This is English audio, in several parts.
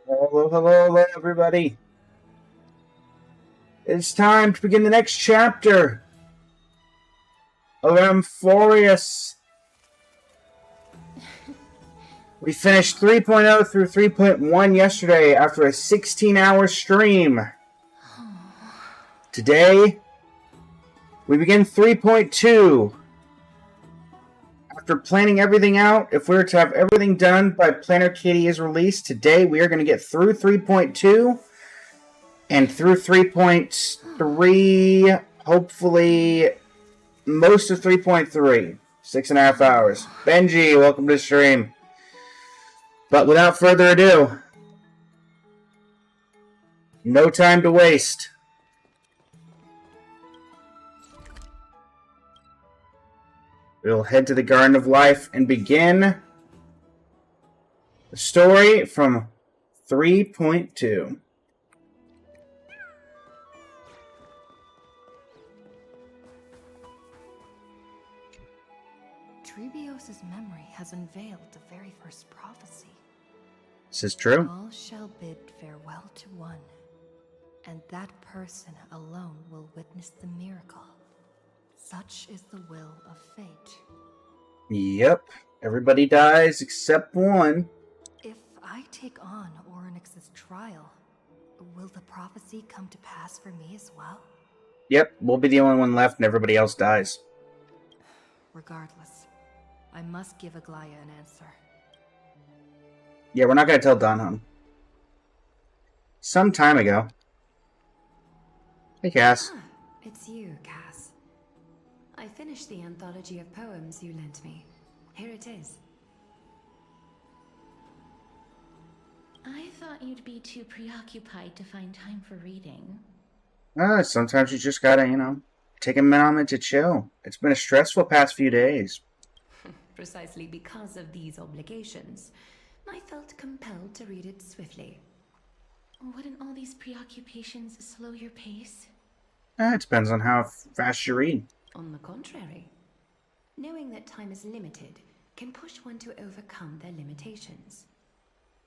Hello, hello, hello, everybody. It's time to begin the next chapter of Amphoreus. We finished 3.0 through 3.1 yesterday after a 16-hour stream. Today, we begin 3.2. After planning everything out, if we were to have everything done by Planner Katie's release, today we are going to get through 3.2 and through 3.3, hopefully most of 3.3. 6.5 hours. Benji, welcome to the stream. But without further ado, no time to waste. We'll head to the Garden of Life and begin the story from 3.2. Trebios's memory has unveiled the very first prophecy. This is true. All shall bid farewell to one, and that person alone will witness the miracle. Such is the will of fate. Yep, everybody dies except one. If I take on Orynyx's trial, will the prophecy come to pass for me as well? Yep, we'll be the only one left and everybody else dies. Regardless, I must give Aglaya an answer. Yeah, we're not going to tell Donham. Some time ago. Hey, Cass. It's you, Cass. I finished the anthology of poems you lent me. Here it is. I thought you'd be too preoccupied to find time for reading. Sometimes you just gotta, take a moment to chill. It's been a stressful past few days. Precisely because of these obligations, I felt compelled to read it swiftly. Wouldn't all these preoccupations slow your pace? It depends on how fast you read. On the contrary, knowing that time is limited can push one to overcome their limitations.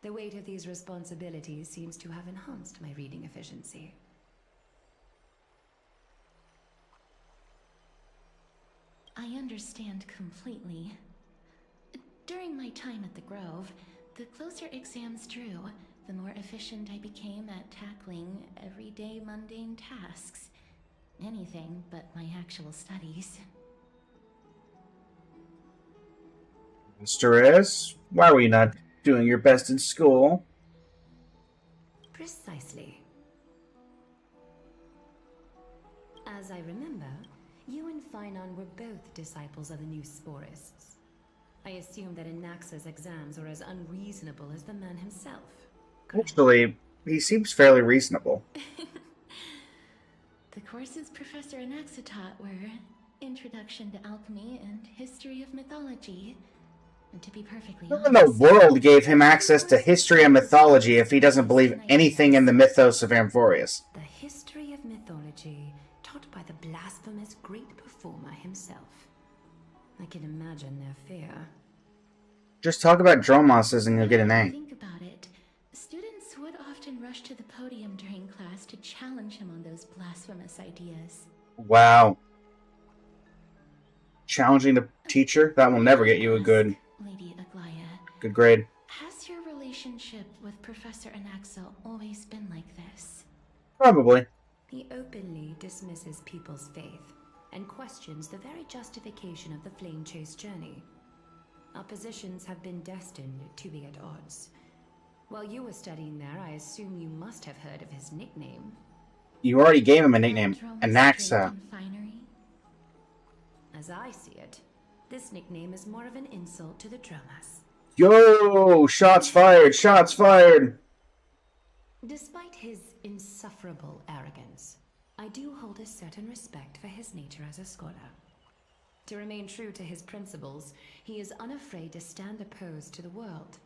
The weight of these responsibilities seems to have enhanced my reading efficiency. I understand completely. During my time at the Grove, the closer exams drew, the more efficient I became at tackling everyday mundane tasks. Anything but my actual studies. Mr. S, why were you not doing your best in school? Precisely. As I remember, you and Phainon were both disciples of the new Sporists. I assume that Anaxa's exams were as unreasonable as the man himself. Correct? Actually, he seems fairly reasonable. The courses Professor Anaxa taught were Introduction to Alchemy and History of Mythology. And to be perfectly honest, Who in the world gave him access to history and mythology if he doesn't believe anything in the mythos of Amphoreus? The history of mythology taught by the blasphemous great performer himself. I can imagine their fear. Just talk about Dromos's and you'll get an A. Think about it. Students would often rush to the podium during class to challenge him on those blasphemous ideas. Wow. Challenging the teacher? That will never get you a good Lady Aglaya, grade. has your relationship with Professor Anaxa always been like this? Probably. He openly dismisses people's faith and questions the very justification of the Flame Chase journey. Our positions have been destined to be at odds. While you were studying there, I assume you must have heard of his nickname. You already gave him a nickname, Dromas Anaxa. draped in finery? As I see it, this nickname is more of an insult to the Dromas. Yo! Shots fired! Shots fired! Despite his insufferable arrogance, I do hold a certain respect for his nature as a scholar. To remain true to his principles, he is unafraid to stand opposed to the world,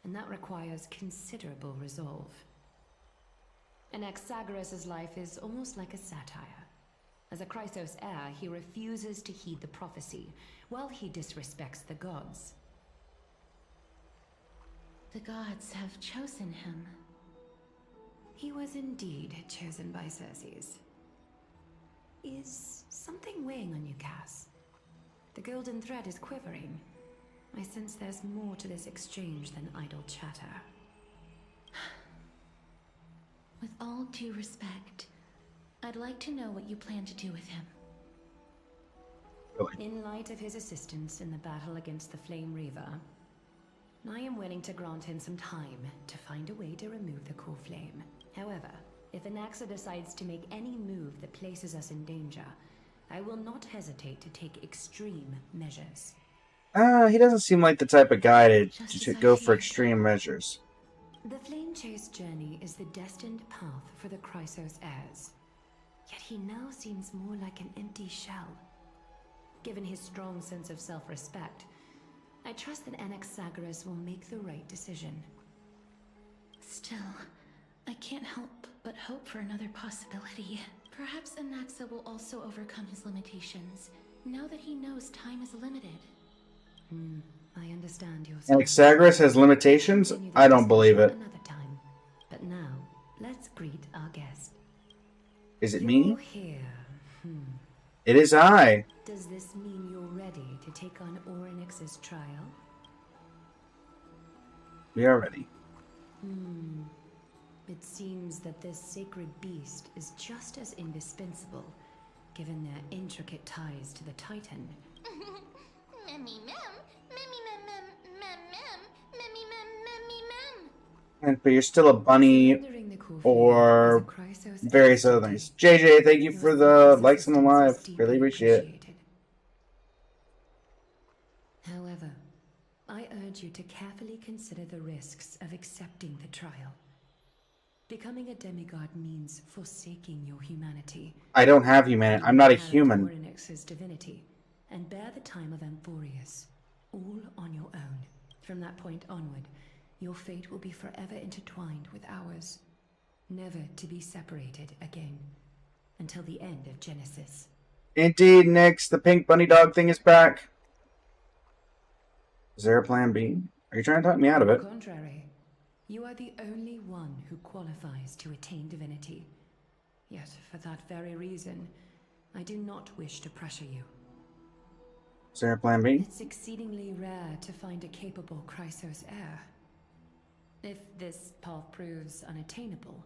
and that requires considerable resolve. Anaxagoras' life is almost like a satire. As a Chrysos heir, he refuses to heed the prophecy, while he disrespects the gods. The gods have chosen him. He was indeed chosen by Circes. Is something weighing on you, Cass? The golden thread is quivering. I sense there's more to this exchange than idle chatter. With all due respect, I'd like to know what you plan to do with him. In light of his assistance in the battle against the Flame Reaver, I am willing to grant him some time to find a way to remove the core flame. However, if Anaxa decides to make any move that places us in danger, I will not hesitate to take extreme measures. He doesn't seem like the type of guy to Just as I go for feared. extreme measures. The Flame Chase journey is the destined path for the Chrysos heirs. Yet he now seems more like an empty shell. Given his strong sense of self-respect, I trust that Anaxagoras will make the right decision. Still, I can't help but hope for another possibility. Perhaps Anaxa will also overcome his limitations, now that he knows time is limited. I understand your Anaxagoras has limitations? I don't believe it. Another time. But now, let's greet our guest. Is it me? You're here. It is I. Does this mean you're ready to take on Orynyx's trial? We are ready. It seems that this sacred beast is just as indispensable, given their intricate ties to the Titan. Memmy mem, memmy mem mem mem mem, memmy mem memmy mem. But you're still a bunny Surrendering the core flame or is a Chrysos various other activity. things. JJ, thank you Your for the service likes on the assistance live. is deeply Really appreciate it. appreciated. However, I urge you to carefully consider the risks of accepting the trial. Becoming a demigod means forsaking your humanity. I don't have humanity. I'm not a Inherit human. Orynyx's divinity, and bear the time of Amphoreus, all on your own. From that point onward, your fate will be forever intertwined with ours, never to be separated again, until the end of Genesis. Indeed, Nix, the pink bunny dog thing is back. Is there a plan B? Are you trying to talk me out of On it? the contrary, you are the only one who qualifies to attain divinity. Yet, for that very reason, I do not wish to pressure you. Is there a plan B? It's exceedingly rare to find a capable Chrysos heir. If this path proves unattainable,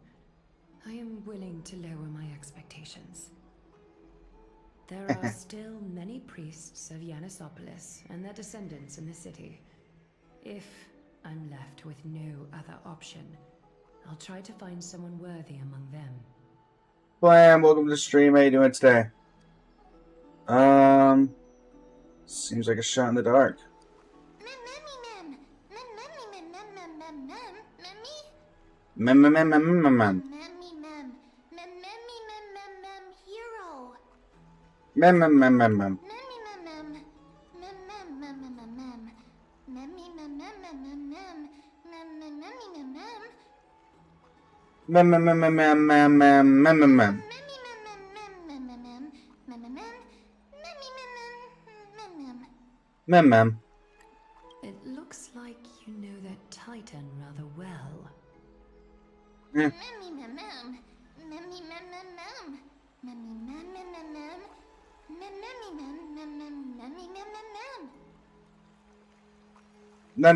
I am willing to lower my expectations. There are still many priests of Yanissopolis and their descendants in the city. If I'm left with no other option, I'll try to find someone worthy among them. Blam, welcome to the stream. How you doing today? Seems like a shot in the dark. Memmy mem, memmy mem mem mem mem mem, memmy. Mem mem mem mem mem mem. Memmy mem, memmy mem mem mem hero. Mem mem mem mem mem. Memmy mem mem, mem mem mem mem mem, memmy mem mem mem mem mem, memmy mem mem. Mem mem mem mem mem mem mem mem mem mem. Mem mem. It looks like you know that Titan rather well. Mem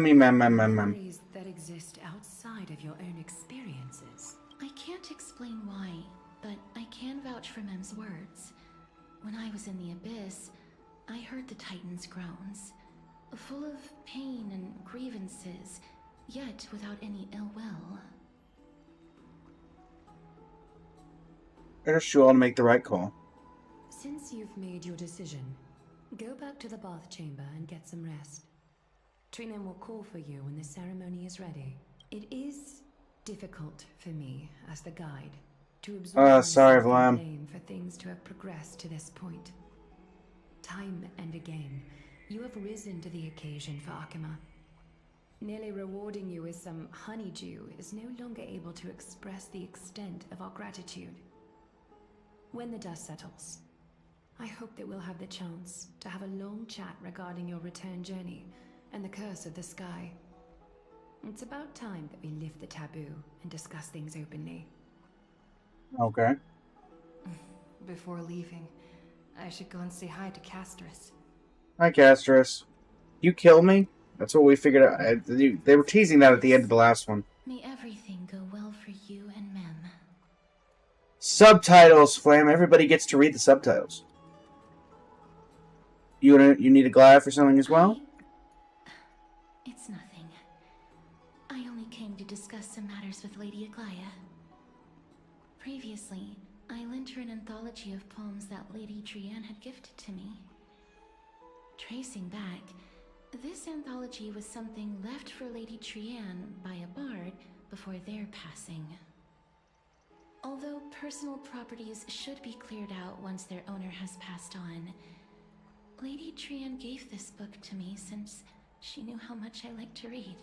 mem mem mem mem. Memories that exist outside of your own experiences. I can't explain why, but I can vouch for Mem's words. When I was in the abyss, I heard the Titan's groans, full of pain and grievances, yet without any ill will. I urge you all to make the right call. Since you've made your decision, go back to the bath chamber and get some rest. Trinen will call for you when the ceremony is ready. It is difficult for me, as the guide, to absorb sorry, myself Vlam. in blame for things to have progressed to this point. Time and again, you have risen to the occasion for Akima. Nearly rewarding you with some honeydew is no longer able to express the extent of our gratitude. When the dust settles, I hope that we'll have the chance to have a long chat regarding your return journey and the curse of the sky. It's about time that we lift the taboo and discuss things openly. Okay. Before leaving, I should go and say hi to Castris. Hi, Castris. You kill me? That's what we figured out. They were teasing that at the end of the last one. May everything go well for you and Mem. Subtitles, Flam. Everybody gets to read the subtitles. You need a glyph or something as well? It's nothing. I only came to discuss some matters with Lady Aglaya. Previously, I lent her an anthology of poems that Lady Trianne had gifted to me. Tracing back, this anthology was something left for Lady Trianne by a bard before their passing. Although personal properties should be cleared out once their owner has passed on, Lady Trianne gave this book to me since she knew how much I like to read.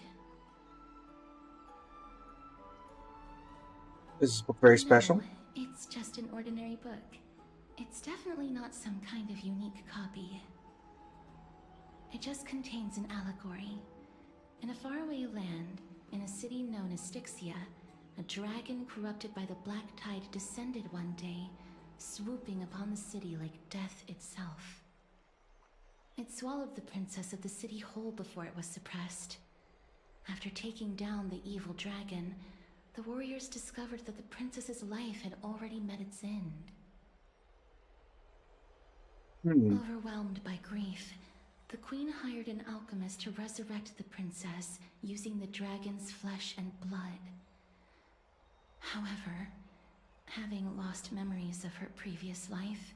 Is this book very special? No, it's just an ordinary book. It's definitely not some kind of unique copy. It just contains an allegory. In a faraway land, in a city known as Styxia, a dragon corrupted by the Black Tide descended one day, swooping upon the city like death itself. It swallowed the princess of the city whole before it was suppressed. After taking down the evil dragon, the warriors discovered that the princess's life had already met its end. Overwhelmed by grief, the queen hired an alchemist to resurrect the princess using the dragon's flesh and blood. However, having lost memories of her previous life,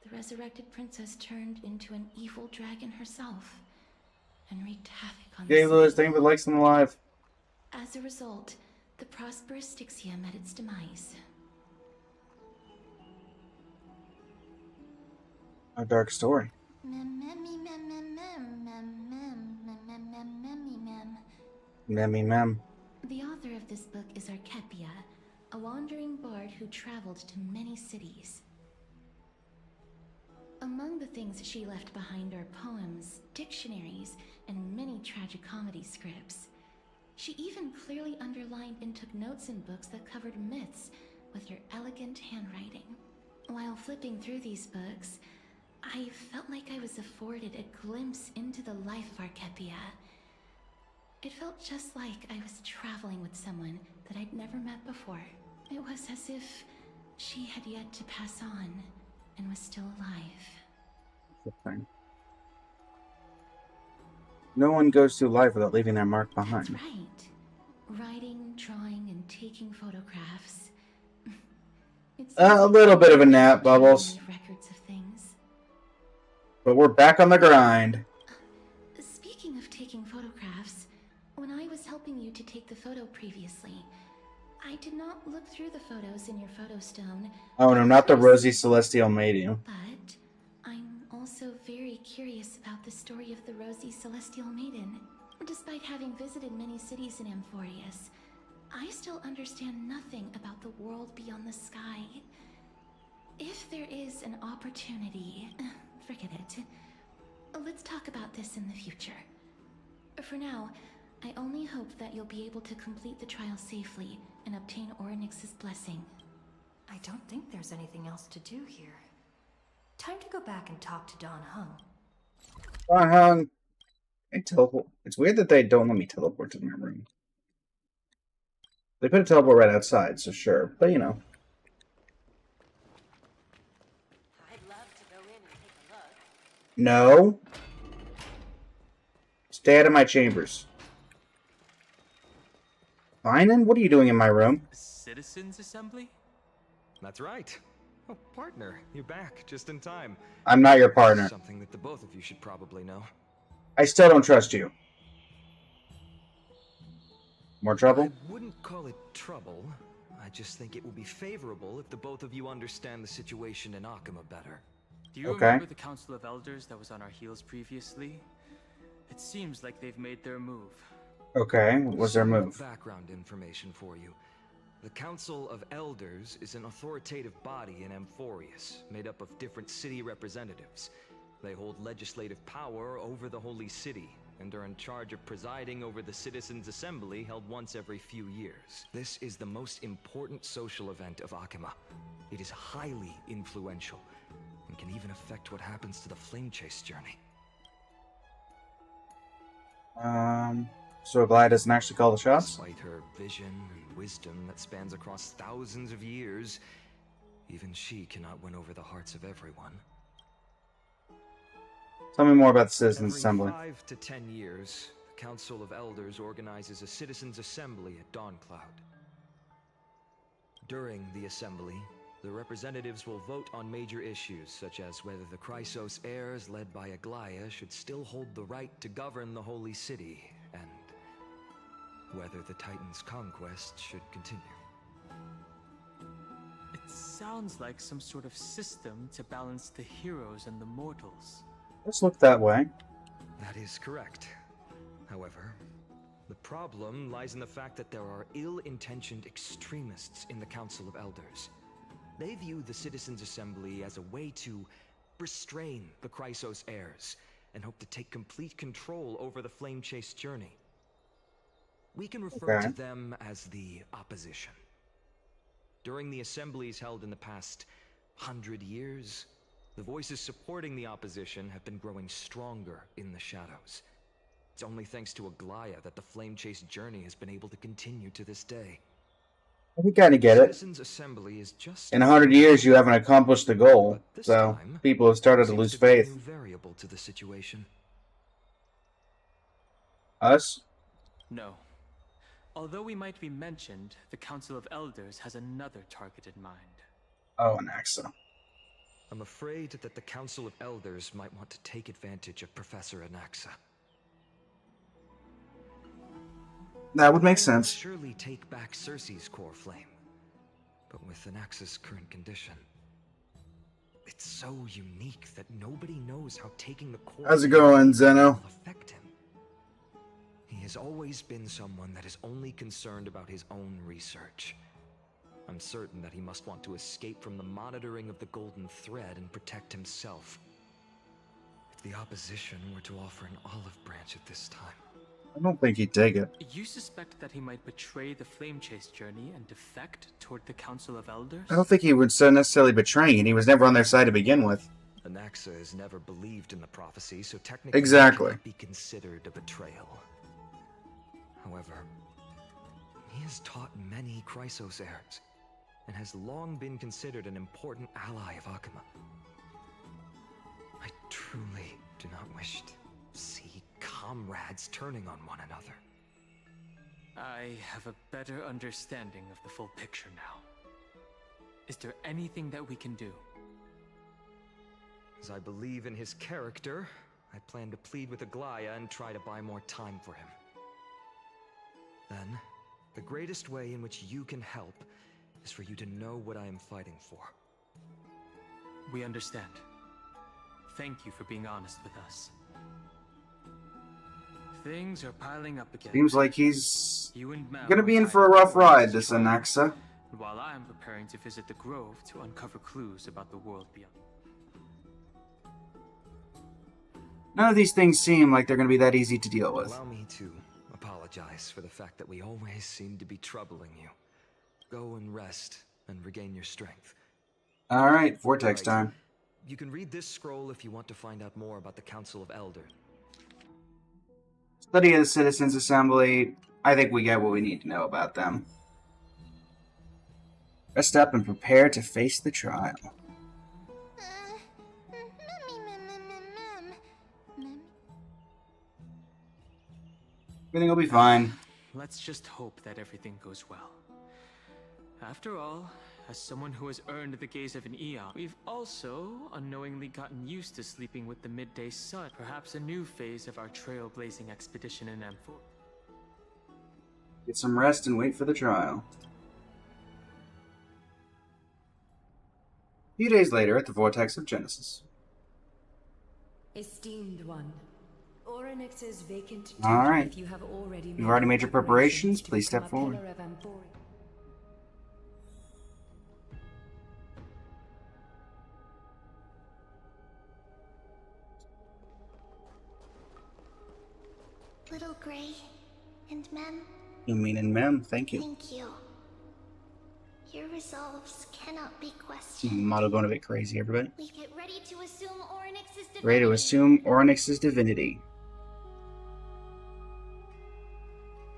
the resurrected princess turned into an evil dragon herself and wreaked havoc on the Yay, Lewis, city. thank you for likes them alive. As a result, the prosperous Styxia met its demise. A dark story. Memmy mem. The author of this book is Archepia, a wandering bard who traveled to many cities. Among the things she left behind are poems, dictionaries, and many tragicomedy scripts. She even clearly underlined and took notes in books that covered myths with her elegant handwriting. While flipping through these books, I felt like I was afforded a glimpse into the life of Archepia. It felt just like I was traveling with someone that I'd never met before. It was as if she had yet to pass on and was still alive. No one goes through life without leaving their mark behind. That's right. Writing, drawing, and taking photographs. A little bit of a nap, Bubbles. Records of things. But we're back on the grind. Speaking of taking photographs, when I was helping you to take the photo previously, I did not look through the photos in your photo stone. Oh no, not the rosy celestial maiden. But I'm also very curious about the story of the rosy celestial maiden. Despite having visited many cities in Amphoreus, I still understand nothing about the world beyond the sky. If there is an opportunity, forget it. Let's talk about this in the future. For now, I only hope that you'll be able to complete the trial safely and obtain Orynyx's blessing. I don't think there's anything else to do here. Time to go back and talk to Don Hung. Don Hung. Teleport. It's weird that they don't let me teleport to my room. They put a teleport right outside, so sure. But you know. I'd love to go in and take a look. No. Stay out of my chambers. Vinan, what are you doing in my room? Citizens Assembly? That's right. Oh, partner, you're back just in time. I'm not your partner. Something that the both of you should probably know. I still don't trust you. More trouble? I wouldn't call it trouble. I just think it will be favorable if the both of you understand the situation in Akama better. Do you Okay. remember the Council of Elders that was on our heels previously? It seems like they've made their move. Okay, what was their Some move? Background information for you. The Council of Elders is an authoritative body in Amphoreus, made up of different city representatives. They hold legislative power over the Holy City, and are in charge of presiding over the Citizens' Assembly held once every few years. This is the most important social event of Akima. It is highly influential, and can even affect what happens to the Flame Chase journey. So Glad doesn't actually call the shots? Despite her vision and wisdom that spans across thousands of years, even she cannot win over the hearts of everyone. Tell me more about the Citizens Every Assembly. 5 to 10 years, the Council of Elders organizes a Citizens' Assembly at Dawncloud. During the assembly, the representatives will vote on major issues, such as whether the Chrysos heirs led by Aglaya should still hold the right to govern the Holy City, and whether the Titan's conquest should continue. It sounds like some sort of system to balance the heroes and the mortals. Let's look that way. That is correct. However, the problem lies in the fact that there are ill-intentioned extremists in the Council of Elders. They view the Citizens' Assembly as a way to restrain the Chrysos heirs and hope to take complete control over the Flame Chase journey. We can refer to them as the opposition. During the assemblies held in the past 100 years, the voices supporting the opposition have been growing stronger in the shadows. It's only thanks to Aglaya that the Flame Chase journey has been able to continue to this day. We kind of get it. Citizens' Assembly is just In 100 years, you haven't accomplished the goal, but this so time, people have started to seems lose be a faith. new variable to the situation. Us? No. Although we might be mentioned, the Council of Elders has another target in mind. Oh, and Axa. I'm afraid that the Council of Elders might want to take advantage of Professor Anaxa. That would make They'll sense. surely take back Circe's core flame, but with Anaxa's current condition, it's so unique that nobody knows how taking the core How's it flame going, will Zeno? affect him. He has always been someone that is only concerned about his own research. I'm certain that he must want to escape from the monitoring of the Golden Thread and protect himself. If the opposition were to offer an olive branch at this time, I don't think he'd take it. You suspect that he might betray the Flame Chase journey and defect toward the Council of Elders? I don't think he would so necessarily betray it. He was never on their side to begin with. Anaxa has never believed in the prophecy, so technically Exactly. it cannot be considered a betrayal. However, he has taught many Chrysos heirs, and has long been considered an important ally of Akima. I truly do not wish to see comrades turning on one another. I have a better understanding of the full picture now. Is there anything that we can do? As I believe in his character, I plan to plead with Aglaya and try to buy more time for him. Then, the greatest way in which you can help is for you to know what I am fighting for. We understand. Thank you for being honest with us. Things are piling up again. Seems like he's You and Mal gonna be are in tied for a up rough in ride, this this trial, Anaxa. while I'm preparing to visit the Grove to uncover clues about the world beyond. None of these things seem like they're gonna be that easy to deal with. Allow me to apologize for the fact that we always seem to be troubling you. Go and rest and regain your strength. Alright, Vortex Right. time. You can read this scroll if you want to find out more about the Council of Elders. Study of the Citizens' Assembly. I think we get what we need to know about them. Rest up and prepare to face the trial. Everything will be fine. Let's just hope that everything goes well. After all, as someone who has earned the gaze of an Eon, we've also unknowingly gotten used to sleeping with the midday sun. Perhaps a new phase of our trailblazing expedition in Amphoreus. Get some rest and wait for the trial. A few days later at the Vortex of Genesis. Esteemed one, Orynyx's vacant All duty, right. if you have already You've already made your preparations. to Please become step a forward. pillar of Amphoreus. Little Gray and Mem, You mean in Mem? Thank you. thank you. Your resolves cannot be questioned. Motto going a bit crazy, everybody. We get ready to assume Orynyx's divinity. Ready to assume Orynyx's divinity.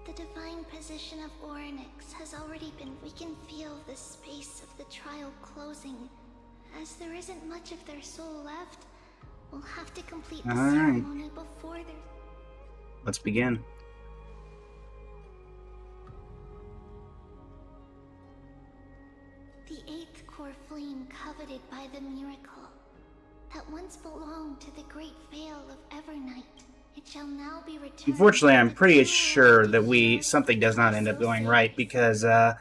The divine position of Orynyx has already been. We can feel the space of the trial closing. As there isn't much of their soul left, we'll have to complete the All right. ceremony before their... Let's begin. The eighth core flame coveted by the miracle that once belonged to the great veil of Evernight. It shall now be returned. Unfortunately, I'm to the pretty true sure that location something does not end up going right, because A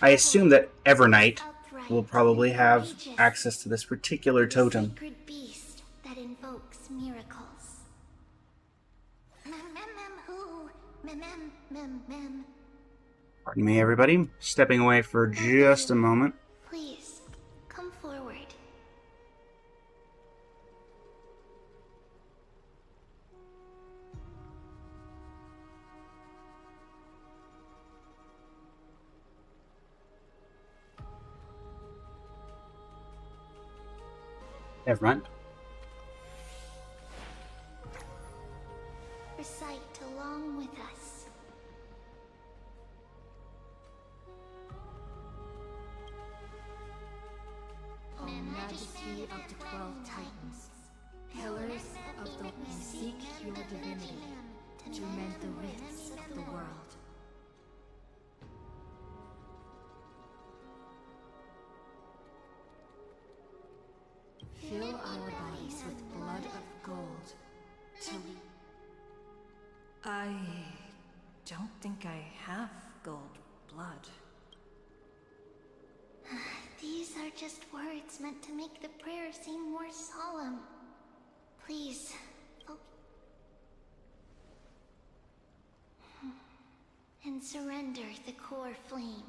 I assume that Evernight upright will probably and have courageous, access to this particular the totem. sacred beast that invokes miracles. Mem mem mem who? Mem mem mem mem. Pardon me, everybody. Stepping away for just a moment. Please, come forward. Never mind. Recite along with us. O Majesty of the 12 Titans, pillars of the we seek your divinity to mend the rifts of the world. Fill our bodies with blood of gold till we... I don't think I have gold blood. These are just words meant to make the prayer seem more solemn. Please, and surrender the core flame.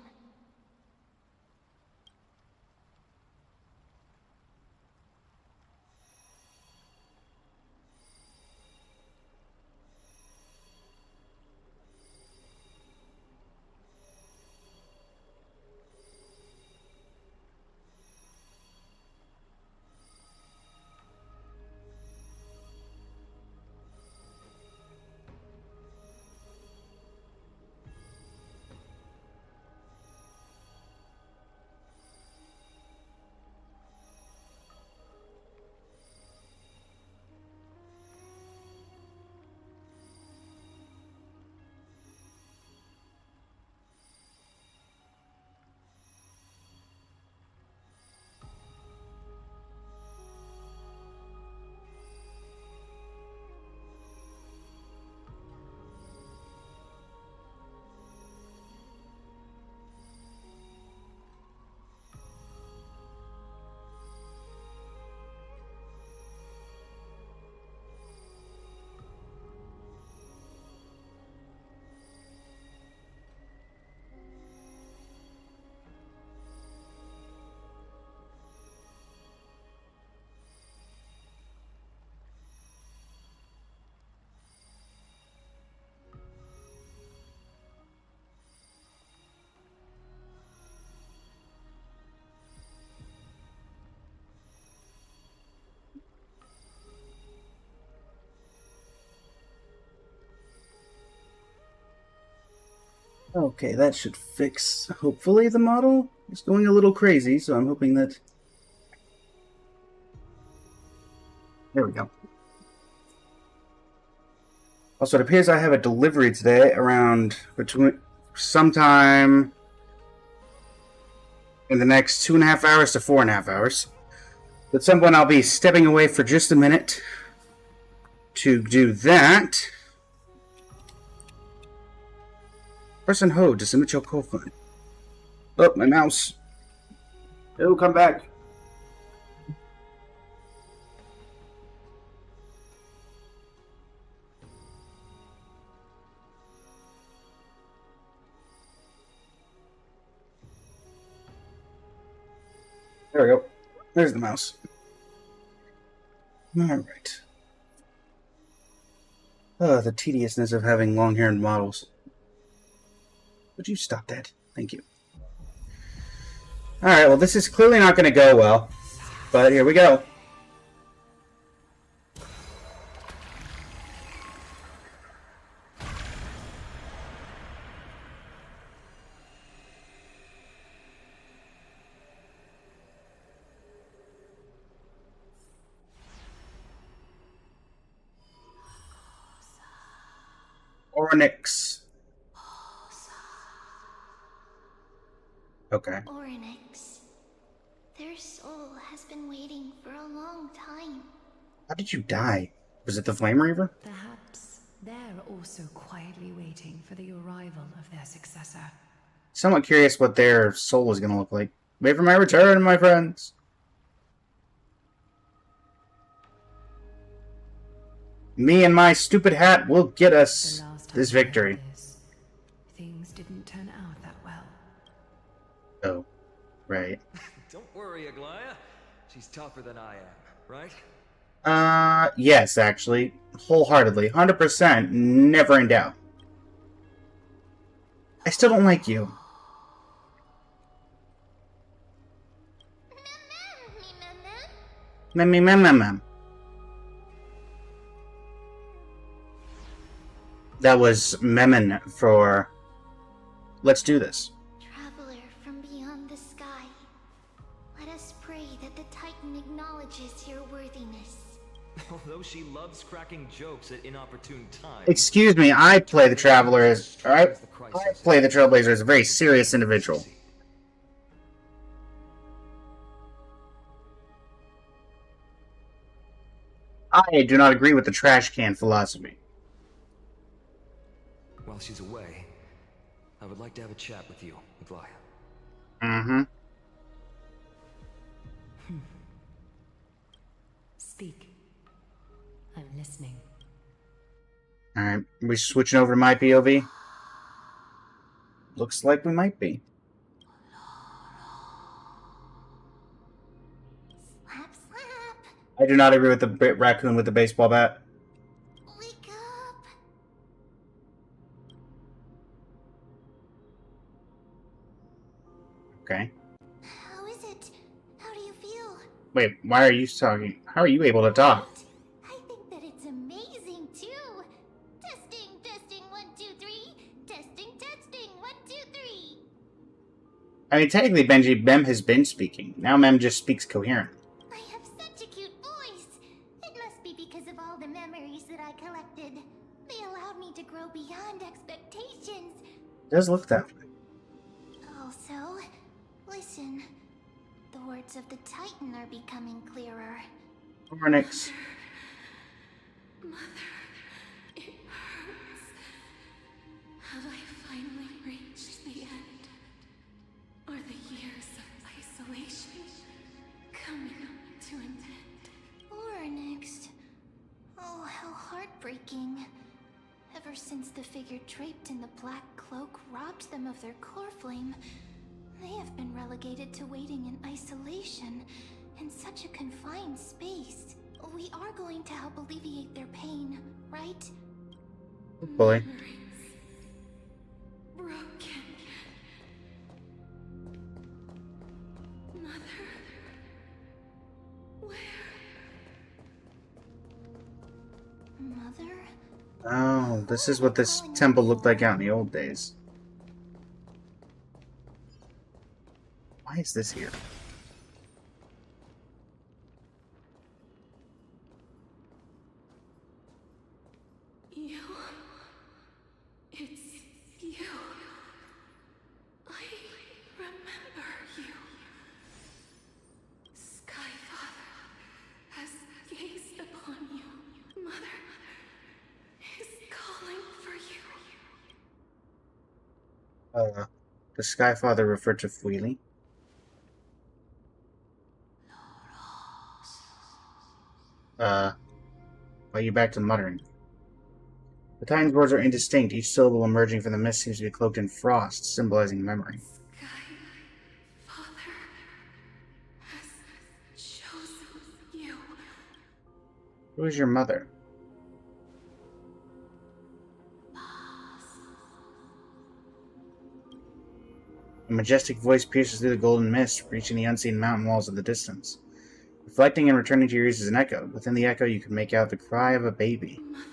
Okay, that should fix, hopefully, the model. It's going a little crazy, so I'm hoping that... There we go. Also, it appears I have a delivery today around sometime in the next 2.5 hours to 4.5 hours. At some point, I'll be stepping away for just a minute to do that. Press and hold to submit your call fund. Oh, my mouse. It'll come back. There we go. There's the mouse. Alright. Oh, the tediousness of having long-haired models. Would you stop that? Thank you. Alright, well, this is clearly not going to go well. But here we go. Oryx. Okay. Oryx. Their soul has been waiting for a long time. How did you die? Was it the Flame Reaver? Perhaps they're also quietly waiting for the arrival of their successor. Somewhat curious what their soul is going to look like. Wait for my return, my friends. Me and my stupid hat will get us this victory. Things didn't turn out that well. Oh, right. Don't worry, Aglaya. She's tougher than I am, right? Yes, actually. Wholeheartedly. 100%. Never in doubt. I still don't like you. Mem. That was Memon for let's do this. Traveler from beyond the sky, let us pray that the Titan acknowledges your worthiness. Although she loves cracking jokes at inopportune times. Excuse me, I play the Traveler as... Alright? I play the Trailblazer as a very serious individual. I do not agree with the trash can philosophy. While she's away, I would like to have a chat with you, Aglaya. Mm-hmm. Speak. I'm listening. Alright, we switching over to my POV? Looks like we might be. Slap, slap. I do not agree with the raccoon with the baseball bat. Wake up. Okay. How is it? How do you feel? Wait, why are you talking? How are you able to talk? What? I think that it's amazing too. Testing, 1, 2, 3. Testing, 1, 2, 3. I mean, technically, Mem has been speaking. Now Mem just speaks coherent. I have such a cute voice. It must be because of all the memories that I collected. They allowed me to grow beyond expectations. It does look that way. Also, listen. The words of the Titan are becoming clearer. Oryx. Mother, it hurts. Have I finally reached the end? Are the years of isolation coming to an end? Or next. Oh, how heartbreaking. Ever since the figure draped in the black cloak robbed them of their core flame, they have been relegated to waiting in isolation, in such a confined space. We are going to help alleviate their pain, right? Hopefully. Memories broken. Mother, where? Mother? Oh, this is what this temple looked like out in the old days. Why is this here? You. It's you. I remember you. Skyfather has gazed upon you. Mother is calling for you. The Skyfather referred to Fweely. Are you back to muttering? The Titan's words are indistinct, each syllable emerging from the mist seems to be cloaked in frost, symbolizing memory. Skyfather has chosen you. Who is your mother? A majestic voice pierces through the golden mist, reaching the unseen mountain walls of the distance. Reflecting and returning to your ears is an echo. Within the echo, you can make out the cry of a baby. Mother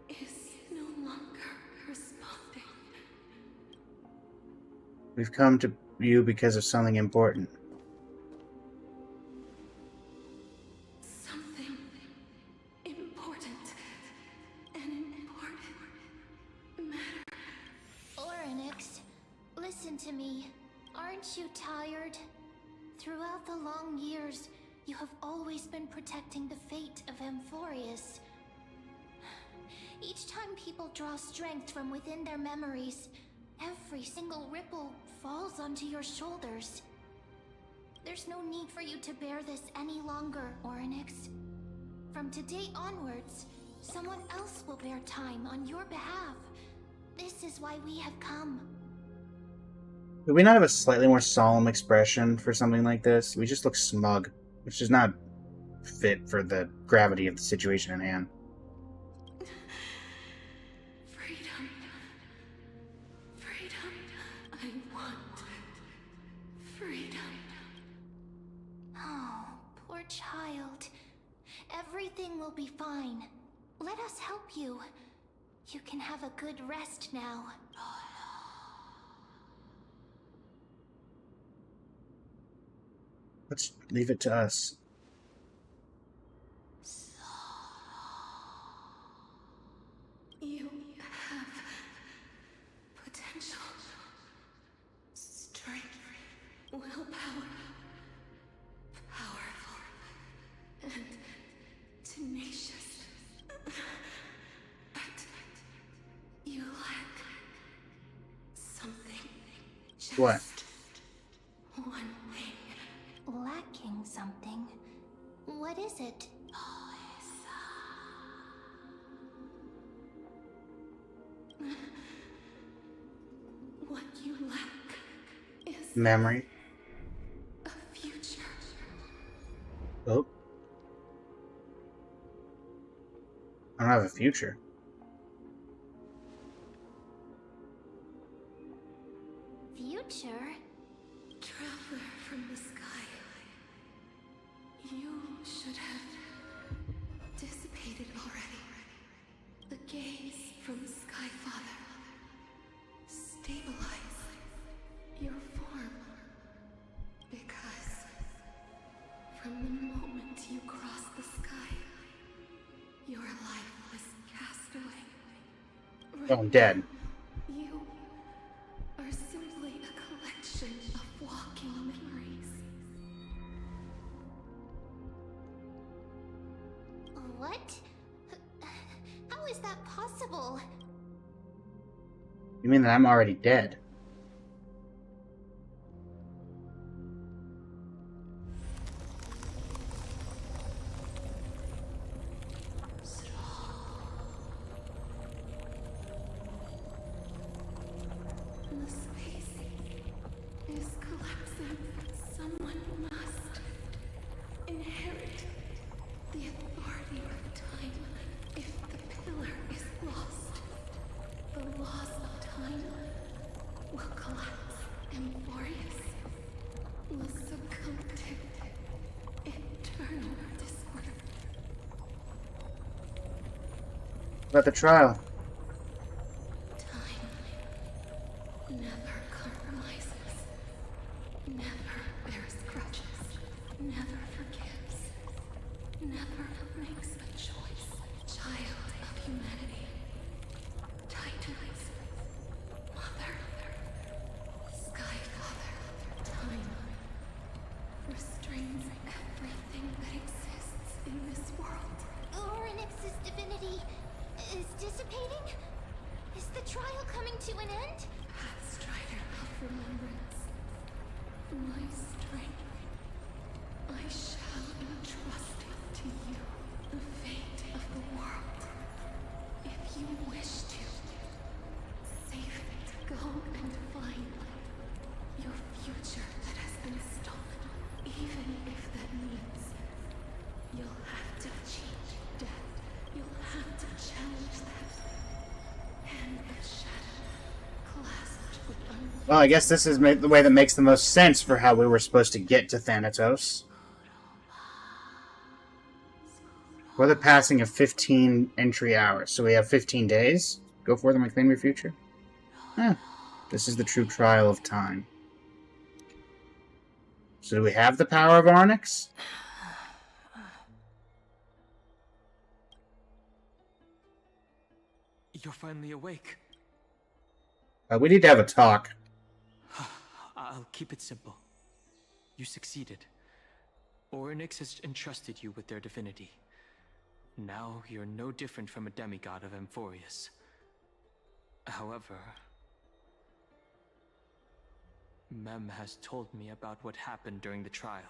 is no longer responding. We've come to you because of something important. Something important. An important matter. Orynyx, listen to me. Aren't you tired? Throughout the long years, you have always been protecting the fate of Amphoreus. Each time people draw strength from within their memories, every single ripple falls onto your shoulders. There's no need for you to bear this any longer, Orynyx. From today onwards, someone else will bear time on your behalf. This is why we have come. Could we not have a slightly more solemn expression for something like this? We just look smug, which is not fit for the gravity of the situation in hand. Freedom. Freedom. I want freedom. Oh, poor child. Everything will be fine. Let us help you. You can have a good rest now. Let's leave it to us. You have potential, strength, willpower, powerful, and tenacious. But you lack something. Just What? one thing. Lacking something. What is it? What you lack is Memory. a future. Oh. I don't have a future. Future? Traveler from the sky. You should have dissipated already. The gaze from Sky Father. Stabilize your form. Because from the moment you crossed the sky, your life was cast away. Oh, I'm dead. You are simply a collection of walking memories. What? How is that possible? You mean that I'm already dead? The space is collapsing. Someone must inherit the authority of time. If the pillar is lost, the laws of time will collapse. Amphoreus will succumb to eternal disorder. About the trial. Time never compromises, never bears grudges, never forgives, never makes a choice. Child of humanity, Titans, Mother, Sky Father, time restrains everything that exists in this world. Orynyx's divinity is dissipating? Is the trial coming to an end? Pathstrider of remembrance, my strength, I shall entrust to you the fate of the world. If you wish to, save it, go and find your future that has been stolen, even if that means you'll have to cheat death. You'll have to challenge that. Hand of shadow, clasped with unbelief. Well, I guess this is the way that makes the most sense for how we were supposed to get to Thanatos. With a passing of 15 entry hours, so we have 15 days. Go forth and reclaim your future. This is the true trial of time. So do we have the power of Onyx? You're finally awake. We need to have a talk. I'll keep it simple. You succeeded. Orynyx has entrusted you with their divinity. Now you're no different from a demigod of Amphoreus. However, Mem has told me about what happened during the trial.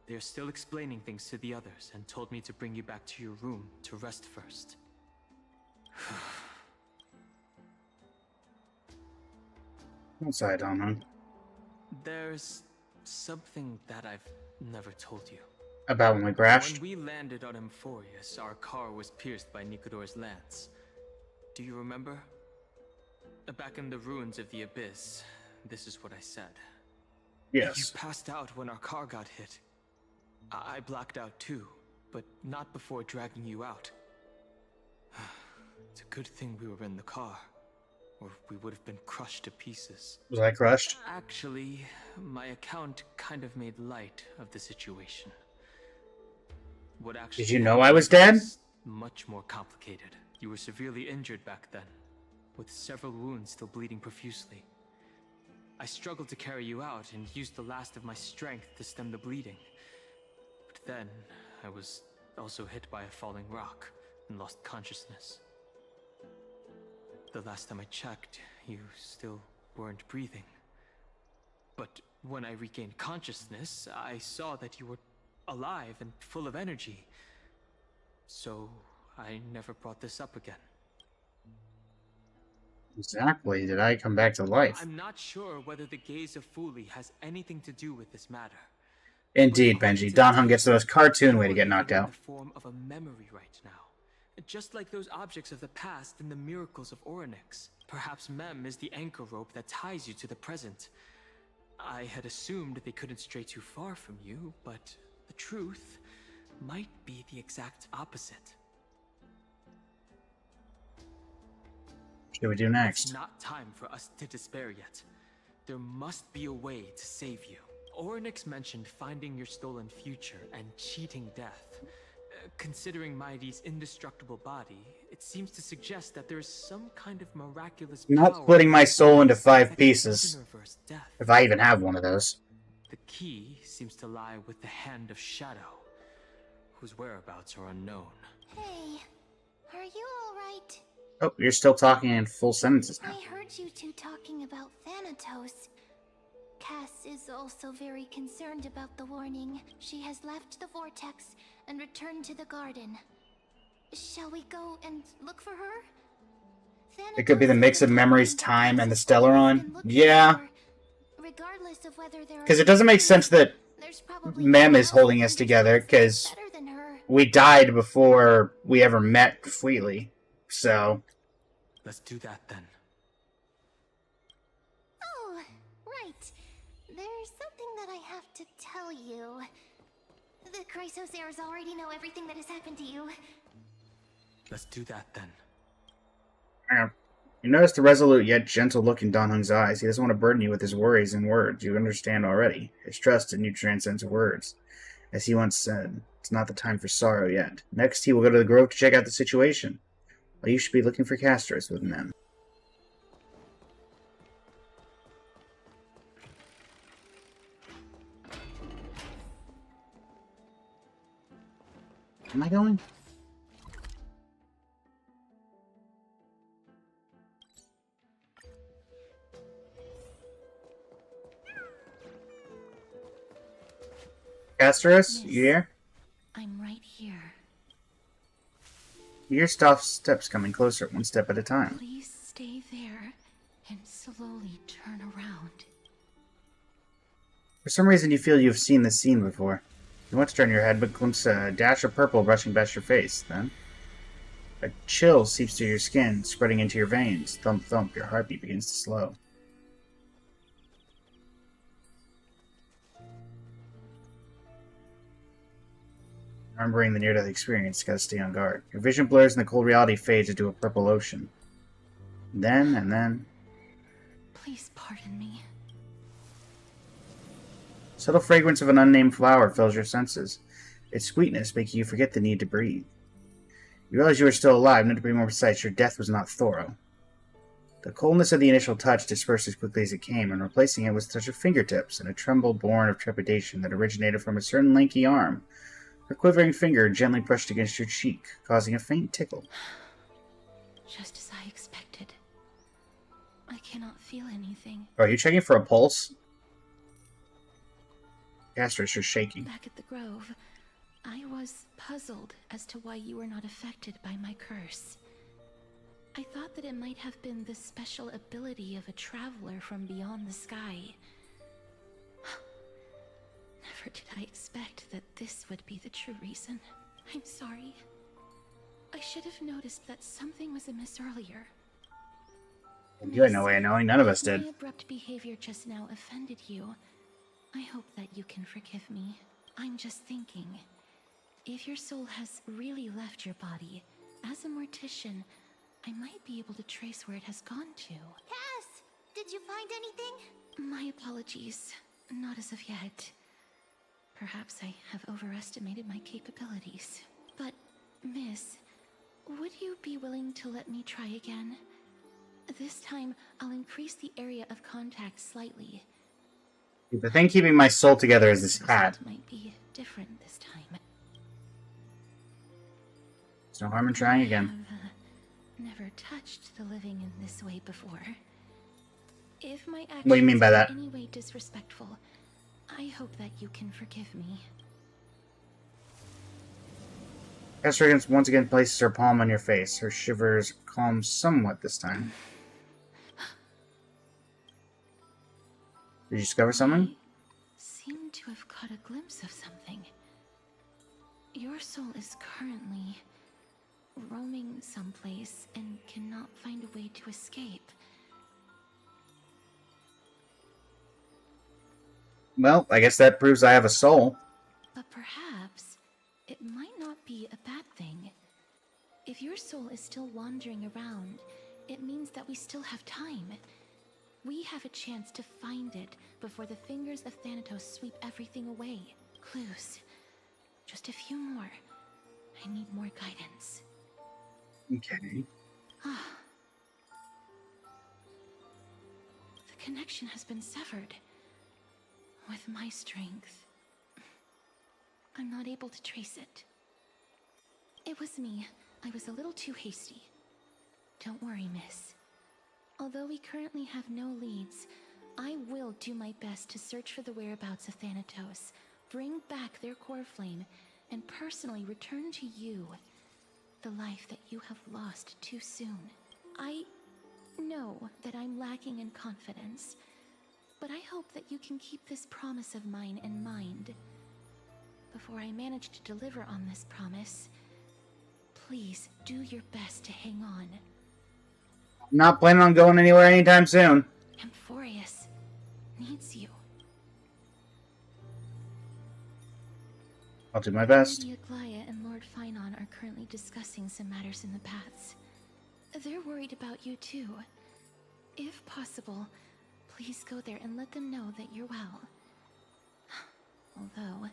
They're still explaining things to the others and told me to bring you back to your room to rest first. What's I don't know? There's something that I've never told you. About when we crashed? When we landed on Amphoreus, our car was pierced by Nicodor's lance. Do you remember? Back in the ruins of the Abyss, this is what I said. Yes. You passed out when our car got hit. I blacked out too, but not before dragging you out. It's a good thing we were in the car, or we would have been crushed to pieces. Was I crushed? Actually, my account kind of made light of the situation. What actually Did you know I was dead? Much more complicated. You were severely injured back then, with several wounds still bleeding profusely. I struggled to carry you out and used the last of my strength to stem the bleeding. But then, I was also hit by a falling rock and lost consciousness. The last time I checked, you still weren't breathing. But when I regained consciousness, I saw that you were alive and full of energy. So, I never brought this up again. Exactly. Did I come back to life? I'm not sure whether the gaze of Fuli has anything to do with this matter. Indeed, Benji. Don Hung gets the most cartoon way to get knocked out. In the form of a memory right now. Just like those objects of the past and the miracles of Orynyx. Perhaps Mem is the anchor rope that ties you to the present. I had assumed they couldn't stray too far from you, but the truth might be the exact opposite. What should we do next? It's not time for us to despair yet. There must be a way to save you. Orynyx mentioned finding your stolen future and cheating death. Considering Mighty's indestructible body, it seems to suggest that there is some kind of miraculous power. Not splitting my soul into 5 pieces. Reverse death. If I even have one of those. The key seems to lie with the Hand of Shadow, whose whereabouts are unknown. Hey, are you alright? Oh, you're still talking in full sentences now. I heard you two talking about Thanatos. Cass is also very concerned about the warning. She has left the vortex and returned to the garden. Shall we go and look for her? It could be the mix of memories, time, and the Stellaron. Yeah. Regardless of whether there Because it doesn't make sense that Mem is holding us together, because we died before we ever met Fleetly. So... Let's do that then. Oh, right. There's something that I have to tell you. The Chrysosaurs already know everything that has happened to you. Let's do that then. You notice the resolute yet gentle look in Don Hung's eyes. He doesn't want to burden you with his worries and words. You understand already. His trust in you transcends words. As he once said, it's not the time for sorrow yet. Next, he will go to the grove to check out the situation. Well, you should be looking for casters within them. Am I going? Casterus, you here? I'm right here. You hear steps coming closer, one step at a time. Please stay there and slowly turn around. For some reason you feel you've seen this scene before. You want to turn your head, but glimpse a dash of purple brushing past your face. Then, a chill seeps through your skin, spreading into your veins. Thump thump, your heartbeat begins to slow. Remembering the near-death experience, you gotta stay on guard. Your vision blurs and the cold reality fades into a purple ocean. Then... Please pardon me. Subtle fragrance of an unnamed flower fills your senses, its sweetness making you forget the need to breathe. You realize you are still alive, not to be more precise, your death was not thorough. The coldness of the initial touch dispersed as quickly as it came, and replacing it was the touch of fingertips and a tremble born of trepidation that originated from a certain lanky arm. Her quivering finger gently brushed against your cheek, causing a faint tickle. Just as I expected. I cannot feel anything. Are you checking for a pulse? Castor's just shaking. Back at the Grove, I was puzzled as to why you were not affected by my curse. I thought that it might have been the special ability of a traveler from beyond the sky. Never did I expect that this would be the true reason. I'm sorry. I should have noticed that something was amiss earlier. You had no way of knowing. None of us My did. abrupt behavior just now offended you. I hope that you can forgive me. I'm just thinking, if your soul has really left your body, as a mortician, I might be able to trace where it has gone to. Cass, did you find anything? My apologies. Not as of yet. Perhaps I have overestimated my capabilities. But, miss, would you be willing to let me try again? This time, I'll increase the area of contact slightly. The thing keeping my soul together is this hat. It might be different this time. There's no harm in trying I again. have, never touched the living in this way before. If my actions What do you mean by are that? in any way disrespectful, I hope that you can forgive me. Castor once again places her palm on your face. Her shivers calm somewhat this time. Did you discover something? I seem to have caught a glimpse of something. Your soul is currently roaming someplace and cannot find a way to escape. Well, I guess that proves I have a soul. But perhaps it might not be a bad thing. If your soul is still wandering around, it means that we still have time. We have a chance to find it before the fingers of Thanatos sweep everything away. Clues. Just a few more. I need more guidance. Okay. The connection has been severed. With my strength, I'm not able to trace it. It was me. I was a little too hasty. Don't worry, miss. Although we currently have no leads, I will do my best to search for the whereabouts of Thanatos, bring back their core flame, and personally return to you the life that you have lost too soon. I know that I'm lacking in confidence, but I hope that you can keep this promise of mine in mind. Before I manage to deliver on this promise, please do your best to hang on. I'm not planning on going anywhere anytime soon. Amphoreus needs you. I'll do my best. Lady Aglaia and Lord Finon are currently discussing some matters in the paths. They're worried about you too. If possible, please go there and let them know that you're well. Although,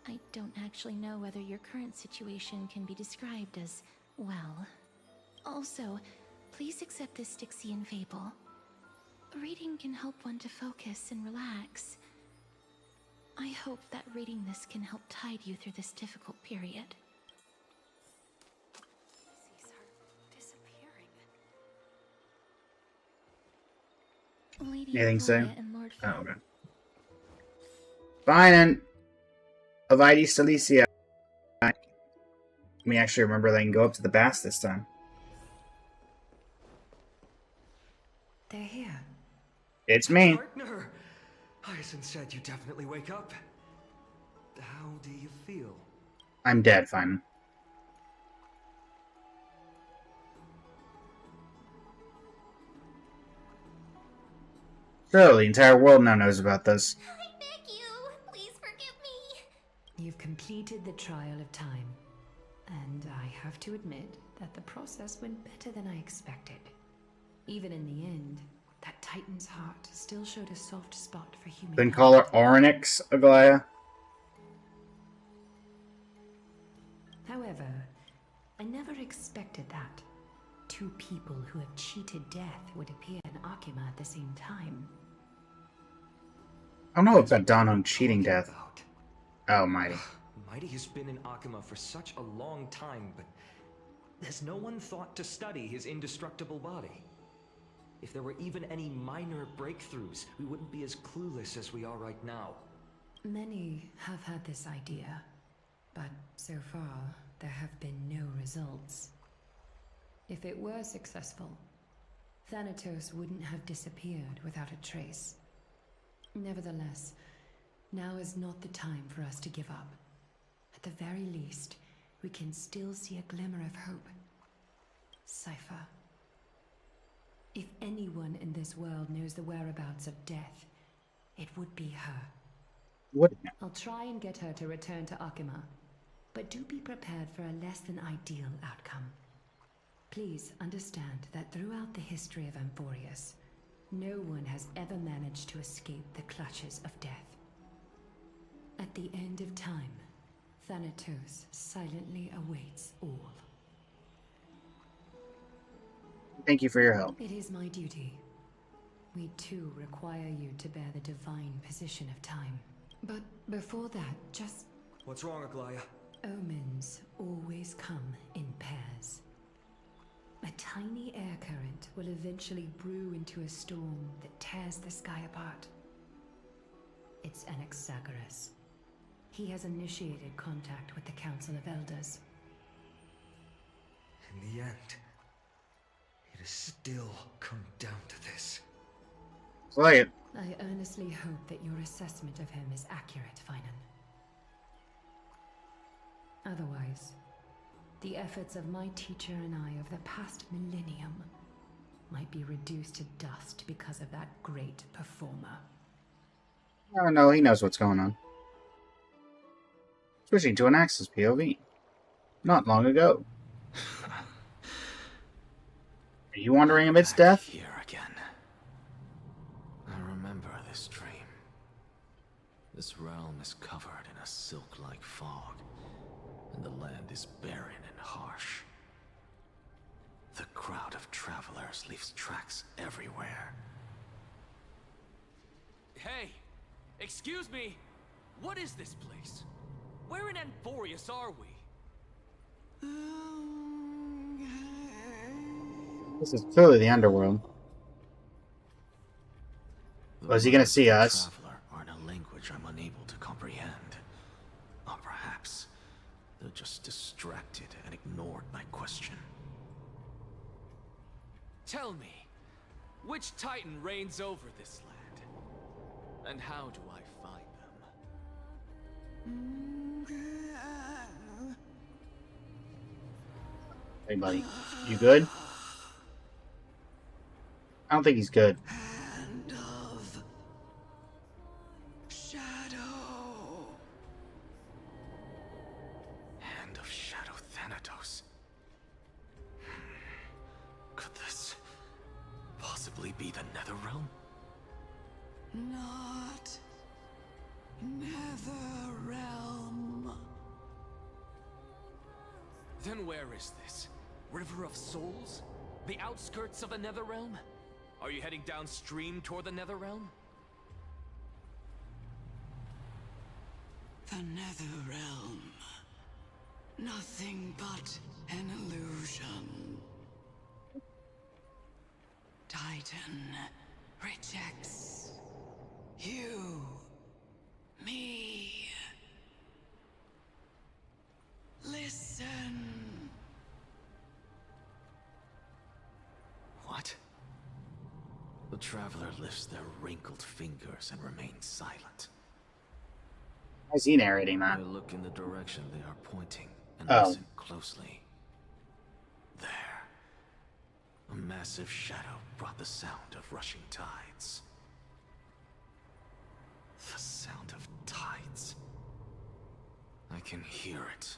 I don't actually know whether your current situation can be described as well. Also, please accept this Styxian fable. Reading can help one to focus and relax. I hope that reading this can help tide you through this difficult period. These are disappearing. Lady Anything to say? Aglaia and Lord Oh, okay. Fine, and Avide Cilicia. Let me actually remember that I can go up to the baths this time. They're here. It's me. Partner! Hyacinth said you definitely wake up. How do you feel? I'm dead, fine. So, the entire world now knows about this. I beg you, please forgive me. You've completed the trial of time. And I have to admit that the process went better than I expected. Even in the end, that Titan's heart still showed a soft spot for humankind. Then call her Oryx, Aglaya. However, I never expected that. Two people who have cheated death would appear in Akima at the same time. I don't know if that dawned on cheating death. Oh, Mighty. Mighty has been in Akima for such a long time, but has no one thought to study his indestructible body? If there were even any minor breakthroughs, we wouldn't be as clueless as we are right now. Many have had this idea, but so far, there have been no results. If it were successful, Thanatos wouldn't have disappeared without a trace. Nevertheless, now is not the time for us to give up. At the very least, we can still see a glimmer of hope. Cypher. If anyone in this world knows the whereabouts of death, it would be her. What? I'll try and get her to return to Akima, but do be prepared for a less than ideal outcome. Please understand that throughout the history of Amphoreus, no one has ever managed to escape the clutches of death. At the end of time, Thanatos silently awaits all. Thank you for your help. It is my duty. We too require you to bear the divine position of time. But before that, just... What's wrong, Aglaya? Omens always come in pairs. A tiny air current will eventually brew into a storm that tears the sky apart. It's Anaxagoras. He has initiated contact with the Council of Elders. In the end, it has still come down to this. Play it. I earnestly hope that your assessment of him is accurate, Finan. Otherwise, the efforts of my teacher and I of the past millennium might be reduced to dust because of that great performer. Oh, no, he knows what's going on. Switching to an Axis POV. Not long ago. Are you wandering amidst death? Here again. I remember this dream. This realm is covered in a silk-like fog, and the land is barren and harsh. The crowd of travelers leaves tracks everywhere. Hey! Excuse me! What is this place? Where in Amphoreus are we? This is clearly the underworld. Was he gonna see us? Traveler are in a language I'm unable to comprehend. Or perhaps they're just distracted and ignored my question. Tell me, which Titan reigns over this land? And how do I find them? Hey, buddy. You good? I don't think he's good. Hand of Shadow. Hand of Shadow Thanatos. Could this possibly be the Netherrealm? Not Netherrealm. Then where is this? River of Souls? The outskirts of the Netherrealm? Are you heading downstream toward the Netherrealm? The Netherrealm. Nothing but an illusion. Titan rejects you, me. Listen. What? The traveler lifts their wrinkled fingers and remains silent. Why is he narrating that? I look in the direction they are pointing and Oh. listen closely. There. A massive shadow brought the sound of rushing tides. The sound of tides. I can hear it.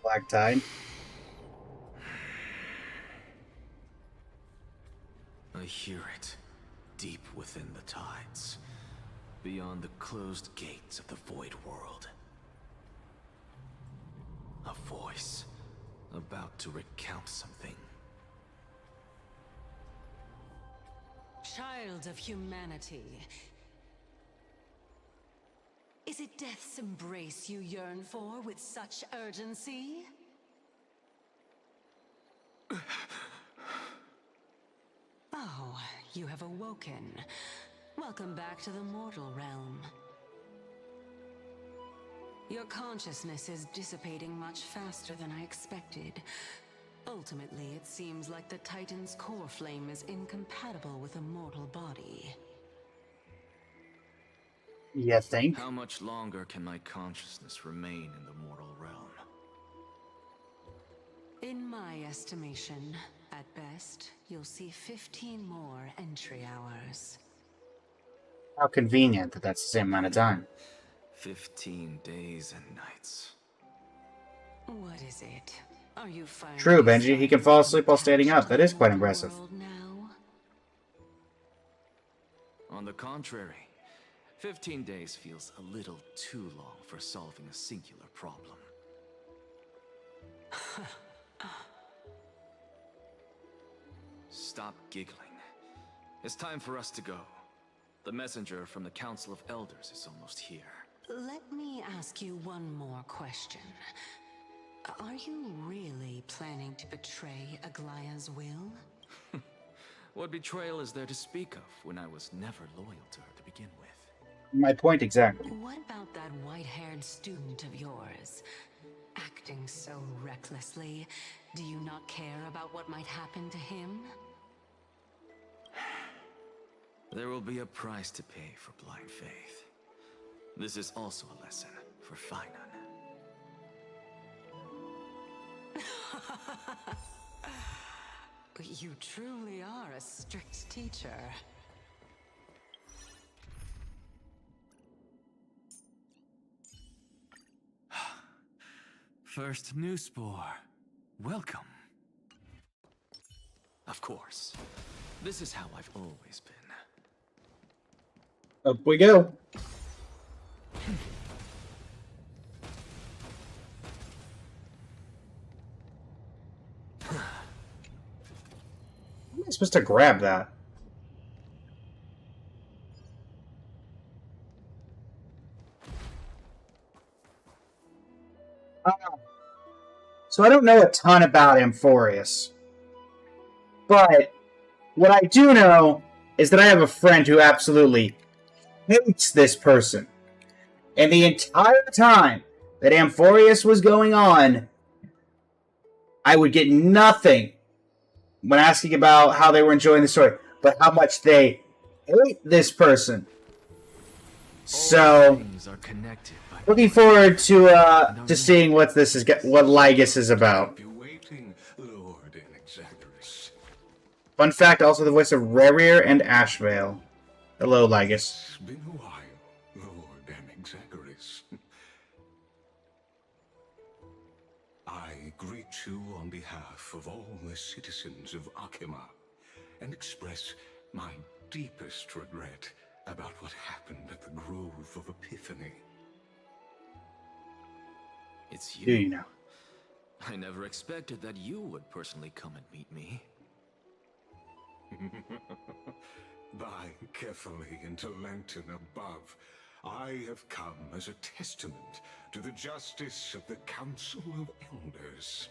Black Tide. I hear it, deep within the tides, beyond the closed gates of the void world. A voice, about to recount something. Child of humanity. Is it death's embrace you yearn for with such urgency? Oh, you have awoken. Welcome back to the mortal realm. Your consciousness is dissipating much faster than I expected. Ultimately, it seems like the Titan's core flame is incompatible with a mortal body. You think? How much longer can my consciousness remain in the mortal realm? In my estimation, at best, you'll see 15 more entry hours. How convenient that that's the same amount of time. 15 days and nights. What is it? Are you finally True, Benji. He can fall asleep while starting to standing up. That is attach quite to the impressive. world now? On the contrary, 15 days feels a little too long for solving a singular problem. Stop giggling. It's time for us to go. The messenger from the Council of Elders is almost here. Let me ask you one more question. Are you really planning to betray Aglaya's will? What betrayal is there to speak of when I was never loyal to her to begin with? My point exactly. What about that white-haired student of yours? Acting so recklessly, do you not care about what might happen to him? There will be a price to pay for blind faith. This is also a lesson for Finan. You truly are a strict teacher. First new spore. Welcome. Of course. This is how I've always been. Up we go. How am I supposed to grab that? So I don't know a ton about Amphoreus. But what I do know is that I have a friend who absolutely hates this person. And the entire time that Amphoreus was going on, I would get nothing when asking about how they were enjoying the story, but how much they hate this person. So, looking forward to seeing what this is, what Lygus is about. Fun fact: also the voice of Rerir and Ashvale. Hello, Lygus. It's been a while, Lord Anexagoras. I greet you on behalf of all the citizens of Akima and express my deepest regret about what happened at the Grove of Epiphany. It's you. Do you know? I never expected that you would personally come and meet me. By carefully into Lantern above, I have come as a testament to the justice of the Council of Elders.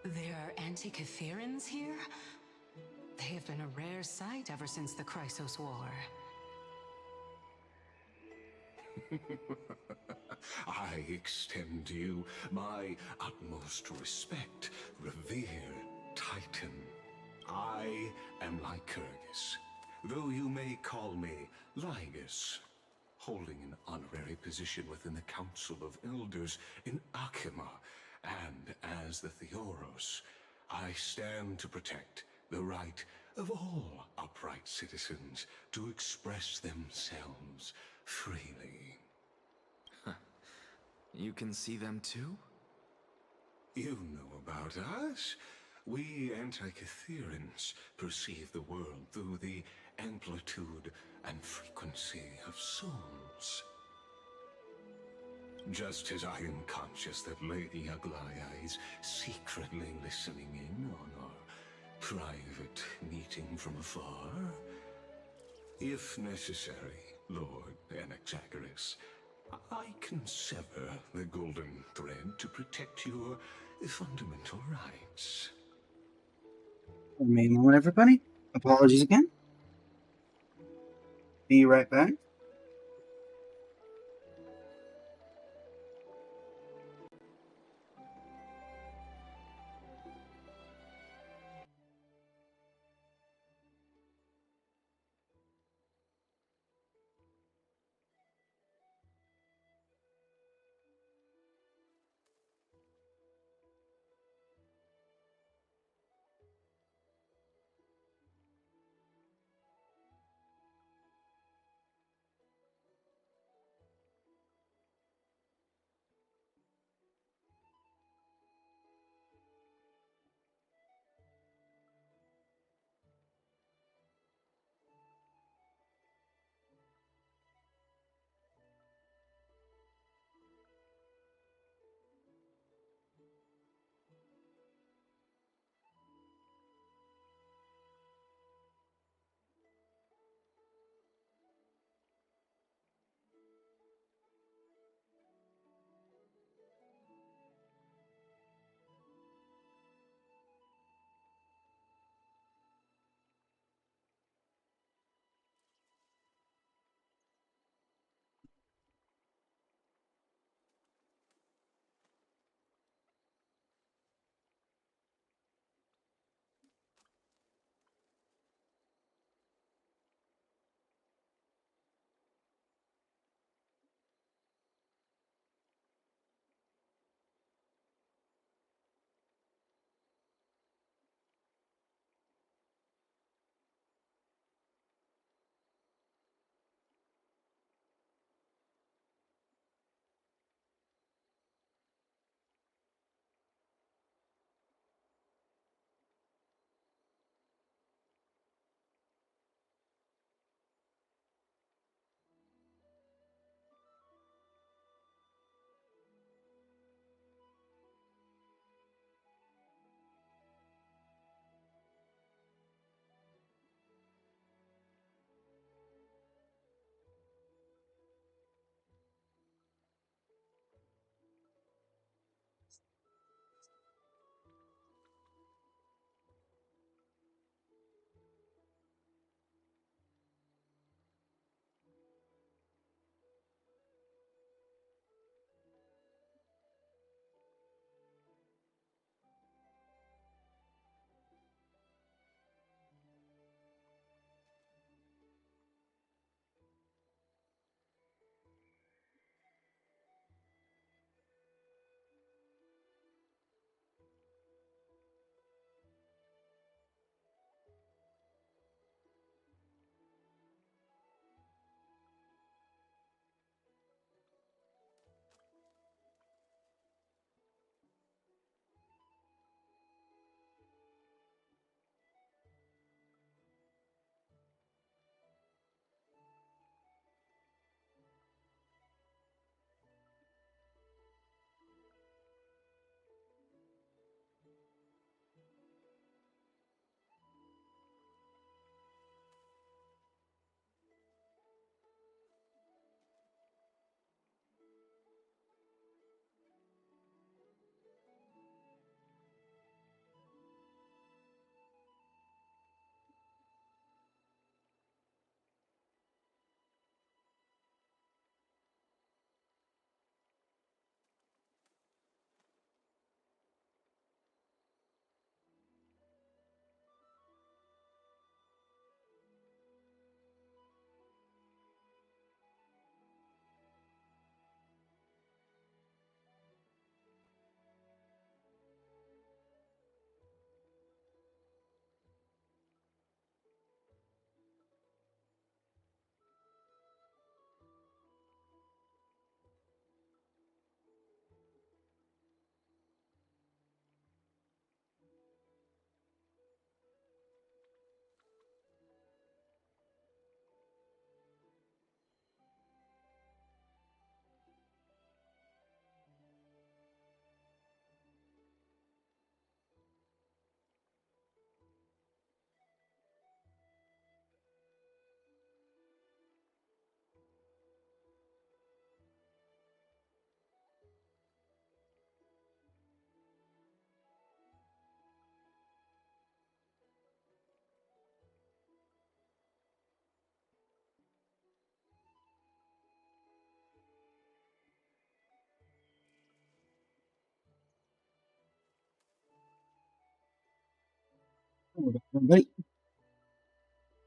There are anti-Catherans here? They have been a rare sight ever since the Chrysos War. I extend to you my utmost respect, revered Titan. I am Lycurgus, though you may call me Lygus, holding an honorary position within the Council of Elders in Akima, and as the Theoros, I stand to protect the right of all upright citizens to express themselves freely. You can see them too? You know about us. We Antikytherians perceive the world through the amplitude and frequency of souls. Just as I am conscious that Lady Aglaya is secretly listening in on our private meeting from afar, if necessary, Lord Anaxagoras, I can sever the golden thread to protect your fundamental rights. Wait a moment, everybody. Apologies again. Be right back.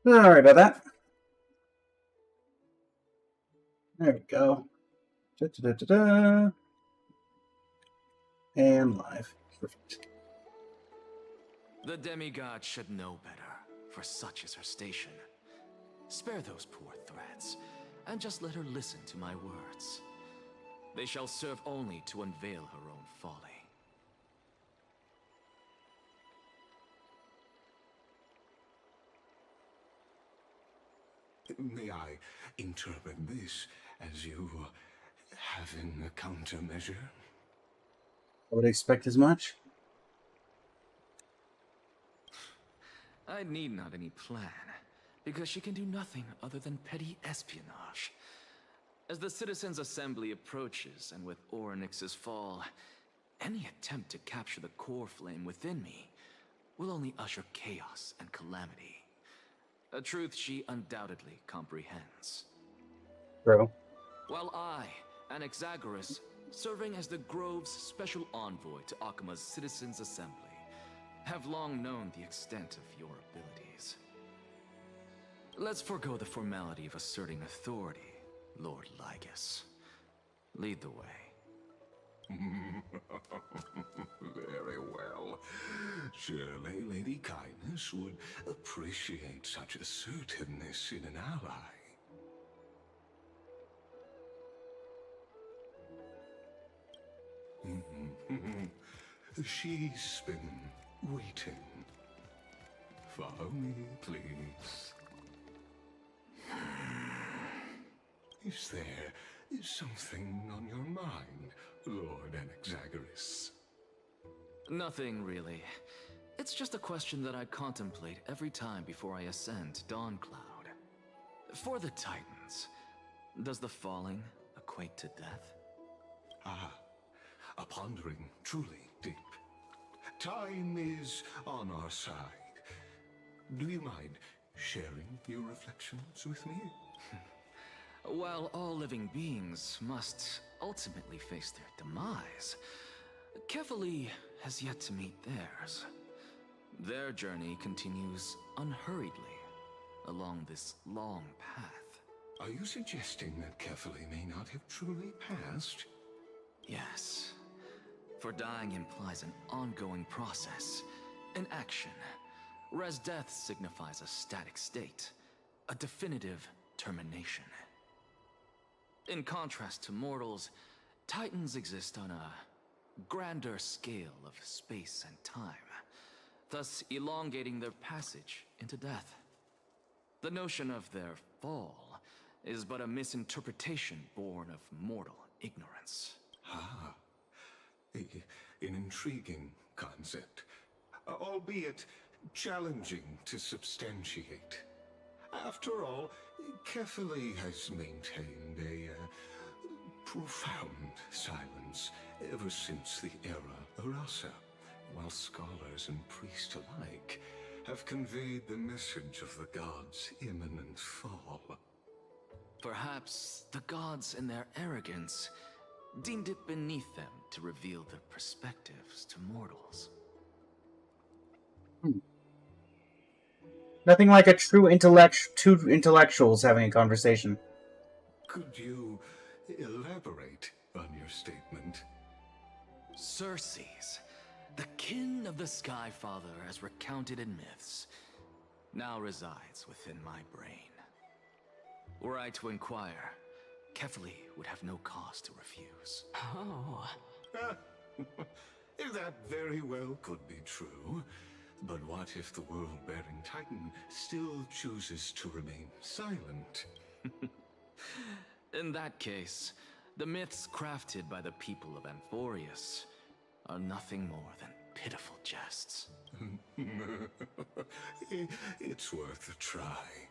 Sorry about that. There we go. Da-da-da-da-da. And live. Perfect. The demigod should know better, for such is her station. Spare those poor threats, and just let her listen to my words. They shall serve only to unveil her own folly. May I interpret this as you having a countermeasure? I would expect as much. I need not any plan, because she can do nothing other than petty espionage. As the Citizens' Assembly approaches, and with Orynyx's fall, any attempt to capture the core flame within me will only usher chaos and calamity. A truth she undoubtedly comprehends. Bro. While I, Anaxagoras, serving as the Grove's special envoy to Akima's Citizens' Assembly, have long known the extent of your abilities. Let's forego the formality of asserting authority, Lord Lygus. Lead the way. Very well. Surely Lady Kindness would appreciate such assertiveness in an ally. She's been waiting. Follow me, please. Is there something on your mind, Lord Anaxagoras? Nothing, really. It's just a question that I contemplate every time before I ascend to Dawncloud. For the Titans, does the falling equate to death? Ah, a pondering truly deep. Time is on our side. Do you mind sharing your reflections with me? While all living beings must ultimately face their demise, Kefali has yet to meet theirs. Their journey continues unhurriedly along this long path. Are you suggesting that Kefali may not have truly passed? Yes. For dying implies an ongoing process, an action, whereas death signifies a static state, a definitive termination. In contrast to mortals, Titans exist on a grander scale of space and time, thus elongating their passage into death. The notion of their fall is but a misinterpretation born of mortal ignorance. Ah, an intriguing concept, albeit challenging to substantiate. After all, Kefali has maintained a profound silence ever since the era Arasa, while scholars and priests alike have conveyed the message of the gods' imminent fall. Perhaps the gods in their arrogance deemed it beneath them to reveal their perspectives to mortals. Nothing like two intellectuals having a conversation. Could you elaborate on your statement? Circes, the kin of the Skyfather as recounted in myths, now resides within my brain. Were I to inquire, Kefali would have no cause to refuse. Oh. That very well could be true. But what if the world-bearing Titan still chooses to remain silent? In that case, the myths crafted by the people of Amphoreus are nothing more than pitiful jests. It's worth a try.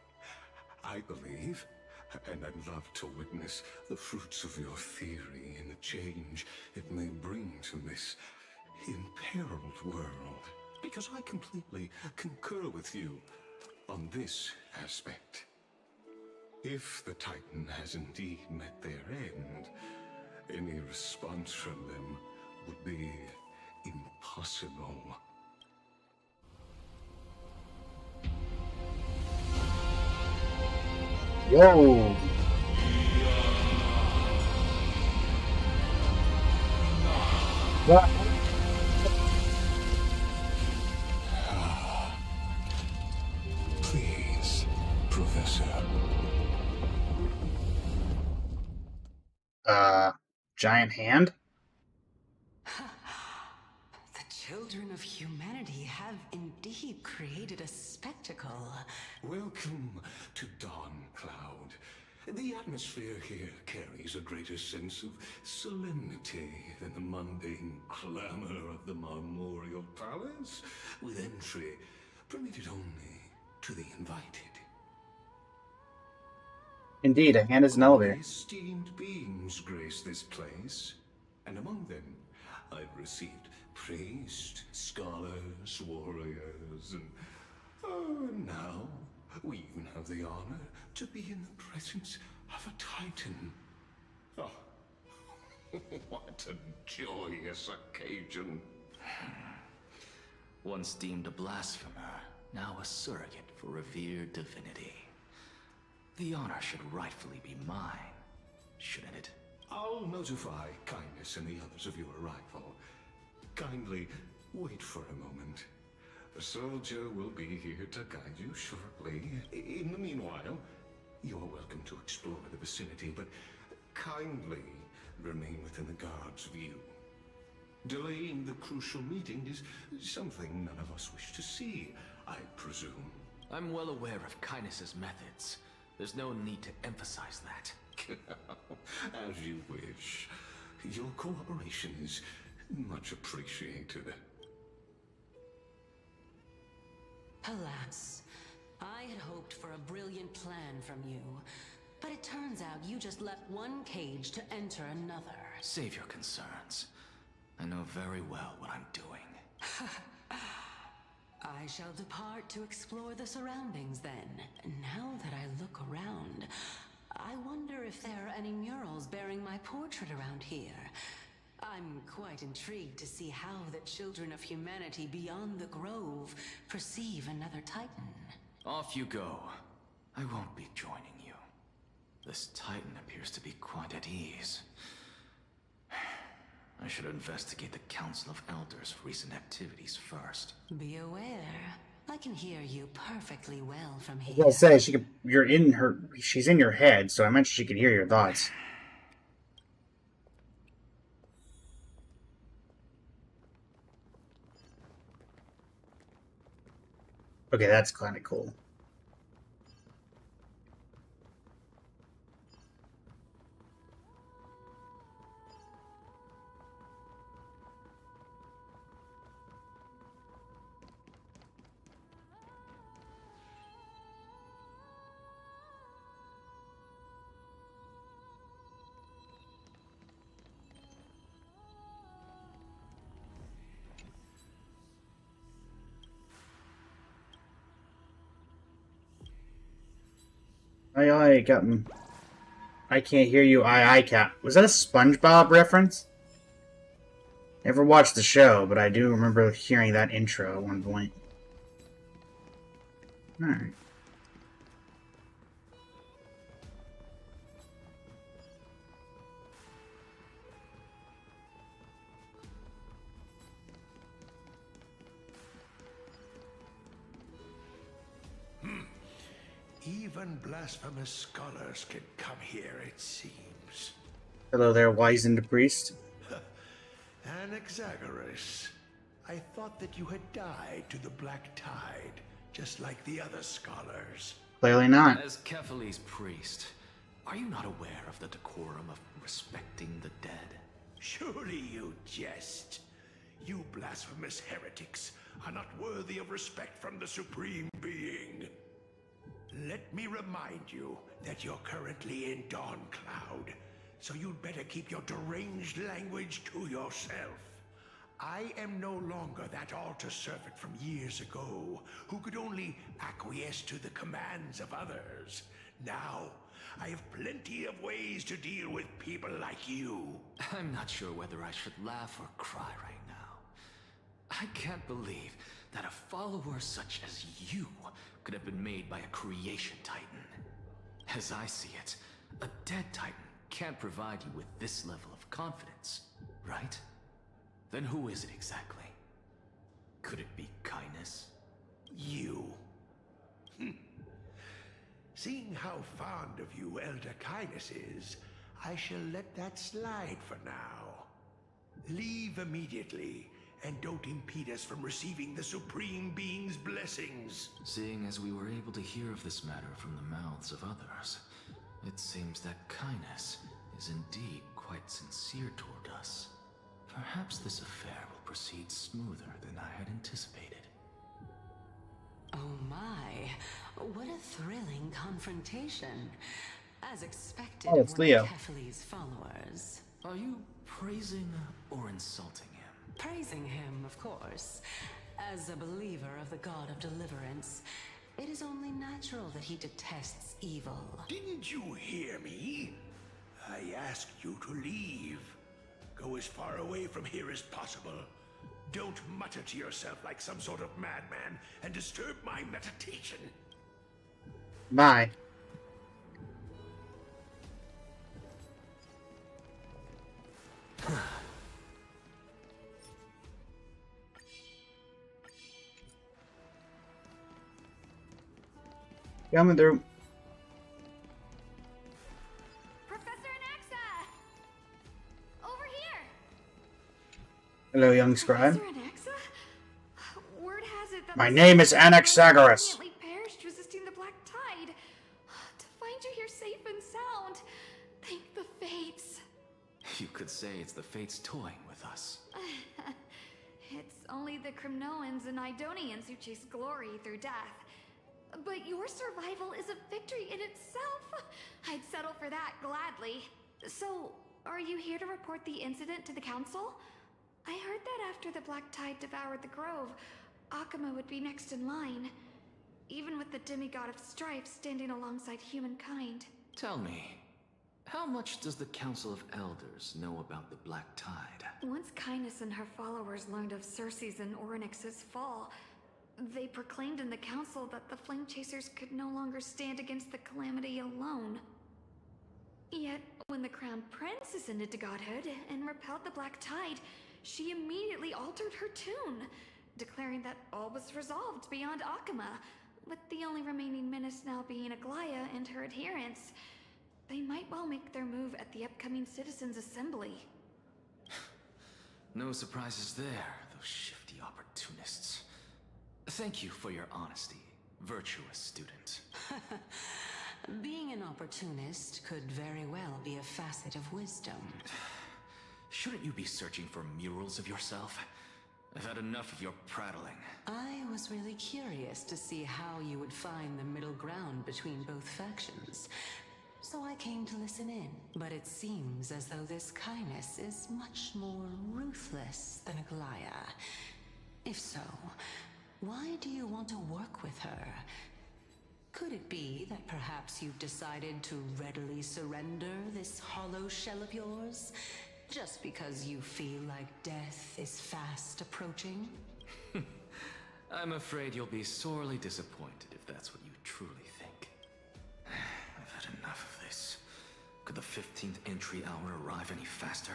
I believe, and I'd love to witness the fruits of your theory and the change it may bring to this imperiled world. Because I completely concur with you on this aspect. If the Titan has indeed met their end, any response from them would be impossible. Whoa. What? Please, Professor. Giant hand? The children of humanity have indeed created a spectacle. Welcome to Dawn Cloud. The atmosphere here carries a greater sense of solemnity than the mundane clamor of the Marmorial Palace, with entry permitted only to the invited. Indeed, a hand is an elevator. Esteemed beings grace this place, and among them I've received priests, scholars, warriors, and now we even have the honor to be in the presence of a Titan. Oh, what a joyous occasion. Once deemed a blasphemer, now a surrogate for revered divinity. The honor should rightfully be mine, shouldn't it? I'll notify Kindness and the others of your arrival. Kindly wait for a moment. A soldier will be here to guide you shortly. In the meanwhile, you're welcome to explore the vicinity, but kindly remain within the guard's view. Delaying the crucial meeting is something none of us wish to see, I presume. I'm well aware of Kindness's methods. There's no need to emphasize that. As you wish. Your cooperation is much appreciated. Alas, I had hoped for a brilliant plan from you, but it turns out you just left one cage to enter another. Save your concerns. I know very well what I'm doing. I shall depart to explore the surroundings then. Now that I look around, I wonder if there are any murals bearing my portrait around here. I'm quite intrigued to see how the children of humanity beyond the grove perceive another Titan. Off you go. I won't be joining you. This Titan appears to be quite at ease. I should investigate the Council of Elders' recent activities first. Be aware, I can hear you perfectly well from here. I'll say she's in your head, so I mentioned she could hear your thoughts. Okay, that's kind of cool. Aye, Captain. I can't hear you. Aye, Cap. Was that a SpongeBob reference? Never watched the show, but I do remember hearing that intro at one point. Alright. Even blasphemous scholars can come here, it seems. Hello there, wizened priest. Anaxagoras, I thought that you had died to the Black Tide, just like the other scholars. Clearly not. As Kephales's priest, are you not aware of the decorum of respecting the dead? Surely you jest. You blasphemous heretics are not worthy of respect from the Supreme Being. Let me remind you that you're currently in Dawn Cloud, so you'd better keep your deranged language to yourself. I am no longer that altar servant from years ago, who could only acquiesce to the commands of others. Now, I have plenty of ways to deal with people like you. I'm not sure whether I should laugh or cry right now. I can't believe that a follower such as you could have been made by a creation titan. As I see it, a dead Titan can't provide you with this level of confidence, right? Then who is it exactly? Could it be kindness? You. Seeing how fond of you Elder Kindness is, I shall let that slide for now. Leave immediately, and don't impede us from receiving the Supreme Being's blessings. Seeing as we were able to hear of this matter from the mouths of others, it seems that kindness is indeed quite sincere toward us. Perhaps this affair will proceed smoother than I had anticipated. Oh my, what a thrilling confrontation. As expected Oh, it's of Leo. one of Kefali's followers. Are you praising or insulting him? Praising him, of course. As a believer of the god of deliverance, it is only natural that he detests evil. Didn't you hear me? I asked you to leave. Go as far away from here as possible. Don't mutter to yourself like some sort of madman and disturb my meditation. Bye. Coming through. Professor Anaxa! Over here! Hello, young scribe. Professor Anaxa? Word has it that My the name is Supreme Anaxagoras. valiantly perished resisting the Black Tide. To find you here safe and sound, thank the fates. You could say it's the fates toying with us. It's only the Kremnoans and Idonians who chase glory through death. But your survival is a victory in itself. I'd settle for that gladly. So, are you here to report the incident to the council? I heard that after the Black Tide devoured the grove, Akuma would be next in line. Even with the demigod of strife standing alongside humankind. Tell me, how much does the Council of Elders know about the Black Tide? Once Kindness and her followers learned of Circe's and Orynyx's fall, they proclaimed in the council that the Flame Chasers could no longer stand against the calamity alone. Yet, when the Crown Prince ascended to godhood and repelled the Black Tide, she immediately altered her tune, declaring that all was resolved beyond Akuma, with the only remaining menace now being Aglaya and her adherents. They might well make their move at the upcoming Citizens' Assembly. No surprises there, those shifty opportunists. Thank you for your honesty, virtuous student. Being an opportunist could very well be a facet of wisdom. Shouldn't you be searching for murals of yourself? I've had enough of your prattling. I was really curious to see how you would find the middle ground between both factions. So I came to listen in. But it seems as though this Kindness is much more ruthless than Aglaya. If so, why do you want to work with her? Could it be that perhaps you've decided to readily surrender this hollow shell of yours? Just because you feel like death is fast approaching? I'm afraid you'll be sorely disappointed if that's what you truly think. I've had enough of this. Could the 15th entry hour arrive any faster?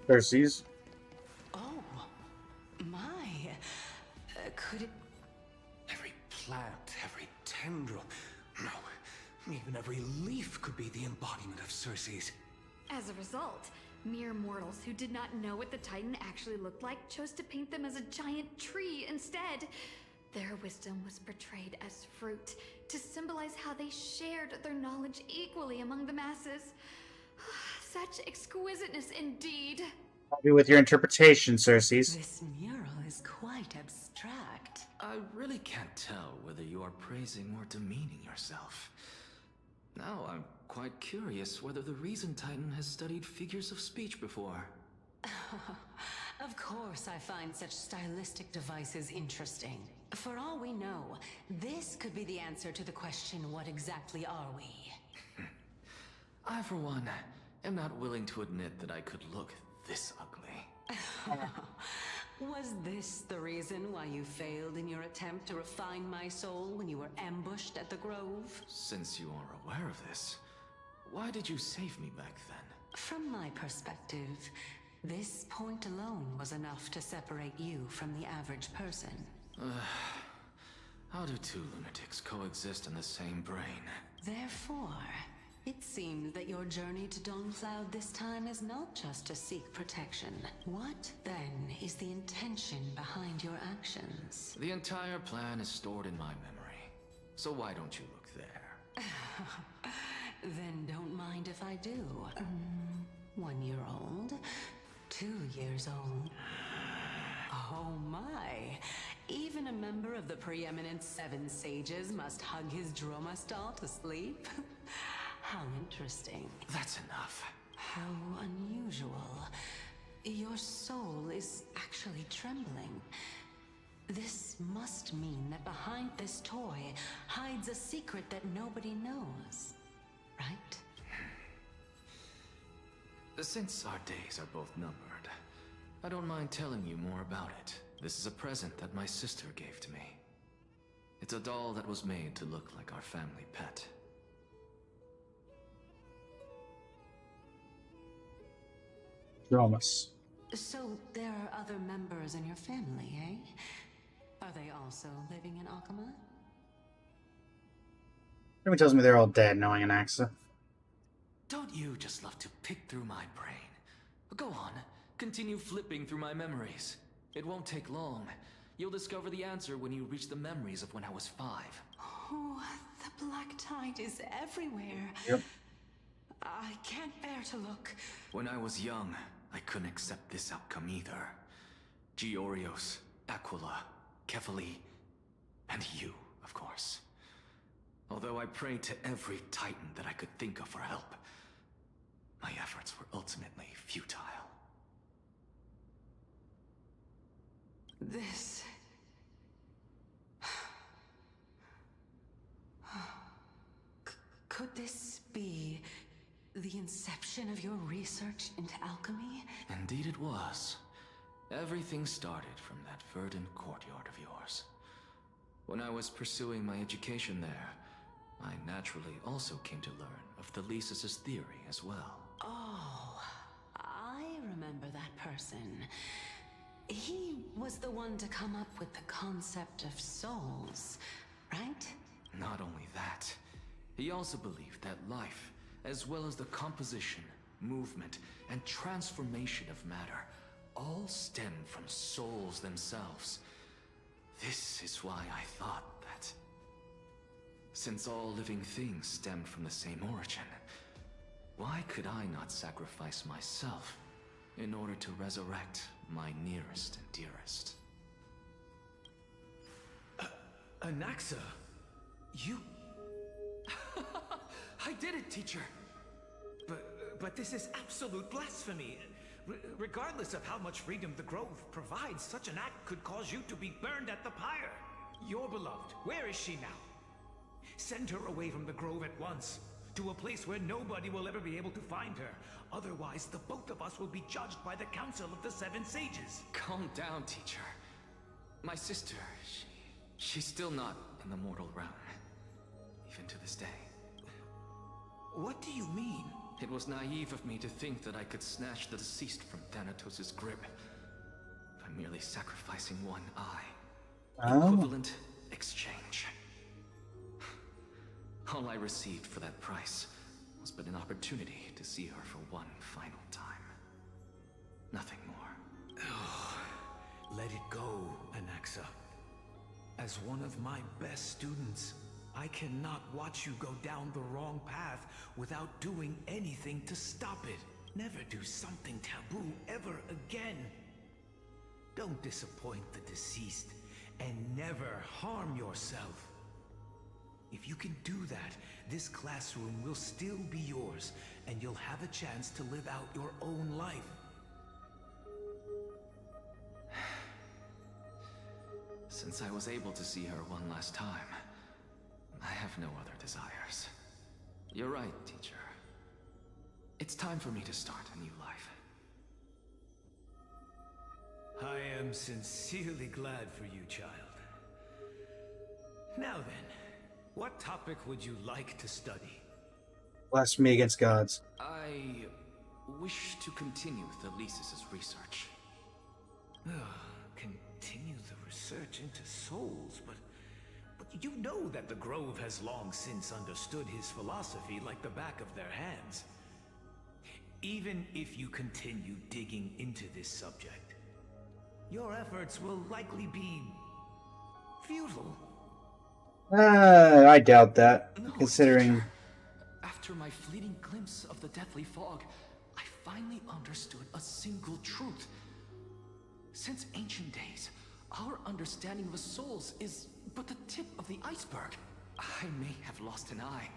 Circe's. Oh, my. Could it... Every plant, every tendril, no, even every leaf could be the embodiment of Circe's. As a result, mere mortals who did not know what the Titan actually looked like chose to paint them as a giant tree instead. Their wisdom was portrayed as fruit, to symbolize how they shared their knowledge equally among the masses. Such exquisiteness indeed. Happy with your interpretation, Circe's. This mural is quite abstract. I really can't tell whether you are praising or demeaning yourself. Now I'm quite curious whether the Reason Titan has studied figures of speech before. Of course I find such stylistic devices interesting. For all we know, this could be the answer to the question, what exactly are we? I, for one, am not willing to admit that I could look this ugly. Was this the reason why you failed in your attempt to refine my soul when you were ambushed at the Grove? Since you are aware of this, why did you save me back then? From my perspective, this point alone was enough to separate you from the average person. How do two lunatics coexist in the same brain? Therefore, it seems that your journey to Dawnfloud this time is not just to seek protection. What, then, is the intention behind your actions? The entire plan is stored in my memory. So why don't you look there? Then don't mind if I do. 1 year old? 2 years old? Oh my! Even a member of the preeminent Seven Sages must hug his Dromastal to sleep? How interesting. That's enough. How unusual. Your soul is actually trembling. This must mean that behind this toy hides a secret that nobody knows. Right? Since our days are both numbered, I don't mind telling you more about it. This is a present that my sister gave to me. It's a doll that was made to look like our family pet. Dromas. So there are other members in your family, eh? Are they also living in Akama? Everyone tells me they're all dead, knowing Anaxa. Don't you just love to pick through my brain? Go on, continue flipping through my memories. It won't take long. You'll discover the answer when you reach the memories of when I was 5. Oh, the black tide is everywhere. Yep. I can't bear to look. When I was young, I couldn't accept this outcome either. Georios, Aquila, Kefali, and you, of course. Although I prayed to every titan that I could think of for help, my efforts were ultimately futile. This... Could this be the inception of your research into alchemy? Indeed it was. Everything started from that verdant courtyard of yours. When I was pursuing my education there, I naturally also came to learn of the Thesis' theory as well. Oh, I remember that person. He was the one to come up with the concept of souls, right? Not only that, he also believed that life, as well as the composition, movement, and transformation of matter, all stem from souls themselves. This is why I thought that, since all living things stemmed from the same origin, why could I not sacrifice myself in order to resurrect my nearest and dearest? Anaxa, you... I did it, teacher! But this is absolute blasphemy. Regardless of how much freedom the Grove provides, such an act could cause you to be burned at the pyre. Your beloved, where is she now? Send her away from the Grove at once, to a place where nobody will ever be able to find her. Otherwise, the both of us will be judged by the Council of the Seven Sages. Calm down, teacher. My sister, she's still not in the mortal realm. Even to this day. What do you mean? It was naive of me to think that I could snatch the deceased from Thanatos' grip by merely sacrificing one eye. Equivalent exchange. All I received for that price was but an opportunity to see her for one final time. Nothing more. Oh, let it go, Anaxa. As one of my best students, I cannot watch you go down the wrong path without doing anything to stop it. Never do something taboo ever again. Don't disappoint the deceased, and never harm yourself. If you can do that, this classroom will still be yours, and you'll have a chance to live out your own life. Since I was able to see her one last time, I have no other desires. You're right, teacher. It's time for me to start a new life. I am sincerely glad for you, child. Now then, what topic would you like to study? Blasphemy against gods. I wish to continue Thelesis' research. Continue the research into souls, but you know that the Grove has long since understood his philosophy like the back of their hands. Even if you continue digging into this subject, your efforts will likely be futile. I doubt that, No, considering... teacher. After my fleeting glimpse of the deathly fog, I finally understood a single truth. Since ancient days, our understanding of the souls is but the tip of the iceberg. I may have lost an eye,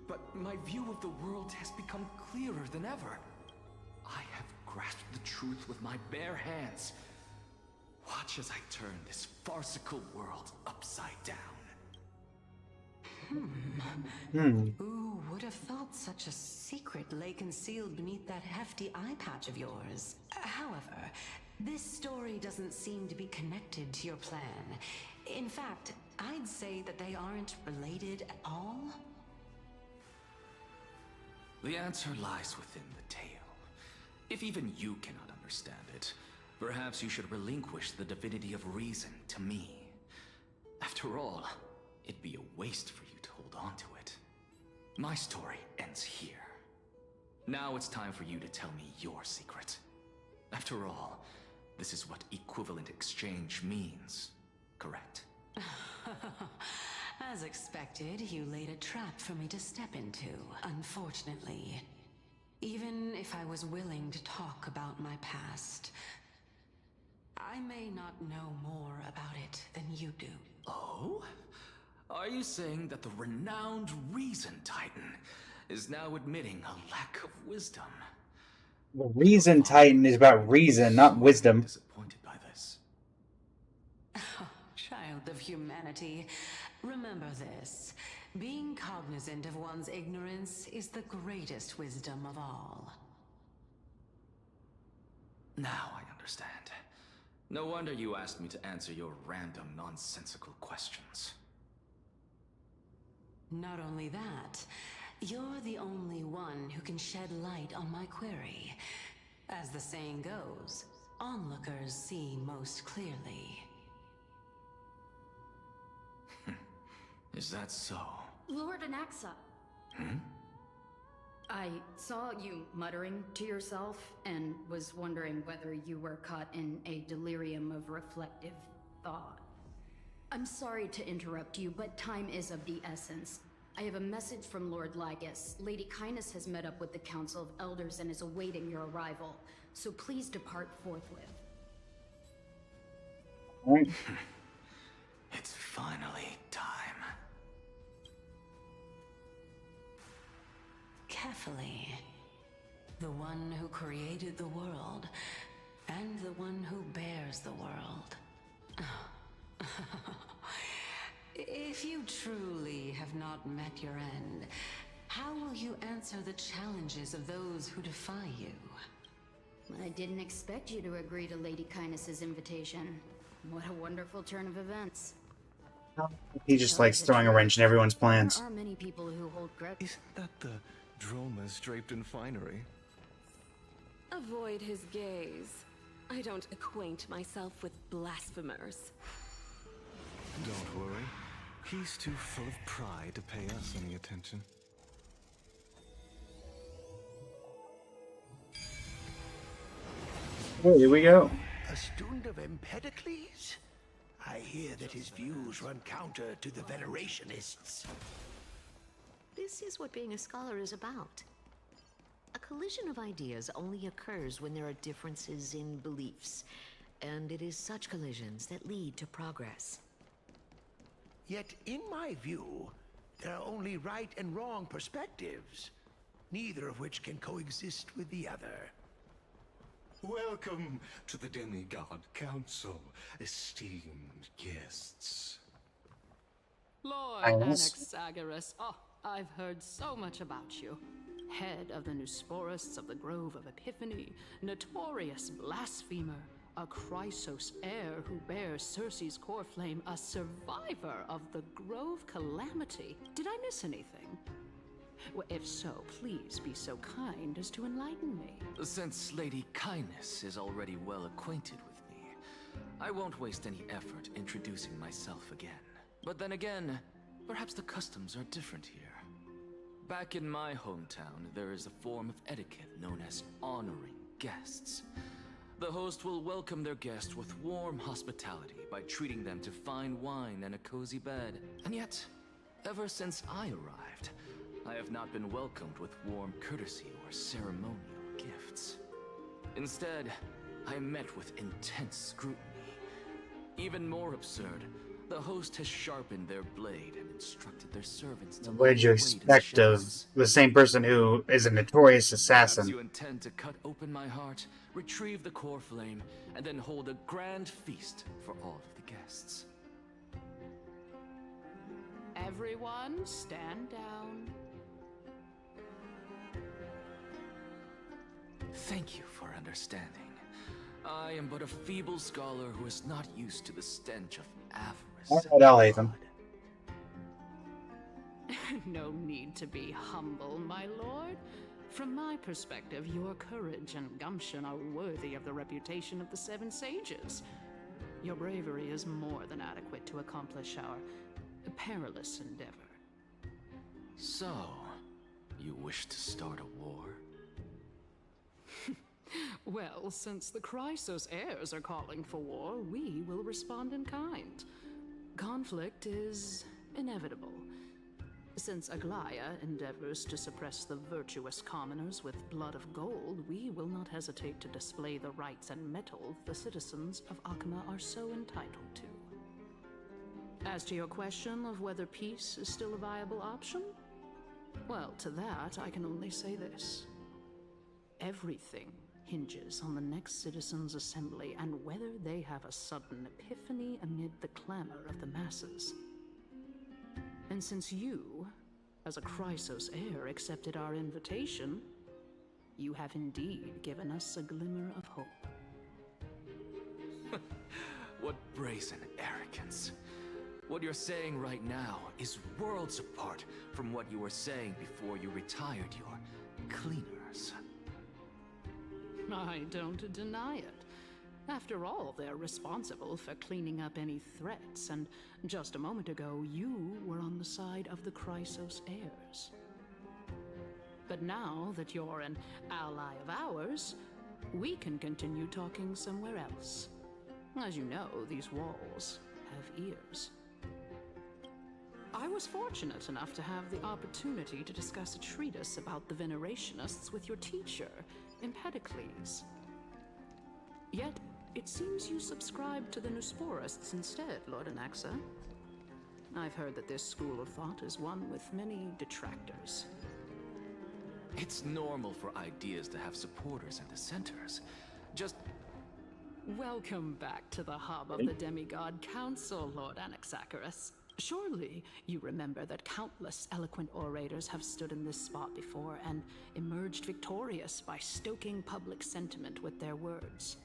but my view of the world has become clearer than ever. I have grasped the truth with my bare hands. Watch as I turn this farcical world upside down. Who would have thought such a secret lay concealed beneath that hefty eye patch of yours? However, this story doesn't seem to be connected to your plan. In fact, I'd say that they aren't related at all. The answer lies within the tale. If even you cannot understand it, perhaps you should relinquish the divinity of reason to me. After all, it'd be a waste for you to hold on to it. My story ends here. Now it's time for you to tell me your secret. After all, this is what equivalent exchange means, correct? As expected, you laid a trap for me to step into, unfortunately. Even if I was willing to talk about my past, I may not know more about it than you do. Oh? Are you saying that the renowned Reason Titan is now admitting a lack of wisdom? The Reason Titan is about reason, not wisdom. Disappointed by this. Child of humanity, remember this. Being cognizant of one's ignorance is the greatest wisdom of all. Now I understand. No wonder you asked me to answer your random, nonsensical questions. Not only that, you're the only one who can shed light on my query. As the saying goes, onlookers see most clearly. Is that so? Lord Anaxa. I saw you muttering to yourself and was wondering whether you were caught in a delirium of reflective thought. I'm sorry to interrupt you, but time is of the essence. I have a message from Lord Lygus. Lady Kindness has met up with the Council of Elders and is awaiting your arrival, so please depart forthwith. It's finally time. Carefully. The one who created the world, and the one who bears the world. If you truly have not met your end, how will you answer the challenges of those who defy you? I didn't expect you to agree to Lady Kindness's invitation. What a wonderful turn of events. He just likes throwing a wrench in everyone's plans. There are many people who hold grudges. Isn't that the Dromas draped in finery? Avoid his gaze. I don't acquaint myself with blasphemers. Don't worry. He's too full of pride to pay us any attention. Oh, here we go. A student of Empedocles? I hear that his views run counter to the Venerationists. This is what being a scholar is about. A collision of ideas only occurs when there are differences in beliefs, and it is such collisions that lead to progress. Yet, in my view, there are only right and wrong perspectives, neither of which can coexist with the other. Welcome to the Demigod Council, esteemed guests. Lord Anaxagoras, oh, I've heard so much about you. head of the Nusporists of the Grove of Epiphany, notorious blasphemer, a Chrysos heir who bears Circe's core flame, a survivor of the Grove calamity. Did I miss anything? Well, if so, please be so kind as to enlighten me. Since Lady Kindness is already well acquainted with me, I won't waste any effort introducing myself again. But then again, perhaps the customs are different here. Back in my hometown, there is a form of etiquette known as honoring guests. The host will welcome their guest with warm hospitality by treating them to fine wine and a cozy bed. And yet, ever since I arrived, I have not been welcomed with warm courtesy or ceremonial gifts. Instead, I met with intense scrutiny. Even more absurd, the host has sharpened their blade and instructed their servants to What did you expect of the same person who is a notorious assassin? Perhaps you intend to cut open my heart, retrieve the core flame, and then hold a grand feast for all of the guests. Everyone, stand down. Thank you for understanding. I am but a feeble scholar who is not used to the stench of avarice. Alright, I'll hate them. No need to be humble, my lord. From my perspective, your courage and gumption are worthy of the reputation of the Seven Sages. Your bravery is more than adequate to accomplish our perilous endeavor. So, you wish to start a war? Well, since the Chrysos heirs are calling for war, we will respond in kind. Conflict is inevitable. Since Aglaya endeavors to suppress the virtuous commoners with blood of gold, we will not hesitate to display the rights and mettle the citizens of Akama are so entitled to. As to your question of whether peace is still a viable option, well, to that I can only say this. Everything hinges on the next citizens' assembly and whether they have a sudden epiphany amid the clamor of the masses. And since you, as a Chrysos heir, accepted our invitation, you have indeed given us a glimmer of hope. What brazen arrogance. What you're saying right now is worlds apart from what you were saying before you retired your cleaners. I don't deny it. After all, they're responsible for cleaning up any threats, and just a moment ago, you were on the side of the Chrysos heirs. But now that you're an ally of ours, we can continue talking somewhere else. As you know, these walls have ears. I was fortunate enough to have the opportunity to discuss a treatise about the Venerationists with your teacher, Empedocles. Yet, it seems you subscribe to the Nusporists instead, Lord Anaxa. I've heard that this school of thought is one with many detractors. It's normal for ideas to have supporters and dissenters. Just... Welcome back to the hub of the Demigod Council, Lord Anaxagoras. Surely you remember that countless eloquent orators have stood in this spot before and emerged victorious by stoking public sentiment with their words.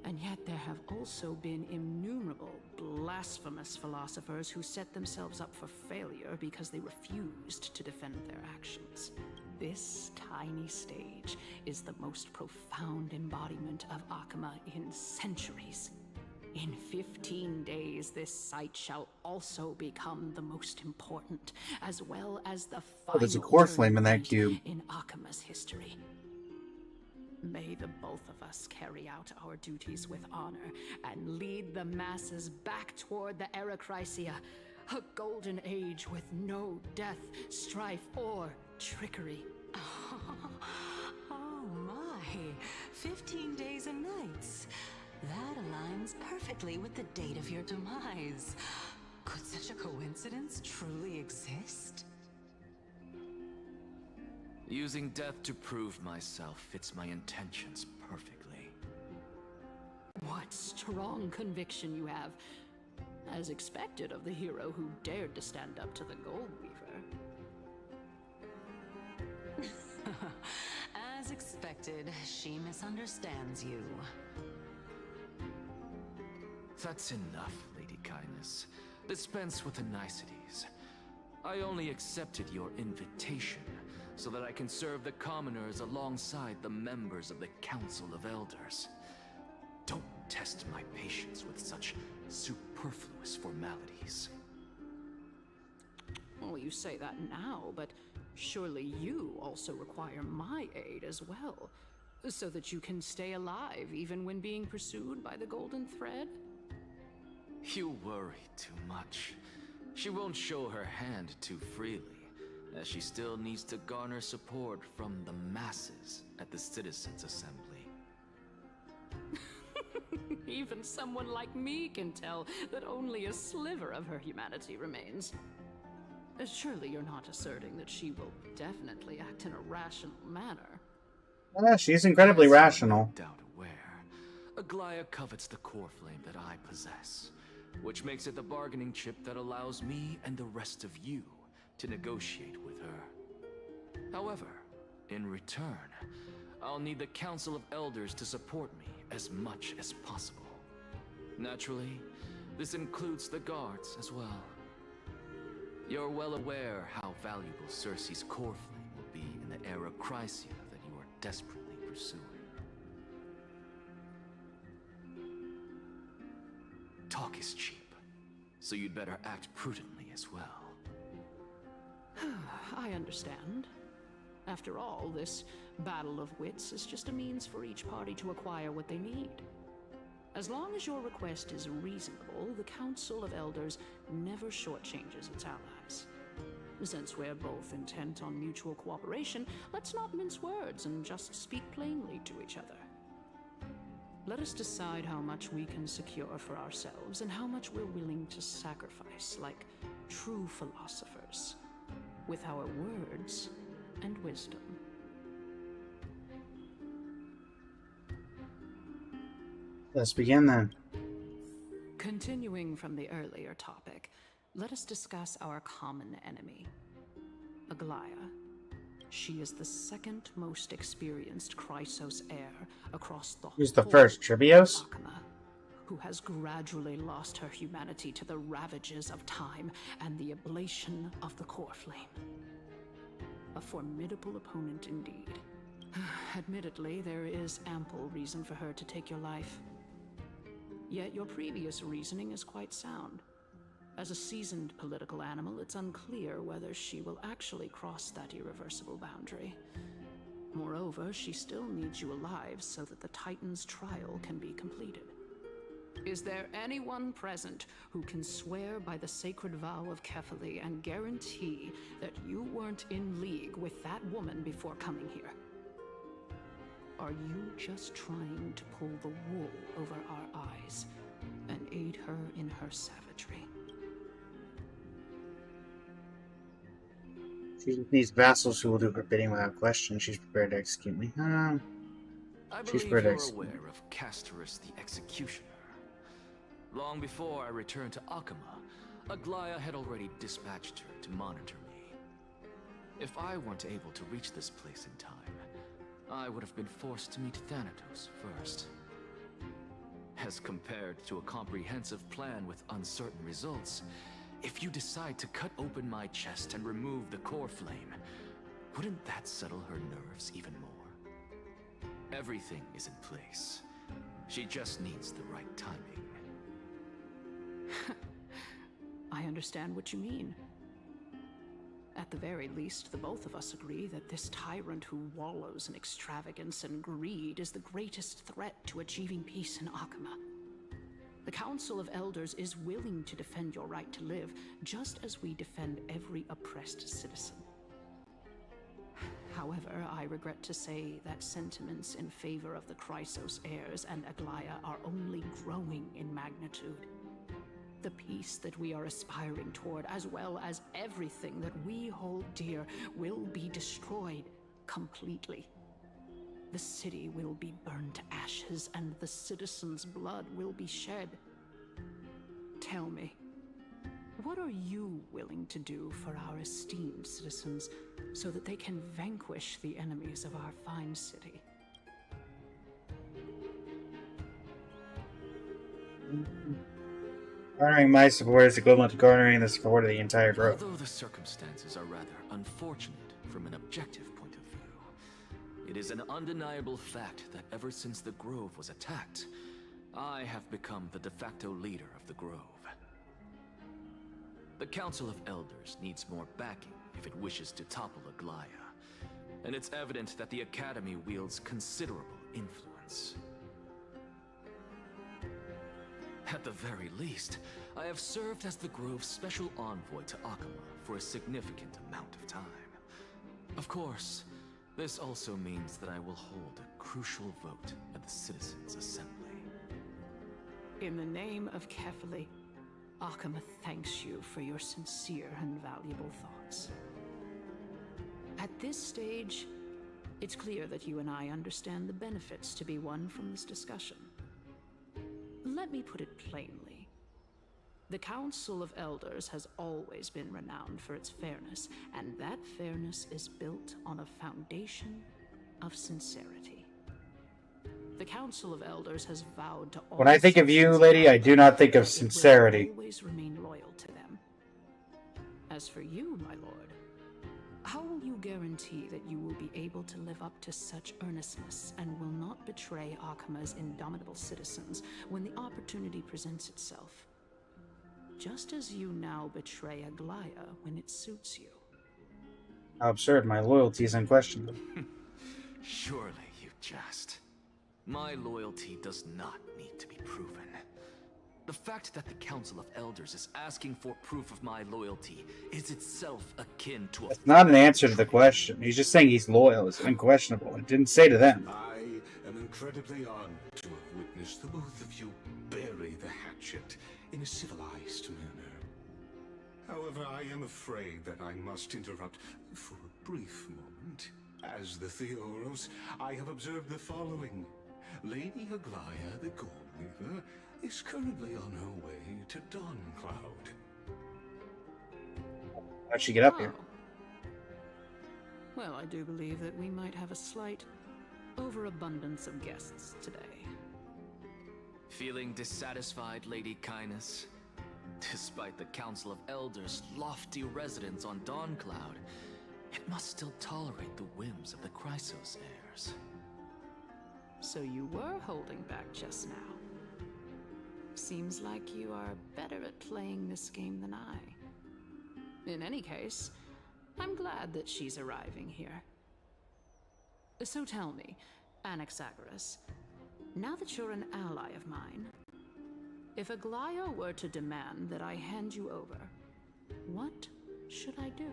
And yet there have also been innumerable blasphemous philosophers who set themselves up for failure because they refused to defend their actions. This tiny stage is the most profound embodiment of Akama in centuries. In 15 days, this site shall also become the most important, as well as the final there's a core flame in that cube. in Akama's history. May the both of us carry out our duties with honor and lead the masses back toward the Era Chrysia, a golden age with no death, strife, or trickery. Oh my, 15 days and nights. That aligns perfectly with the date of your demise. Could such a coincidence truly exist? Using death to prove myself fits my intentions perfectly. What strong conviction you have, as expected of the hero who dared to stand up to the Gold Weaver. As expected, she misunderstands you. That's enough, Lady Kindness. Dispense with the niceties. I only accepted your invitation so that I can serve the commoners alongside the members of the Council of Elders. Don't test my patience with such superfluous formalities. Well, you say that now, but surely you also require my aid as well, so that you can stay alive even when being pursued by the Golden Thread? You worry too much. She won't show her hand too freely, as she still needs to garner support from the masses at the Citizens' Assembly. Even someone like me can tell that only a sliver of her humanity remains. Surely you're not asserting that she will definitely act in a rational manner. Yeah, she's incredibly rational. Doubt aware, Aglaya covets the core flame that I possess, which makes it the bargaining chip that allows me and the rest of you to negotiate with her. However, in return, I'll need the Council of Elders to support me as much as possible. Naturally, this includes the guards as well. You're well aware how valuable Cersei's core flame will be in the era Chrysia that you are desperately pursuing. Talk is cheap, so you'd better act prudently as well. I understand. After all, this battle of wits is just a means for each party to acquire what they need. As long as your request is reasonable, the Council of Elders never shortchanges its allies. Since we're both intent on mutual cooperation, let's not mince words and just speak plainly to each other. Let us decide how much we can secure for ourselves and how much we're willing to sacrifice, like true philosophers, with our words and wisdom. Let's begin then. Continuing from the earlier topic, let us discuss our common enemy, Aglaya. She is the second most experienced Chrysos heir across the Who's the whole first, Tribios? Akama, who has gradually lost her humanity to the ravages of time and the ablation of the core flame. A formidable opponent indeed. Admittedly, there is ample reason for her to take your life. Yet your previous reasoning is quite sound. As a seasoned political animal, it's unclear whether she will actually cross that irreversible boundary. Moreover, she still needs you alive so that the Titan's trial can be completed. Is there anyone present who can swear by the sacred vow of Kefali and guarantee that you weren't in league with that woman before coming here? Are you just trying to pull the wool over our eyes and aid her in her savagery? She needs vassals who will do her bidding without question. She's prepared to execute me. I She's believe prepared to you're execute me. aware of Castorus the Executioner. Long before I returned to Akama, Aglaya had already dispatched her to monitor me. If I weren't able to reach this place in time, I would have been forced to meet Thanatos first. As compared to a comprehensive plan with uncertain results, if you decide to cut open my chest and remove the core flame, wouldn't that settle her nerves even more? Everything is in place. She just needs the right timing. I understand what you mean. At the very least, the both of us agree that this tyrant who wallows in extravagance and greed is the greatest threat to achieving peace in Akama. The Council of Elders is willing to defend your right to live, just as we defend every oppressed citizen. However, I regret to say that sentiments in favor of the Chrysos heirs and Aglaya are only growing in magnitude. The peace that we are aspiring toward, as well as everything that we hold dear, will be destroyed completely. The city will be burned to ashes, and the citizens' blood will be shed. Tell me, what are you willing to do for our esteemed citizens so that they can vanquish the enemies of our fine city. Garnering my support is equivalent to garnering the support of the entire grove. Although the circumstances are rather unfortunate from an objective point of view, it is an undeniable fact that ever since the grove was attacked, I have become the de facto leader of the grove. The Council of Elders needs more backing if it wishes to topple Aglaya, and it's evident that the Academy wields considerable influence. At the very least, I have served as the Grove's special envoy to Akama for a significant amount of time. Of course, this also means that I will hold a crucial vote at the Citizens' Assembly. In the name of Kefali, Akama thanks you for your sincere and valuable thoughts. At this stage, it's clear that you and I understand the benefits to be won from this discussion. Let me put it plainly. The Council of Elders has always been renowned for its fairness, and that fairness is built on a foundation of sincerity. The Council of Elders has vowed to When I think of you, lady, I do not think of sincerity. always remain loyal to them. As for you, my lord, how will you guarantee that you will be able to live up to such earnestness and will not betray Akama's indomitable citizens when the opportunity presents itself? Just as you now betray Aglaya when it suits you. How absurd, my loyalty is unquestionable. Surely you jest. My loyalty does not need to be proven. The fact that the Council of Elders is asking for proof of my loyalty is itself akin to a... That's not an answer to the question. He's just saying he's loyal. It's unquestionable. It didn't say to them. I am incredibly honored to have witnessed the both of you bury the hatchet in a civilized manner. However, I am afraid that I must interrupt for a brief moment. As the Theoros, I have observed the following. Lady Aglaya, the Goldweaver, is currently on her way to Dawncloud. How'd she get up here? Well, I do believe that we might have a slight overabundance of guests today. Feeling dissatisfied, Lady Kindness? Despite the Council of Elders' lofty residence on Dawncloud, it must still tolerate the whims of the Chrysos heirs. So you were holding back just now. Seems like you are better at playing this game than I. In any case, I'm glad that she's arriving here. So tell me, Anaxagoras, now that you're an ally of mine, if Aglaya were to demand that I hand you over, what should I do?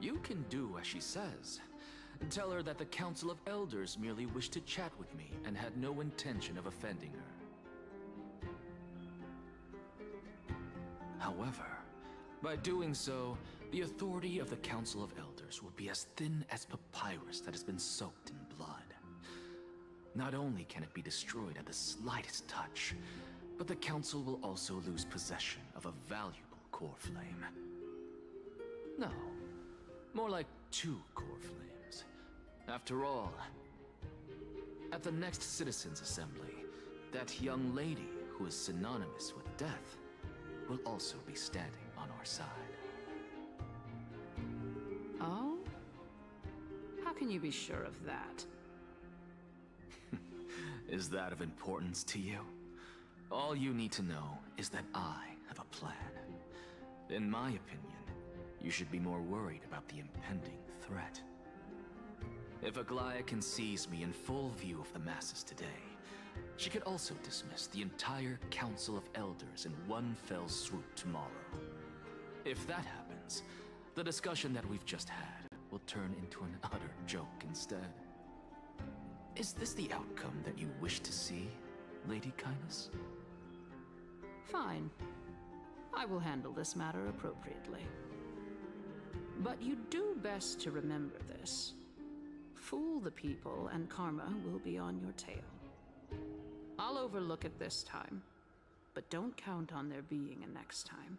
You can do as she says. Tell her that the Council of Elders merely wished to chat with me and had no intention of offending her. However, by doing so, the authority of the Council of Elders will be as thin as papyrus that has been soaked in blood. Not only can it be destroyed at the slightest touch, but the Council will also lose possession of a valuable core flame. No, more like 2 core flames. After all, at the next Citizens' Assembly, that young lady who is synonymous with death will also be standing on our side. Oh? How can you be sure of that? Is that of importance to you? All you need to know is that I have a plan. In my opinion, you should be more worried about the impending threat. If Aglaya can seize me in full view of the masses today, she could also dismiss the entire Council of Elders in one fell swoop tomorrow. If that happens, the discussion that we've just had will turn into an utter joke instead. Is this the outcome that you wish to see, Lady Kindness? Fine. I will handle this matter appropriately. But you do best to remember this. Fool the people and karma will be on your tail. I'll overlook it this time, but don't count on there being a next time.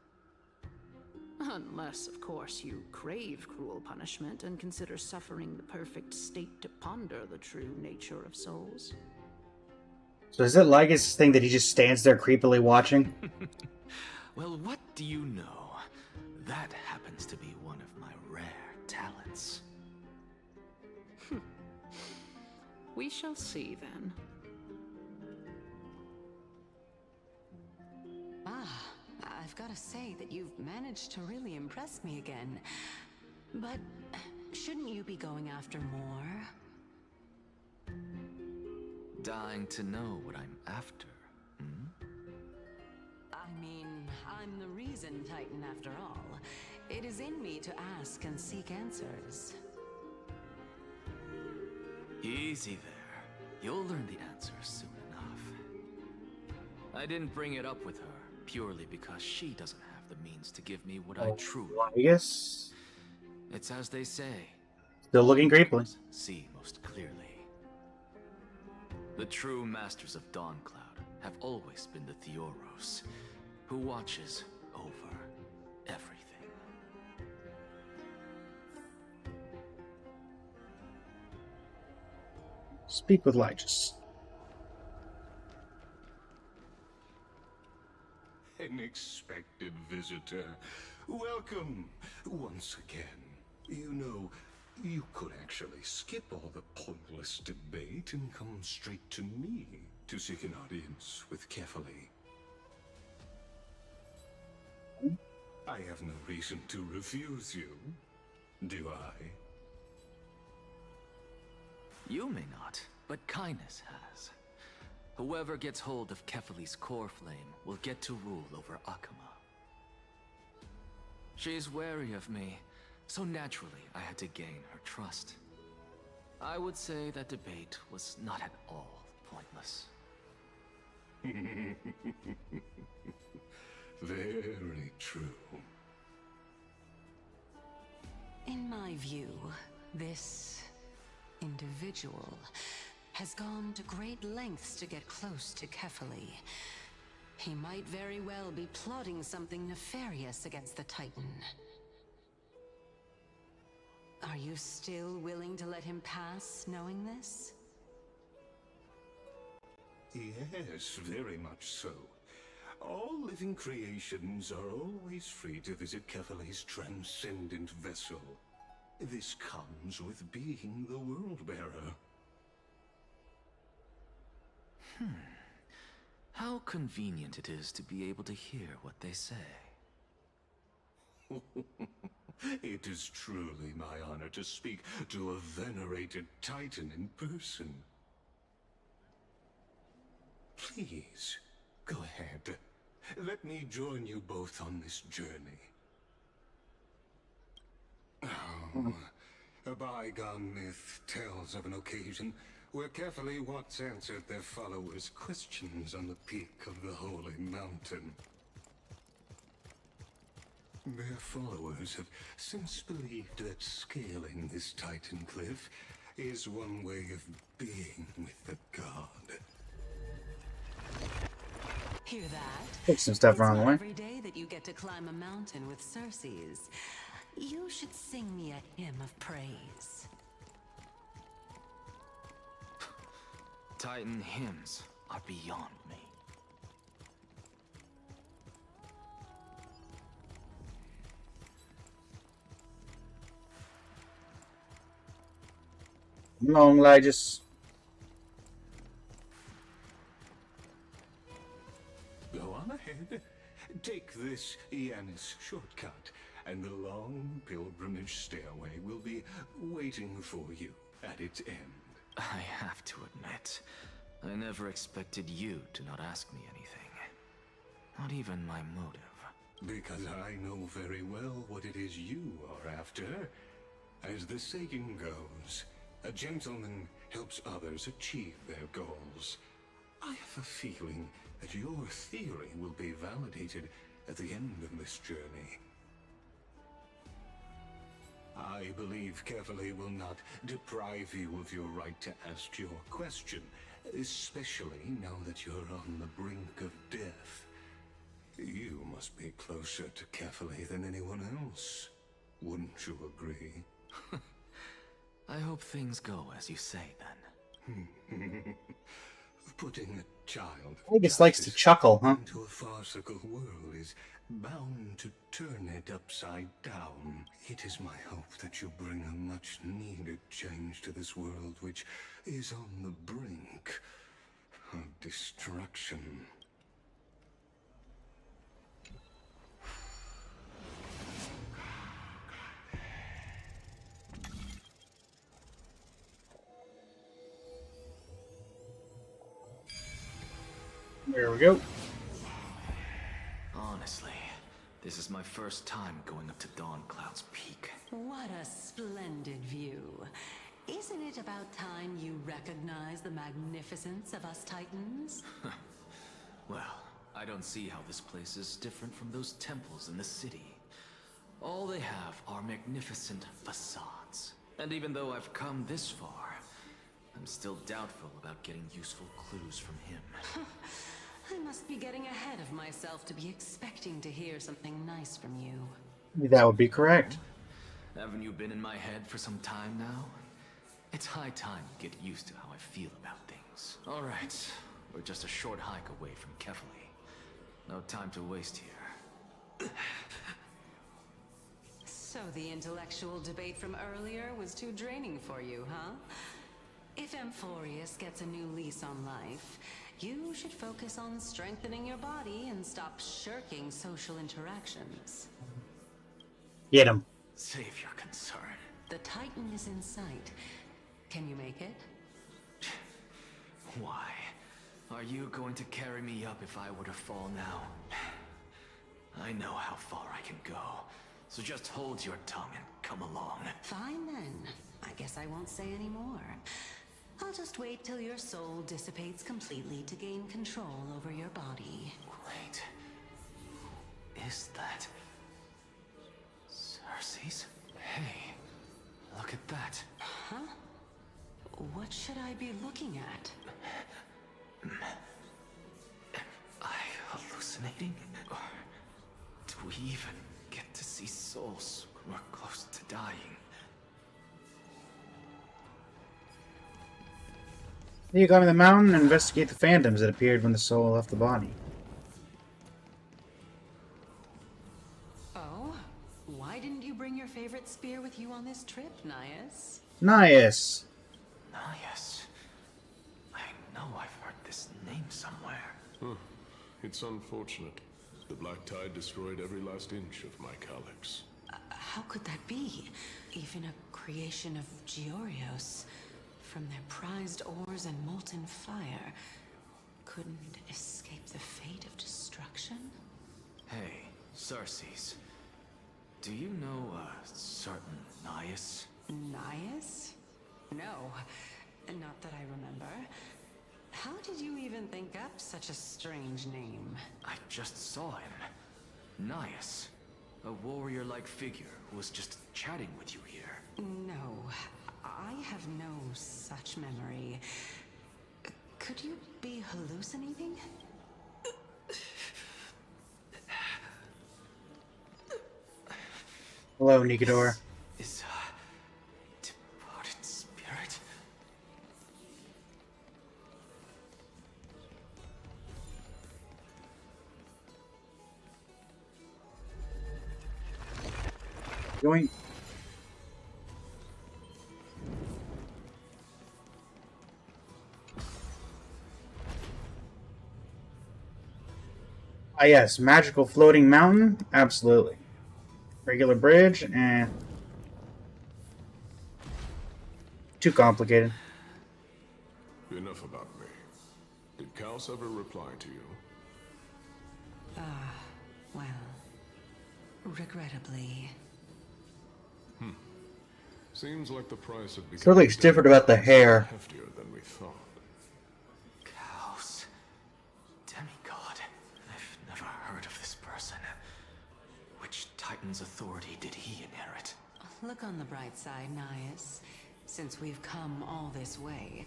Unless, of course, you crave cruel punishment and consider suffering the perfect state to ponder the true nature of souls. So is it Lygus' thing that he just stands there creepily watching? Well, what do you know? That happens to be one of my rare talents. We shall see, then. I've got to say that you've managed to really impress me again. But shouldn't you be going after more? Dying to know what I'm after, hmm? I mean, I'm the reason Titan after all. It is in me to ask and seek answers. Easy there. You'll learn the answers soon enough. I didn't bring it up with her purely because she doesn't have the means to give me what I truly want. Lygus? It's as they say. Still looking creepily. See most clearly. The true masters of Dawncloud have always been the Theoros, who watches over everything. Speak with Lygus. An expected visitor. Welcome once again. You know, you could actually skip all the pointless debate and come straight to me to seek an audience with Kefali. I have no reason to refuse you, do I? You may not, but Kindness has. Whoever gets hold of Kefali's core flame will get to rule over Akama. She's wary of me, so naturally I had to gain her trust. I would say that debate was not at all pointless. Very true. In my view, this individual has gone to great lengths to get close to Kefali. He might very well be plotting something nefarious against the Titan. Are you still willing to let him pass, knowing this? Yes, very much so. All living creations are always free to visit Kefali's transcendent vessel. This comes with being the World-Bearer. How convenient it is to be able to hear what they say. It is truly my honor to speak to a venerated Titan in person. Please, go ahead. Let me join you both on this journey. Oh, a bygone myth tells of an occasion where Kefali once answered their followers' questions on the peak of the holy mountain. Their followers have since believed that scaling this Titan cliff is one way of being with the god. Hear that? Took some stuff wrong way. Every day that you get to climb a mountain with Circes, you should sing me a hymn of praise. Titan hymns are beyond me. Long Lygus. Go on ahead. Take this Yanis shortcut, and the long pilgrimage stairway will be waiting for you at its end. I have to admit, I never expected you to not ask me anything. Not even my motive. Because I know very well what it is you are after. As the saying goes, a gentleman helps others achieve their goals. I have a feeling that your theory will be validated at the end of this journey. I believe Kefali will not deprive you of your right to ask your question, especially now that you're on the brink of death. You must be closer to Kefali than anyone else. Wouldn't you agree? I hope things go as you say, then. Putting a child He just likes to chuckle, huh? into a farcical world is bound to turn it upside down. It is my hope that you bring a much-needed change to this world, which is on the brink of destruction. There we go. Honestly, this is my first time going up to Dawn Cloud's peak. What a splendid view. Isn't it about time you recognize the magnificence of us Titans? Well, I don't see how this place is different from those temples in the city. All they have are magnificent facades. And even though I've come this far, I'm still doubtful about getting useful clues from him. I must be getting ahead of myself to be expecting to hear something nice from you. That would be correct. Haven't you been in my head for some time now? It's high time you get used to how I feel about things. Alright, we're just a short hike away from Kefali. No time to waste here. So the intellectual debate from earlier was too draining for you, huh? If Amphoreus gets a new lease on life, you should focus on strengthening your body and stop shirking social interactions. Get him. Save your concern. The Titan is in sight. Can you make it? Why? Are you going to carry me up if I were to fall now? I know how far I can go, so just hold your tongue and come along. Fine then. I guess I won't say any more. I'll just wait till your soul dissipates completely to gain control over your body. Wait. Is that... Cersei's? Hey, look at that. Huh? What should I be looking at? Am I hallucinating? Or do we even get to see souls when we're close to dying? You climb the mountain and investigate the phantoms that appeared when the soul left the body. Oh? Why didn't you bring your favorite spear with you on this trip, Nias? Nias. Nias. I know I've heard this name somewhere. Huh. It's unfortunate. The Black Tide destroyed every last inch of my calyx. How could that be? Even a creation of Georios, from their prized ores and molten fire, couldn't escape the fate of destruction? Hey, Cersei's. Do you know a certain Nias? Nias? No, not that I remember. How did you even think up such a strange name? I just saw him. Nias. A warrior-like figure who was just chatting with you here. No, I have no such memory. Could you be hallucinating? Hello, Nigador. Is a departed spirit? Going. Ah, yes, magical floating mountain? Absolutely. Regular bridge, and too complicated. Enough about me. Did Kaos ever reply to you? Well, regrettably. Seems like the price of becoming Something's different about the hair. heftier than we thought. Kaos. Demigod. I've never heard of this person. Which Titan's authority did he inherit? Look on the bright side, Nias. Since we've come all this way,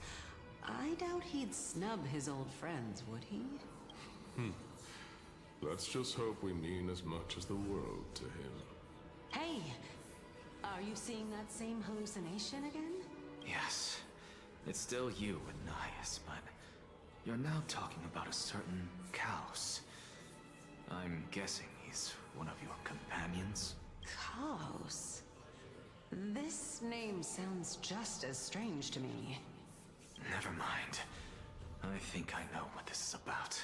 I doubt he'd snub his old friends, would he? Let's just hope we mean as much as the world to him. Hey! Are you seeing that same hallucination again? Yes. It's still you and Nias, but you're now talking about a certain Chaos. I'm guessing he's one of your companions? Chaos? This name sounds just as strange to me. Never mind. I think I know what this is about.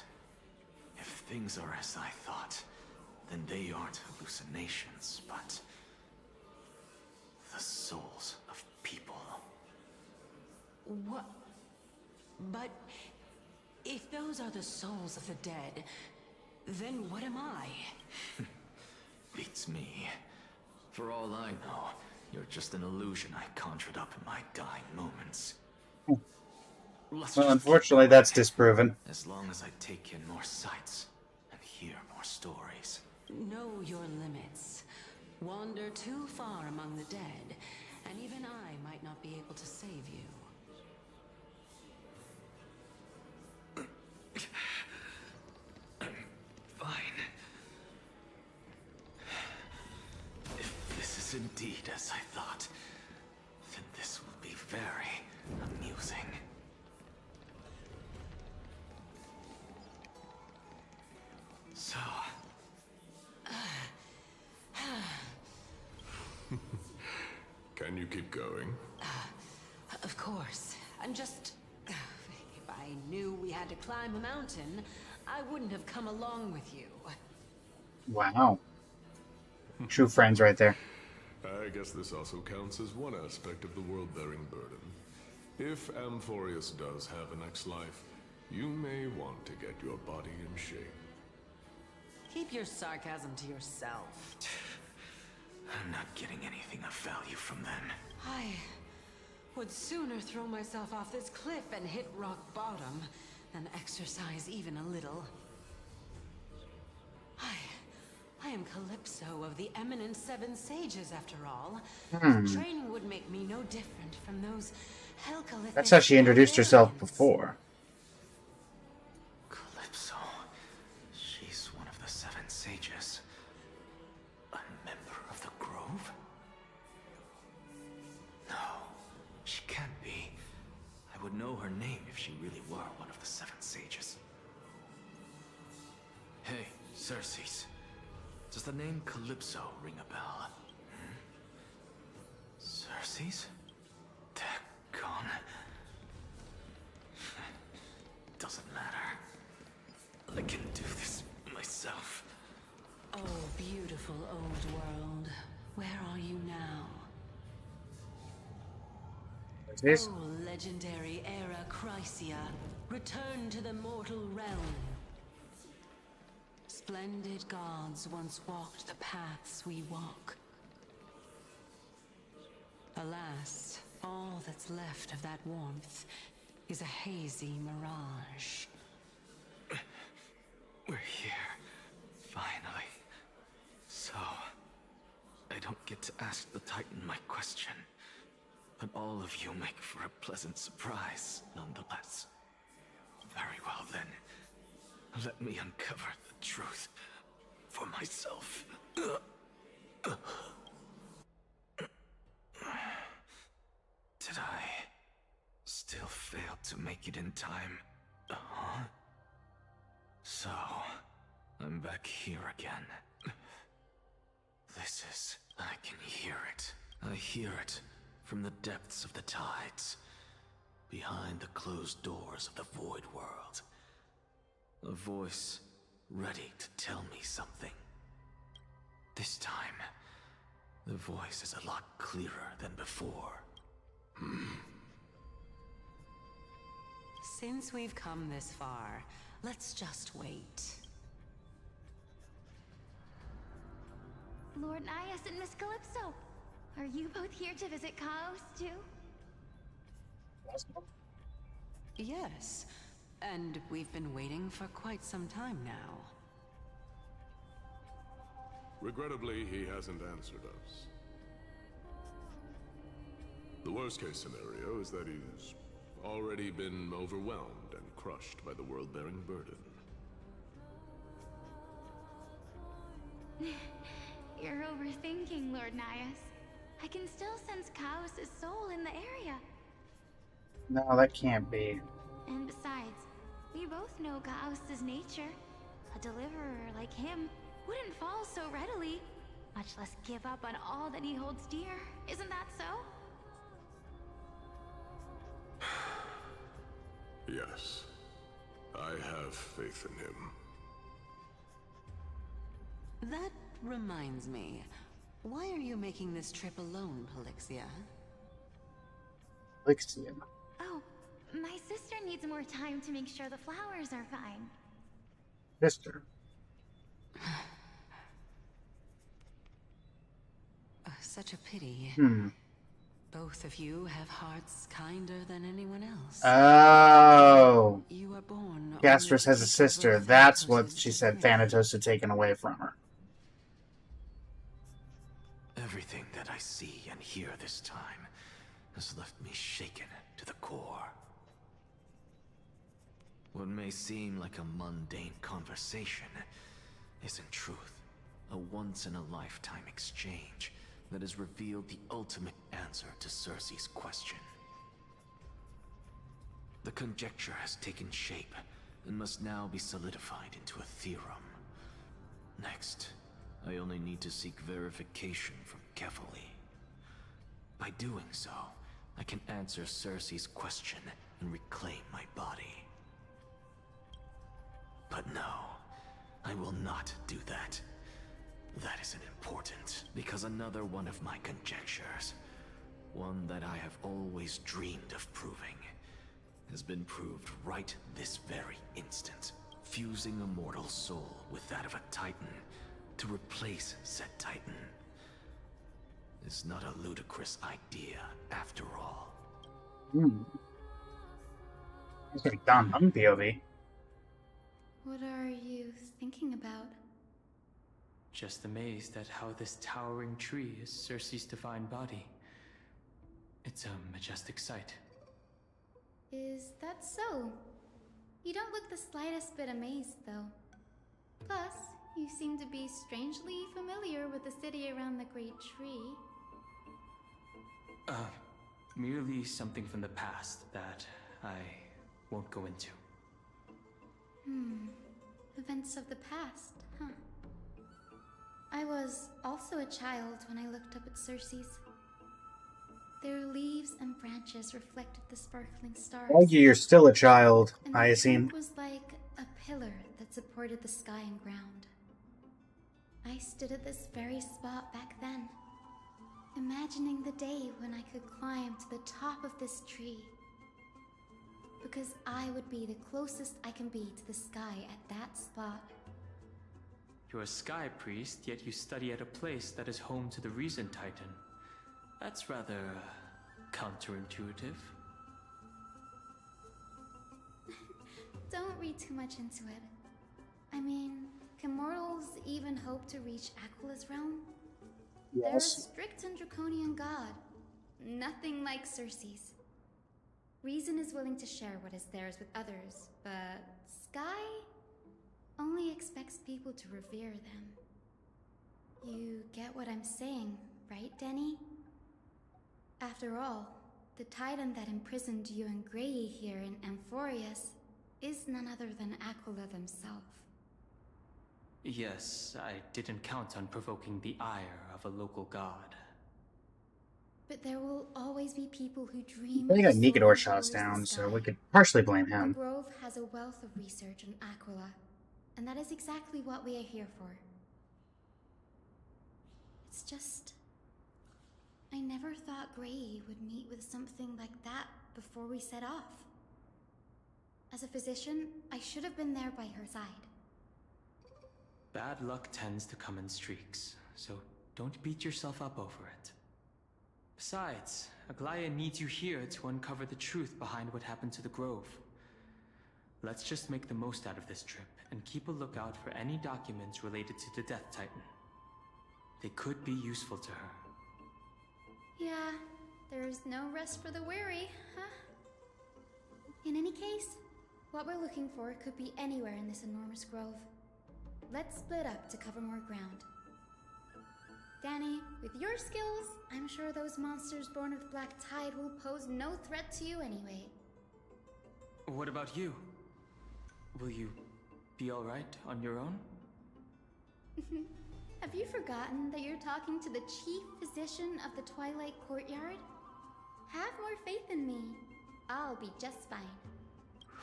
If things are as I thought, then they aren't hallucinations, but the souls of people. What? But if those are the souls of the dead, then what am I? Beats me. For all I know, you're just an illusion I conjured up in my dying moments. Well, unfortunately, that's disproven. As long as I take in more sights and hear more stories. Know your limits. Wander too far among the dead, and even I might not be able to save you. Fine. If this is indeed as I thought, then this will be very amusing. So... Can you keep going? Of course. I'm just... If I knew we had to climb a mountain, I wouldn't have come along with you. Wow. True friends right there. I guess this also counts as one aspect of the world-bearing burden. If Amphoreus does have a next life, you may want to get your body in shape. Keep your sarcasm to yourself. I'm not getting anything of value from them. I would sooner throw myself off this cliff and hit rock bottom than exercise even a little. I am Calypso of the eminent Seven Sages, after all. Training would make me no different from those Helcalithic... That's how she introduced herself before. Calypso. She's one of the Seven Sages. A member of the Grove? No, she can't be. I would know her name if she really were one of the Seven Sages. Hey, Circes. Does the name Calypso ring a bell? Circes? Daggone. Doesn't matter. I can do this myself. Oh, beautiful old world. Where are you now? This? Oh, legendary era Chrysia. Return to the mortal realm. Splendid gods once walked the paths we walk. Alas, all that's left of that warmth is a hazy mirage. We're here. Finally. So, I don't get to ask the Titan my question, but all of you make for a pleasant surprise, nonetheless. Very well then. Let me uncover the truth for myself. Did I still fail to make it in time? Huh? So, I'm back here again. This is... I can hear it. I hear it from the depths of the tides, behind the closed doors of the void world. A voice ready to tell me something. This time, the voice is a lot clearer than before. Since we've come this far, let's just wait. Lord Nias and Miss Calypso, are you both here to visit Chaos too? Yes, and we've been waiting for quite some time now. Regrettably, he hasn't answered us. The worst-case scenario is that he's already been overwhelmed and crushed by the world-bearing burden. You're overthinking, Lord Nias. I can still sense Chaos' soul in the area. No, that can't be. And besides, we both know Chaos' nature. A deliverer like him wouldn't fall so readily, much less give up on all that he holds dear. Isn't that so? Yes. I have faith in him. That reminds me. Why are you making this trip alone, Polixia? Polixia. Oh, my sister needs more time to make sure the flowers are fine. Sister. Such a pity. Hmm. Both of you have hearts kinder than anyone else. Oh. You were born. Gastrus has a sister. That's what she said Thanatos had taken away from her. Everything that I see and hear this time has left me shaken to the core. What may seem like a mundane conversation is in truth a once-in-a-lifetime exchange that has revealed the ultimate answer to Cersei's question. The conjecture has taken shape and must now be solidified into a theorem. Next, I only need to seek verification from Kefali. By doing so, I can answer Cersei's question and reclaim my body. But no, I will not do that. That isn't important, because another one of my conjectures, one that I have always dreamed of proving, has been proved right this very instant. Fusing a mortal soul with that of a Titan to replace said Titan is not a ludicrous idea after all. It's like Don Hung POV. What are you thinking about? Just amazed at how this towering tree is Cersei's divine body. It's a majestic sight. Is that so? You don't look the slightest bit amazed, though. Plus, you seem to be strangely familiar with the city around the great tree. Merely something from the past that I won't go into. Events of the past, huh? I was also a child when I looked up at Cersei's. Their leaves and branches reflected the sparkling stars. Thank you, you're still a child, And I the assume. trunk was like a pillar that supported the sky and ground. I stood at this very spot back then, imagining the day when I could climb to the top of this tree. Because I would be the closest I can be to the sky at that spot. You're a sky priest, yet you study at a place that is home to the Reason Titan. That's rather counterintuitive. Don't read too much into it. I mean, can mortals even hope to reach Aquala's realm? They're a Yes. strict and draconian god. Nothing like Cersei's. Reason is willing to share what is theirs with others, but Sky only expects people to revere them. You get what I'm saying, right, Denny? After all, the Titan that imprisoned you and Grey here in Amphoreus is none other than Aquila themselves. Yes, I didn't count on provoking the ire of a local god. But there will always be people who dream I think of Nigador soaring shot us towards the down, so sky. we could partially blame The him. Grove has a wealth of research on Aquila, and that is exactly what we are here for. It's just... I never thought Grey would meet with something like that before we set off. As a physician, I should have been there by her side. Bad luck tends to come in streaks, so don't beat yourself up over it. Besides, Aglaya needs you here to uncover the truth behind what happened to the Grove. Let's just make the most out of this trip, and keep a lookout for any documents related to the Death Titan. They could be useful to her. Yeah, there's no rest for the weary, huh? In any case, what we're looking for could be anywhere in this enormous grove. Let's split up to cover more ground. Danny, with your skills, I'm sure those monsters born of the Black Tide will pose no threat to you anyway. What about you? Will you be alright on your own? Have you forgotten that you're talking to the chief physician of the Twilight Courtyard? Have more faith in me. I'll be just fine.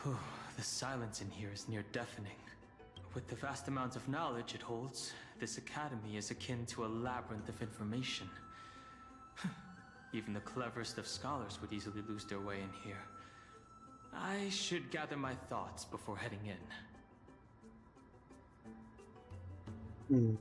Whew, the silence in here is near deafening. With the vast amounts of knowledge it holds, this academy is akin to a labyrinth of information. Even the cleverest of scholars would easily lose their way in here. I should gather my thoughts before heading in.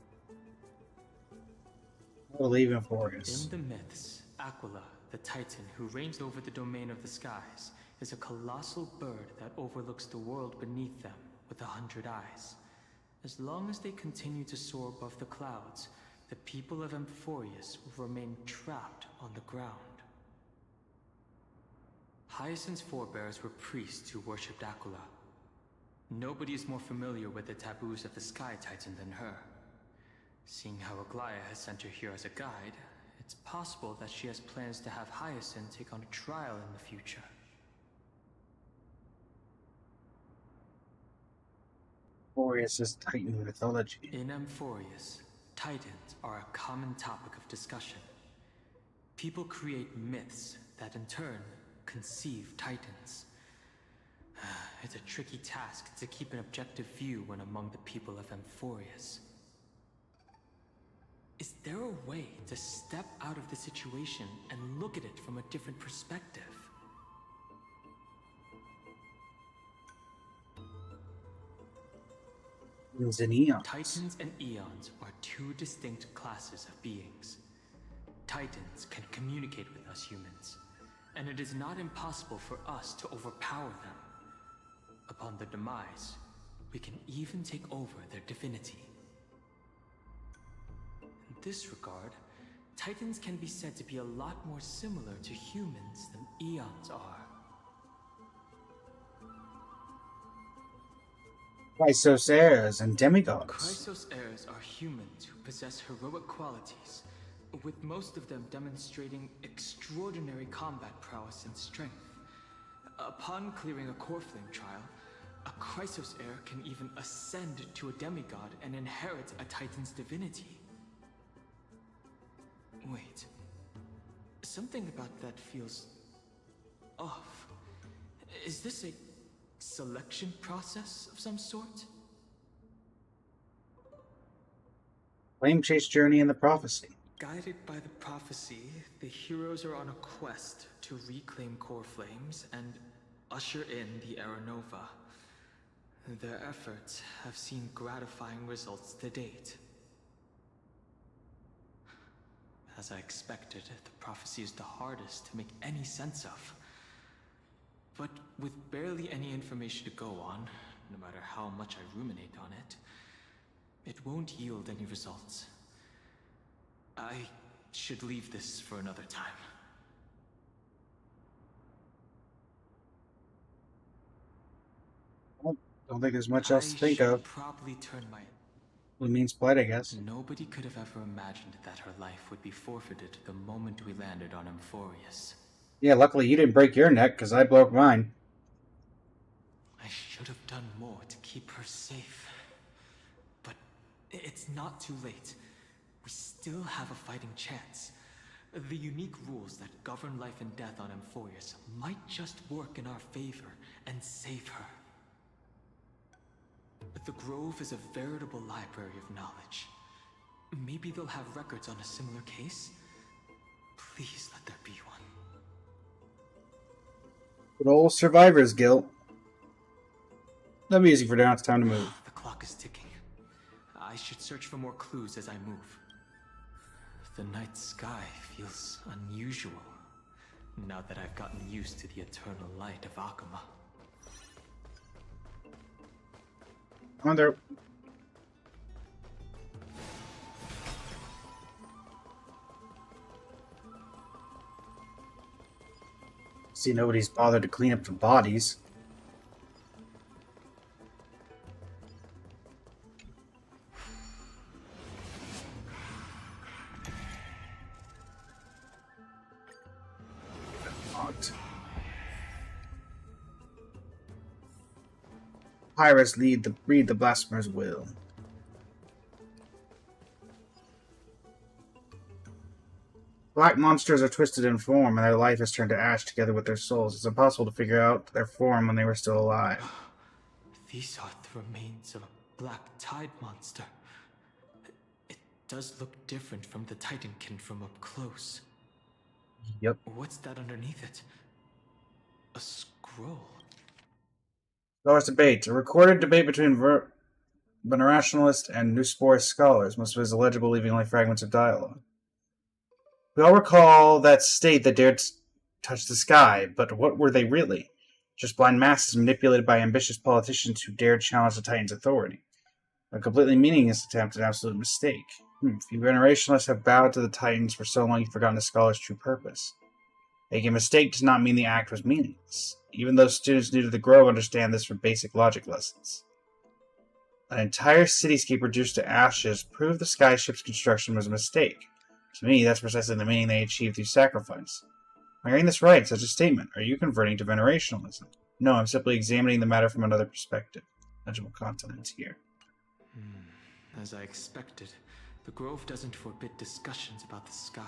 I believe in Amphoreus. In the myths, Aquila, the Titan who reigns over the domain of the skies, is a colossal bird that overlooks the world beneath them with 100 eyes. As long as they continue to soar above the clouds, the people of Amphoreus will remain trapped on the ground. Hyacinth's forebears were priests who worshipped Aquila. Nobody is more familiar with the taboos of the Sky Titan than her. Seeing how Aglaya has sent her here as a guide, it's possible that she has plans to have Hyacinth take on a trial in the future. Amphoreus is Titan mythology. In Amphoreus, Titans are a common topic of discussion. People create myths that in turn conceive Titans. It's a tricky task to keep an objective view when among the people of Amphoreus. Is there a way to step out of the situation and look at it from a different perspective? Titans and Eons are two distinct classes of beings. Titans can communicate with us humans, and it is not impossible for us to overpower them. Upon their demise, we can even take over their divinity. In this regard, Titans can be said to be a lot more similar to humans than Eons are. Chrysos heirs and demigods. Chrysos heirs are humans who possess heroic qualities, with most of them demonstrating extraordinary combat prowess and strength. Upon clearing a core flame trial, a Chrysos heir can even ascend to a demigod and inherit a Titan's divinity. Wait, something about that feels off. Is this a selection process of some sort? Flame Chase Journey and the Prophecy. Guided by the prophecy, the heroes are on a quest to reclaim core flames and usher in the Era Nova. Their efforts have seen gratifying results to date. As I expected, the prophecy is the hardest to make any sense of. But with barely any information to go on, no matter how much I ruminate on it, it won't yield any results. I should leave this for another time. Well, don't think there's much else to think of. Probably turn my... It means blood, I guess. Nobody could have ever imagined that her life would be forfeited the moment we landed on Amphoreus. Yeah, luckily you didn't break your neck, because I broke mine. I should have done more to keep her safe. But it's not too late. We still have a fighting chance. The unique rules that govern life and death on Amphoreus might just work in our favor and save her. The Grove is a veritable library of knowledge. Maybe they'll have records on a similar case? Please let there be one. Good old survivor's guilt. No music for now, it's time to move. The clock is ticking. I should search for more clues as I move. The night sky feels unusual, now that I've gotten used to the eternal light of Akama. On there. See, nobody's bothered to clean up the bodies. unlocked. Pirates read the blasphemer's will. Black monsters are twisted in form, and their life is turned to ash together with their souls. It's impossible to figure out their form when they were still alive. These are the remains of a black tide monster. It does look different from the Titankin from up close. Yep. What's that underneath it? A scroll. Scholars debate. A recorded debate between venerationalist and Nusporus scholars. Most of it is illegible, leaving only fragments of dialogue. We all recall that state that dared touch the sky, but what were they really? Just blind masses manipulated by ambitious politicians who dared challenge the Titan's authority. A completely meaningless attempt, an absolute mistake. Few venerationalists have bowed to the Titans for so long you've forgotten the scholar's true purpose. Making a mistake does not mean the act was meaningless. Even those students new to the Grove understand this from basic logic lessons. An entire cityscape reduced to ashes proved the skyship's construction was a mistake. To me, that's precisely the meaning they achieved through sacrifice. Am I hearing this right, such a statement? Are you converting to venerationalism? No, I'm simply examining the matter from another perspective. Legible continents here. As I expected, the Grove doesn't forbid discussions about the sky.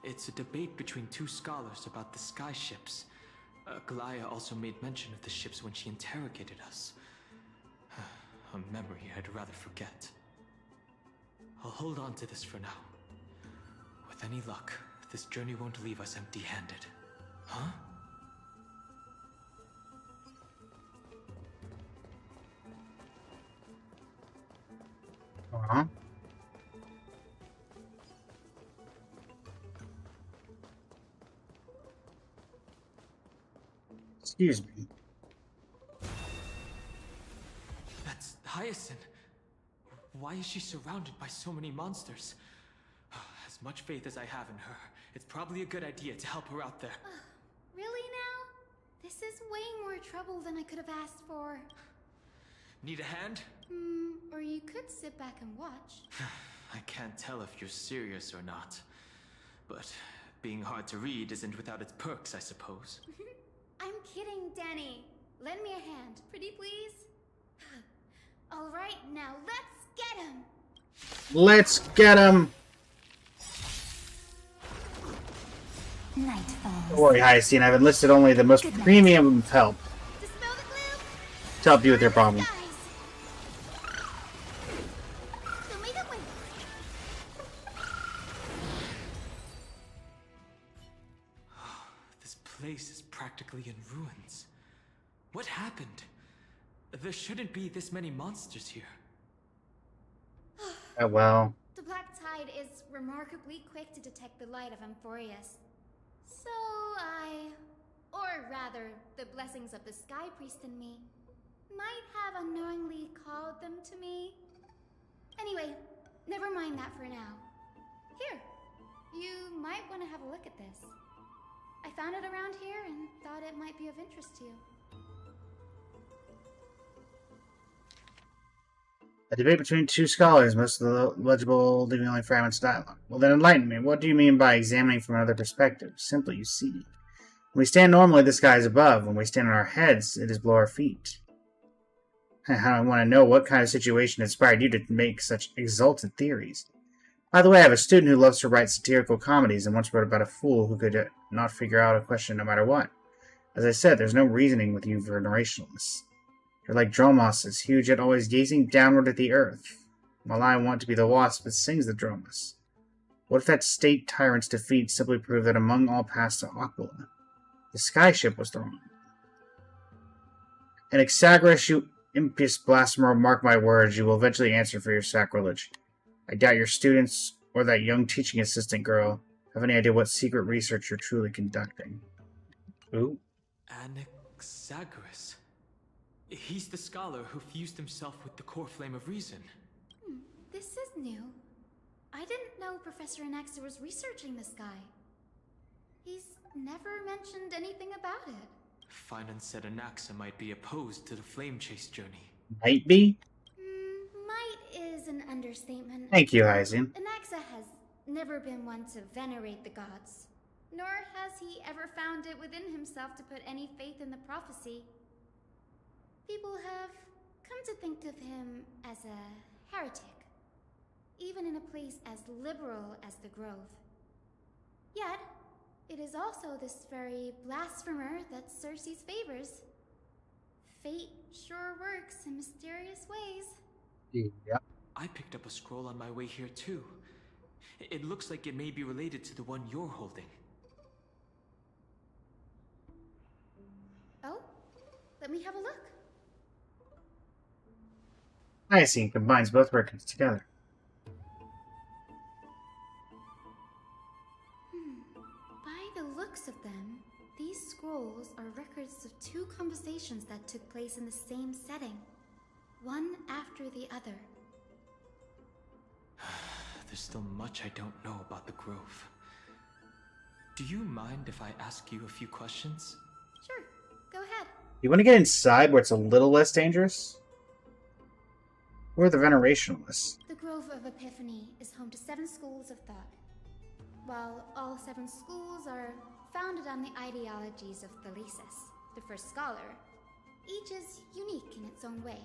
It's a debate between two scholars about the sky ships. Galaya also made mention of the ships when she interrogated us. A memory I'd rather forget. I'll hold on to this for now. With any luck, this journey won't leave us empty-handed. Huh? Uh-huh. Excuse me. That's Hyacinth. Why is she surrounded by so many monsters? As much faith as I have in her, it's probably a good idea to help her out there. Really now? This is way more trouble than I could have asked for. Need a hand? Or you could sit back and watch. I can't tell if you're serious or not. But being hard to read isn't without its perks, I suppose. I'm kidding, Danny. Lend me a hand, pretty please? Alright, now let's get him! Let's get him! Don't worry, Hyacinth. I've enlisted only the most premium help to help you with your problem. This place is practically in ruins. What happened? There shouldn't be this many monsters here. Oh, well. The Black Tide is remarkably quick to detect the light of Amphoreus. So or rather, the blessings of the Sky Priest in me, might have unknowingly called them to me. Anyway, never mind that for now. Here, you might want to have a look at this. I found it around here and thought it might be of interest to you. A debate between two scholars, most of the legible leaving only fragments of dialogue. Well then enlighten me. What do you mean by examining from another perspective? Simply, you see. When we stand normally, the sky is above. When we stand on our heads, it is below our feet. I want to know what kind of situation inspired you to make such exalted theories. By the way, I have a student who loves to write satirical comedies and once wrote about a fool who could not figure out a question no matter what. As I said, there's no reasoning with you venerationalists. You're like Dromos, huge yet always gazing downward at the earth, while I want to be the wasp that sings the Dromos. What if that state tyrant's defeat simply proved that among all paths to Aquila, the skyship was the wrong? And Exaggerus, you impious blasphemer, mark my words, you will eventually answer for your sacrilege. I doubt your students, or that young teaching assistant girl, have any idea what secret research you're truly conducting. Ooh. Exaggerus. He's the scholar who fused himself with the core flame of reason. This is new. I didn't know Professor Anaxa was researching the sky. He's never mentioned anything about it. Finan said Anaxa might be opposed to the flame chase journey. Might be? Might is an understatement. Thank you, Hyacinth. Anaxa has never been one to venerate the gods. nor has he ever found it within himself to put any faith in the prophecy. People have come to think of him as a heretic, even in a place as liberal as the Grove. Yet, it is also this very blasphemer that Cersei's favors. Fate sure works in mysterious ways. Yep. I picked up a scroll on my way here too. It looks like it may be related to the one you're holding. Oh? Let me have a look. I see. Combines both records together. By the looks of them, these scrolls are records of two conversations that took place in the same setting, one after the other. There's still much I don't know about the Grove. Do you mind if I ask you a few questions? Sure, go ahead. You want to get inside where it's a little less dangerous? Where are the Venerationalists? The Grove of Epiphany is home to 7 schools of thought. While all 7 schools are founded on the ideologies of Thalesis, the first scholar, each is unique in its own way.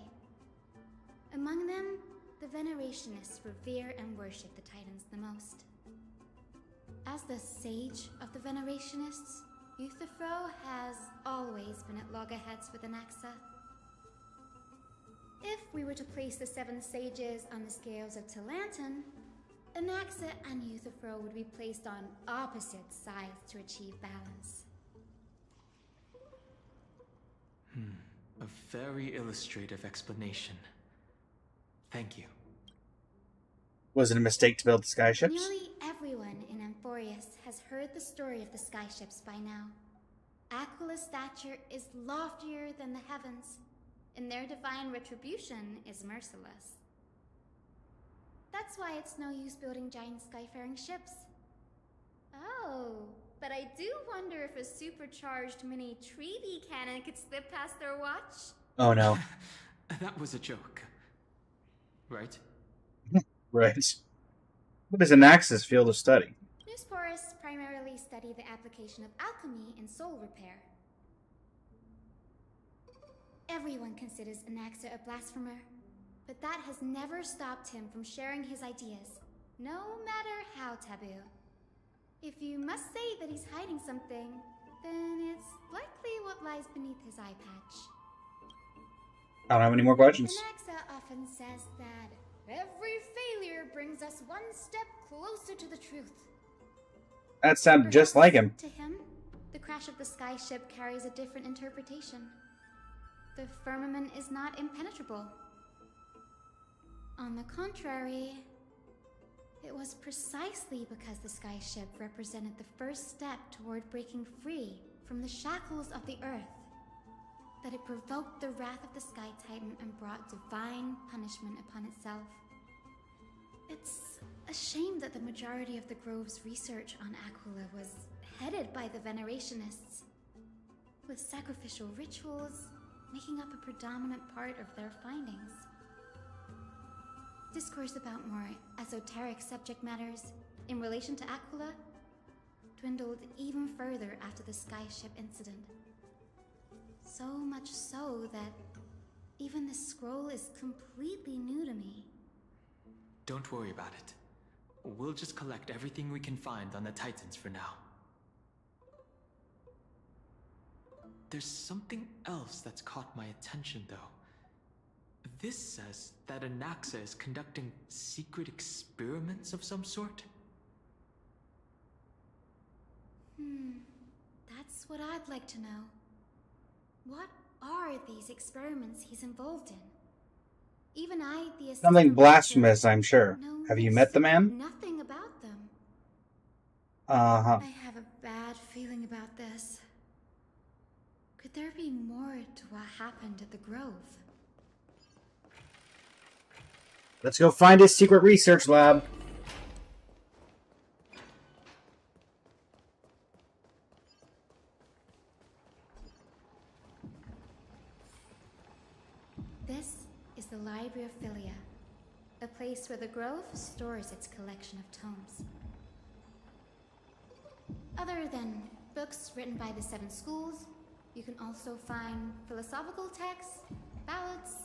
Among them, the Venerationists revere and worship the Titans the most. As the sage of the Venerationists, Euthyphro has always been at loggerheads with Anaxa. If we were to place the 7 sages on the scales of Talanton, Anaxa and Euthyphro would be placed on opposite sides to achieve balance. A very illustrative explanation. Thank you. Was it a mistake to build the skyships? Nearly everyone in Amphoreus has heard the story of the skyships by now. Aquila's stature is loftier than the heavens, and their divine retribution is merciless. That's why it's no use building giant skyfaring ships. Oh, but I do wonder if a supercharged mini Treaty cannon could slip past their watch. Oh no. That was a joke. Right? Right. What is Anaxa's field of study? Newsporists primarily study the application of alchemy in soul repair. Everyone considers Anaxa a blasphemer, but that has never stopped him from sharing his ideas, no matter how taboo. If you must say that he's hiding something, then it's likely what lies beneath his eye patch. I don't have any more questions. Anaxa often says that every failure brings us one step closer to the truth. That sounded just like him. To him, the crash of the skyship carries a different interpretation. The firmament is not impenetrable. On the contrary, it was precisely because the skyship represented the first step toward breaking free from the shackles of the earth that it provoked the wrath of the Sky Titan and brought divine punishment upon itself. It's a shame that the majority of the Grove's research on Aquila was headed by the Venerationists, with sacrificial rituals making up a predominant part of their findings. Discourse about more esoteric subject matters in relation to Aquila dwindled even further after the skyship incident. So much so that even the scroll is completely new to me. Don't worry about it. We'll just collect everything we can find on the Titans for now. There's something else that's caught my attention, though. This says that Anaxa is conducting secret experiments of some sort. That's what I'd like to know. What are these experiments he's involved in? Even I, the assistant Something blasphemous, professor, I'm sure. know Have you met the man? nothing about them. Uh-huh. I have a bad feeling about this. Could there be more to what happened at the Grove? Let's go find his secret research lab. This is the Library of Philia, a place where the Grove stores its collection of tomes. Other Other than books written by the 7 schools, you can also find philosophical texts, ballads,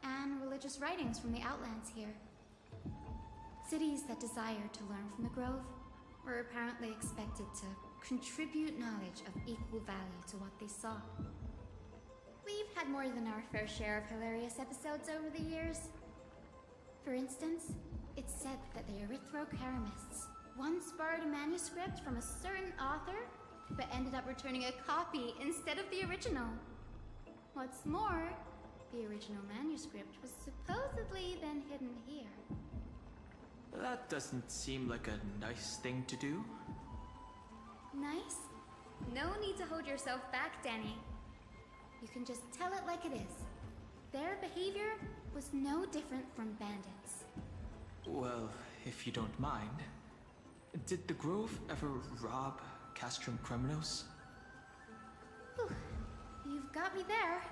and religious writings from the Outlands here. Cities that desired to learn from the Grove were apparently expected to contribute knowledge of equal value to what they saw. We've had more than our fair share of hilarious episodes over the years. For instance, it's said that the Erythrocheramists once borrowed a manuscript from a certain author, but ended up returning a copy instead of the original. What's more, the original manuscript was supposedly then hidden here. That doesn't seem like a nice thing to do. Nice? No need to hold yourself back, Danny. You can just tell it like it is. Their behavior was no different from bandits. Well, if you don't mind, did the Grove ever rob Castrum Kremnos? Whew. You've got me there.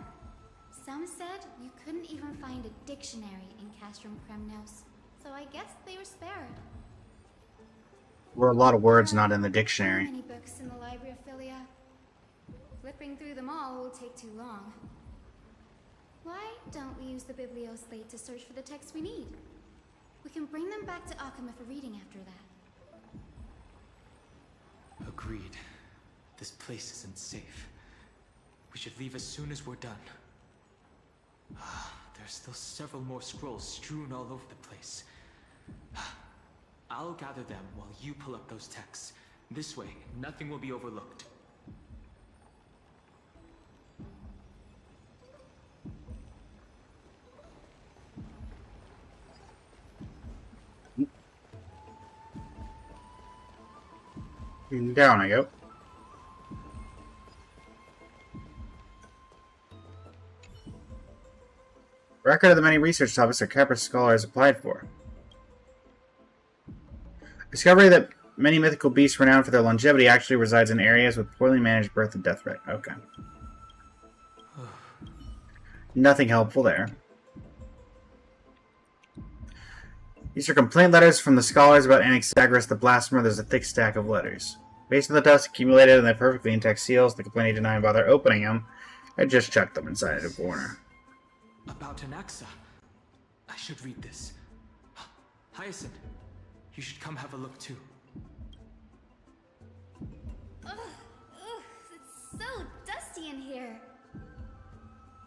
Some said you couldn't even find a dictionary in Castrum Kremnos, so I guess they were spared. Were a lot of words not in the dictionary. Many books in the Library of Philia. Flipping through them all will take too long. Why don't we use the Biblioslate to search for the texts we need? We can bring them back to Akama for reading after that. Agreed. This place isn't safe. We should leave as soon as we're done. There's still several more scrolls strewn all over the place. I'll gather them while you pull up those texts. This way, nothing will be overlooked. Down I go. Record of the many research topics that Capra scholars applied for. Discovery that many mythical beasts renowned for their longevity actually resides in areas with poorly managed birth and death rate. Okay. Nothing helpful there. These are complaint letters from the scholars about Anaxagoras the Blasphemer. There's a thick stack of letters. Based on the dust accumulated and the perfectly intact seals, the complainant didn't bother opening them. I just chucked them inside a corner. About Anaxa. I should read this. Hyacinth, you should come have a look too. Ugh, it's so dusty in here.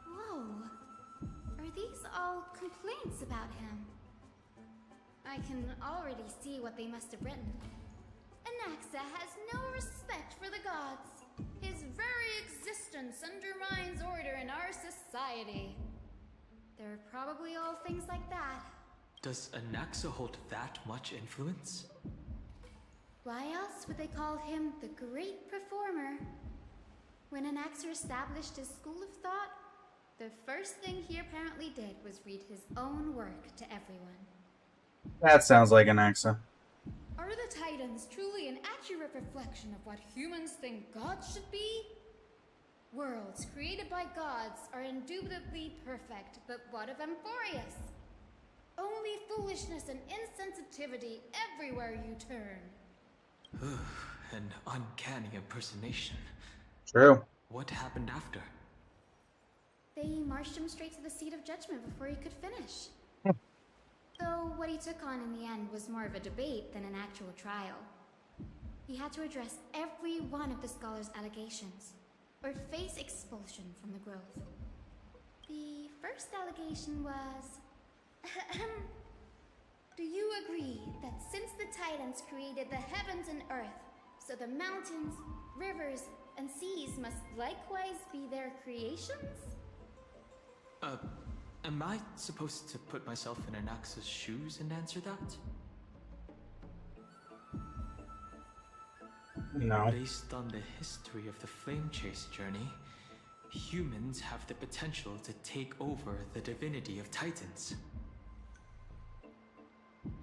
Whoa. Are these all complaints about him? I can already see what they must have written. Anaxa has no respect for the gods. His very existence undermines order in our society. They're probably all things like that. Does Anaxa hold that much influence? Why else would they call him the Great Performer? When Anaxa established his school of thought, the first thing he apparently did was read his own work to everyone. That sounds like Anaxa. Are the Titans truly an accurate reflection of what humans think gods should be? Worlds created by gods are indubitably perfect, but what of Amphoreus? Only foolishness and insensitivity everywhere you turn. An uncanny impersonation. True. What happened after? They marched him straight to the seat of judgment before he could finish. Though what he took on in the end was more of a debate than an actual trial. He had to address every one of the scholar's allegations, or face expulsion from the Grove. The first allegation was... Do you agree that since the Titans created the heavens and earth, so the mountains, rivers, and seas must likewise be their creations? Am I supposed to put myself in Anaxa's shoes and answer that? No. Based on the history of the Flame Chase journey, humans have the potential to take over the divinity of Titans.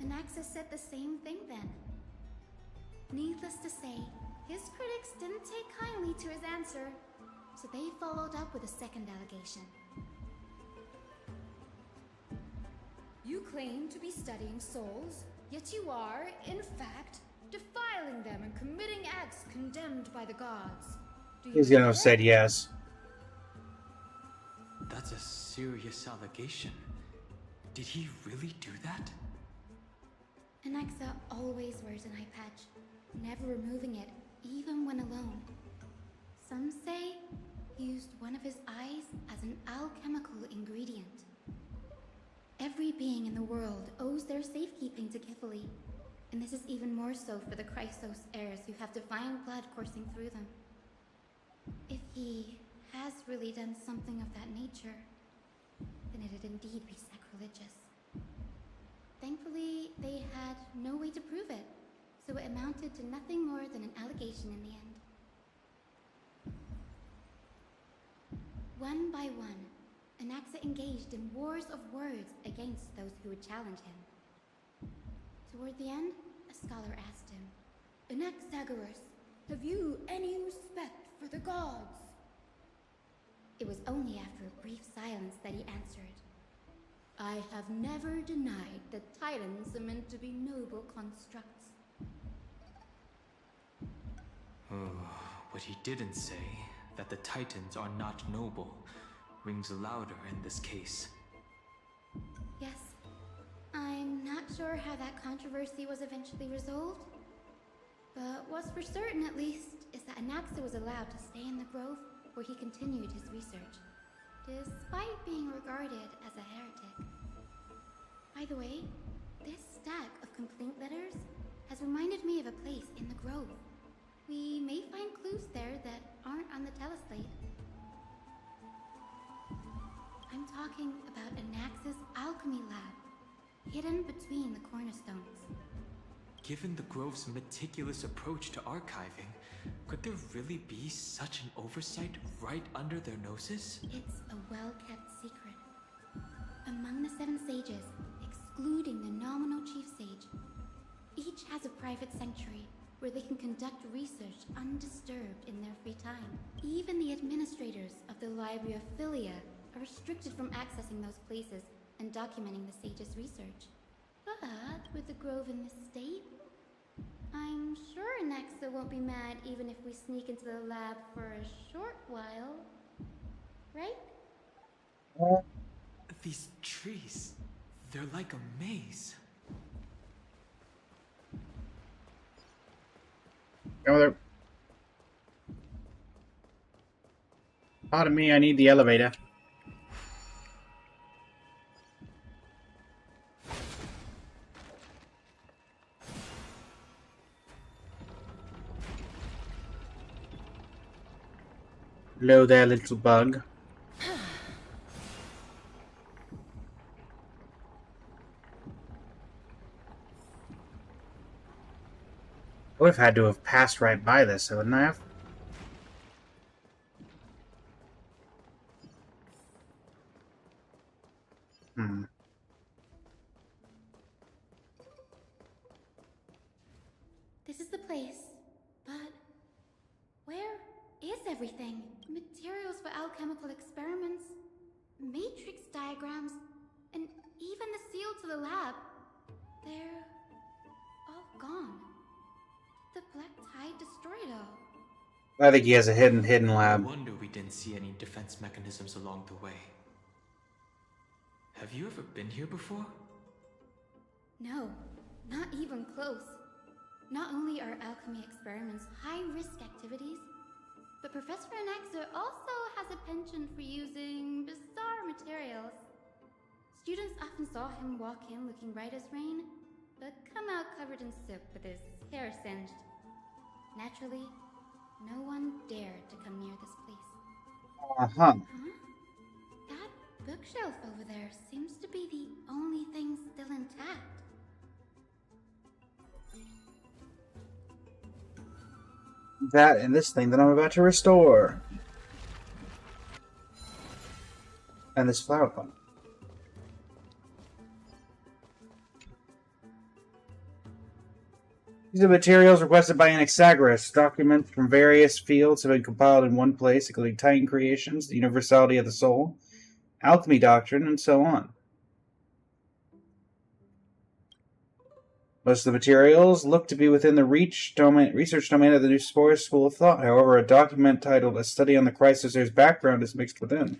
Anaxa said the same thing then. Needless to say, his critics didn't take kindly to his answer, so they followed up with a second allegation. You claim to be studying souls, yet you are, in fact, defiling defiling them and committing acts condemned by the gods. Do you He's gonna have admit? said yes. That's a serious allegation. Did he really do that? Anaxa always wears an eye patch, never removing it, even when alone. Some say he used one of his eyes as an alchemical ingredient. Every being in the world owes their safekeeping to Kifili, and this is even more so for the Chrysos heirs who have divine blood coursing through them. If he has really done something of that nature, then it'd indeed be sacrilegious. Thankfully, they had no way to prove it, so it amounted to nothing more than an allegation in the end. One by one, Anaxa engaged in wars of words against those who would challenge him. Toward the end, a scholar asked him, "Anaxagoras, have you any respect for the gods?" It was only after a brief silence that he answered, "I have never denied that titans are meant to be noble constructs." Oh, what he didn't say, that the Titans are not noble, rings louder in this case. Yes, I'm not sure how that controversy was eventually resolved, but what's for certain at least is that Anaxa was allowed to stay in the grove where he continued his research, despite being regarded as a heretic. By the way, this stack of complaint letters has reminded me of a place in the grove. We may find clues there that aren't on the teleslate. I'm talking about Anaxa's alchemy lab, hidden between the cornerstones. Given the Grove's meticulous approach to archiving, could there really be such an oversight right under their noses? It's a well-kept secret. Among the 7 sages, excluding the nominal chief sage, each has a private sanctuary where they can conduct research undisturbed in their free time. Even the administrators of the Library of Philia are restricted from accessing those places and documenting the sage's research. But with the grove in this state, I'm sure Anaxa won't be mad even if we sneak into the lab for a short while. Right? These trees, they're like a maze. Oh, there. Pardon me, I need the elevator. Hello there, little bug. I would have had to have passed right by this, wouldn't I have? This is the place, but where is everything? Materials for alchemical experiments, matrix diagrams, and even the seal to the lab. They're all gone. Did the Black Tide destroy it all? I think he has a hidden lab. No wonder we didn't see any defense mechanisms along the way. Have you ever been here before? No, not even close. Not only are alchemy experiments high-risk activities, but Professor Anaxa also has a penchant for using bizarre materials. Students often saw him walk in looking bright as rain, but come out covered in soot with his hair singed. Naturally, no one dared to come near this place. Uh-huh. Huh? That bookshelf over there seems to be the only thing still intact. That and this thing that I'm about to restore. And this flower pot. These are materials requested by Anaxagoras. Documents from various fields have been compiled in one place, including Titan creations, the universality of the soul, alchemy doctrine, and so on. Most of the materials look to be within the research domain of the New Spores School of Thought. However, a document titled A Study on the Chrysosaur's Background is mixed within.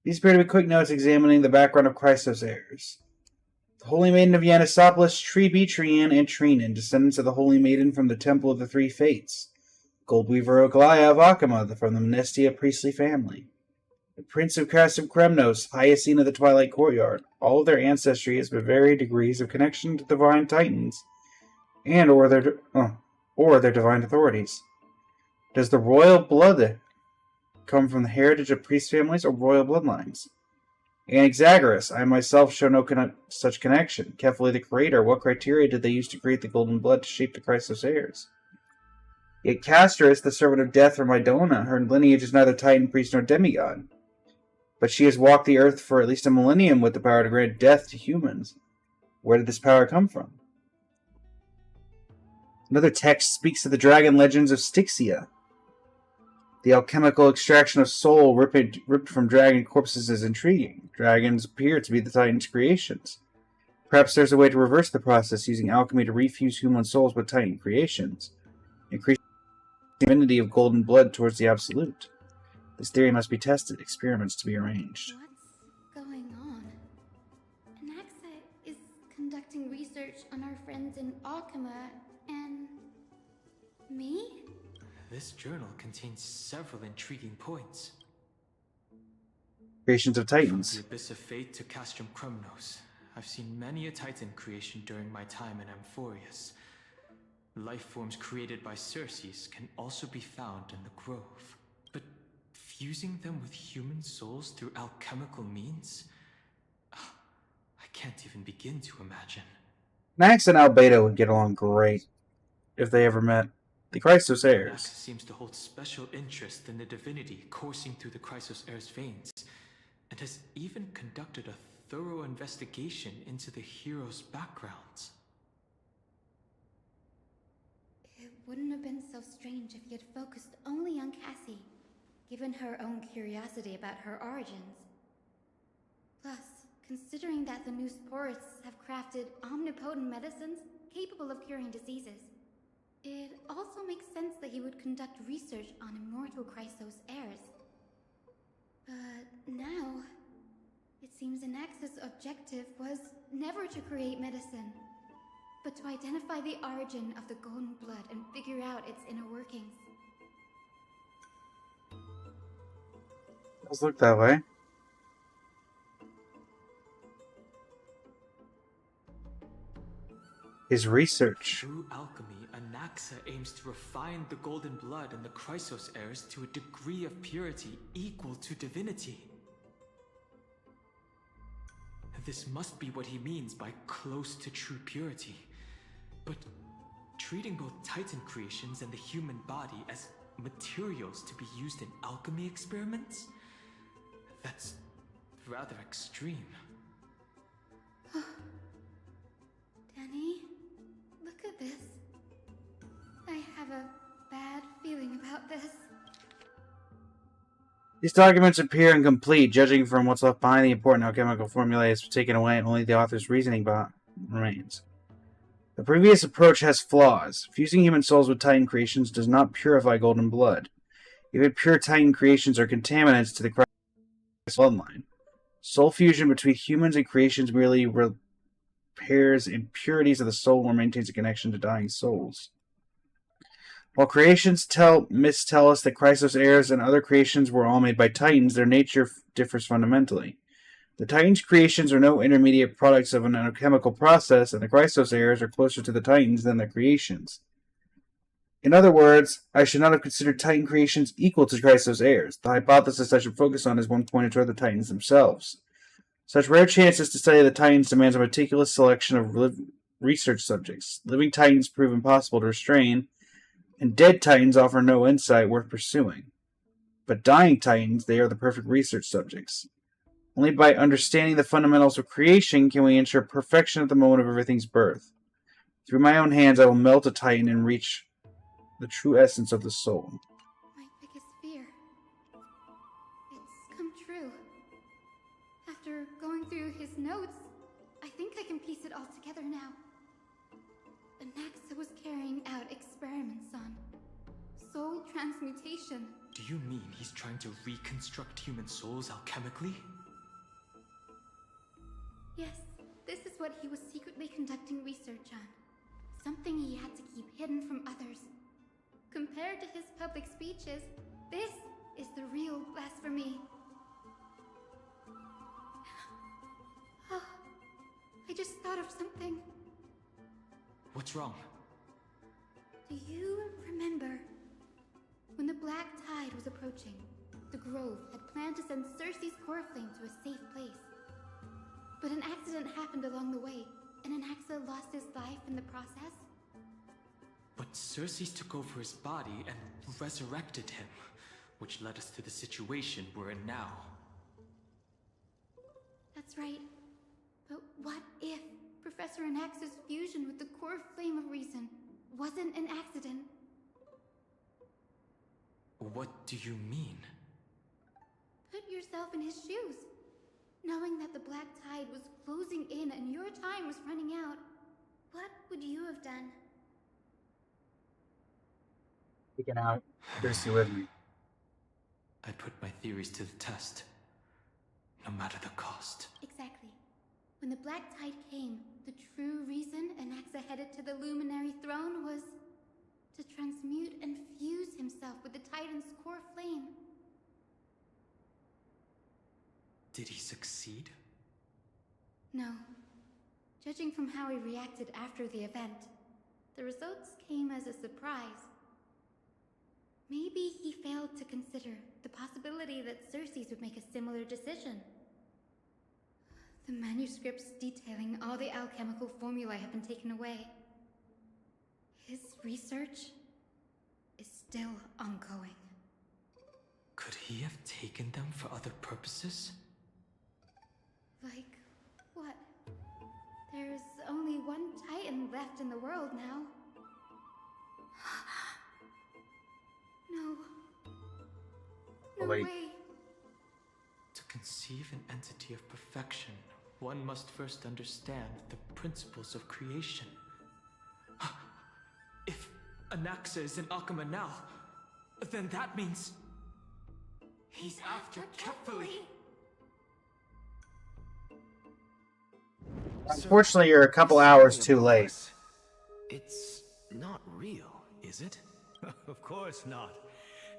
These appear to be quick notes examining the background of Chrysosaurs. The Holy Maiden of Yanisopolis, Trian, and Trinan, descendants of the Holy Maiden from the Temple of the Three Fates. Goldweaver Oglaia of Akama, from the Mnestia priestly family. The Prince of Kremnos, Hyacine of the Twilight Courtyard. All of their ancestry has but varied degrees of connection to divine titans, and or their divine authorities. Does the royal blood come from the heritage of priest families or royal bloodlines? Anaxagoras, I myself show no such connection. Kefali the Creator, what criteria did they use to create the golden blood to shape the Chrysos heirs? Yet Castris, the servant of death from Idona, her lineage is neither titan, priest, nor demigod. But she has walked the earth for at least a millennium with the power to grant death to humans. Where did this power come from? Another text speaks of the dragon legends of Styxia. The alchemical extraction of soul ripped from dragon corpses is intriguing. Dragons appear to be the Titan's creations. Perhaps there's a way to reverse the process using alchemy to refuse human souls with Titan creations, increase the affinity of golden blood towards the absolute. This theory must be tested, experiments to be arranged. What's going on? Anaxa is conducting research on our friends in Alchema and... me? This journal contains several intriguing points. Creations of Titans. From the Abyss of Fate to Castrum Krumnos, I've seen many a Titan creation during my time in Amphoreus. Life forms created by Circes can also be found in the Grove. But fusing them with human souls through alchemical means? I can't even begin to imagine. Max and Albedo would get along great if they ever met. The Chrysos heirs. Max seems to hold special interest in the divinity coursing through the Chrysos heirs' veins, and has even conducted a thorough investigation into the heroes' backgrounds. It wouldn't have been so strange if he had focused only on Cassie, given her own curiosity about her origins. Plus, considering that the new Sporists have crafted omnipotent medicines capable of curing diseases, it also makes sense that he would conduct research on immortal Chrysos heirs. But now, it seems Anax's objective was never to create medicine, but to identify the origin of the golden blood and figure out its inner workings. It does look that way. His research. Through alchemy, Anaxa aims to refine the golden blood in the Chrysos heirs to a degree of purity equal to divinity. This must be what he means by close to true purity. But treating both Titan creations and the human body as materials to be used in alchemy experiments? That's rather extreme. Danny, look at this. I have a bad feeling about this. These documents appear incomplete, judging from what's left behind. The important alchemical formulae is taken away, and only the author's reasoning remains. The previous approach has flaws. Fusing human souls with Titan creations does not purify golden blood. Even pure Titan creations are contaminants to the Christ bloodline. Soul fusion between humans and creations merely repairs impurities of the soul or maintains a connection to dying souls. While creations tell us that Chrysos heirs and other creations were all made by Titans, their nature differs fundamentally. The Titans' creations are no intermediate products of an alchemical process, and the Chrysos heirs are closer to the Titans than their creations. In other words, I should not have considered Titan creations equal to Chrysos heirs. The hypothesis I should focus on is one pointed toward the Titans themselves. Such rare chances to study the Titans demands a meticulous selection of research subjects. Living Titans prove impossible to restrain, and dead Titans offer no insight worth pursuing. But dying Titans, they are the perfect research subjects. Only by understanding the fundamentals of creation can we ensure perfection at the moment of everything's birth. Through my own hands I will melt a Titan and reach the true essence of the soul. My biggest fear. It's come true. After going through his notes, I think I can piece it all together now. Anaxa was carrying out experiments on soul transmutation. Do you mean he's trying to reconstruct human souls alchemically? Yes, this is what he was secretly conducting research on. Something he had to keep hidden from others. Compared to his public speeches, this is the real blasphemy. Oh, I just thought of something. What's wrong? Do you remember when the Black Tide was approaching? The Grove had planned to send Cersei's core flame to a safe place. But an accident happened along the way, and Anaxa lost his life in the process. But Cersei took over his body and resurrected him, which led us to the situation we're in now. That's right. But what if Professor Anaxa's fusion with the core flame of reason wasn't an accident? What do you mean? Put yourself in his shoes. Knowing that the Black Tide was closing in and your time was running out, what would you have done? Taken out. Cersei with me. I'd put my theories to the test, no matter the cost. Exactly. When the Black Tide came, the true reason Anaxa headed to the Luminary Throne was to transmute and fuse himself with the Titan's core flame. Did he succeed? No. Judging from how he reacted after the event, the results came as a surprise. Maybe he failed to consider the possibility that Cersei's would make a similar decision. The manuscripts detailing all the alchemical formulae have been taken away. His research is still ongoing. Could he have taken them for other purposes? Like, what? There's only one Titan left in the world now. No. No Wait. way. To conceive an entity of perfection, one must first understand the principles of creation. If Anaxa is in Akama now, then that means he's after Kefali. Unfortunately, you're a couple hours too late. It's not real, is it? Of course not.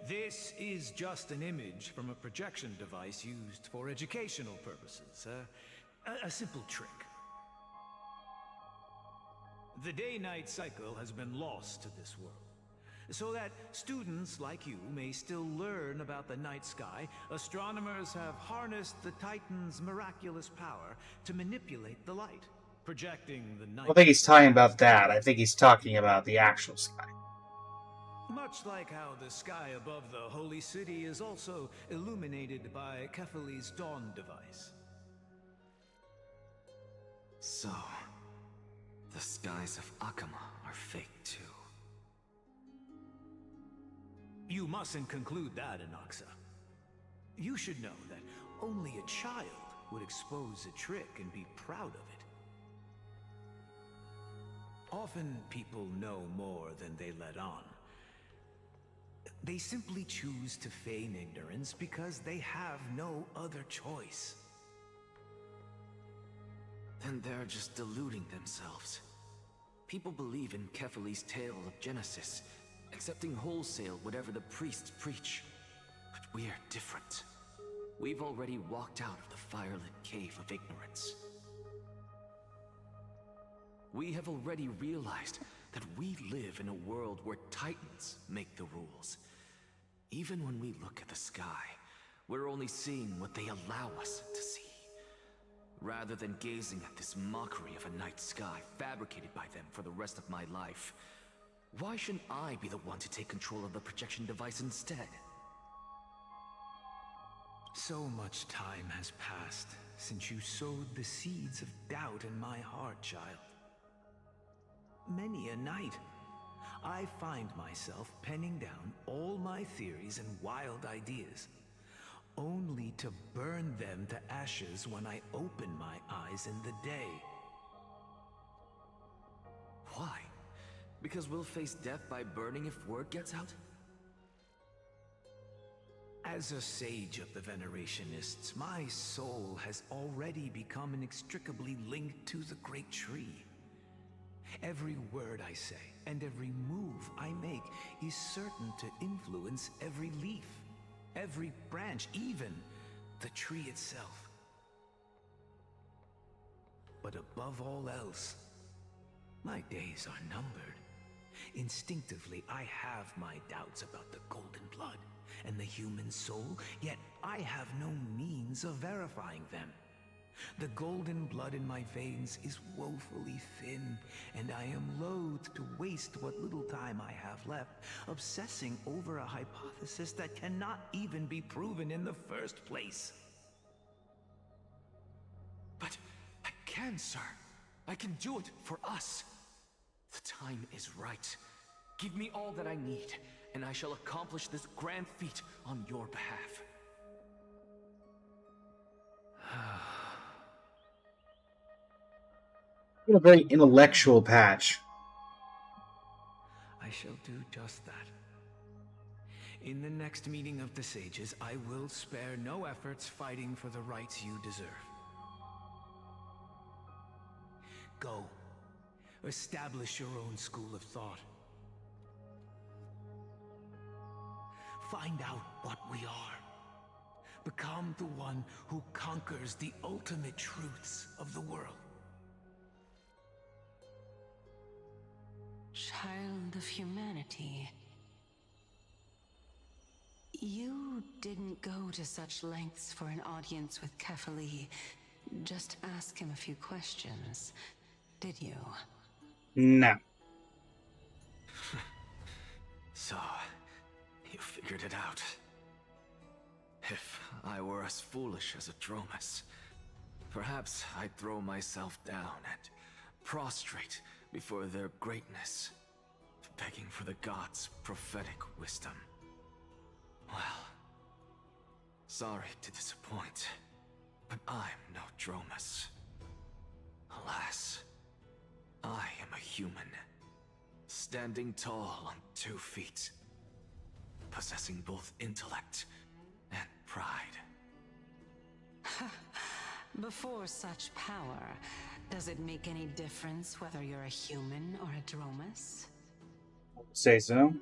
This is just an image from a projection device used for educational purposes. A simple trick. The day-night cycle has been lost to this world, so that students like you may still learn about the night sky. Astronomers have harnessed the Titan's miraculous power to manipulate the light, projecting the night. I don't think he's talking about that. I think he's talking about the actual sky. Much like how the sky above the Holy City is also illuminated by Kefali's dawn device. So, the skies of Akama are fake too. You mustn't conclude that, Anaxa. You should know that only a child would expose a trick and be proud of it. Often people know more than they let on. They simply choose to feign ignorance because they have no other choice. Then they're just deluding themselves. People believe in Kefali's tale of Genesis, accepting wholesale whatever the priests preach. But we're different. We've already walked out of the firelit cave of ignorance. We have already realized that we live in a world where Titans make the rules. Even when we look at the sky, we're only seeing what they allow us to see. Rather than gazing at this mockery of a night sky fabricated by them for the rest of my life, why shouldn't I be the one to take control of the projection device instead? So much time has passed since you sowed the seeds of doubt in my heart, child. Many a night, I find myself penning down all my theories and wild ideas, only to burn them to ashes when I open my eyes in the day. Why? Because we'll face death by burning if word gets out? As a sage of the Venerationists, my soul has already become inextricably linked to the great tree. Every word I say and every move I make is certain to influence every leaf, every branch, even the tree itself. But above all else, my days are numbered. Instinctively, I have my doubts about the golden blood and the human soul, yet I have no means of verifying them. The golden blood in my veins is woefully thin, and I am loath to waste what little time I have left obsessing over a hypothesis that cannot even be proven in the first place. But I can, sir. I can do it for us. The time is right. Give me all that I need, and I shall accomplish this grand feat on your behalf. A very intellectual patch. I shall do just that. In the next meeting of the sages, I will spare no efforts fighting for the rights you deserve. Go. Establish your own school of thought. Find out what we are. Become the one who conquers the ultimate truths of the world. Child of humanity. You didn't go to such lengths for an audience with Kefali. Just ask him a few questions, did you? No. So, you figured it out. If I were as foolish as a Dromus, perhaps I'd throw myself down and prostrate before their greatness, begging for the gods' prophetic wisdom. Well, sorry to disappoint, but I'm no Dromus. Alas, I am a human, standing tall on 2 feet, possessing both intellect and pride. Before such power, does it make any difference whether you're a human or a Dromus? Say so.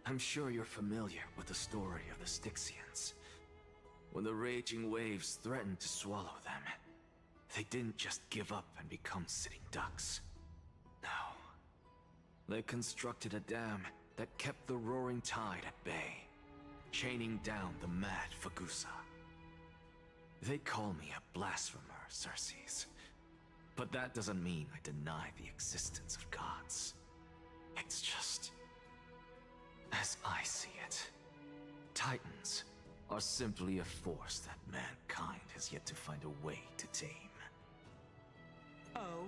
I'm sure you're familiar with the story of the Styxians. When the raging waves threatened to swallow them, they didn't just give up and become sitting ducks. No. They constructed a dam that kept the roaring tide at bay, chaining down the mad Fagusa. They call me a blasphemer, Circes. But that doesn't mean I deny the existence of gods. It's just, as I see it, Titans are simply a force that mankind has yet to find a way to tame. Oh?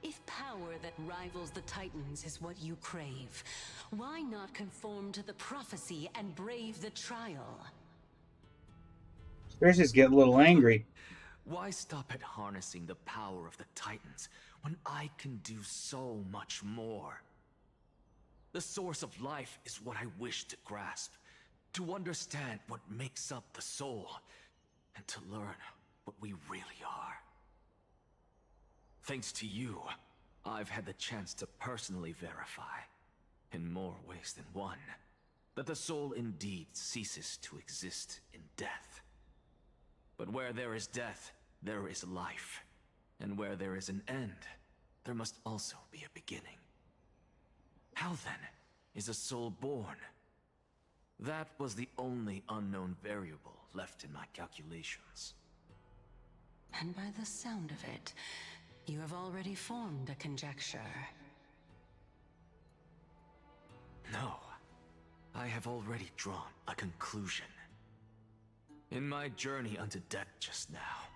If power that rivals the Titans is what you crave, why not conform to the prophecy and brave the trial? Circes get a little angry. Why stop at harnessing the power of the Titans when I can do so much more? The source of life is what I wish to grasp, to understand what makes up the soul, and to learn what we really are. Thanks to you, I've had the chance to personally verify, in more ways than one, that the soul indeed ceases to exist in death. But where there is death, there is life. And where there is an end, there must also be a beginning. How then is a soul born? That was the only unknown variable left in my calculations. And by the sound of it, you have already formed a conjecture. No, I have already drawn a conclusion. In my journey unto death just now,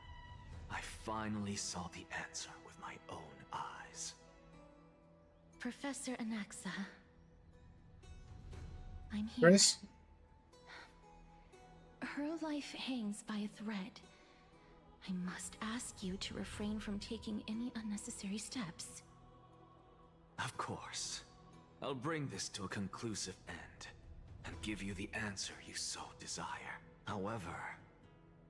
I finally saw the answer with my own eyes. Professor Anaxa. I'm here. Chris? Her life hangs by a thread. I must ask you to refrain from taking any unnecessary steps. Of course. I'll bring this to a conclusive end, and give you the answer you so desire. However,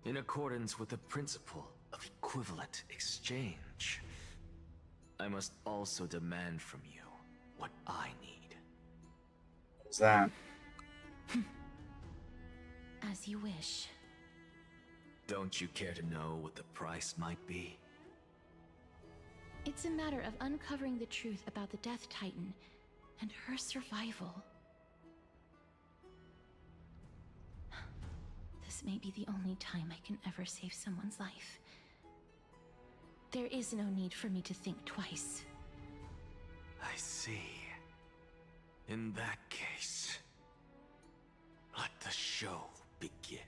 in accordance with the principle of equivalent exchange, I must also demand from you what I need. What's that? As you wish. Don't you care to know what the price might be? It's a matter of uncovering the truth about the Death Titan and her survival. This may be the only time I can ever save someone's life. There is no need for me to think twice. I see. In that case, let the show begin.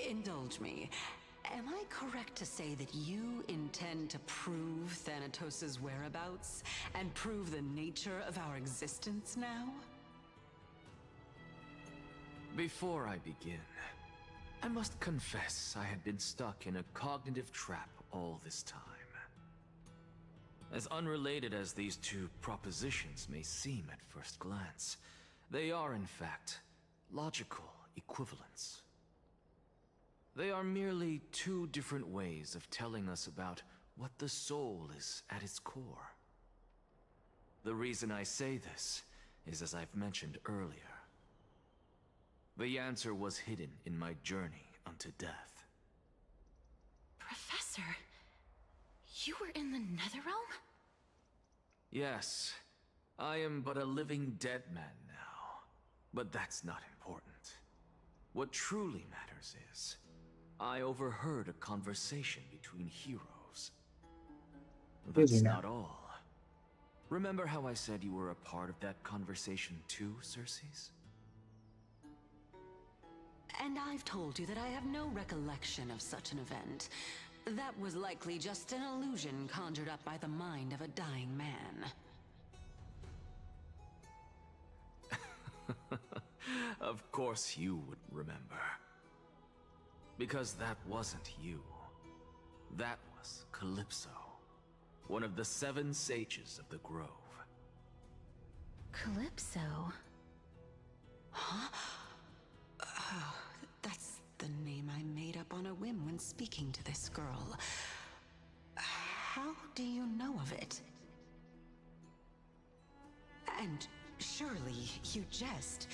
Indulge me. Am I correct to say that you intend to prove Thanatos' whereabouts and prove the nature of our existence now? Before I begin, I must confess I had been stuck in a cognitive trap all this time. As unrelated as these two propositions may seem at first glance, they are in fact logical equivalents. They are merely two different ways of telling us about what the soul is at its core. The reason I say this is, as I've mentioned earlier, the answer was hidden in my journey unto death. Professor, you were in the Netherrealm? Yes, I am but a living dead man now, but that's not important. What truly matters is, I overheard a conversation between heroes. That's not all. Remember how I said you were a part of that conversation too, Circes? And I've told you that I have no recollection of such an event. That was likely just an illusion conjured up by the mind of a dying man. Of course you would remember. Because that wasn't you. That was Calypso, one of the 7 sages of the Grove. Calypso? Huh? Oh, that's the name I made up on a whim when speaking to this girl. How do you know of it? And surely you jest.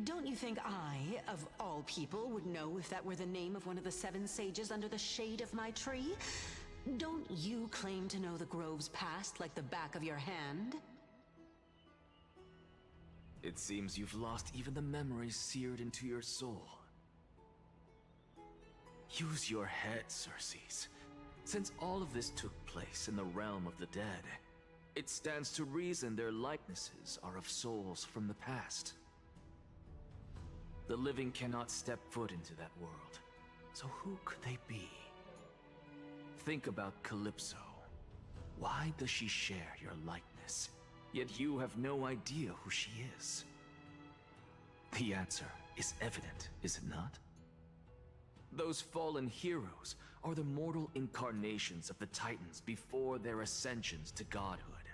Don't you think I, of all people, would know if that were the name of one of the 7 sages under the shade of my tree? Don't you claim to know the Grove's past like the back of your hand? It seems you've lost even the memories seared into your soul. Use your head, Circes. Since all of this took place in the realm of the dead, it stands to reason their likenesses are of souls from the past. The living cannot step foot into that world, so who could they be? Think about Calypso. Why does she share your likeness, yet you have no idea who she is? The answer is evident, is it not? Those fallen heroes are the mortal incarnations of the Titans before their ascensions to godhood.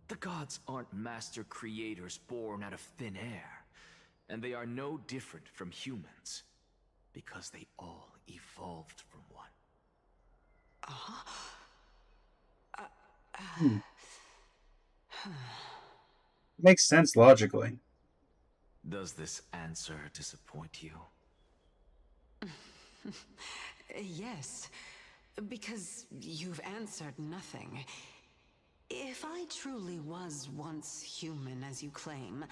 The gods aren't master creators born out of thin air, and they are no different from humans, because they all evolved from one. Makes sense logically. Does this answer disappoint you? Yes, because you've answered nothing. If I truly was once human, as you claim,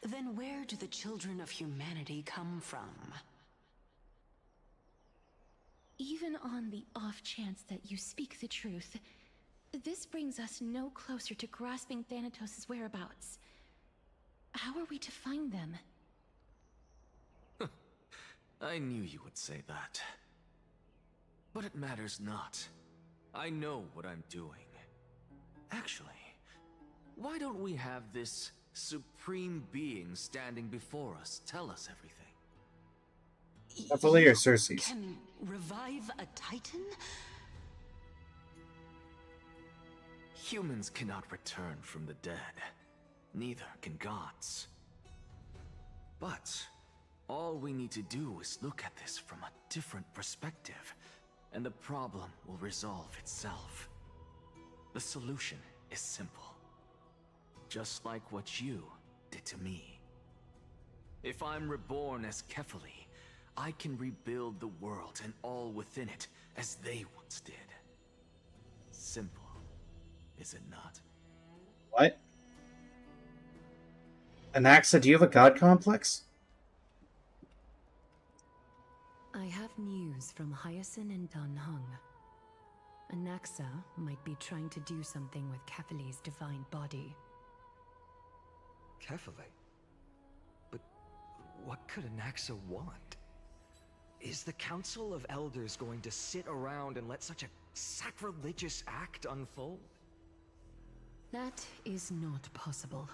then where do the children of humanity come from? Even on the off chance that you speak the truth, this brings us no closer to grasping Thanatos' whereabouts. How are we to find them? I knew you would say that. But it matters not. I know what I'm doing. Actually, why don't we have this supreme being standing before us tell us everything? Definitely, or Circes. Can revive a Titan? Humans cannot return from the dead. Neither can gods. But all we need to do is look at this from a different perspective, and the problem will resolve itself. The solution is simple. Just like what you did to me. If I'm reborn as Kefali, I can rebuild the world and all within it as they once did. Simple, is it not? What? Anaxa, do you have a god complex? I have news from Hyacinth and Danhung. Anaxa might be trying to do something with Kefali's divine body. Kefali? But what could Anaxa want? Is the Council of Elders going to sit around and let such a sacrilegious act unfold? That is not possible.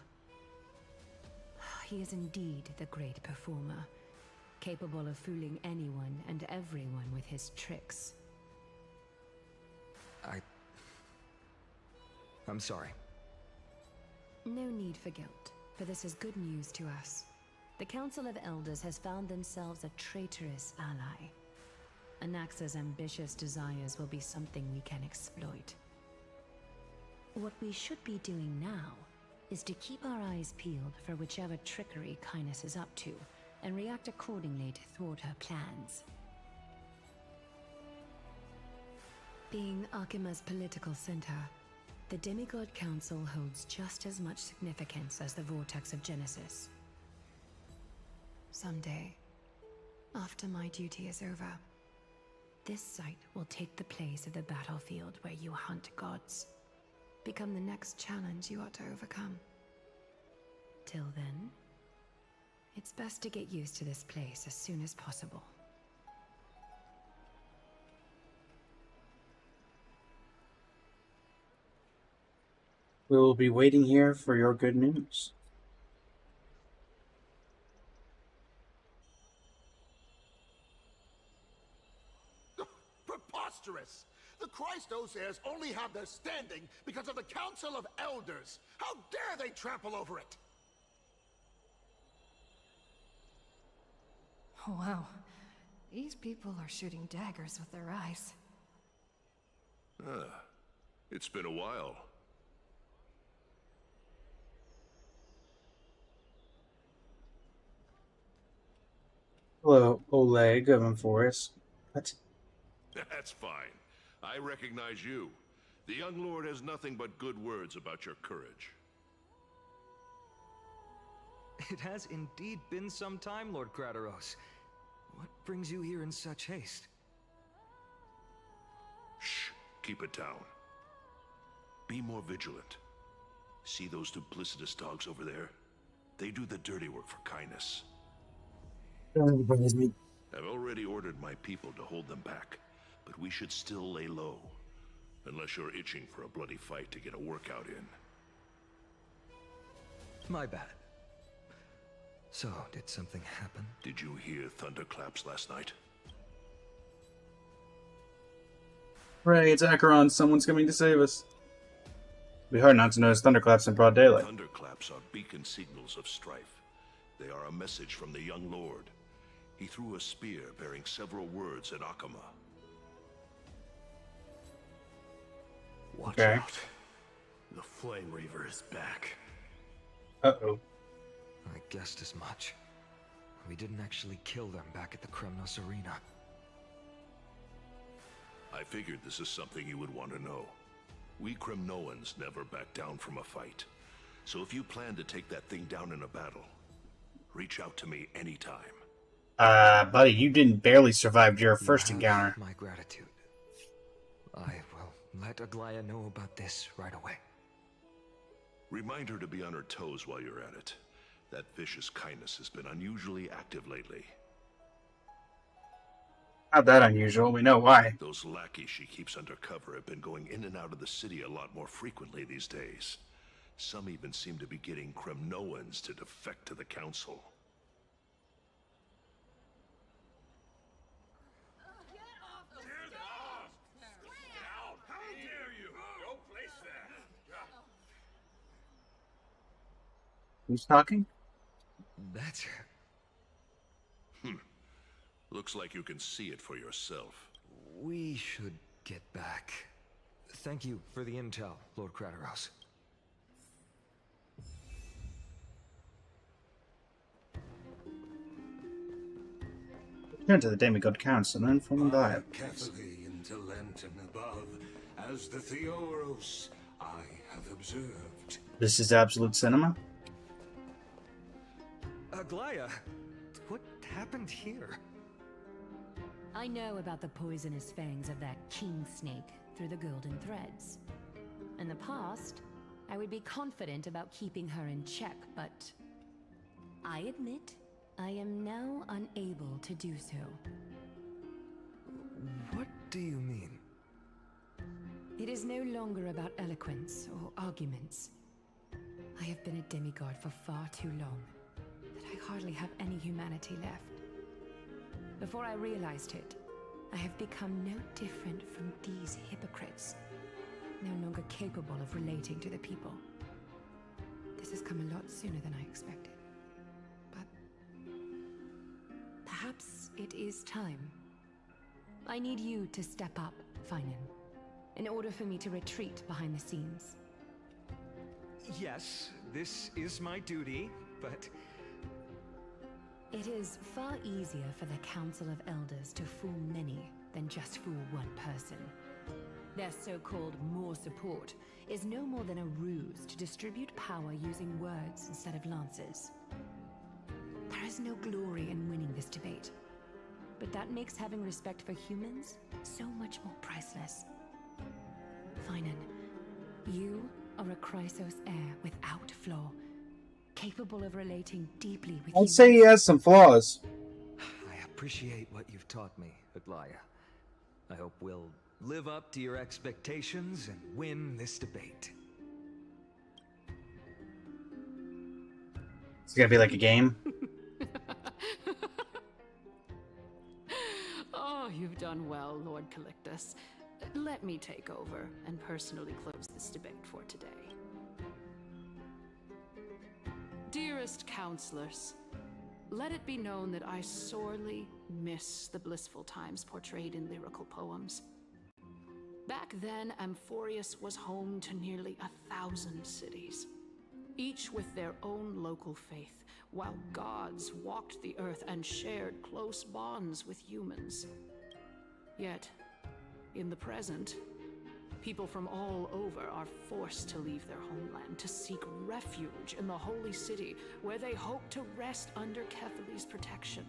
He is indeed the great performer, capable of fooling anyone and everyone with his tricks. I'm sorry. No need for guilt, for this is good news to us. The Council of Elders has found themselves a traitorous ally. Anaxa's ambitious desires will be something we can exploit. What we should be doing now is to keep our eyes peeled for whichever trickery Kindness is up to, and react accordingly to thwart her plans. Being Akima's political center, the Demigod Council holds just as much significance as the Vortex of Genesis. Someday, after my duty is over, this site will take the place of the battlefield where you hunt gods. Become the next challenge you ought to overcome. Till then, it's best to get used to this place as soon as possible. We will be waiting here for your good news. Preposterous! The Christos heirs only have their standing because of the Council of Elders. How dare they trample over it? Wow. These people are shooting daggers with their eyes. It's been a while. Hello, Oleg of Amphoreus. What? That's fine. I recognize you. The young lord has nothing but good words about your courage. It has indeed been some time, Lord Krateros. What brings you here in such haste? Shh. Keep it down. Be more vigilant. See those duplicitous dogs over there? They do the dirty work for Kindness. Don't surprise me. I've already ordered my people to hold them back, but we should still lay low. Unless you're itching for a bloody fight to get a workout in. My bad. So, did something happen? Did you hear thunderclaps last night? Hooray, it's Acheron. Someone's coming to save us. It'd be hard not to notice thunderclaps in broad daylight. Thunderclaps are beacon signals of strife. They are a message from the young lord. He threw a spear bearing several words at Akama. Watch out. The Flame Reaver is back. Uh-oh. I guessed as much. We didn't actually kill them back at the Kremnos Arena. I figured this is something you would want to know. We Kremnoans never back down from a fight. So if you plan to take that thing down in a battle, reach out to me anytime. Buddy, you didn't barely survive your first encounter. My gratitude. I will let Aglaya know about this right away. Remind her to be on her toes while you're at it. That vicious Kindness has been unusually active lately. Not that unusual. We know why. Those lackeys she keeps undercover have been going in and out of the city a lot more frequently these days. Some even seem to be getting Kremnoans to defect to the Council. Who's talking? That's... Looks like you can see it for yourself. We should get back. Thank you for the intel, Lord Crateros. Turn to the Demigod Council and inform them by it. Carefully into lantern above, as the Theoros I have observed. This is Absolute Cinema? Aglaya, what happened here? I know about the poisonous fangs of that king snake through the golden threads. In the past, I would be confident about keeping her in check, but I admit I am now unable to do so. What do you mean? It is no longer about eloquence or arguments. I have been a demigod for far too long that I hardly have any humanity left. Before I realized it, I have become no different from these hypocrites, no longer capable of relating to the people. This has come a lot sooner than I expected. But perhaps it is time. I need you to step up, Finan, in order for me to retreat behind the scenes. Yes, this is my duty, but... It is far easier for the Council of Elders to fool many than just fool one person. Their so-called more support is no more than a ruse to distribute power using words instead of lances. There is no glory in winning this debate, but that makes having respect for humans so much more priceless. Finan, you are a Chrysos heir without flaw, capable of relating deeply with I'd humans. say he has some flaws. I appreciate what you've taught me, Aglaya. I hope we'll live up to your expectations and win this debate. It's gonna be like a game. Oh, you've done well, Lord Calictus. Let me take over and personally close this debate for today. Dearest counselors, let it be known that I sorely miss the blissful times portrayed in lyrical poems. Back then, Amphoreus was home to nearly 1,000 cities, each with their own local faith, while gods walked the earth and shared close bonds with humans. Yet, in the present, people from all over are forced to leave their homeland to seek refuge in the holy city, where they hope to rest under Ketheri's protection.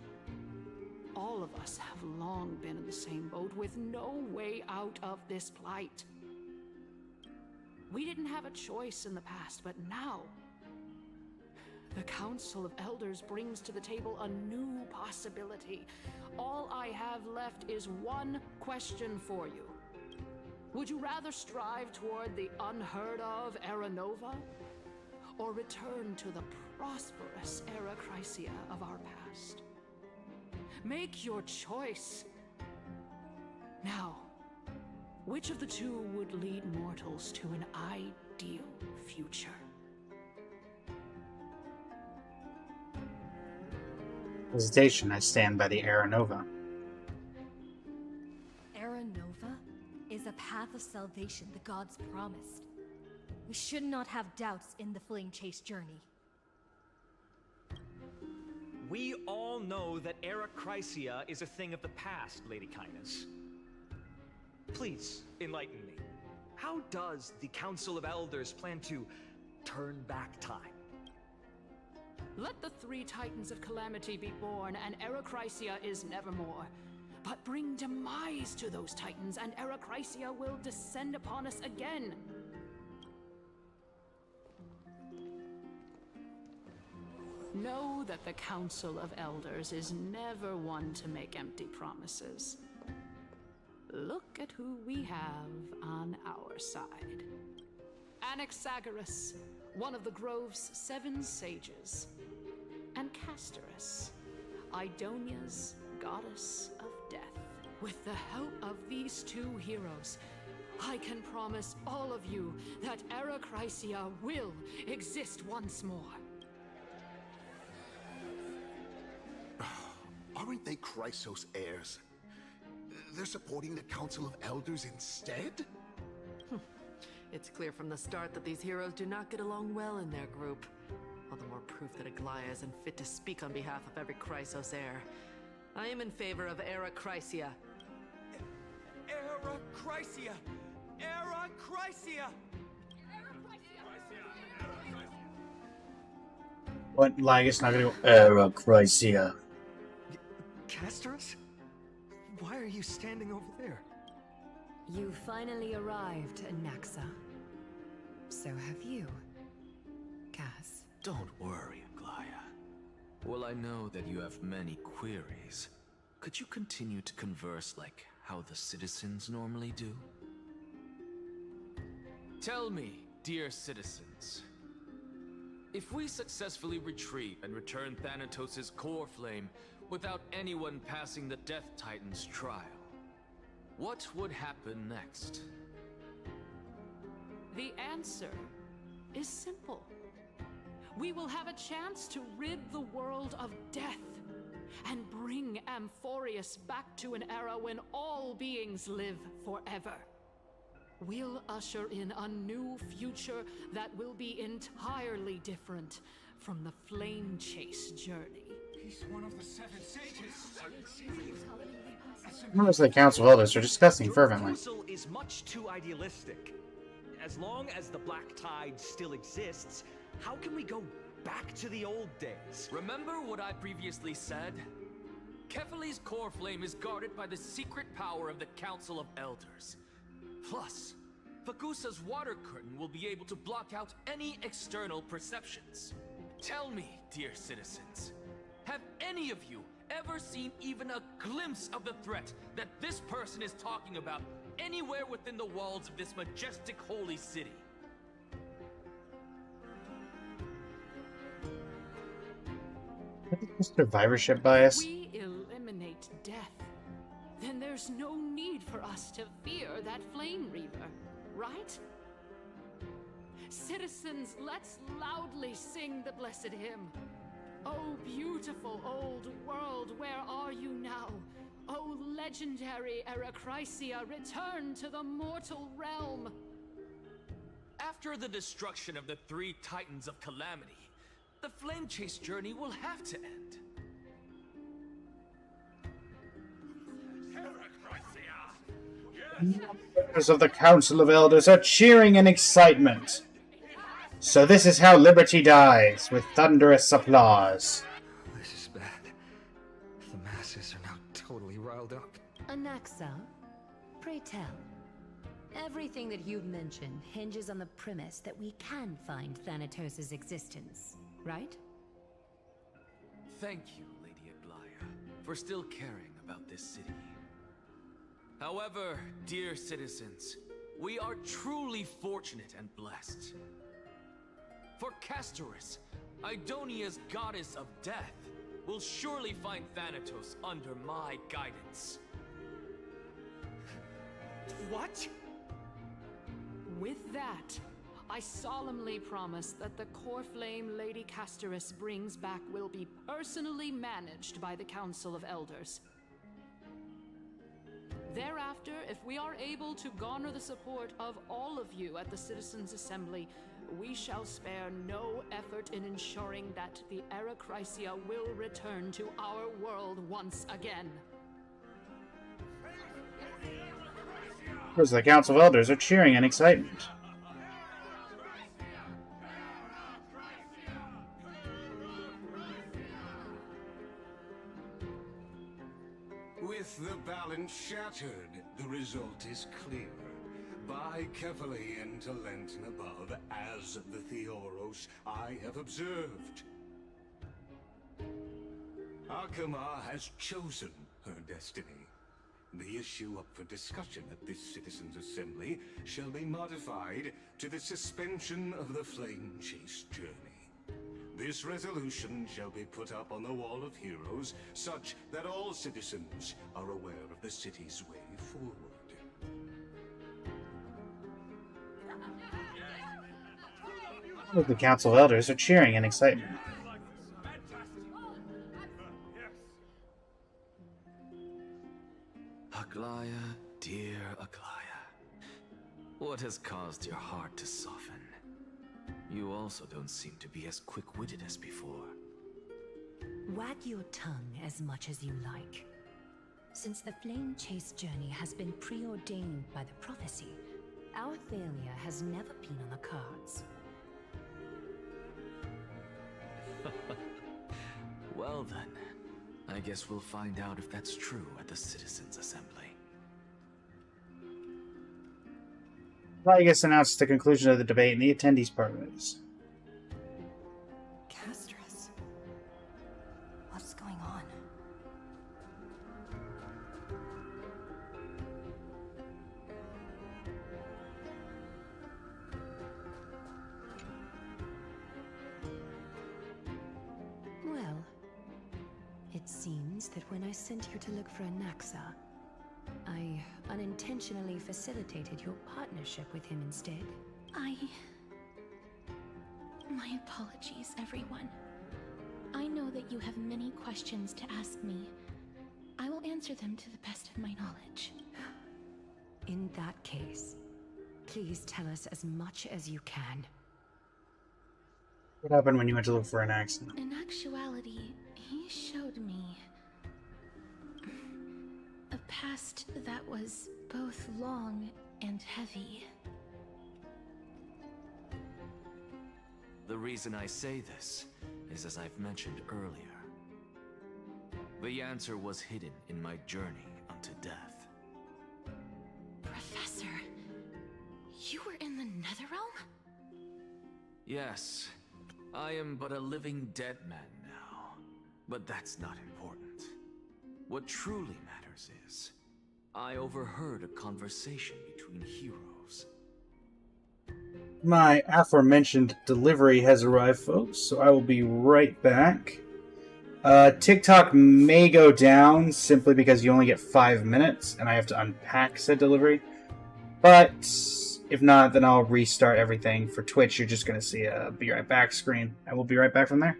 All of us have long been in the same boat, with no way out of this plight. We didn't have a choice in the past, but now the Council of Elders brings to the table a new possibility. All I have left is one question for you. Would you rather strive toward the unheard of Era Nova, or return to the prosperous Era Chrysia of our past? Make your choice. Now, which of the two would lead mortals to an ideal future? Hesitation, I stand by the Era Nova. Era Nova is a path of salvation the gods promised. We should not have doubts in the Flame Chase journey. We all know that Era Chrysia is a thing of the past, Lady Kindness. Please, enlighten me. How does the Council of Elders plan to turn back time? Let the three Titans of Calamity be born, and Era Chrysia is nevermore. But bring demise to those Titans, and Era Chrysia will descend upon us again. Know that the Council of Elders is never one to make empty promises. Look at who we have on our side. Anaxagoras, one of the Grove's 7 sages, and Castorus, Idonia's goddess of death. With the help of these two heroes, I can promise all of you that Era Chrysia will exist once more. Aren't they Chrysos heirs? They're supporting the Council of Elders instead? It's clear from the start that these heroes do not get along well in their group. All the more proof that Aglaya isn't fit to speak on behalf of every Chrysos heir. I am in favor of Era Chrysia. Era Chrysia! Era Chrysia! What? Lagus not gonna go. Era Chrysia. Castorus? Why are you standing over there? You finally arrived, Anaxa. So have you, Cass. Don't worry, Aglaya. Well, I know that you have many queries. Could you continue to converse like how the citizens normally do? Tell me, dear citizens, if we successfully retrieve and return Thanatos' core flame without anyone passing the Death Titan's trial, what would happen next? The answer is simple. We will have a chance to rid the world of death and bring Amphoreus back to an era when all beings live forever. We'll usher in a new future that will be entirely different from the flame chase journey. He's one of the 7 sages. Members of the Council of Elders are discussing fervently. The proposal is much too idealistic. As long as the Black Tide still exists, how can we go back to the old days? Remember what I previously said? Kefali's core flame is guarded by the secret power of the Council of Elders. Plus, Fagusa's water curtain will be able to block out any external perceptions. Tell me, dear citizens, have any of you ever seen even a glimpse of the threat that this person is talking about anywhere within the walls of this majestic holy city? Survivorship bias. If we eliminate death, then there's no need for us to fear that flame reaver, right? Citizens, let's loudly sing the blessed hymn. Oh, beautiful old world, where are you now? Oh, legendary Era Chrysia, return to the mortal realm. After the destruction of the 3 Titans of Calamity, the flame chase journey will have to end. Members of the Council of Elders are cheering in excitement. So this is how liberty dies, with thunderous applause. This is bad. The masses are now totally riled up. Anaxa, pray tell. Everything that you've mentioned hinges on the premise that we can find Thanatos' existence, right? Thank you, Lady Aglaya, for still caring about this city. However, dear citizens, we are truly fortunate and blessed. For Castorus, Idonia's goddess of death, will surely find Thanatos under my guidance. What? With that, I solemnly promise that the core flame Lady Castorus brings back will be personally managed by the Council of Elders. Thereafter, if we are able to garner the support of all of you at the Citizens' Assembly, we shall spare no effort in ensuring that the Era Chrysia will return to our world once again. Members of the Council of Elders are cheering in excitement. With the balance shattered, the result is clear. By carefully into Lent and above, as the Theoros I have observed. Akama has chosen her destiny. The issue up for discussion at this Citizens' Assembly shall be modified to the suspension of the Flame Chase journey. This resolution shall be put up on the Wall of Heroes, such that all citizens are aware of the city's way forward. Members of the Council of Elders are cheering in excitement. Aglaya, dear Aglaya, what has caused your heart to soften? You also don't seem to be as quick-witted as before. Wag your tongue as much as you like. Since the Flame Chase journey has been preordained by the prophecy, our failure has never been on the cards. Well then, I guess we'll find out if that's true at the Citizens' Assembly. Well, I guess announced the conclusion of the debate and the attendees' parties. Castras. What's going on? Well, it seems that when I sent you to look for Anaxa, I unintentionally facilitated your partnership with him instead. My apologies, everyone. I know that you have many questions to ask me. I will answer them to the best of my knowledge. In that case, please tell us as much as you can. What happened when you went to look for an accident? In actuality, he showed me a past that was both long and heavy. The reason I say this is as I've mentioned earlier. The answer was hidden in my journey unto death. Professor, you were in the Netherrealm? Yes, I am but a living dead man now, but that's not important. What truly matters is, I overheard a conversation between heroes. My aforementioned delivery has arrived, folks, so I will be right back. TikTok may go down simply because you only get 5 minutes and I have to unpack said delivery. But if not, then I'll restart everything. For Twitch, you're just going to see a be right back screen. I will be right back from there.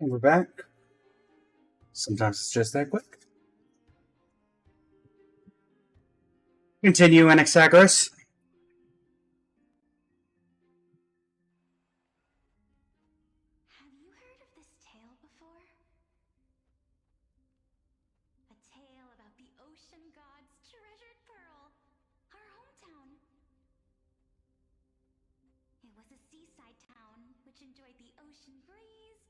And we're back. Sometimes it's just that quick. Continue, Anaxagoras. Have you heard of this tale before? A tale about the ocean god's treasured pearl, our hometown. It was a seaside town which enjoyed the ocean breeze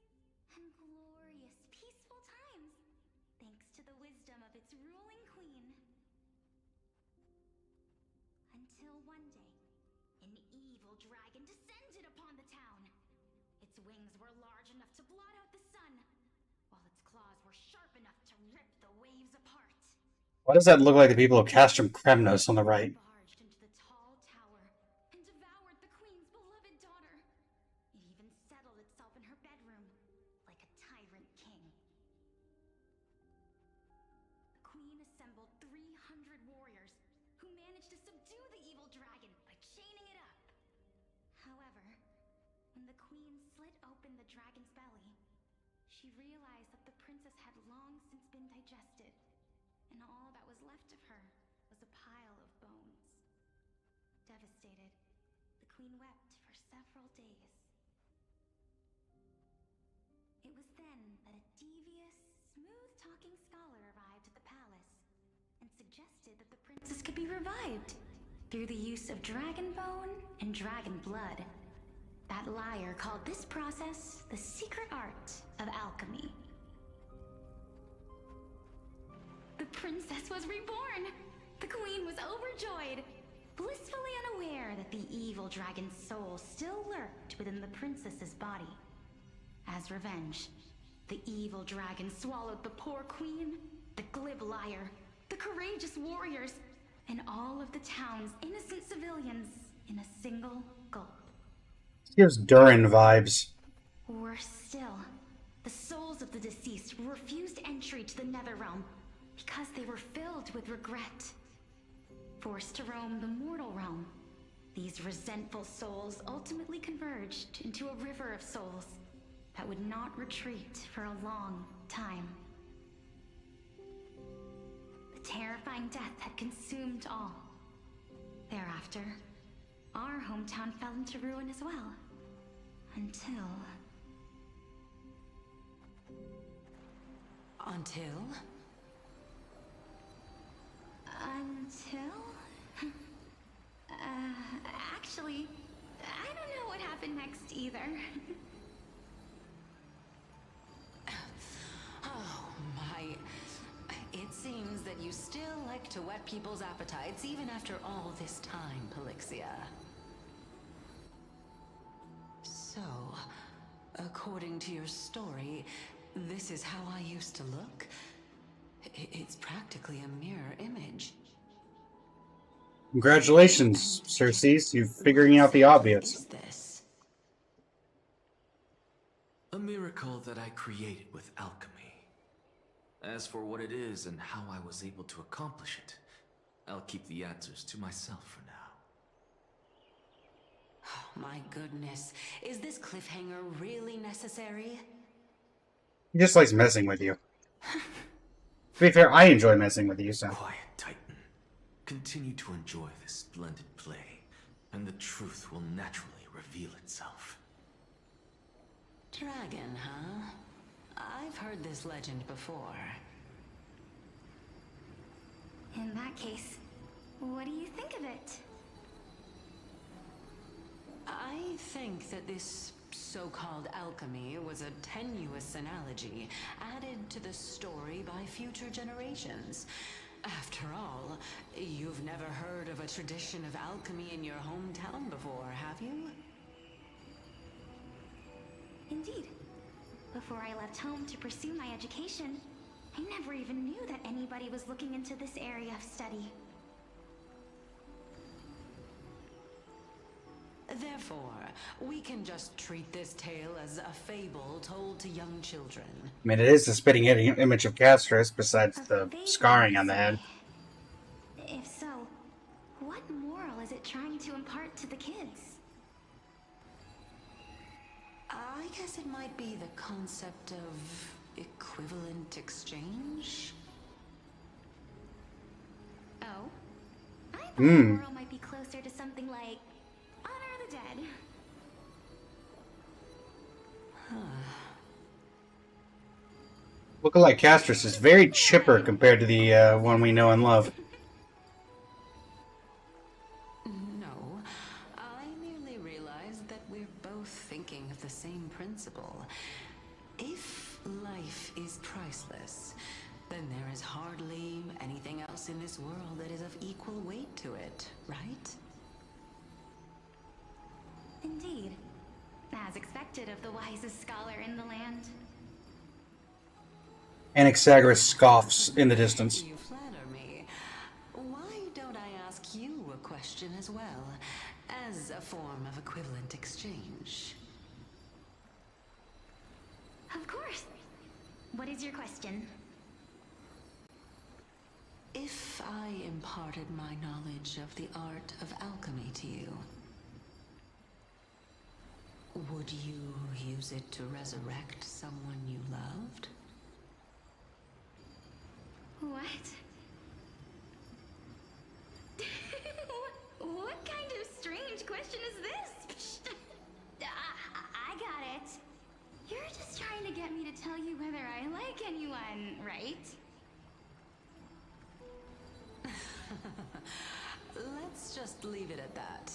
and glorious, peaceful times, thanks to the wisdom of its ruling queen. Until one day, an evil dragon descended upon the town. Its wings were large enough to blot out the sun, while its claws were sharp enough to rip the waves apart. Why does that look like the people of Castrum Kremnos on the right? Barged into the tall tower and devoured the queen's beloved daughter. It even settled itself in her bedroom, like a tyrant king. The queen assembled 300 warriors who managed to subdue the evil dragon by chaining it up. However, when the queen slit open the dragon's belly, she realized that the princess had long since been digested, and all that was left of her was a pile of bones. Devastated, the queen wept for several days. It was then that a devious, smooth-talking scholar arrived at the palace and suggested that the princess could be revived through the use of dragon bone and dragon blood. That liar called this process the secret art of alchemy. The princess was reborn! The queen was overjoyed, blissfully unaware that the evil dragon's soul still lurked within the princess's body. As revenge, the evil dragon swallowed the poor queen, the glib liar, the courageous warriors, and all of the town's innocent civilians in a single gulp. Gives Durin vibes. Worse still, the souls of the deceased refused entry to the Netherrealm because they were filled with regret. Forced to roam the mortal realm, these resentful souls ultimately converged into a river of souls that would not retreat for a long time. The terrifying death had consumed all. Thereafter, our hometown fell into ruin as well. Until... Actually, I don't know what happened next either. Oh my... It seems that you still like to whet people's appetites even after all this time, Pelixia. So, according to your story, this is how I used to look? It's practically a mirror image. Congratulations, Circes. You're figuring out the obvious. A miracle that I created with alchemy. As for what it is and how I was able to accomplish it, I'll keep the answers to myself for now. Oh, my goodness. Is this cliffhanger really necessary? He just likes messing with you. To be fair, I enjoy messing with you, so. Quiet, Titan. Continue to enjoy this splendid play, and the truth will naturally reveal itself. Dragon, huh? I've heard this legend before. In that case, what do you think of it? I think that this so-called alchemy was a tenuous analogy added to the story by future generations. After all, you've never heard of a tradition of alchemy in your hometown before, have you? Indeed. Before I left home to pursue my education, I never even knew that anybody was looking into this area of study. Therefore, we can just treat this tale as a fable told to young children. I mean, it is the spitting image of Castris, besides the scarring on the head. If so, what moral is it trying to impart to the kids? I guess it might be the concept of equivalent exchange? Oh? I thought Hmm. Memorial might be closer to something like Honor of the Dead. Lookalike Castress is very chipper compared to the one we know and love. No, I merely realized that we're both thinking of the same principle. If life is priceless, then there is hardly anything else in this world that is of equal weight to it, right? Indeed. As expected of the wisest scholar in the land. Anaxagoras scoffs in the distance. You flatter me. Why don't I ask you a question as well, as a form of equivalent exchange? Of course. What is your question? If I imparted my knowledge of the art of alchemy to you, would you use it to resurrect someone you loved? What? What kind of strange question is this? I got it. You're just trying to get me to tell you whether I like anyone, right? Let's just leave it at that.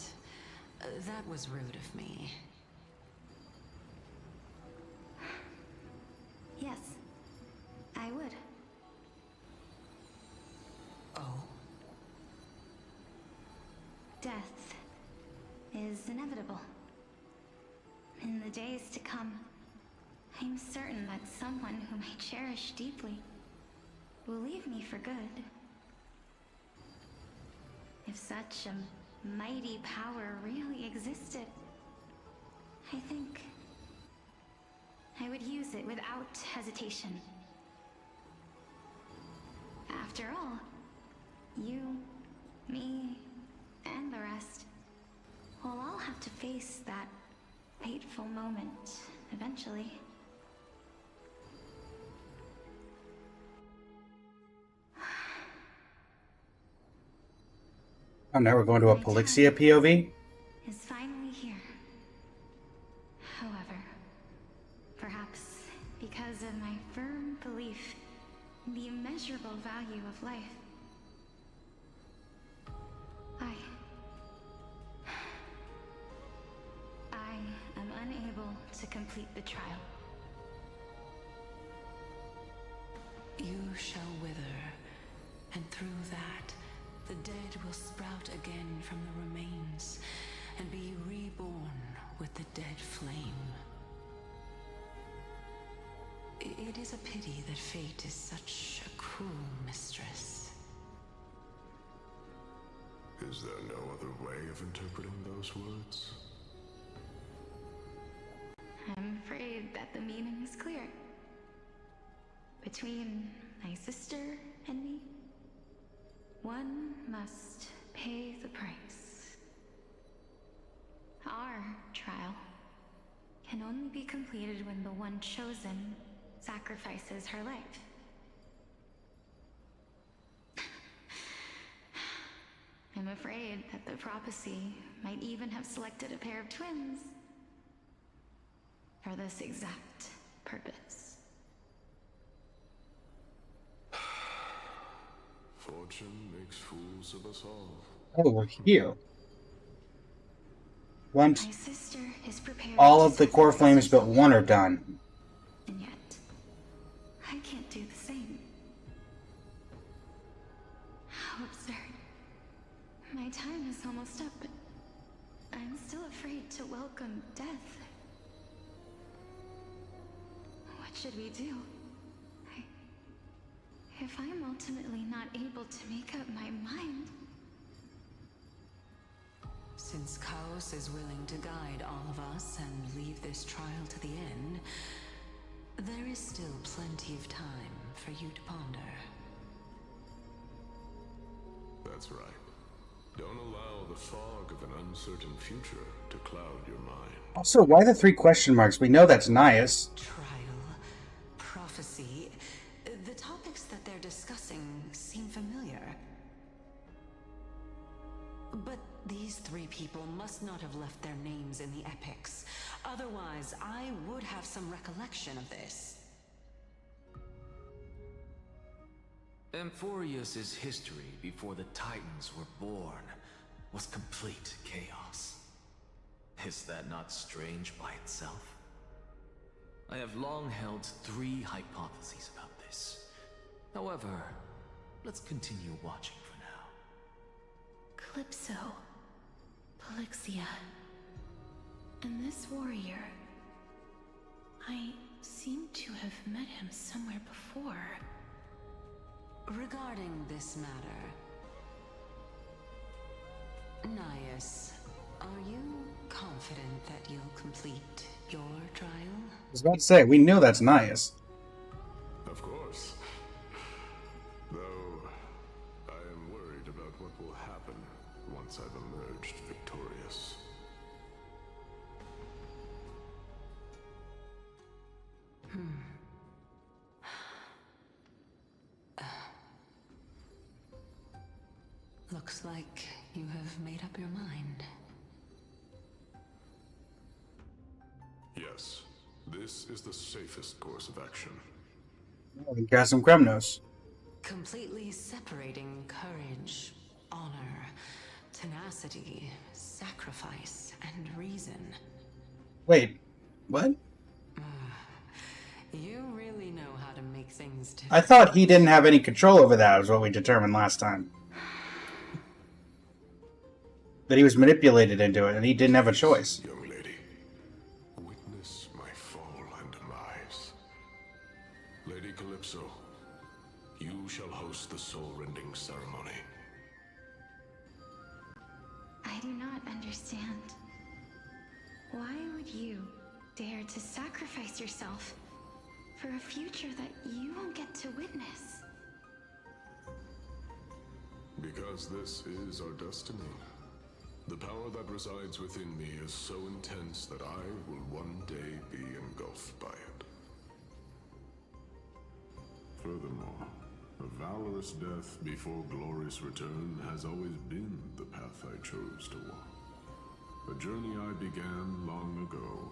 That was rude of me. Yes, I would. Oh? Death is inevitable. In the days to come, I'm certain that someone whom I cherish deeply will leave me for good. If such a mighty power really existed, I think I would use it without hesitation. After all, you, me, and the rest will all have to face that fateful moment eventually. Oh, now we're going to a Polixia POV? Is finally here. However, perhaps because of my firm belief in the immeasurable value of life, I am unable to complete the trial. You shall wither, and through that, the dead will sprout again from the remains, and be reborn with the dead flame. It is a pity that fate is such a cruel mistress. Is there no other way of interpreting those words? I'm afraid that the meaning is clear. Between my sister and me, one must pay the price. Our trial can only be completed when the one chosen sacrifices her life. I'm afraid that the prophecy might even have selected a pair of twins for this exact purpose. Fortune makes fools of us all. Over here. Once My sister is prepared all to of the core flames but one are done, and yet, I can't do the same. How absurd. My time is almost up, but I'm still afraid to welcome death. What should we do? If I'm ultimately not able to make up my mind... Since Chaos is willing to guide all of us and leave this trial to the end, there is still plenty of time for you to ponder. That's right. Don't allow the fog of an uncertain future to cloud your mind. Also, why the 3 question marks? We know that's Nias. Trial, prophecy. The topics that they're discussing seem familiar. But these 3 people must not have left their names in the epics. Otherwise, I would have some recollection of this. Amphoreus' history before the Titans were born was complete chaos. Is that not strange by itself? I have long held 3 hypotheses about this. However, let's continue watching for now. Calypso, Polixia, and this warrior. I seem to have met him somewhere before. Regarding this matter, Nias, are you confident that you'll complete your trial? I was about to say, we know that's Nias. Of course. Though, I am worried about what will happen once I've emerged victorious. Looks like you have made up your mind. Yes, this is the safest course of action. We got some Kremnos. Completely separating courage, honor, tenacity, sacrifice, and reason. Wait, what? You really know how to make things different. I thought he didn't have any control over that, is what we determined last time. That he was manipulated into it, and he didn't have a choice. Young lady, witness my fall and demise. Lady Calypso, you shall host the soul-rending ceremony. I do not understand. Why would you dare to sacrifice yourself for a future that you won't get to witness? Because this is our destiny. The power that resides within me is so intense that I will one day be engulfed by it. Furthermore, a valorous death before glorious return has always been the path I chose to walk. A journey I began long ago.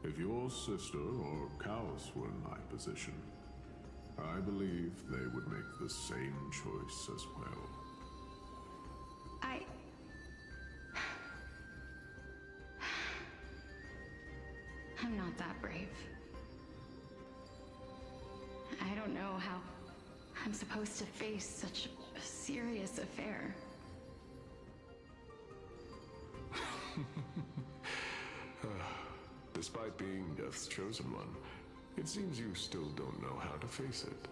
If your sister or Kaos were in my position, I believe they would make the same choice as well. I'm not that brave. I don't know how I'm supposed to face such a serious affair. Despite being Death's chosen one, it seems you still don't know how to face it.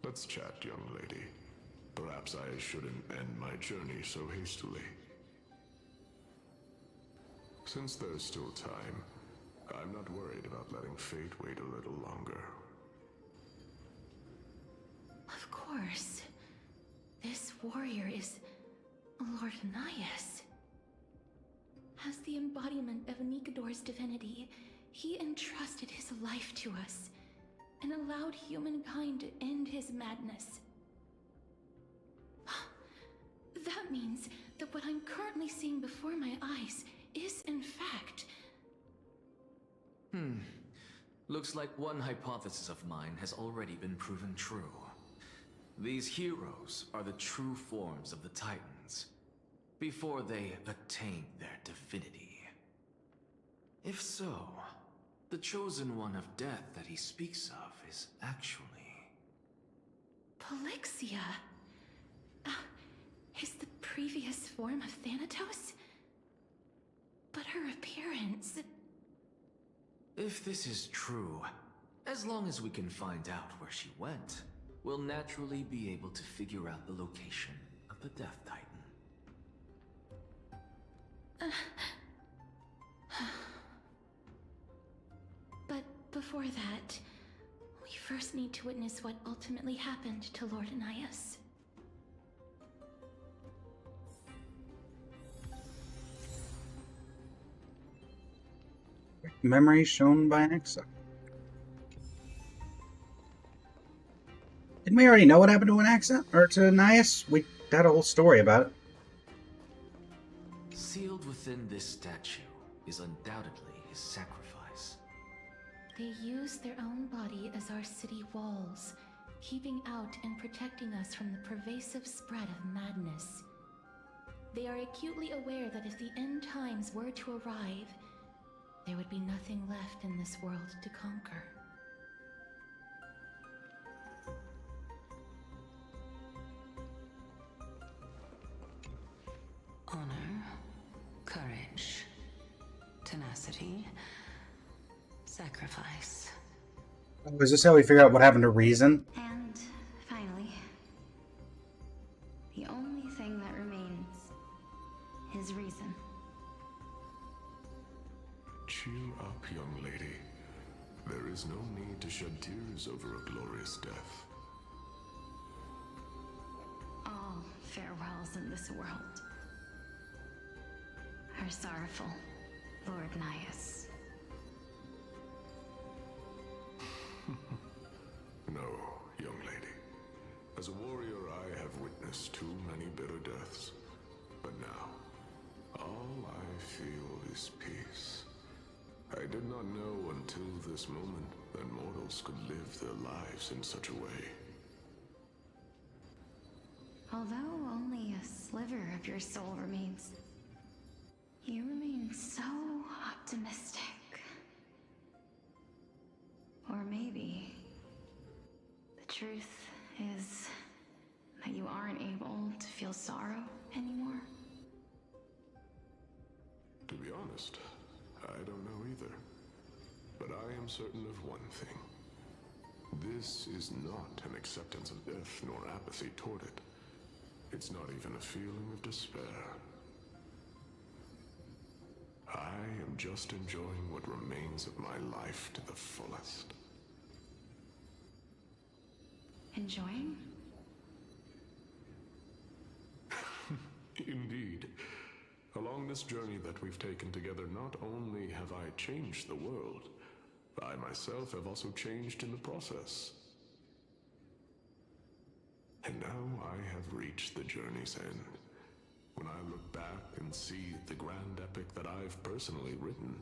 Let's chat, young lady. Perhaps I shouldn't end my journey so hastily. Since there's still time, I'm not worried about letting fate wait a little longer. Of course. This warrior is Lord Nias. As the embodiment of Nikador's divinity, he entrusted his life to us and allowed humankind to end his madness. That means that what I'm currently seeing before my eyes is in fact... Looks like one hypothesis of mine has already been proven true. These heroes are the true forms of the Titans, before they attain their divinity. If so, the chosen one of death that he speaks of is actually... Polixia? Is the previous form of Thanatos? But her appearance... If this is true, as long as we can find out where she went, we'll naturally be able to figure out the location of the Death Titan. But before that, we first need to witness what ultimately happened to Lord Nias. Memory shown by Axa. Didn't we already know what happened to Axa? Or to Nias? We had a whole story about it. Sealed within this statue is undoubtedly his sacrifice. They use their own body as our city walls, keeping out and protecting us from the pervasive spread of madness. They are acutely aware that if the end times were to arrive, there would be nothing left in this world to conquer. Honor, courage, tenacity, sacrifice. Oh, is this how we figure out what happened to Reason? And finally, the only thing that remains is reason. Cheer up, young lady. There is no need to shed tears over a glorious death. All farewells in this world are sorrowful, Lord Nias. No, young lady. As a warrior, I have witnessed too many bitter deaths. But now, all I feel is peace. I did not know until this moment that mortals could live their lives in such a way. Although only a sliver of your soul remains, you remain so optimistic. Or maybe the truth is that you aren't able to feel sorrow anymore. To be honest, I don't know either. But I am certain of one thing. This is not an acceptance of death nor apathy toward it. It's not even a feeling of despair. I am just enjoying what remains of my life to the fullest. Enjoying? Indeed. Along this journey that we've taken together, not only have I changed the world, I myself have also changed in the process. And now I have reached the journey's end. When I look back and see the grand epic that I've personally written,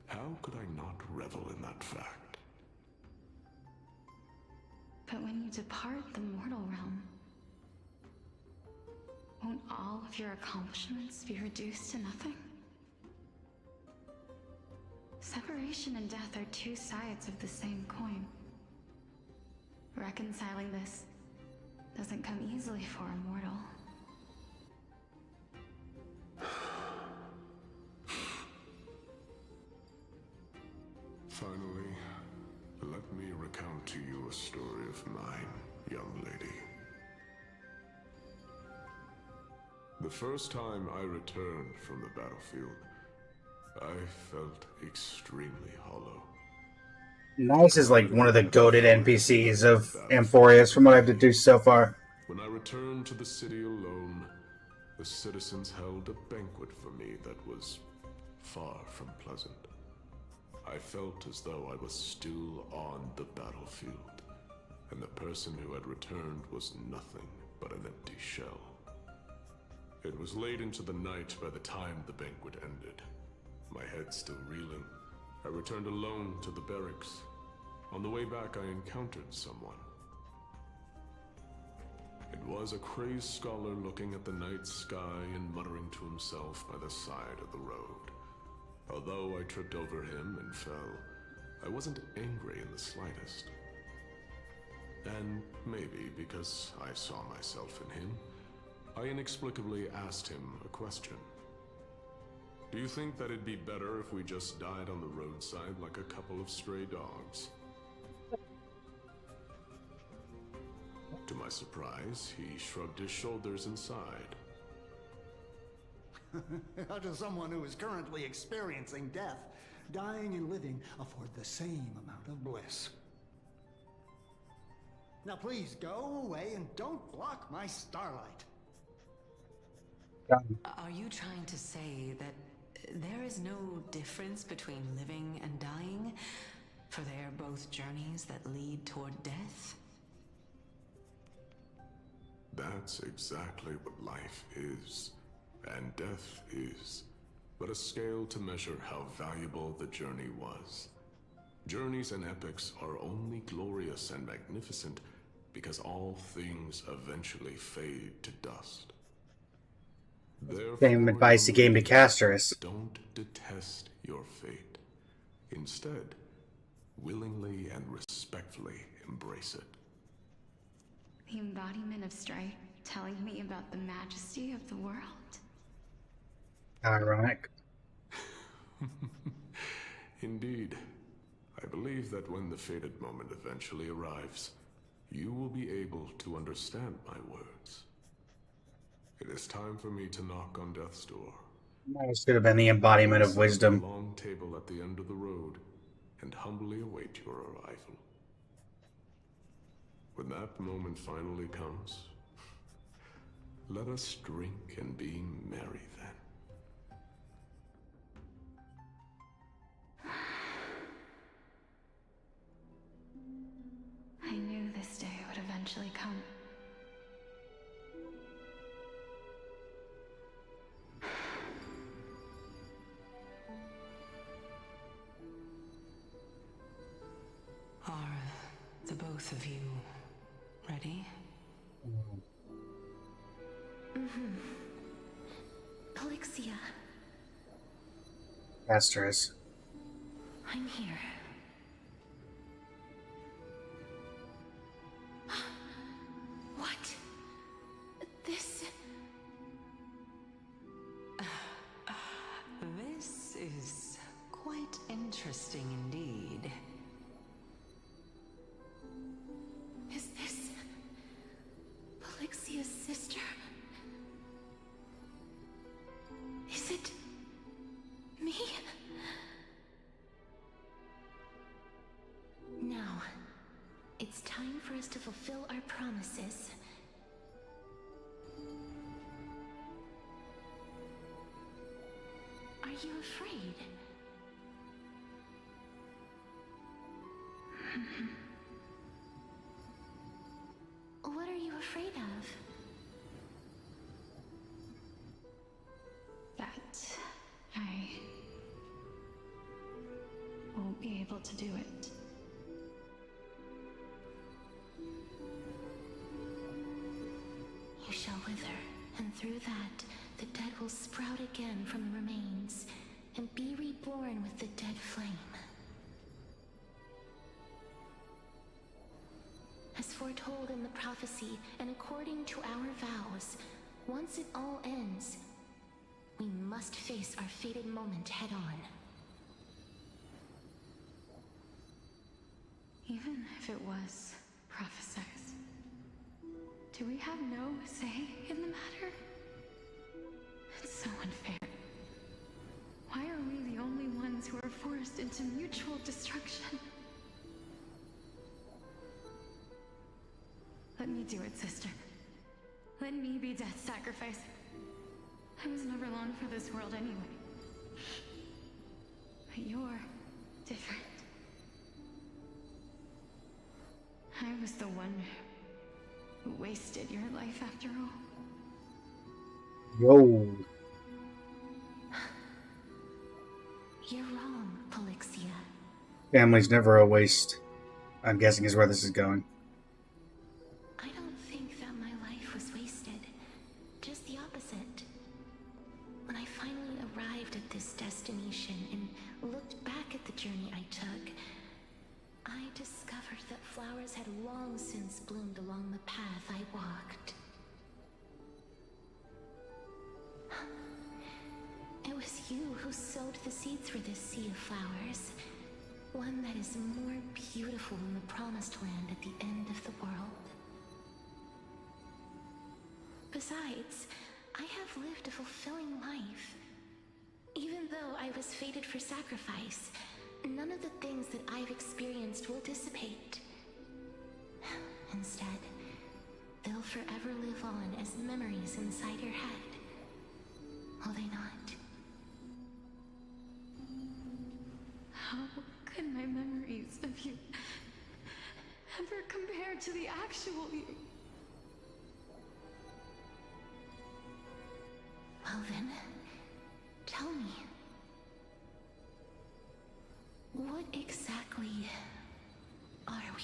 how could I not revel in that fact? But when you depart the mortal realm, won't all of your accomplishments be reduced to nothing? Separation and death are two sides of the same coin. Reconciling this doesn't come easily for a mortal. Finally, let me recount to you a story of mine, young lady. The first time I returned from the battlefield, I felt extremely hollow. Nice is like one of the goated NPCs of Amphoreus from what I've deduced so far. When I returned to the city alone, the citizens held a banquet for me that was far from pleasant. I felt as though I was still on the battlefield, and the person who had returned was nothing but an empty shell. It was late into the night by the time the banquet ended. My head still reeling, I returned alone to the barracks. On the way back, I encountered someone. It was a crazed scholar looking at the night sky and muttering to himself by the side of the road. Although I tripped over him and fell, I wasn't angry in the slightest. And maybe because I saw myself in him, I inexplicably asked him a question. Do you think that it'd be better if we just died on the roadside like a couple of stray dogs? To my surprise, he shrugged his shoulders and sighed. How does someone who is currently experiencing death, dying and living, afford the same amount of bliss? Now please go away and don't block my starlight. Are you trying to say that there is is no difference between living and dying, for they are both journeys that lead toward death? That's exactly what life is, and death is, but a scale to measure how valuable the journey was. Journeys and epics are only glorious and magnificent because all things eventually fade to dust. Same advice he gave to Castorus. Don't detest your fate. Instead, willingly and respectfully embrace it. The embodiment of strife telling me about the majesty of the world. Ironic. Indeed. I believe that when the fated moment eventually arrives, you will be able to understand my words. It is time for me to knock on death's door. This could have been the embodiment of wisdom. A long table at the end of the road, and humbly await your arrival. When that moment finally comes, let us drink and be merry then. I knew this day would eventually come. Are the both of you ready? Mm-hmm. Polixia, Castorus. I'm here. What? This... This is quite interesting indeed. Is this... Polixia's sister? Is it... me? Now, it's time for us to fulfill our promises. Are you afraid? What are you afraid of? That I won't be able to do it. You shall wither, and through that, the dead will sprout again from the remains, and be reborn with the dead flame. As foretold in the prophecy, and according to our vows, once it all ends, we must face our fated moment head-on. Even if it was prophesized, do we have no say in the matter? It's so unfair. Why are we the only ones who are forced into mutual destruction? Let me do it, sister. Let me be death's sacrifice. I was never long for this world anyway. But you're different. I was the one who wasted your life after all. Whoa. You're wrong, Polixia. Family's never a waste, I'm guessing is where this is going. I don't think that my life was wasted. Just the opposite. When I finally arrived at this destination and looked back at the journey I took, I discovered that flowers had long since bloomed along the path I walked. It was you who sowed the seeds for this sea of flowers. One that is more beautiful than the promised land at the end of the world. Besides, I have lived a fulfilling life. Even though I was fated for sacrifice, none of the things that I've experienced will dissipate. Instead, they'll forever live on as memories inside your head. Will they not? How could my memories of you ever compare to the actual you? Well then, tell me. What exactly are we?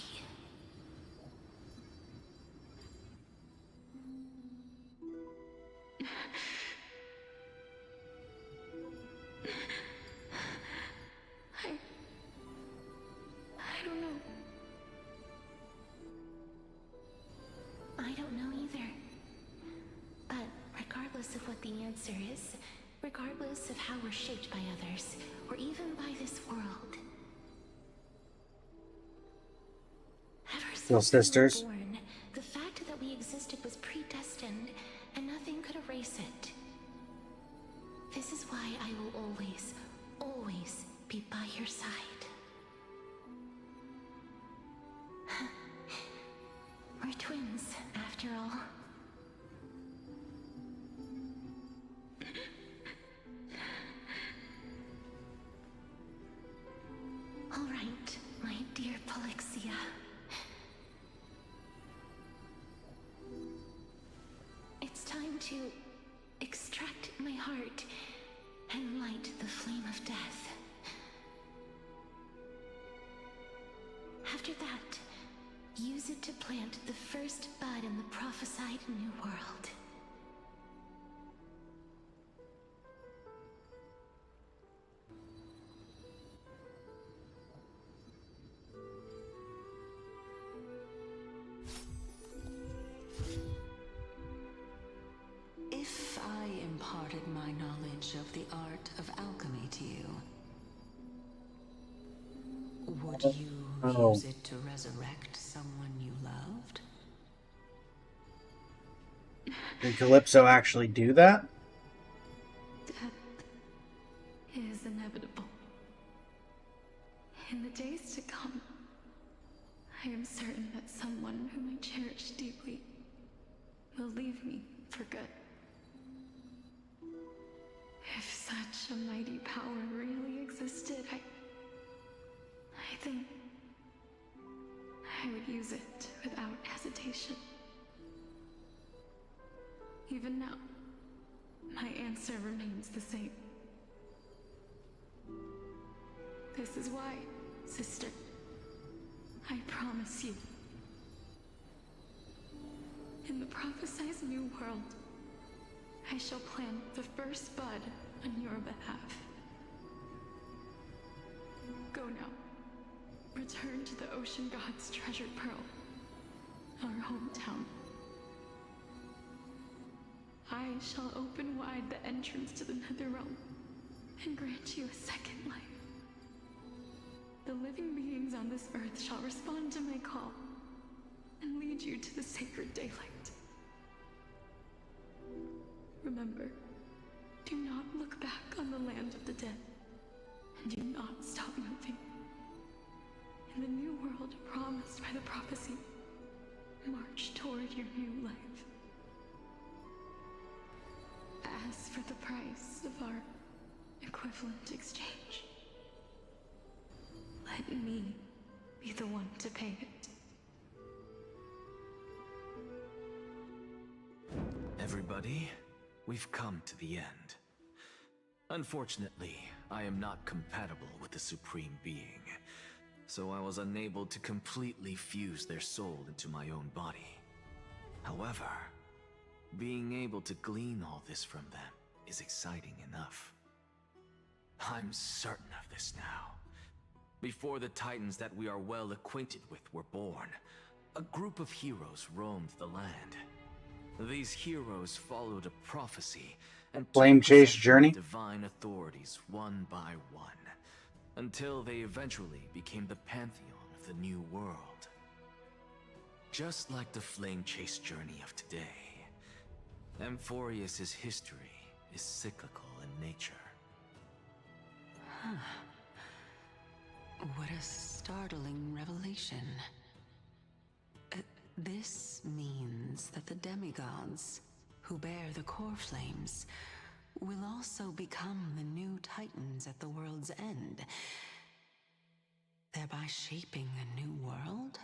I don't know. I don't know either. But regardless of what the answer is, regardless of how we're shaped by others, or even by this world, ever Little since we were sisters. born, the fact that we existed was predestined, and nothing could erase it. This is why I will always, always be by your side. We're twins, after all. All right, my dear Polixia. It's time to extract my heart and light the flame of death. After that, use it to plant the first bud in the prophesied new world. If I imparted my knowledge of the art of alchemy to you, would you use it to resurrect someone you loved? Did Calypso actually do that? Death is inevitable. In the days to come, I am certain that someone whom I cherish deeply will leave me for good. If such a mighty power really existed, I think I would use it without hesitation. Even now, my answer remains the same. This is why, sister, I promise you, in the prophesied new world, I shall plant the first bud on your behalf. Go now. Return to the ocean god's treasured pearl, our hometown. I shall open wide the entrance to the Netherrealm and grant you a second life. The living beings on this earth shall respond to my call and lead you to the sacred daylight. Remember, do not look back on the land of the dead, and do not stop moving. In the new world promised by the prophecy, march toward your new life. As for the price of our equivalent exchange, let me be the one to pay it. Everybody, we've come to the end. Unfortunately, I am not compatible with the Supreme Being, so I was unable to completely fuse their soul into my own body. However, being able to glean all this from them is exciting enough. I'm certain of this now. Before the Titans that we are well acquainted with were born, a group of heroes roamed the land. These heroes followed a prophecy and Flame Chase Journey? divine authorities one by one, until they eventually became the pantheon of the new world. Just like the Flame Chase Journey of today, Amphoreus' history is cyclical in nature. Huh. What a startling revelation. This means that the demigods, who bear the core flames, will also become the new titans at the world's end. thereby shaping a new world?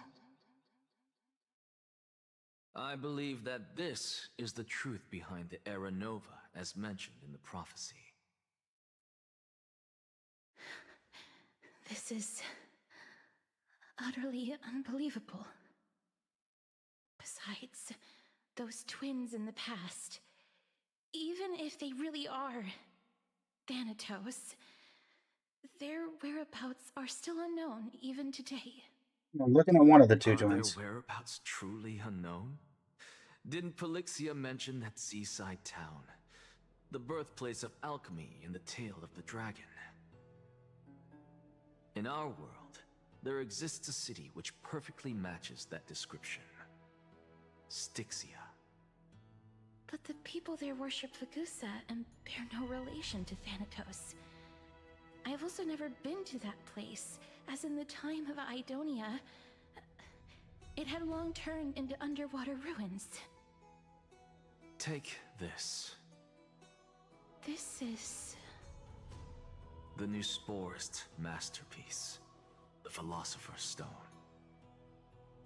I believe that this is the truth behind the Era Nova, as mentioned in the prophecy. This is utterly unbelievable. Besides, those twins in the past, even if they really are Thanatos, their whereabouts are still unknown even today. I'm looking at one of the two Are twins. their whereabouts truly unknown? Didn't Polixia mention that seaside town, the birthplace of alchemy and the tale of the dragon? In our world, there exists a city which perfectly matches that description. Styxia. But the people there worship Vagusa and bear no relation to Thanatos. I have also never been to that place, as in the time of Idonia, it had long turned into underwater ruins. Take this. This is... The new Sporist masterpiece, the Philosopher's Stone.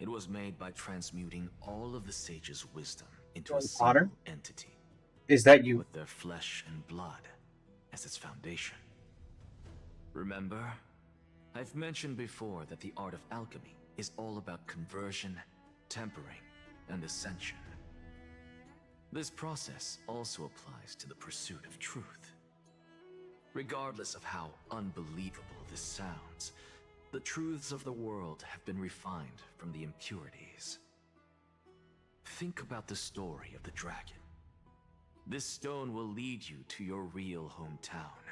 It was made by transmuting all of the sage's wisdom into a single entity. Is that you? With their flesh and blood as its foundation. Remember, I've mentioned before that the art of alchemy is all about conversion, tempering, and ascension. This process also applies to the pursuit of truth. Regardless of how unbelievable this sounds, the truths of the world have been refined from the impurities. Think about the story of the dragon. This stone will lead you to your real hometown,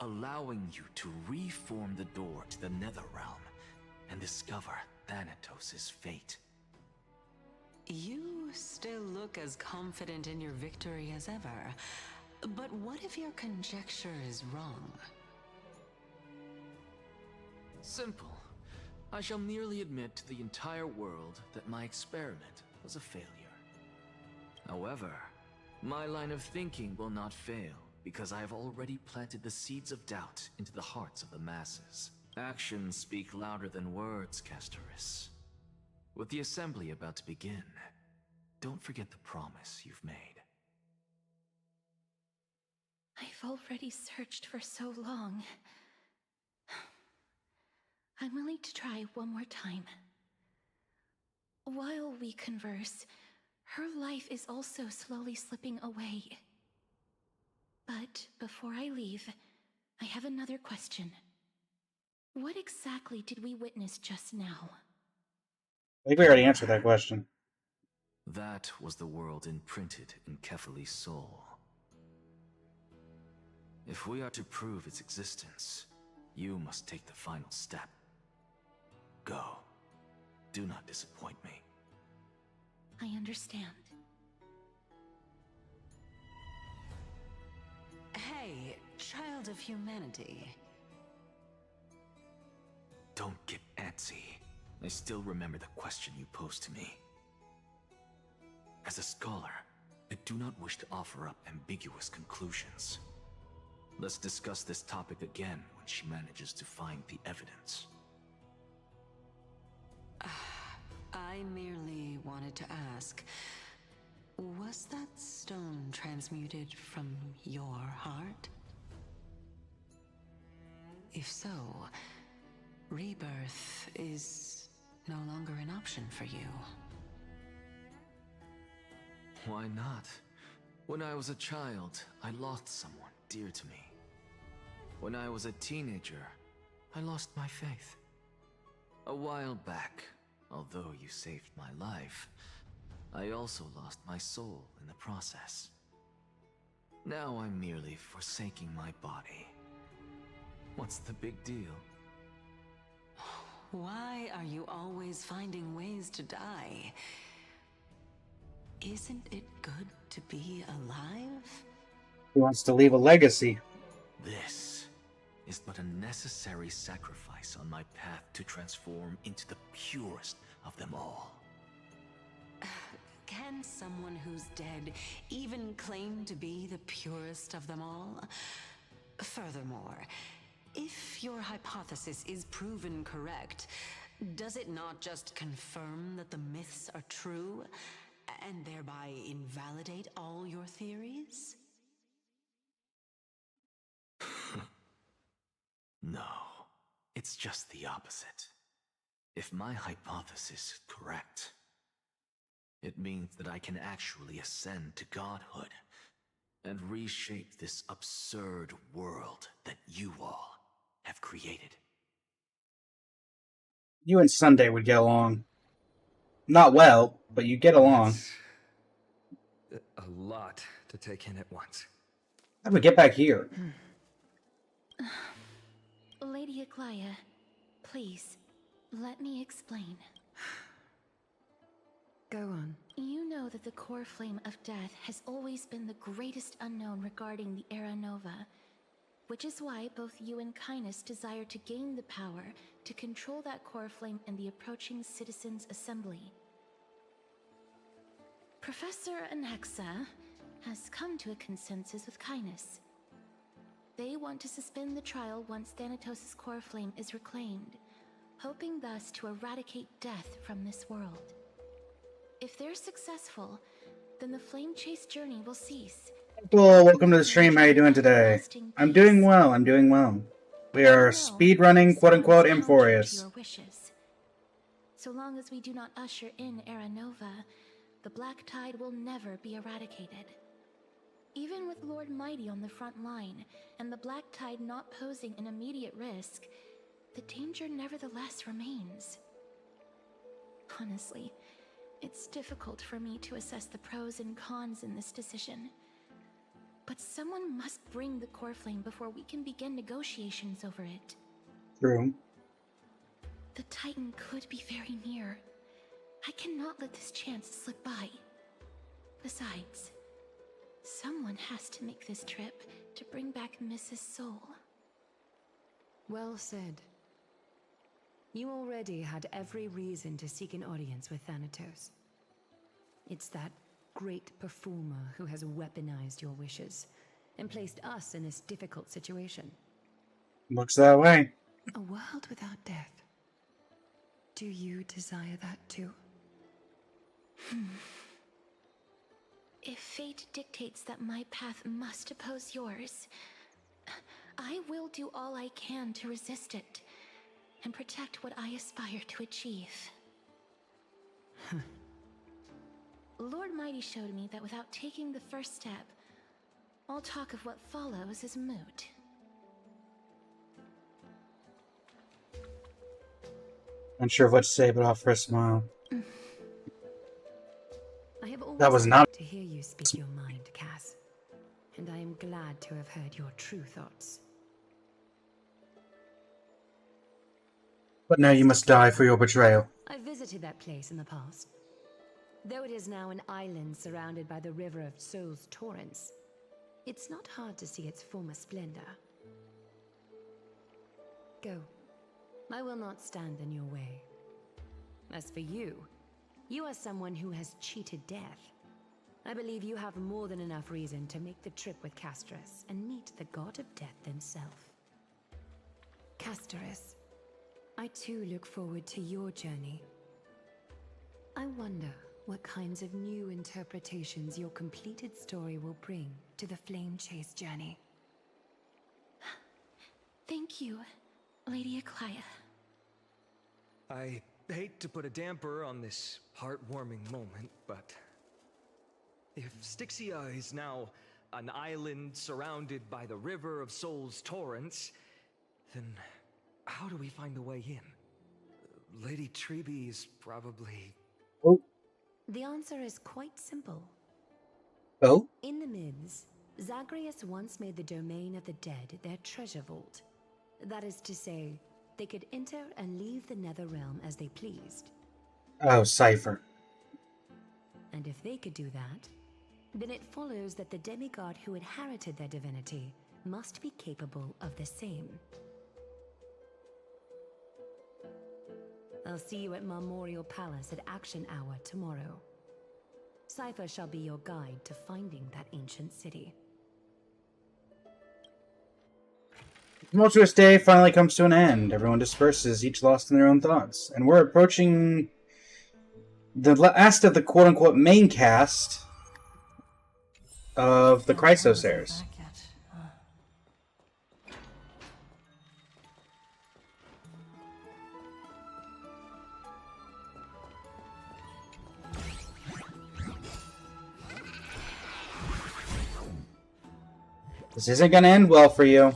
allowing you to reform the door to the Netherrealm and discover Thanatos' fate. You still look as confident in your victory as ever. But what if your conjecture is wrong? Simple. I shall merely admit to the entire world that my experiment was a failure. However, my line of thinking will not fail because I have already planted the seeds of doubt into the hearts of the masses. Actions speak louder than words, Castoris. With the assembly about to begin, don't forget the promise you've made. I've already searched for so long. I'm willing to try one more time. While we converse, her life is also slowly slipping away. But before I leave, I have another question. What exactly did we witness just now? I think we already answered that question. That was the world imprinted in Kefali's soul. If we are to prove its existence, you must take the final step. Go. Do not disappoint me. I understand. Hey, child of humanity. Don't get antsy. I still remember the question you posed to me. As a scholar, I do not wish to offer up ambiguous conclusions. Let's discuss this topic again when she manages to find the evidence. I merely wanted to ask, was that stone transmuted from your heart? If so, rebirth is no longer an option for you. Why not? When I was a child, I lost someone dear to me. When I was a teenager, I lost my faith. A while back, although you saved my life, I also lost my soul in the process. Now I'm merely forsaking my body. What's the big deal? Why are you always finding ways to die? Isn't it good to be alive? He wants to leave a legacy. This is but a necessary sacrifice on my path to transform into the purest of them all. Can someone who's dead even claim to be the purest of them all? Furthermore, if your your hypothesis is proven correct, does it not just confirm that the myths are true, and thereby invalidate all your theories? No, it's just the opposite. If my hypothesis is correct, it means that I can actually ascend to godhood and reshape this absurd world that you all have created. You and Sunday would get along. Not well, but you get along. That's a lot to take in at once. How do we get back here? Lady Aglaia, please, let me explain. Go on. You know that the core flame of death has always been the greatest unknown regarding the Era Nova, which is why both you and Kindness desire to gain the power to control that core flame in the approaching Citizens' Assembly. Professor Anexa has come to a consensus with Kindness. They want to suspend the trial once Thanatos' core flame is reclaimed, hoping thus to eradicate death from this world. If they're successful, then the flame chase journey will cease. Hello, welcome to the stream. How you doing today? I'm doing well. I'm doing well. We are speedrunning, quote unquote, Amphoreus. Your wishes. So long as we do not usher in Era Nova, the Black Tide will never be eradicated. Even with Lord Mighty on the front line, and the Black Tide not posing an immediate risk, the danger nevertheless remains. Honestly, it's difficult for me to assess the pros and cons in this decision. But someone must bring the core flame before we can begin negotiations over it. True. The Titan could be very near. I cannot let this chance slip by. Besides, someone has to make this trip to bring back Mrs. Soul. Well said. You already had every reason to seek an audience with Thanatos. It's that great performer who has weaponized your wishes and placed us in this difficult situation. Looks that way. A world without death. Do you desire that too? If fate dictates that my path must oppose yours, I will do all I can to resist it and protect what I aspire to achieve. Lord Mighty showed me that without taking the first step, all talk of what follows is moot. Unsure of what to say, but offer a smile. I have always That was not to hear you speak your mind, Cass, and I am glad to have heard your true thoughts. But now you must die for your betrayal. I visited that place in the past. Though it is now an island surrounded by the river of Soul's torrents, it's not hard to see its former splendor. Go. I will not stand in your way. As for you, you are someone who has cheated death. I believe you have more than enough reason to make the trip with Casterus and meet the god of death himself. Casterus, I too look forward to your journey. I wonder what kinds of new interpretations your completed story will bring to the Flame Chase journey. Thank you, Lady Aglaia. I hate to put a damper on this heartwarming moment, but if Styxia is now an island surrounded by the river of Soul's torrents, then how do we find a way in? Lady Treby is probably... Oh. The answer is quite simple. Oh? In the myths, Zagreus once made the domain of the dead their treasure vault. That is to say, they could enter and leave the nether realm as they pleased. Oh, Cypher. And if they could do that, then it follows that the demigod who inherited their divinity must be capable of the same. I'll see you at Marmorial Palace at Action Hour tomorrow. Cypher shall be your guide to finding that ancient city. Tumultuous day finally comes to an end. Everyone disperses, each lost in their own thoughts. And we're approaching the last of the quote-unquote main cast of the Chrysos heirs. This isn't gonna end well for you.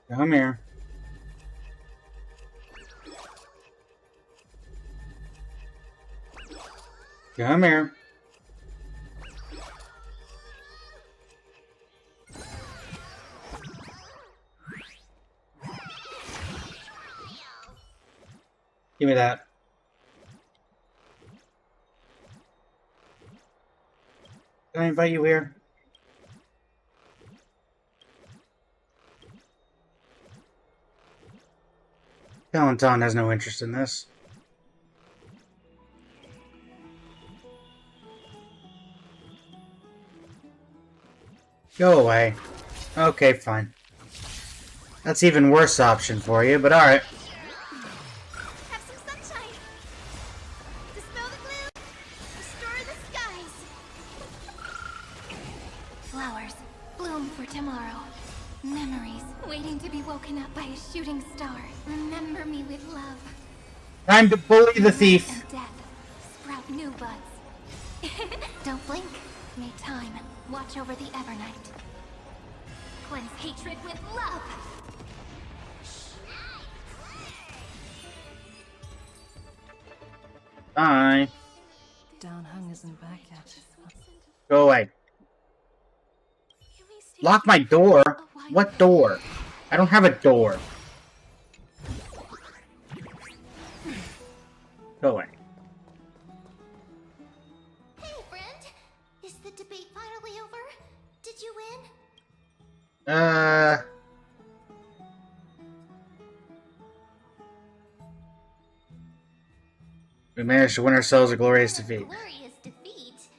Come here. Come here. Give me that. Can I invite you here? Valentin has no interest in this. Go away. Okay, fine. That's even worse option for you, but alright. Have some sunshine. Dispel the gloom. Restore the skies. Flowers bloom for tomorrow. Memories waiting to be woken up by a shooting star. Remember me with love. Time to bully the thief. And death sprout new buds. Don't blink. May time watch over the Evernight. Cleanse hatred with love. Bye. Downhung isn't back yet. Go away. Lock my door? What door? I don't have a door. Go away. Hey, friend. Is the debate finally over? Did you win? We managed to win ourselves a glorious defeat. Glorious defeat?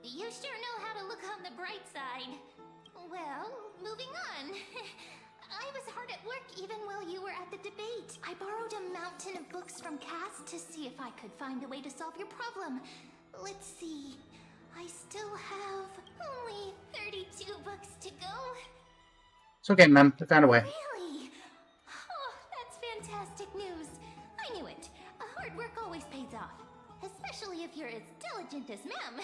You sure know how to look on the bright side. Well, moving on. I was hard at work even while you were at the debate. I borrowed a mountain of books from Cass to see if I could find a way to solve your problem. Let's see. I still have only 32 books to go. It's okay, ma'am. I found a way. Really? Oh, that's fantastic news. I knew it. Hard work always pays off. Especially if you're as diligent as Mem.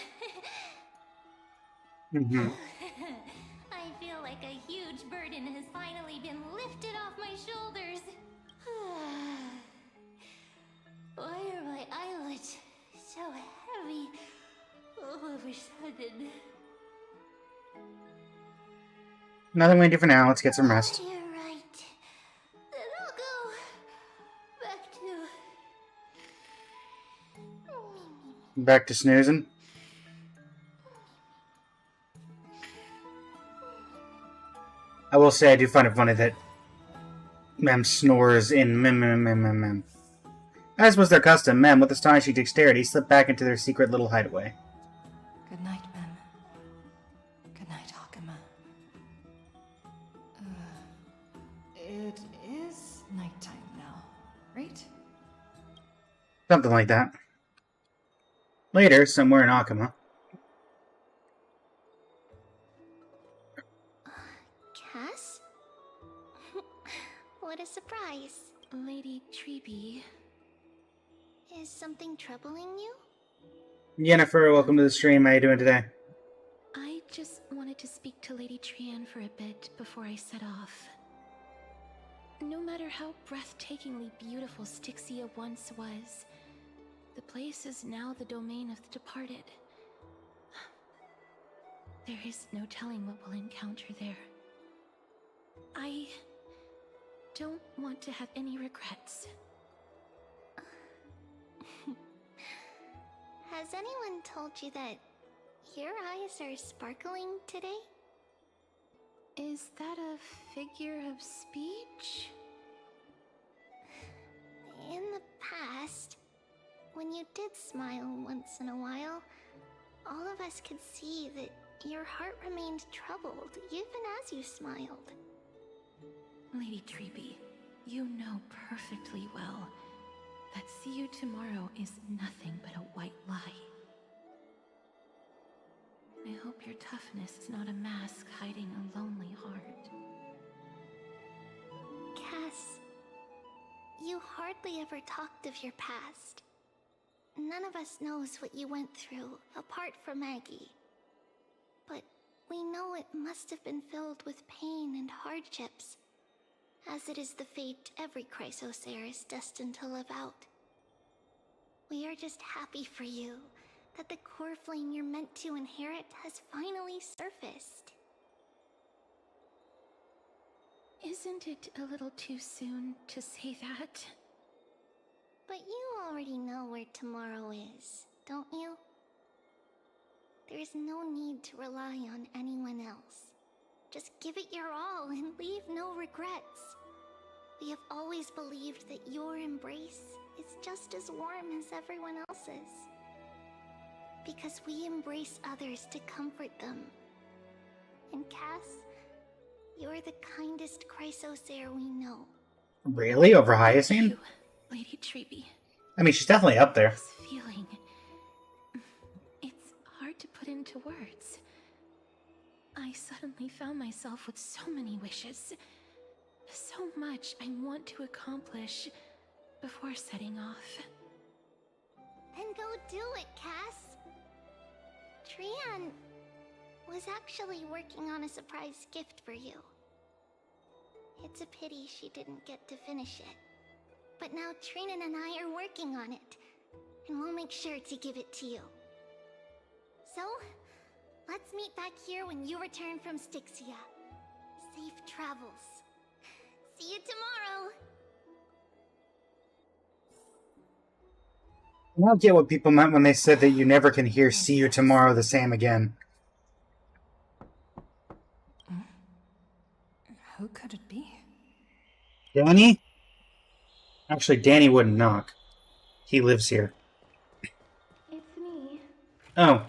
I feel like a huge burden has finally been lifted off my shoulders. Why are my eyelids so heavy all of a sudden? Nothing we can do for now. Let's get some rest. You're right. Then I'll go back to... Back to snoozing. I will say I do find it funny that Mem snores in Mem. As was their custom, Mem, with astonishing dexterity, slipped back into their secret little hideaway. Good night, Mem. Good night, Hakama. It is nighttime now, right? Something like that. Later, somewhere in Akama. Cass? What a surprise. Lady Treeby. Is something troubling you? Yennefer, welcome to the stream. How you doing today? I just wanted to speak to Lady Trian for a bit before I set off. No matter how breathtakingly beautiful Styxia once was, the place is now the domain of the departed. There is no telling what we'll encounter there. I don't want to have any regrets. Has anyone told you that your eyes are sparkling today? Is that a figure of speech? In the past, when you did smile once in a while, all of us could see that your heart remained troubled even as you smiled. Lady Treeby, you know perfectly well that see you tomorrow is nothing but a white lie. I hope your toughness is not a mask hiding a lonely heart. Cass, you hardly ever talked of your past. None of us knows what you went through, apart from Maggie. But we know it must have been filled with pain and hardships, as it is the fate every Chrysosaur is destined to live out. We are just happy for you that the core flame you're meant to inherit has finally surfaced. Isn't it a little too soon to say that? But you already know where tomorrow is, don't you? There is no need to rely on anyone else. Just give it your all and leave no regrets. We have always believed that your embrace is just as warm as everyone else's. Because we embrace others to comfort them. And Cass, you're the kindest Chrysosaur we know. Really? Over Hyacinth? Lady Treeby. I mean, she's definitely up there. This feeling, it's hard to put into words. I suddenly found myself with so many wishes. So much I want to accomplish before setting off. Then go do it, Cass. Trian was actually working on a surprise gift for you. It's a pity she didn't get to finish it. But now Trinan and I are working on it, and we'll make sure to give it to you. So, let's meet back here when you return from Styxia. Safe travels. See you tomorrow! I don't get what people meant when they said that you never can hear "see you tomorrow" the same again. Who could it be? Danny? Actually, Danny wouldn't knock. He lives here. It's me. Oh.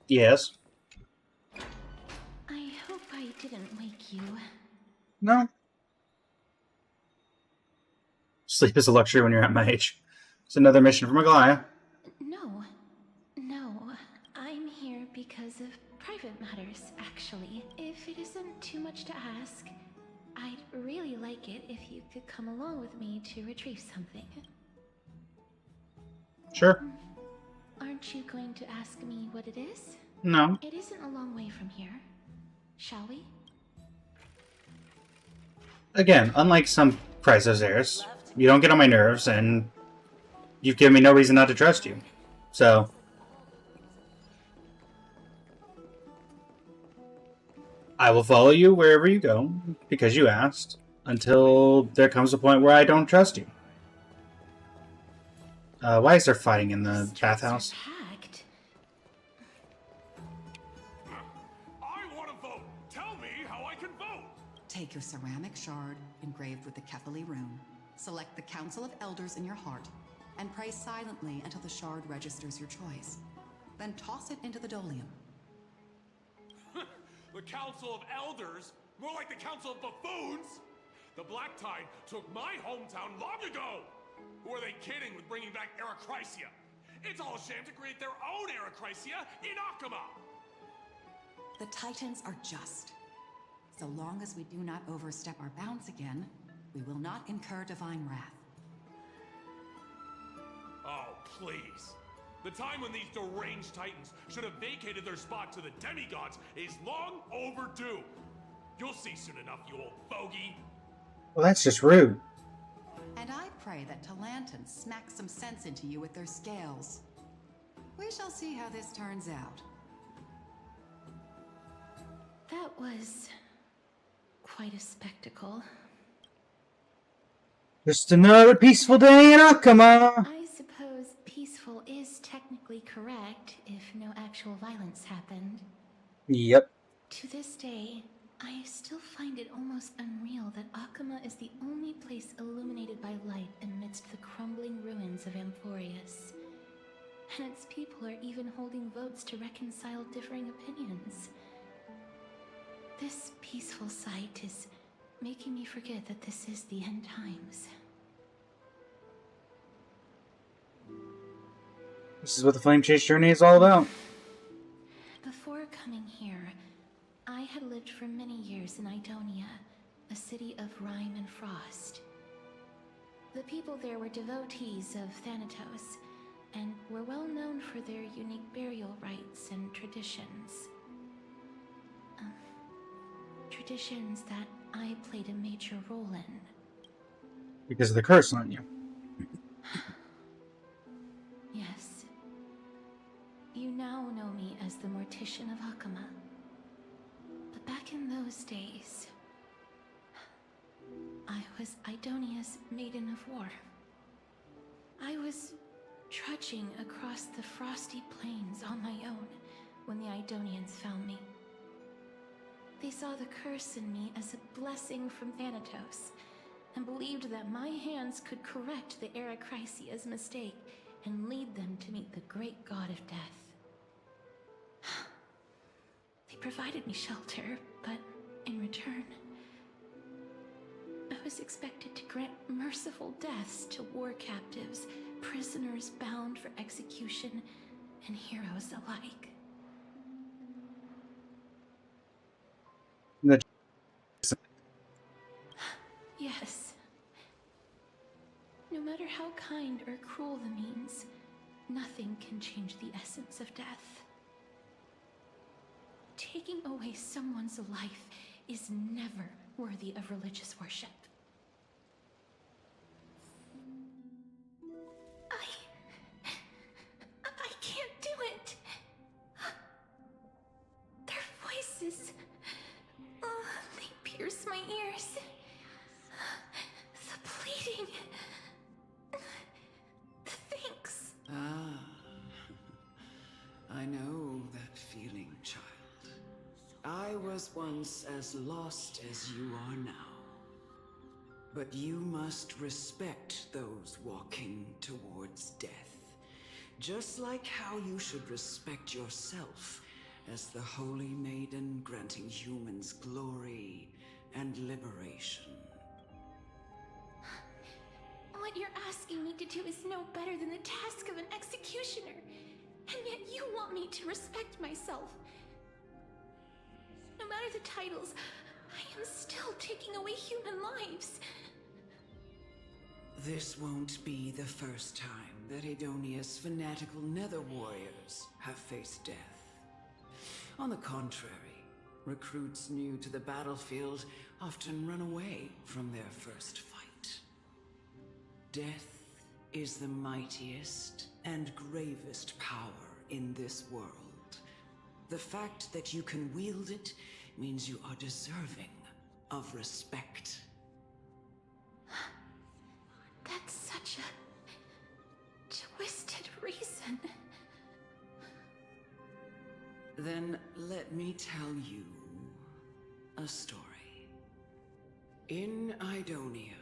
Yes. I hope I didn't wake you. No. Sleep is a luxury when you're at my age. It's another mission from Aglaia. No. I'm here because of private matters, actually. If it isn't too much to ask, I'd really like it if you could come along with me to retrieve something. Sure. Aren't you going to ask me what it is? No. It isn't a long way from here. Shall we? Again, unlike some Chrysosaurs, you don't get on my nerves, and you've given me no reason not to trust you. So... I will follow you wherever you go, because you asked, until there comes a point where I don't trust you. Why is there fighting in the bathhouse? I want to vote! Tell me how I can vote! Take your ceramic shard engraved with the Kefali rune, select the Council of Elders in your heart, and pray silently until the shard registers your choice. Then toss it into the Dolium. The Council of Elders? More like the Council of Buffoons? The Black Tide took my hometown long ago! Who are they kidding with bringing back Erechrysia? It's all a sham to create their own Erechrysia in Akama! The Titans are just. So long as we do not overstep our bounds again, we will not incur divine wrath. Oh, please. The time when these deranged Titans should have vacated their spot to the demigods is long overdue. You'll see soon enough, you old bogey. Well, that's just rude. And I pray that Talanton smacks some sense into you with their scales. We shall see how this turns out. That was quite a spectacle. Just another peaceful day in Akama! I suppose peaceful peaceful is technically correct if no actual violence happened. Yep. To this day, I still find it almost unreal that Akama is the only place illuminated by light amidst the crumbling ruins of Amphoreus. And its people are even holding votes to reconcile differing opinions. This peaceful sight is making me forget that this is the end times. This is what the Flame Chase journey is all about. Before coming here, I had lived for many years in Idonia, a city of rime and frost. The people there were devotees of Thanatos, and were well known for their unique burial rites and traditions. Traditions that I played a major role in. Because of the curse on you. Yes. You now know me as the Mortician of Akama. But back in those days, I was Idonia's Maiden of War. I was trudging across the frosty plains on my own when the Idonians found me. They saw the curse in me as a blessing from Thanatos, and believed that my hands could correct the Arachrysia's mistake and lead them to meet the great god of death. They provided me shelter, but in return, I was expected to grant merciful deaths to war captives, prisoners bound for execution, and heroes alike. Yes. No matter how kind or cruel the means, nothing can change the essence of death. Taking away someone's life is never worthy of religious worship. I can't do it. Their voices, they pierce my ears. The pleading, the thanks. I know that feeling, child. I was once as lost as you are now. But you must respect those walking towards death. Just like how you should respect yourself as the Holy Maiden granting humans glory and liberation. What you're asking me to do is no better than the task of an executioner. And yet you want me to respect myself. No matter the titles, I am still taking away human lives. This won't be the first time that Idonia's fanatical nether warriors have faced death. On the contrary, recruits new to the battlefield often run away from their first fight. Death is the mightiest and gravest power in this world. The fact that you can wield it means you are deserving of respect. That's such a twisted reason. Then let me tell you a story. In Idonia,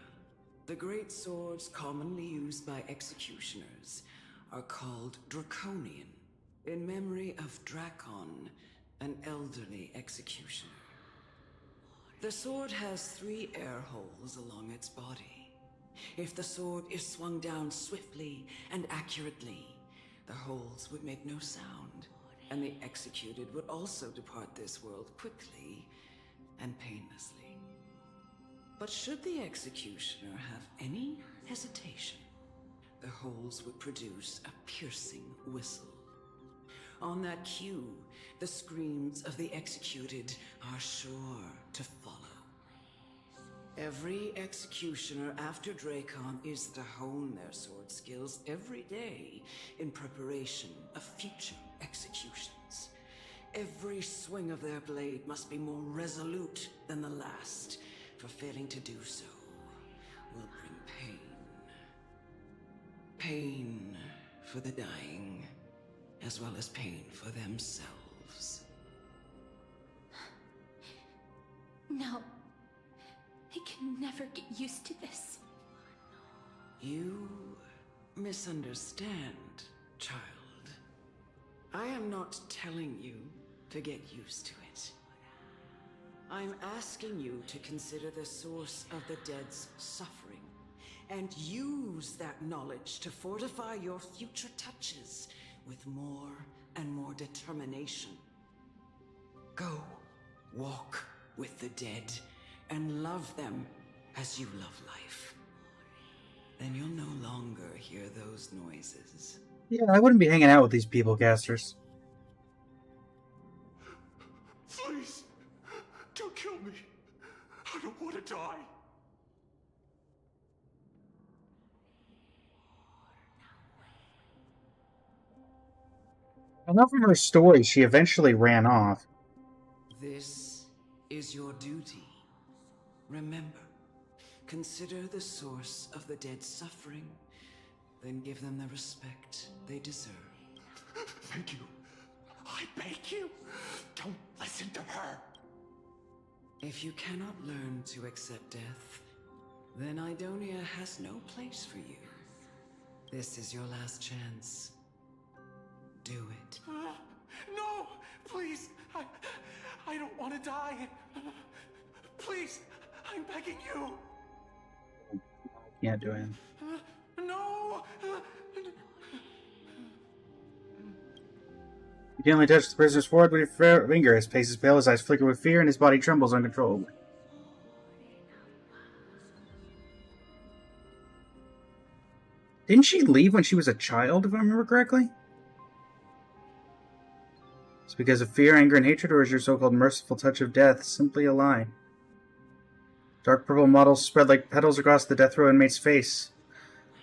the great swords commonly used by executioners are called Draconian, in memory of Drakon, an elderly executioner. The sword has 3 air holes along its body. If the sword is swung down swiftly and accurately, the holes would make no sound, and the executed would also depart this world quickly and painlessly. But should the executioner have any hesitation, the holes would produce a piercing whistle. On that cue, the screams of the executed are sure to follow. Every executioner after Drakon is to hone their sword skills every day in preparation of future executions. Every swing of their blade must be more resolute than the last, for failing to do so will bring pain. Pain for the dying, as well as pain for themselves. No. I can never get used to this. You misunderstand, child. I am not telling you to get used to it. I'm asking you to consider the source of the dead's suffering and use that knowledge to fortify your future touches with more and more determination. Go, walk with the dead and love them as you love life. Then you'll no longer hear those noises. Yeah, I wouldn't be hanging out with these people casters. Please, don't kill me. I don't want to die. I know from her story she eventually ran off. This is your duty. Remember, consider the source of the dead's suffering, then give them the respect they deserve. Thank you. I beg you, don't listen to her. If you cannot learn to accept death, then Idonia has no place for you. This is your last chance. Do it. No, please, I don't want to die. Please, I'm begging you. Can't do it. No. You gently touch the prisoner's forehead with your finger. His face is pale, his eyes flicker with fear, and his body trembles uncontrollably. Didn't she leave when she was a child, if I remember correctly? It's because of fear, anger, and hatred, or is your so-called merciful touch of death simply a lie? Dark purple models spread like petals across the death row inmate's face,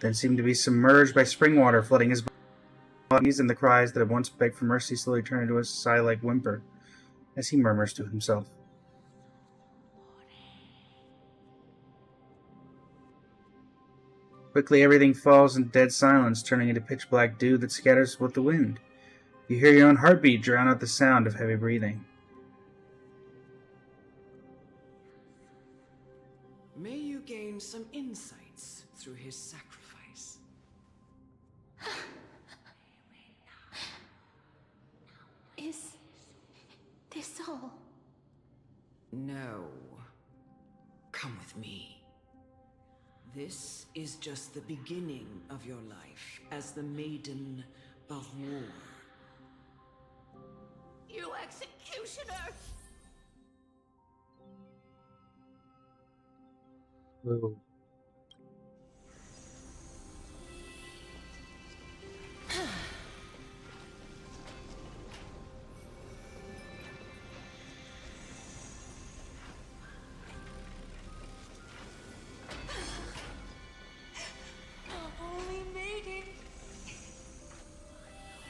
then seemed to be submerged by spring water, flooding his bodies, and the cries that had once begged for mercy slowly turn into a sigh-like whimper, as he murmurs to himself. Quickly everything falls in dead silence, turning into pitch-black dew that scatters with the wind. You hear your own heartbeat drown out the sound of heavy breathing. May you gain some insights through his sacrifice. Is this all? No. Come with me. This is just the beginning of your life as the Maiden of War. You executioner! Ooh. Holy Maiden!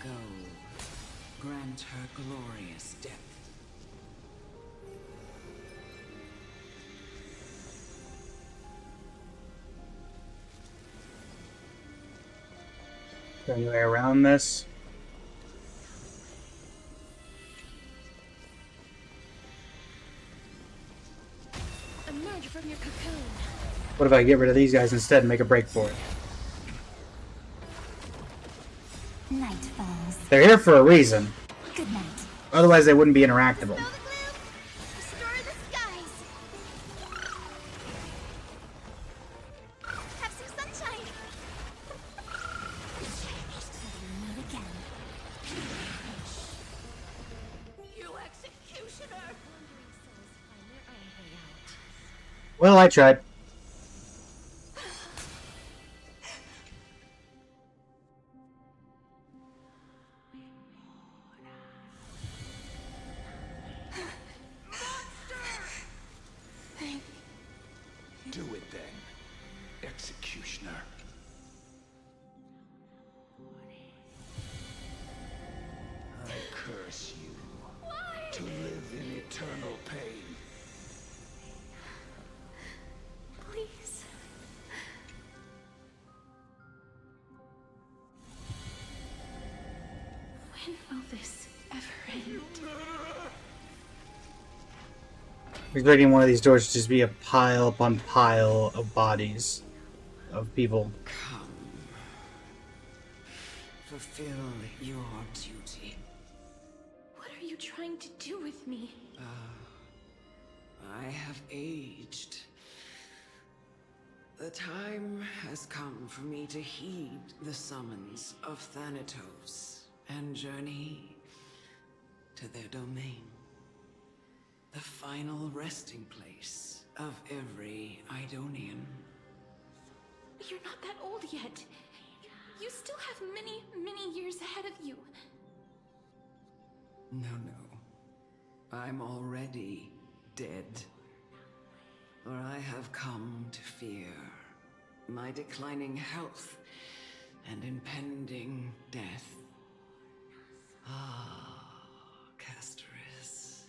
Go. Grant her glorious death. Any way around this? Emerge from your cocoon. What if I get rid of these guys instead and make a break for it? Night falls. They're here for a reason. Good night. Otherwise they wouldn't be interactable. Restore the skies. Have some sunshine. Meet again. You executioner! Well, I tried. Do it then, executioner. I curse you to live in eternal pain. Please. expecting one of these doors to just be a pile upon pile of bodies of people. Come. Fulfill your duty. What are you trying to do with me? I have aged. The time has come for me to heed the summons of Thanatos and journey to their domain. The final resting place of every Idonian. You're not that old yet. You still have many, many years ahead of you. No, no. I'm already dead. For I have come to fear my declining health and impending death. Ah, Castorus.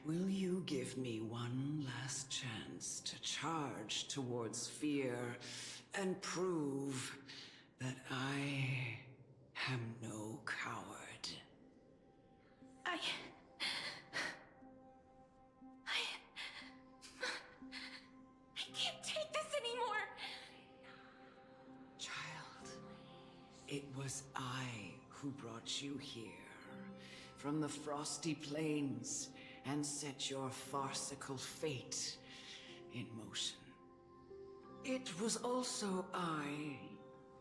Will you give me one last chance to charge towards fear and prove that I am no coward? I can't take this anymore! Child, it was I who brought you here from the frosty plains and set your farcical fate in motion. It was also I,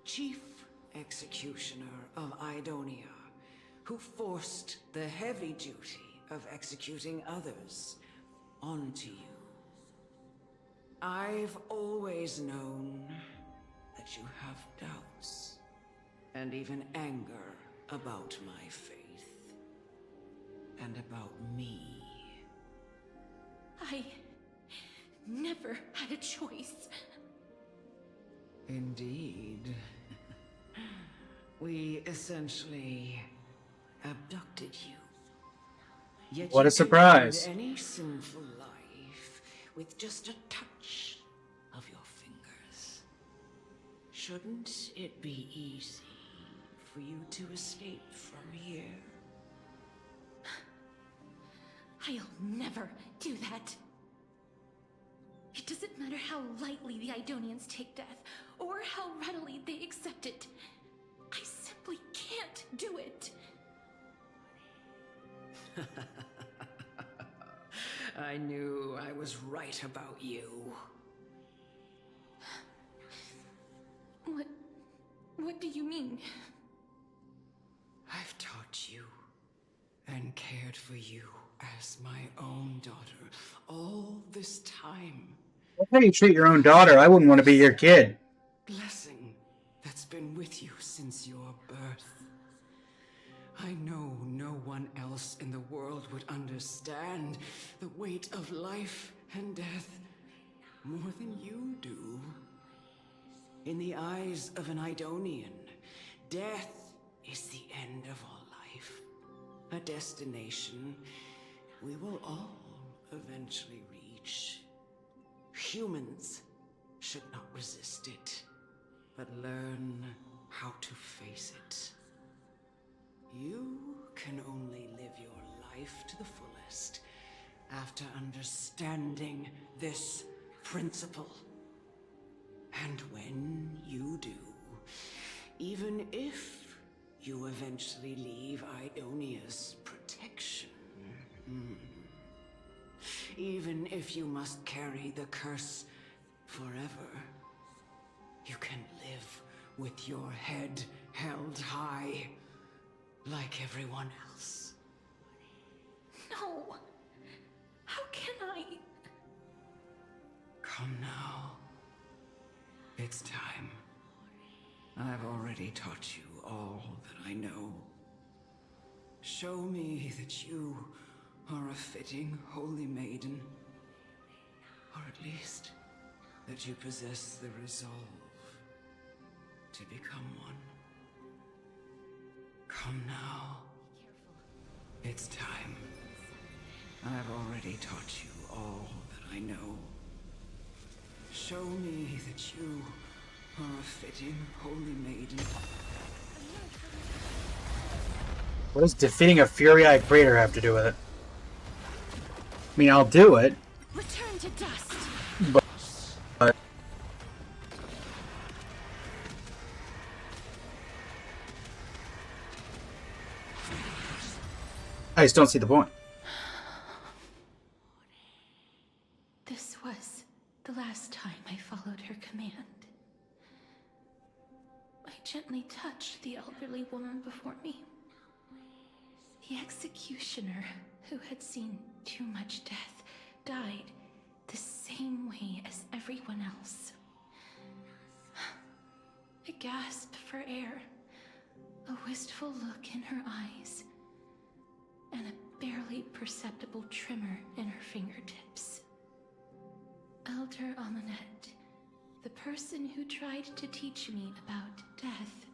Chief Executioner of Idonia, who forced the heavy duty of executing others onto you. I've always known that you have doubts and even anger about my faith and about me. I never had a choice. Indeed. We essentially abducted you. Yet What you a surprise. ended any sinful life with just a touch of your fingers. Shouldn't it be easy for you to escape from here? I'll never do that. It doesn't matter how lightly the Idonians take death, or how readily they accept it. I simply can't do it. I knew I was right about you. What do you mean? I've taught you and cared for you as my own daughter all this time. That's how you treat your own daughter. I wouldn't want to be your kid. Blessing that's been with you since your birth. I know no one else in the world would understand the weight of life and death more than you do. In the eyes of an Idonian, death is the end of all life. A destination we will all eventually reach. Humans should not resist it, but learn how to face it. You can only live your life to the fullest after understanding this principle. And when you do, even if you eventually leave Idonia's protection, even if you must carry the curse forever, you can live with your head held high, like everyone else. No! How can I? Come now. It's time. I've already taught you all that I know. Show me that you are a fitting holy maiden. Or at least, that you possess the resolve to become one. Come now. It's time. I've already taught you all that I know. Show me that you are a fitting holy maiden. What does defeating a Fury-Eye Crater have to do with it? I mean, I'll do it. Return to dust. But I just don't see the point. This was the last time I followed her command. I gently touched the elderly woman before me. The executioner, who had seen too much death, died the same way as everyone else. A gasp for air, a wistful look in her eyes, and a barely perceptible tremor in her fingertips. Elder Amunet, the person who tried to teach me about death,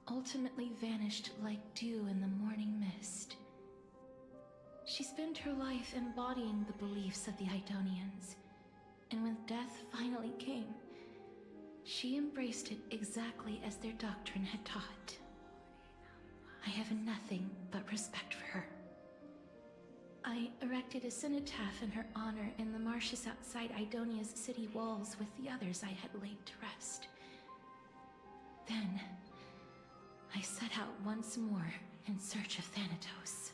ultimately vanished like dew in the morning mist. She spent her life embodying the beliefs of the Idonians, and when death finally came, she embraced it exactly as their doctrine had taught. I have nothing but respect for her. I erected a cenotaph in her honor in the marshes outside Idonia's city walls with the others I had laid to rest. Then, I set out once more in search of Thanatos.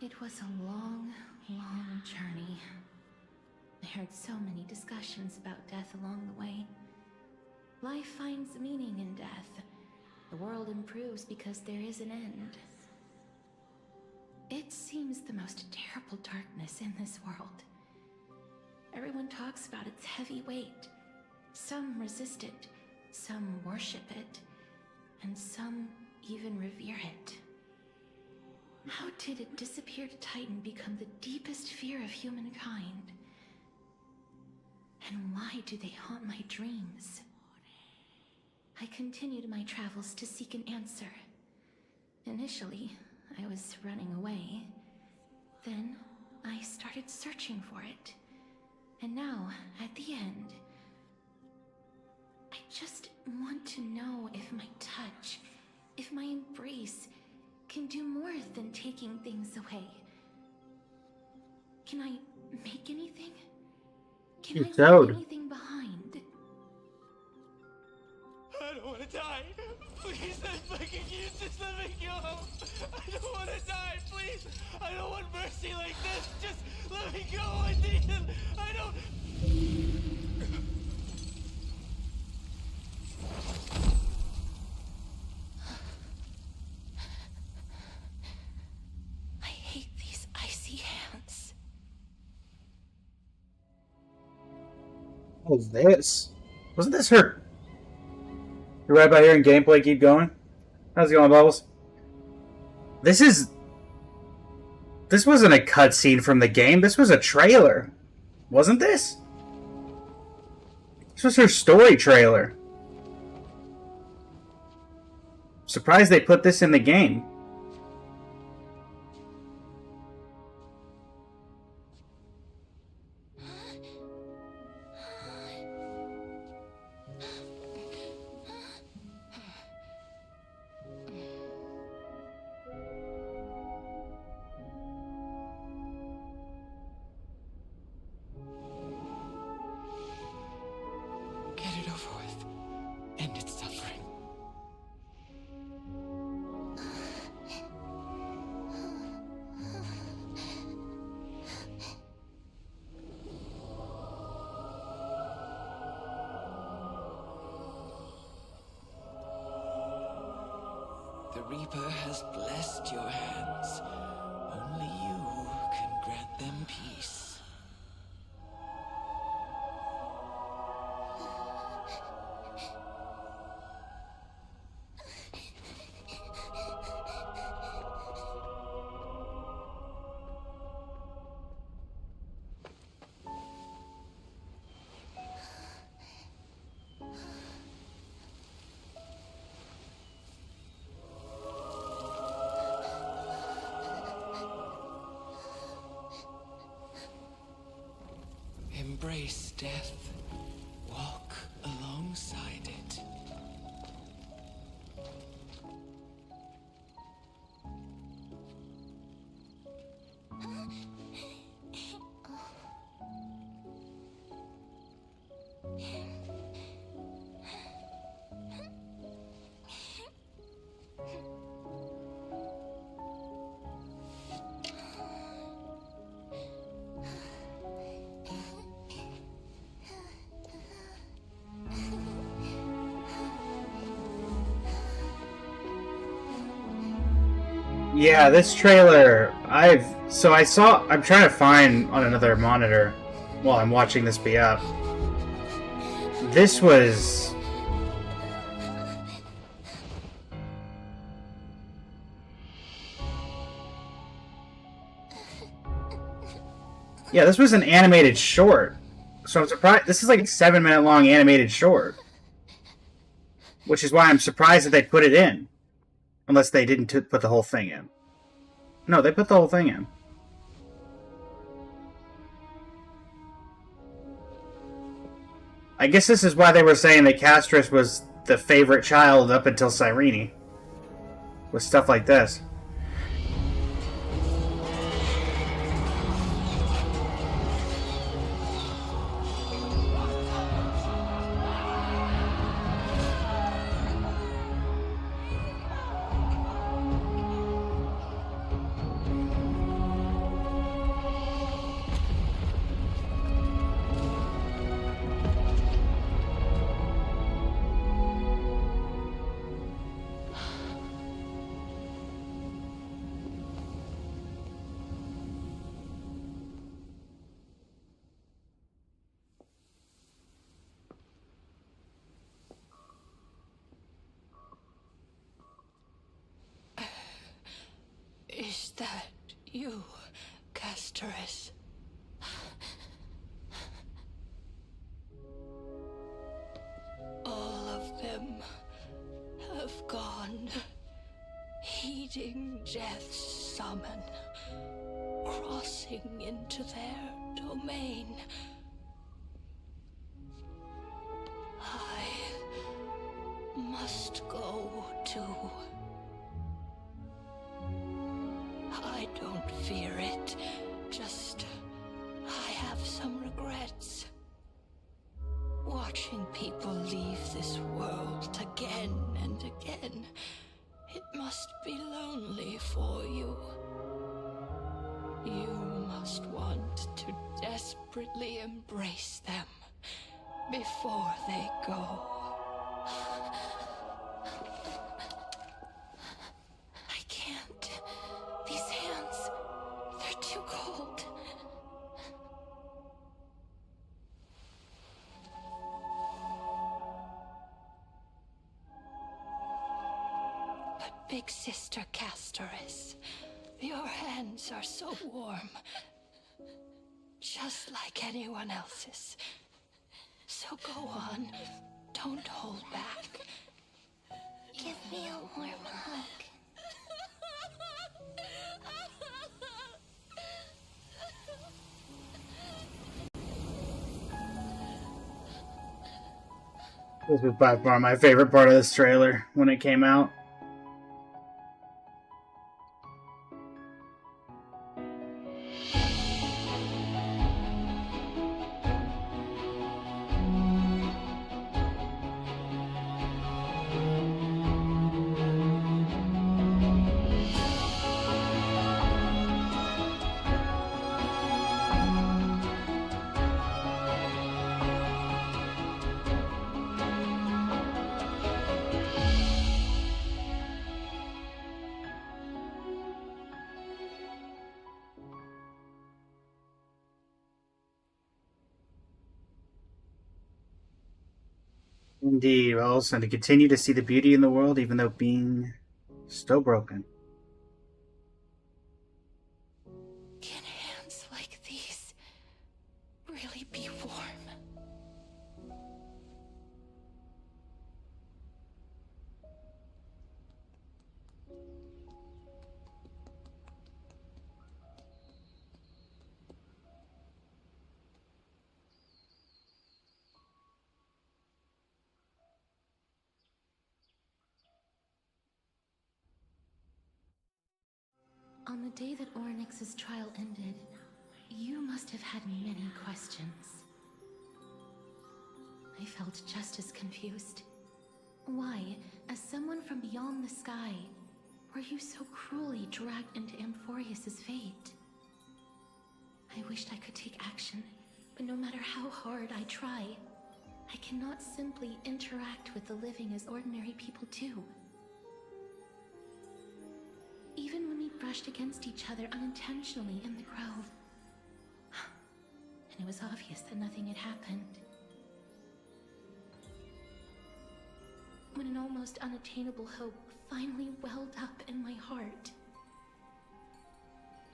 It was a long, long journey. I heard so many discussions about death along the way. Life finds meaning in death. The world improves because there is an end. It seems the most terrible darkness in this world. Everyone talks about its heavy weight. Some resist it, some worship it, and some even revere it. How did it disappear to Titan become the deepest fear of humankind? And why do they haunt my dreams? I continued my travels to seek an answer. Initially, I was running away. Then, I started searching for it. And now, at the end, I just want to know if my touch, if my embrace, can do more than taking things away. Can I make anything? Can I leave anything behind? I don't want to die. Please, I'm begging you, just let me go. I don't want to die, please. I don't want mercy like this. Just let me go. I need it. I don't... I hate these icy hands. What was this? Wasn't this her? You're right about hearing gameplay keep going? How's it going, Bubbles? This wasn't a cutscene from the game. This was a trailer. Wasn't this? This was her story trailer. Surprised they put this in the game. Get it over with. End its suffering. The Reaper has blessed your hands. Only you can grant them peace. Embrace death. Walk alongside it. Yeah, this trailer, I'm trying to find on another monitor while I'm watching this be up. This was... Yeah, this was an animated short. So I'm surprised. This is like a 7-minute long animated short. Which is why I'm surprised that they put it in. Unless they didn't put the whole thing in. No, they put the whole thing in. I guess this is why they were saying that Castris was the favorite child up until Cyrene. With stuff like this. Is that you, Castris? All of them have gone, heeding death's summon, crossing into their domain. I must go too. I don't fear it, just I have some regrets. Watching people leave this world again and again, it must be lonely for you. You must want to desperately embrace them before they go. I can't. These hands, they're too cold. But Big Sister Castris, your hands are so warm. Just like anyone else's. So go on. Don't hold back. Give me a warm hug. This was by far my favorite part of this trailer when it came out. Indeed, also, and to continue to see the beauty in the world even though being still broken. Can hands like these really be warm? On the day that Oryx's trial ended, you must have had many questions. I felt just as confused. Why, as someone from beyond the sky, were you so cruelly dragged into Amphoreus' fate? I wished I could take action, but no matter how hard I try, I cannot simply interact with the living as ordinary people do. Even when we brushed against each other unintentionally in the grove. And it was obvious that nothing had happened. When an almost unattainable hope finally welled up in my heart.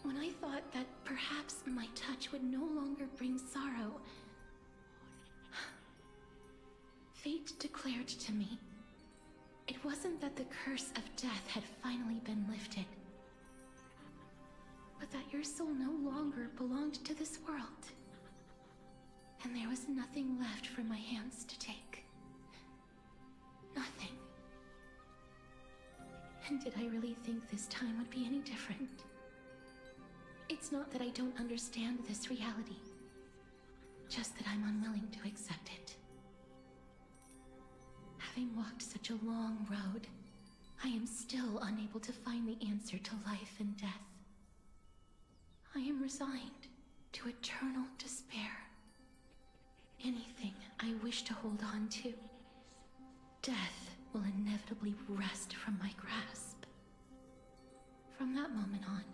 When I thought that perhaps my touch would no longer bring sorrow, fate declared to me, it wasn't that the curse of death had finally been lifted, but that your soul no longer belonged to this world, and there was nothing left for my hands to take. Nothing. And did I really think this time would be any different? It's not that I don't understand this reality, just that I'm unwilling to accept it. Having walked such a long road, I am still unable to find the answer to life and death. I am resigned to eternal despair. Anything I wish to hold on to, death will inevitably wrest from my grasp. From that moment on,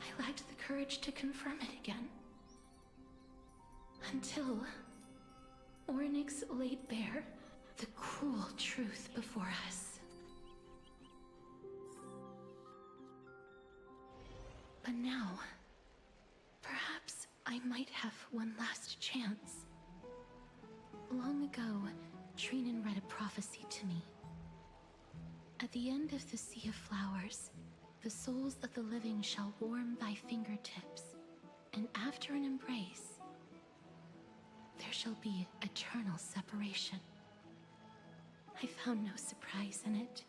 I lacked the courage to confirm it again. Until Ornyx laid bare the cruel truth before us. But now, perhaps I might have one last chance. Long ago, Trinan read a prophecy to me. At the end of the Sea of Flowers, the souls of the living shall warm thy fingertips, and after an embrace, there shall be eternal separation. I found no surprise in it,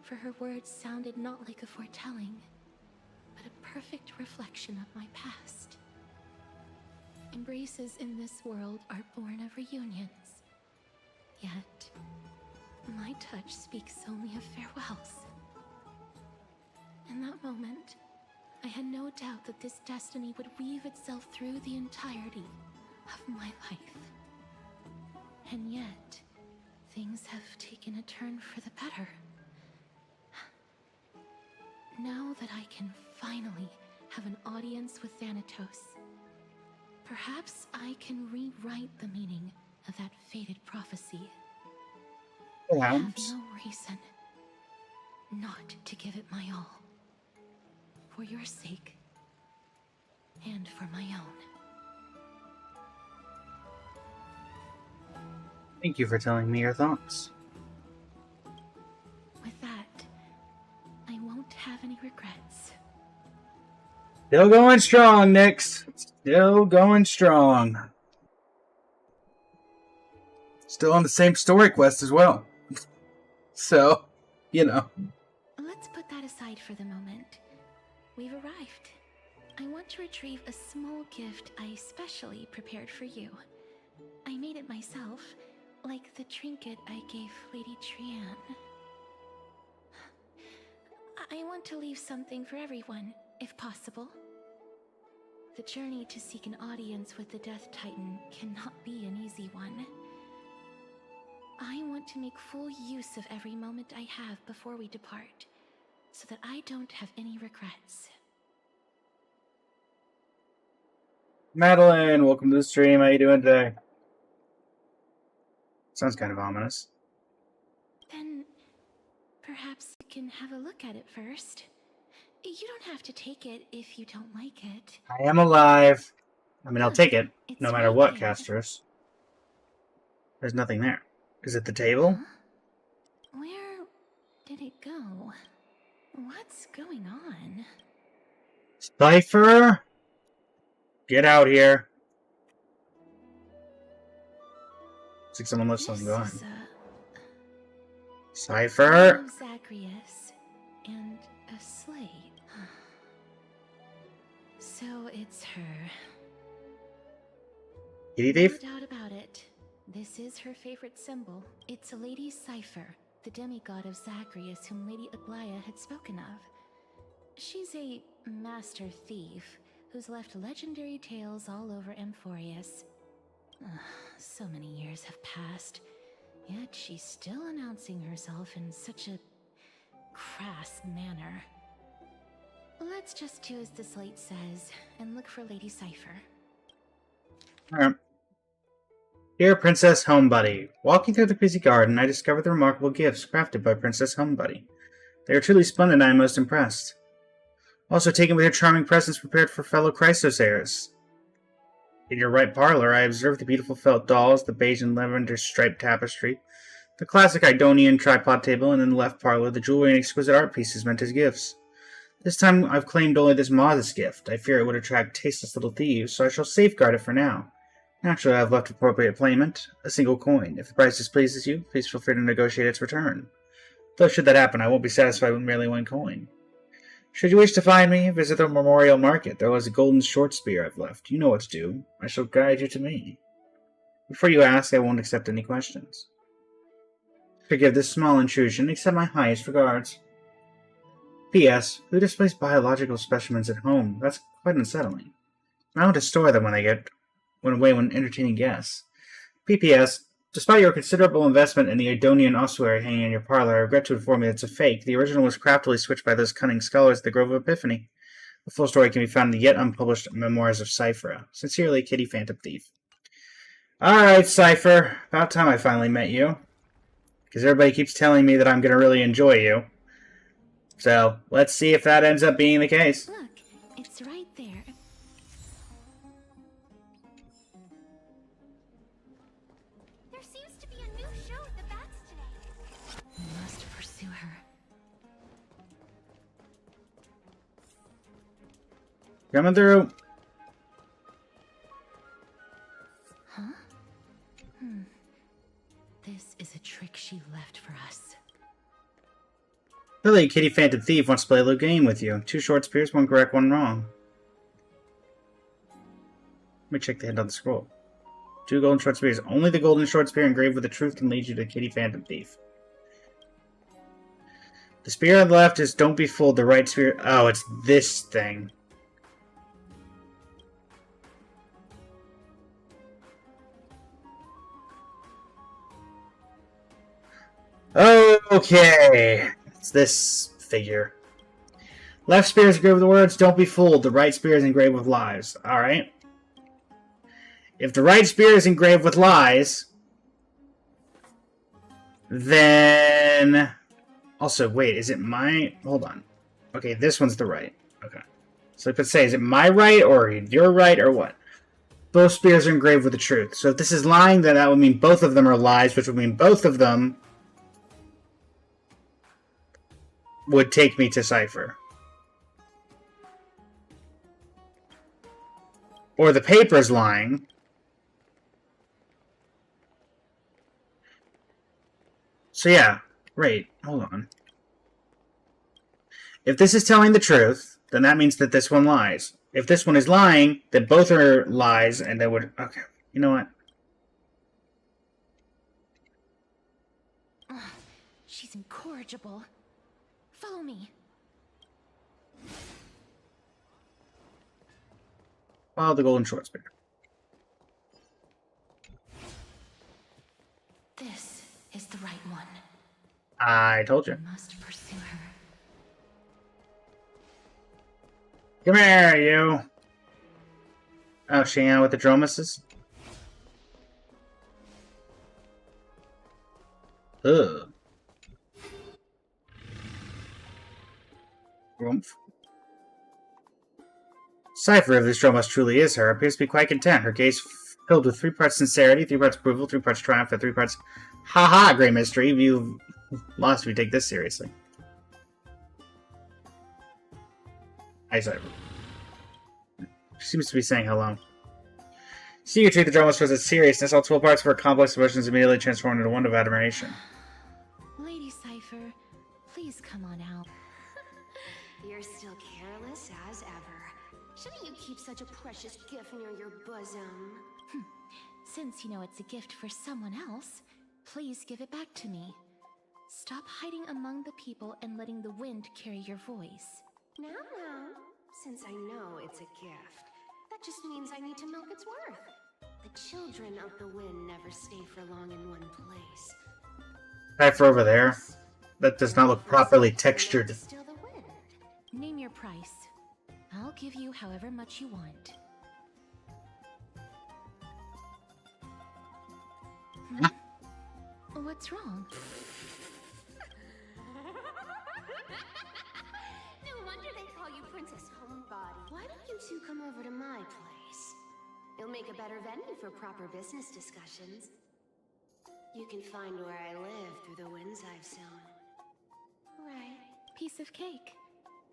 for her words sounded not like a foretelling, but a perfect reflection of my past. Embraces in this world are born of reunions, yet my touch speaks only of farewells. In that moment, I had no doubt that this destiny would weave itself through the entirety of my life. And yet, things have taken a turn for the better. Now that I can finally have an audience with Thanatos, perhaps I can rewrite the meaning of that fated prophecy. I have no reason not to give it my all. For your sake, and for my own. Thank you for telling me your thoughts. With that, I won't have any regrets. Still going strong, Nyx. Still going strong. Still on the same story quest as well. So, you know. Let's put that aside for the moment. We've arrived. I want to retrieve a small gift I specially prepared for you. I made it myself, like the trinket I gave Lady Trian. I want to leave something for everyone, if possible. The journey to seek an audience with the Death Titan cannot be an easy one. I want to make full use of every moment I have before we depart, so that I don't have any regrets. Madeline, welcome to the stream. How you doing today? Sounds kind of ominous. Then, perhaps you can have a look at it first. You don't have to take it if you don't like it. I am alive. I mean, I'll take it, no matter right what, here. Castros. There's nothing there. Is it the table? Where did it go? What's going on? Cypher? Get out here. Looks like someone left something behind. Cypher? Zagreus and a slate. So it's her. Kitty thief? No doubt about it. This is her favorite symbol. It's a Lady Cypher, the demigod of Zagreus whom Lady Aglaia had spoken of. She's a master thief who's left legendary tales all over Amphoreus. So many years have passed, yet she's still announcing herself in such a crass manner. Let's just do as the slate says and look for Lady Cipher. Alright. Dear Princess Homebuddy, walking through the busy garden, I discovered the remarkable gifts crafted by Princess Homebuddy. They are truly splendid and I am most impressed. Also taken with your charming presents prepared for fellow Chrysos heirs. In your right parlor, I observed the beautiful felt dolls, the beige and lavender striped tapestry, the classic Idonian tripod table, and in the left parlor, the jewelry and exquisite art pieces meant as gifts. This time I've claimed only this modest gift. I fear it would attract tasteless little thieves, so I shall safeguard it for now. Naturally, I have left appropriate payment, a single coin. If the price displeases you, please feel free to negotiate its return. Though should that happen, I won't be satisfied with merely one coin. Should you wish to find me, visit the Memorial Market. There was a golden short spear I've left. You know what to do. I shall guide you to me. Before you ask, I won't accept any questions. Forgive this small intrusion. Accept my highest regards. P.S. Who displays biological specimens at home? That's quite unsettling. I want to store them when entertaining guests. P.P.S. Despite your considerable investment in the Idonian ossuary hanging in your parlor, I regret to inform you that it's a fake. The original was craftily switched by those cunning scholars at the Grove of Epiphany. The full story can be found in the yet unpublished Memoirs of Cipher. Sincerely, Kitty Phantom Thief. Alright, Cipher. About time I finally met you. Because everybody keeps telling me that I'm going to really enjoy you. So, let's see if that ends up being the case. Look, it's right there. There seems to be a new show at the bats today. We must pursue her. Coming through. Huh? This is a trick she left for us. Clearly, Kitty Phantom Thief wants to play a little game with you. 2 short spears, 1 correct, 1 wrong. Let me check the hint on the scroll. 2 golden short spears. Only the golden short spear engraved with the truth can lead you to Kitty Phantom Thief. The spear on the left is don't be fooled. The right spear... Oh, it's this thing. Okay. It's this figure. Left spear is engraved with the words, don't be fooled. The right spear is engraved with lies. Alright. If the right spear is engraved with lies, then... Also, wait, is it my... Hold on. Okay, this one's the right. Okay. So I could say, is it my right or your right or what? Both spears are engraved with the truth. So if this is lying, then that would mean both of them are lies, which would mean both of them would take me to Cipher. Or the paper's lying. So yeah, wait, hold on. If this is telling the truth, then that means that this one lies. If this one is lying, then both are lies, and they would... Okay, you know what? Ugh, she's incorrigible. Follow me. Follow the golden short spear. This is the right one. I told you. We must pursue her. Come here, you. Oh, she hanging out with the Dromuses? Ugh. Rumph. Cipher, if this Dromus truly is her, appears to be quite content. Her gaze filled with 3 parts sincerity, 3 parts approval, 3 parts triumph, and 3 parts haha, great mystery. You've lost if you take this seriously. Hi, Cipher. She seems to be saying hello. See, you treat the Dromus with its seriousness. All 12 parts of her complex emotions immediately transformed into one of admiration. Lady Cipher, please come on out. You're still careless as ever. Shouldn't you keep such a precious gift near your bosom? Since you know it's a gift for someone else, please give it back to me. Stop hiding among the people and letting the wind carry your voice. Now, since I know it's a gift, that just means I need to milk its worth. The children of the wind never stay for long in one place. Cipher over there. That does not look properly textured. Name your price. I'll give you however much you want. Huh? What's wrong? No wonder they call you Princess Homebody. Why don't you two come over to my place? It'll make a better venue for proper business discussions. You can find where I live through the winds I've sown. Right. Piece of cake.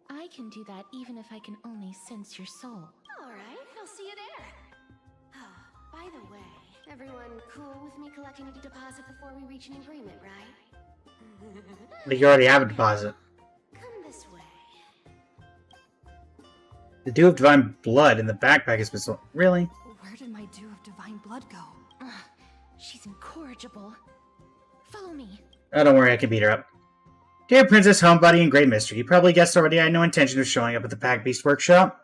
I can do that even if I can only sense your soul. Alright, I'll see you there. Oh, by the way, everyone cool with me collecting a deposit before we reach an agreement, right? But you already have a deposit. Come this way. The Dew of Divine Blood in the backpack has been so... Really? Where did my Dew of Divine Blood go? She's incorrigible. Follow me. Oh, don't worry, I can beat her up. Dear Princess, Homebody, and Great Mystery, you probably guessed already I had no intention of showing up at the Pack Beast Workshop.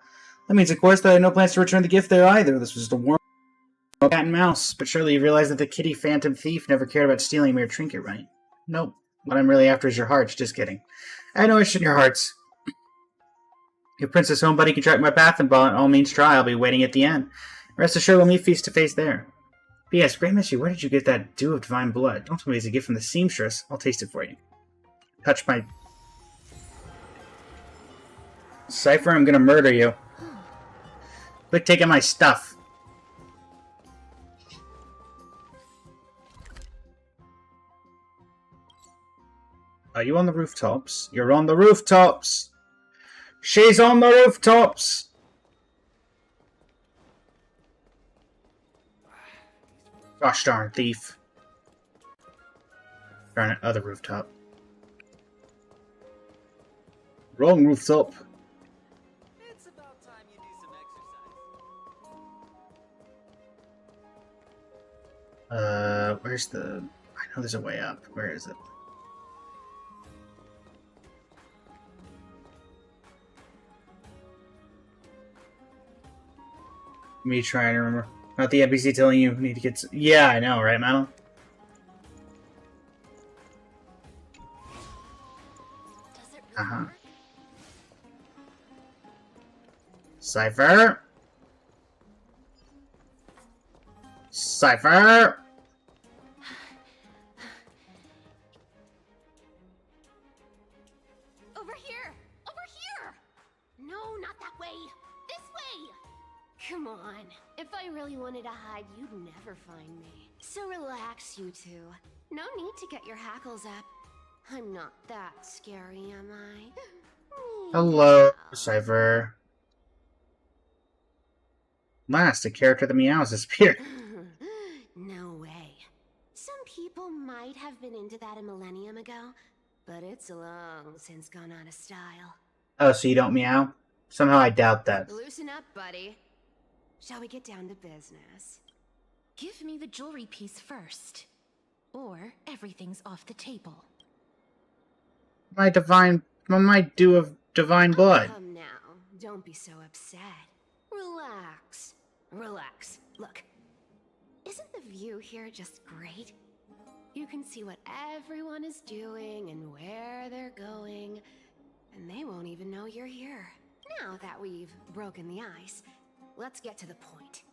That means, of course, that I had no plans to return the gift there either. This was just a warm cat and mouse. But surely you realize that the kitty phantom thief never cared about stealing a mere trinket, right? Nope. What I'm really after is your hearts. Just kidding. I had no interest in your hearts. If Princess Homebody can track my path and by all means try, I'll be waiting at the end. Rest assured we'll meet face to face there. P.S. Great Mystery, where did you get that Dew of Divine Blood? Don't tell me it's a gift from the seamstress. I'll taste it for you. Touch my... Cypher, I'm gonna murder you. Quit taking my stuff. Are you on the rooftops? You're on the rooftops! She's on the rooftops! Gosh darn thief. Darn it, other rooftop. Wrong rooftop. It's about time you do some exercise. Where's the... I know there's a way up. Where is it? Me trying to remember. Not the NPC telling you need to get... Yeah, I know, right, Madeline? Uh-huh. Cypher! Cypher! Over here! Over here! No, not that way! This way! Come on. If I really wanted to hide, you'd never find me. So relax, you two. No need to get your hackles up. I'm not that scary, am I? Hello, Cypher. Last, a character that meows disappeared. No way. Some people might have been into that a millennium ago, but it's long since gone out of style. Oh, so you don't meow? Somehow I doubt that. Loosen up, buddy. Shall we get down to business? Give me the jewelry piece first. Or everything's off the table. My Dew of Divine Blood. Come now. Don't be so upset. Relax. Relax. Look. Isn't the view here just great? You can see what everyone is doing and where they're going, and they won't even know you're here. Now that we've broken the ice, let's get to the point.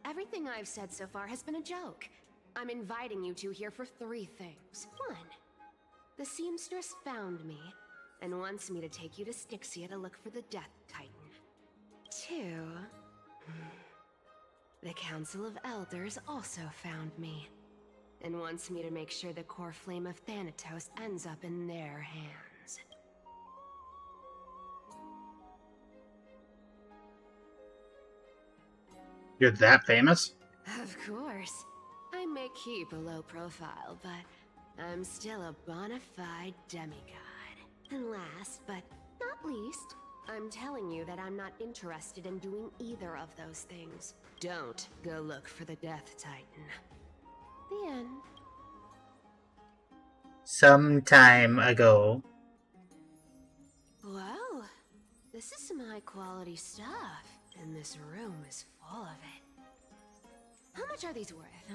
Everything I've said so far has been a joke. I'm inviting you two here for 3 things. 1, the seamstress found me and wants me to take you to Styxia to look for the Death Titan. 2, the Council of Elders also found me and wants me to make sure the core flame of Thanatos ends up in their hands. You're that famous? Of course. I may keep a low profile, but I'm still a bona fide demigod. And last, but not least, I'm telling you that I'm not interested in doing either of those things. Don't go look for the Death Titan. The end. Some time ago. Whoa, this is some high quality stuff, and this room is full of it. How much are these worth,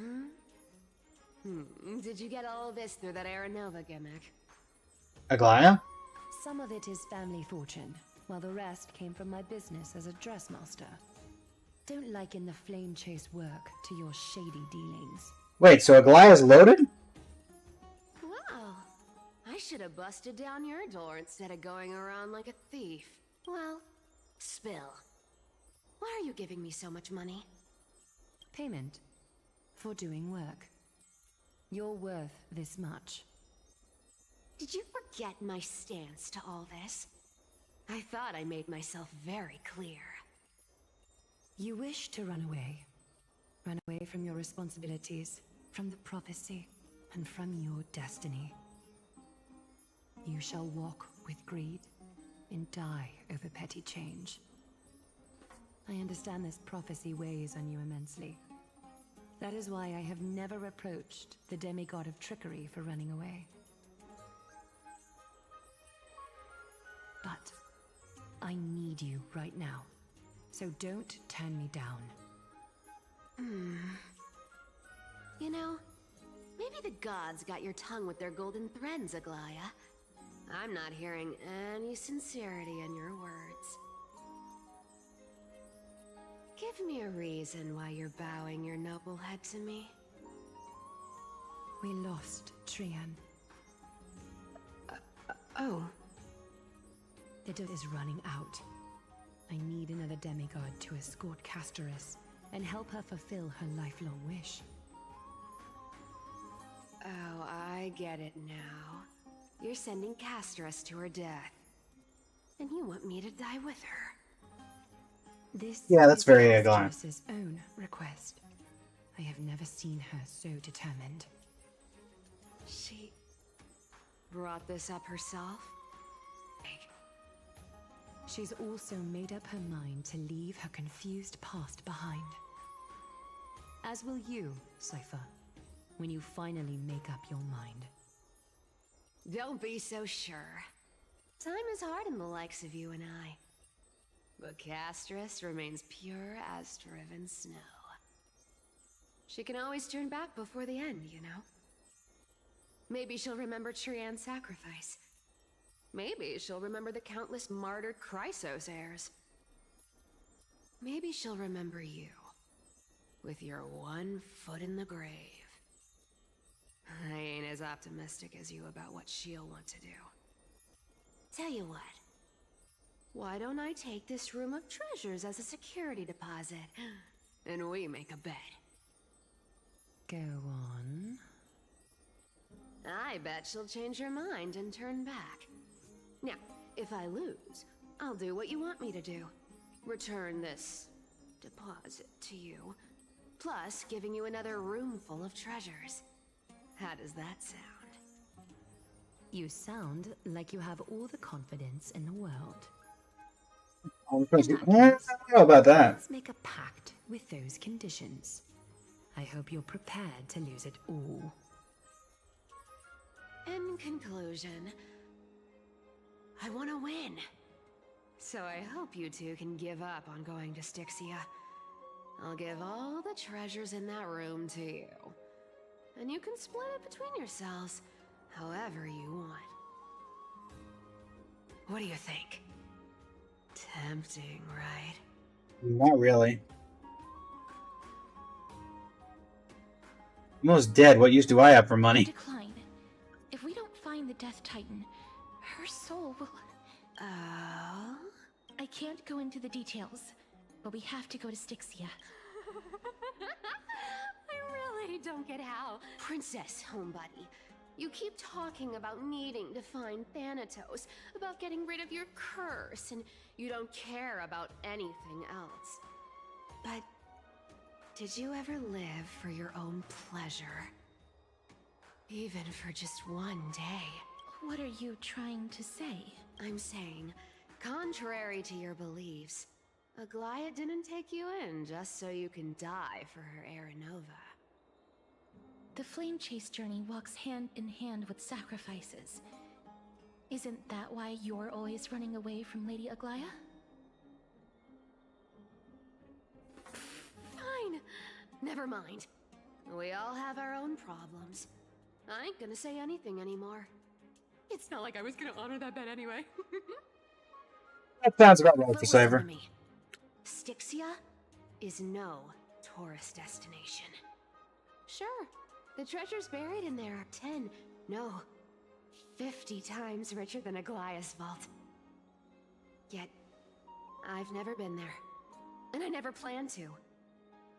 Did you get all this through that Aranova gimmick? Aglaya? Some of it is family fortune. while the rest came from my business as a dressmaster. Don't liken the flame chase work to your shady dealings. Wait, so Aglaya's loaded? Well, I should have busted down your door instead of going around like a thief. Well, spill. Why are you giving me so much money? Payment for doing work. You're worth this much. Did you forget my stance to all this? I thought I made myself very clear. You wish to run away. Run away from your responsibilities, from the prophecy, and from your destiny. You shall walk with greed and die over petty change. I understand this prophecy weighs on you immensely. That is why I have never approached the demigod of trickery for running away. But I need you right now, so don't turn me down. You know, maybe the gods got your tongue with their golden threads, Aglaya. I'm not hearing any sincerity in your words. Give me a reason why you're bowing your noble head to me. We lost Trian. Oh. The date is running out. I need another demigod to escort Castoris and help her fulfill her lifelong wish. Oh, I get it now. You're sending Castoris to her death. And you want me to die with her. This that's is very Aglaya. Castoris' own request. I have never seen her so determined. She brought this up herself? She's also made up her mind to leave her confused past behind. As will you, Cypher, when you finally make up your mind. Don't be so sure. Time is hard in the likes of you and I. But Castoris remains pure as driven snow. She can always turn back before the end, you know? Maybe she'll remember Trian's sacrifice. Maybe she'll remember the countless martyred Chrysos heirs. Maybe she'll remember you, with your one foot in the grave. I ain't as optimistic as you about what she'll want to do. Tell you what, why don't I take this room of treasures as a security deposit, and we make a bet? Go on. I bet she'll change her mind and turn back. Now, if I lose, I'll do what you want me to do. Return this deposit to you, plus giving you another room full of treasures. How does that sound? You sound like you have all the confidence in the world. I don't know about that. Let's make a pact with those conditions. I hope you're prepared to lose it all. In conclusion, I want to win. So I hope you two can give up on going to Styxia. I'll give all the treasures in that room to you. And you can split it between yourselves however you want. What do you think? Tempting, right? Not really. I'm almost dead. What use do I have for money? Decline. If we don't find the Death Titan, her soul will... Oh? I can't go into the details, but we have to go to Styxia. I really don't get how. Princess, homebuddy, you keep talking about needing to find Thanatos, about getting rid of your curse, and you don't care about anything else. But did you ever live for your own pleasure? Even for just one day? What are you trying to say? I'm saying, contrary to your beliefs, Aglaya didn't take you in just so you can die for her Aranova. The flame chase journey walks hand in hand with sacrifices. Isn't that why you're always running away from Lady Aglaya? Fine. Never mind. We all have our own problems. I ain't gonna say anything anymore. It's not like I was gonna honor that bet anyway. That sounds about right But for listen Cypher. to me. Styxia is no tourist destination. Sure, the treasures buried in there are 10, no, 50 times richer than Aglaya's vault. Yet, I've never been there. And I never plan to.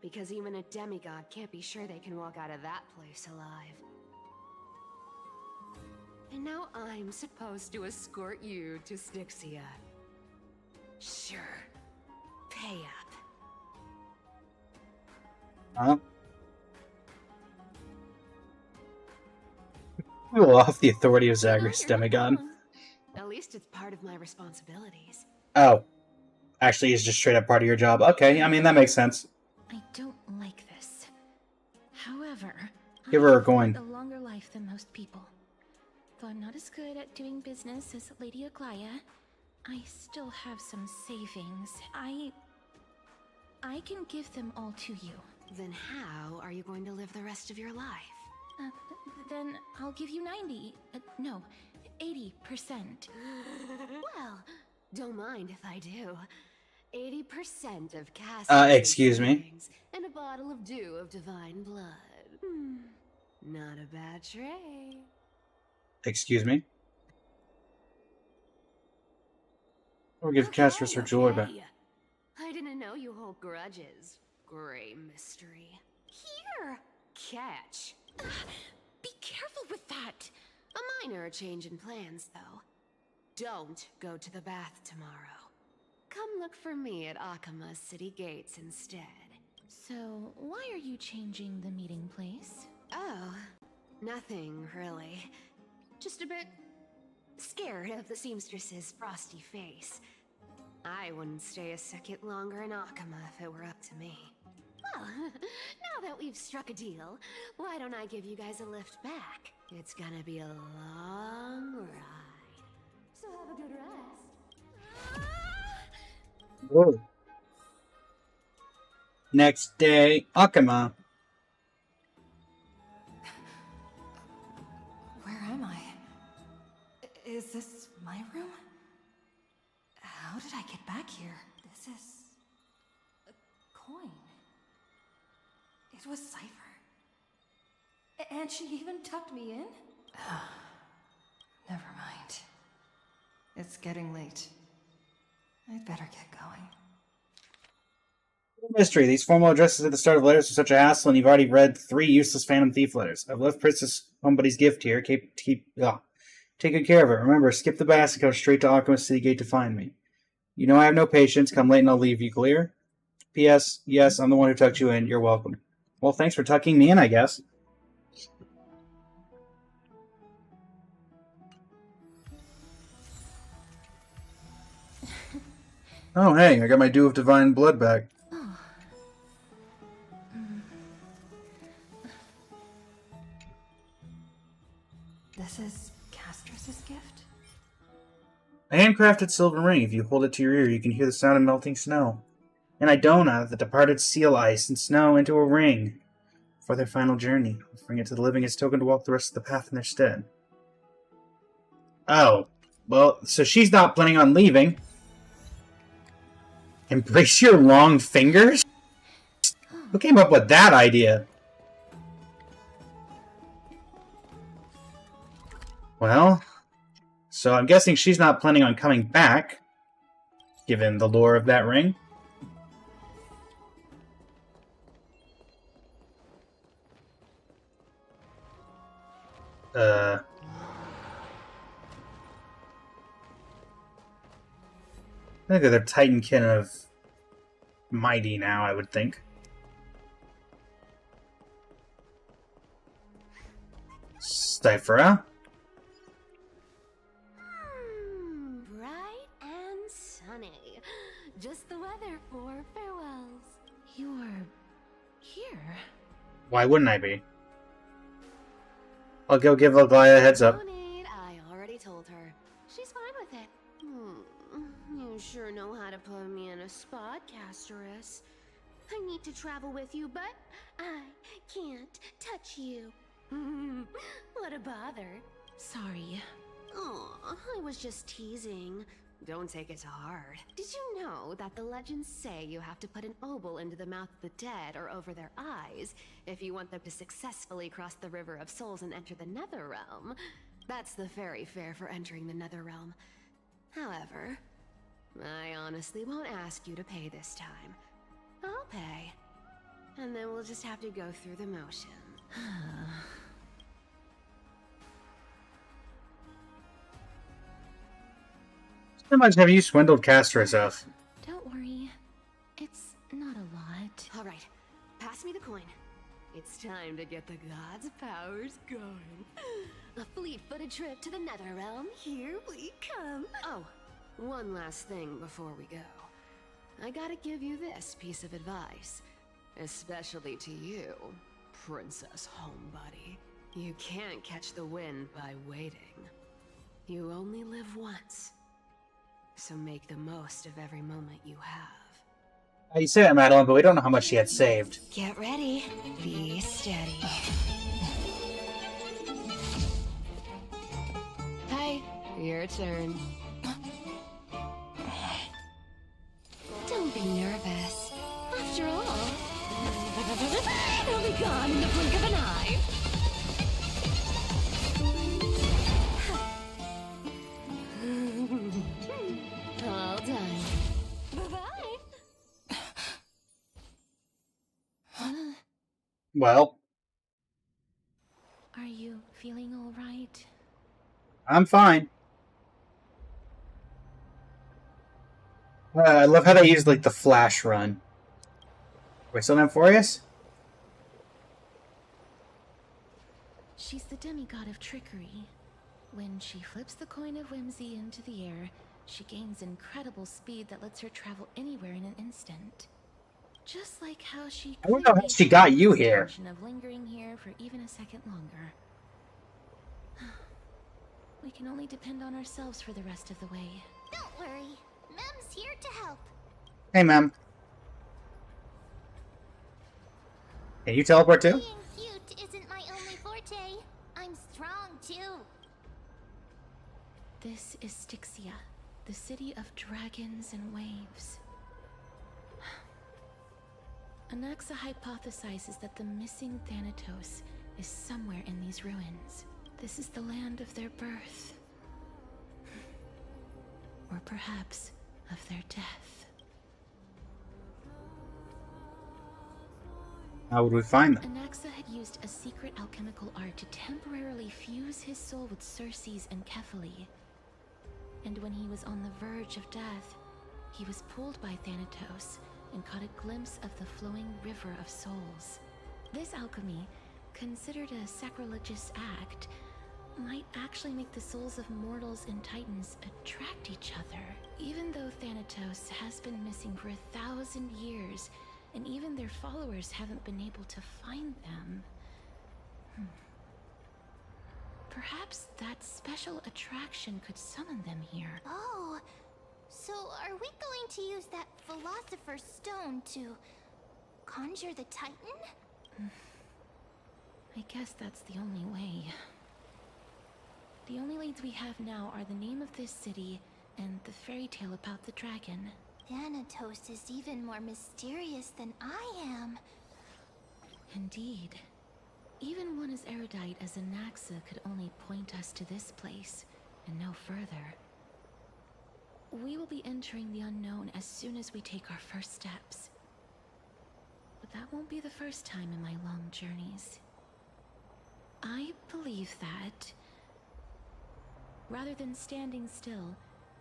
Because even a demigod can't be sure they can walk out of that place alive. And now I'm supposed to escort you to Styxia. Sure. Pay up. Huh? Rule off the authority of Zagreus demigod. At least it's part of my responsibilities. Oh. Actually, it's just straight up part of your job. Okay, I mean, that makes sense. I don't like this. However, Give her a I've coin. lived a longer life than most people. Though I'm not as good at doing business as Lady Aglaya, I still have some savings. I can give them all to you. Then how are you going to live the rest of your life? Then I'll give you 90. No, 80%. Well, don't mind if I do. 80% of cast. Excuse me. And a bottle of dew of divine blood. Not a bad trade. Excuse me? We'll give Castress her jewelry back. I didn't know you hold grudges. Gray mystery. Here! Catch. Be careful with that! A minor change in plans, though. Don't go to the bath tomorrow. Come look for me at Akama's city gates instead. So, why are you changing the meeting place? Oh, nothing really. Just a bit scared of the seamstress's frosty face. I wouldn't stay a second longer in Akama if it were up to me. Well, now that we've struck a deal, why don't I give you guys a lift back? It's gonna be a long ride. So have a good rest. Whoa. Next day, Akama. Where am I? Is this my room? How did I get back here? This is a coin. It was Cypher. And she even tucked me in? Never mind. It's getting late. I'd better get going. Mystery. These formal addresses at the start of letters are such a hassle, and you've already read 3 useless Phantom Thief letters. I've left Princess somebody's gift here. Take good care of it. Remember, skip the bath and go straight to Alchemist City Gate to find me. You know I have no patience. Come late and I'll leave you clear. P.S. Yes, I'm the one who tucked you in. You're welcome. Well, thanks for tucking me in, I guess. Oh, hey, I got my dew of divine blood back. This is Castress's gift? A handcrafted silver ring. If you hold it to your ear, you can hear the sound of melting snow. And Idona, the departed seal ice and snow into a ring for their final journey, offering it to the living as token to walk the rest of the path in their stead. Oh, well, so she's not planning on leaving. Embrace your long fingers? Who came up with that idea? Well, so I'm guessing she's not planning on coming back, given the lore of that ring. I think they're the Titankin of Mighty now, I would think. Cyphera? Bright and sunny. Just the weather for farewells. You're here? Why wouldn't I be? I'll go give Aglaya a heads up. No need, I already told her. She's fine with it. You sure know how to put me in a spot, Casterus. I need to travel with you, but I can't touch you. What a bother. Sorry. Aw, I was just teasing. Don't take it to heart. Did you know that the legends say you have to put an obol into the mouth of the dead or over their eyes if you want them to successfully cross the River of Souls and enter the Nether Realm? That's the fairy fare for entering the Nether Realm. However, I honestly won't ask you to pay this time. I'll pay. And then we'll just have to go through the motions. How much have you swindled Castros of? Don't worry. It's not a lot. Alright, pass me the coin. It's time to get the gods' powers going. A fleet-footed trip to the Nether Realm. Here we come. Oh, one last thing before we go. I gotta give you this piece of advice. Especially to you, Princess Homebody. You can't catch the wind by waiting. You only live once. So make the most of every moment you have. You say that, Madeline, but we don't know how much she had saved. Get ready. Be steady. Hi, your turn. Don't be nervous. After all, it'll be gone in the blink of an eye. All done. Bye-bye. Well, Are you feeling all right? I'm fine. I love how they used, like, the flash run. We're still in Amphoreus? She's the demigod of trickery. When she flips the coin of whimsy into the air, she gains incredible speed that lets her travel anywhere in an instant. Just like how she I don't know how she got you here. of lingering here for even a second longer. We can only depend on ourselves for the rest of the way. Don't worry. Mem's here to help. Hey, Mem. Can you teleport too? Being cute isn't my only forte. I'm strong too. This is Styxia, the city of dragons and waves. Anaxa hypothesizes that the missing Thanatos is somewhere in these ruins. This is the land of their birth. Or perhaps of their death. How would we find them? Anaxa had used a secret alchemical art to temporarily fuse his soul with Circe's and Kephae. And when he was on the verge of death, he was pulled by Thanatos and caught a glimpse of the flowing river of souls. This alchemy, considered a sacrilegious act, might actually make the souls of mortals and titans attract each other. Even though Thanatos has been missing for 1,000 years, and even their followers haven't been able to find them. Perhaps that special attraction could summon them here. Oh, so are we going to use that Philosopher's Stone to conjure the Titan? I guess that's the only way. The only leads we have now are the name of this city and the fairy tale about the dragon. Thanatos is even more mysterious than I am. Indeed. Even one as erudite as Anaxa could only point us to this place, and no further. We will be entering the unknown as soon as we take our first steps. But that won't be the first time in my long journeys. I believe that, rather than standing still,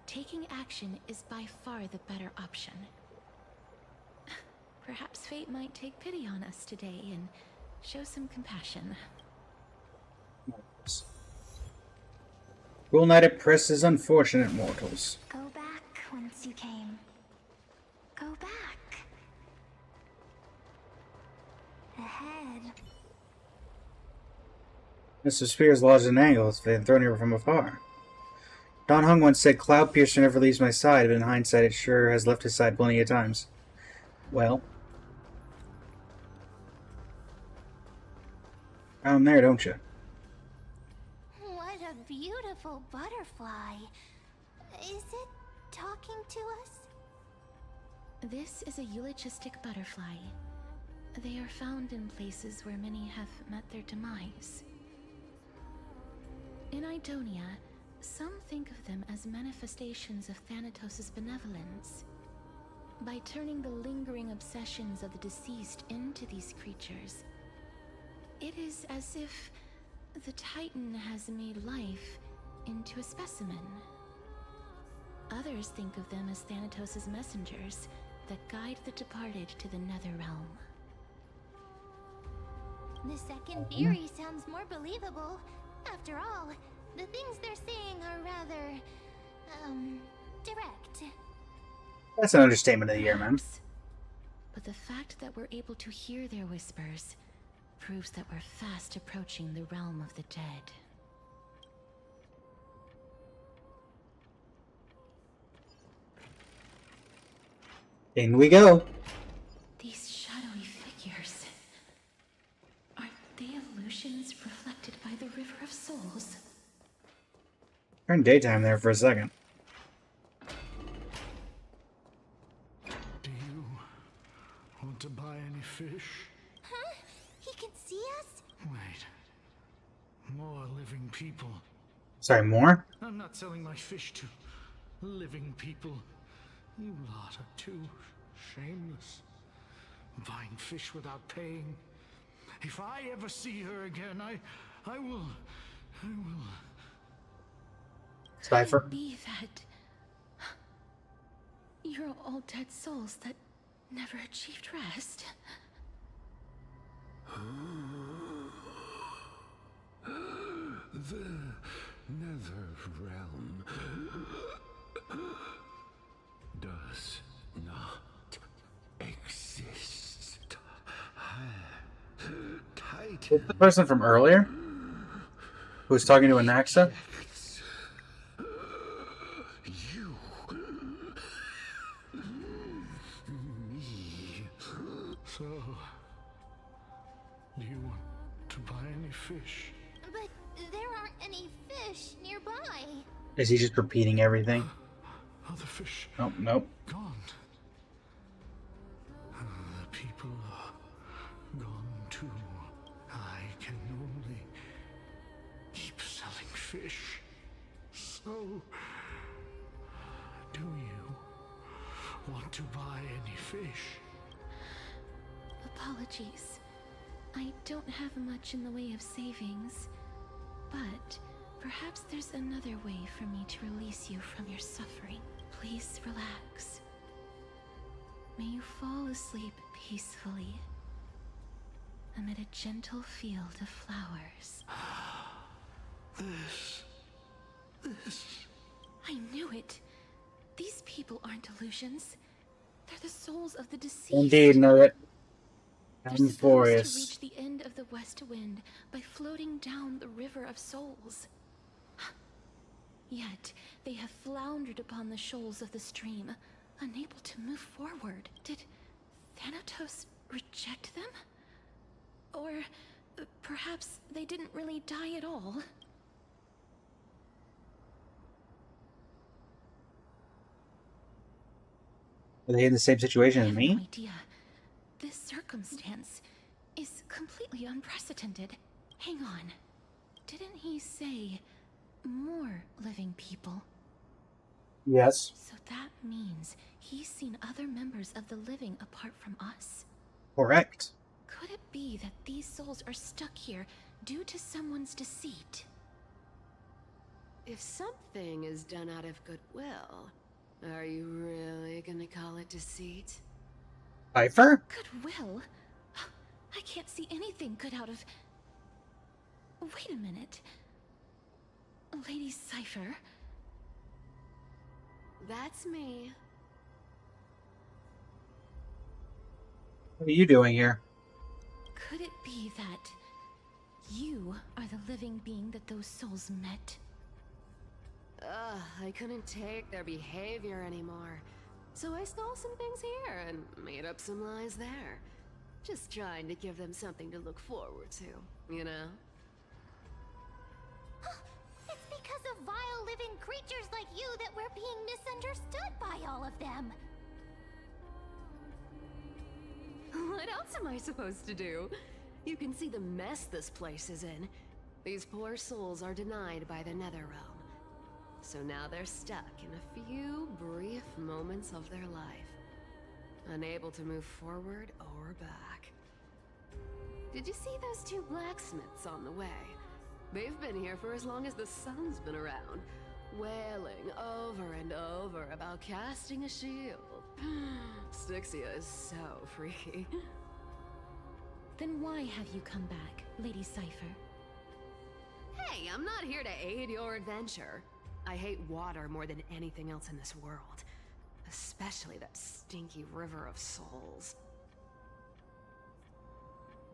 taking action is by far the better option. Perhaps fate might take pity on us today and show some compassion. Rule Knight oppresses unfortunate mortals. Go back whence you came. Go back. Ahead. Mr. Spears lodged in angles, then thrown here from afar. Don Hung once said, "Cloud piercer never leaves my side," but in hindsight it sure has left his side plenty of times. Well. Down there, don't you? What a beautiful butterfly. Is it talking to us? This is a eulogistic butterfly. They are found in places where many have met their demise. In Idonia, some think of them as manifestations of Thanatos' benevolence. By turning the lingering obsessions of the deceased into these creatures, it is as if the Titan has made life into a specimen. Others think of them as Thanatos' messengers that guide the departed to the nether realm. The second theory sounds more believable. After all, the things they're saying are rather, direct. That's an understatement of the year, man. But the fact that we're able to hear their whispers proves that we're fast approaching the realm of the dead. In we go. These shadowy figures, are they illusions reflected by the River of Souls? Turned daytime there for a second. Do you want to buy any fish? Huh? He can see us? Wait. More living people. Sorry, more? I'm not selling my fish to living people. You lot are too shameless. Buying fish without paying. If I ever see her again, I will. Cypher? Could it be that you're all dead souls that never achieved rest? The nether realm does not exist. Titan. Is the person from earlier who was talking to Anaxa? You. Me. So, do you want to buy any fish? But there aren't any fish nearby. Is he just repeating everything? Other fish. Oh, nope. Gone. The people are gone too. I can only keep selling fish. So, do you want to buy any fish? Apologies. I don't have much in the way of savings, but perhaps there's another way for me to release you from your suffering. Please relax. May you fall asleep peacefully amid a gentle field of flowers. This. I knew it. These people aren't illusions. They're the souls of the deceased. Indeed, know it. They're supposed to Amphoreus. reach the end of the west wind by floating down the River of Souls. Yet, they have floundered upon the shoals of the stream, unable to move forward. Did Thanatos reject them? Or perhaps they didn't really die at all? Are they in the same situation as No me? idea. This circumstance is completely unprecedented. Hang on. Didn't he say more living people? Yes. So that means he's seen other members of the living apart from us? Correct. Could it be that these souls are stuck here due to someone's deceit? If something is done out of goodwill, are you really gonna call it deceit? Cypher? Goodwill? I can't see anything good out of... Wait a minute. Lady Cypher? That's me. What are you doing here? Could it be that you are the living being that those souls met? Ugh, I couldn't take their behavior anymore. So I stole some things here and made up some lies there. Just trying to give them something to look forward to, you know? It's because of vile living creatures like you that we're being misunderstood by all of them. What else am I supposed to do? You can see the mess this place is in. These poor souls are denied by the Netherrealm. So now they're stuck in a few brief moments of their life, unable to move forward or back. Did you see those two blacksmiths on the way? They've been here for as long as the sun's been around, wailing over and over about casting a shield. Styxia is so freaky. Then why have you come back, Lady Cypher? Hey, I'm not here to aid your adventure. I hate water more than anything else in this world. Especially that stinky river of souls.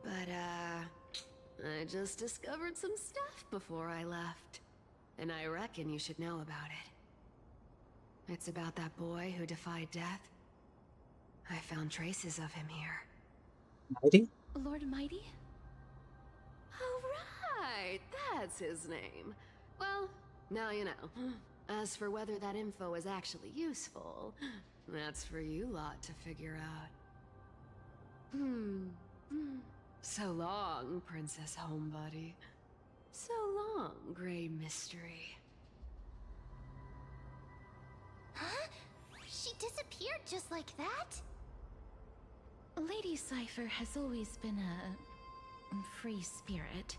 But, I just discovered some stuff before I left. And I reckon you should know about it. It's about that boy who defied death. I found traces of him here. Mighty? Lord Mighty? Oh, right! That's his name. Well, now you know. As for whether that info is actually useful, that's for you lot to figure out. So long, Princess Homebody. So long, Grey Mystery. Huh? She disappeared just like that? Lady Cypher has always been a free spirit.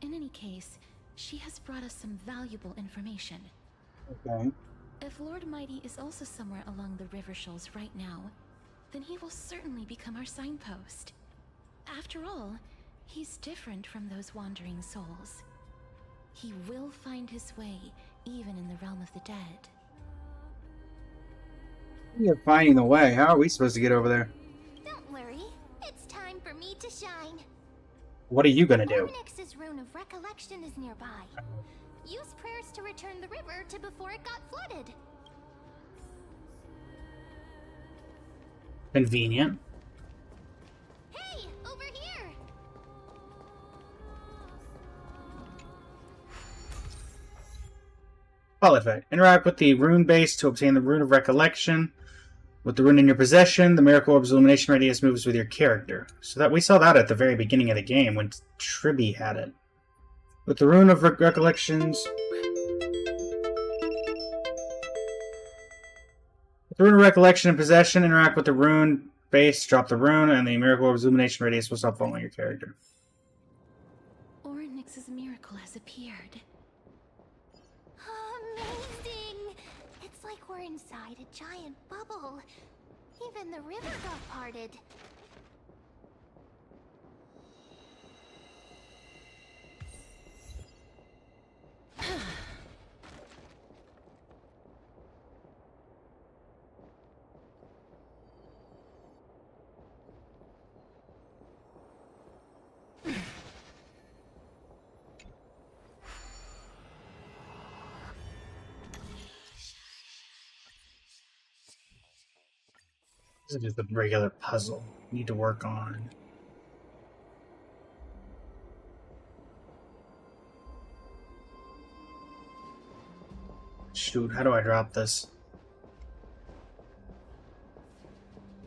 In any case, she has brought us some valuable information. Okay. If Lord Mighty is also somewhere along the river shoals right now, then he will certainly become our signpost. After all, he's different from those wandering souls. He will find his way, even in the realm of the dead. You're finding the way. How are we supposed to get over there? Don't worry, it's time for me to shine. What are you gonna do? Ornyx's rune of recollection is nearby. Use prayers to return the river to before it got flooded. Convenient. Hey, over here! Fall effect. Interact with the rune base to obtain the rune of recollection. With the rune in your possession, the miracle orb's illumination radius moves with your character. So that we saw that at the very beginning of the game when Tribby had it. With the rune of recollections, with the rune of recollection in possession, interact with the rune base, drop the rune, and the miracle orb's illumination radius will stop following your character. Ornyx's miracle has appeared. Amazing! It's like we're inside a giant bubble. Even the river got parted. This is just a regular puzzle. Need to work on. Shoot, how do I drop this?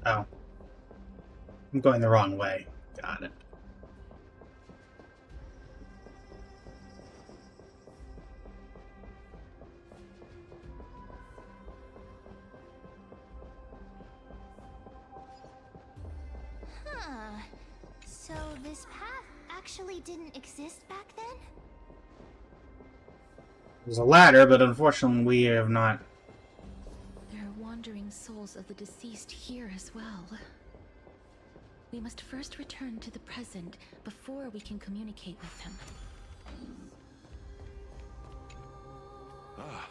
Oh. I'm going the wrong way. Got it. Huh. So this path actually didn't exist back then? There's a ladder, but unfortunately we have not. There are wandering souls of the deceased here as well. We must first return to the present before we can communicate with them. Ah,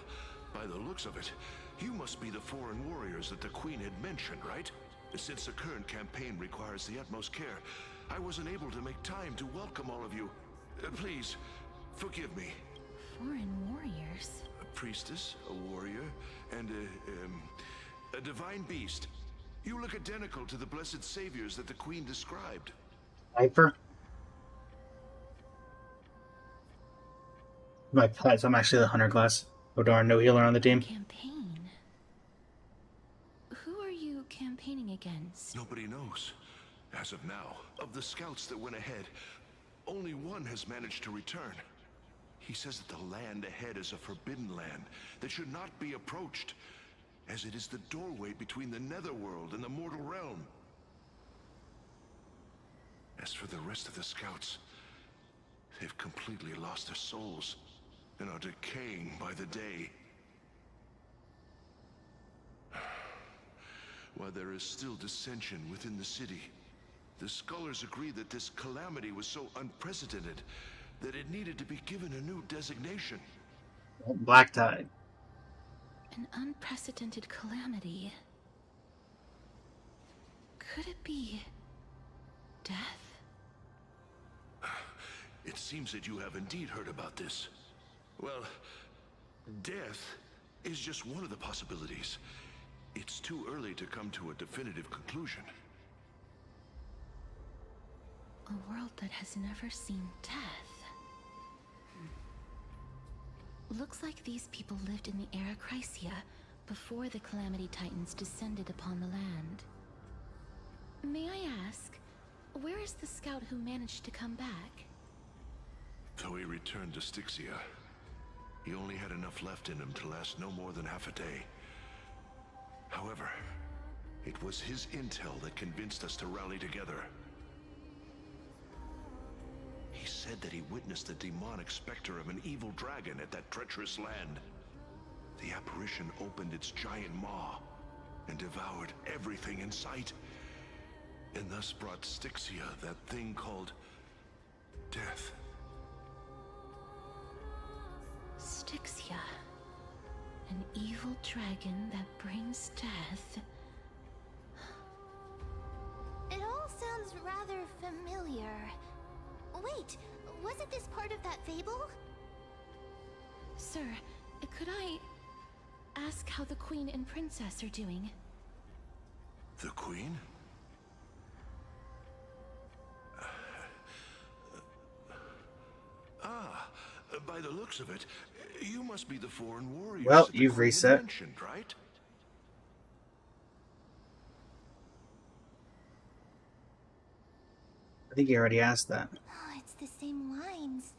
by the looks of it, you must be the foreign warriors that the Queen had mentioned, right? Since the current campaign requires the utmost care, I wasn't able to make time to welcome all of you. Please, forgive me. Foreign warriors? A priestess, a warrior, and a divine beast. You look identical to the blessed saviors that the Queen described. Viper? My pets. I'm actually the hunter class. Oh darn, no healer on the team. Campaign? Who are you campaigning against? Nobody knows. As of now, of the scouts that went ahead, only one has managed to return. He says that the land ahead is a forbidden land that should not be approached, as it is the doorway between the netherworld and the mortal realm. As for the rest of the scouts, they've completely lost their souls and are decaying by the day. While there is still dissension within the city, the scholars agree that this calamity was so unprecedented that it needed to be given a new designation. Black Tide. An unprecedented calamity. Could it be death? It seems that you have indeed heard about this. Well, death is just one of the possibilities. It's too early to come to a definitive conclusion. A world that has never seen death. Looks like these people lived in the Era Chrysia before the Calamity Titans descended upon the land. May I ask, where is the scout who managed to come back? Though he returned to Styxia, he only had enough left in him to last no more than half a day. However, it was his intel that convinced us to rally together. He said that he witnessed the demonic specter of an evil dragon at that treacherous land. The apparition opened its giant maw and devoured everything in sight, and thus brought Styxia that thing called death. Styxia. An evil dragon that brings death. It all sounds rather familiar. Wait, wasn't this part of that fable? Sir, could I ask how the Queen and Princess are doing? The Queen? By the looks of it, you must be the foreign warriors. Well, that the you've Queen reset. mentioned, right? I think you already asked that. Oh, it's the same lines.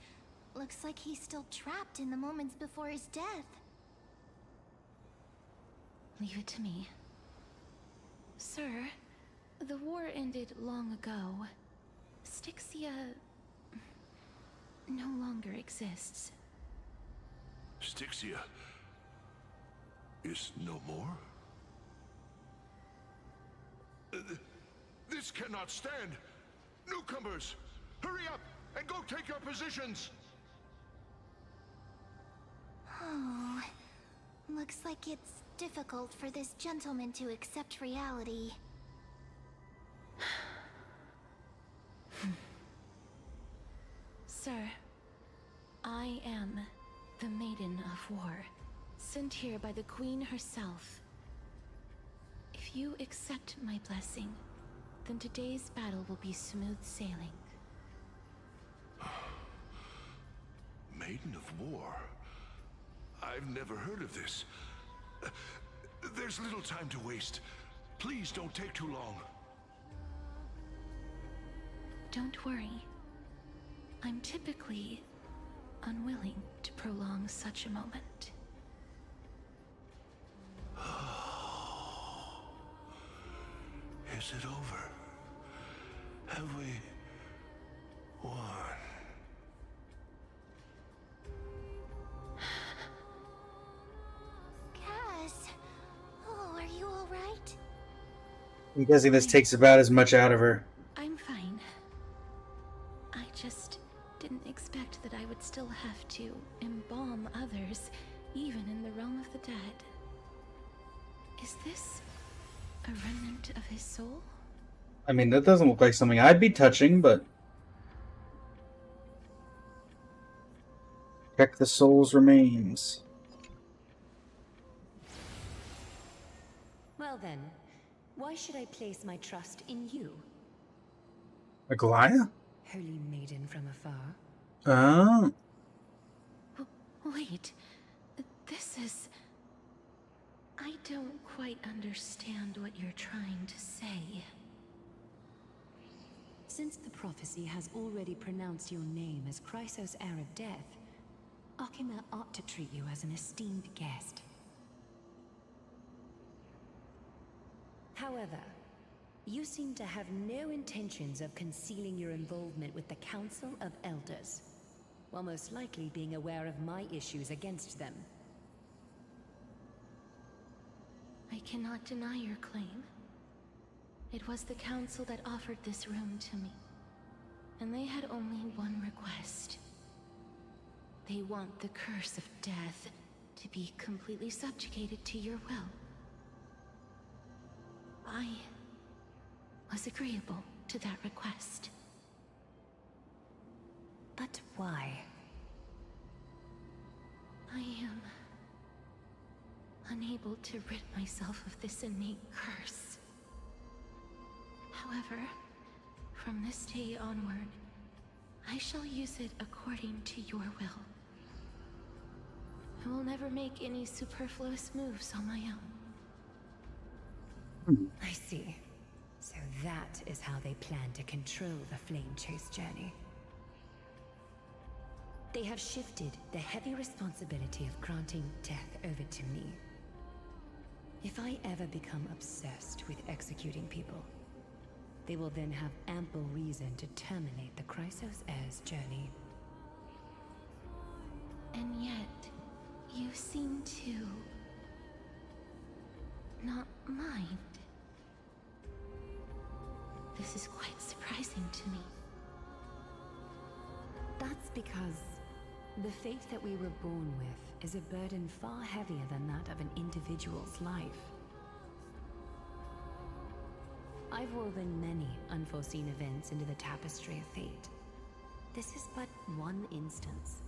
Looks like he's still trapped in the moments before his death. Leave it to me. Sir, the war ended long ago. Styxia no longer exists. Styxia is no more? This cannot stand! Newcomers, hurry up and go take your positions! Oh, looks like it's difficult for this gentleman to accept reality. Sir, I am the Maiden of War, sent here by the Queen herself. If you accept my blessing, then today's battle will be smooth sailing. Maiden of War? I've never heard of this. There's little time to waste. Please don't take too long. Don't worry. I'm typically unwilling to prolong such a moment. Is it over? Have we won? Cass, oh, are you all right? I'm guessing this takes about as much out of her. I'm fine. I just didn't expect that I would still have to embalm others, even in the realm of the dead. Is this a remnant of his soul? I mean, that doesn't look like something I'd be touching, but... Check the soul's remains. Well then, why should I place my trust in you? Aglaia? Holy maiden from afar. Oh. Wait, this is... I don't quite understand what you're trying to say. Since the prophecy has already pronounced your name as Chrysos, heir of death, Akima ought to treat you as an esteemed guest. However, you seem to have no intentions of concealing your involvement with the Council of Elders, while most likely being aware of my issues against them. I cannot deny your claim. It was the Council that offered this room to me, and they had only one request. They want the curse of death to be completely subjugated to your will. I was agreeable to that request. But why? I am unable to rid myself of this innate curse. However, from this day onward, I shall use it according to your will. I will never make any superfluous moves on my own. I see. So that is how they plan to control the Flame Chase journey. They have shifted the heavy responsibility of granting death over to me. If I ever become obsessed with executing people, they will then have ample reason to terminate the Chrysos heir's journey. And yet, you seem to not mind. This is quite surprising to me. That's because the fate that we were born with is a burden far heavier than that of an individual's life. I've woven many unforeseen events into the tapestry of fate. This is but one instance.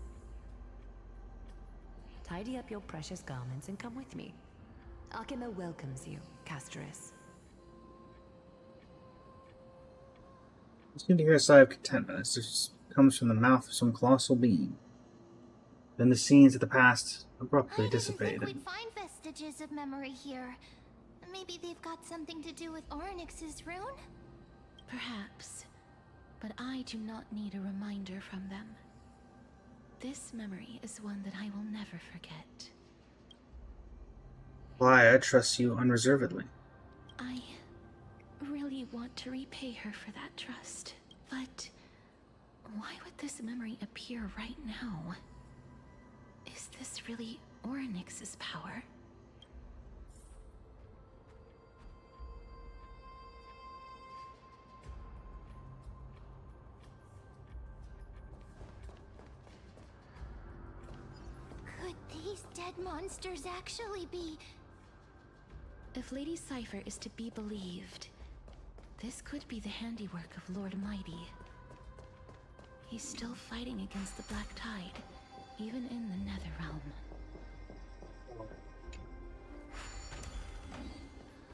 Tidy up your precious garments and come with me. Akima welcomes you, Castoris. It's good to hear a sigh of contentment as this comes from the mouth of some colossal being. Then the scenes of the past abruptly dissipated. We'd find vestiges of memory here. Maybe they've got something to do with Ornyx's rune? Perhaps, but I do not need a reminder from them. This memory is one that I will never forget. Why, I trust you unreservedly. I really want to repay her for that trust, but why would this memory appear right now? Is this really Ornyx's power? Could these dead monsters actually be... If Lady Cypher is to be believed, this could be the handiwork of Lord Mighty. He's still fighting against the Black Tide, even in the Netherrealm.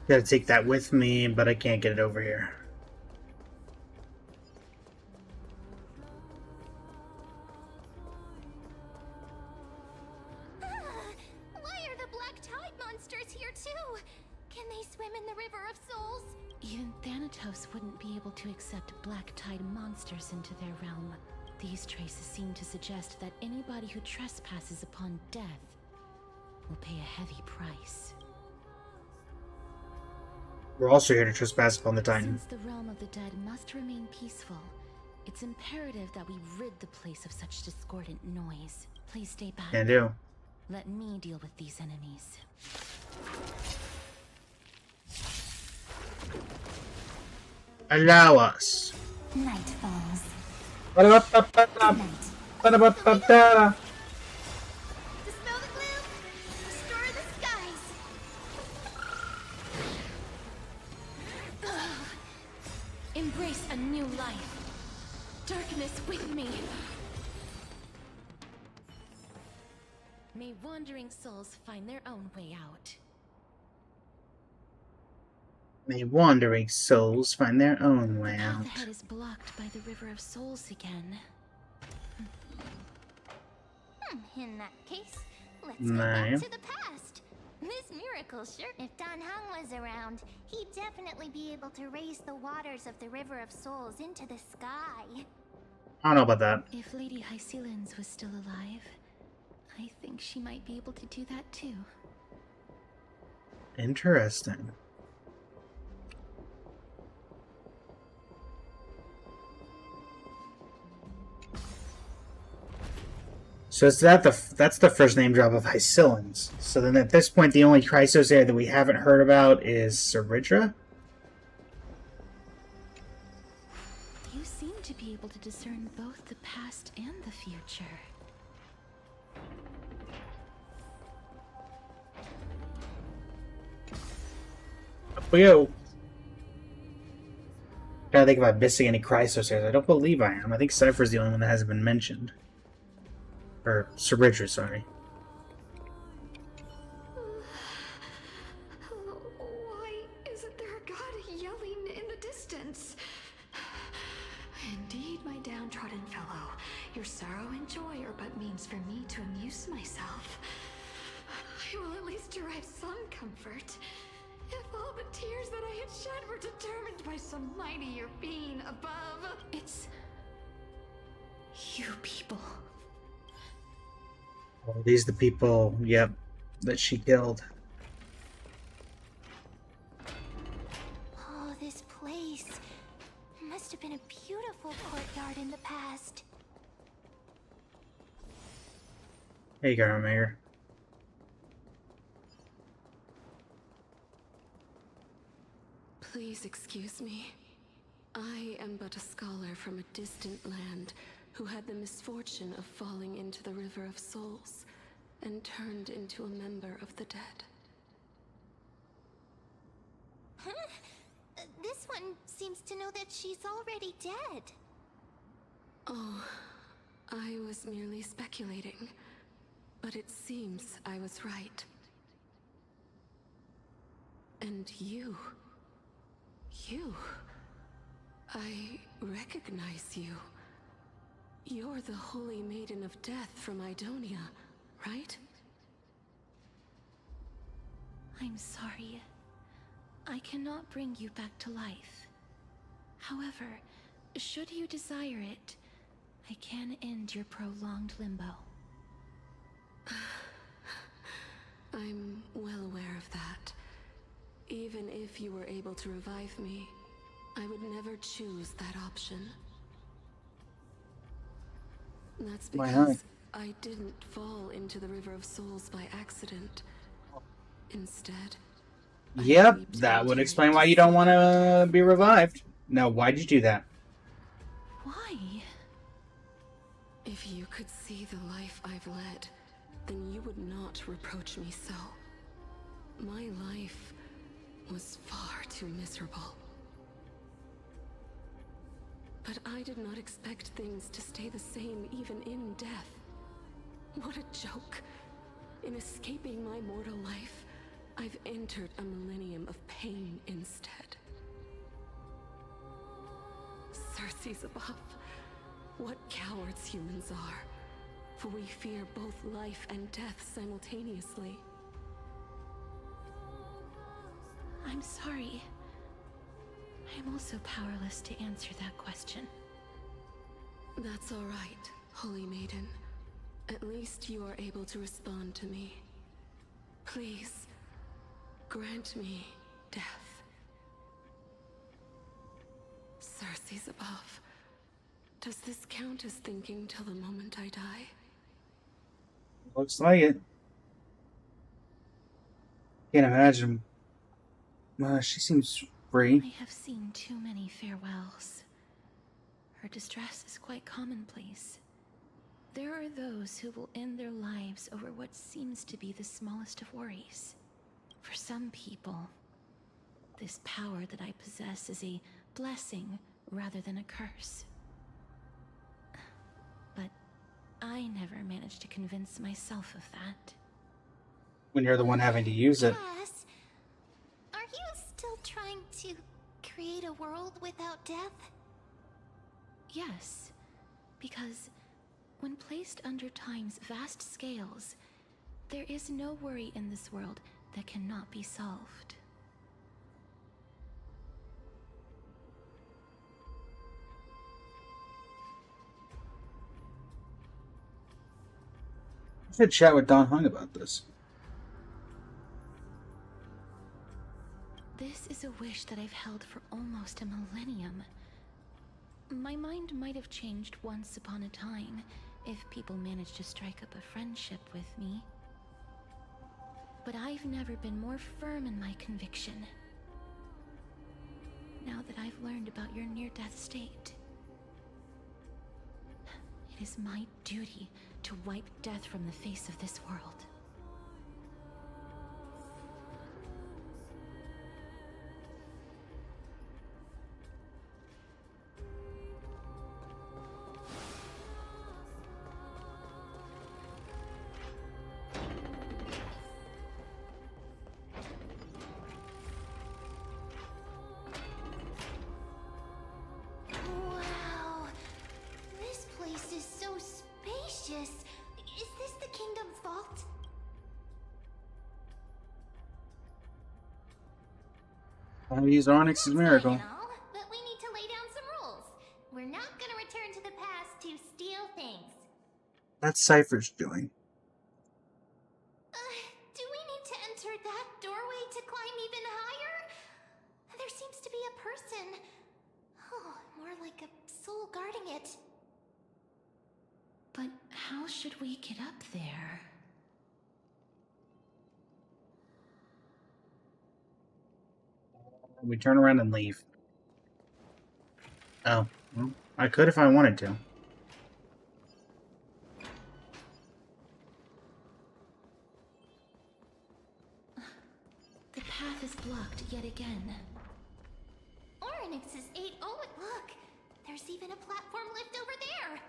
Gotta take that with me, but I can't get it over here. Why are the Black Tide monsters here too? Can they swim in the River of Souls? Even Thanatos wouldn't be able to accept Black Tide monsters into their realm. These traces seem to suggest that anybody who trespasses upon death will pay a heavy price. We're also here to trespass upon the Titan. Since the realm of the dead must remain peaceful, it's imperative that we rid the place of such discordant noise. Please stay back. Can do. Let me deal with these enemies. Allow us. Night falls. Ba-da-ba-ba-ba-ba. Dispel the gloom. Restore the skies. Embrace a new life. Darkness with me. May wandering souls find their own way out. May wandering souls find their own way The out. path ahead is blocked by the River of Souls again. In that case, let's go Nah. back to the past. This miracle sure. If Dan Heng was around, he'd definitely be able to raise the waters of the River of Souls into the sky. I don't know about that. If Lady Hycelens was still alive, I think she might be able to do that too. Interesting. So is that's the first name drop of Hycelens. So then at this point, the only Chrysos area that we haven't heard about is Ceridra? You seem to be able to discern both the past and the future. Up we go. Trying to think if I'm missing any Chrysos areas. I don't believe I am. I think Cypher's the only one that hasn't been mentioned. Or Ceridra, sorry. Why isn't there a god yelling in the distance? Indeed, my downtrodden fellow, your sorrow and joy are but means for me to amuse myself. I will at least derive some comfort, if all the tears that I had shed were determined by some mightier being above. It's you people. Well, these are the people, yep, that she killed. Oh, this place must have been a beautiful courtyard in the past. There you go, Mayor. Please excuse me. I am but a scholar from a distant land who had the misfortune of falling into the River of Souls and turned into a member of the dead. Huh? This one seems to know that she's already dead. Oh, I was merely speculating, but it seems I was right. And you... I recognize you. You're the Holy Maiden of Death from Idonia, right? I'm sorry. I cannot bring you back to life. However, should you desire it, I can end your prolonged limbo. I'm well aware of that. Even if you were able to revive me, I would never choose that option. That's Why not? because I didn't fall into the River of Souls by accident. Instead, Yep, that would explain why you don't want to be revived. Now, why'd you do that? Why? if you could see the life I've led, then you would not reproach me so. My life was far too miserable. But I did not expect things to stay the same even in death. What a joke. In escaping my mortal life, I've entered a millennium of pain instead. Circe's above. What cowards humans are. For we fear both life and death simultaneously. I'm sorry. I'm also powerless to answer that question. That's all right, Holy Maiden. At least you are able to respond to me. Please, grant me death. Circe's above. Does this count as thinking till the moment I die? Looks like it. Can't imagine. She seems free. I have seen too many farewells. Her distress is quite commonplace. There are those who will end their lives over what seems to be the smallest of worries. For some people, this power that I possess is a blessing rather than a curse. But I never managed to convince myself of that. When you're the one having to use it. Cass, are you still trying to create a world without death? Yes, because When placed under time's vast scales, there is no worry in this world that cannot be solved. I should chat with Don Hung about this. This is a wish that I've held for almost a millennium. My mind might have changed once upon a time if people managed to strike up a friendship with me. But I've never been more firm in my conviction. Now that I've learned about your near-death state, it is my duty to wipe death from the face of this world. Wow. This place is so spacious. Is this the kingdom's vault? I'll use Onyx's miracle. Fine and all, but we need to lay down some rules. We're not gonna return to the past to steal things. That's Cypher's doing. Do we need to enter that doorway to climb even higher? There seems to be a person. Oh, more like a soul guarding it. But how should we get up there? We turn around and leave. Oh, well, I could if I wanted to. The path is blocked yet again. Oryx is 8-0. Look, there's even a platform lift over there.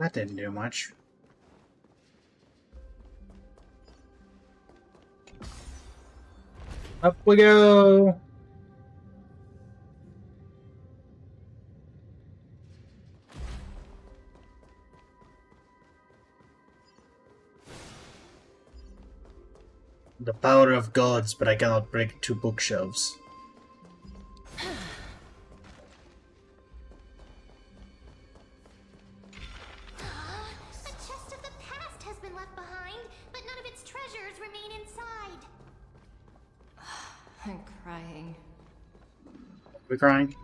That didn't do much. Up we go! The power of gods, but I cannot break 2 bookshelves. A chest of the past has been left behind, but none of its treasures remain inside. I'm crying. We crying?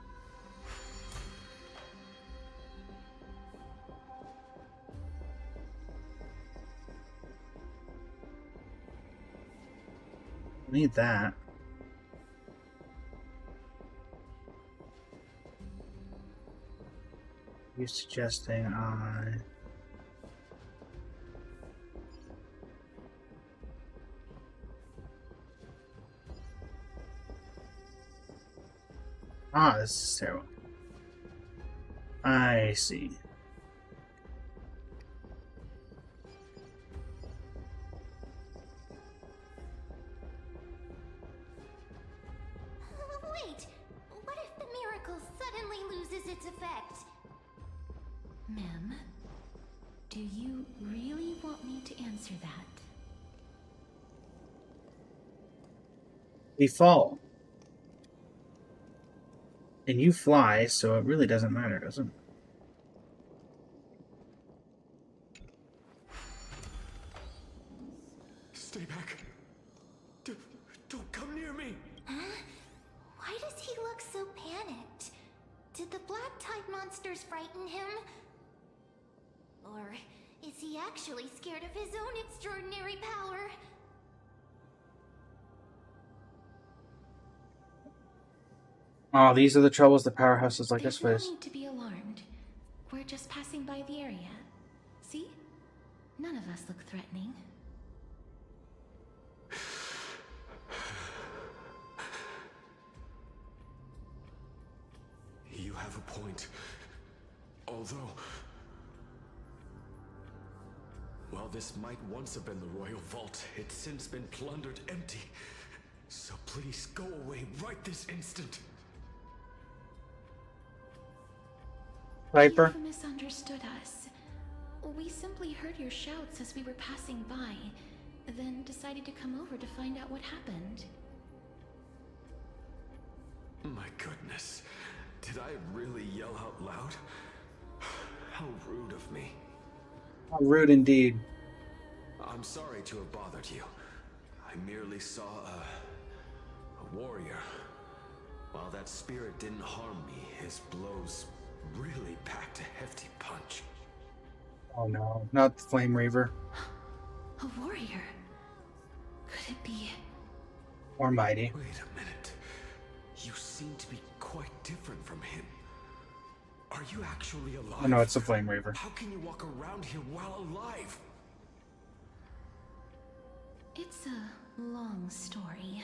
Need that. You suggesting I... Ah, this is terrible. I see. Wait, what if the miracle suddenly loses its effect? Mem, do you really want me to answer that? We fall. And you fly, so it really doesn't matter, does it? Stay back. Don't come near me. Huh? Why does he look so panicked? Did the black tide monsters frighten him? Or is he actually scared of his own extraordinary power? Oh, these are the troubles that powerhouses like us There's face. no need to be alarmed. We're just passing by the area. See? None of us look threatening. You have a point. Although... well, this might once have been the royal vault, it's since been plundered empty. So please go away right this instant. Piper? You've misunderstood us. We simply heard your shouts as we were passing by, then decided to come over to find out what happened. My goodness. Did I really yell out loud? How rude of me. How rude indeed. I'm sorry to have bothered you. I merely saw a warrior. While that spirit didn't harm me, his blows really packed a hefty punch. Oh no, not the Flame Reaver. A warrior? Could it be? Or Mighty. Wait a minute. You seem to be quite different from him. Are you actually alive? Oh no, it's the Flame Reaver. How can you walk around here while alive? It's a long story.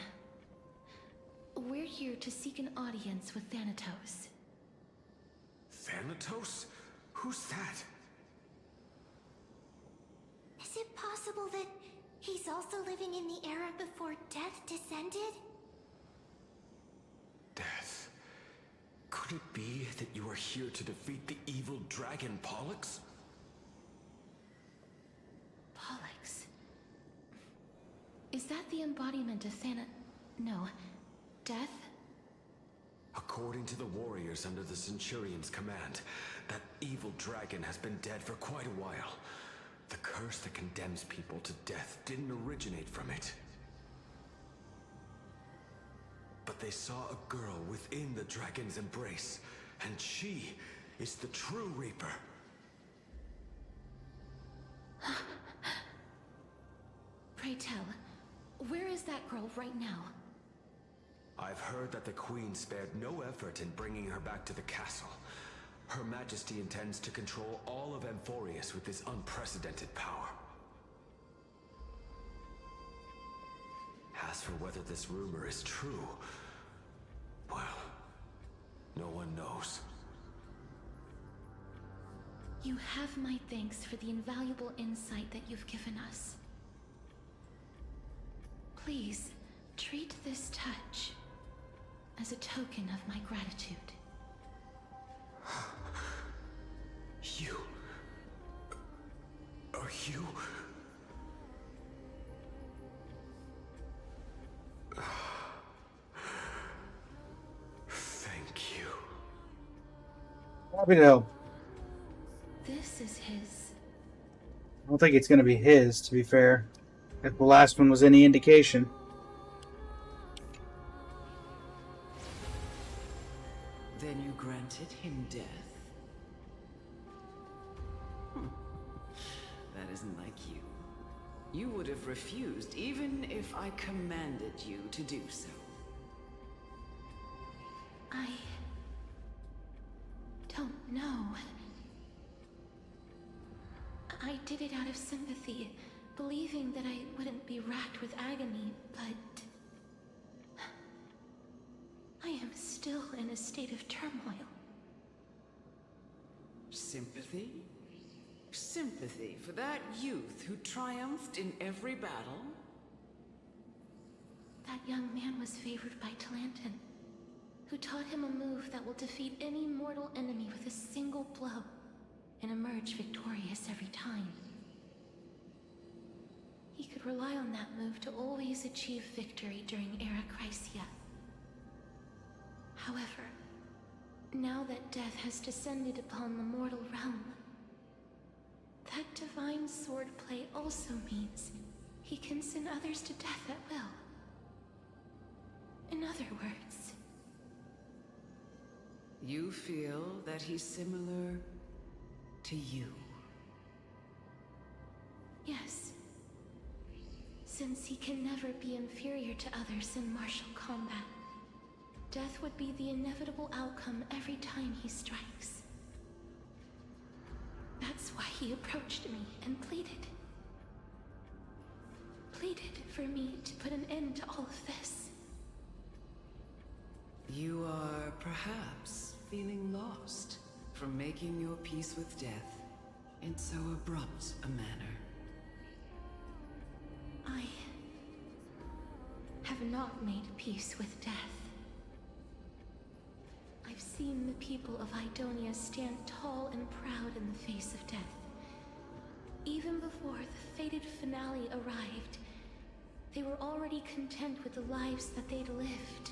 We're here to seek an audience with Thanatos. Thanatos? Who's that? Is it possible that he's also living in the era before death descended? Death? Could it be that you are here to defeat the evil dragon Pollux? Pollux? Is that the embodiment of No. Death? According to the warriors under the Centurion's command, that evil dragon has been dead for quite a while. The curse that condemns people to death didn't originate from it. But they saw a girl within the dragon's embrace, and she is the true Reaper. Pray tell, where is that girl right now? I've heard that the Queen spared no effort in bringing her back to the castle. Her Majesty intends to control all of Amphoreus with this unprecedented power. As for whether this rumor is true, well, no one knows. You have my thanks for the invaluable insight that you've given us. Please, treat this touch as a token of my gratitude. You... Are you... Thank you. Happy to help. This is his... I don't think it's going to be his, to be fair. If the last one was any indication. Then you granted him death? That isn't like you. You would have refused even if I commanded you to do so. I... don't know. I did it out of sympathy, believing that I wouldn't be racked with agony, but... I am still in a state of turmoil. Sympathy? Sympathy for that youth who triumphed in every battle? That young man was favored by Talantin, who taught him a move that will defeat any mortal enemy with a single blow and emerge victorious every time. He could rely on that move to always achieve victory during Era Chrysia. However, now that death has descended upon the mortal realm, that divine swordplay also means he can send others to death at will. In other words... You feel that he's similar to you? Yes. Since he can never be inferior to others in martial combat, death would be the inevitable outcome every time he strikes. That's why he approached me and pleaded. Pleaded for me to put an end to all of this. You are perhaps feeling lost from making your peace with death in so abrupt a manner. have not made peace with death. I've seen the people of Idonia stand tall and proud in the face of death. Even before the fated finale arrived, they were already content with the lives that they'd lived.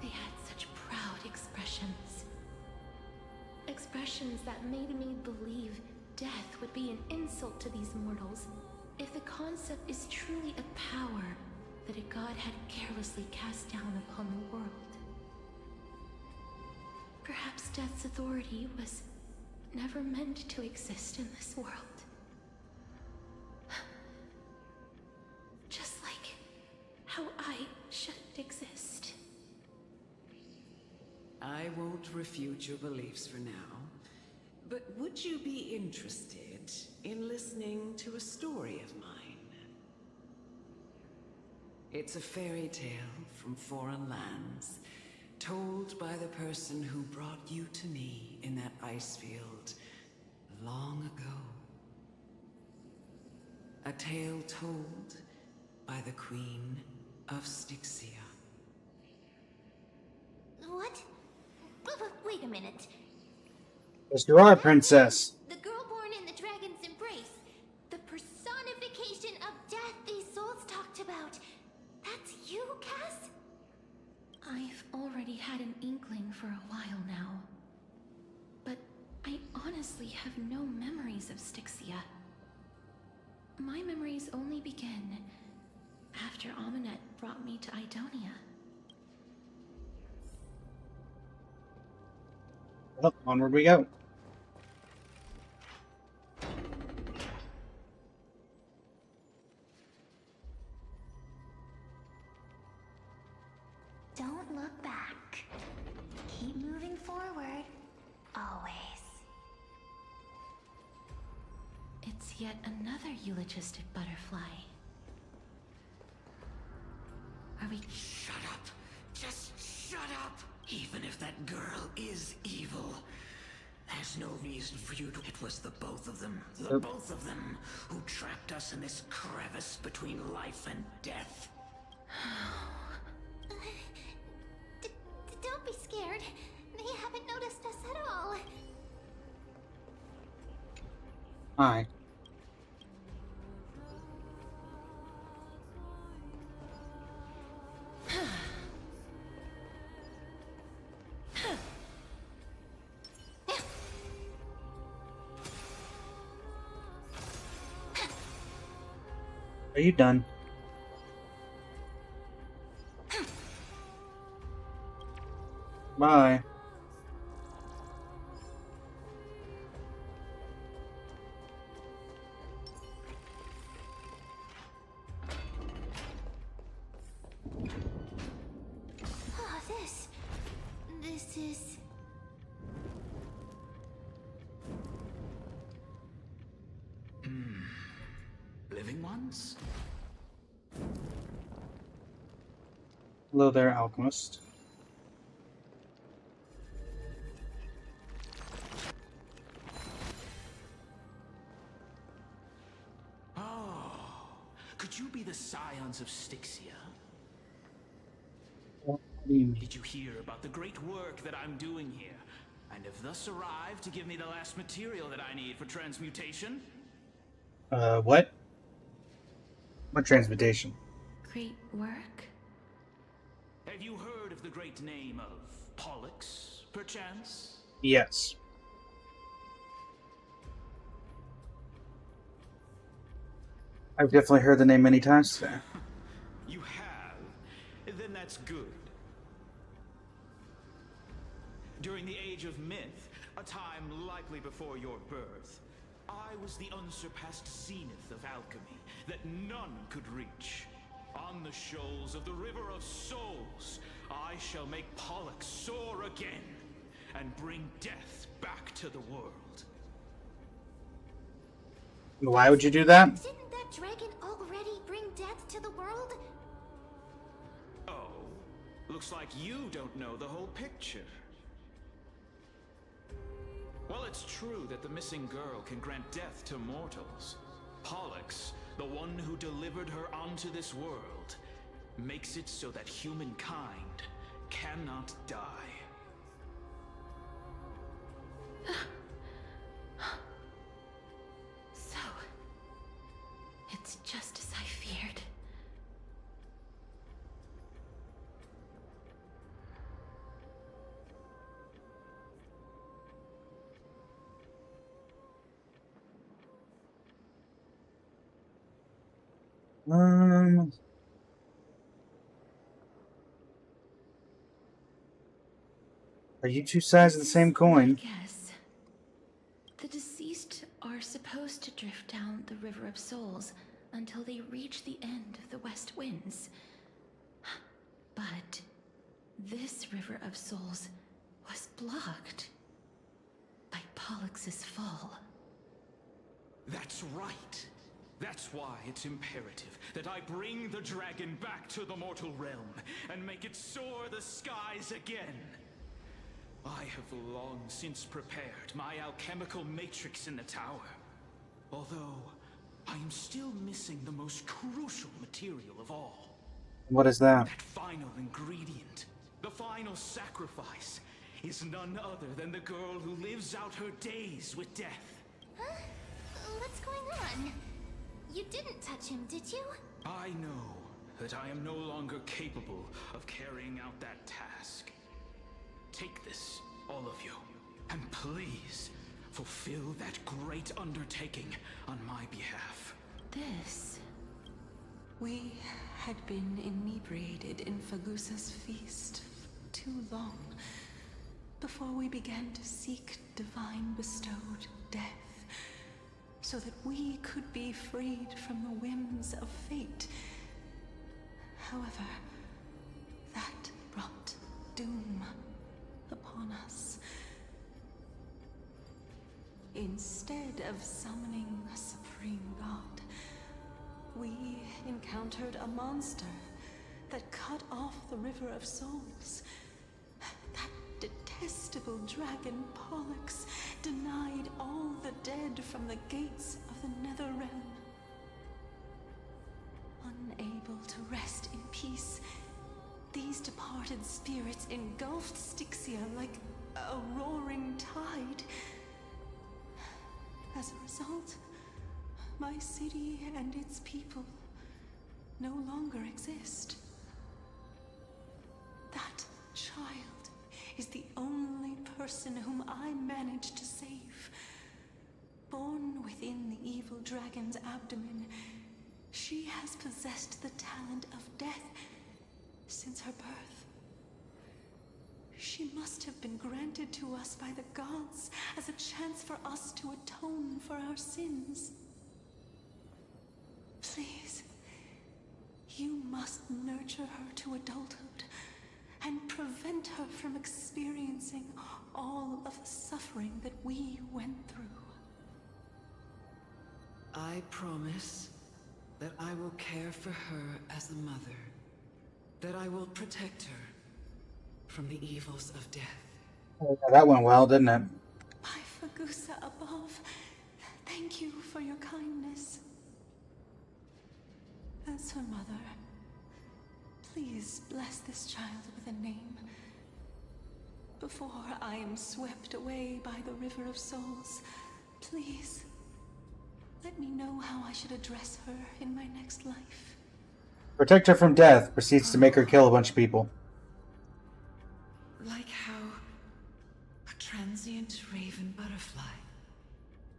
They had such proud expressions. Expressions that made me believe death would be an insult to these mortals if the concept is truly a power that a god had carelessly cast down upon the world. Perhaps death's authority was never meant to exist in this world. Just like how I shouldn't exist. I won't refute your beliefs for now, but would you be interested in listening to a story of mine? It's a fairy tale from foreign lands, told by the person who brought you to me in that ice field long ago. A tale told by the Queen of Styxia. What? Wait a minute. Yes, you are, princess. The girl born in the dragon's embrace. The personification of death these souls talked about. That's you, Cass? I've already had an inkling for a while now. But I honestly have no memories of Styxia. My memories only begin after Amunet brought me to Idonia. Well, onward we go. Don't look back. Keep moving forward. Always. It's yet another eulogistic butterfly. Are we... Shut up! Just shut up! Even if that girl is evil, there's no reason for you to... It was the both of them, who trapped us in this crevice between life and death. Don't be scared. They haven't noticed us at all. Hi. Are you done? Bye. Oh, this is... Living ones? Hello there, alchemist. Could you be the scions of Styxia? What do you mean? Did you hear about the great work that I'm doing here? And have thus arrived to give me the last material that I need for transmutation? What? What transmutation? Great work? Have you heard of the great name of Pollux, perchance? Yes. I've definitely heard the name many times today. You have? Then that's good. During the Age of Myth, a time likely before your birth, I was the unsurpassed zenith of alchemy that none could reach. On the shoals of the River of Souls, I shall make Pollux soar again and bring death back to the world. Why would you do that? Didn't that dragon already bring death to the world? Oh, looks like you don't know the whole picture. Well, it's true that the missing girl can grant death to mortals. Pollux, the one who delivered her onto this world, makes it so that humankind cannot die. So, it's just as I feared. Are you two sides of the same coin? Yes. The deceased are supposed to drift down the River of Souls until they reach the end of the West Winds. But this River of Souls was blocked by Pollux's fall. That's right. That's why it's imperative that I bring the dragon back to the mortal realm and make it soar the skies again. I have long since prepared my alchemical matrix in the tower. Although, I am still missing the most crucial material of all. What is that? That final ingredient, the final sacrifice, is none other than the girl who lives out her days with death. Huh? What's going on? You didn't touch him, did you? I know that I am no longer capable of carrying out that task. Take this, all of you, and please fulfill that great undertaking on my behalf. This... We had been inebriated in Fagusa's feast for too long before we began to seek divine bestowed death, so that we could be freed from the whims of fate. However, that brought doom upon us. Instead of summoning a supreme god, we encountered a monster that cut off the River of Souls. That detestable dragon Pollux denied all the dead from the gates of the Nether Realm. Unable to rest in peace, these departed spirits engulfed Styxia like a roaring tide. As a result, my city and its people no longer exist. That child is the only person whom I managed to save. Born within the evil dragon's abdomen, she has possessed the talent of death since her birth. She must have been granted to us by the gods as a chance for us to atone for our sins. Please, you must nurture her to adulthood and prevent her from experiencing all of the suffering that we went through. I promise that I will care for her as a mother, that I will protect her from the evils of death. Oh, yeah, that went well, didn't it? My Fagusa above, thank you for your kindness. As her mother, please bless this child with a name before I am swept away by the River of Souls. Please, let me know how I should address her in my next life. Protect her from death, proceeds to make her kill a bunch of people. Like how a transient raven butterfly,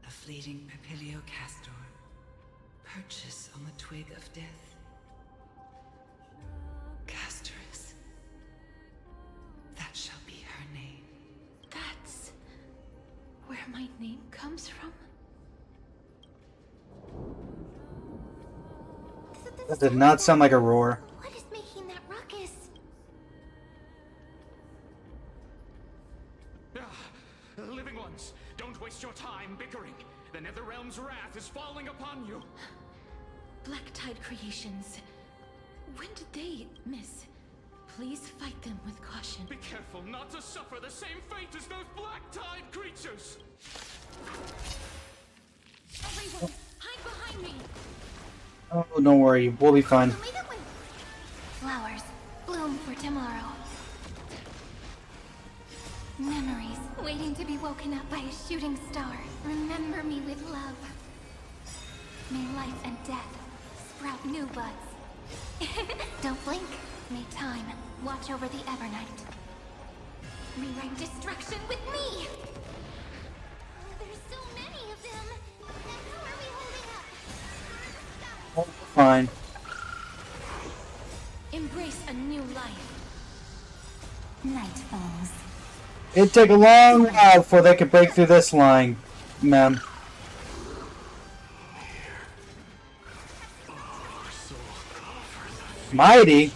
a fleeting papilio castor, perches on the twig of death. Castorus. That shall be her name. That's where my name comes from? That did not sound like a roar. What is making that ruckus? Living ones, don't waste your time bickering. The Netherrealm's wrath is falling upon you. Black Tide creations. When did they miss? Please fight them with caution. Be careful not to suffer the same fate as those Black Tide creatures. Everyone, hide behind me! Oh, don't worry. We'll be fine. Flowers bloom for tomorrow. Memories waiting to be woken up by a shooting star. Remember me with love. May life and death sprout new buds. Don't blink. May time watch over the Evernight. Rewrite destruction with me! There's so many of them! How are we holding up? Oh, fine. Embrace a new life. Night falls. It'd take a long while before they could break through this line, ma'am. Mighty?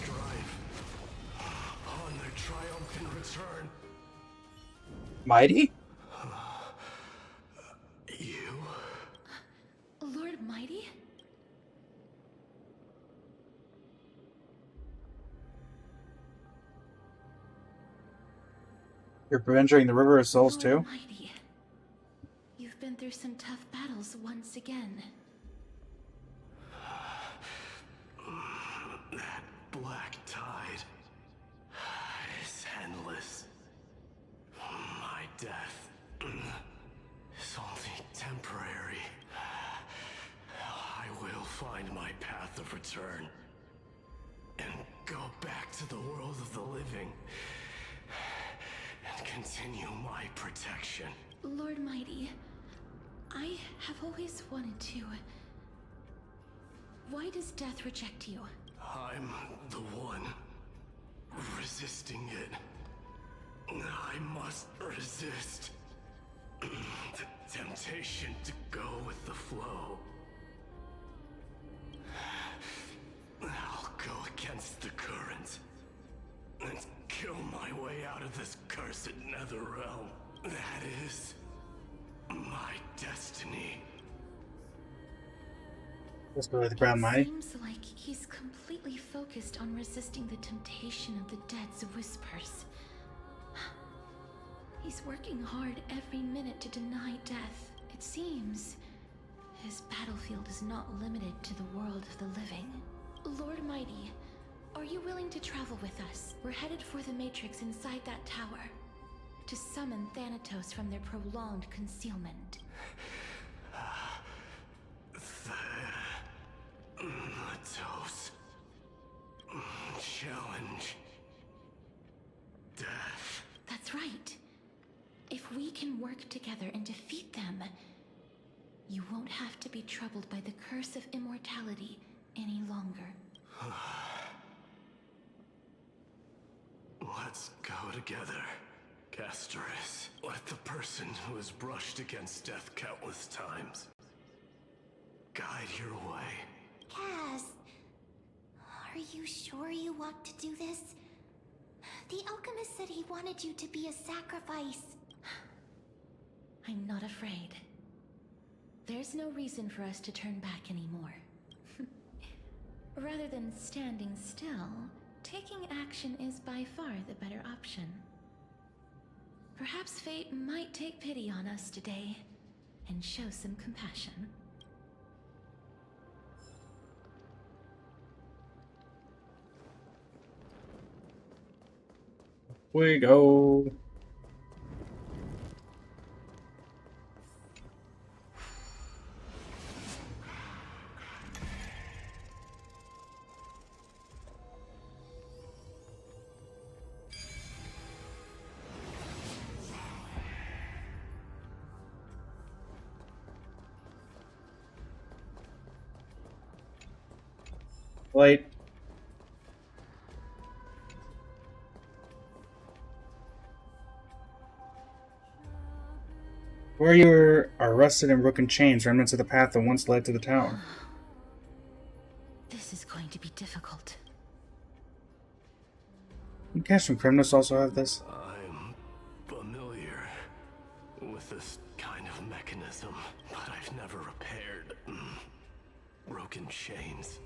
On their triumphant return. Mighty? You? Lord Mighty? You're venturing the River of Souls too? Lord Mighty, you've been through some tough battles once again. That black tide is endless. My death is only temporary. I will find my path of return and go back to the world of the living and continue my protection. Lord Mighty, I have always wanted to. Why does death reject you? I'm the one resisting it. I must resist the temptation to go with the flow. I'll go against the current and kill my way out of this cursed nether realm. That is my destiny. Let's go with the Brown Mighty. Seems like he's completely focused on resisting the temptation of the Dead's whispers. He's working hard every minute to deny death. It seems his battlefield is not limited to the world of the living. Lord Mighty, are you willing to travel with us? We're headed for the Matrix inside that tower to summon Thanatos from their prolonged concealment. Thanatos. Challenge. Death. That's right. If we can work together and defeat them, you won't have to be troubled by the curse of immortality any longer. Let's go together, Castorus. Let the person who has brushed against death countless times guide your way. Cass, are you sure you want to do this? The alchemist said he wanted you to be a sacrifice. I'm not afraid. There's no reason for us to turn back anymore. Rather than standing still, taking action is by far the better option. Perhaps fate might take pity on us today and show some compassion. We go. Wait. Where you were arrested and broken chains, remnants of the path that once led to the tower. This is going to be difficult. You guys from Kremnos also have this? I'm familiar with this kind of mechanism, but I've never repaired broken chains.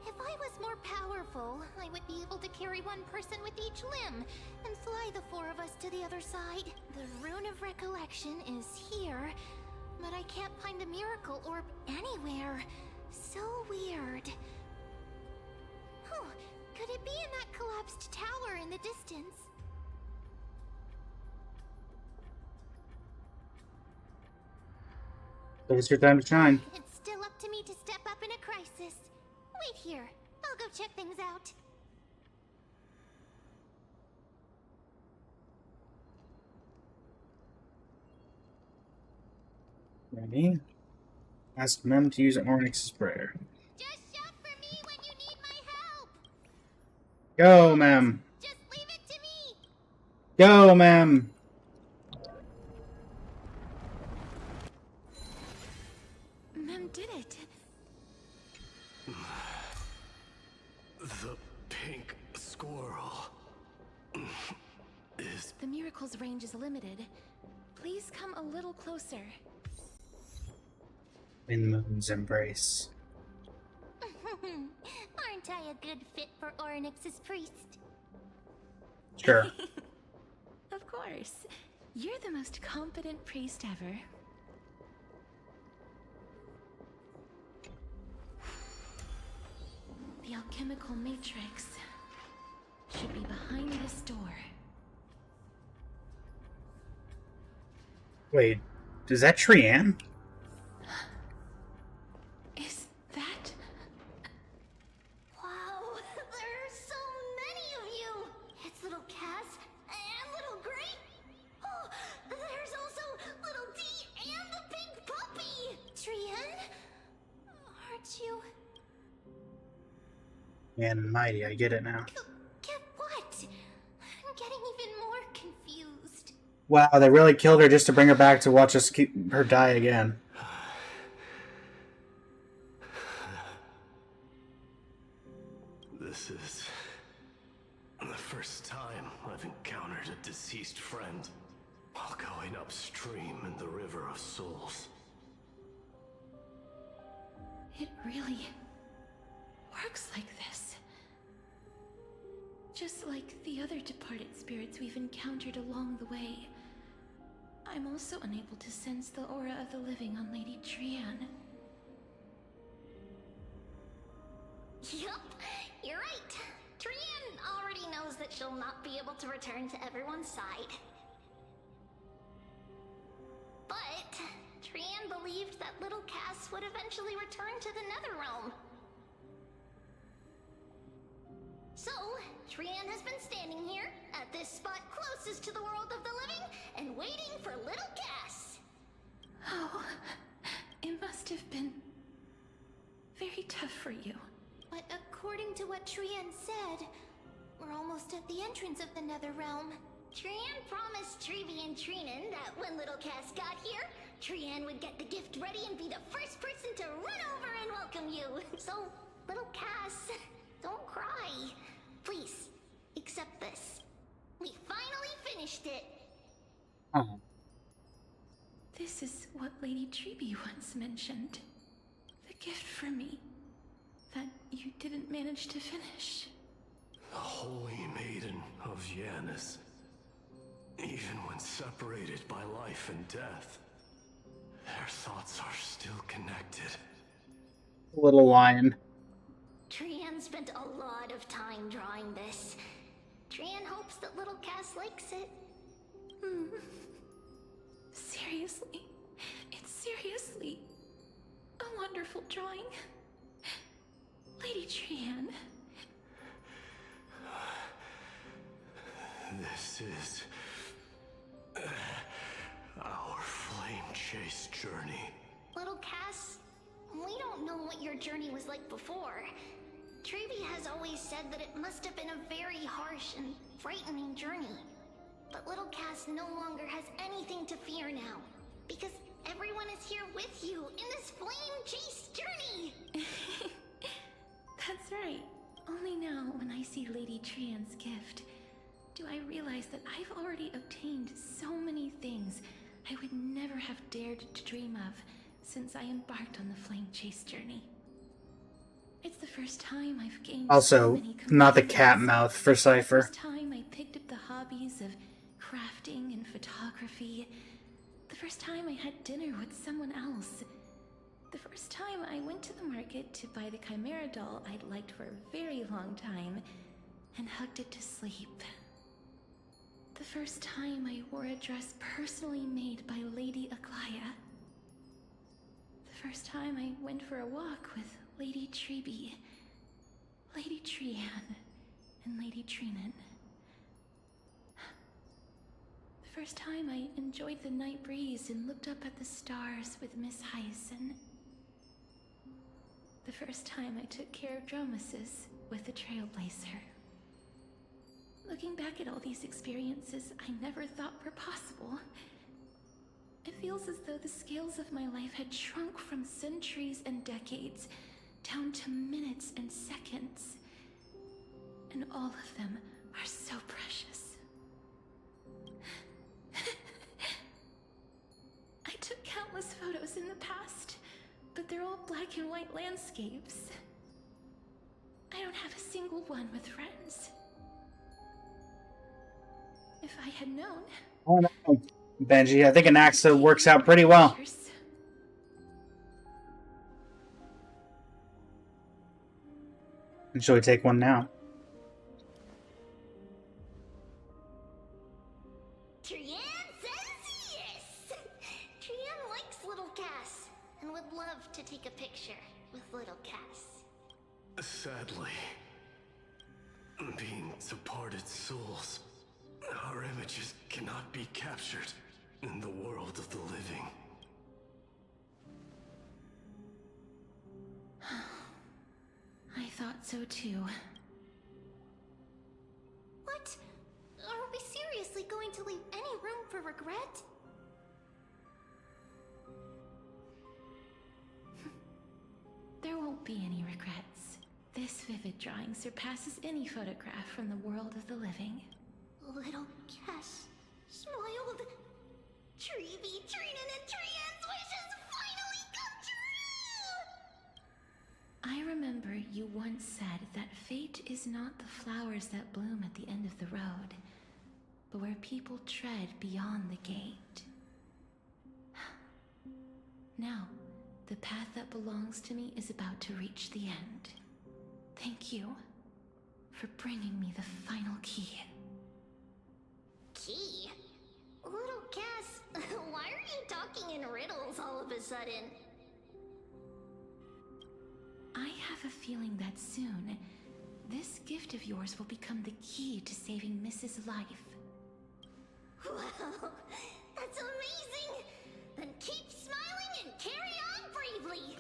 If I was more powerful, I would be able to carry one person with each limb and fly the four of us to the other side. The Rune of Recollection is here, but I can't find a miracle orb anywhere. so weird. Oh, could it be in that collapsed tower in the distance? So it's your time to shine. It's still up to me to step up in a crisis. Wait here. I'll go check things out. Ready? Ask Mem to use Onyx's prayer. Just shout for me when you need my help. Go, Mem. Just leave it to me. Go, Mem. Mem did it. The pink squirrel is... The miracle's range is limited. Please come a little closer. In Moon's embrace. Aren't I a good fit for Onyx's priest? Sure. Of course. You're the most competent priest ever. The alchemical matrix should be behind this door. Wait, is that Trianne? Is that... Wow, there are so many of you! It's little Cass and little Gray. Oh, there's also little D and the pink puppy! Trianne? Aren't you... And mighty, I get it now. Get what? I'm getting even more confused. Wow, they really killed her just to bring her back to watch us keep her die again. This is the first time I've encountered a deceased friend while going upstream in the River of Souls. It really works like this. Just like the other departed spirits we've encountered along the way. I'm also unable to sense the aura of the living on Lady Trianne. Yup, you're right. Trianne already knows that she'll not be able to return to everyone's side. But Trianne believed that little Cass would eventually return to the Netherrealm. So, Trianne has been standing here, at this spot closest to the world of the living, and waiting for little Cass. Oh, it must have been very tough for you. But according to what Trianne said, we're almost at the entrance of the Netherrealm. Trianne promised Treevy and Treenan that when little Cass got here, Trianne would get the gift ready and be the first person to run over and welcome you. So, little Cass, don't cry. Please, accept this. We finally finished it. Oh. This is what Lady Treevy once mentioned. The gift for me that you didn't manage to finish. The Holy Maiden of Yanis. Even when separated by life and death, their thoughts are still connected. Little lion. Trianne spent a lot of time drawing this. Trianne hopes that little Cass likes it. Seriously, it's seriously a wonderful drawing. Lady Trianne. This is our flame chase journey. Little Cass, we don't know what your journey was like before. Treevy has always said that it must have been a very harsh and frightening journey. But little Cass no longer has anything to fear now, because everyone is here with you in this flame chase journey! That's right. Only now, when I see Lady Trianne's gift, do I realize that I've already obtained so many things I would never have dared to dream of since I embarked on the flame chase journey. It's the first time I've gained so Also, many not the companions. cat mouth for The Cypher. first time I picked up the hobbies of crafting and photography. The first time I had dinner with someone else. The first time, I went to the market to buy the Chimera doll I'd liked for a very long time and hugged it to sleep. The first time I wore a dress personally made by Lady Aglaya. The first time I went for a walk with Lady Treby, Lady Trian, and Lady Trinan. The first time I enjoyed the night breeze and looked up at the stars with Miss Hyacin. The first time I took care of Dromasis with the Trailblazer. Looking back at all these experiences I never thought were possible, it feels as though the scales of my life had shrunk from centuries and decades down to minutes and seconds. And all of them are so precious. I took countless photos in the past, but they're all black and white landscapes. I don't have a single one with friends. If I had known... Oh no, Benji, I think an AXA works out pretty well. Shall we take one now? Trian says yes! Trian likes little Cass and would love to take a picture with little Cass. Sadly, being departed souls, our images cannot be captured in the world of the living. I thought so too. What? Are we seriously going to leave any room for regret? There won't be any regrets. This vivid drawing surpasses any photograph from the world of the living. Little Cass smiled. Treby, Trinan, and Trian's wishes finally come true! I remember you once said that fate is not the flowers that bloom at the end of the road, but where people tread beyond the gate. Now, the path that belongs to me is about to reach the end. Thank you for bringing me the final key. Key? Little Cass, why are you talking in riddles all of a sudden? I have a feeling that soon, this gift of yours will become the key to saving Mrs. Life. Wow, that's amazing! Then keep smiling and carry on bravely!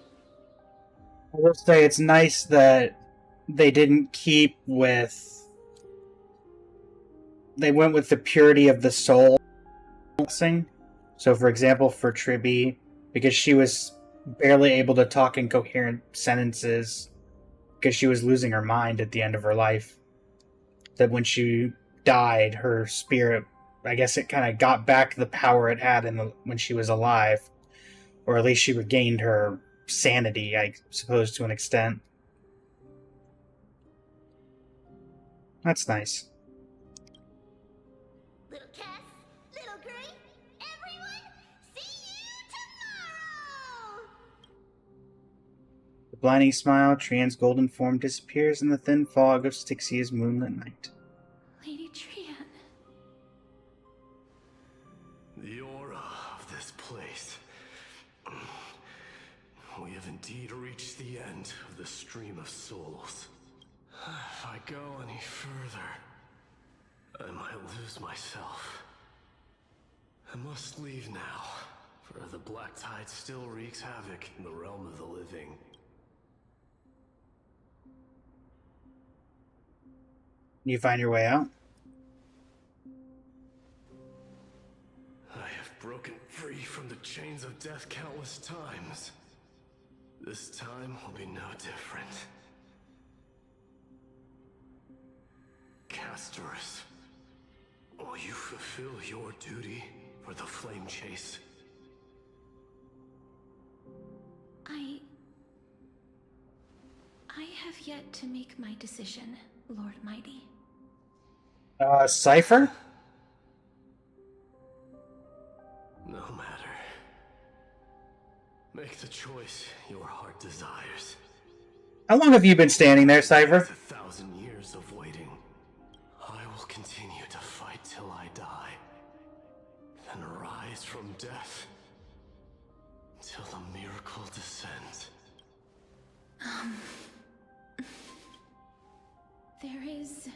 I will say it's nice that they didn't keep with... They went with the purity of the soul. So, for example, for Treby, because she was barely able to talk in coherent sentences because she was losing her mind at the end of her life, that when she died, her spirit, I guess it kind of got back the power it had when she was alive, or at least she regained her sanity, I suppose, to an extent. That's nice. Little Cass, Little Gray, everyone, see you tomorrow! The blinding smile, Trian's golden form disappears in the thin fog of Styxia's moonlit night. Lady Trian. The aura of this place. We have indeed reached the end of the stream of souls. If I go any further, I might lose myself. I must leave now, for the black tide still wreaks havoc in the realm of the living. You find your way out? I have broken free from the chains of death countless times. This time will be no different. Castorus, will you fulfill your duty for the flame chase? I have yet to make my decision, Lord Mighty. Cypher? No matter. Make the choice your heart desires. How long have you been standing there, Cypher? 1,000 years of waiting. I will continue to fight till I die, then rise from death till the miracle descends. There is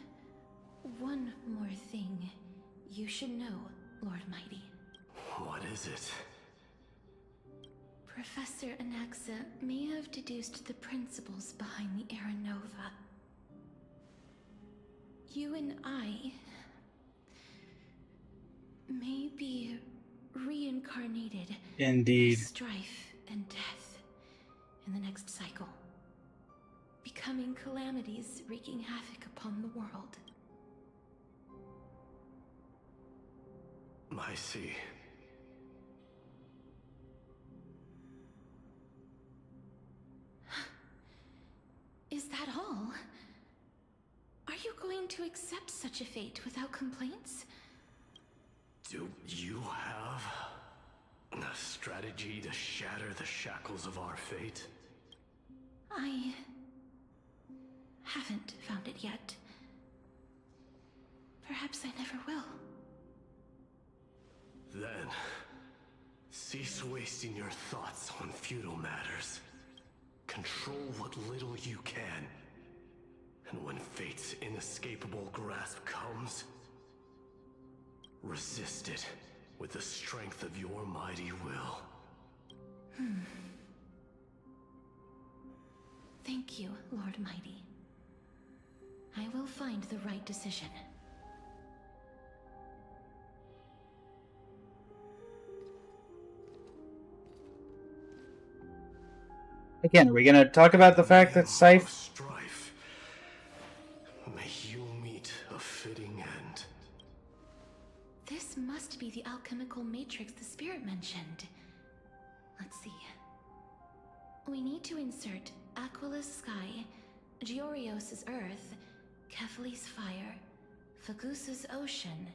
one more thing you should know, Lord Mighty. What is it? Professor Anaxa may have deduced the principles behind the Era Nova. You and I may be reincarnated Indeed. as strife and death in the next cycle, becoming calamities wreaking havoc upon the world. I see. Is that all? Are you going to accept such a fate without complaints? Do you have a strategy to shatter the shackles of our fate? I haven't found it yet. Perhaps I never will. Then, cease wasting your thoughts on futile matters. Control what little you can. And when fate's inescapable grasp comes, resist it with the strength of your mighty will. Thank you, Lord Mighty. I will find the right decision. Again, are we gonna talk about the fact that Scythe... Strife. May you meet a fitting end. This must be the alchemical matrix the spirit mentioned. Let's see. We need to insert Aquila's sky, Georios' earth, Kefali's fire, Fagusa's ocean,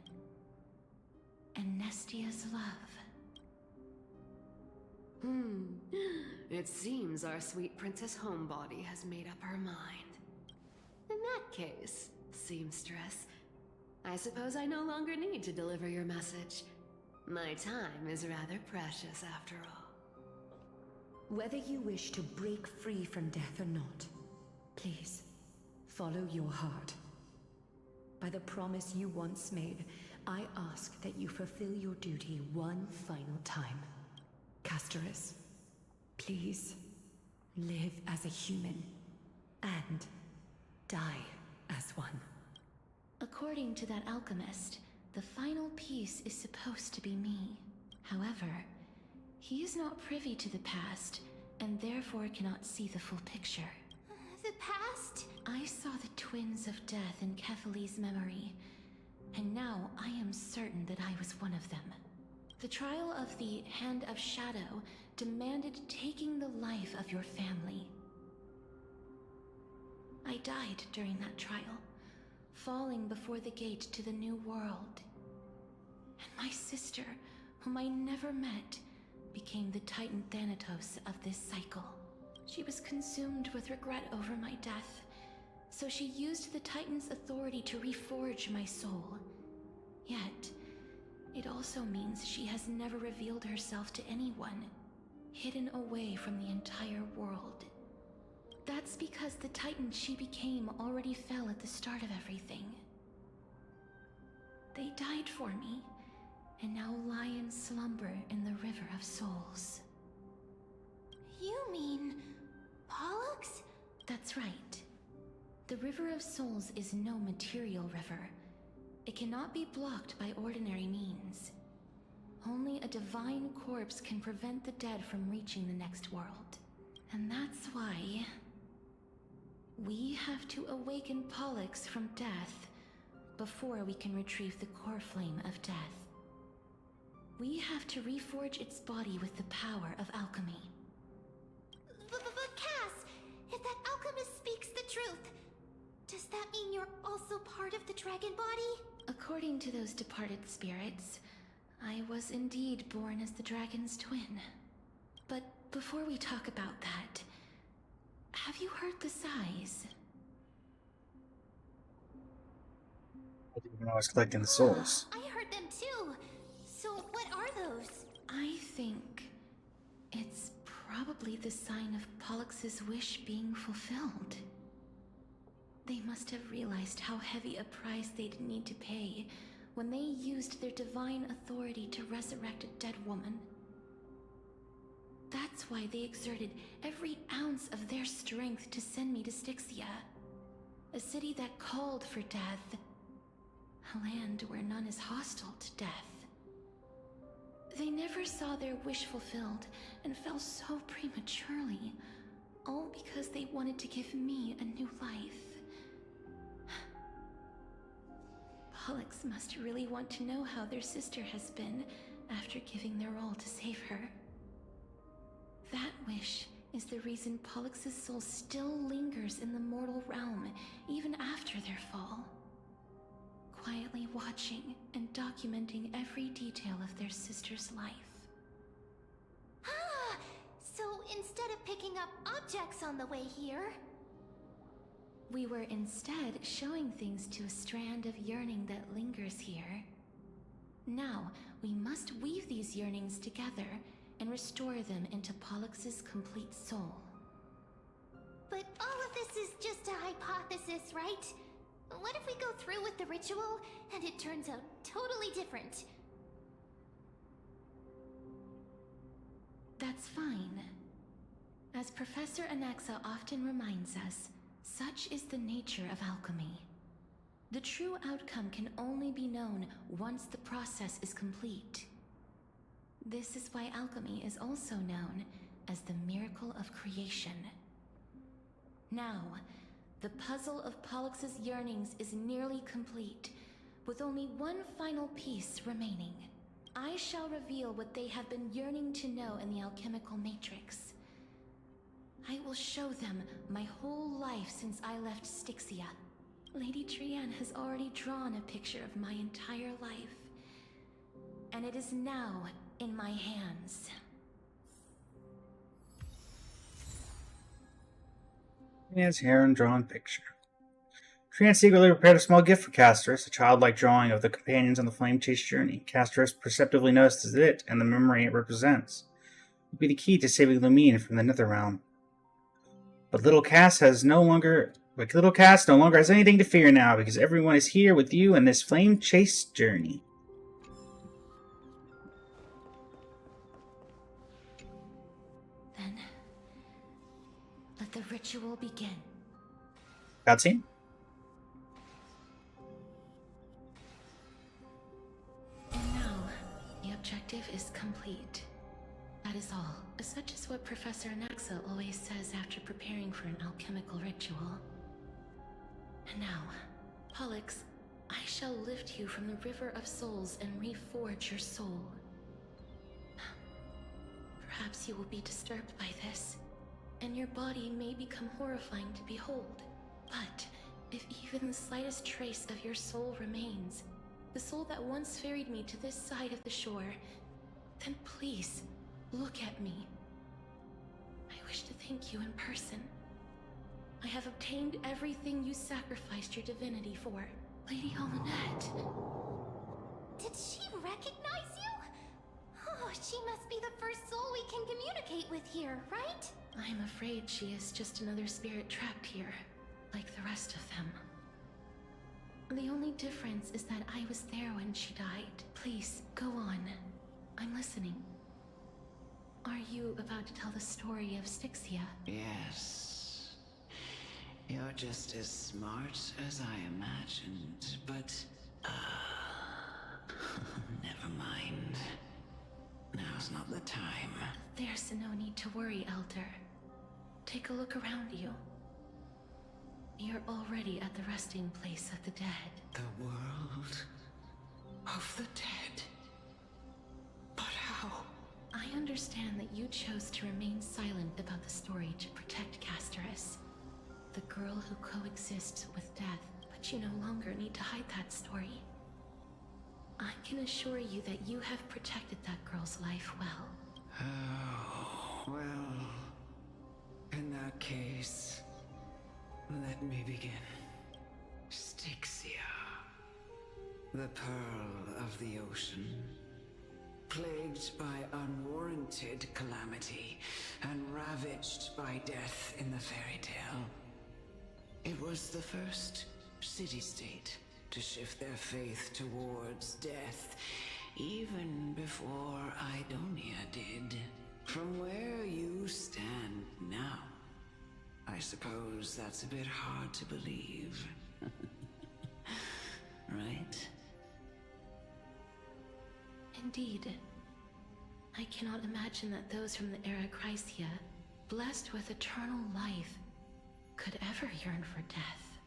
and Nestia's love. It seems our sweet Princess Homebody has made up her mind. In that case, seamstress, I suppose I no longer need to deliver your message. My time is rather precious after all. Whether you wish to break free from death or not, please, follow your heart. By the promise you once made, I ask that you fulfill your duty one final time. Castorus, please, live as a human, and die as one. According to that alchemist, the final piece is supposed to be me. However, he is not privy to the past, and therefore cannot see the full picture. The past? I saw the twins of death in Kefali's memory, and now I am certain that I was one of them. The trial of the Hand of Shadow demanded taking the life of your family. I died during that trial, falling before the gate to the new world. And my sister, whom I never met, became the Titan Thanatos of this cycle. She was consumed with regret over my death, so she used the Titan's authority to reforge my soul. Yet, it also means she has never revealed herself to anyone, hidden away from the entire world. That's because the Titan she became already fell at the start of everything. They died for me, and now lie in slumber in the River of Souls. You mean... Pollux? That's right. The River of Souls is no material river. It cannot be blocked by ordinary means. Only a divine corpse can prevent the dead from reaching the next world. And that's why... we have to awaken Pollux from death before we can retrieve the core flame of death. We have to reforge its body with the power of alchemy. But Cass, if that alchemist speaks the truth, does that mean you're also part of the dragon body? According to those departed spirits, I was indeed born as the dragon's twin. But before we talk about that, have you heard the sighs? I didn't even know I was collecting the souls. I heard them too. So what are those? I think it's probably the sign of Pollux's wish being fulfilled. They must have realized how heavy a price they'd need to pay when they used their divine authority to resurrect a dead woman. That's why they exerted every ounce of their strength to send me to Styxia, a city that called for death, a land where none is hostile to death. They never saw their wish fulfilled and fell so prematurely, all because they wanted to give me a new life. Pollux must really want to know how their sister has been after giving their all to save her. That wish is the reason Pollux's soul still lingers in the mortal realm even after their fall, quietly watching and documenting every detail of their sister's life. Ah! So instead of picking up objects on the way here, we were instead showing things to a strand of yearning that lingers here. Now, we must weave these yearnings together and restore them into Pollux's complete soul. but all of this is just a hypothesis, right? What if we go through with the ritual and it turns out totally different? That's fine. As Professor Anaxa often reminds us, such is the nature of alchemy. The true outcome can only be known once the process is complete. This is why alchemy is also known as the miracle of creation. Now, the puzzle of Pollux's yearnings is nearly complete, with only one final piece remaining. I shall reveal what they have been yearning to know in the alchemical matrix. I will show them my whole life since I left Styxia. Lady Trianne has already drawn a picture of my entire life, and it is now in my hands. Trianne's hand-drawn picture. Trianne secretly prepared a small gift for Castorus, a childlike drawing of the companions on the flame chase journey. Castorus perceptively notices it and the memory it represents. It would be the key to saving Lumine from the Netherrealm. But little Cass no longer has anything to fear now, because everyone is here with you in this flame chase journey. Then, let the ritual begin. Cutscene? And now, the objective is complete. That is all. Such is what Professor Anaxa always says after preparing for an alchemical ritual. And now, Pollux, I shall lift you from the river of souls and reforge your soul. Perhaps you will be disturbed by this, and your body may become horrifying to behold. But if even the slightest trace of your soul remains, the soul that once ferried me to this side of the shore, then please, look at me. I wish to thank you in person. I have obtained everything you sacrificed your divinity for. Lady Almanette. Did she recognize you? Oh, she must be the first soul we can communicate with here, right? I'm afraid she is just another spirit trapped here, like the rest of them. The only difference is that I was there when she died. Please, go on. I'm listening. Are you about to tell the story of Styxia? Yes. You're just as smart as I imagined, but... never mind. Now's not the time. There's no need to worry, Elder. Take a look around you. You're already at the resting place of the dead. The world of the dead? But how? I understand that you chose to remain silent about the story to protect Castorus, the girl who coexists with death, but you no longer need to hide that story. I can assure you that you have protected that girl's life well. Oh, Well, in that case, let me begin. Styxia, the pearl of the ocean, plagued by unwarranted calamity and ravaged by death in the fairy tale. It was the first city-state to shift their faith towards death, even before Idonia did. From where you stand now, I suppose that's a bit hard to believe. Right? Indeed. I cannot imagine that those from the era Chrysia, blessed with eternal life, could ever yearn for death.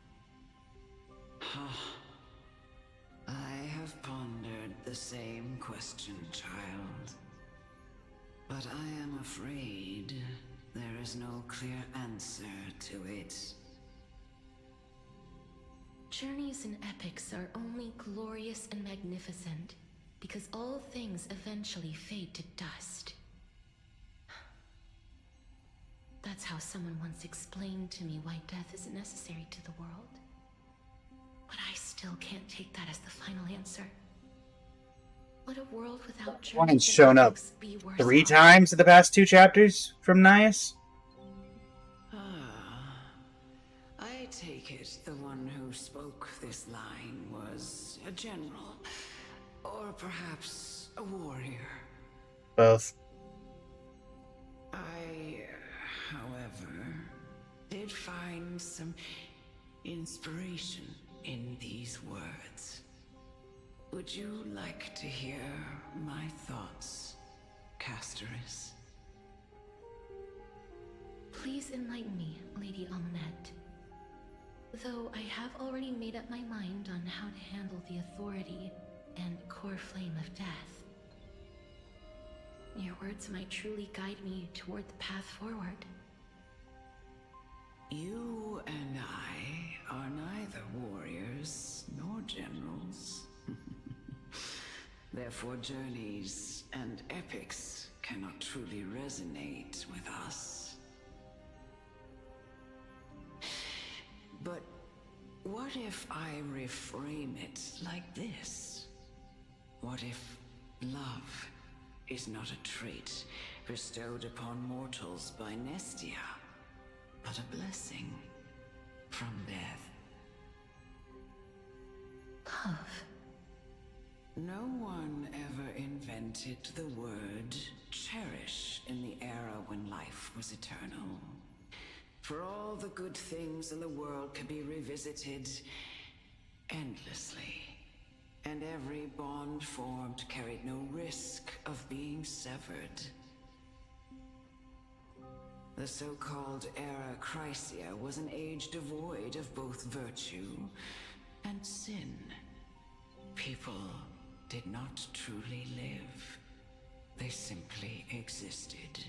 I have pondered the same question, child. But I am afraid there is no clear answer to it. Journeys and epics are only glorious and magnificent because all things eventually fade to dust. That's how someone once explained to me why death isn't necessary to the world. But I still can't take that as the final answer. Would a world without One's journeys shown and up epics be worse 3 off? times in the past 2 chapters from Nias. I take it the one who spoke this line was a general, or perhaps a warrior. Both. I, however, did find some inspiration in these words. Would you like to hear my thoughts, Castoris? Please enlighten me, Lady Almanette. Though I have already made up my mind on how to handle the authority and core flame of death. Your words might truly guide me toward the path forward. You and I are neither warriors nor generals. Therefore, journeys and epics cannot truly resonate with us. But what if I reframe it like this? What if love is not a trait bestowed upon mortals by Nestia, but a blessing from death? Love. No one ever invented the word cherish in the era when life was eternal. For all the good things in the world can be revisited endlessly, and every bond formed carried no risk of being severed. The so-called Era Chrysia was an age devoid of both virtue and sin. People did not truly live. They simply existed,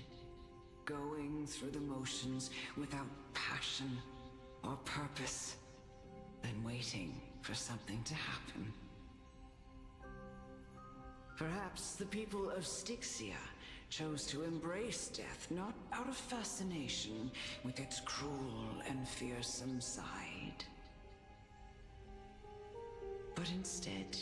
going through the motions without passion or purpose, then waiting for something to happen. Perhaps the people of Styxia chose to embrace death not out of fascination with its cruel and fearsome side, but instead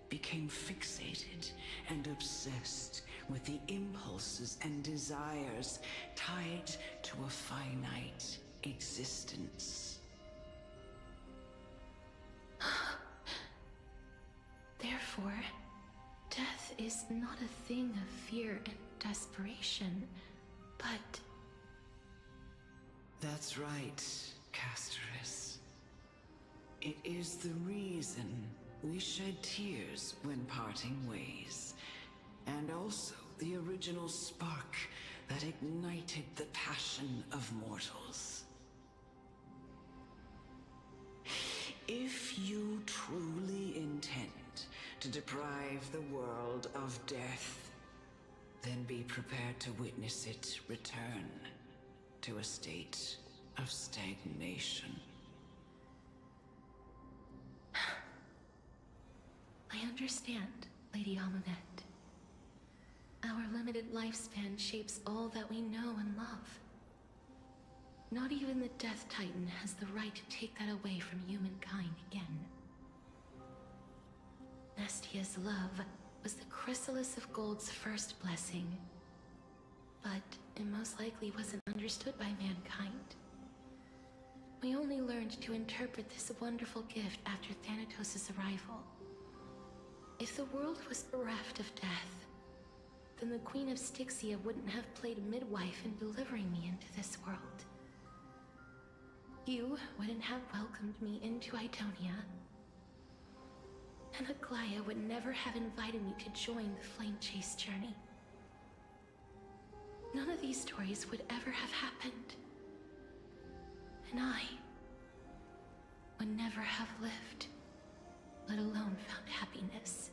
became fixated and obsessed with the impulses and desires tied to a finite existence. Therefore, death is not a thing of fear and desperation, but... That's right, Castoris. It is the reason we shed tears when parting ways, and also the original spark that ignited the passion of mortals. If you truly intend to deprive the world of death, then be prepared to witness it return to a state of stagnation. I understand, Lady Almanette. Our limited lifespan shapes all that we know and love. Not even the Death Titan has the right to take that away from humankind again. Nestia's love was the chrysalis of Gold's first blessing, but it most likely wasn't understood by mankind. We only learned to interpret this wonderful gift after Thanatos' arrival. If the world was bereft of death, then the Queen of Styxia wouldn't have played midwife in delivering me into this world. You wouldn't have welcomed me into Idonia, and Aglaya would never have invited me to join the Flame Chase journey. None of these stories would ever have happened, and I would never have lived, let alone found happiness.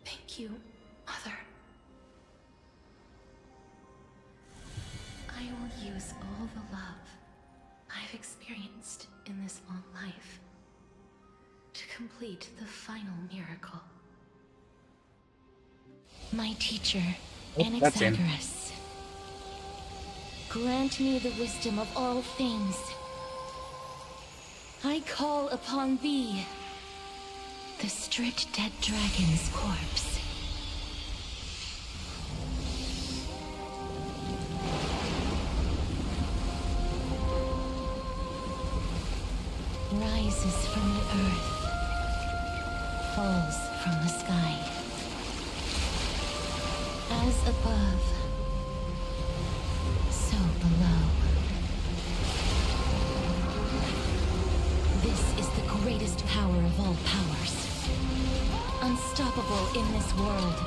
Thank you, Mother. I will use all the love I've experienced in this long life to complete the final miracle. My teacher, Anaxagoras, grant me the wisdom of all things. I call upon thee, the stripped dead dragon's corpse. Rises from the earth, falls from the sky. As above, so below. This is the greatest power of all powers. Unstoppable in this world.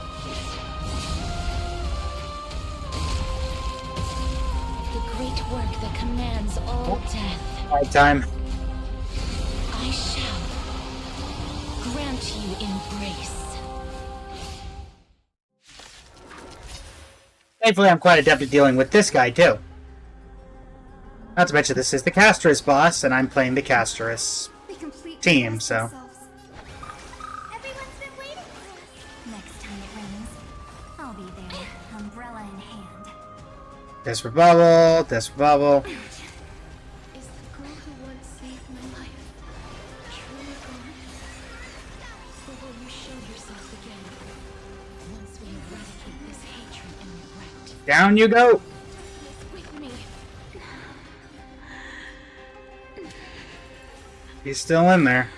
The great work that commands all death. Right time. I shall grant you embrace. Thankfully, I'm quite adept at dealing with this guy, too. Not to mention, this is the Casterus boss, and I'm playing the Casterus team, so... Everyone's been waiting for us. Next time it rains, I'll be there, umbrella in hand. This for Bubble, this for Bubble. Is the girl who once saved my life truly gone? Or will you show yourself again once we eradicate this hatred and regret? Down you go! With me. He's still in there.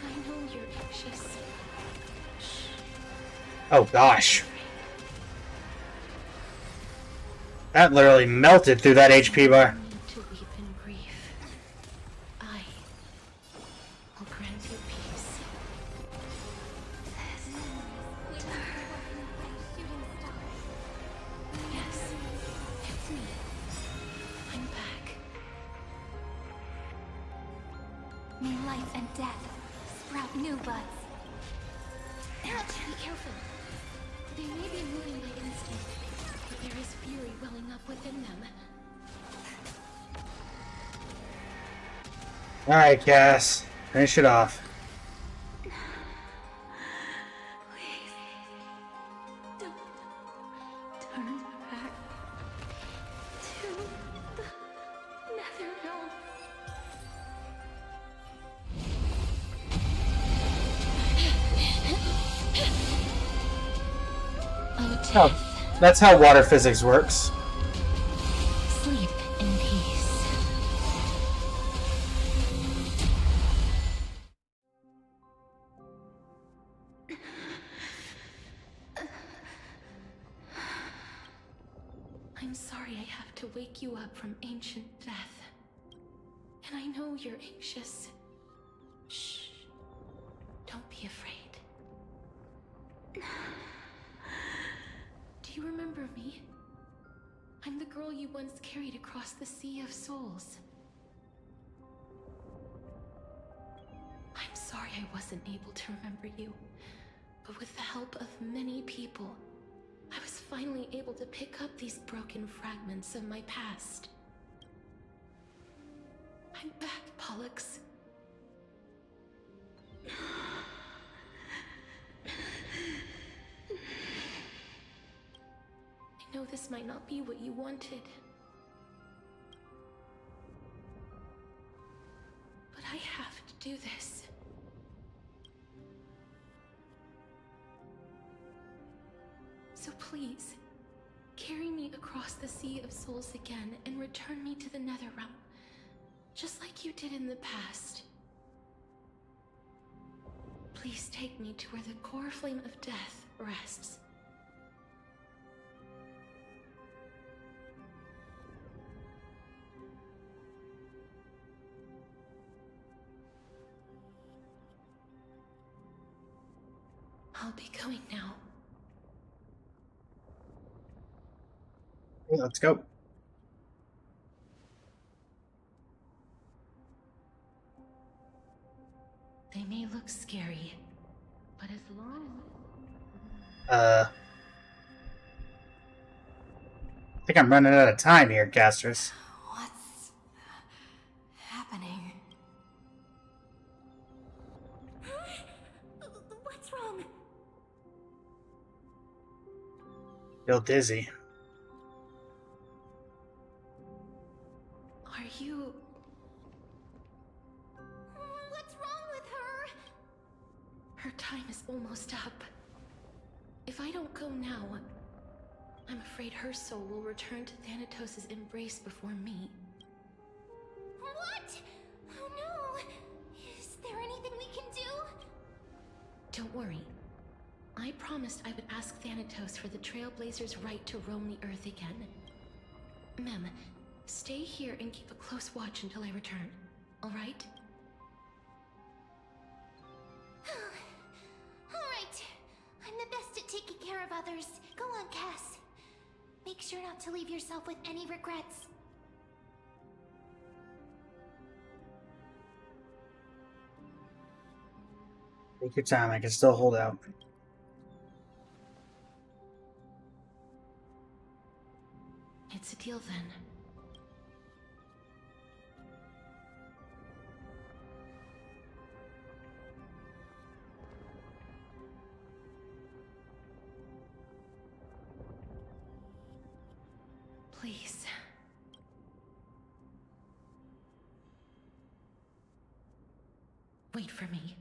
I know you're anxious. Oh gosh. That literally melted through that HP bar. To weep in grief. I will grant you peace. Yes, it's me. I'm back. May life and death sprout new buds. Be careful. They may be moving by instinct, but there is fury welling up within them. Alright, Cass. Finish it off. Don't turn back to the Nether Realm. Oh, that's how water physics works. Sleep in peace. I'm sorry I have to wake you up from ancient death. And I know you're anxious. Shh. Don't be afraid. Do you remember me? I'm the girl you once carried across the Sea of Souls. I'm sorry I wasn't able to remember you, but with the help of many people, I was finally able to pick up these broken fragments of my past. I'm back, Pollux. this might not be what you wanted. But I have to do this. So please, carry me across the Sea of Souls again and return me to the Netherrealm, just like you did in the past. Please take me to where the core flame of death rests. I'll be going now. Okay, let's go. They may look scary, but as long I think I'm running out of time here, casters. What's happening? What's wrong? Feel dizzy. Are you... What's wrong with her? Her time is almost up. If I don't go now, I'm afraid her soul will return to Thanatos' embrace before me. What? Oh no! Is there anything we can do? Don't worry. I promised I would ask Thanatos for the Trailblazers' right to roam the Earth again. Mem, stay here and keep a close watch until I return, alright? Alright. I'm the best at taking care of others. Go on, Cass. Make sure not to leave yourself with any regrets. Take your time, I can still hold out. It's a deal then. Please. Wait for me.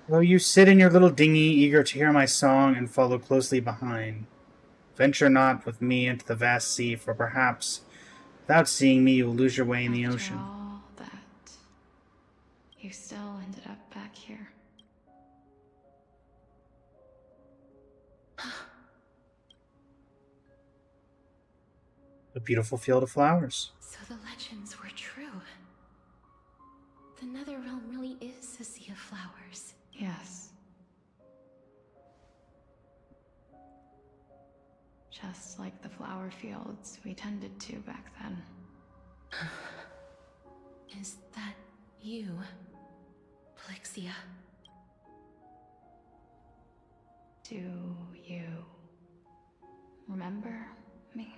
Though you sit in your little dinghy, eager to hear my song and follow closely behind. Venture not with me into the vast sea, for perhaps, without seeing me, you will lose your way in the ocean. After all that, you still ended up back here. A beautiful field of flowers. So the legends were true. The Netherrealm really is a sea of flowers. Yes. Just like the flower fields we tended to back then. Is that you, Plexia? Do you remember me?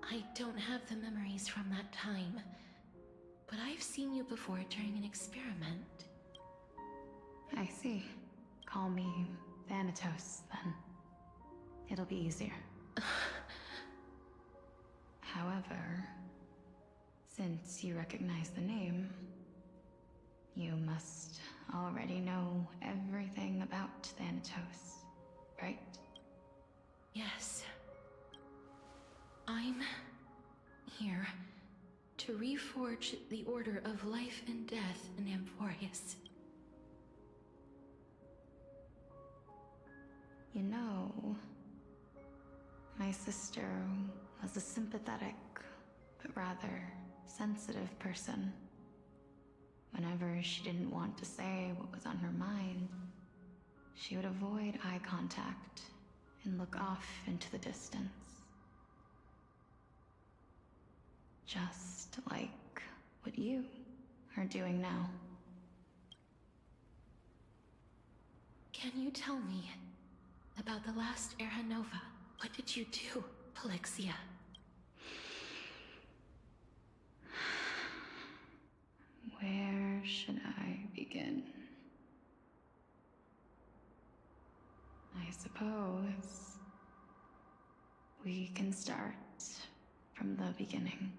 I don't have the memories from that time, but I've seen you before during an experiment. I see. Call me Thanatos, then. It'll be easier. However, since you recognize the name, you must already know everything about Thanatos, right? Yes. I'm here to reforge the order of life and death in Amphoreus. You know, my sister was a sympathetic, but rather sensitive person. Whenever she didn't want to say what was on her mind, she would avoid eye contact and look off into the distance. Just like what you are doing now. Can you tell me about the last Era Nova? What did you do, Plexia? Where should I begin? suppose we can start from the beginning.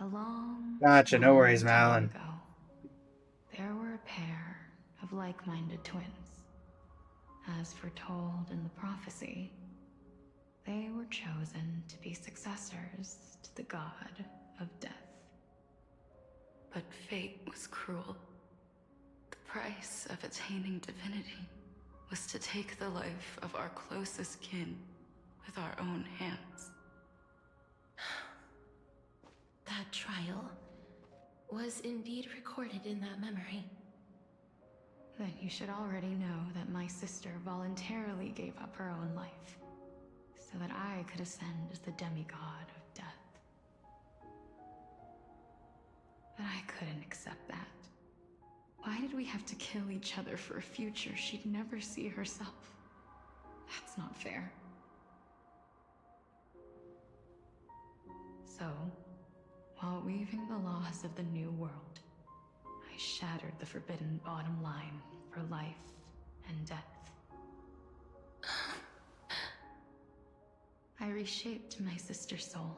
A long, Gotcha, no worries, long time Malin. ago, there were a pair of like-minded twins. As foretold in the prophecy, they were chosen to be successors to the god of death. But fate was cruel. The price of attaining divinity was to take the life of our closest kin with our own hands. That trial was indeed recorded in that memory. Then you should already know that my sister voluntarily gave up her own life, so that I could ascend as the demigod of death. But I couldn't accept that. Why did we have to kill each other for a future she'd never see herself? That's not fair. So, while weaving the laws of the new world, I shattered the forbidden bottom line for life and death. I reshaped my sister's soul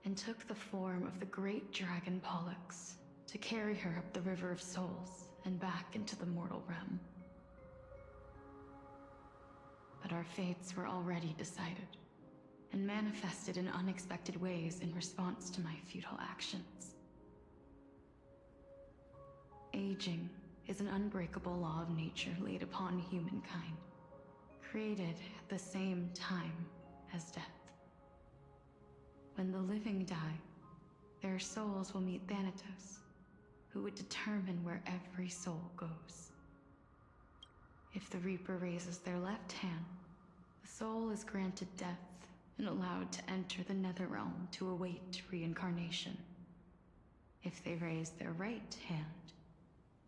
and took the form of the great dragon Pollux to carry her up the River of Souls and back into the mortal realm. But our fates were already decided and manifested in unexpected ways in response to my futile actions. Aging is an unbreakable law of nature laid upon humankind, created at the same time as death. When the living die, their souls will meet Thanatos, who would determine where every soul goes. If the Reaper raises their left hand, the soul is granted death and allowed to enter the Netherrealm to await reincarnation. If they raise their right hand,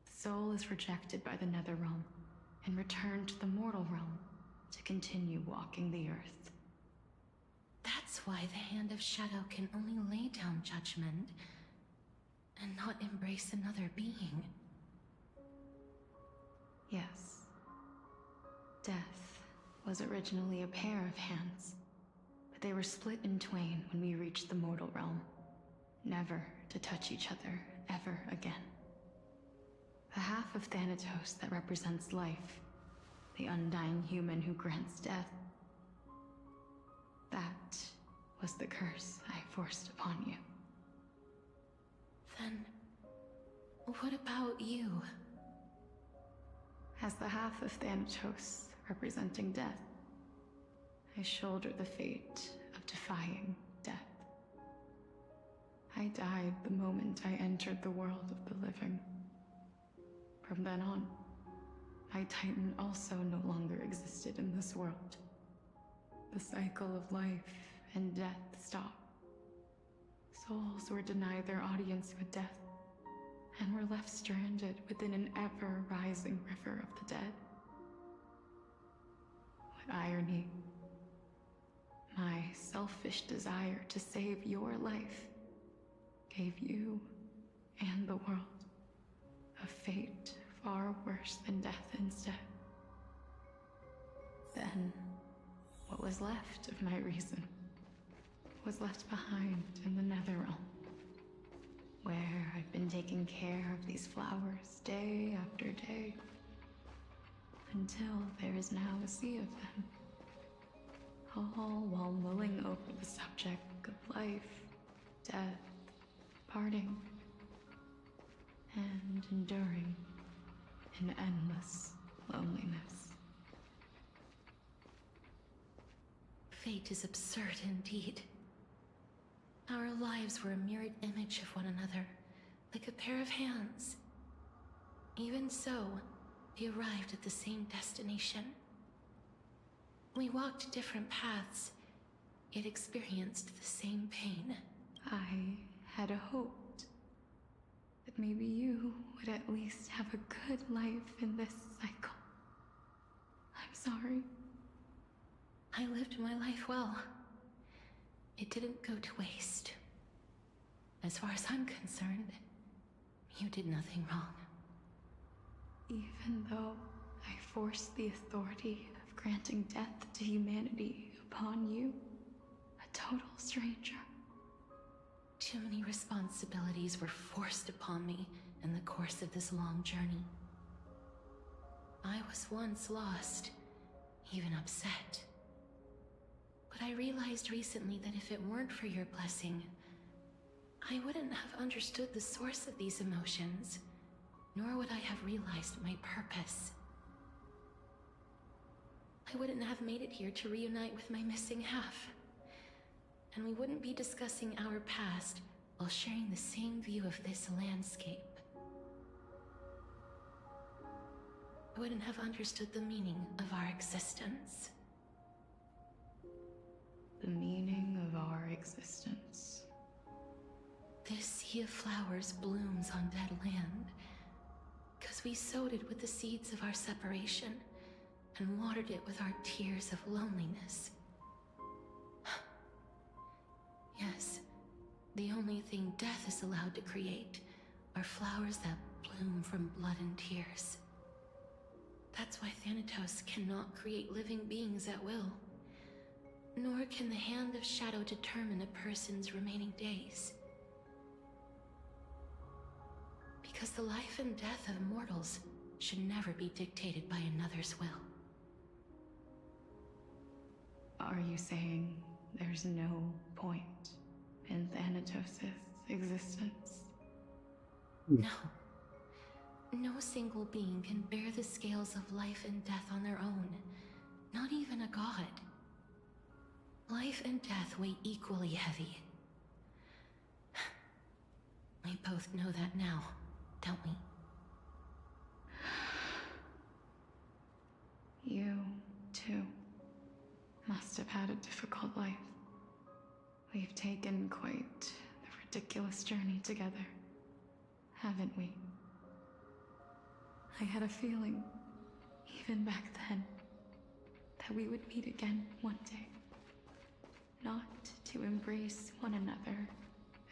the soul is rejected by the Netherrealm and returned to the mortal realm to continue walking the earth. That's why the Hand of Shadow can only lay down judgment and not embrace another being. Yes. Death was originally a pair of hands, but they were split in twain when we reached the mortal realm, never to touch each other ever again. The half of Thanatos that represents life, the undying human who grants death, that was the curse I forced upon you. Then, what about you? As the half of Thanatos representing death, I shoulder the fate of defying death. I died the moment I entered the world of the living. From then on, my Titan also no longer existed in this world. The cycle of life and death stopped. Souls were denied their audience with death, and were left stranded within an ever-rising river of the dead. What irony. My selfish desire to save your life gave you and the world a fate far worse than death instead. Then, what was left of my reason was left behind in the Netherrealm, where I've been taking care of these flowers day after day, until there is now a sea of them, all while mulling over the subject of life, death, parting, and enduring an endless loneliness. Fate is absurd indeed. Our lives were a mirrored image of one another, like a pair of hands. Even so, we arrived at the same destination. We walked different paths, yet experienced the same pain. I had hoped that maybe you would at least have a good life in this cycle. I'm sorry. I lived my life well. It didn't go to waste. As far as I'm concerned, you did nothing wrong. Even though I forced the authority of granting death to humanity upon you, a total stranger. Too many responsibilities were forced upon me in the course of this long journey. I was once lost, even upset. But I realized recently that if it weren't for your blessing, I wouldn't have understood the source of these emotions, nor would I have realized my purpose. I wouldn't have made it here to reunite with my missing half. And we wouldn't be discussing our past while sharing the same view of this landscape. I wouldn't have understood the meaning of our existence. The meaning of our existence. This sea of flowers blooms on dead land, because we sowed it with the seeds of our separation and watered it with our tears of loneliness. Yes, the only thing death is allowed to create are flowers that bloom from blood and tears. That's why Thanatos cannot create living beings at will, nor can the Hand of Shadow determine a person's remaining days. Because the life and death of mortals should never be dictated by another's will. Are you saying there's no point in Thanatos' existence? No. No single being can bear the scales of life and death on their own. Not even a god. Life and death weigh equally heavy. We both know that now, don't we? You, too, must have had a difficult life. We've taken quite the ridiculous journey together, haven't we? I had a feeling, even back then, that we would meet again one day. Not to embrace one another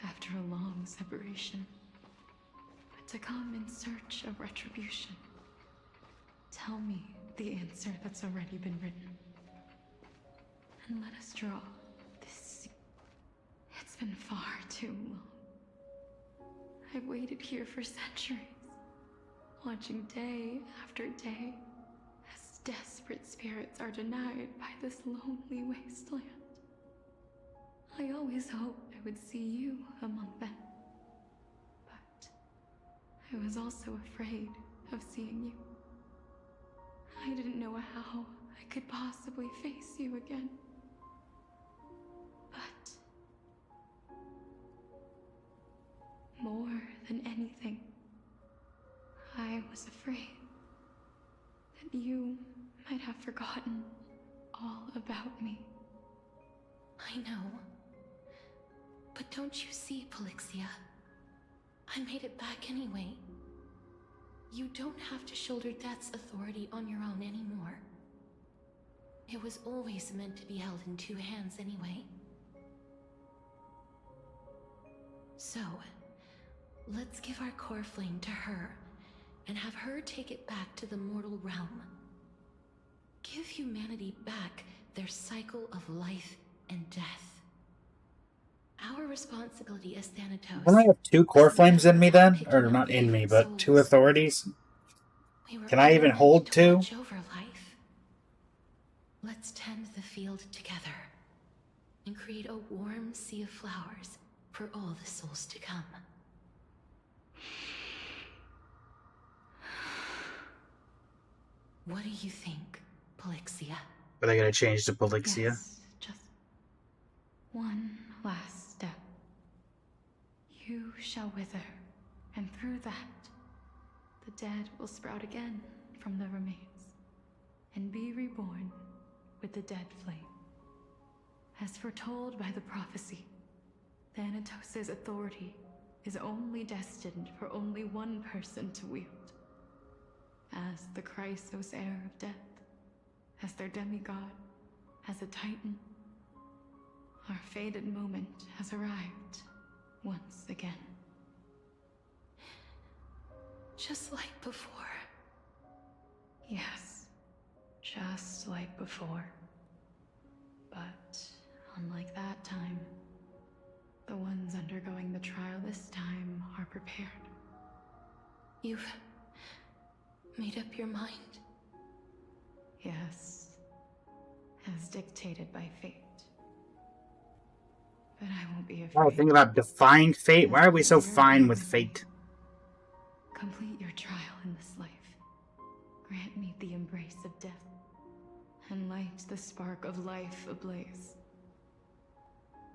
after a long separation, but to come in search of retribution. Tell me the answer that's already been written. And let us draw this scene. It's been far too long. I've waited here for centuries, watching day after day as desperate spirits are denied by this lonely wasteland. I always hoped I would see you among them. But I was also afraid of seeing you. I didn't know how I could possibly face you again. But more than anything, I was afraid that you might have forgotten all about me. I know. But don't you see, Polixia? I made it back anyway. You don't have to shoulder death's authority on your own anymore. It was always meant to be held in two hands anyway. So, let's give our core flame to her, and have her take it back to the mortal realm. Give humanity back their cycle of life and death. Our responsibility as Thanatos... Can I have two core flames in me then? Or not in me, but two authorities? Can I even hold two? Over life. Let's tend the field together, and create a warm sea of flowers for all the souls to come. What do you think, Polixia? Are they gonna change to Polixia? Yes, just one last step. You shall wither, and through that, the dead will sprout again from the remains, and be reborn with the dead flame. As foretold by the prophecy, Thanatos' authority is only destined for only one person to wield. As the Chrysos heir of death, as their demigod, as a titan, our fated moment has arrived once again. Just like before. Yes, just like before. But unlike that time, the ones undergoing the trial this time are prepared. You've made up your mind? Yes, as dictated by fate. But I won't be afraid. Oh, think about defying fate. Why are we so fine with fate? Complete your trial in this life. Grant me the embrace of death, and light the spark of life ablaze.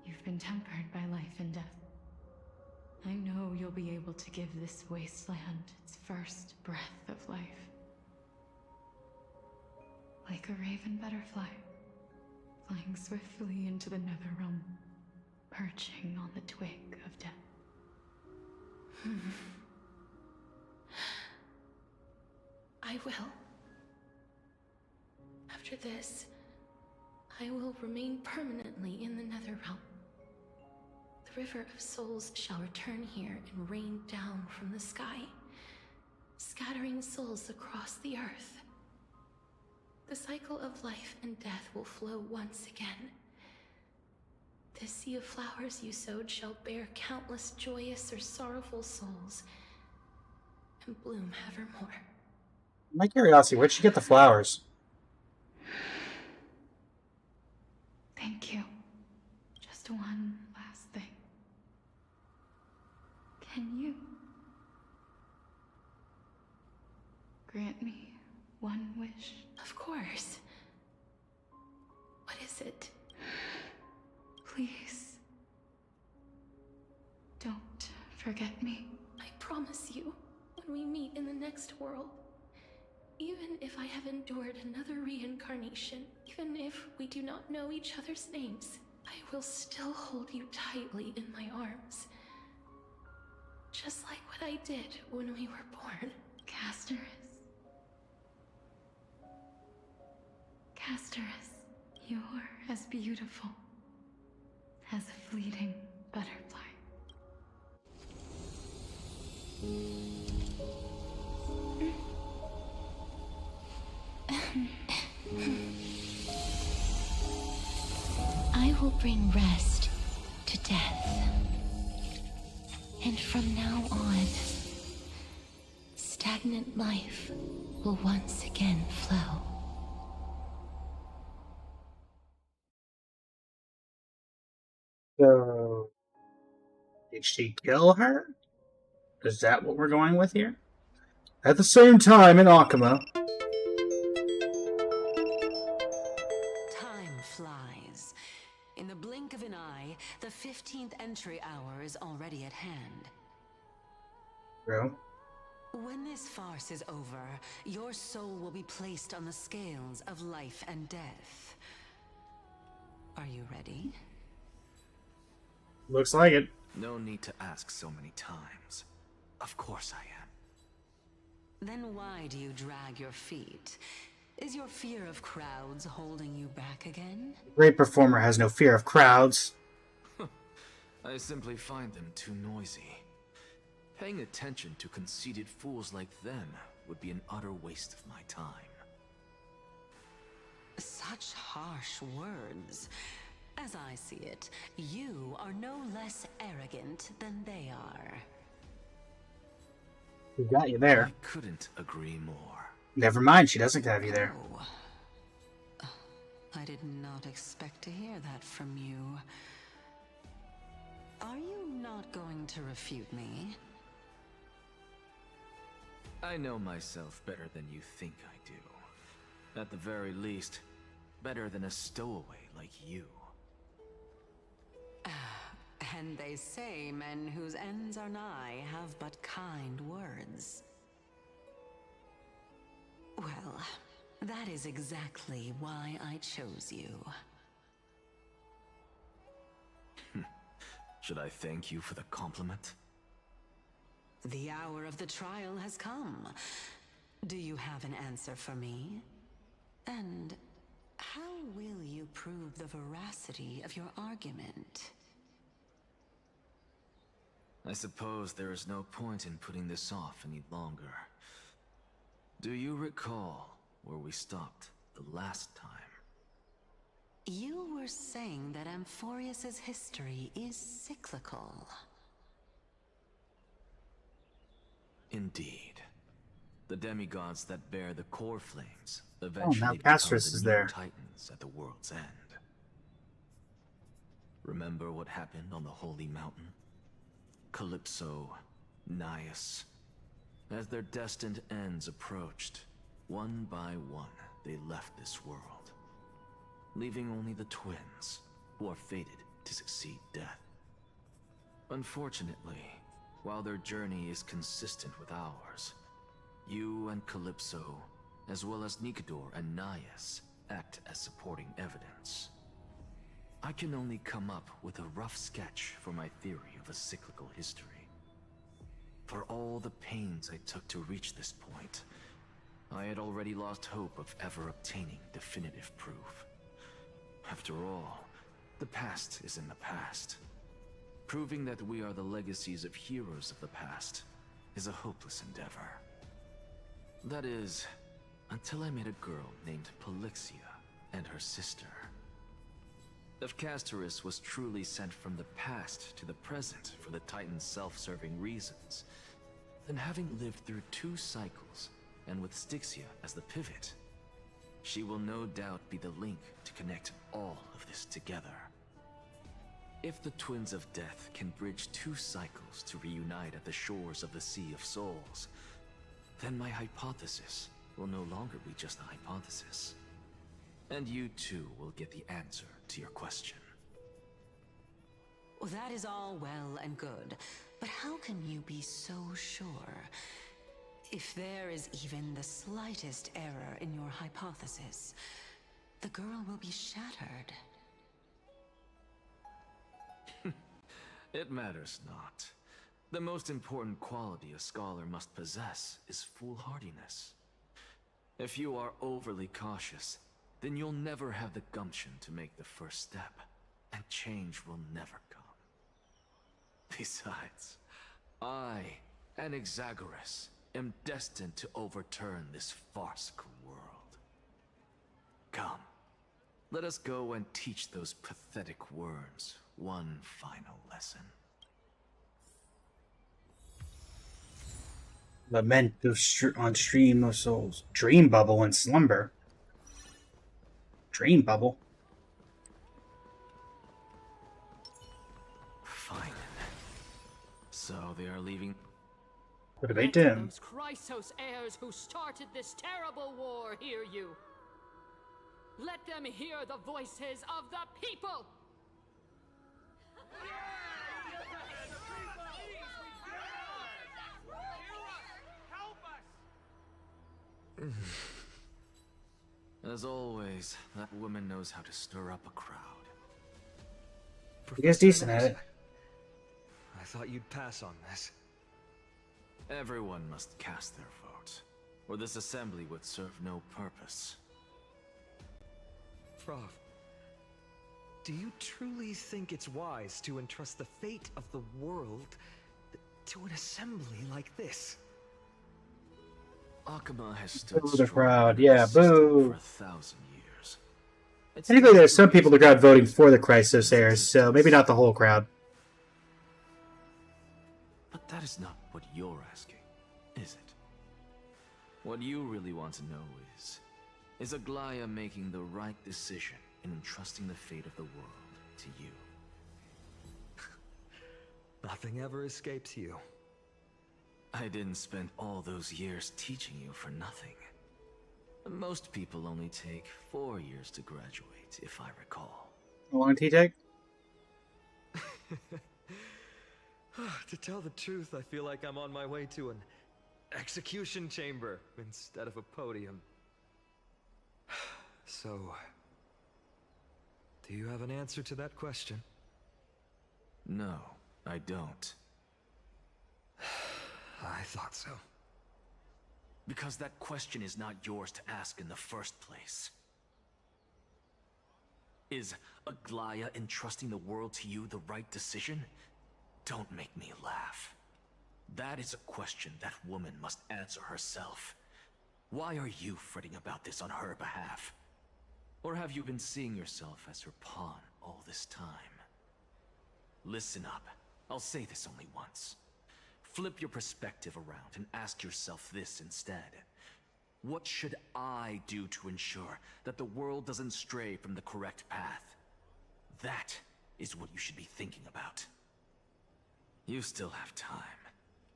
You've been tempered by life and death. I know you'll be able to give this wasteland its first breath of life. Like a raven butterfly, flying swiftly into the netherrealm, perching on the twig of death. I will. After this, I will remain permanently in the Netherrealm. The River of Souls shall return here and rain down from the sky, scattering souls across the earth. The cycle of life and death will flow once again. This sea of flowers you sowed shall bear countless joyous or sorrowful souls, and bloom evermore. My curiosity, where'd she get the flowers? Thank you. Just one last thing. Can you grant me one wish? Of course. What is it? Please, don't forget me. I promise you, when we meet in the next world, even if I have endured another reincarnation, even if we do not know each other's names, I will still hold you tightly in my arms. Just like what I did when we were born. Casterus. Casterus, you're as beautiful as a fleeting butterfly. I will bring rest to death. And from now on, stagnant life will once again flow. So, did she kill her? Is that what we're going with here? At the same time in Akuma. Time flies. In the blink of an eye, the 15th entry hour is already at hand. Bro. When this farce is over, your soul will be placed on the scales of life and death. Are you ready? Looks like it. No need to ask so many times. Of course I am. Then why do you drag your feet? Is your fear of crowds holding you back again? A great performer has no fear of crowds. I simply find them too noisy. Paying attention to conceited fools like them would be an utter waste of my time. Such harsh words. As I see it, you are no less arrogant than they are. We got you there. I couldn't agree more. Never mind, she doesn't have you there. Oh. I did not expect to hear that from you. Are you not going to refute me? I know myself better than you think I do. At the very least, better than a stowaway like you. And they say men whose ends are nigh have but kind words. Well, that is exactly why I chose you. Should I thank you for the compliment? The hour of the trial has come. Do you have an answer for me? And how will you prove the veracity of your argument? I suppose there is no point in putting this off any longer. Do you recall where we stopped the last time. You were saying that Amphoreus' history is cyclical. Indeed. The demigods that bear the core flames now eventually Amphoreus become is the new there. titans at the world's end. Remember what happened on the Holy Mountain? Calypso, Naias. As their destined ends approached, one by one they left this world, leaving only the twins, who are fated to succeed death. Unfortunately, while their journey is consistent with ours, you and Calypso, as well as Nicodor and Naias, act as supporting evidence. I can only come up with a rough sketch for my theory of a cyclical history. For all the pains I took to reach this point, I had already lost hope of ever obtaining definitive proof. After all, the past is in the past. Proving that we are the legacies of heroes of the past is a hopeless endeavor. That is, until I met a girl named Polixia and her sister. If Castoris was truly sent from the past to the present for the Titan's self-serving reasons, then having lived through 2 cycles, and with Styxia as the pivot, she will no doubt be the link to connect all of this together. If the Twins of Death can bridge 2 cycles to reunite at the shores of the Sea of Souls, then my hypothesis will no longer be just a hypothesis. And you too will get the answer to your question. Well, that is all well and good, but how can you be so sure? If there is even the slightest error in your hypothesis, the girl will be shattered. It matters not. The most important quality a scholar must possess is foolhardiness. If you are overly cautious, then you'll never have the gumption to make the first step, and change will never come. Besides, I, an Exagoras, am destined to overturn this farcical world. Come, let us go and teach those pathetic worms one final lesson. Lament on stream of souls. Dream bubble and slumber. Dream bubble. Fine. So they are leaving. What do they do? Those Chrysos heirs who started this terrible war hear you. Let them hear the voices of the people. As always, that woman knows how to stir up a crowd. You guys decent at it. I thought you'd pass on this. Everyone must cast their vote, or this assembly would serve no purpose. Prof, do you truly think it's wise to entrust the fate of the world to an assembly like this? Akama has stood Boo the strong crowd. in Yeah, the system boo. for 1,000 years. It's Technically, there's some people in the crowd voting for the Chrysos heirs, so maybe not the whole crowd. But that is not what you're asking, is it? What you really want to know is Aglaya making the right decision in entrusting the fate of the world to you? Nothing ever escapes you. I didn't spend all those years teaching you for nothing. Most people only take 4 years to graduate, if I recall. How long did he take? To tell the truth, I feel like I'm on my way to an execution chamber instead of a podium. So, do you have an answer to that question? No, I don't. I thought so. Because that question is not yours to ask in the first place. Is Aglaya entrusting the world to you the right decision? Don't make me laugh. That is a question that woman must answer herself. Why are you fretting about this on her behalf? Or have you been seeing yourself as her pawn all this time? Listen up. I'll say this only once. Flip your perspective around and ask yourself this instead. What should I do to ensure that the world doesn't stray from the correct path? That is what you should be thinking about. You still have time,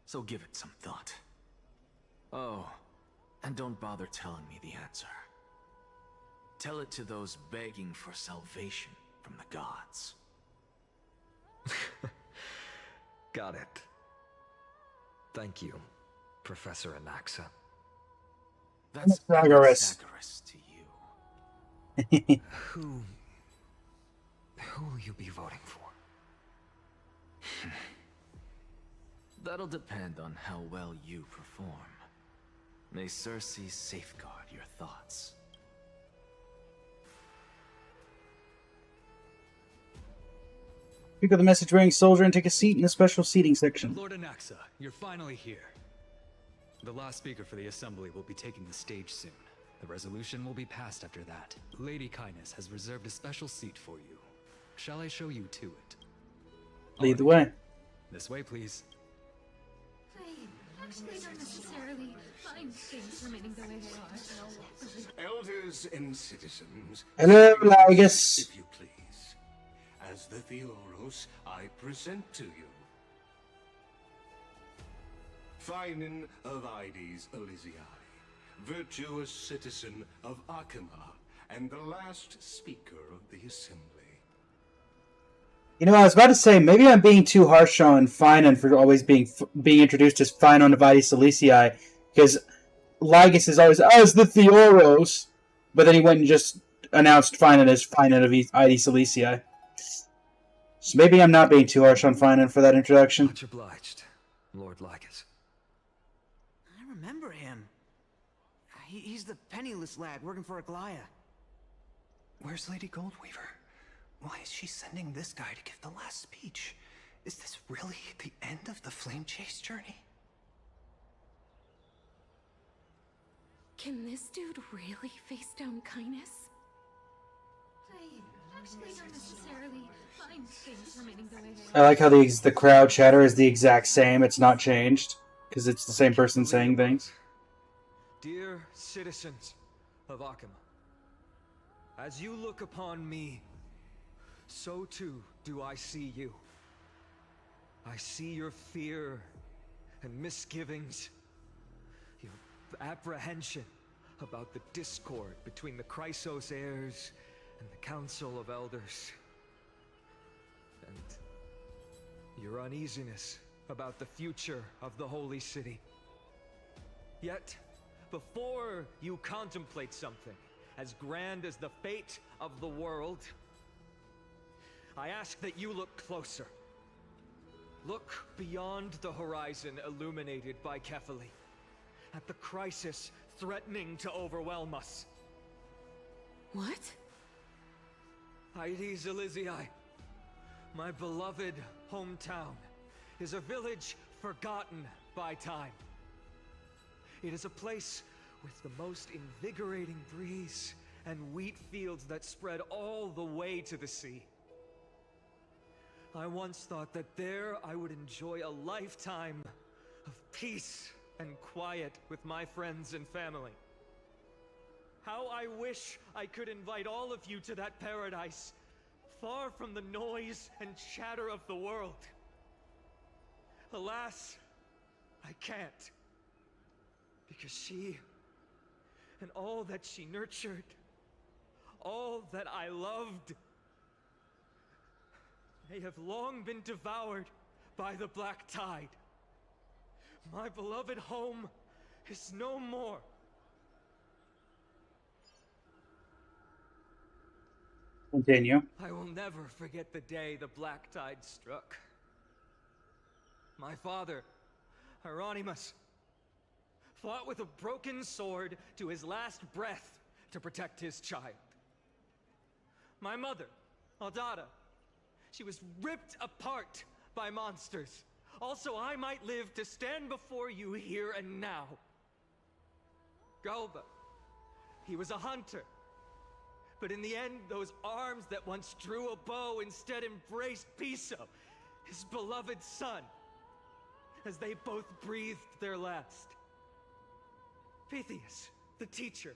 so give it some thought. Oh, and don't bother telling me the answer. Tell it to those begging for salvation from the gods. Got it. Thank you, Professor Anaxa. That's Amphoreus. Amphoreus to you. Who will you be voting for? That'll depend on how well you perform. May Cersei safeguard your thoughts. Pick up the message-bearing soldier and take a seat in the special seating section. Lord Anaxa, you're finally here. The last speaker for the assembly will be taking the stage soon. The resolution will be passed after that. Lady Kindness has reserved a special seat for you. Shall I show you to it? Lead the way. This way, please. I actually don't necessarily find things remaining the way they are. Elders and citizens. Hello, Largus. If you please. As the Theoros, I present to you Finan of Ides Elysiae, virtuous citizen of Akima, and the last speaker of the assembly. You know, I was about to say, maybe I'm being too harsh on Finan for always being introduced as Finan of Ides Elysiae, because Lygus is always, as the Theoros, but then he went and just announced Finan as Finan of Ides Elysiae. So maybe I'm not being too harsh on Finan for that introduction. Much obliged, Lord Lygus. I remember him. He's the penniless lad working for Aglaya. Where's Lady Goldweaver? Why is she sending this guy to give the last speech? Is this really the end of the Flame Chase journey? Can this dude really face down Kindness? I actually don't necessarily find things remaining the way they I like how the crowd chatter is the exact same. It's not changed, because it's the same person saying things. Dear citizens of Akima, as you look upon me, so too do I see you. I see your fear and misgivings, your apprehension about the discord between the Chrysos heirs and the Council of Elders, and your uneasiness about the future of the Holy City. Yet, before you contemplate something as grand as the fate of the world, I ask that you look closer. Look beyond the horizon illuminated by Kefali, at the crisis threatening to overwhelm us. What? Ides Elysiae, my beloved hometown, is a village forgotten by time. It is a place with the most invigorating breeze and wheat fields that spread all the way to the sea. I once thought that there I would enjoy a lifetime of peace and quiet with my friends and family. How I wish I could invite all of you to that paradise, far from the noise and chatter of the world. Alas, I can't. Because she, and all that she nurtured, all that I loved, they have long been devoured by the black tide. My beloved home is no more. Continue. I will never forget the day the black tide struck. My father, Hieronymus, fought with a broken sword to his last breath to protect his child. My mother, Aldada, she was ripped apart by monsters. Also, I might live to stand before you here and now. Galba, he was a hunter, But in the end, those arms that once drew a bow instead embraced Piso, his beloved son, as they both breathed their last. Pythias, the teacher,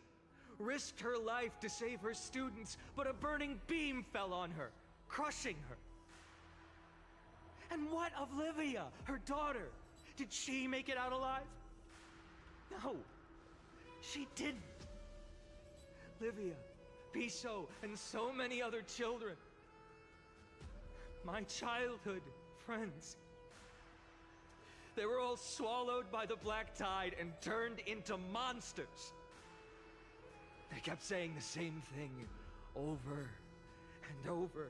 risked her life to save her students, but a burning beam fell on her, crushing her. And what of Livia, her daughter? Did she make it out alive? No, she didn't. Livia, Piso, and so many other children. My childhood friends. They were all swallowed by the black tide and turned into monsters. They kept saying the same thing over and over.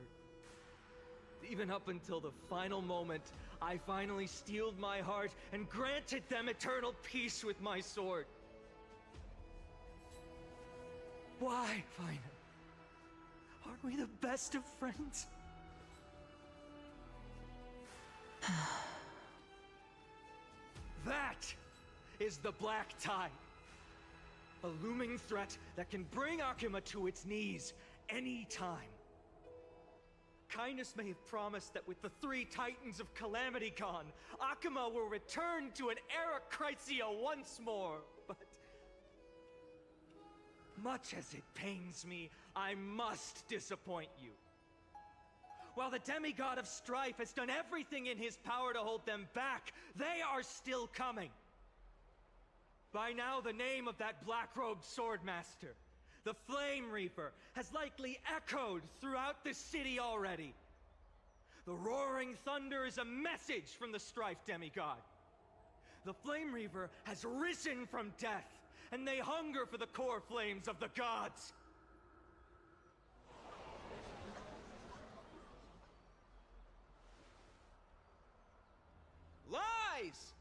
Even up until the final moment, I finally steeled my heart and granted them eternal peace with my sword. Why, Fina? Aren't we the best of friends? That is the Black Tide. A looming threat that can bring Akuma to its knees any time. Kindness may have promised that with the 3 Titans of Calamity Con, Akuma will return to an era Chrysia once more, but much as it pains me, I must disappoint you. While the demigod of strife has done everything in his power to hold them back, they are still coming. By now, the name of that black-robed swordmaster, the Flame Reaper, has likely echoed throughout the city already. The roaring thunder is a message from the strife demigod. The Flame Reaper has risen from death, and they hunger for the core flames of the gods. Lies!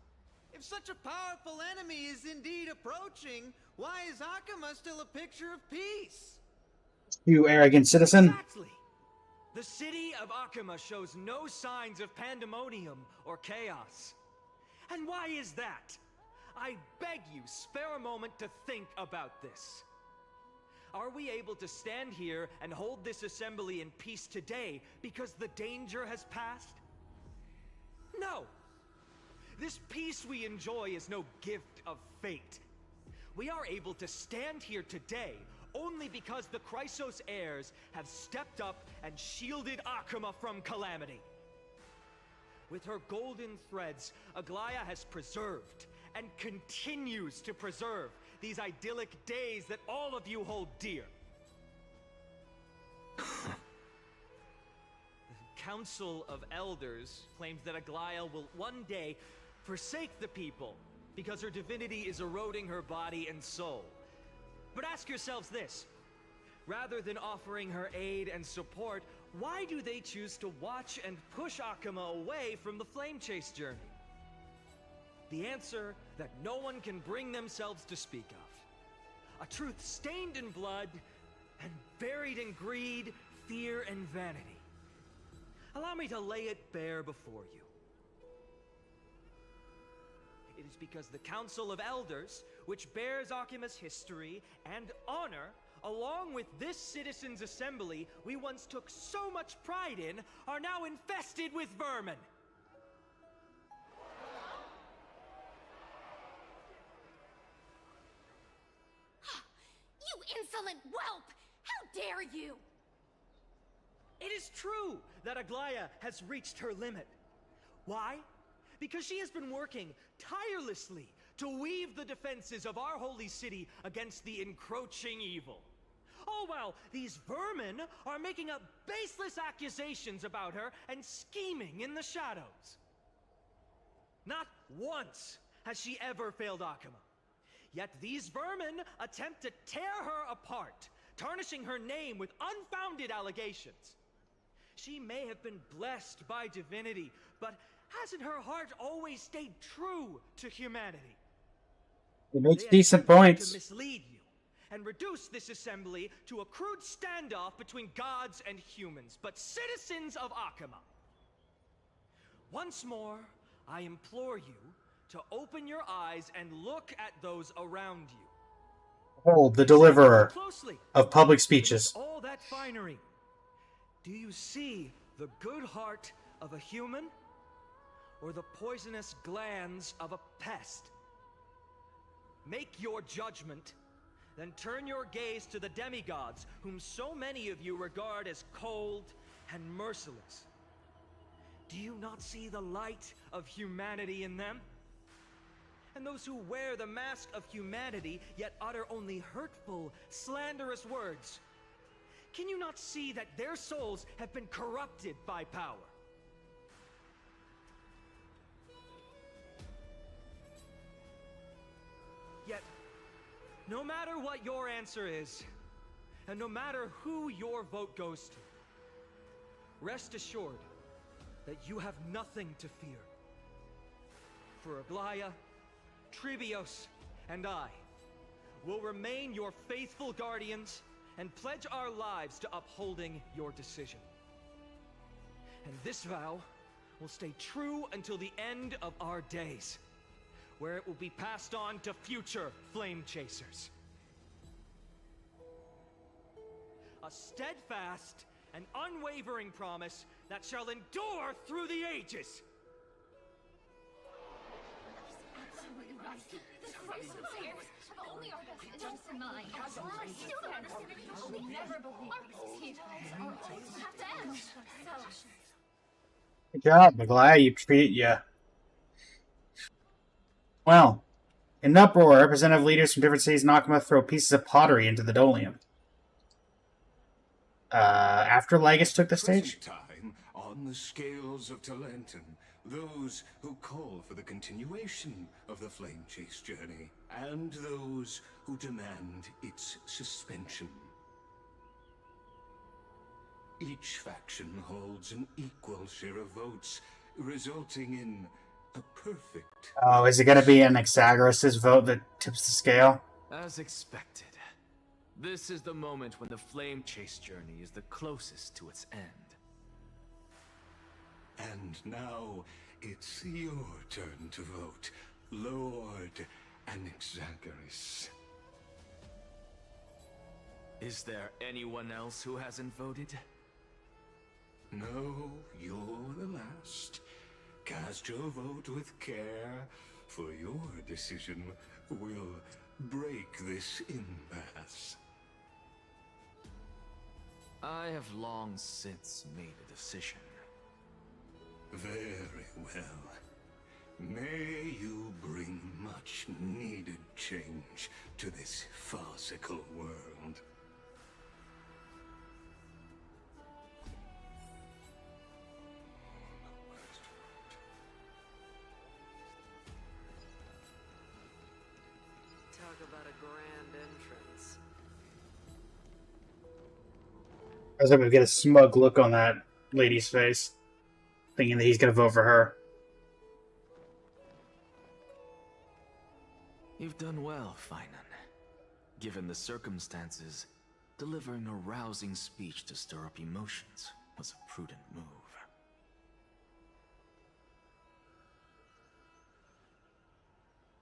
If such a powerful enemy is indeed approaching, why is Akuma still a picture of peace? You arrogant citizen. Exactly. The city of Akuma shows no signs of pandemonium or chaos. And why is that? I beg you, spare a moment to think about this. Are we able to stand here and hold this assembly in peace today because the danger has passed? No. This peace we enjoy is no gift of fate. We are able to stand here today only because the Chrysos heirs have stepped up and shielded Akuma from calamity. With her golden threads, Aglaya has preserved and continues to preserve these idyllic days that all of you hold dear. The Council of Elders claims that Aglaya will one day forsake the people because her divinity is eroding her body and soul. But ask yourselves this. Rather than offering her aid and support, why do they choose to watch and push Akuma away from the Flame Chase journey? The answer that no one can bring themselves to speak of. A truth stained in blood and buried in greed, fear, and vanity. Allow me to lay it bare before you. It is because the Council of Elders, which bears Akuma's history and honor, along with this citizens' assembly we once took so much pride in, are now infested with vermin. You insolent whelp! How dare you! It is true that Aglaya has reached her limit. Why? Because she has been working tirelessly to weave the defenses of our holy city against the encroaching evil. All while these vermin are making up baseless accusations about her and scheming in the shadows. Not once has she ever failed Akuma. Yet these vermin attempt to tear her apart, tarnishing her name with unfounded allegations. She may have been blessed by divinity, but hasn't her heart always stayed true to humanity? It makes They decent attempted points. to mislead you and reduce this assembly to a crude standoff between gods and humans, but citizens of Akuma. Once more, I implore you to open your eyes and look at those around you. Behold, the deliverer Closely. of public speeches. All that finery. Do you see the good heart of a human? Or the poisonous glands of a pest? Make your judgment, then turn your gaze to the demigods, whom so many of you regard as cold and merciless. Do you not see the light of humanity in them? And those who wear the mask of humanity, yet utter only hurtful, slanderous words. Can you not see that their souls have been corrupted by power? Yet, no matter what your answer is, and no matter who your vote goes to, rest assured that you have nothing to fear. For Aglaya, Trivios, and I will remain your faithful guardians and pledge our lives to upholding your decision. And this vow will stay true until the end of our days, where it will be passed on to future flame chasers. A steadfast and unwavering promise that shall endure through the ages. Good job, Aglaya. You treated ya. Well, in an uproar, representative leaders from different cities in Akama throw pieces of pottery into the Dolium. After Lagus took the stage? Time on the scales of Talentum, those who call for the continuation of the Flame Chase journey, and those who demand its suspension. Each faction holds an equal share of votes, resulting in a perfect... Oh, is it going to be Anaxagoras' vote that tips the scale? As expected. This is the moment when the Flame Chase journey is the closest to its end. And now, it's your turn to vote, Lord Anaxagoras. Is there anyone else who hasn't voted? No, you're the last. Cast your vote with care, for your decision will break this impasse. I have long since made a decision. Very well. May you bring much needed change to this farcical world. Talk about a grand entrance. I was hoping to get a smug look on that lady's face, thinking that he's going to vote for her. You've done well, Finan. Given the circumstances, delivering a rousing speech to stir up emotions was a prudent move.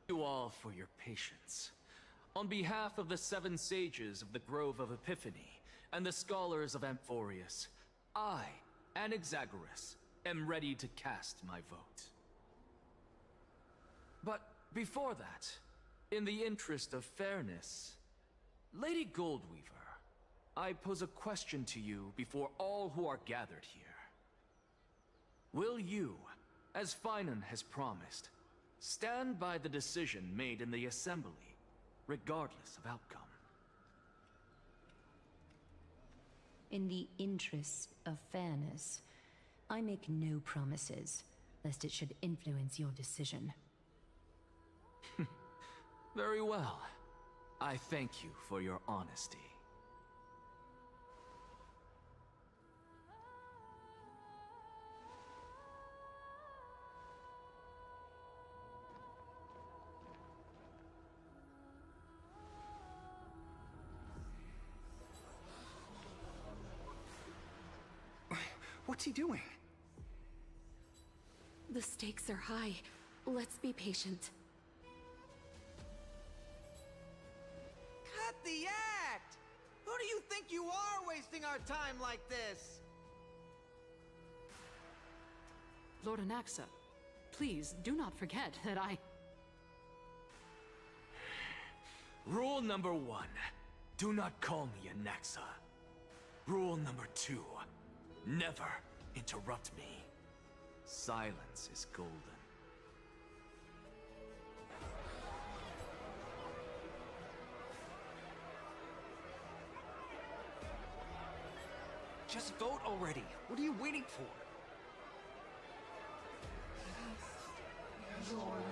Thank you all for your patience. On behalf of the 7 sages of the Grove of Epiphany and the scholars of Amphoreus, I, Anaxagoras, am ready to cast my vote. But before that, in the interest of fairness, Lady Goldweaver, I pose a question to you before all who are gathered here. Will you, as Finan has promised, stand by the decision made in the Assembly, regardless of outcome? In the interest of fairness, I make no promises, lest it should influence your decision. Very well. I thank you for your honesty. What's he doing? The stakes are high. Let's be patient. Cut you are wasting our time like this! Lord Anaxa, please do not forget that I... Rule number 1. Do not call me Anaxa. Rule number 2. Never interrupt me. Silence is golden. Just vote already. What are you waiting for? Your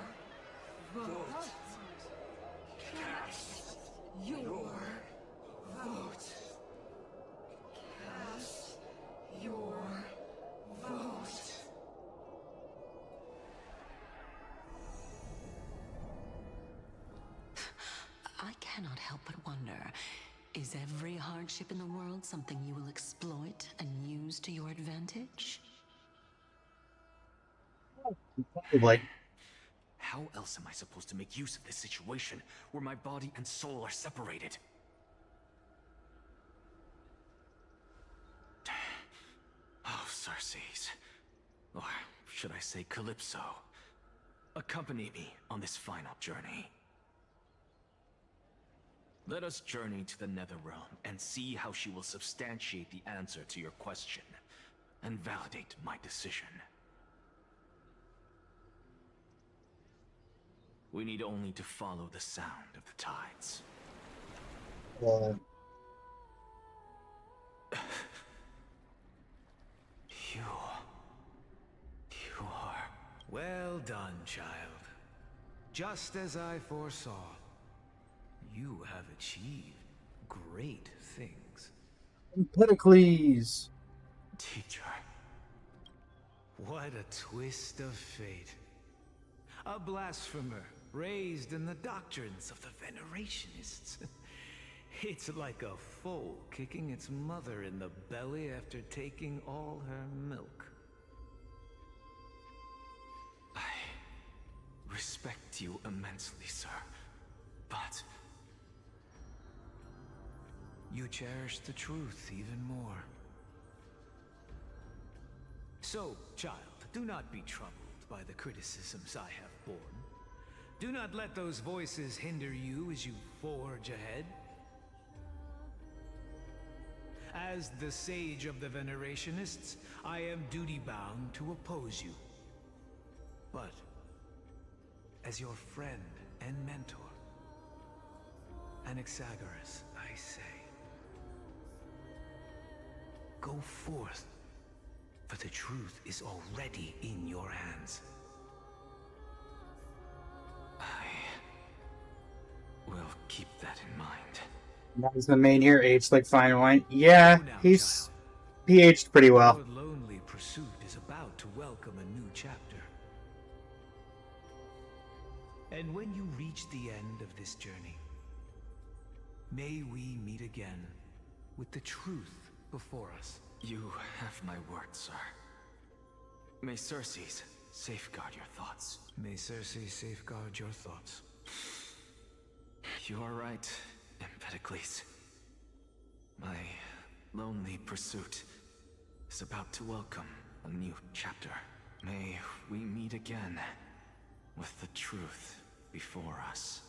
vote. Cast your vote. Cast your vote. I cannot help but wonder, is every hardship in the world something you will exploit and use to your advantage? Probably. How else am I supposed to make use of this situation where my body and soul are separated? Oh, Circes. Or should I say Calypso? Accompany me on this final journey. Let us journey to the Netherrealm and see how she will substantiate the answer to your question and validate my decision. We need only to follow the sound of the tides. You are... Well done, child. Just as I foresaw, you have achieved great things. Empedocles! Teacher. What a twist of fate. A blasphemer raised in the doctrines of the Venerationists. It's like a foal kicking its mother in the belly after taking all her milk. I respect you immensely, sir, but... You cherish the truth even more. So, child, do not be troubled by the criticisms I have borne. Do not let those voices hinder you as you forge ahead. As the sage of the Venerationists, I am duty-bound to oppose you. But, as your friend and mentor, Anaxagoras, I say, go forth, for the truth is already in your hands. Will keep that in mind. That was the main here, aged like fine wine. Yeah, he aged pretty well. Your lonely pursuit is about to welcome a new chapter. And when you reach the end of this journey, may we meet again with the truth before us. You have my word, sir. May Circes safeguard your thoughts. May Circes safeguard your thoughts. You are right, Empedocles. My lonely pursuit is about to welcome a new chapter. May we meet again with the truth before us,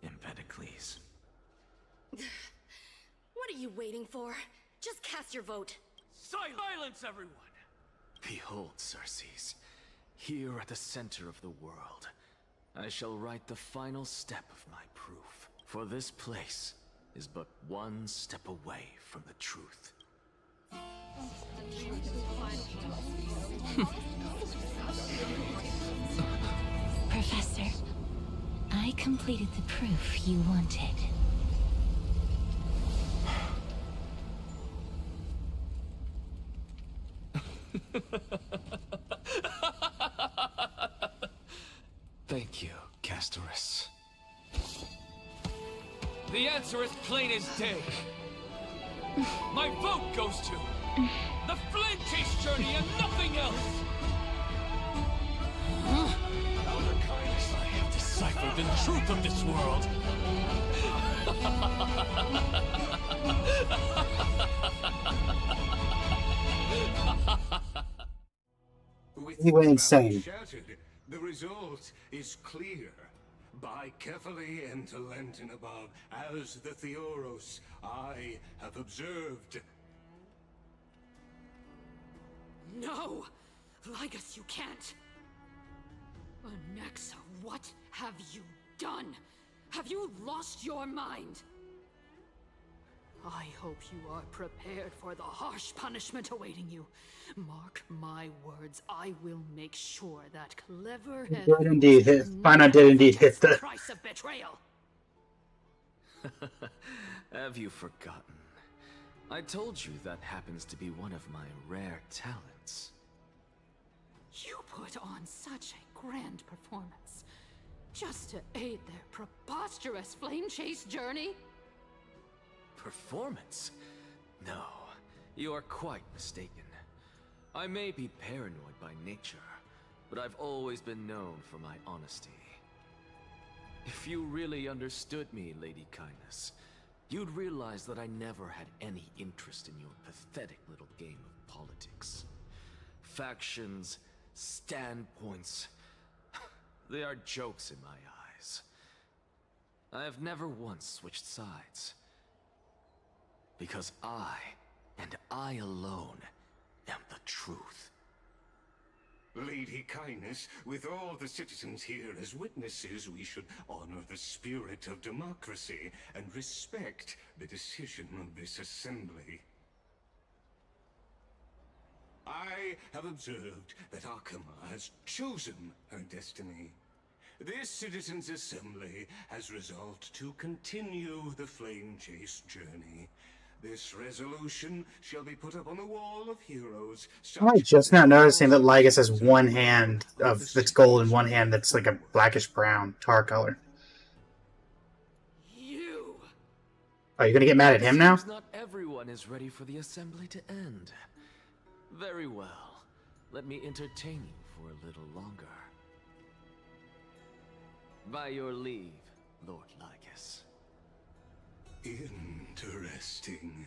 Empedocles. What are you waiting for? Just cast your vote. Silence, everyone! Behold, Circes. Here at the center of the world, I shall write the final step of my proof. For this place is but one step away from the truth. Professor, I completed the proof you wanted. Thank you, Castorus. The answer is plain as day. My vote goes to the Flame Chase journey and nothing else. Elder Kindness, I have deciphered and truth of this world. He went insane. Shattered, the result is clear. By carefully enter Lenten above, as the Theoros I have observed. No! Lygus, you can't! Onyxa, what have you done? Have you lost your mind? I hope you are prepared for the harsh punishment awaiting you. Mark my words, I will make sure that clever head Did indeed hit. Final did indeed hit the price of betrayal. Have you forgotten? I told you that happens to be one of my rare talents. You put on such a grand performance just to aid their preposterous flame chase journey. Performance? No, you are quite mistaken. I may be paranoid by nature, but I've always been known for my honesty. If you really understood me, Lady Kindness, you'd realize that I never had any interest in your pathetic little game of politics. Factions, standpoints, they are jokes in my eyes. I have never once switched sides. Because I, and I alone, am the truth. Lady Kindness, with all the citizens here as witnesses, we should honor the spirit of democracy and respect the decision of this assembly. I have observed that Akama has chosen her destiny. This citizens' assembly has resolved to continue the flame chase journey. This resolution shall be put up on the wall of heroes. I'm just now noticing that Lygus has one hand of that's gold and one hand that's like a blackish brown tar color. You. Oh, you're gonna get mad at him now? Seems not everyone is ready for the assembly to end. Very well. Let me entertain you for a little longer. By your leave, Lord Lygus. Interesting.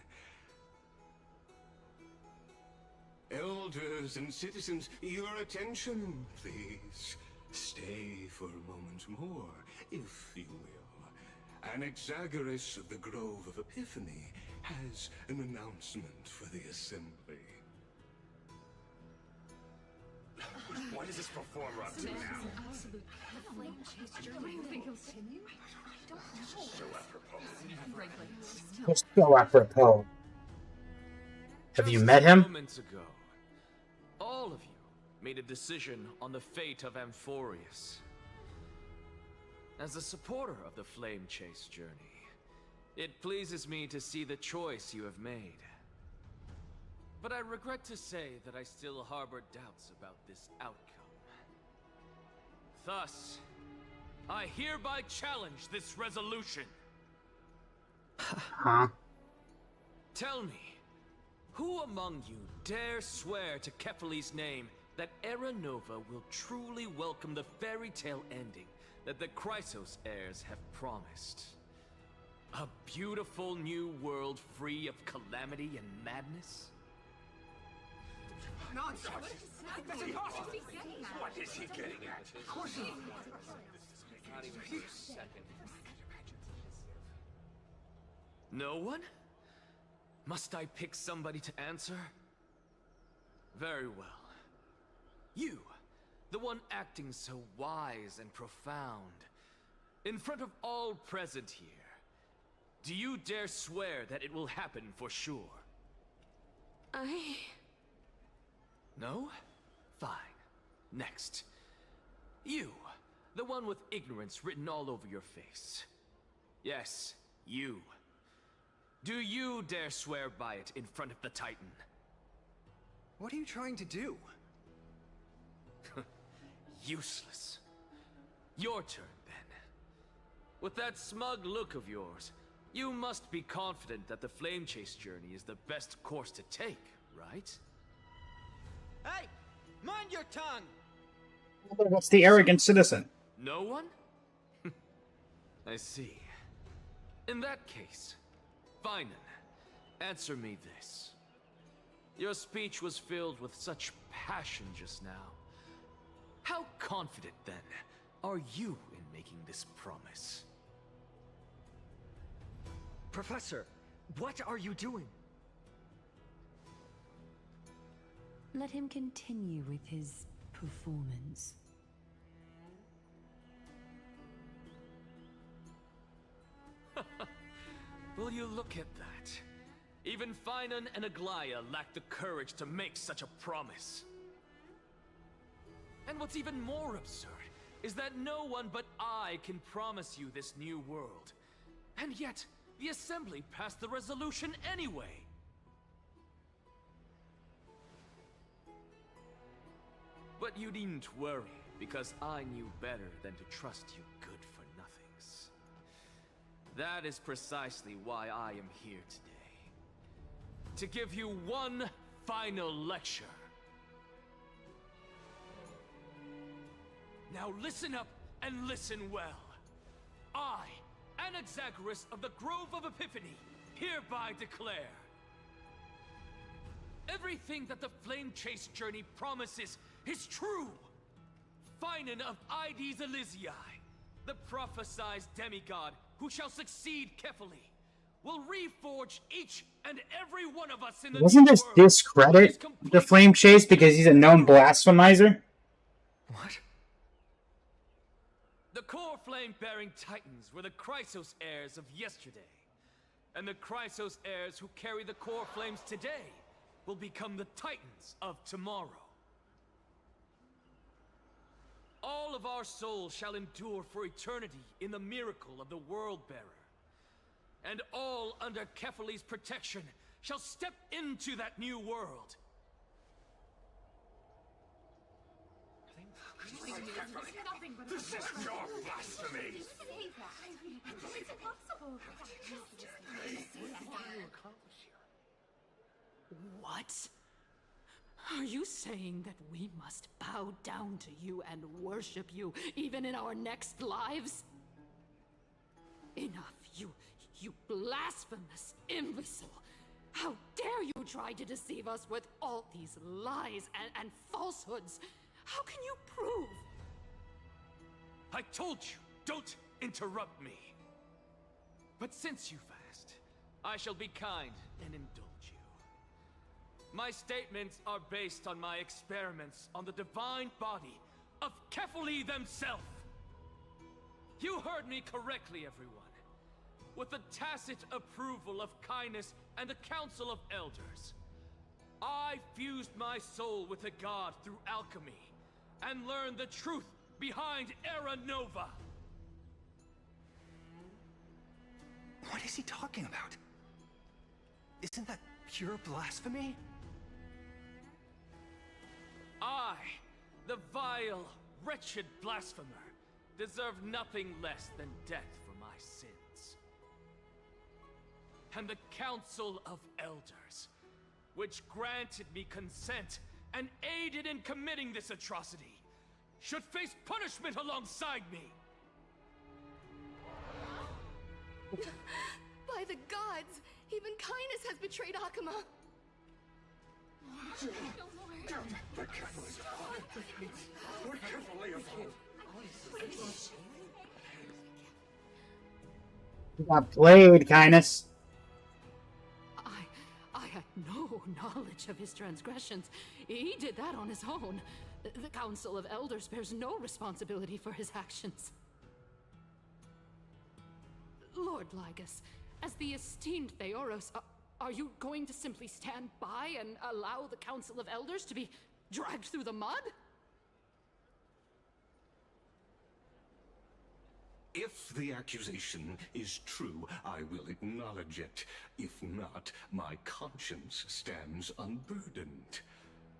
Elders and citizens, your attention, please. Stay for a moment more, if you will. Anaxagoras of the Grove of Epiphany has an announcement for the assembly. What is this performer up to now? Just so apropos. Have you met him? Moments ago, all of you made a decision on the fate of Amphoreus. As a supporter of the Flame Chase journey, it pleases me to see the choice you have made. But I regret to say that I still harbor doubts about this outcome. Thus, I hereby challenge this resolution. Huh? Tell me, who among you dare swear to Kefali's name that Era Nova will truly welcome the fairy tale ending that the Chrysos heirs have promised? A beautiful new world free of calamity and madness? Nonsense! That's impossible! What is he getting at? Of course not! Not even for a second. No one? Must I pick somebody to answer? Very well. You, the one acting so wise and profound, in front of all present here, do you dare swear that it will happen for sure? No? Fine. Next. You, the one with ignorance written all over your face. Yes, you. Do you dare swear by it in front of the Titan? What are you trying to do? Useless. Your turn, then. With that smug look of yours, you must be confident that the Flame Chase journey is the best course to take, right? Hey! Mind your tongue! What's the arrogant citizen? No one? I see. In that case, Finan, answer me this. Your speech was filled with such passion just now. How confident, then, are you in making this promise? Professor, what are you doing? Let him continue with his performance. Will you look at that? Even Finan and Aglaya lack the courage to make such a promise. And what's even more absurd is that no one but I can promise you this new world. And yet, the Assembly passed the resolution anyway. But you needn't worry, because I knew better than to trust you good-for-nothings. That is precisely why I am here today. To give you one final lecture. Now listen up and listen well. I, Anaxagoras of the Grove of Epiphany, hereby declare everything that the Flame Chase journey promises is true. Finan of Ides Elysiae, the prophesized demigod who shall succeed Kefali, will reforge each and every one of us in the Doesn't new this world. discredit the Flame Chase because he's a known blasphemizer? What? The core flame-bearing titans were the Chrysos heirs of yesterday. And the Chrysos heirs who carry the core flames today will become the titans of tomorrow. All of our souls shall endure for eternity in the miracle of the World-Bearer. And all under Kefali's protection shall step into that new world. This is your blasphemy! It's impossible. What? Are you saying that we must bow down to you and worship you, even in our next lives? Enough, you blasphemous imbecile! How dare you try to deceive us with all these lies and falsehoods? How can you prove? I told you, don't interrupt me. But since you've asked, I shall be kind and indulge you. My statements are based on my experiments on the divine body of Kefali themselves. You heard me correctly, everyone. With the tacit approval of Kindness and the Council of Elders, I fused my soul with the god through alchemy and learned the truth behind Era Nova. What is he talking about? Isn't that pure blasphemy? I, the vile, wretched blasphemer, deserve nothing less than death for my sins. And the Council of Elders, which granted me consent and aided in committing this atrocity, should face punishment alongside me. By the gods, even Kindness has betrayed Akuma. We're carefully You got played, Kindness. I had no knowledge of his transgressions. He did that on his own. The Council of Elders bears no responsibility for his actions. Lord Lygus, as the esteemed Theoros, are you going to simply stand by and allow the Council of Elders to be dragged through the mud? If the accusation is true, I will acknowledge it. If not, my conscience stands unburdened.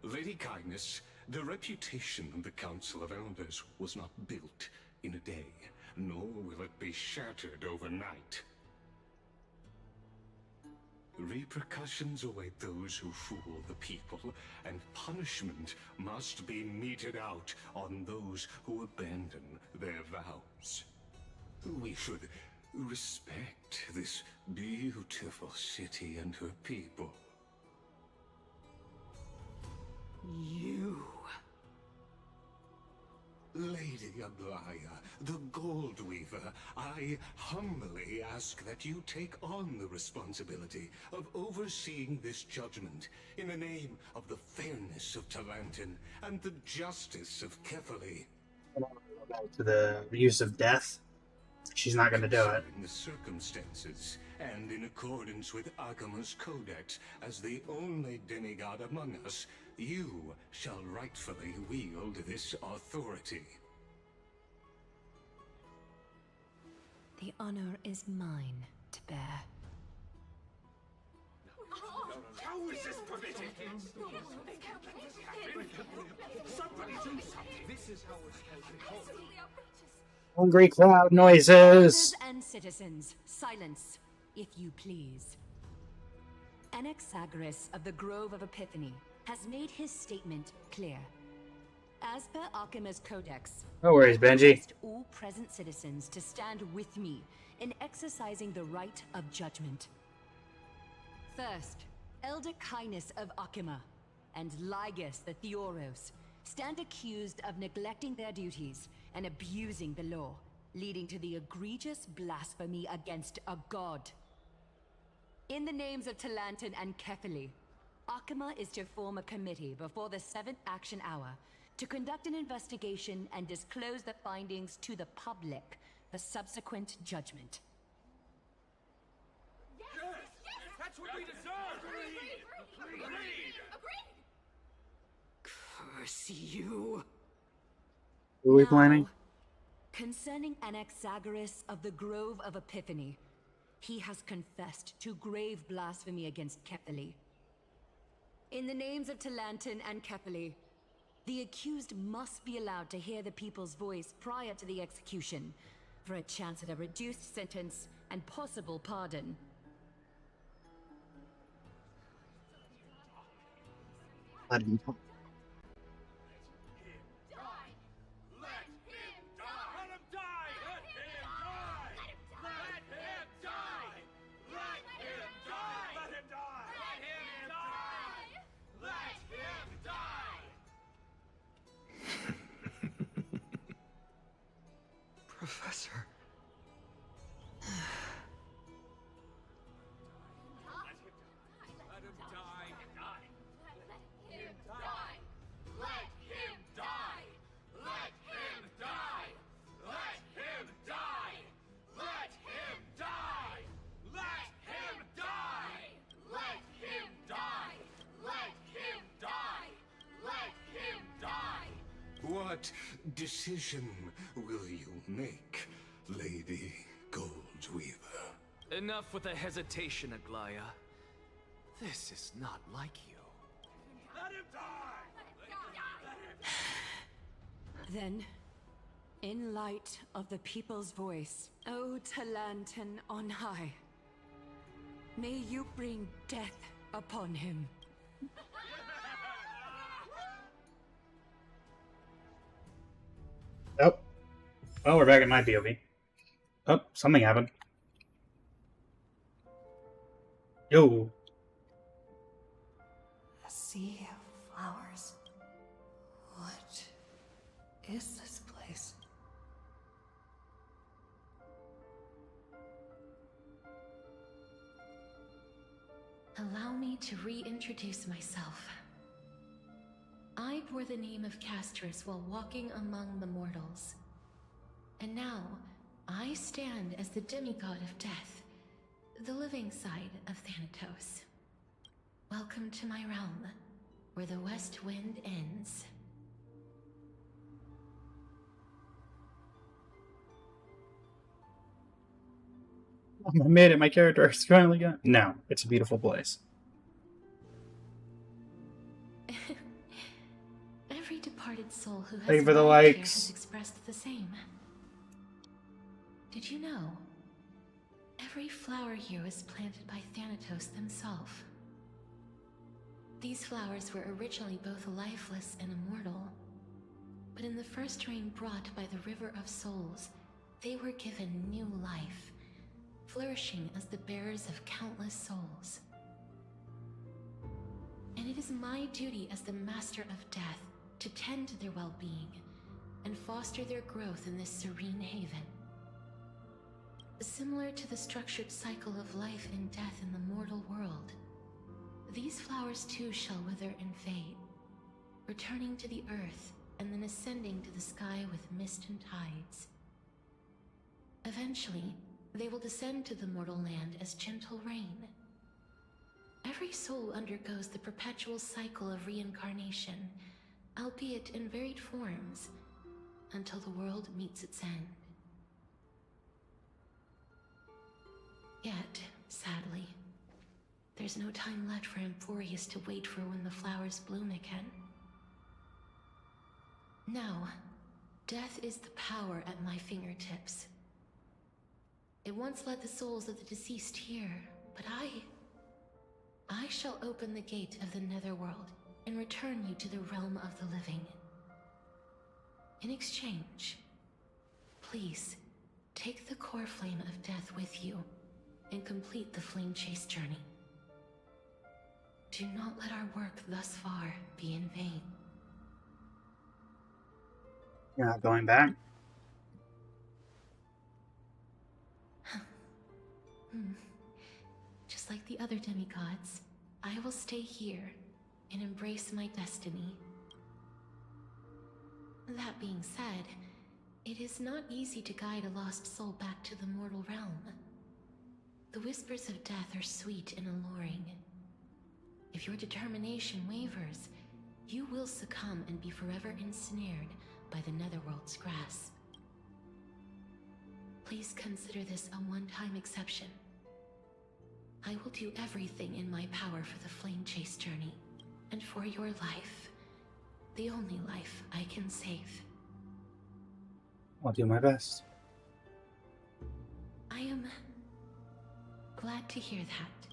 Lady Kindness, the reputation of the Council of Elders was not built in a day, nor will it be shattered overnight. Repercussions await those who fool the people, and punishment must be meted out on those who abandon their vows. We should respect this beautiful city and her people. You... Lady Aglaya, the Gold Weaver, I humbly ask that you take on the responsibility of overseeing this judgment in the name of the fairness of Talantin and the justice of Kefali. To the use of death. She's not going to do it. Considering the circumstances, and in accordance with Akima's codex, as the only demigod among us, you shall rightfully wield this authority. The honor is mine to bear. How is this permitted? Somebody do something. This is how it's supposed to be. Hungry crowd noises. Officers and citizens, silence, if you please. Anaxagoras of the Grove of Epiphany has made his statement clear. As per Akima's codex, No worries, I Benji. request all present citizens to stand with me in exercising the right of judgment. First, Elder Kynus of Akima and Ligus the Theoros stand accused of neglecting their duties and abusing the law, leading to the egregious blasphemy against a god. In the names of Talantin and Kefali, Akima is to form a committee before the 7th action hour to conduct an investigation and disclose the findings to the public for subsequent judgment. Yes! That's what we deserve! Agreed! Curse you! Who are we planning? Concerning Anaxagoras of the Grove of Epiphany, he has confessed to grave blasphemy against Kefali. In the names of Talantin and Kefali, the accused must be allowed to hear the people's voice prior to the execution, for a chance at a reduced sentence and possible pardon. Professor. What decision will you make, Lady Goldweaver? Enough with the hesitation, Aglaya. This is not like you. Let him die! Then, in light of the people's voice, O Talantin on high, may you bring death upon him. Oh. Oh, we're back at my POV. Oh, something happened. Yo. A sea of flowers. What is this place? Allow me to reintroduce myself. I bore the name of Castris while walking among the mortals. And now, I stand as the demigod of death, the living side of Thanatos. Welcome to my realm, where the west wind ends. I made it. My character is finally gone. No, it's a beautiful place. Every departed soul who has Thank you for the arrived here likes. has expressed the same. Did you know? Every flower here was planted by Thanatos himself. These flowers were originally both lifeless and immortal. But in the first rain brought by the River of Souls, They were given new life, flourishing as the bearers of countless souls. And it is my duty as the Master of Death to tend to their well-being and foster their growth in this serene haven. Similar to the structured cycle of life and death in the mortal world, these flowers too shall wither and fade, returning to the earth and then ascending to the sky with mist and tides. Eventually, they will descend to the mortal land as gentle rain. Every soul undergoes the perpetual cycle of reincarnation, albeit in varied forms, until the world meets its end. Yet, sadly, there's no time left for Amphoreus to wait for when the flowers bloom again. Now, death is the power at my fingertips. It once led the souls of the deceased here, but I shall open the gate of the netherworld and return you to the realm of the living. In exchange, please, take the core flame of death with you and complete the flame chase journey. Do not let our work thus far be in vain. You're not going back? Just like the other demigods, I will stay here and embrace my destiny. That being said, it is not easy to guide a lost soul back to the mortal realm. The whispers of death are sweet and alluring. If your determination wavers, you will succumb and be forever ensnared by the netherworld's grasp. Please consider this a one-time exception. I will do everything in my power for the flame chase journey, and for your life, the only life I can save. I'll do my best. I am glad to hear that.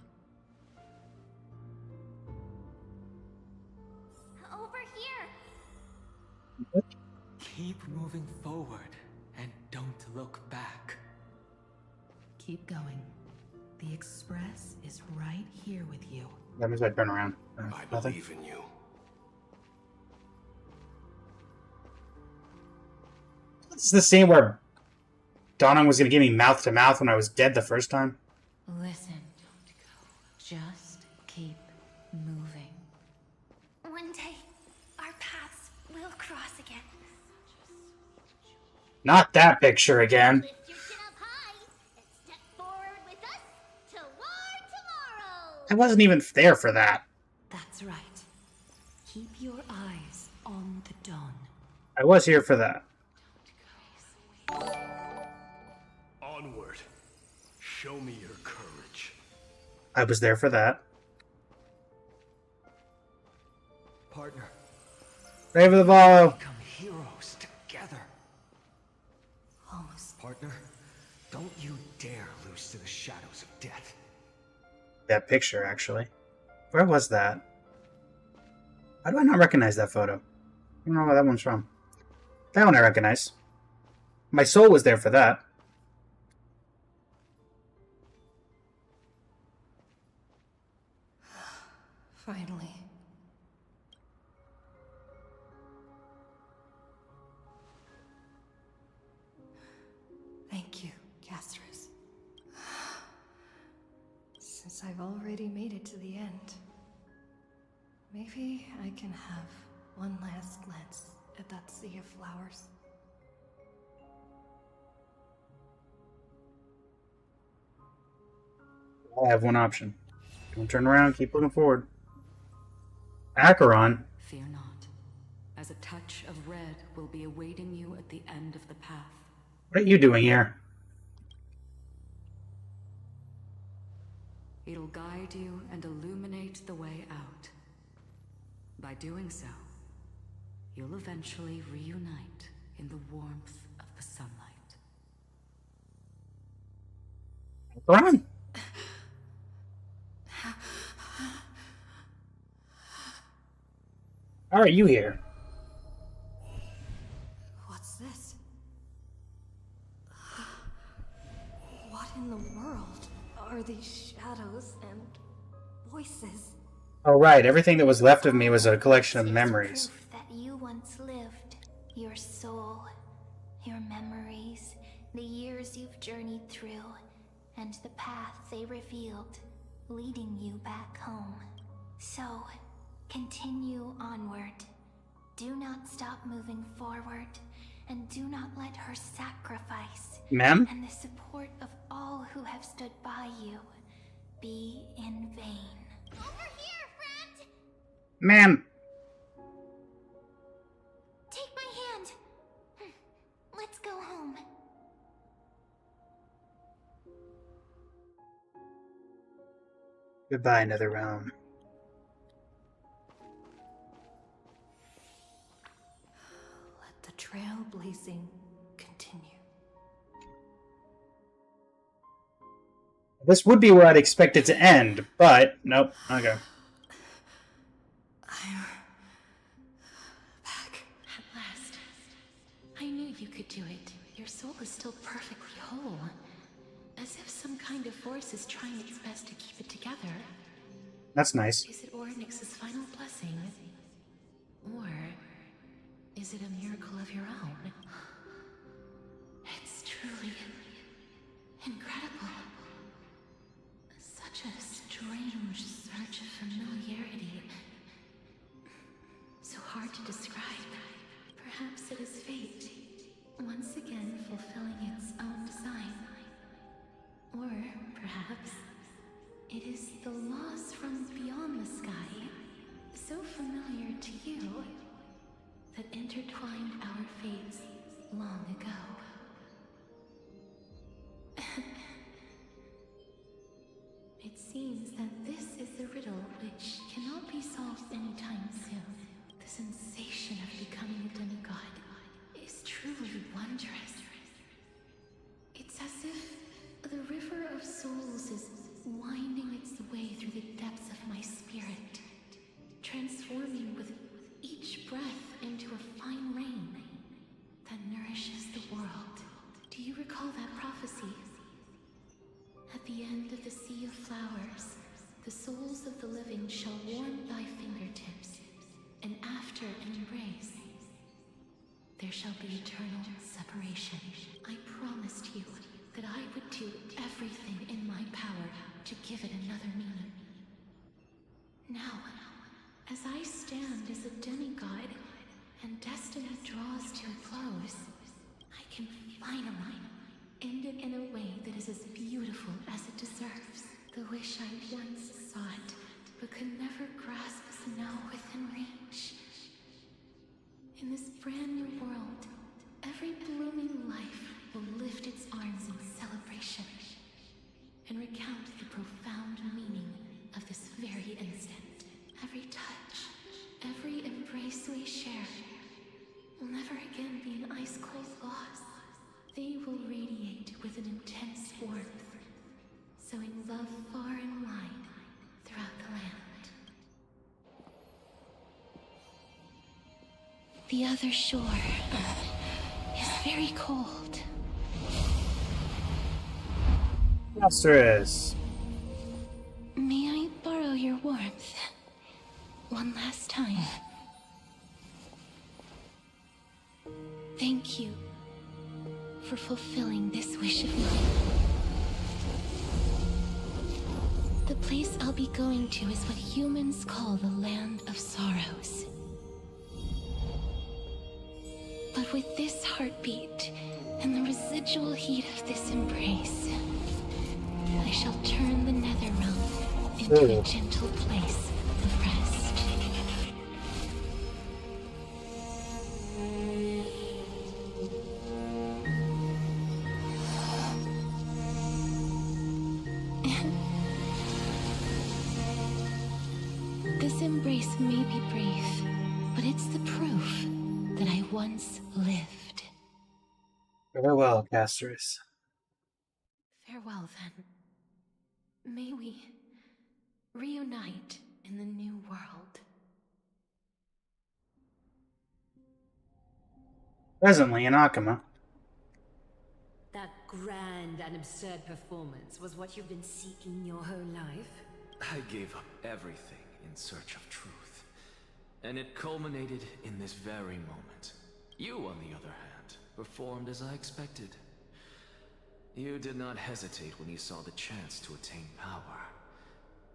Over here! Keep moving forward and don't look back. Keep going. The Express is right here with you. That means I turn around. I Nothing. believe in you. This is the scene where Donna was going to give me mouth to mouth when I was dead the first time. Listen, don't go. Just keep moving. One day, our paths will cross again. Not that picture again. Lift your chin up high and step forward with us toward tomorrow. I wasn't even there for that. That's right. Keep your eyes on the dawn. I was here for that. Onward. Show me your courage. I was there for that. Partner. Brave of the Valo. Become heroes together. Almost. Partner, don't you dare lose to the shadows of death. That picture, actually. Where was that? Why do I not recognize that photo? I don't know where that one's from. That one I recognize. My soul was there for that. Finally. Thank you, Gastrus. Since I've already made it to the end, maybe I can have one last glance at that sea of flowers. I have one option. Don't turn around, keep looking forward. Acheron. Fear not, as a touch of red will be awaiting you at the end of the path. What are you doing here? It'll guide you and illuminate the way out. By doing so, you'll eventually reunite in the warmth of the sunlight. Run! How are you here? What's this? are these shadows and voices? Oh, right. Everything that was left of me was a collection of memories. Proof that you once lived. Your soul, your memories, the years you've journeyed through, and the path they revealed, leading you back home. So, continue onward. Do not stop moving forward, and do not let her sacrifice Ma'am? and the support of all who have stood by you be in vain. Over here, friend! Ma'am! Take my hand. Let's go home. Goodbye, Nether Realm. Let the trailblazing continue. This would be where I'd expect it to end, but nope. Okay. I'm back. At last. I knew you could do it. Your soul is still perfectly whole. As if some kind of force is trying its best to keep it together. That's nice. Is it Ornyx's final blessing? Or is it a miracle of your own? It's truly incredible. Such a strange surge of familiarity. So hard to describe. Perhaps it is fate, once again fulfilling its own design. Or perhaps it is the loss from beyond the sky, so familiar to you, that intertwined our fates long ago. It seems that this is the riddle which cannot be solved anytime soon. The sensation of becoming a demigod is truly wondrous. It's as if the river of souls is winding its way through the depths of my spirit, transforming with each breath into a fine rain that nourishes the world. Do you recall that prophecy? At the end of the sea of flowers, the souls of the living shall warm thy fingertips, and after an embrace, there shall be eternal separation. I promised you that I would do everything in my power to give it another meaning. Now, as I stand as a demigod, and destiny draws to a close, I can finally end it in a way that is as beautiful as it deserves. The wish I once sought, but could never grasp, is now within reach. In this brand new world, every blooming life will lift its arms in celebration and recount the profound meaning of this very instant. Every touch, every embrace we share will never again be an ice-cold loss. They will radiate with an intense warmth, sowing love far and wide throughout the land. The other shore is very cold. Amphoreus. May I borrow your warmth one last time? Thank you for fulfilling this wish of mine. The place I'll be going to is what humans call the Land of Sorrows. But with this heartbeat and the residual heat of this embrace, I shall turn the nether realm into a gentle place of rest. This embrace may be brief, but it's the proof that I once lived. Farewell, Amphoreus. Farewell, then. May we reunite in the new world. Presently in Akama. That grand and absurd performance was what you've been seeking your whole life? I gave up everything in search of truth. And it culminated in this very moment. You, on the other hand, performed as I expected. You did not hesitate when you saw the chance to attain power.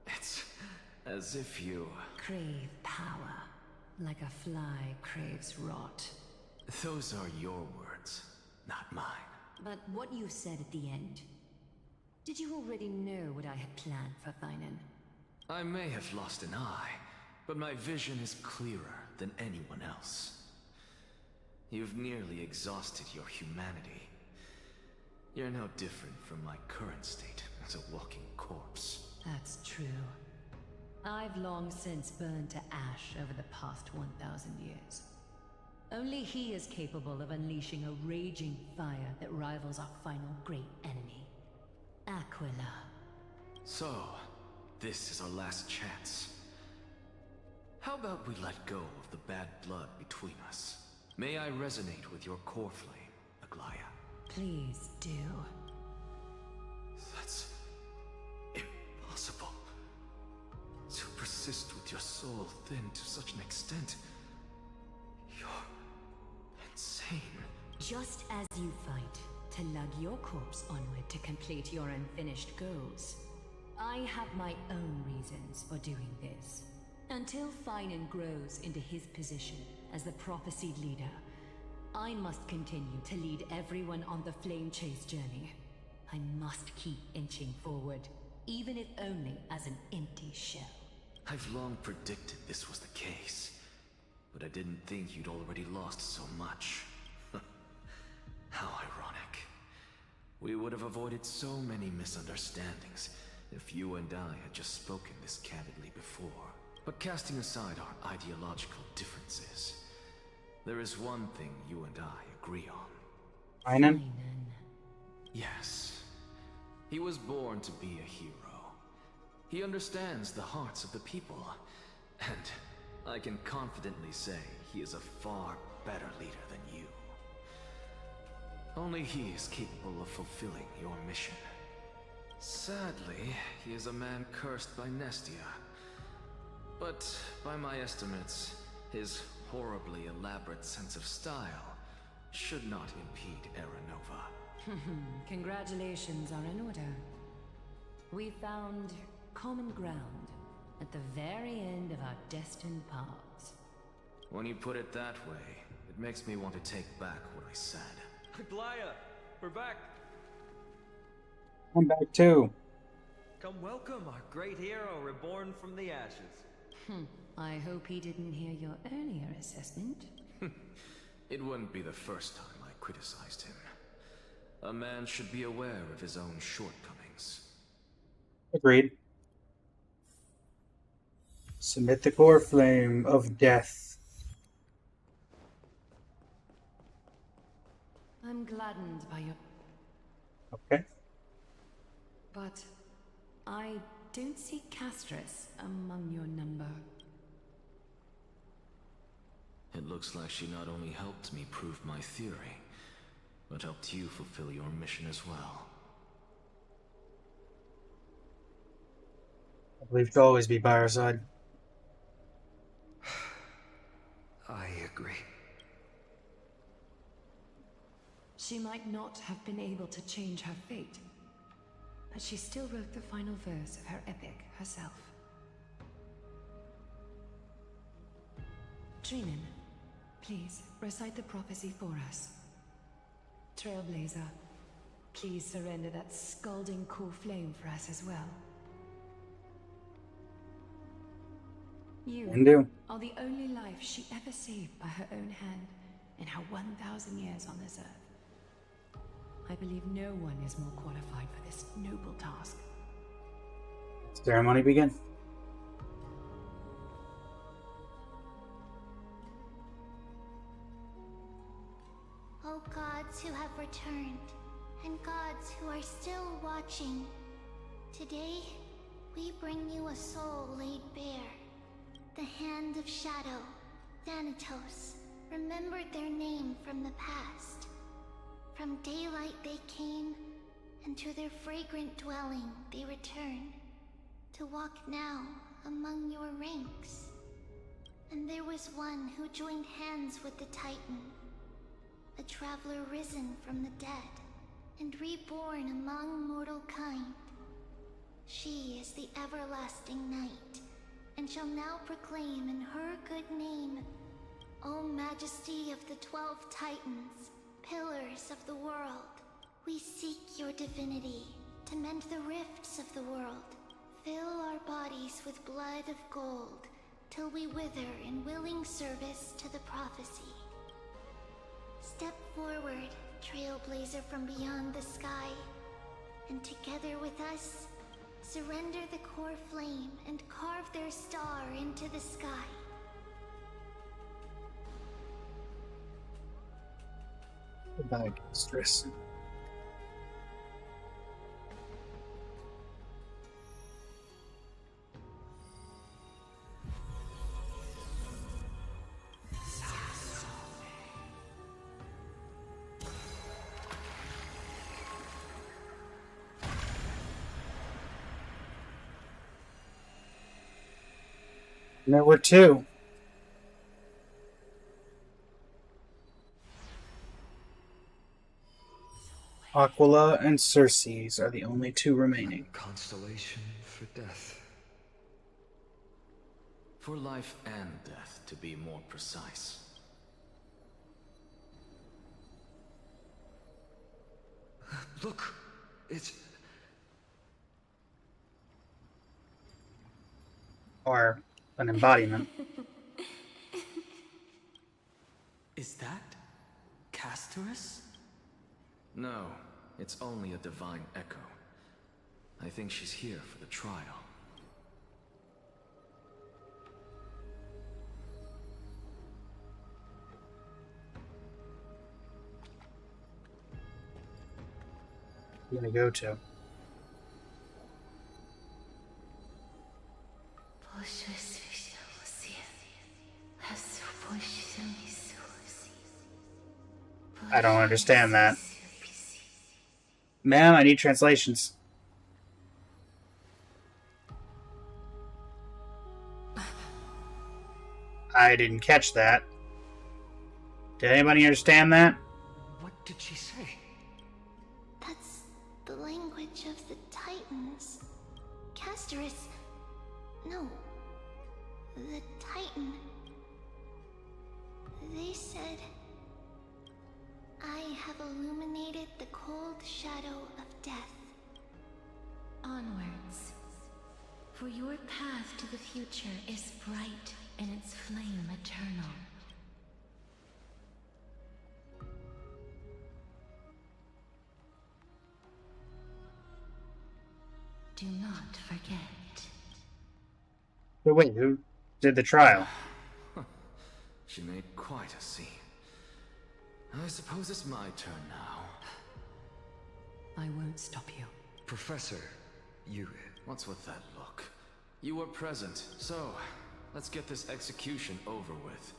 It's as if you... Crave power, like a fly craves rot. Those are your words, not mine. But what you said at the end, did you already know what I had planned for Thynan? I may have lost an eye, but my vision is clearer than anyone else. You've nearly exhausted your humanity. You're no different from my current state as a walking corpse. That's true. I've long since burned to ash over the past 1,000 years. Only he is capable of unleashing a raging fire that rivals our final great enemy, Aquila. So, this is our last chance. How about we let go of the bad blood between us? May I resonate with your core flame, Aglaya? Please do. That's impossible. To persist with your soul thinned to such an extent. You're insane. Just as you fight to lug your corpse onward to complete your unfinished goals, I have my own reasons for doing this. Until Thynan grows into his position as the prophesied leader, I must continue to lead everyone on the flame chase journey. I must keep inching forward, even if only as an empty shell. I've long predicted this was the case, but I didn't think you'd already lost so much. How ironic. We would have avoided so many misunderstandings if you and I had just spoken this candidly before. But casting aside our ideological differences, there is one thing you and I agree on. Thynan? Yes. He was born to be a hero. He understands the hearts of the people, and I can confidently say he is a far better leader than you. Only he is capable of fulfilling your mission. Sadly, he is a man cursed by Nestia. But by my estimates, his horribly elaborate sense of style should not impede Aranova. Congratulations are in order. We found common ground at the very end of our destined paths. When you put it that way, it makes me want to take back what I said. Aglaya, we're back. I'm back too. Come welcome our great hero reborn from the ashes. I hope he didn't hear your earlier assessment. It wouldn't be the first time I criticized him. A man should be aware of his own shortcomings. Agreed. Submit the core flame of death. I'm gladdened by your... Okay. But I don't see Castris among your number. It looks like she not only helped me prove my theory, but helped you fulfill your mission as well. I believe she'll always be by our side. I agree. She might not have been able to change her fate, but she still wrote the final verse of her epic herself. Trinan, please recite the prophecy for us. Trailblazer, please surrender that scalding core flame for us as well. You Can do. are the only life she ever saved by her own hand in her 1,000 years on this earth. I believe no one is more qualified for this noble task. Ceremony begin. O gods who have returned, and gods who are still watching, today we bring you a soul laid bare. The Hand of Shadow, Thanatos, remembered their name from the past. From daylight they came, and to their fragrant dwelling they return, to walk now among your ranks. And there was one who joined hands with the Titan, a traveler risen from the dead and reborn among mortal kind. She is the everlasting night, and shall now proclaim in her good name, O Majesty of the 12 Titans, pillars of the world, we seek your divinity to mend the rifts of the world. Fill our bodies with blood of gold, till we wither in willing service to the prophecy. Step forward, trailblazer from beyond the sky, and together with us, surrender the core flame and carve their star into the sky. Goodbye, Mistress. And there were two. Aquila and Circes are the only two remaining. Constellation for death. For life and death, to be more precise. Look, it's... Or an embodiment. Is that Castorus? No, it's only a divine echo. I think she's here for the trial. Where are you gonna go to? I don't understand that. Ma'am, I need translations. I didn't catch that. Did anybody understand that? What did she say? That's the language of the Titans. Castorus... No. The Titan. They said... I have illuminated the cold shadow of death. Onwards. For your path to the future is bright and its flame eternal. Do not forget. But wait, who did the trial? She made quite a scene. I suppose it's my turn now. I won't stop you. Professor, you... What's with that look? You were present, so let's get this execution over with.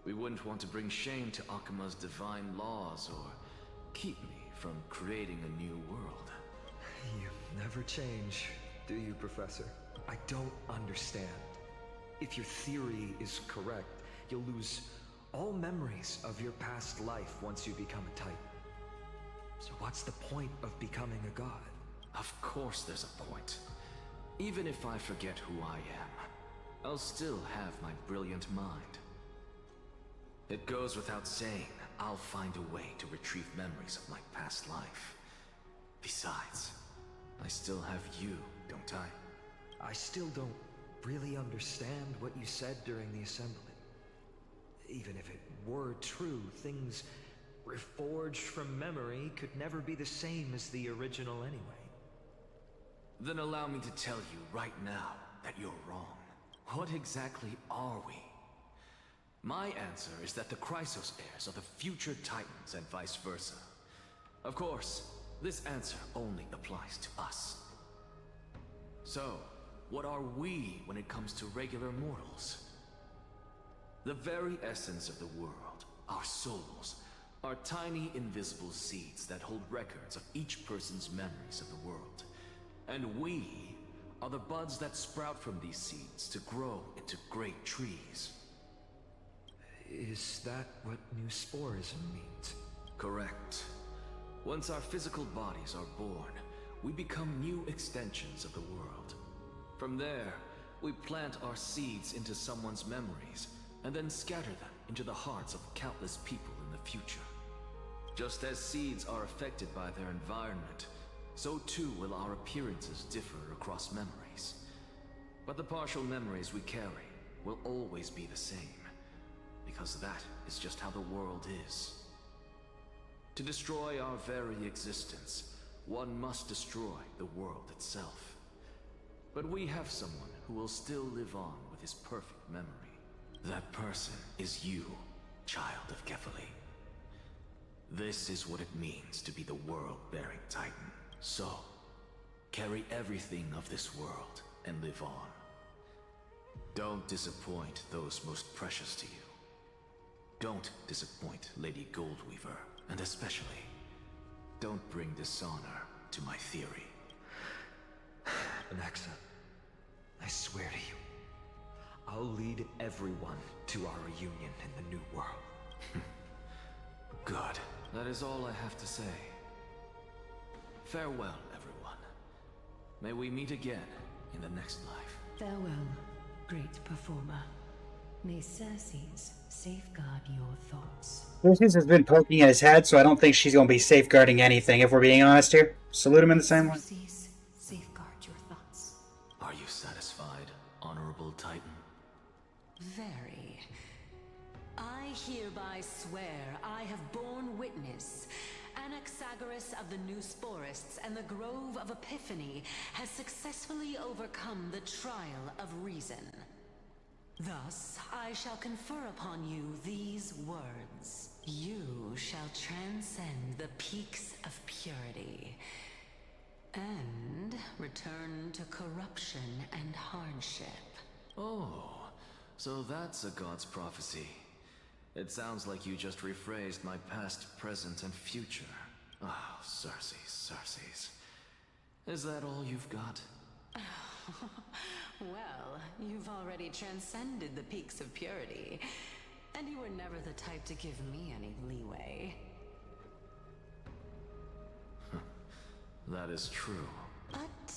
We wouldn't want to bring shame to Akima's divine laws or keep me from creating a new world. You never change, do you, Professor? I don't understand. If your theory is correct, you'll lose all memories of your past life once you become a Titan. So what's the point of becoming a god? Of course there's a point. Even if I forget who I am, I'll still have my brilliant mind. It goes without saying, I'll find a way to retrieve memories of my past life. Besides, I still have you, don't I? I still don't really understand what you said during the assembly. Even if it were true, things reforged from memory could never be the same as the original anyway. Then allow me to tell you right now that you're wrong. What exactly are we? My answer is that the Chrysos heirs are the future Titans and vice versa. Of course, this answer only applies to us. So, what are we when it comes to regular mortals? The very essence of the world, our souls, are tiny invisible seeds that hold records of each person's memories of the world. And we are the buds that sprout from these seeds to grow into great trees. Is that what new sporism means? Correct. Once our physical bodies are born, we become new extensions of the world. From there, we plant our seeds into someone's memories, and then scatter them into the hearts of countless people in the future. Just as seeds are affected by their environment, so too will our appearances differ across memories. But the partial memories we carry will always be the same, because that is just how the world is. To destroy our very existence, one must destroy the world itself. But we have someone who will still live on with his perfect memory. That person is you, child of Kefali. This is what it means to be the world-bearing Titan. So, carry everything of this world and live on. Don't disappoint those most precious to you. Don't disappoint Lady Goldweaver, and especially, don't bring dishonor to my theory. Anaxa, I swear to you, I'll lead everyone to our reunion in the new world. Good. That is all I have to say. Farewell, everyone. May we meet again in the next life. Farewell, great performer. May Circes safeguard your thoughts. Circes has been poking at his head, so I don't think she's going to be safeguarding anything, if we're being honest here. Salute him in the same way. Circes, safeguard your thoughts. Are you satisfied, Honorable Titan? Very. I hereby swear I have borne witness. Anaxagoras of the New Sporists and the Grove of Epiphany has successfully overcome the trial of reason. Thus, I shall confer upon you these words. You shall transcend the peaks of purity and return to corruption and hardship. Oh, so that's a god's prophecy. It sounds like you just rephrased my past, present, and future. Oh, Circes. Is that all you've got? Well, you've already transcended the peaks of purity, and you were never the type to give me any leeway. That is true. But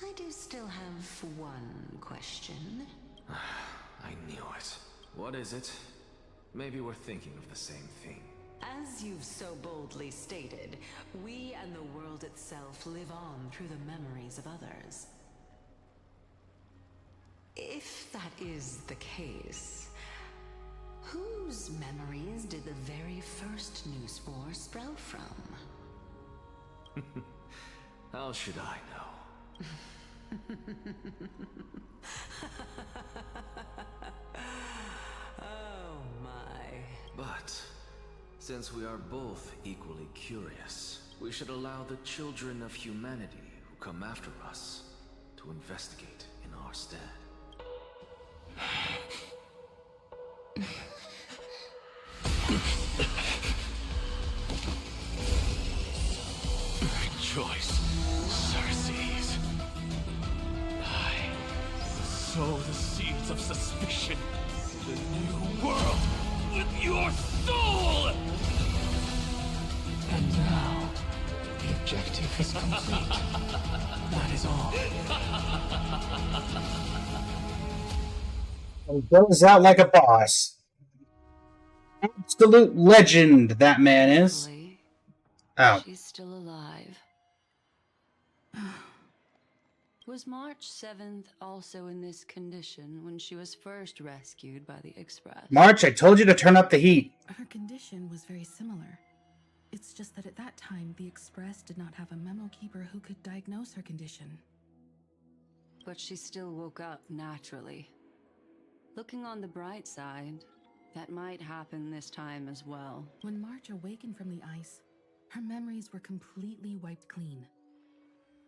I do still have one question. I knew it. What is it? Maybe we're thinking of the same thing. As you've so boldly stated, we and the world itself live on through the memories of others. If that is the case, whose memories did the very first new spore sprout from? How should I know? Oh my. But, since we are both equally curious, we should allow the children of humanity who come after us to investigate in our stead. Rejoice, Circes. I sow the seeds of suspicion in the new world with your soul! And now, the objective is complete. That is all. And goes out like a boss. Absolute legend, that man is. Oh. She's still alive. Was March 7th also in this condition when she was first rescued by the Express? March, I told you to turn up the heat. Her condition was very similar. It's just that at that time, the Express did not have a memo keeper who could diagnose her condition. But she still woke up naturally. Looking on the bright side, that might happen this time as well. When March awakened from the ice, her memories were completely wiped clean.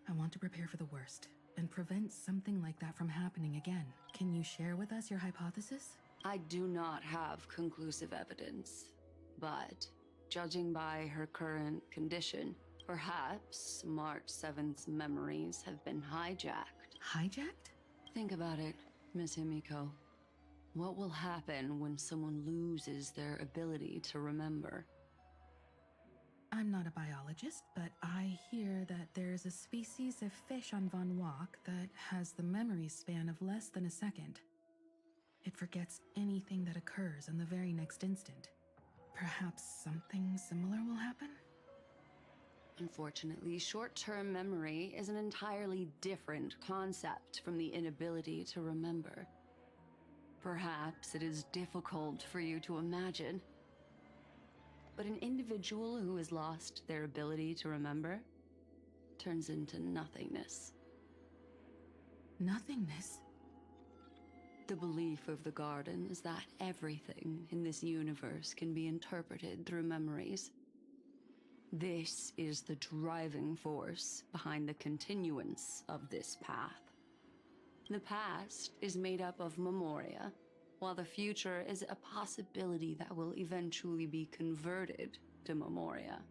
I want to prepare for the worst and prevent something like that from happening again. Can you share with us your hypothesis? I do not have conclusive evidence, but judging by her current condition, perhaps March 7th's memories have been hijacked. Hijacked? Think about it, Miss Himiko. What will happen when someone loses their ability to remember? I'm not a biologist, but I hear that there's a species of fish on Von Walk that has the memory span of less than a second. It forgets anything that occurs in the very next instant. Perhaps something similar will happen? Unfortunately, short-term memory is an entirely different concept from the inability to remember. Perhaps it is difficult for you to imagine, but an individual who has lost their ability to remember turns into nothingness. Nothingness? The belief of the Garden is that everything in this universe can be interpreted through memories. This is the driving force behind the continuance of this path. The past is made up of memoria, while the future is a possibility that will eventually be converted to memoria.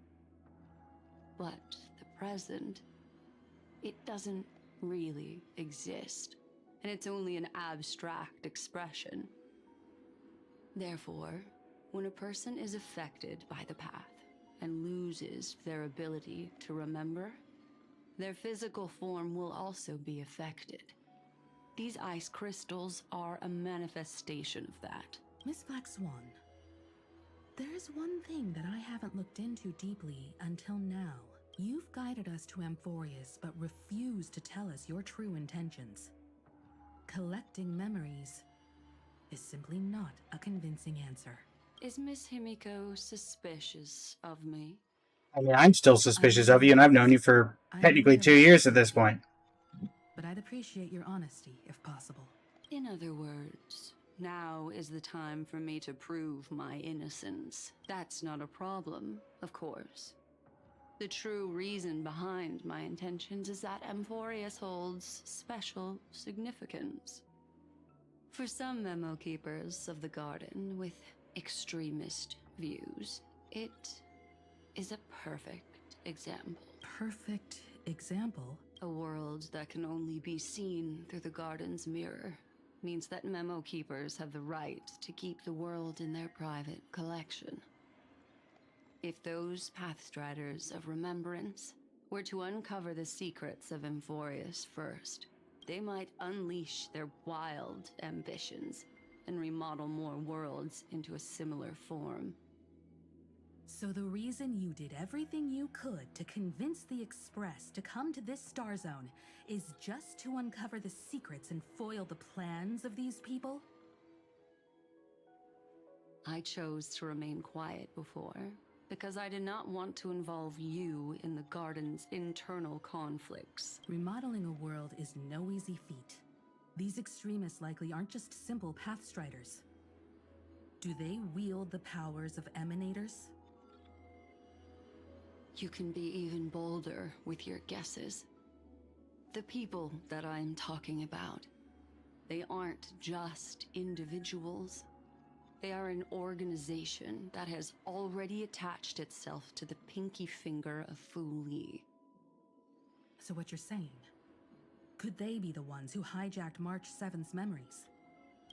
But the present, it doesn't really exist, and it's only an abstract expression. Therefore, when a person is affected by the path and loses their ability to remember, their physical form will also be affected. These ice crystals are a manifestation of that. Miss Black Swan, there's one thing that I haven't looked into deeply until now. You've guided us to Amphoreus, but refused to tell us your true intentions. Collecting memories is simply not a convincing answer. Is Miss Himiko suspicious of me? I mean, I'm still suspicious of you, and I've known you for technically 2 years at this point. But I'd appreciate your honesty, if possible. In other words, now is the time for me to prove my innocence. That's not a problem, of course. The true reason behind my intentions is that Amphoreus holds special significance. For some memo keepers of the Garden with extremist views, it is a perfect example. Perfect example? A world that can only be seen through the Garden's mirror means that memo keepers have the right to keep the world in their private collection. If those Pathstriders of Remembrance were to uncover the secrets of Amphoreus first, they might unleash their wild ambitions and remodel more worlds into a similar form. So the reason you did everything you could to convince the Express to come to this star zone is just to uncover the secrets and foil the plans of these people? I chose to remain quiet before, because I did not want to involve you in the Garden's internal conflicts. Remodeling a world is no easy feat. These extremists likely aren't just simple Pathstriders. Do they wield the powers of Emanators? You can be even bolder with your guesses. The people that I'm talking about, they aren't just individuals. They are an organization that has already attached itself to the pinky finger of Fu Li. So what you're saying, could they be the ones who hijacked March 7th's memories?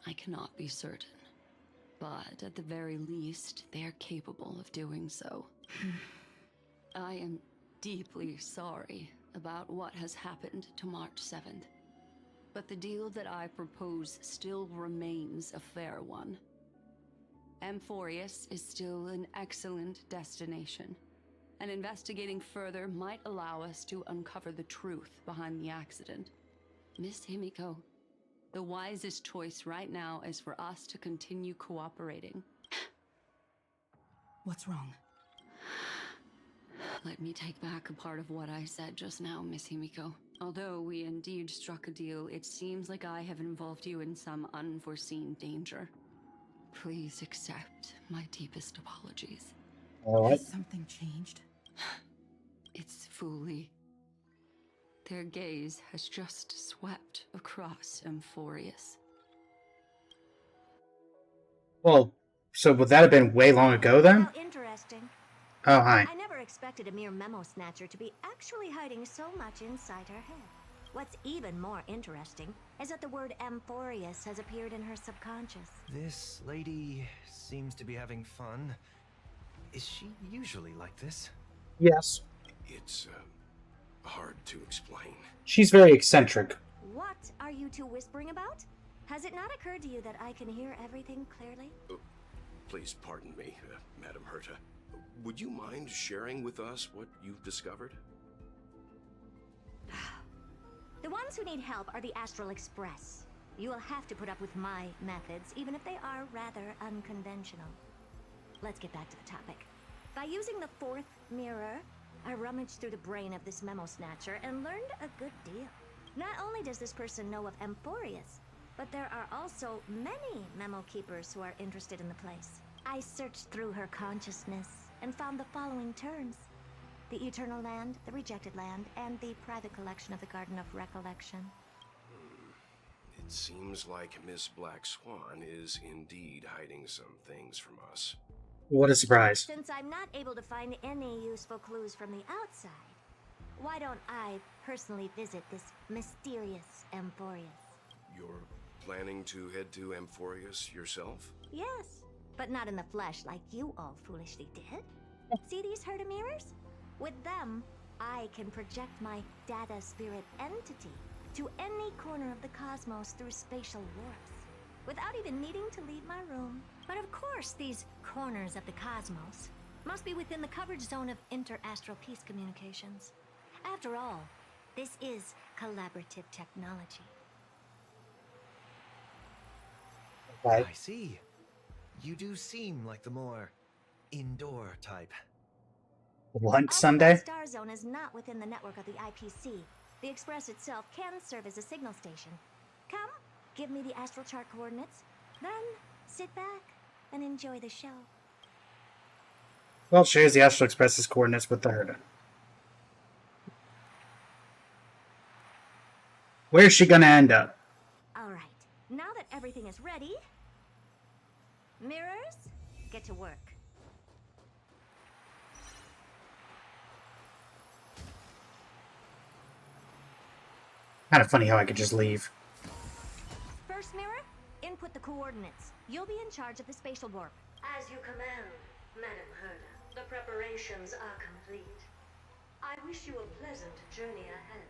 I cannot be certain, but at the very least, they are capable of doing so. I am deeply sorry about what has happened to March 7th, but the deal that I propose still remains a fair one. Amphoreus is still an excellent destination, and investigating further might allow us to uncover the truth behind the accident. Miss Himiko, the wisest choice right now is for us to continue cooperating. What's wrong? Let me take back a part of what I said just now, Miss Himiko. Although we indeed struck a deal, it seems like I have involved you in some unforeseen danger. Please accept my deepest apologies. Has something changed? It's Fu Li. Their gaze has just swept across Amphoreus. Well, so would that have been way long ago then? How interesting. Oh, hi. I never expected a mere memo snatcher to be actually hiding so much inside her head. What's even more interesting is that the word Amphoreus has appeared in her subconscious. This lady seems to be having fun. Is she usually like this? Yes. It's hard to explain. She's very eccentric. What are you two whispering about? Has it not occurred to you that I can hear everything clearly? Please pardon me, Madam Herta. Would you mind sharing with us what you've discovered? The ones who need help are the Astral Express. You will have to put up with my methods, even if they are rather unconventional. Let's get back to the topic. By using the fourth mirror, I rummaged through the brain of this memo snatcher and learned a good deal. Not only does this person know of Amphoreus, but there are also many memo keepers who are interested in the place. I searched through her consciousness and found the following terms: the Eternal Land, the Rejected Land, and the private collection of the Garden of Recollection. It seems like Miss Black Swan is indeed hiding some things from us. What a surprise. Since I'm not able to find any useful clues from the outside, why don't I personally visit this mysterious Amphoreus? You're planning to head to Amphoreus yourself? Yes, but not in the flesh like you all foolishly did. See these Herta mirrors? With them, I can project my data spirit entity to any corner of the cosmos through spatial warps, without even needing to leave my room. But of course, these corners of the cosmos must be within the coverage zone of inter-astral peace communications. After all, this is collaborative technology. Okay. I see. You do seem like the more indoor type. Lunch Sunday? The star zone is not within the network of the IPC. The Express itself can serve as a signal station. Come, give me the astral chart coordinates, then sit back and enjoy the show. Well, shares the Astral Express's coordinates with the Herta. Where's she gonna end up? All right, now that everything is ready, mirrors, get to work. Kind of funny how I could just leave. First mirror, input the coordinates. You'll be in charge of the spatial warp. As you command, Madam Herta. The preparations are complete. I wish you a pleasant journey ahead.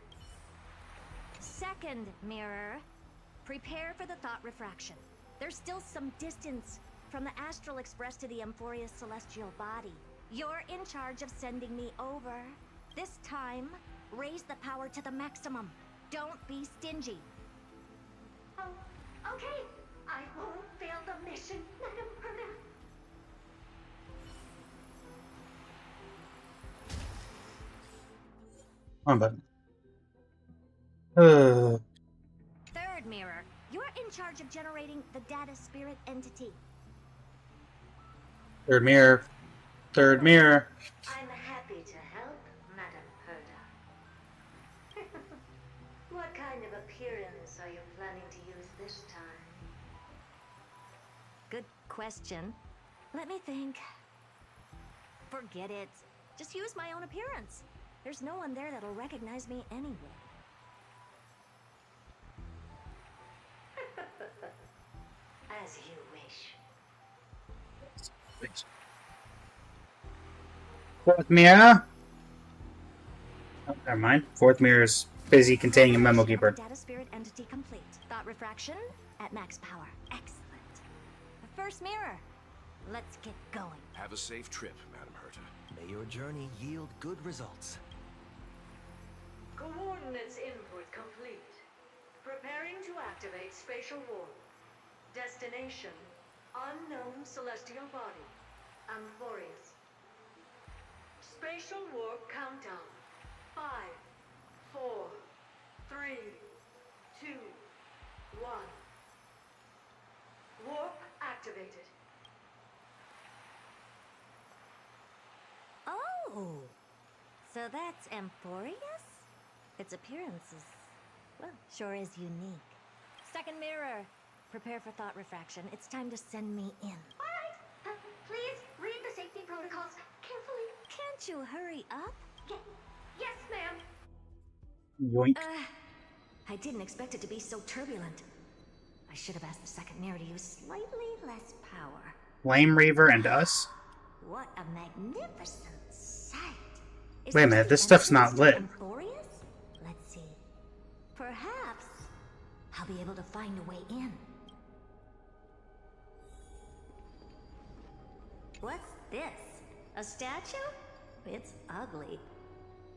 Second mirror, prepare for the thought refraction. There's still some distance from the Astral Express to the Amphoreus celestial body. You're in charge of sending me over. This time, raise the power to the maximum. Don't be stingy. Oh, okay. I won't fail the mission, Madam Herta. Come on, button. Third mirror, you're in charge of generating the data spirit entity. Third mirror. Third mirror. I'm happy to help, Madam Herta. What kind of appearance are you planning to use this time? Good question. Let me think. Forget it. Just use my own appearance. There's no one there that'll recognize me anyway. As you wish. Fourth mirror. Oh, never mind. Fourth mirror is busy containing a memo keeper. Data spirit entity complete. Thought refraction at max power. Excellent. The first mirror. Let's get going. Have a safe trip, Madam Herta. May your journey yield good results. Coordinates input complete. Preparing to activate spatial warp. Destination: unknown celestial body. Amphoreus. Spatial warp countdown. 5, 4, 3, 2, 1. Warp activated. Oh! So that's Amphoreus? Its appearance is, well, sure is unique. Second mirror. Prepare for thought refraction. It's time to send me in. Alright, please read the safety protocols carefully. Can't you hurry up? Yes, ma'am. Yoink. I didn't expect it to be so turbulent. I should have asked the second mirror to use slightly less power. Flame Reaver and us? What a magnificent sight. Is Wait a minute, this stuff's not lit. Amphoreus? Let's see. Perhaps I'll be able to find a way in. What's this? A statue? It's ugly.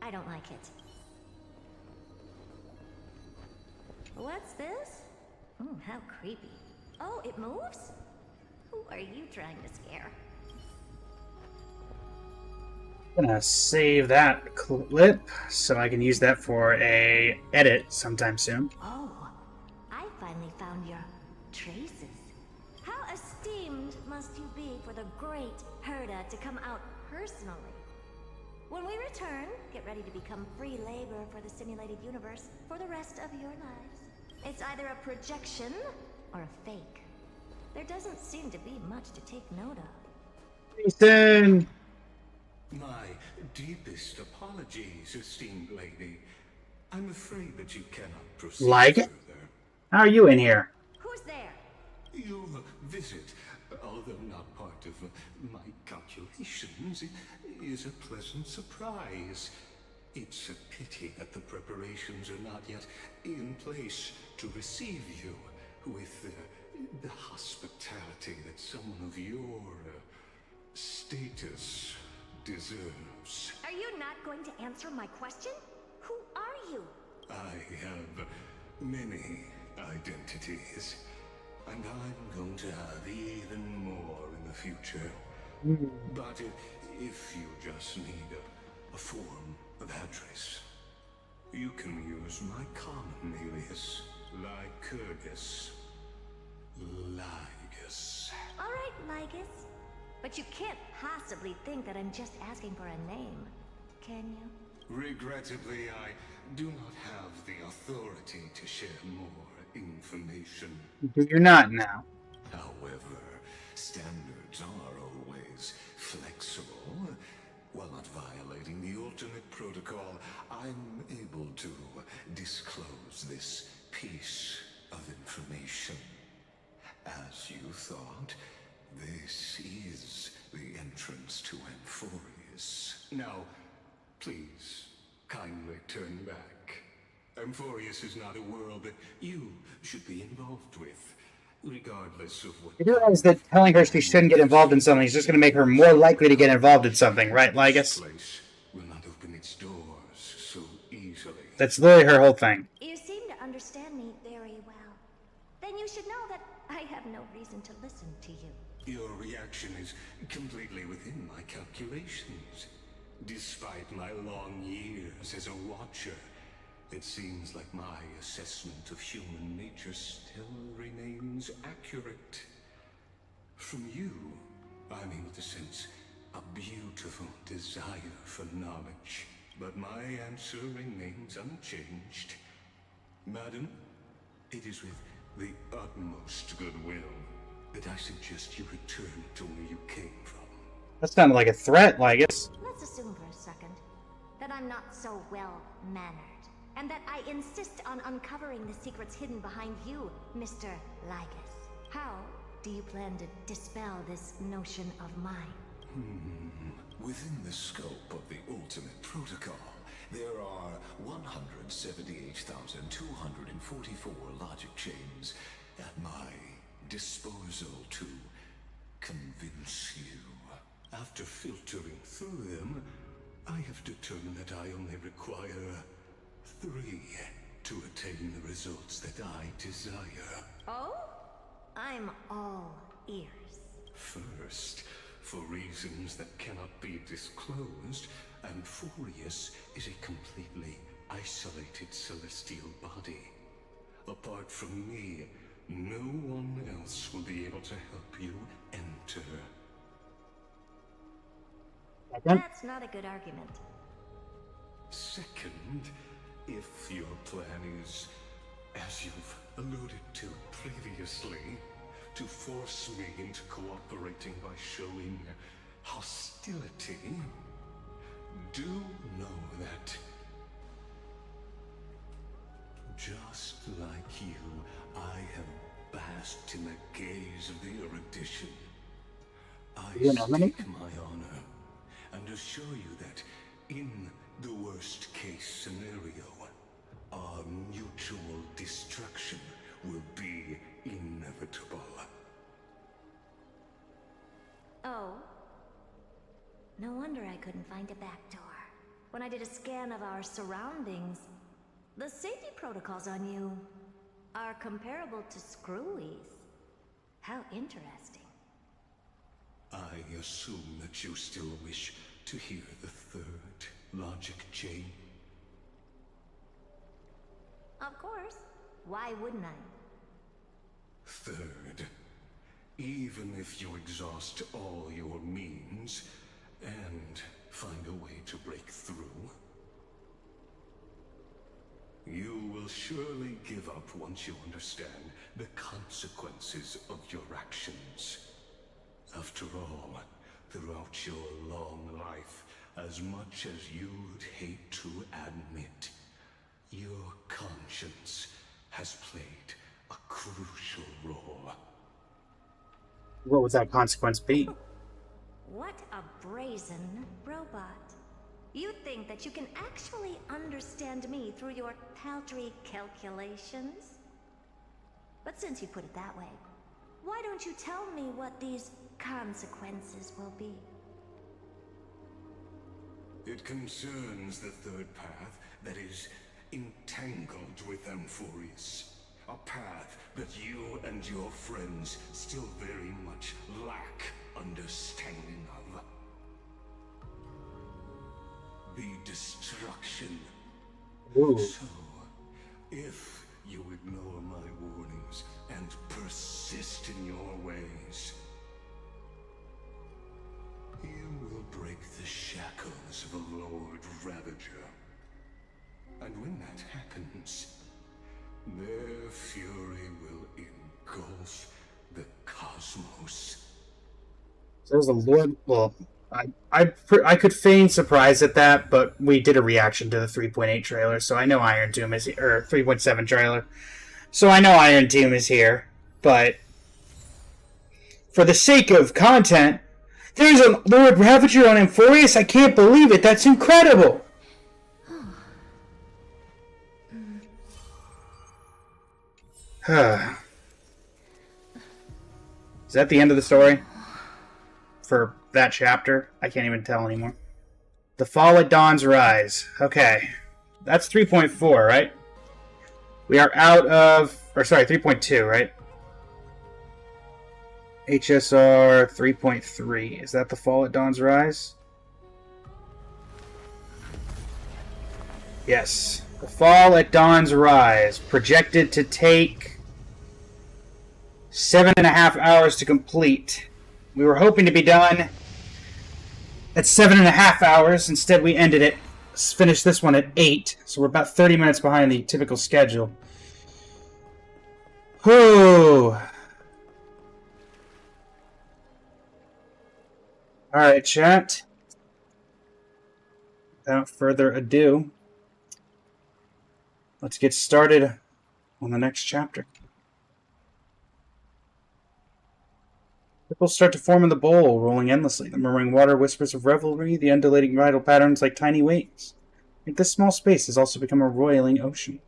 I don't like it. What's this? Oh, how creepy. Oh, it moves? Who are you trying to scare? I'm gonna save that clip so I can use that for a edit sometime soon. Oh, I finally found your traces. How esteemed must you be for the great Herda to come out personally? When we return, get ready to become free labor for the simulated universe for the rest of your lives. It's either a projection or a fake. There doesn't seem to be much to take note of. Ethan! My deepest apologies, esteemed lady. I'm afraid that you cannot proceed Like it? further. How are you in here? Who's there? Your visit, although not part of my calculations, is a pleasant surprise. It's a pity that the preparations are not yet in place to receive you with the hospitality that someone of your status deserves. Are you not going to answer my question? Who are you? I have many identities, and I'm going to have even more in the future. But if you just need a form of address, you can use my common alias, Lycurgus. Lygus. All right, Lygus. But you can't possibly think that I'm just asking for a name, can you? Regrettably, I do not have the authority to share more information. You're not now. However, standards are always flexible. While not violating the ultimate protocol, I'm able to disclose this piece of information. As you thought, this is the entrance to Amphoreus. Now, please, kindly turn back. Amphoreus is not a world that you should be involved with, regardless of what... You realize that telling her she shouldn't get involved in something is just going to make her more likely to get involved in something, right, Lygus? This place will not open its doors so easily. That's literally her whole thing. You seem to understand me very well. Then you should know that I have no reason to listen to you. Your reaction is completely within my calculations. Despite my long years as a watcher, it seems like my assessment of human nature still remains accurate. From you, I'm able to sense a beautiful desire for knowledge, but my answer remains unchanged. Madam, it is with the utmost goodwill that I suggest you return to where you came from. That sounded like a threat, Lygus. Let's assume for a second that I'm not so well-mannered, and that I insist on uncovering the secrets hidden behind you, Mr. Lygus. How do you plan to dispel this notion of mine? Within the scope of the ultimate protocol, there are 178,244 logic chains at my disposal to convince you. After filtering through them, I have determined that I only require 3 to attain the results that I desire. Oh? I'm all ears. First, for reasons that cannot be disclosed, Amphoreus is a completely isolated celestial body. Apart from me, no one else will be able to help you enter. That's not a good argument. Second, if your plan is, as you've alluded to previously, to force me into cooperating by showing hostility, do know that, just like you, I have basked in the gaze of the erudition. I stake my honor and assure you that in the worst case scenario, our mutual destruction will be inevitable. Oh. No wonder I couldn't find a back door. When I did a scan of our surroundings, the safety protocols on you are comparable to Screwy's. How interesting. I assume that you still wish to hear the third logic chain. Of course. Why wouldn't I? Third, even if you exhaust all your means and find a way to break through, you will surely give up once you understand the consequences of your actions. After all, throughout your long life, as much as you'd hate to admit, your conscience has played a crucial role. What would that consequence be? What a brazen robot. You think that you can actually understand me through your paltry calculations? But since you put it that way, why don't you tell me what these consequences will be? It concerns the third path that is entangled with Amphoreus. A path that you and your friends still very much lack understanding of. The destruction. Ooh. So, if you ignore my warnings and persist in your ways, you will break the shackles of a Lord Ravager. And when that happens, their fury will engulf the cosmos. So there's a Lord. Well, I could feign surprise at that, but we did a reaction to the 3.8 trailer, so I know Iron Doom is here, or 3.7 trailer, so I know Iron Doom is here. But for the sake of content, there's a Lord Ravager on Amphoreus. I can't believe it. That's incredible. Is that the end of the story? For that chapter? I can't even tell anymore. The Fall at Dawn's Rise. Okay. That's 3.4, right? We are out of... Or sorry, 3.2, right? HSR 3.3. Is that The Fall at Dawn's Rise? Yes. The Fall at Dawn's Rise. Projected to take 7.5 hours to complete. We were hoping to be done at 7.5 hours. Instead, we ended it. Finished this one at 8. So we're about 30 minutes behind the typical schedule. Whew. Alright, chat. Without further ado, let's get started on the next chapter. Ripples start to form in the bowl, rolling endlessly. The murmuring water whispers of revelry, the undulating vital patterns like tiny waves. Yet this small space has also become a roiling ocean.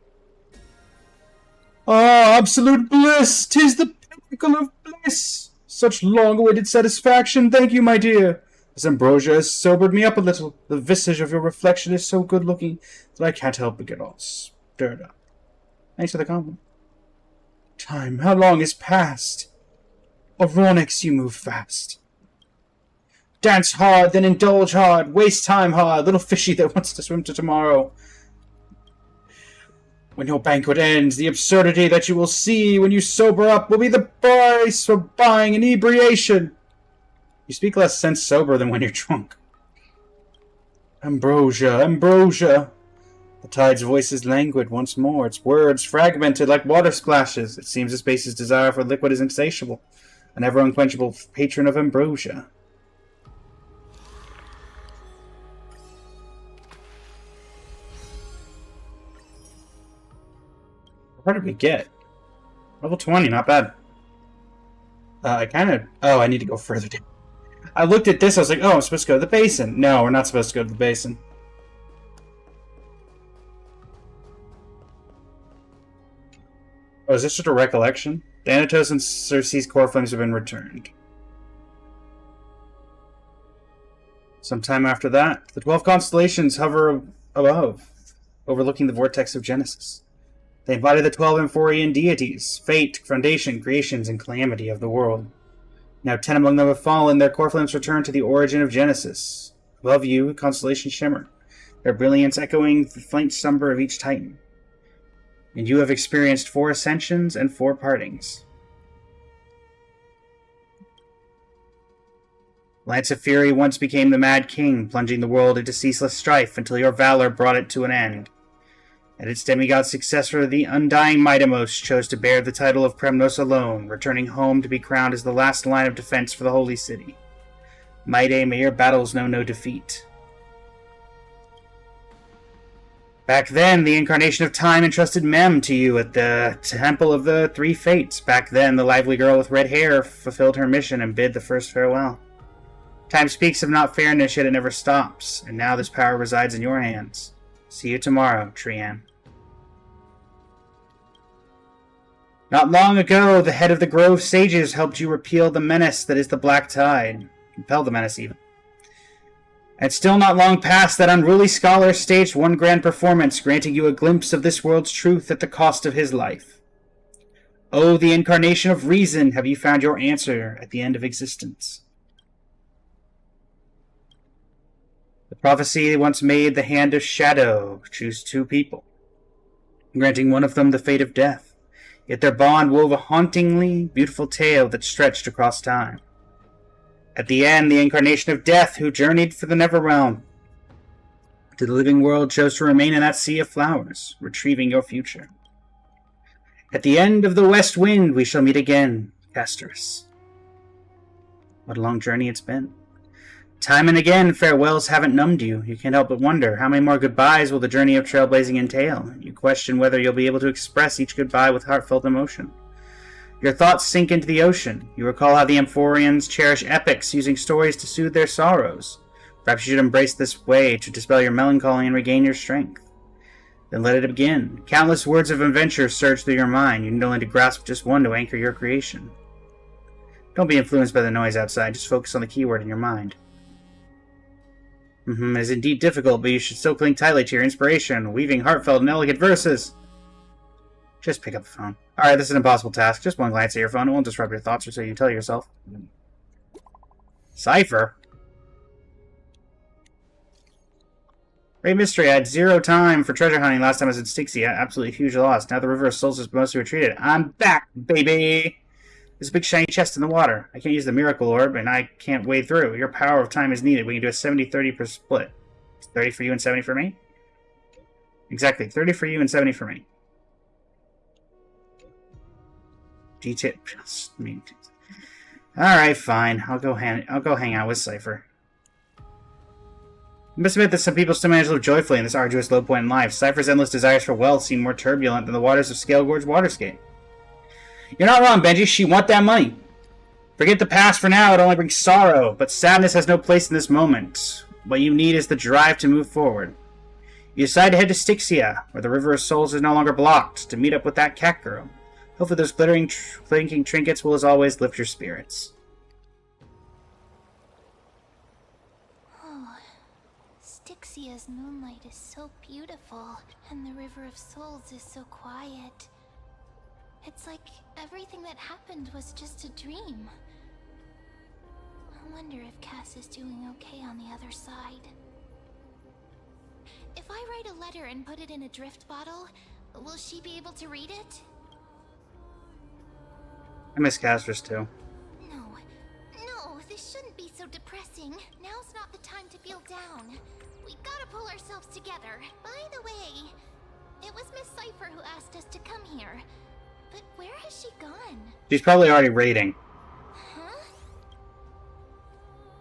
Ah, absolute bliss! 'Tis the pinnacle of bliss! Such long-awaited satisfaction, thank you, my dear! This ambrosia has sobered me up a little. The visage of your reflection is so good-looking that I can't help but get all stirred up. Thanks for the compliment. Time, how long has passed? Oronix, you move fast. Dance hard, then indulge hard. Waste time hard, little fishy that wants to swim to tomorrow. When your banquet ends, the absurdity that you will see when you sober up will be the price for buying inebriation. You speak less sense sober than when you're drunk. Ambrosia, ambrosia. The tide's voice is languid once more, its words fragmented like water splashes. It seems the space's desire for liquid is insatiable, an ever-unquenchable patron of ambrosia. What did we get? Level 20, not bad. Oh, I need to go further down. I looked at this, I was like, oh, I'm supposed to go to the basin. No, we're not supposed to go to the basin. Oh, is this just a recollection? Thanatos and Circe's core flames have been returned. Sometime after that, the 12 constellations hover above, overlooking the vortex of Genesis. They embody the 12 Amphorean deities, fate, foundation, creations, and calamity of the world. Now 10 among them have fallen, their core flames return to the origin of Genesis. Above you, constellations shimmer, their brilliance echoing the faint slumber of each titan. And you have experienced 4 ascensions and 4 partings. Lance of Fury once became the Mad King, plunging the world into ceaseless strife until your valor brought it to an end. And its demigod successor, the undying Mightimos, chose to bear the title of Premnos alone, returning home to be crowned as the last line of defense for the Holy City. Mighty, may your battles know no defeat. Back then, the incarnation of time entrusted Mem to you at the Temple of the Three Fates. Back then, the lively girl with red hair fulfilled her mission and bid the first farewell. Time speaks of not fairness, yet it never stops, and now this power resides in your hands. See you tomorrow, Trian. Not long ago, the head of the Grove Sages helped you repeal the menace that is the Black Tide. Compel the menace, even. And still not long past, that unruly scholar staged one grand performance, granting you a glimpse of this world's truth at the cost of his life. Oh, the incarnation of reason, have you found your answer at the end of existence? The prophecy once made the hand of shadow choose 2 people, granting one of them the fate of death. Yet their bond wove a hauntingly beautiful tale that stretched across time. At the end, the incarnation of death, who journeyed for the Neverrealm to the living world, chose to remain in that sea of flowers, retrieving your future. At the end of the west wind, we shall meet again, Castorus. What a long journey it's been. Time and again, farewells haven't numbed you. You can't help but wonder, how many more goodbyes will the journey of trailblazing entail? You question whether you'll be able to express each goodbye with heartfelt emotion. Your thoughts sink into the ocean. You recall how the Amphoreans cherish epics, using stories to soothe their sorrows. Perhaps you should embrace this way to dispel your melancholy and regain your strength. Then let it begin. Countless words of adventure surge through your mind. You need only to grasp just one to anchor your creation. Don't be influenced by the noise outside. Just focus on the keyword in your mind. It is indeed difficult, but you should still cling tightly to your inspiration, weaving heartfelt and elegant verses. Just pick up the phone. Alright, this is an impossible task. Just one glance at your phone. It won't disrupt your thoughts, or so you tell yourself. Cipher? Great mystery. I had 0 time for treasure hunting last time I was in Styxia. Absolutely huge loss. Now the River of Souls is mostly retreated. I'm back, baby! There's a big shiny chest in the water. I can't use the miracle orb, and I can't wade through. Your power of time is needed. We can do a 70-30 per split. 30 for you and 70 for me? Exactly. 30 for you and 70 for me. Detail. Alright, fine. I'll go hang out with Cypher. I must admit that some people still manage to live joyfully in this arduous low point in life. Cypher's endless desires for wealth seem more turbulent than the waters of Scale Gorge Waterscape. You're not wrong, Benji. She want that money. Forget the past for now. It only brings sorrow. But sadness has no place in this moment. What you need is the drive to move forward. You decide to head to Styxia, where the River of Souls is no longer blocked, to meet up with that cat girl. Hopefully those blinking trinkets will, as always, lift your spirits. Oh, Styxia's moonlight is so beautiful, and the River of Souls is so quiet. It's like everything that happened was just a dream. I wonder if Cass is doing okay on the other side. If I write a letter and put it in a drift bottle, will she be able to read it? I miss Castorus too. No, this shouldn't be so depressing. Now's not the time to feel down. We gotta pull ourselves together. By the way, it was Miss Cypher who asked us to come here. But where has she gone? She's probably already raiding. Huh?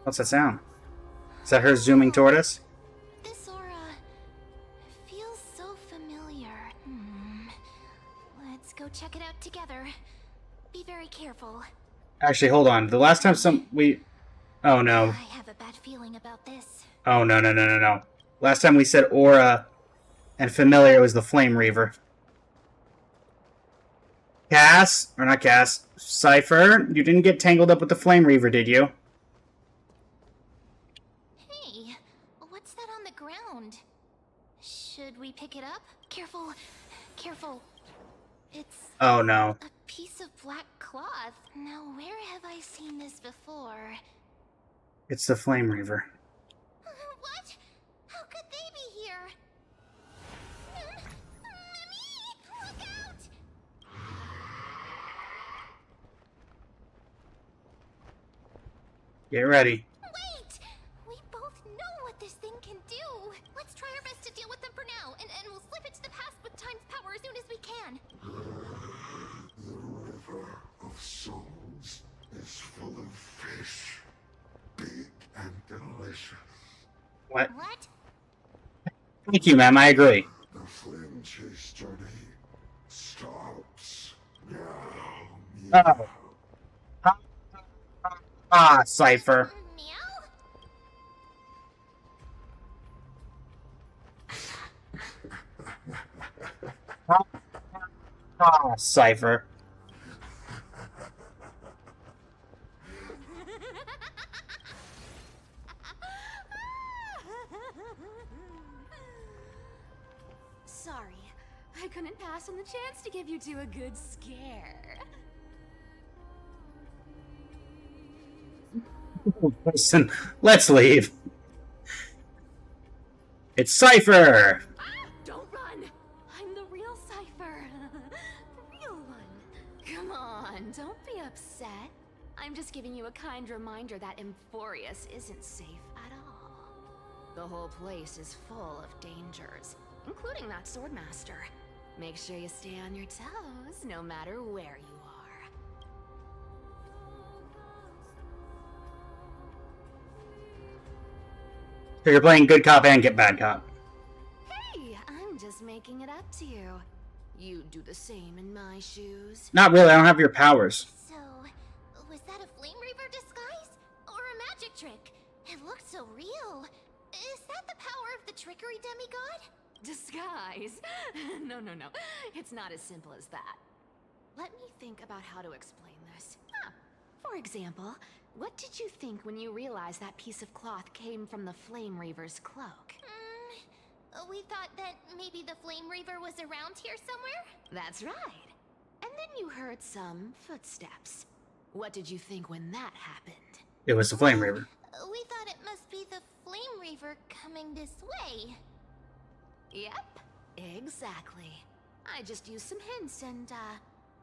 What's that sound? Is that her zooming toward us? This aura feels so familiar. check it out together. Be very careful. Actually, hold on. The last time Oh, no. I have a bad feeling about this. Oh, no, no, no, no, no. Last time we said Aura and Familiar was the Flame Reaver. Cass, or not Cass, Cypher, you didn't get tangled up with the Flame Reaver, did you? Hey, what's that on the ground? Should we pick it up? Careful, careful. It's Oh, no. a piece of black cloth. Now, where have I seen this before? It's the Flame Reaver. What? How could they be here? Mimi, look out! Get ready. Wait! We both know what this thing can do. Let's try our best to deal with them for now, and we'll slip into the past with time's power as soon as we can. The river of souls is full of fish, big and delicious. What? What? Thank you, ma'am. I agree. The flame chase journey starts now. Oh. Cypher. Cypher. Sorry, I couldn't pass on the chance to give you two a good scare. Listen, let's leave. It's Cypher! Don't run! I'm the real Cypher. The real one. Come on, don't be upset. I'm just giving you a kind reminder that Amphoreus isn't safe at all. The whole place is full of dangers, including that swordmaster. Make sure you stay on your toes, no matter where you are. So you're playing good cop and get bad cop. Hey, I'm just making it up to you. You do the same in my shoes. Not really, I don't have your powers. So, was that a Flame Reaver disguise? Or a magic trick? It looked so real. Is that the power of the trickery demigod? Disguise? No. It's not as simple as that. Let me think about how to explain this. For example, what did you think when you realized that piece of cloth came from the Flame Reaver's cloak? We thought that maybe the Flame Reaver was around here somewhere? That's right. And then you heard some footsteps. What did you think when that happened? It was the Flame Reaver. We thought it must be the Flame Reaver coming this way. Yep, exactly. I just used some hints and,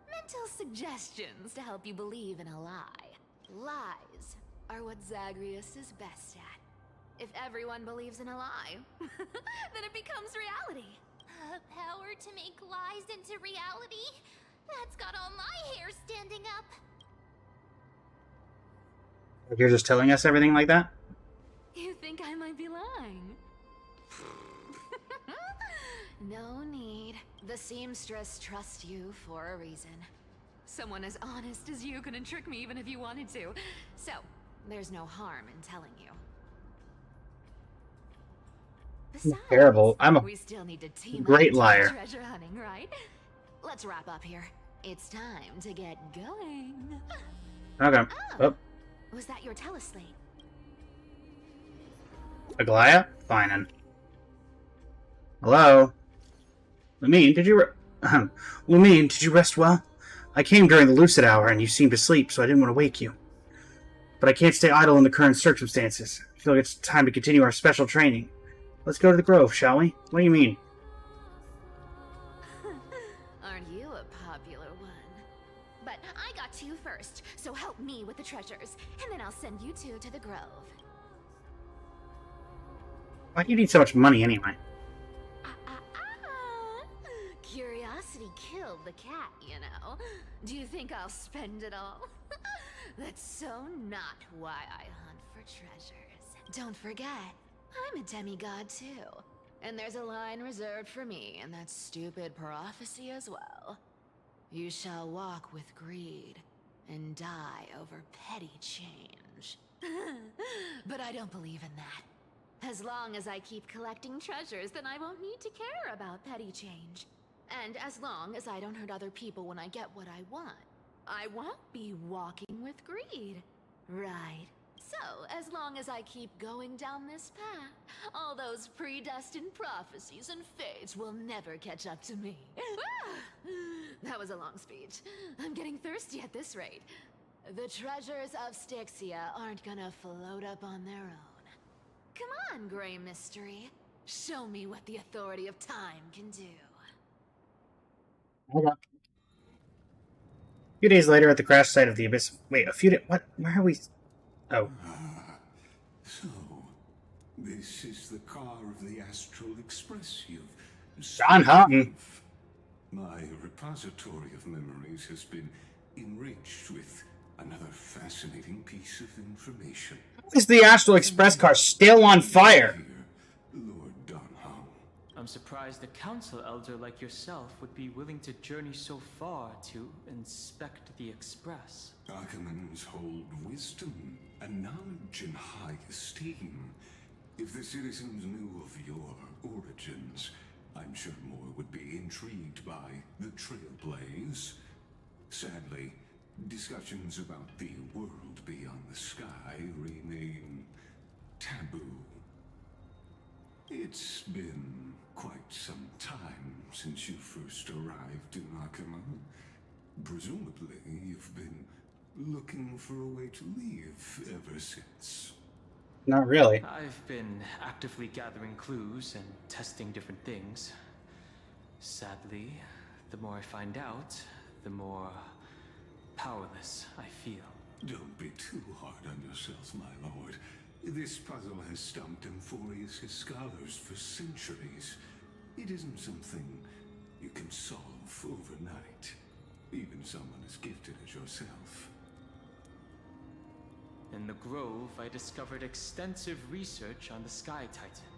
mental suggestions to help you believe in a lie. Lies are what Zagreus is best at. If everyone believes in a lie, then it becomes reality. Power to make lies into reality? That's got all my hair standing up. You're just telling us everything like that? You think I might be lying? No need. The seamstress trusts you for a reason. Someone as honest as you couldn't trick me even if you wanted to. So, there's no harm in telling you. Besides, terrible. I'm a we still need to team great up to liar. Treasure hunting, right? Let's wrap up here. It's time to get going. Okay. Oh, Was that your teleslate? Aglaia? Fine then. Hello? Lumine, did you rest well? I came during the lucid hour and you seemed asleep, so I didn't want to wake you. But I can't stay idle in the current circumstances. I feel like it's time to continue our special training. Let's go to the Grove, shall we? What do you mean? Aren't you a popular one? But I got to you first, so help me with the treasures, and then I'll send you two to the Grove. Why do you need so much money anyway? Curiosity killed the cat, you know. Do you think I'll spend it all? That's so not why I hunt for treasures. Don't forget, I'm a demigod too. And there's a line reserved for me in that stupid prophecy as well. You shall walk with greed and die over petty change. But I don't believe in that. As long as I keep collecting treasures, then I won't need to care about petty change. And as long as I don't hurt other people when I get what I want, I won't be walking with greed. Right. So, as long as I keep going down this path, all those predestined prophecies and fates will never catch up to me. That was a long speech. I'm getting thirsty at this rate. The treasures of Styxia aren't gonna float up on their own. Come on, Grey Mystery. Show me what the authority of time can do. Hold on. A few days later, at the crash site of the Abyss. Wait, a few days. What? Where are we? Oh. So, this is the car of the Astral Express you've... John Houghton. My repository of memories has been enriched with another fascinating piece of information. Is the Astral Express car still on fire? Lord Donham. I'm surprised a council elder like yourself would be willing to journey so far to inspect the Express. Archimans hold wisdom and knowledge in high esteem. If the citizens knew of your origins, I'm sure more would be intrigued by the Trailblaze. Sadly, discussions about the world beyond the sky remain taboo. It's been quite some time since you first arrived in Akima. Presumably, you've been looking for a way to leave ever since. Not really. I've been actively gathering clues and testing different things. Sadly, the more I find out, the more powerless I feel. Don't be too hard on yourself, my lord. This puzzle has stumped Amphoreus' scholars for centuries. It isn't something you can solve overnight. Even someone as gifted as yourself. In the Grove, I discovered extensive research on the Sky Titan.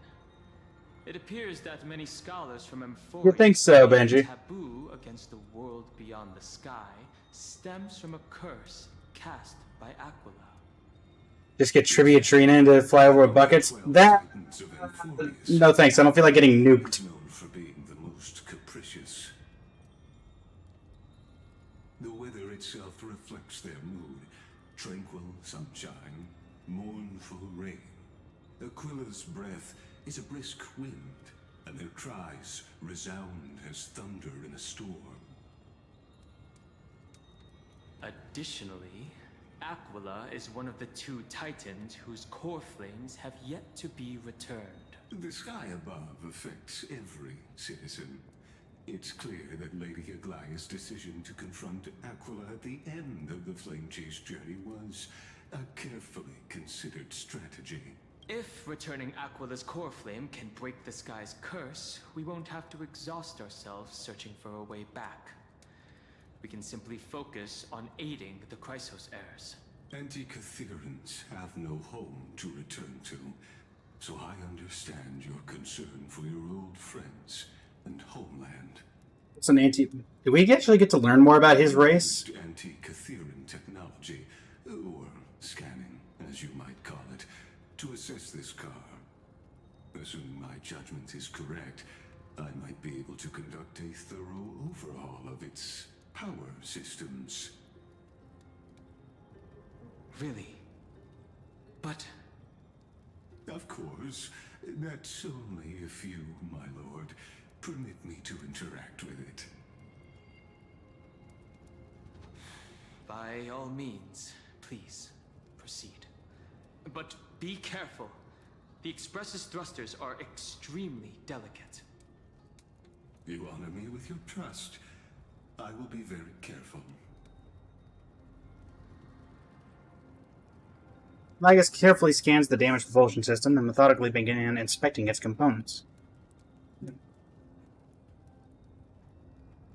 It appears that many scholars from Amphoreus You think so, Benji? taboo against the world beyond the sky stems from a curse cast by Aquila. Just get Trivia Trina to fly over with buckets? That... no thanks, I don't feel like getting nuked. Known for being the most capricious. The weather itself reflects their mood. Tranquil sunshine, mournful rain. Aquila's breath is a brisk wind, and their cries resound as thunder in a storm. Additionally, Aquila is one of the two titans whose core flames have yet to be returned. The sky above affects every citizen. It's clear that Lady Aglaya's decision to confront Aquila at the end of the Flame Chase journey was a carefully considered strategy. If returning Aquila's core flame can break the sky's curse, we won't have to exhaust ourselves searching for a way back. We can simply focus on aiding the Chrysos heirs. Anti-Catherians have no home to return to, so I understand your concern for your old friends and homeland. It's an anti... Do we actually get to learn more about his race? Anti-Catherian technology, or scanning, as you might call it, to assess this car. Assuming my judgment is correct, I might be able to conduct a thorough overhaul of its power systems. Really? But... Of course. That's only if you, my lord, permit me to interact with it. By all means, please, proceed. But be careful. The Express's thrusters are extremely delicate. You honor me with your trust. I will be very careful. Magus carefully scans the damaged propulsion system and methodically began inspecting its components.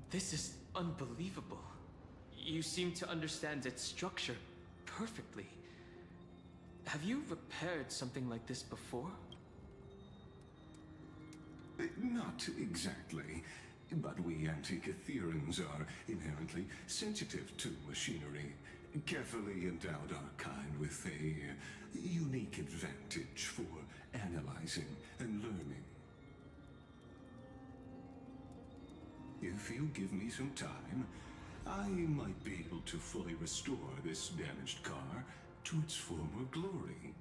This is unbelievable. You seem to understand its structure perfectly. Have you repaired something like this before? Not exactly. But we Antikytherians are inherently sensitive to machinery. Carefully endowed our kind with a unique advantage for analyzing and learning. If you give me some time, I might be able to fully restore this damaged car to its former glory.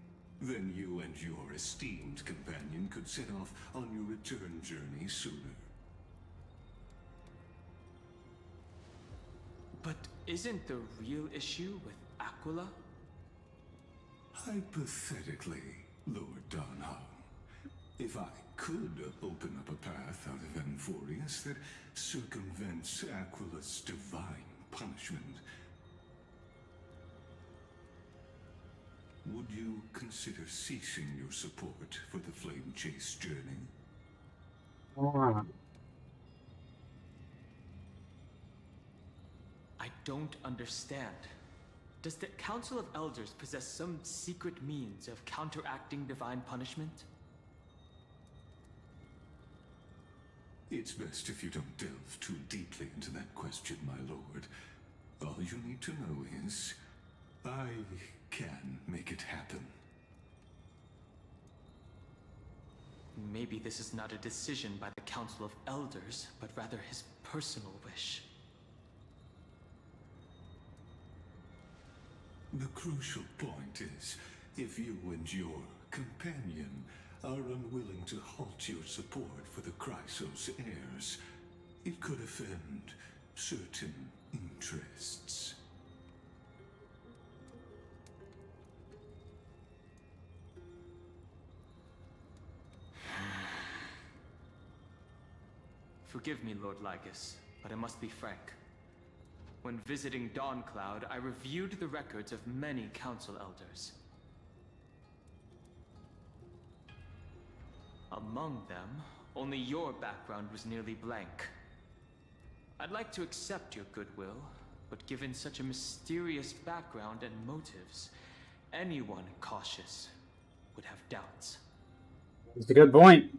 Then you and your esteemed companion could set off on your return journey sooner. But isn't the real issue with Aquila? Hypothetically, Lord Donham, if I could open up a path out of Amphoreus that circumvents Aquila's divine punishment, would you consider ceasing your support for the Flame Chase journey? I don't understand. Does the Council of Elders possess some secret means of counteracting divine punishment? It's best if you don't delve too deeply into that question, my lord. All you need to know is, I can make it happen. Maybe this is not a decision by the Council of Elders, but rather his personal wish. The crucial point is, if you and your companion are unwilling to halt your support for the Chrysos heirs, it could offend certain interests. Forgive me, Lord Lycus, but I must be frank. When visiting Dawncloud, I reviewed the records of many council elders. Among them, only your background was nearly blank. I'd like to accept your goodwill, but given such a mysterious background and motives, anyone cautious would have doubts. That's a good point.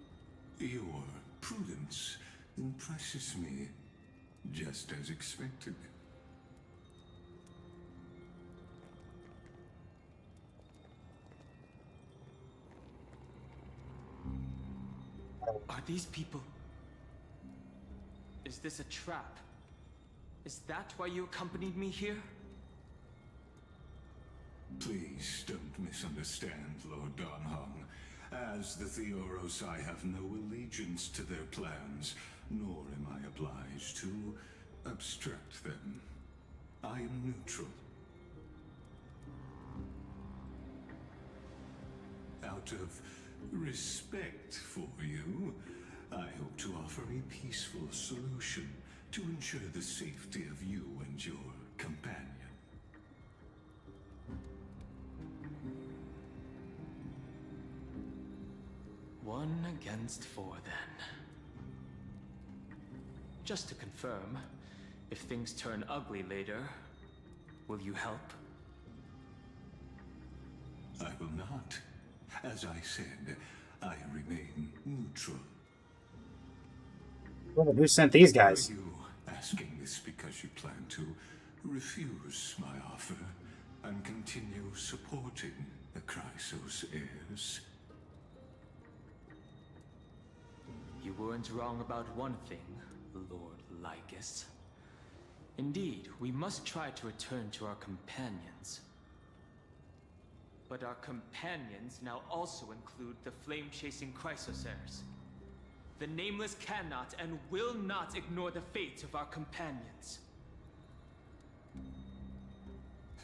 Your prudence impresses me, just as expected. Are these people... Is this a trap? Is that why you accompanied me here? Please don't misunderstand, Lord Donham. As the Theoros, I have no allegiance to their plans, nor am I obliged to obstruct them. I am neutral. Out of respect for you, I hope to offer a peaceful solution to ensure the safety of you and your companion. One against four, then. Just to confirm, if things turn ugly later, will you help? I will not. As I said, I remain neutral. Well, who sent these guys? Are you asking this because you plan to refuse my offer and continue supporting the Chrysos heirs? You weren't wrong about one thing, Lord Lycus. Indeed, we must try to return to our companions. But our companions now also include the flame-chasing Chrysos heirs. The Nameless cannot and will not ignore the fate of our companions.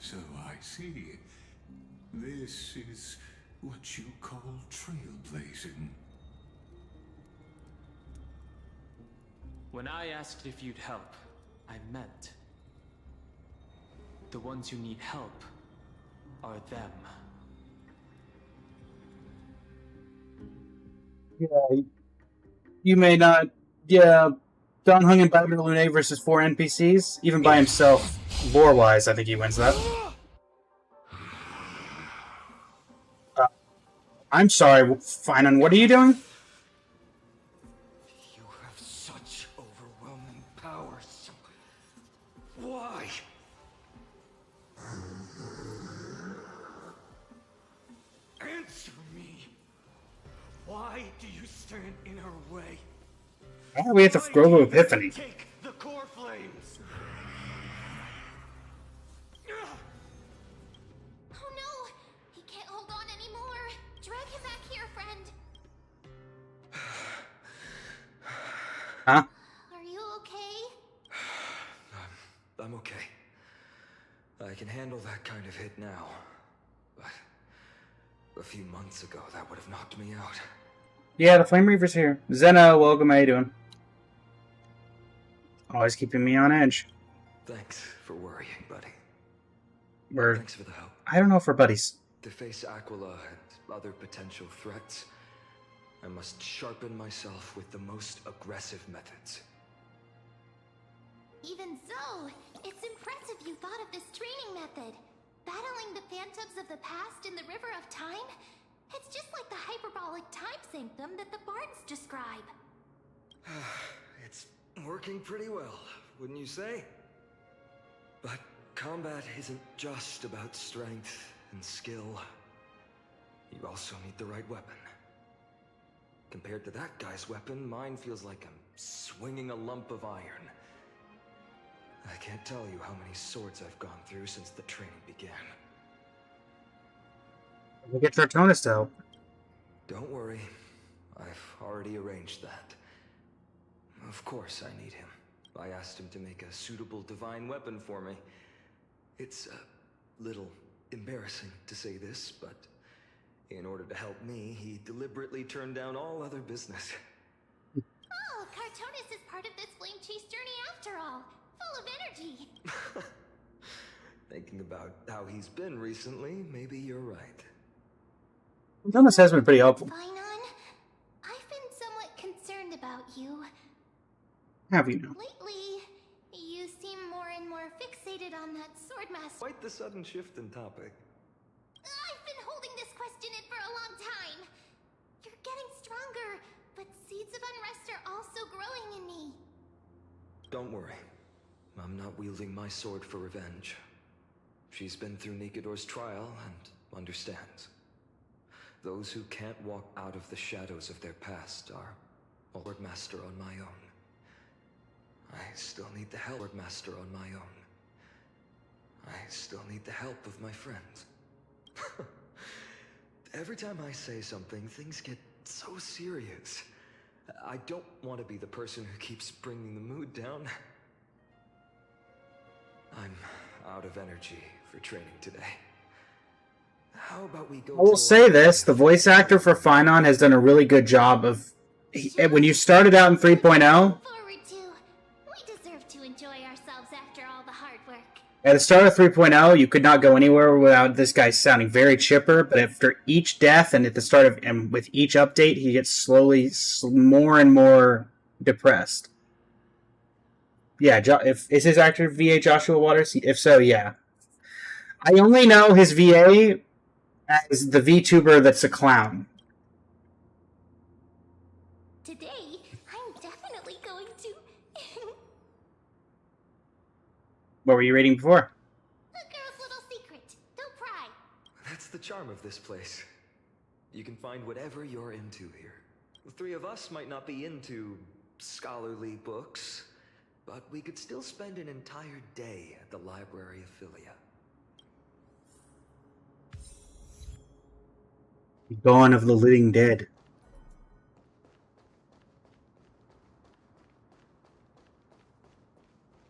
So I see. This is what you call trailblazing. When I asked if you'd help, I meant the ones who need help are them. Yeah, you may not. Yeah, Don Hung and Bobby Lune versus 4 NPCs. Even by himself, lore-wise, I think he wins that. I'm sorry, Finan, what are you doing? You have such Why do you stand in her way? Why are we at the Grove of Epiphany? Take the core flames. Oh no! He can't hold on anymore. Drag him back here, friend. Huh? Are you okay? I'm okay. I can handle that kind of hit now. But a few months ago, that would have knocked me out. Yeah, the Flame Reaver's here. Zeno, welcome. How you doing? Always keeping me on edge. Thanks for worrying, buddy. Thanks for the help. I don't know if we're buddies. To face Aquila and other potential threats, I must sharpen myself with the most aggressive methods. Even so, it's impressive you thought of this training method. Battling the phantoms of the past in the River of Time? It's just like the hyperbolic time sanctum that the bards describe. It's working pretty well, wouldn't you say? But combat isn't just about strength and skill. You also need the right weapon. Compared to that guy's weapon, mine feels like I'm swinging a lump of iron. I can't tell you how many swords I've gone through since the training began. We'll get Tartonis to help. Don't worry. I've already arranged that. Of course I need him. I asked him to make a suitable divine weapon for me. It's a little embarrassing to say this, but in order to help me, he deliberately turned down all other business. Oh, Tartonis is part of this flame chase journey after all. Full of energy. Thinking about how he's been recently, maybe you're right. Tartonis has been pretty helpful. Finon, I've been somewhat concerned about you. Have you now? Lately, you seem more and more fixated on that swordmaster. Quite the sudden shift in topic. I've been holding this question in for a long time. You're getting stronger, but seeds of unrest are also growing in me. Don't worry. I'm not wielding my sword for revenge. She's been through Nikodor's trial and understands. Those who can't walk out of the shadows of their past are a Lord Master on my own. I still need the help, Lord Master, on my own. I still need the help of my friends. Every time I say something, things get so serious. I don't want to be the person who keeps bringing the mood down. I'm out of energy for training today. How about we go? I will say this, the voice actor for Finon has done a really good job of... when you started out in 3.0... We deserve to enjoy ourselves after all the hard work. At the start of 3.0, you could not go anywhere without this guy sounding very chipper, but after each death and at the start of... and with each update, he gets slowly more and more depressed. Yeah, is his actor VA Joshua Waters? If so, yeah. I only know his VA as the VTuber that's a clown. Today, I'm definitely going to... What were you reading before? A girl's little secret. Don't pry. That's the charm of this place. You can find whatever you're into here. The three of us might not be into scholarly books, but we could still spend an entire day at the Library of Philia. Dawn of the Living Dead.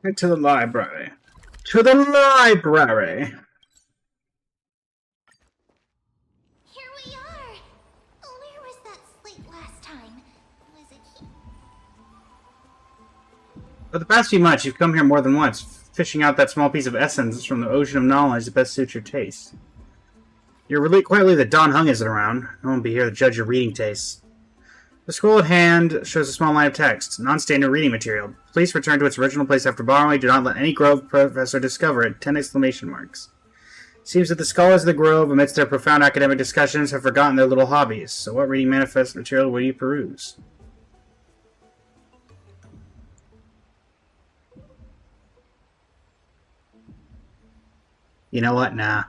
Head to the library. To the library! Here we are. Where was that slate last time? Was it here? For the past few months, you've come here more than once, fishing out that small piece of essence from the ocean of knowledge that best suits your taste. You're really quite relieved that Don Hung isn't around. No one will be here to judge your reading tastes. The scroll at hand shows a small line of text. Non-standard reading material. Please return to its original place after borrowing. Do not let any Grove professor discover it. 10 exclamation marks. Seems that the scholars of the Grove, amidst their profound academic discussions, have forgotten their little hobbies. So what reading manifest material will you peruse? You know what? Nah.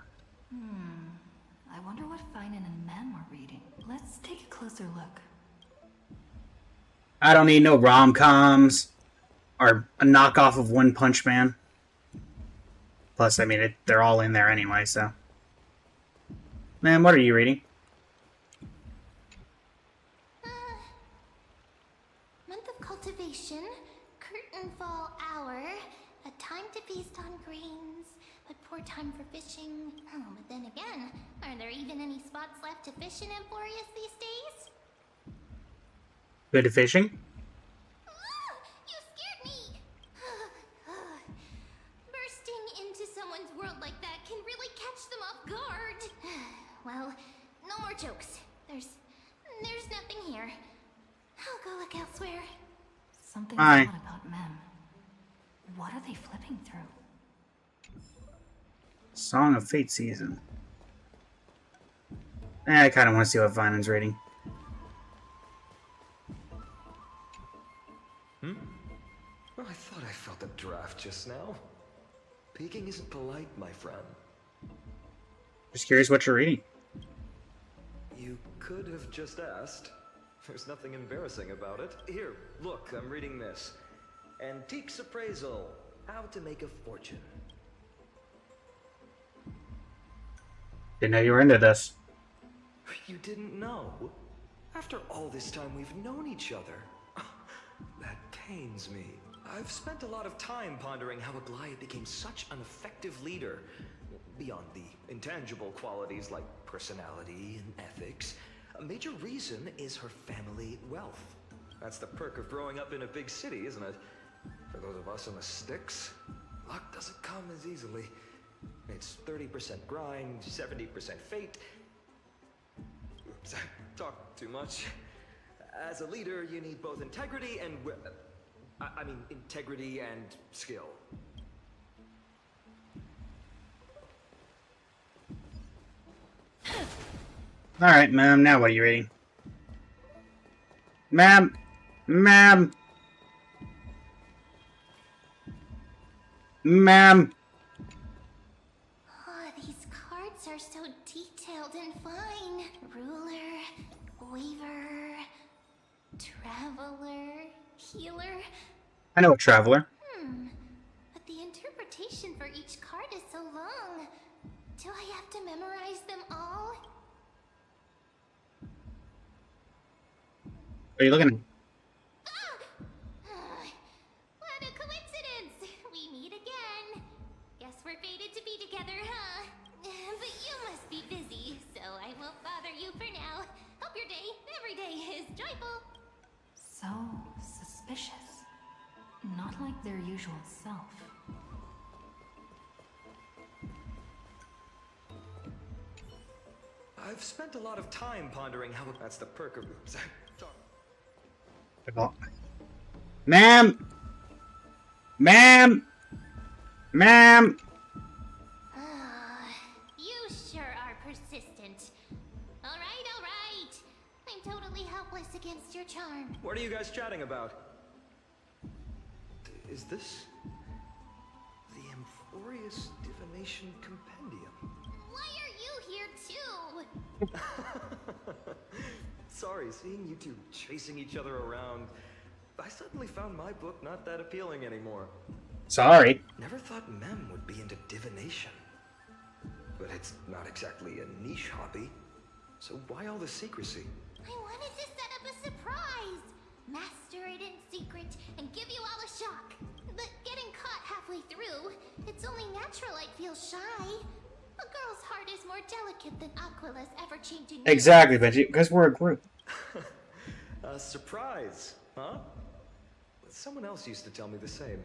I wonder what Finon and Men were reading. Let's take a closer look. I don't need no rom-coms or a knockoff of One Punch Man. Plus, I mean, they're all in there anyway, so. Man, what are you reading? Month of cultivation, curtain fall hour, a time to feast on grains, but poor time for fishing. Oh, but then again, are there even any spots left to fish in Amphoreus these days? Good at fishing? You scared me! Bursting into someone's world like that can really catch them off guard. Well, no more jokes. There's nothing here. I'll go look elsewhere. Something's odd about Mem. What are they flipping through? Song of Fate season. I kind of want to see what Vinan's rating. Oh, I thought I felt a draft just now. Peeking isn't polite, my friend. Just curious what you're reading. You could have just asked. There's nothing embarrassing about it. Here, look, I'm reading this. Antiques Appraisal. How to Make a Fortune. Didn't know you were into this. You didn't know? After all this time we've known each other. That pains me. I've spent a lot of time pondering how Aglaia became such an effective leader. Beyond the intangible qualities like personality and ethics, a major reason is her family wealth. That's the perk of growing up in a big city, isn't it? For those of us in the sticks, luck doesn't come as easily. It's 30% grind, 70% fate. Oops, I talk too much. As a leader, you need both integrity and... I mean, integrity and skill. Alright, ma'am, now what are you reading? Ma'am! Ma'am! Ma'am! Oh, these cards are so detailed and fine. Ruler, weaver, traveler, healer. I know a traveler. But the interpretation for each card is so long. Do I have to memorize them all? What are you looking at? What a coincidence! We meet again. Guess we're fated to be together, huh? But you must be busy, so I won't bother you for now. Hope your day, every day, is joyful. So suspicious. Not like their usual self. I've spent a lot of time pondering how... That's the perk of... Ma'am! Ma'am! Ma'am! You sure are persistent. Alright. I'm totally helpless against your charm. What are you guys chatting about? Is this... the Amphoreus Divination Compendium? Why are you here too? Sorry, seeing you two chasing each other around, I suddenly found my book not that appealing anymore. Sorry. Never thought Mem would be into divination. But it's not exactly a niche hobby. So why all the secrecy? I wanted to set up a surprise. Master it in secret and give you all a shock. But getting caught halfway through, it's only natural I'd feel shy. A girl's heart is more delicate than Aquila's ever-changing. Exactly, Benji, because we're a group. A surprise, huh? Someone else used to tell me the same.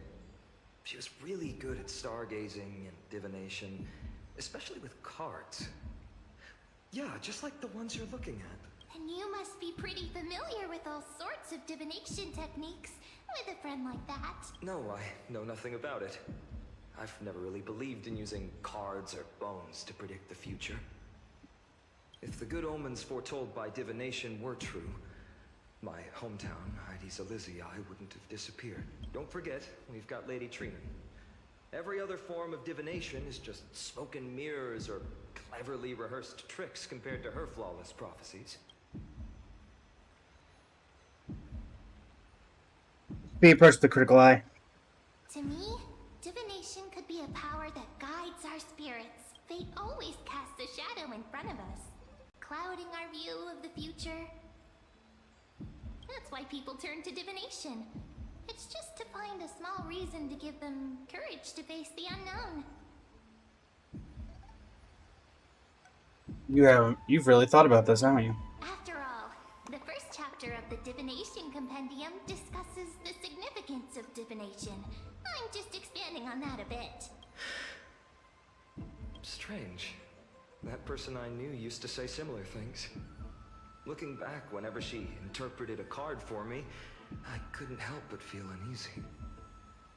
She was really good at stargazing and divination, especially with cards. Yeah, just like the ones you're looking at. And you must be pretty familiar with all sorts of divination techniques with a friend like that. No, I know nothing about it. I've never really believed in using cards or bones to predict the future. If the good omens foretold by divination were true, my hometown, Hydes Elysiae, wouldn't have disappeared. Don't forget, we've got Lady Trina. Every other form of divination is just smoke and mirrors or cleverly rehearsed tricks compared to her flawless prophecies. Be approached with a critical eye. To me, divination could be a power that guides our spirits. Fate always casts a shadow in front of us, clouding our view of the future. That's why people turn to divination. It's just to find a small reason to give them courage to face the unknown. You've really thought about this, haven't you? After all, the first chapter of the Divination Compendium discusses the significance of divination. I'm just expanding on that a bit. Strange. That person I knew used to say similar things. Looking back, whenever she interpreted a card for me, I couldn't help but feel uneasy.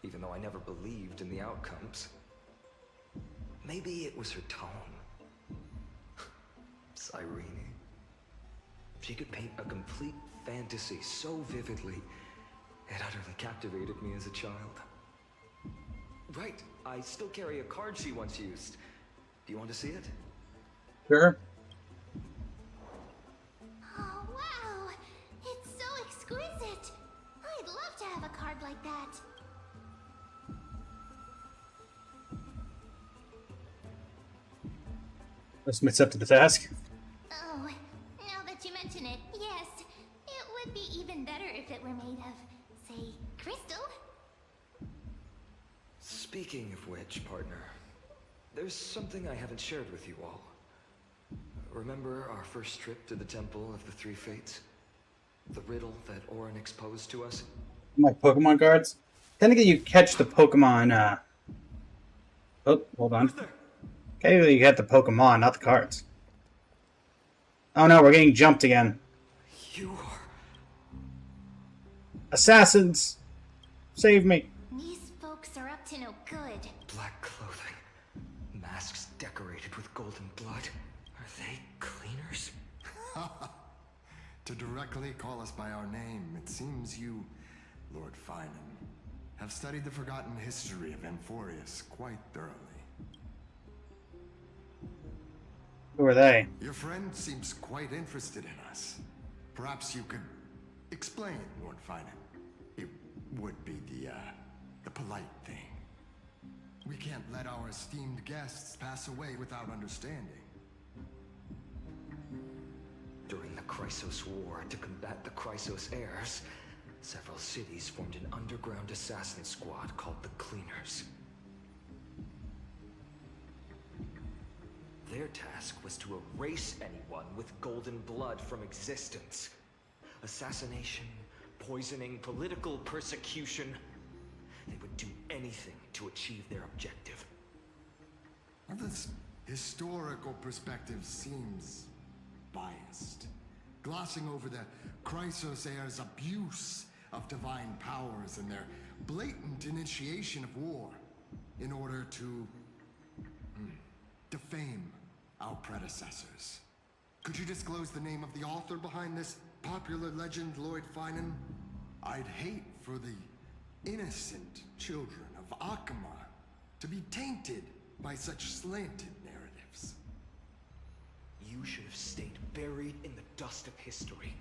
Even though I never believed in the outcomes. Maybe it was her tone. Irene. She could paint a complete fantasy so vividly, it utterly captivated me as a child. Right, I still carry a card she once used. Do you want to see it? Sure. Oh, wow! It's so exquisite! I'd love to have a card like that. Let's admits up to the task. Oh, now that you mention it, yes. It would be even better if it were made of, say, crystal. Speaking of which, partner, there's something I haven't shared with you all. Remember our first trip to the Temple of the Three Fates? The riddle that Orin exposed to us? My Pokemon cards? Technically, you catch the Pokemon, Oh, hold on. Okay, you got the Pokemon, not the cards. Oh no, we're getting jumped again. You are... Assassins! Save me. These folks are up to no good. Black clothing. Masks decorated with golden blood. Are they cleaners? To directly call us by our name, it seems you, Lord Finan, have studied the forgotten history of Amphoreus quite thoroughly. Who are they? Your friend seems quite interested in us. Perhaps you could explain, Lord Finan. It would be the polite thing. We can't let our esteemed guests pass away without understanding. During the Chrysos War, to combat the Chrysos heirs, several cities formed an underground assassin squad called the Cleaners. Their task was to erase anyone with golden blood from existence. Assassination, poisoning, political persecution. They would do anything to achieve their objective. Well, this historical perspective seems biased, glossing over the Chrysos heirs' abuse of divine powers and their blatant initiation of war in order to defame our predecessors. Could you disclose the name of the author behind this popular legend, Lord Finan? I'd hate for the innocent children of Akama to be tainted by such slanted narratives. You should have stayed buried in the dust of history.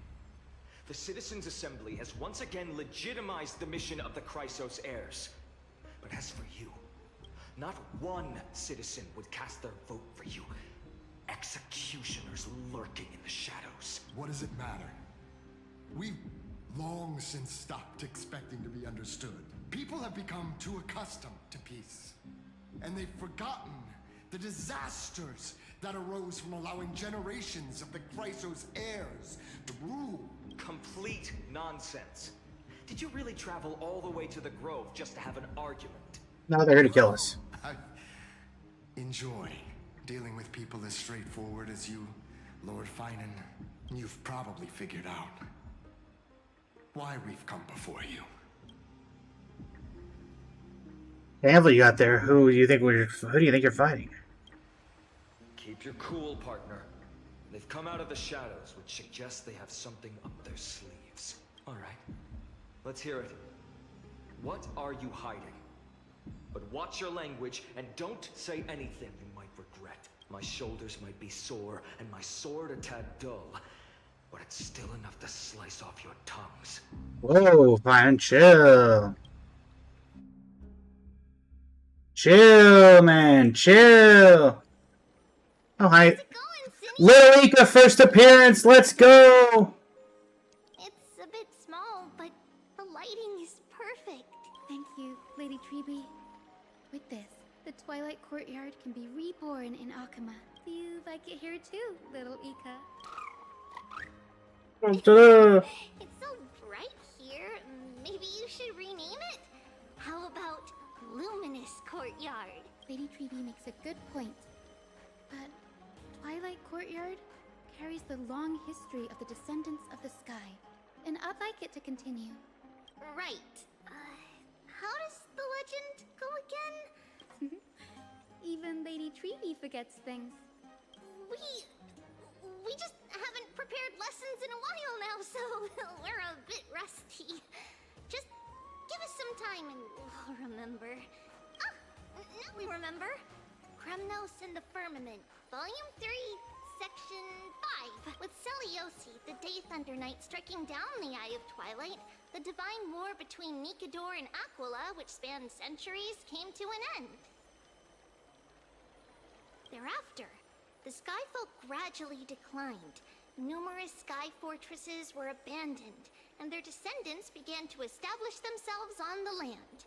The Citizens' Assembly has once again legitimized the mission of the Chrysos heirs. But as for you, not one citizen would cast their vote for you. Executioners lurking in the shadows. What does it matter? We've long since stopped expecting to be understood. People have become too accustomed to peace. And they've forgotten the disasters that arose from allowing generations of the Chrysos heirs to rule. Complete nonsense. Did you really travel all the way to the Grove just to have an argument? No, they're here to kill us. I enjoy dealing with people as straightforward as you, Lord Finan. You've probably figured out why we've come before you. Hey, what you got there? Who do you think you're fighting? Keep your cool, partner. They've come out of the shadows, which suggests they have something up their sleeves. All right, let's hear it. What are you hiding? But watch your language and don't say anything you might regret. My shoulders might be sore and my sword a tad dull, but that's still enough to slice off your tongues. Whoa, fine, chill. Chill, man, chill. Oh, hi. Little Ika, first appearance, let's go! It's a bit small, but the lighting is perfect. Thank you, Lady Treeby. With this, the Twilight Courtyard can be reborn in Akama. Do you like it here too, little Ika? It's so bright here. Maybe you should rename it? How about Luminous Courtyard? Lady Treeby makes a good point. But Twilight Courtyard carries the long history of the descendants of the sky, and I'd like it to continue. Right. How does the legend go again? Even Lady Treeby forgets things. We just haven't prepared lessons in a while now, so we're a bit rusty. Just give us some time and we'll remember. Now we remember. Kremnos and the Firmament, Volume 3, Section 5. With Seliosi, the Day Thunder Knight, striking down the Eye of Twilight, the divine war between Nikador and Aquila, which spanned centuries, came to an end. Thereafter, the Skyfolk gradually declined. Numerous sky fortresses were abandoned, and their descendants began to establish themselves on the land.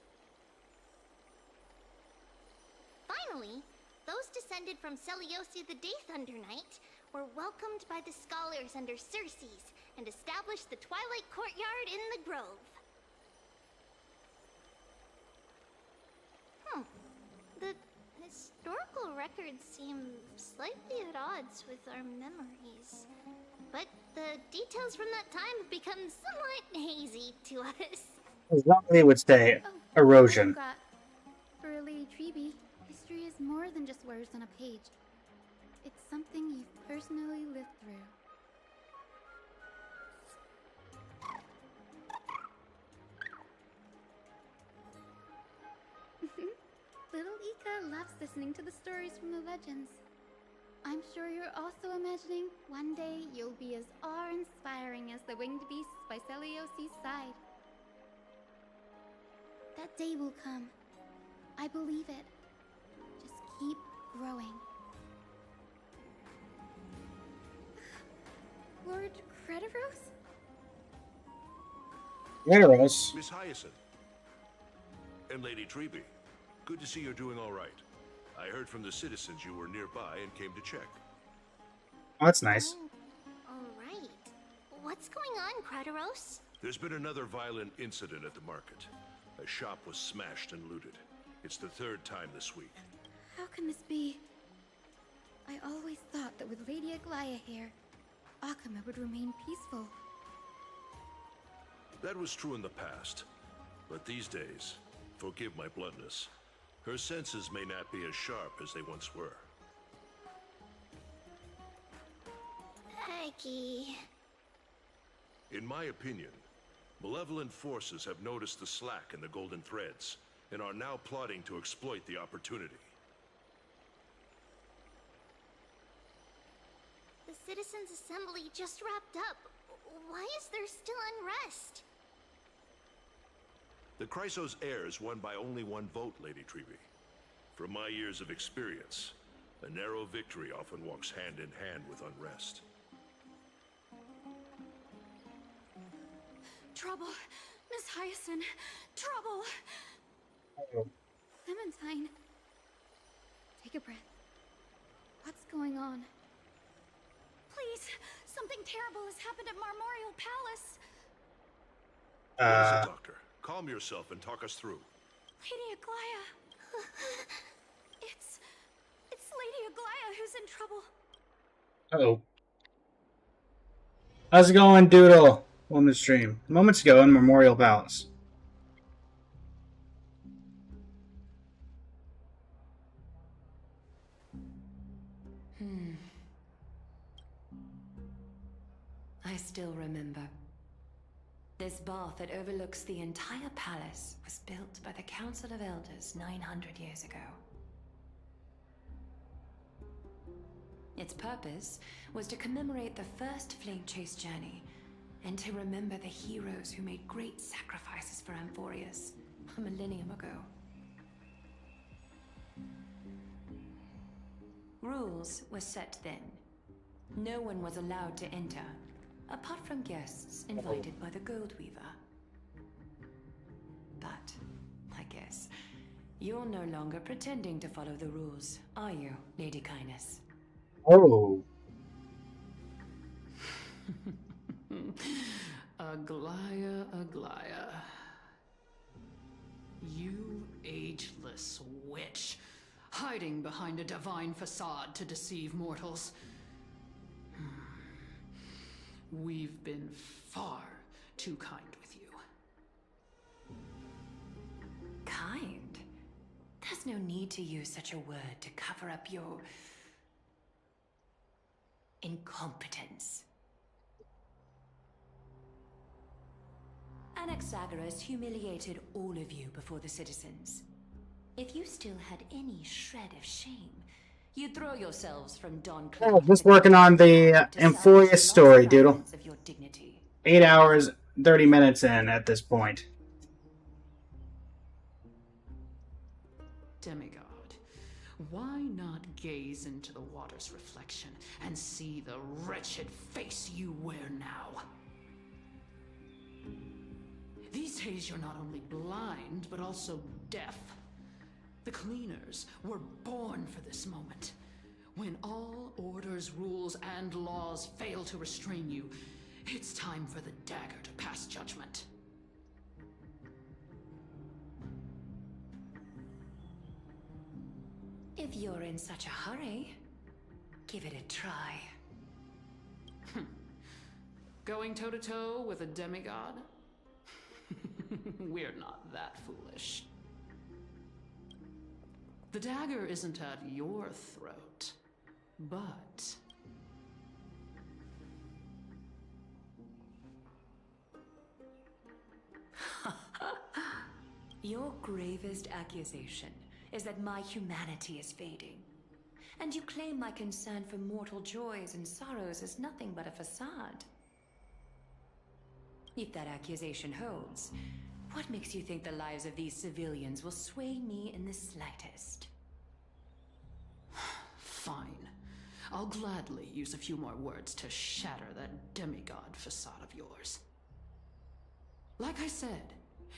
Finally, those descended from Seliosi the Day Thunder Knight were welcomed by the scholars under Circes and established the Twilight Courtyard in the Grove. The historical records seem slightly at odds with our memories. But the details from that time have become somewhat hazy to us. As they would say, erosion. For Lady Treeby, history is more than just words on a page. It's something you've personally lived through. Little Ika loves listening to the stories from the legends. I'm sure you're also imagining one day you'll be as awe-inspiring as the winged beasts by Seliosi's side. That day will come. I believe it. Just keep growing. Lord Crediros? Crediros? Miss Hyacinth. And Lady Treeby. Good to see you're doing all right. I heard from the citizens you were nearby and came to check. Oh, that's nice. All right. What's going on, Crediros? There's been another violent incident at the market. A shop was smashed and looted. It's the third time this week. How can this be? I always thought that with Lady Aglaya here, Akama would remain peaceful. That was true in the past. But these days, forgive my bluntness, her senses may not be as sharp as they once were. Aggie. In my opinion, malevolent forces have noticed the slack in the Golden Threads and are now plotting to exploit the opportunity. The Citizens' Assembly just wrapped up. Why is there still unrest? The Chrysos heirs won by only one vote, Lady Treeby. From my years of experience, a narrow victory often walks hand in hand with unrest. Trouble! Miss Hyacinth! Trouble! Clementine! Take a breath. What's going on? Please! Something terrible has happened at Marmorial Palace! What is it, Doctor? Calm yourself and talk us through. Lady Aglaya! It's Lady Aglaya who's in trouble. Uh-oh. How's it going, Doodle? Woman stream. Moments ago in Memorial Palace. I still remember. This bath that overlooks the entire palace was built by the Council of Elders 900 years ago. Its purpose was to commemorate the first Flame Chase journey, and to remember the heroes who made great sacrifices for Amphoreus a millennium ago. Rules were set then. No one was allowed to enter, apart from guests invited by the Gold Weaver. But, I guess, you're no longer pretending to follow the rules, are you, Lady Kindness? Oh. Aglaya, Aglaya. You ageless witch, hiding behind a divine facade to deceive mortals. We've been far too kind with you. Kind? There's no need to use such a word to cover up your incompetence. Anaxagoras humiliated all of you before the citizens. If you still had any shred of shame, you'd throw yourselves from Don Cloud. Oh, just working on the Amphoreus story, Doodle. 8 hours, 30 minutes in at this point. Demigod, why not gaze into the water's reflection and see the wretched face you wear now? These days you're not only blind, but also deaf. The cleaners were born for this moment. When all orders, rules, and laws fail to restrain you, it's time for the dagger to pass judgment. If you're in such a hurry, give it a try. Going toe-to-toe with a demigod? We're not that foolish. The dagger isn't at your throat, but... Your gravest accusation is that my humanity is fading. And you claim my concern for mortal joys and sorrows is nothing but a facade. If that accusation holds, what makes you think the lives of these civilians will sway me in the slightest? Fine. I'll gladly use a few more words to shatter that demigod facade of yours. Like I said,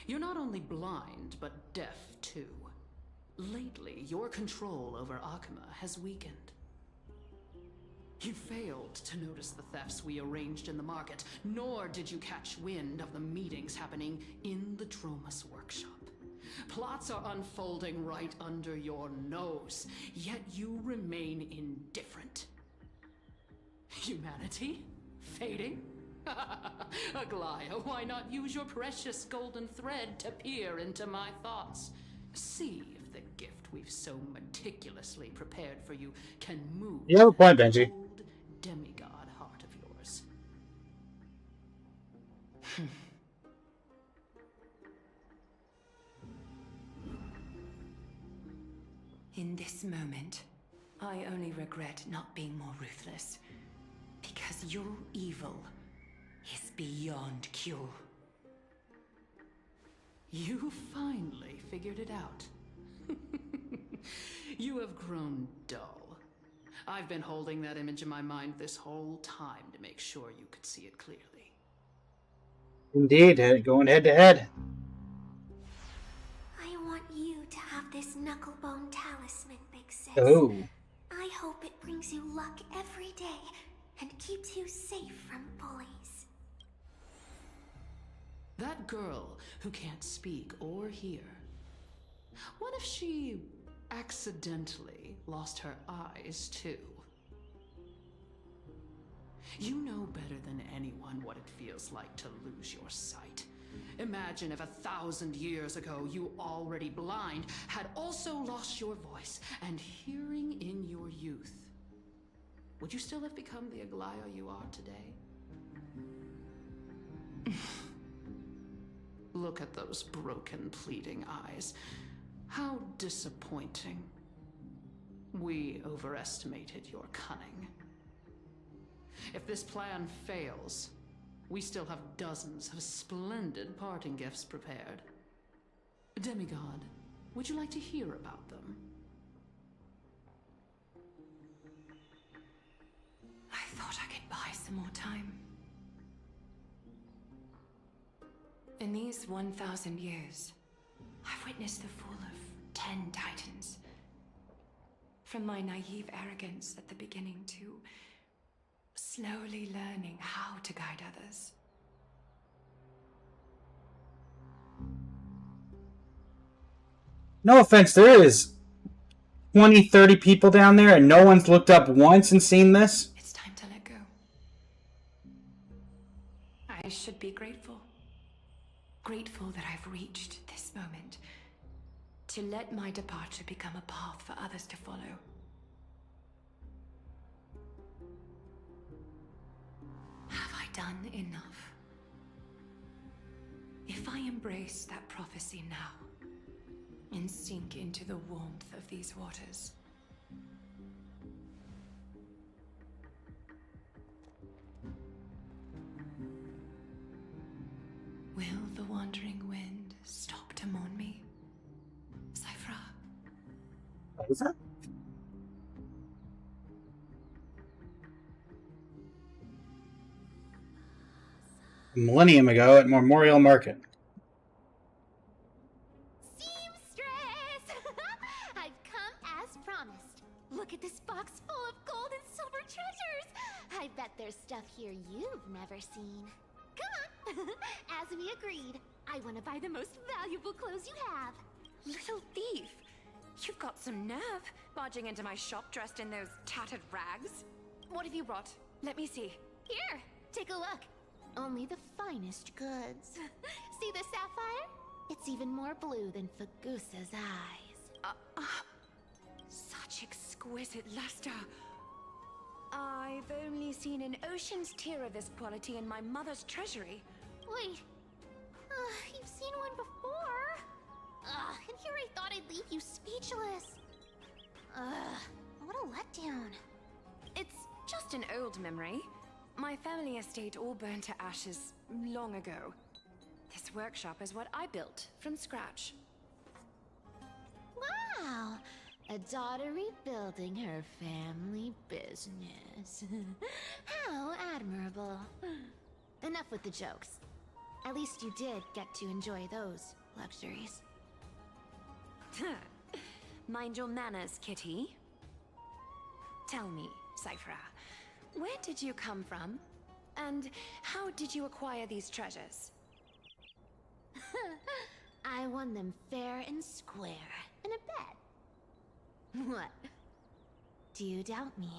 you're not only blind, but deaf too. Lately, your control over Akuma has weakened. You failed to notice the thefts we arranged in the market, nor did you catch wind of the meetings happening in the Dromus workshop. Plots are unfolding right under your nose, yet you remain indifferent. Humanity? Fading? Aglaya, why not use your precious golden thread to peer into my thoughts? See if the gift we've so meticulously prepared for you can move You have a point, Benji. the old demigod heart of yours. In this moment, I only regret not being more ruthless. Because your evil is beyond cure. You finally figured it out. You have grown dull. I've been holding that image in my mind this whole time to make sure you could see it clearly. Indeed, going head to head. I want you to have this knucklebone talisman, Big Sis. Oh. I hope it brings you luck every day and keeps you safe from bullies. That girl who can't speak or hear. What if she accidentally lost her eyes too? You know better than anyone what it feels like to lose your sight. Imagine if 1,000 years ago you, already blind, had also lost your voice and hearing in your youth. Would you still have become the Aglaya you are today? Look at those broken, pleading eyes. How disappointing. We overestimated your cunning. If this plan fails, we still have dozens of splendid parting gifts prepared. Demigod, would you like to hear about them? I thought I could buy some more time. In these 1,000 years, I've witnessed the fall of 10 titans. From my naive arrogance at the beginning to slowly learning how to guide others. No offense, there is 20, 30 people down there and no one's looked up once and seen this? It's time to let go. I should be grateful. Grateful that I've reached this moment. To let my departure become a path for others to follow. Have I done enough? If I embrace that prophecy now, and sink into the warmth of these waters, will the wandering wind stop to mourn me? Cyphra? What was that? A millennium ago at Memorial Market. Seamstress! I've come as promised. Look at this box full of gold and silver treasures. I bet there's stuff here you've never seen. Come on! As we agreed, I want to buy the most valuable clothes you have. Little thief! You've got some nerve, barging into my shop dressed in those tattered rags. What have you brought? Let me see. Here, take a look. Only the finest goods. See the sapphire? It's even more blue than Fagusa's eyes. Such exquisite luster. I've only seen an ocean's tear of this quality in my mother's treasury. Wait. You've seen one before. And here I thought I'd leave you speechless. What a letdown. It's just an old memory. My family estate all burned to ashes long ago. This workshop is what I built from scratch. Wow! A daughter rebuilding her family business. How admirable. Enough with the jokes. At least you did get to enjoy those luxuries. Mind your manners, kitty. Tell me, Cyphra, where did you come from? And how did you acquire these treasures? I won them fair and square in a bet. What? Do you doubt me?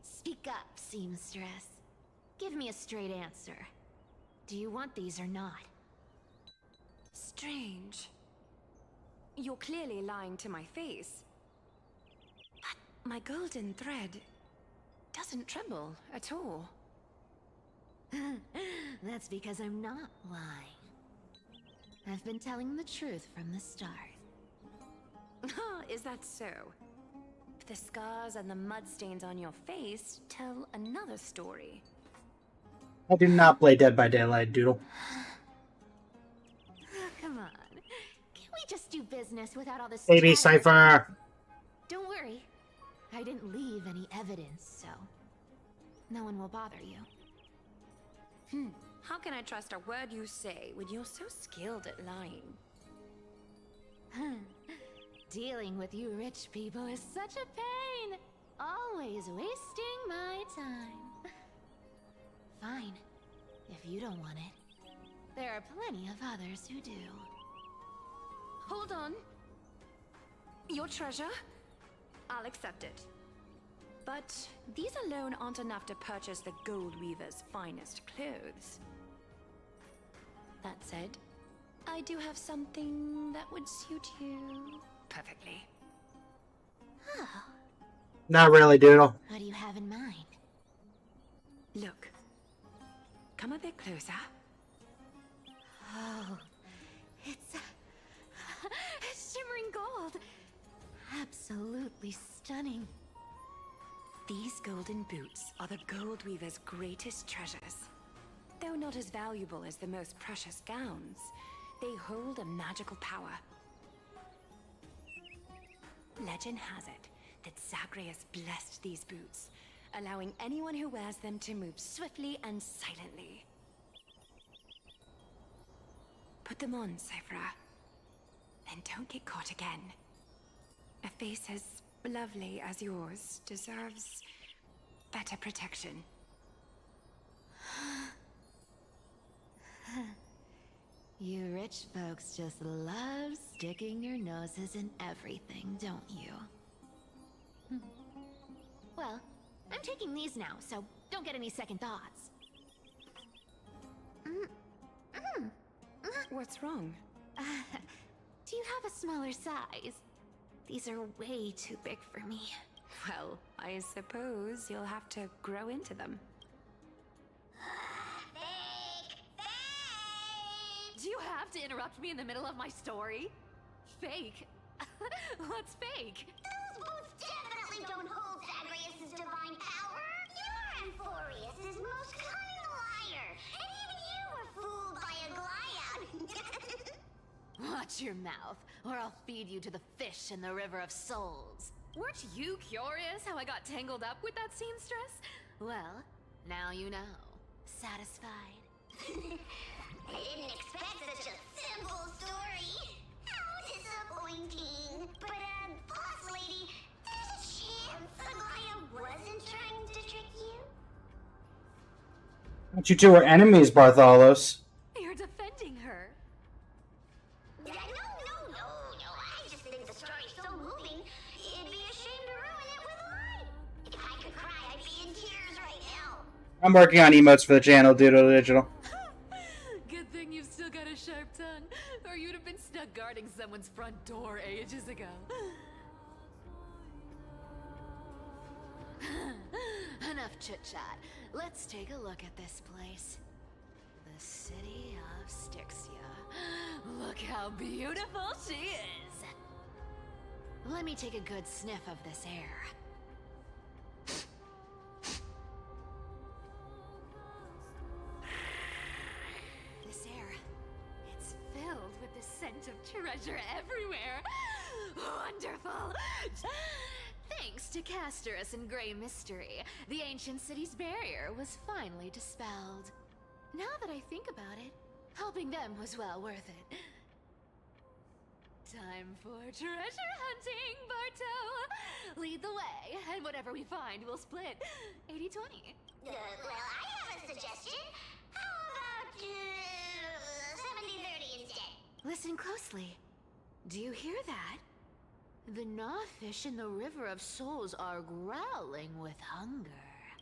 Speak up, seamstress. Give me a straight answer. Do you want these or not? Strange. You're clearly lying to my face. But my golden thread doesn't tremble at all. That's because I'm not lying. I've been telling the truth from the start. Is that so? The scars and the mud stains on your face tell another story. I do not play Dead by Daylight, Doodle. Come on. Can't we just do business without all this Baby chatter? Cypher! Don't worry. I didn't leave any evidence, so no one will bother you. How can I trust a word you say when you're so skilled at lying? Dealing with you rich people is such a pain. Always wasting my time. Fine, if you don't want it. There are plenty of others who do. Hold on. Your treasure? I'll accept it. But these alone aren't enough to purchase the Gold Weaver's finest clothes. That said, I do have something that would suit you perfectly. Oh, Not really, Doodle. what do you have in mind? Look. Come a bit closer. Oh, it's shimmering gold. Absolutely stunning. These golden boots are the gold weaver's greatest treasures. Though not as valuable as the most precious gowns, they hold a magical power. Legend has it that Zagreus blessed these boots, allowing anyone who wears them to move swiftly and silently. Put them on, Cyphra. Then don't get caught again. A face as lovely as yours deserves better protection. You rich folks just love sticking your noses in everything, don't you? Well, I'm taking these now, so don't get any second thoughts. What's wrong? Do you have a smaller size? These are way too big for me. Well, I suppose you'll have to grow into them. Do you have to interrupt me in the middle of my story? Fake? What's fake? Those boots definitely don't hold Zagreus' divine power. You're Amphoreus' most cunning liar, and even you were fooled by a Glyout. Watch your mouth, or I'll feed you to the fish in the River of Souls. Weren't you curious how I got tangled up with that seamstress? Well, now you know. Satisfied? I didn't expect such a simple story. How disappointing. But, boss lady, there's a chance Aglaya wasn't trying to trick you? But you two are enemies, Bartholos. You're defending her. No. I just think the story's so moving, it'd be a shame to ruin it with light. If I could cry, I'd be in tears right now. I'm working on emotes for the channel, Doodle Digital. Good thing you've still got a sharp tongue, or you'd have been stuck guarding someone's front door ages ago. Enough chit-chat. Let's take a look at this place. The city of Styxia. Look how beautiful she is! Let me take a good sniff of this air. This air, it's filled with the scent of treasure everywhere. Wonderful! Thanks to Castorus and Grey Mystery, the ancient city's barrier was finally dispelled. Now that I think about it, helping them was well worth it. Time for treasure hunting, Barto! Lead the way, and whatever we find, we'll split 80-20. Well, I have a suggestion. How about 70-30 instead? Listen closely. Do you hear that? The gnawfish in the River of Souls are growling with hunger.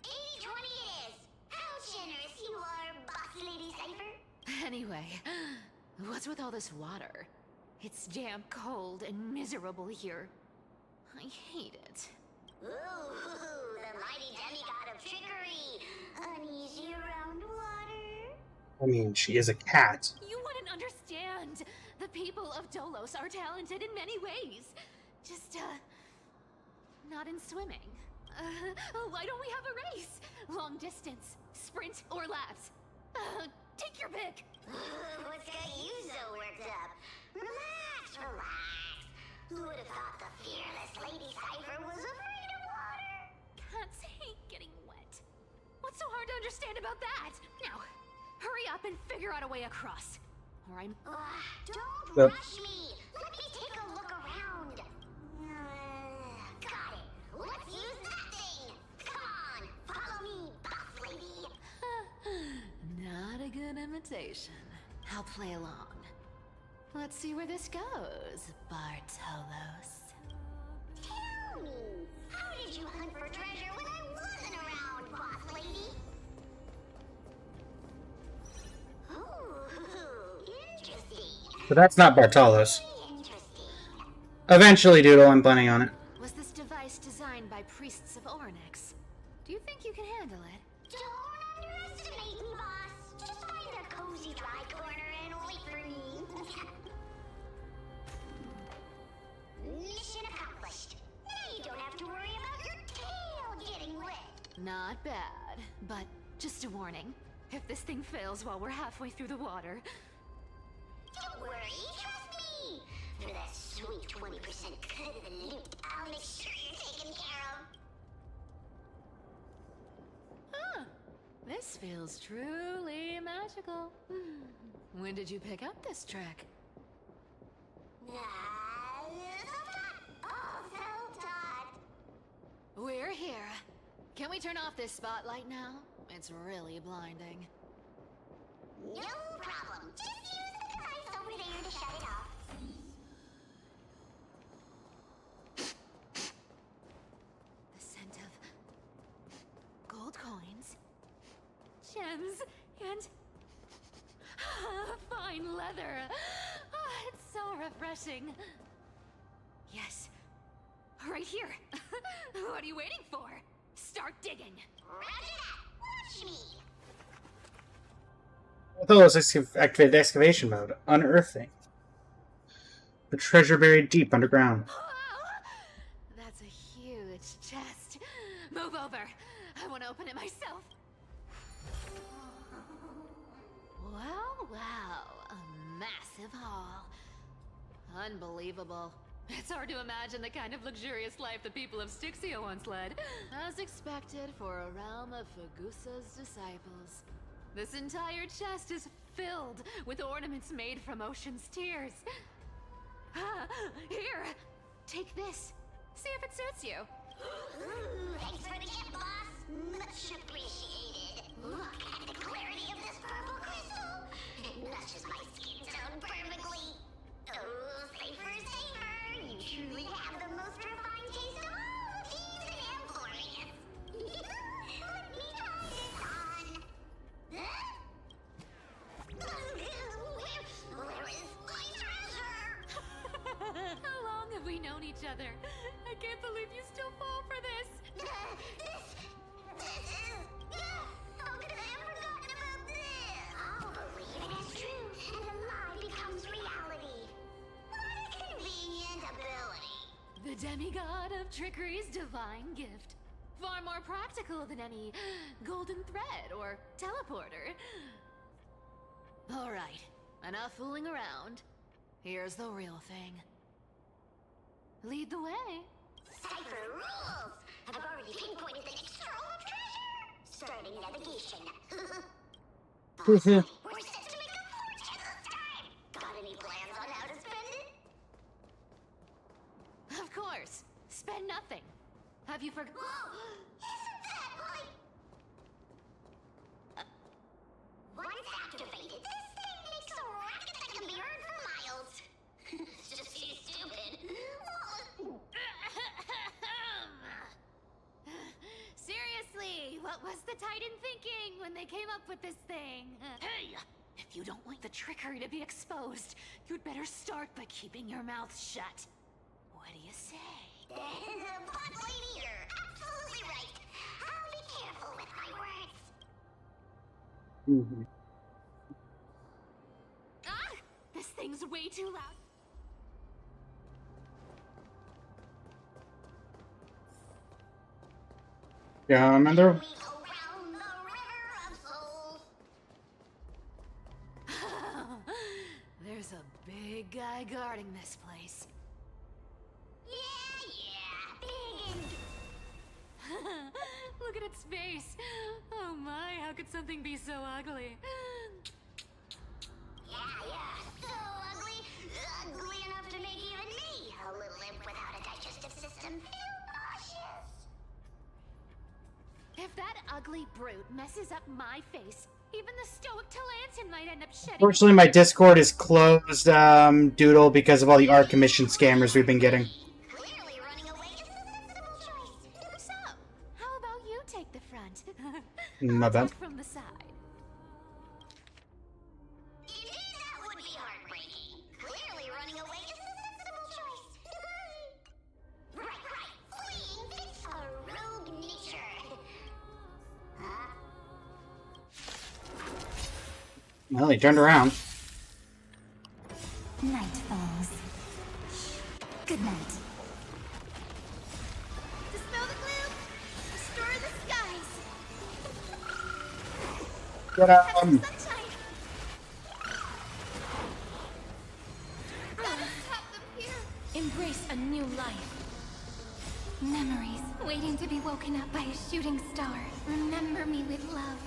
80-20 it is. How generous you are, boss lady Cypher. Anyway, what's with all this water? It's damp, cold, and miserable here. I hate it. Ooh, the mighty demigod of trickery. Uneasy around water. I mean, she is a cat. You wouldn't understand. The people of Dolos are talented in many ways. Just, not in swimming. Why don't we have a race? Long distance, sprint, or laps? Take your pick. What's got you so worked up? Relax. Who would have thought the fearless Lady Cypher was afraid of water? Cats hate getting wet. What's so hard to understand about that? Now, hurry up and figure out a way across. Or I'm... Don't rush me. Let me take a look around. Got it. Let's use that thing. Come on, follow me, boss lady. Not a good imitation. I'll play along. Let's see where this goes, Bartolos. Tell me, how did you hunt for treasure when I wasn't around, boss lady? Ooh, interesting. But that's not Bartolos. Eventually, Doodle, I'm planning on it. Was this device designed by priests of Ornyx? Do you think you can handle it? Don't underestimate me, boss. Just find a cozy dry corner and wait for me. Mission accomplished. Now you don't have to worry about your tail getting wet. Not bad, but just a warning. If this thing fails while we're halfway through the water... Don't worry, trust me. For that sweet 20% cut of the loot, I'll make sure you're taken care of. Huh. This feels truly magical. When did you pick up this trick? We're here. Can we turn off this spotlight now? It's really blinding. No problem. Just use the device over there to shut it off. The scent of gold coins, gems, and fine leather. It's so refreshing. Yes, right here. What are you waiting for? Start digging. Roger that. Watch me. Those activated excavation mode. Unearthing. The treasure buried deep underground. That's a huge chest. Move over. I want to open it myself. Wow, wow. A massive haul. Unbelievable. It's hard to imagine the kind of luxurious life the people of Styxia once led. As expected for a realm of Fagusa's disciples. This entire chest is filled with ornaments made from ocean's tears. Here, take this. See if it suits you. Thanks for the gift, boss. Much appreciated. Look at the clarity of this purple crystal. It matches my skin tone perfectly. Oh, safer, safer. You truly have the most refined taste of all thieves in Amphoreus. Let me try this on. Where is my treasure? How long have we known each other? I can't believe you still fall for this. This is... How could I have forgotten about this? I'll believe it is true, and a lie becomes reality. What a convenient ability. The demigod of trickery's divine gift. Far more practical than any golden thread or teleporter. Alright, enough fooling around. Here's the real thing. Lead the way. Cipher rules! I've already pinpointed the next scroll of treasure! Starting navigation. We're set to make a fortune this time! Got any plans on how to spend it? Of course. Spend nothing. Have you forgotten? Isn't that like... Once activated, this thing makes a racket that can be heard for miles. It's just too stupid. Seriously, what was the Titan thinking when they came up with this thing? Hey! If you don't want the trickery to be exposed, you'd better start by keeping your mouth shut. What do you say? Pot lady, you're absolutely right. I'll be careful with my words. Ah! This thing's way too loud. Yeah, another. There's a big guy guarding this place. Yeah, big and... Look at its face. Oh my, how could something be so ugly? Yeah, so ugly. Ugly enough to make even me, a little imp without a digestive system, feel nauseous. If that ugly brute messes up my face, even the stoic Talantin might end up shedding... Fortunately, my Discord is closed, Doodle, because of all the art commission scammers we've been getting. Clearly running away is the sensible choice. So, how about you take the front? My bad. From the side. Indeed, that would be heartbreaking. Clearly running away is the sensible choice. Right. Fleeing fits a rogue nature. Huh? Well, he turned around. Night falls. Good night. Dispel the gloom! Restore the skies! Get Sunshine! Gotta stop them here! Embrace a new life. Memories waiting to be woken up by a shooting star. Remember me with love.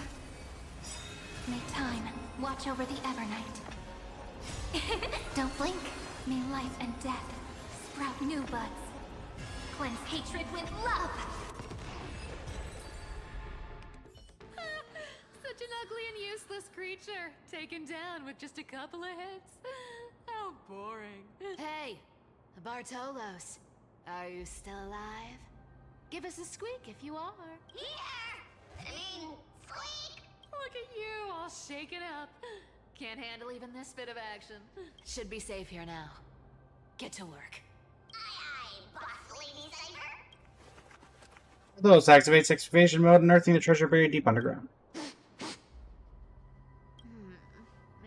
May time watch over the Evernight. Don't blink. May life and death sprout new buds. Cleanse hatred with love. Such an ugly and useless creature, taken down with just a couple of hits. How boring. Hey, Bartolos, are you still alive? Give us a squeak if you are. Squeak! Look at you, all shaken up. Can't handle even this bit of action. Should be safe here now. Get to work. Boss Lady Cypher! Those activates excavation mode, unearthing the treasure buried deep underground.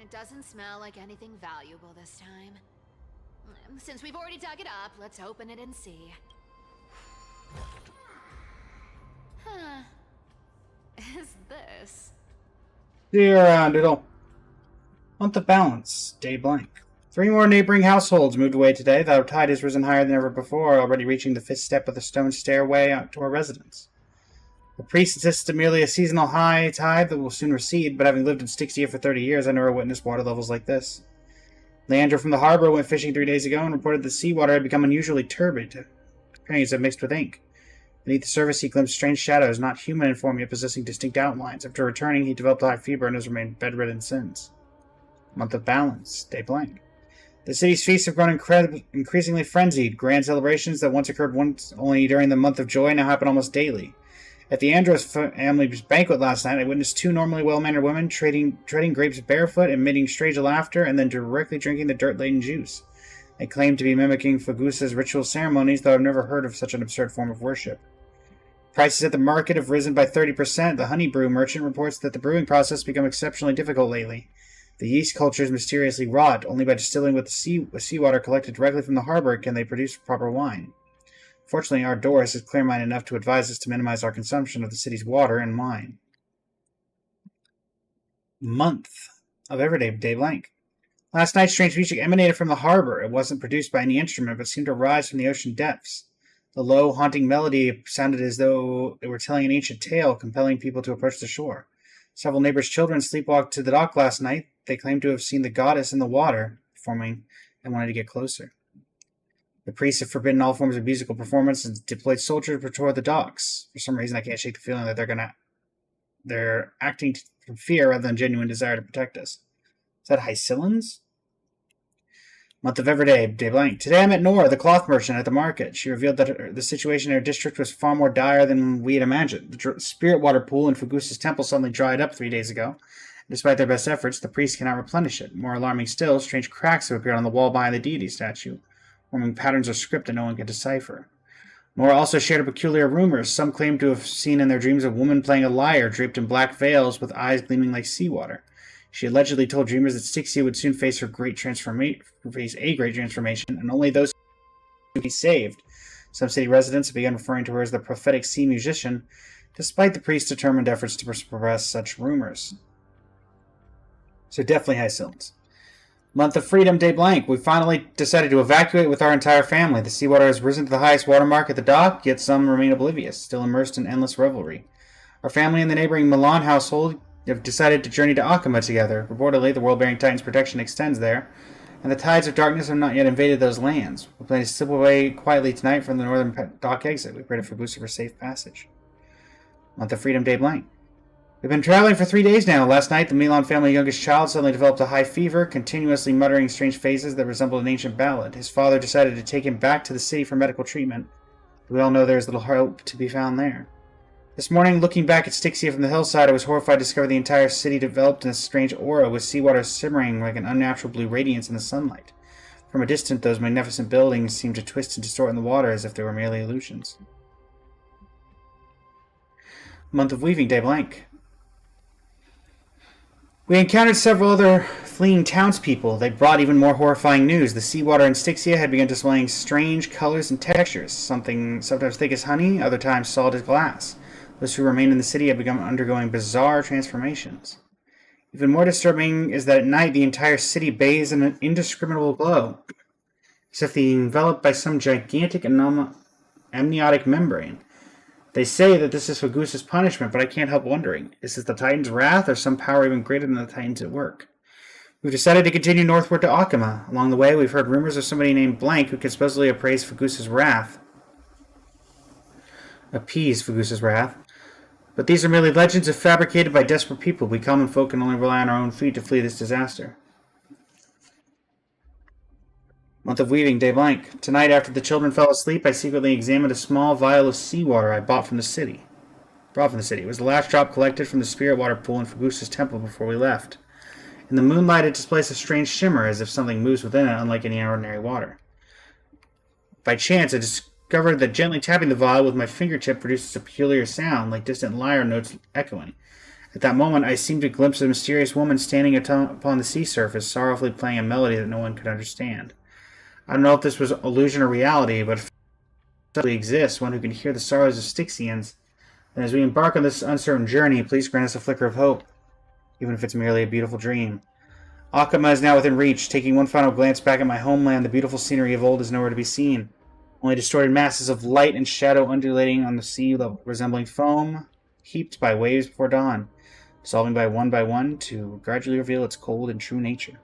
It doesn't smell like anything valuable this time. Since we've already dug it up, let's open it and see. Huh. Is this? Dear Doodle. Month of balance. Day blank. 3 more neighboring households moved away today. The tide has risen higher than ever before, already reaching the 5th step of the stone stairway out to our residence. The priest insists it's merely a seasonal high tide that will soon recede, but having lived in Styxia for 30 years, I never witnessed water levels like this. Leandro from the harbor went fishing 3 days ago and reported the seawater had become unusually turbid, appearing as if mixed with ink. Beneath the surface, he glimpsed strange shadows, not human in form yet possessing distinct outlines. After returning, he developed a high fever and has remained bedridden since. Month of balance. Day blank. The city's feasts have grown increasingly frenzied. Grand celebrations that once occurred only during the month of joy now happen almost daily. At the Andros family's banquet last night, I witnessed 2 normally well-mannered women treading grapes barefoot, emitting strange laughter, and then directly drinking the dirt-laden juice. They claim to be mimicking Fagusa's ritual ceremonies, though I've never heard of such an absurd form of worship. Prices at the market have risen by 30%. The honey brew merchant reports that the brewing process has become exceptionally difficult lately. The yeast cultures mysteriously rot. Only by distilling with seawater collected directly from the harbor can they produce proper wine. Fortunately, our Doris is clear-minded enough to advise us to minimize our consumption of the city's water and wine. Month of everyday day blank. Last night, strange music emanated from the harbor. It wasn't produced by any instrument, but seemed to rise from the ocean depths. The low, haunting melody sounded as though it were telling an ancient tale, compelling people to approach the shore. Several neighbors' children sleepwalked to the dock last night. They claimed to have seen the goddess in the water performing and wanted to get closer. The priests have forbidden all forms of musical performance and deployed soldiers to patrol the docks. For some reason, I can't shake the feeling that they're acting from fear rather than genuine desire to protect us. Is that Hycillans? Month of everyday, day blank. Today I met Nora, the cloth merchant, at the market. She revealed that the situation in her district was far more dire than we had imagined. The spirit water pool in Fagusa's temple suddenly dried up 3 days ago. Despite their best efforts, the priests cannot replenish it. More alarming still, strange cracks have appeared on the wall behind the deity statue, forming patterns of script that no one can decipher. Nora also shared a peculiar rumor. Some claim to have seen in their dreams a woman playing a lyre draped in black veils with eyes gleaming like seawater. She allegedly told dreamers that Styxia would soon face a great transformation, and only those who would be saved. Some city residents have begun referring to her as the prophetic sea musician, despite the priest's determined efforts to suppress such rumors. So definitely Hycillans. Month of freedom, day blank. We finally decided to evacuate with our entire family. The seawater has risen to the highest watermark at the dock, yet some remain oblivious, still immersed in endless revelry. Our family and the neighboring Milan household have decided to journey to Akama together. Reportedly, the World-Bearing Titan's protection extends there, and the tides of darkness have not yet invaded those lands. We plan to slip away quietly tonight from the northern dock exit. We pray to Fagusa for safe passage. Month of freedom, day blank. We've been traveling for 3 days now. Last night, the Milan family's youngest child suddenly developed a high fever, continuously muttering strange phrases that resembled an ancient ballad. His father decided to take him back to the city for medical treatment. We all know there is little hope to be found there. This morning, looking back at Styxia from the hillside, I was horrified to discover the entire city developed in a strange aura, with seawater simmering like an unnatural blue radiance in the sunlight. From a distance, those magnificent buildings seemed to twist and distort in the water as if they were merely illusions. Month of weaving, day blank. We encountered several other fleeing townspeople. They brought even more horrifying news. The seawater in Styxia had begun displaying strange colors and textures, something sometimes thick as honey, other times solid as glass. Those who remained in the city had begun undergoing bizarre transformations. Even more disturbing is that at night the entire city bathes in an indiscriminable glow, as if they enveloped by some gigantic amniotic membrane. They say that this is Fagusa's punishment, but I can't help wondering, is this the Titan's wrath or some power even greater than the Titans at work? We've decided to continue northward to Akama. Along the way, we've heard rumors of somebody named Blank who could supposedly appease Fagusa's wrath. But these are merely legends fabricated by desperate people. We common folk can only rely on our own feet to flee this disaster. Month of weaving, day blank. Tonight, after the children fell asleep, I secretly examined a small vial of seawater I brought from the city. It was the last drop collected from the spirit water pool in Fagusa's temple before we left. In the moonlight, it displays a strange shimmer, as if something moves within it, unlike any ordinary water. By chance, I discovered that gently tapping the vial with my fingertip produces a peculiar sound, like distant lyre notes echoing. At that moment, I seemed to glimpse a mysterious woman standing upon the sea surface, sorrowfully playing a melody that no one could understand. I don't know if this was illusion or reality, but if it really exists, one who can hear the sorrows of Styxians, then as we embark on this uncertain journey, please grant us a flicker of hope, even if it's merely a beautiful dream. Akama is now within reach. Taking one final glance back at my homeland, the beautiful scenery of old is nowhere to be seen. Only distorted masses of light and shadow undulating on the sea level, resembling foam heaped by waves before dawn, dissolving by one to gradually reveal its cold and true nature.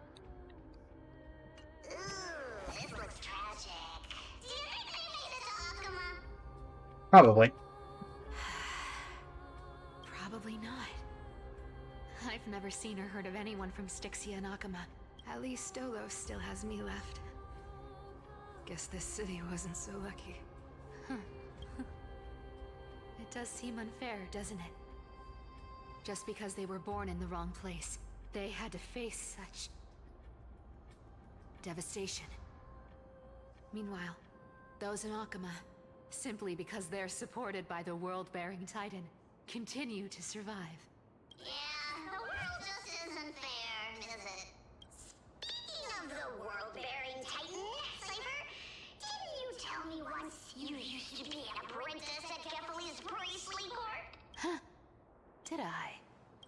Probably. Probably not. I've never seen or heard of anyone from Styxia and Akama. At least Stolos still has me left. Guess this city wasn't so lucky. It does seem unfair, doesn't it? Just because they were born in the wrong place, they had to face such devastation. Meanwhile, those in Akama, simply because they're supported by the world-bearing Titan, continue to survive. Yeah, the world just isn't fair, is it? Speaking of the world-bearing Titan, Cypher, didn't you tell me once you used to be an apprentice at Kefali's priestly court? Huh. Did I?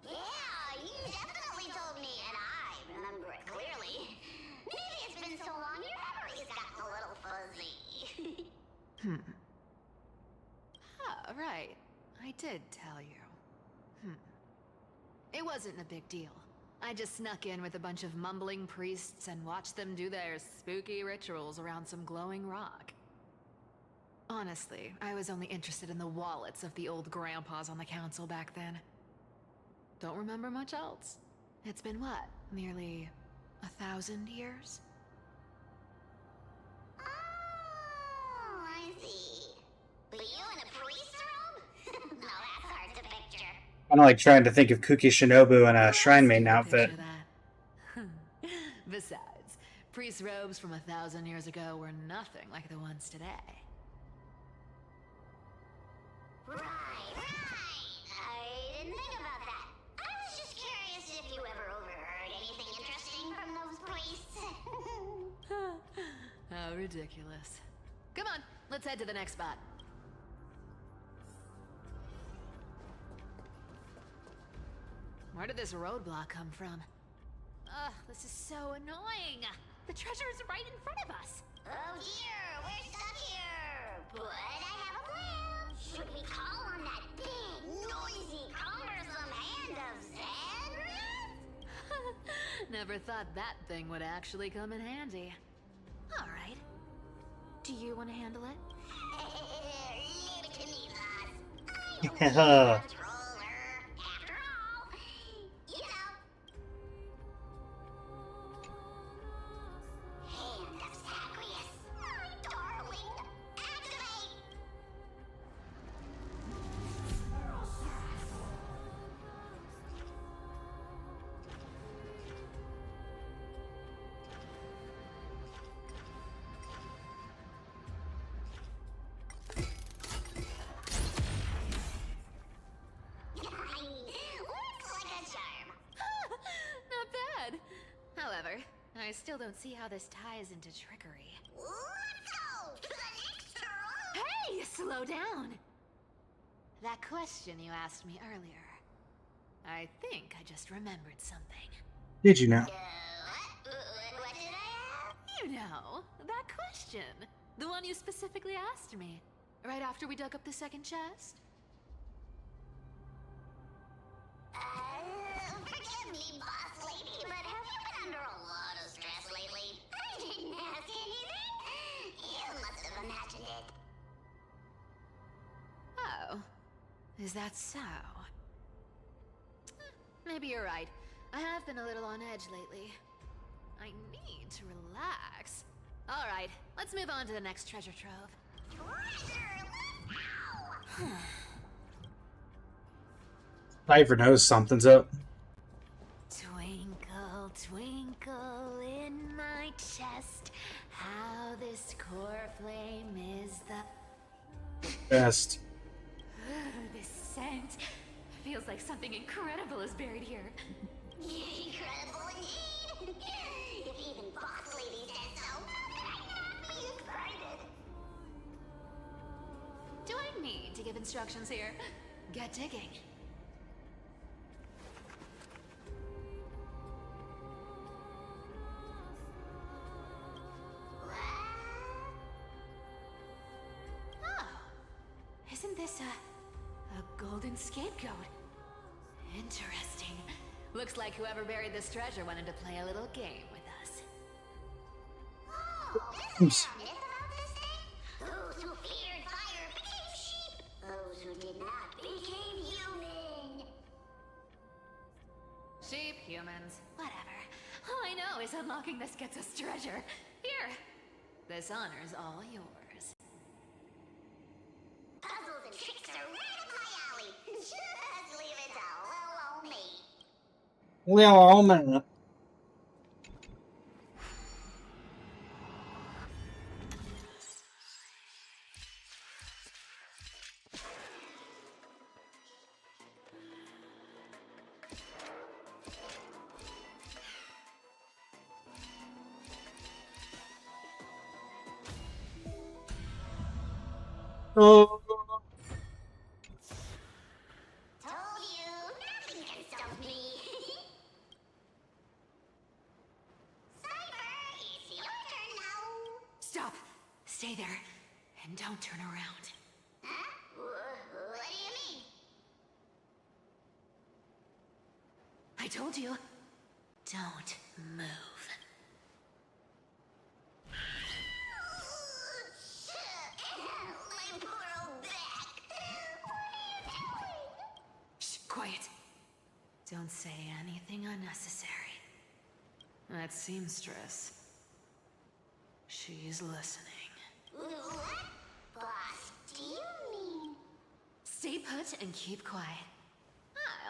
Yeah, you definitely told me, and I remember it clearly. Maybe it's been so long your memory's gotten a little fuzzy. Ah, right. I did tell you. It wasn't a big deal. I just snuck in with a bunch of mumbling priests and watched them do their spooky rituals around some glowing rock. Honestly, I was only interested in the wallets of the old grandpas on the council back then. Don't remember much else. It's been what, nearly 1,000 years? Oh, I see. But you in a priest robe? No, that's hard to picture. Kind of like trying to think of Kuki Shinobu in a Shrine Maiden outfit. Besides, priest robes from 1,000 years ago were nothing like the ones today. Right. I didn't think about that. I was just curious if you ever overheard anything interesting from those priests. How ridiculous. Come on, let's head to the next spot. Where did this roadblock come from? Ugh, this is so annoying. The treasure is right in front of us. Oh dear, we're stuck here. But I have a plan. Should we call on that big, noisy, cumbersome hand of Zen? Never thought that thing would actually come in handy. All right. Do you want to handle it? Leave it to me, boss. I don't need a controller. After all, you know. Hand of Zagreus, my darling. Activate! I still don't see how this ties into trickery. Hey, slow down! That question you asked me earlier. I think I just remembered something. Did you know? You know, that question. The one you specifically asked me. Right after we dug up the second chest. Forgive me, boss lady, but have you been under a lot of stress lately? I didn't ask anything. You must have imagined it. Oh. Is that so? Maybe you're right. I have been a little on edge lately. I need to relax. Alright, let's move on to the next treasure trove. Cypher knows something's up. Twinkle, twinkle in my chest, how this core flame is the Best. This scent feels like something incredible is buried here. Incredible indeed. If even boss lady said so, how could I not be excited? Do I need to give instructions here? Get digging. Oh, isn't this a golden scapegoat? Interesting. Looks like whoever buried this treasure wanted to play a little game with us. Those who feared fire became sheep. Those who did not became human. Sheep, humans, whatever. All I know is unlocking this gets us treasure. Here. This honor's all yours. Puzzles and tricks are right up my alley. Just leave it to little old me. Little old man. Oh. Told you, nothing can stop me. Cypher, it's your turn now. Stop. Stay there. And don't turn around. Huh? What do you mean? I told you. Don't move. My poor old back. What are you doing? Shh, quiet. Don't say anything unnecessary. That seamstress. She's listening. What? Boss, do you mean? Stay put and keep quiet.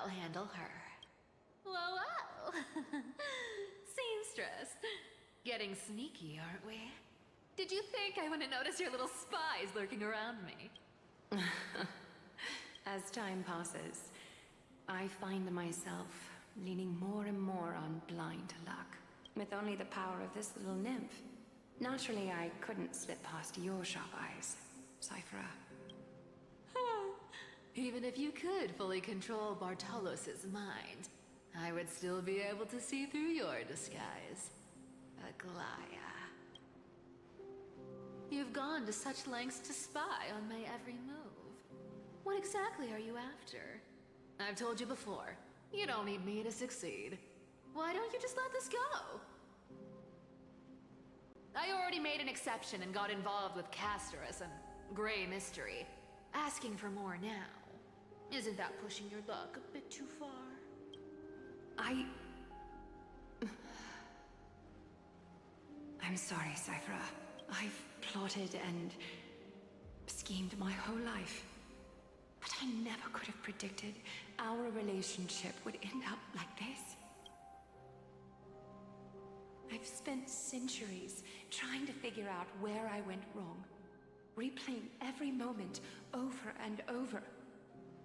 I'll handle her. Whoa, whoa. Seamstress. Getting sneaky, aren't we? Did you think I wouldn't notice your little spies lurking around me? As time passes, I find myself leaning more and more on blind luck. With only the power of this little nymph. Naturally, I couldn't slip past your sharp eyes, Cypher. Even if you could fully control Bartolos's mind, I would still be able to see through your disguise. Aglaya. You've gone to such lengths to spy on my every move. What exactly are you after? I've told you before, you don't need me to succeed. Why don't you just let this go? I already made an exception and got involved with Castorus and Grey Mystery. Asking for more now. Isn't that pushing your luck a bit too far? I'm sorry, Cypher. I've plotted and schemed my whole life. But I never could have predicted our relationship would end up like this. I've spent centuries trying to figure out where I went wrong, replaying every moment over and over.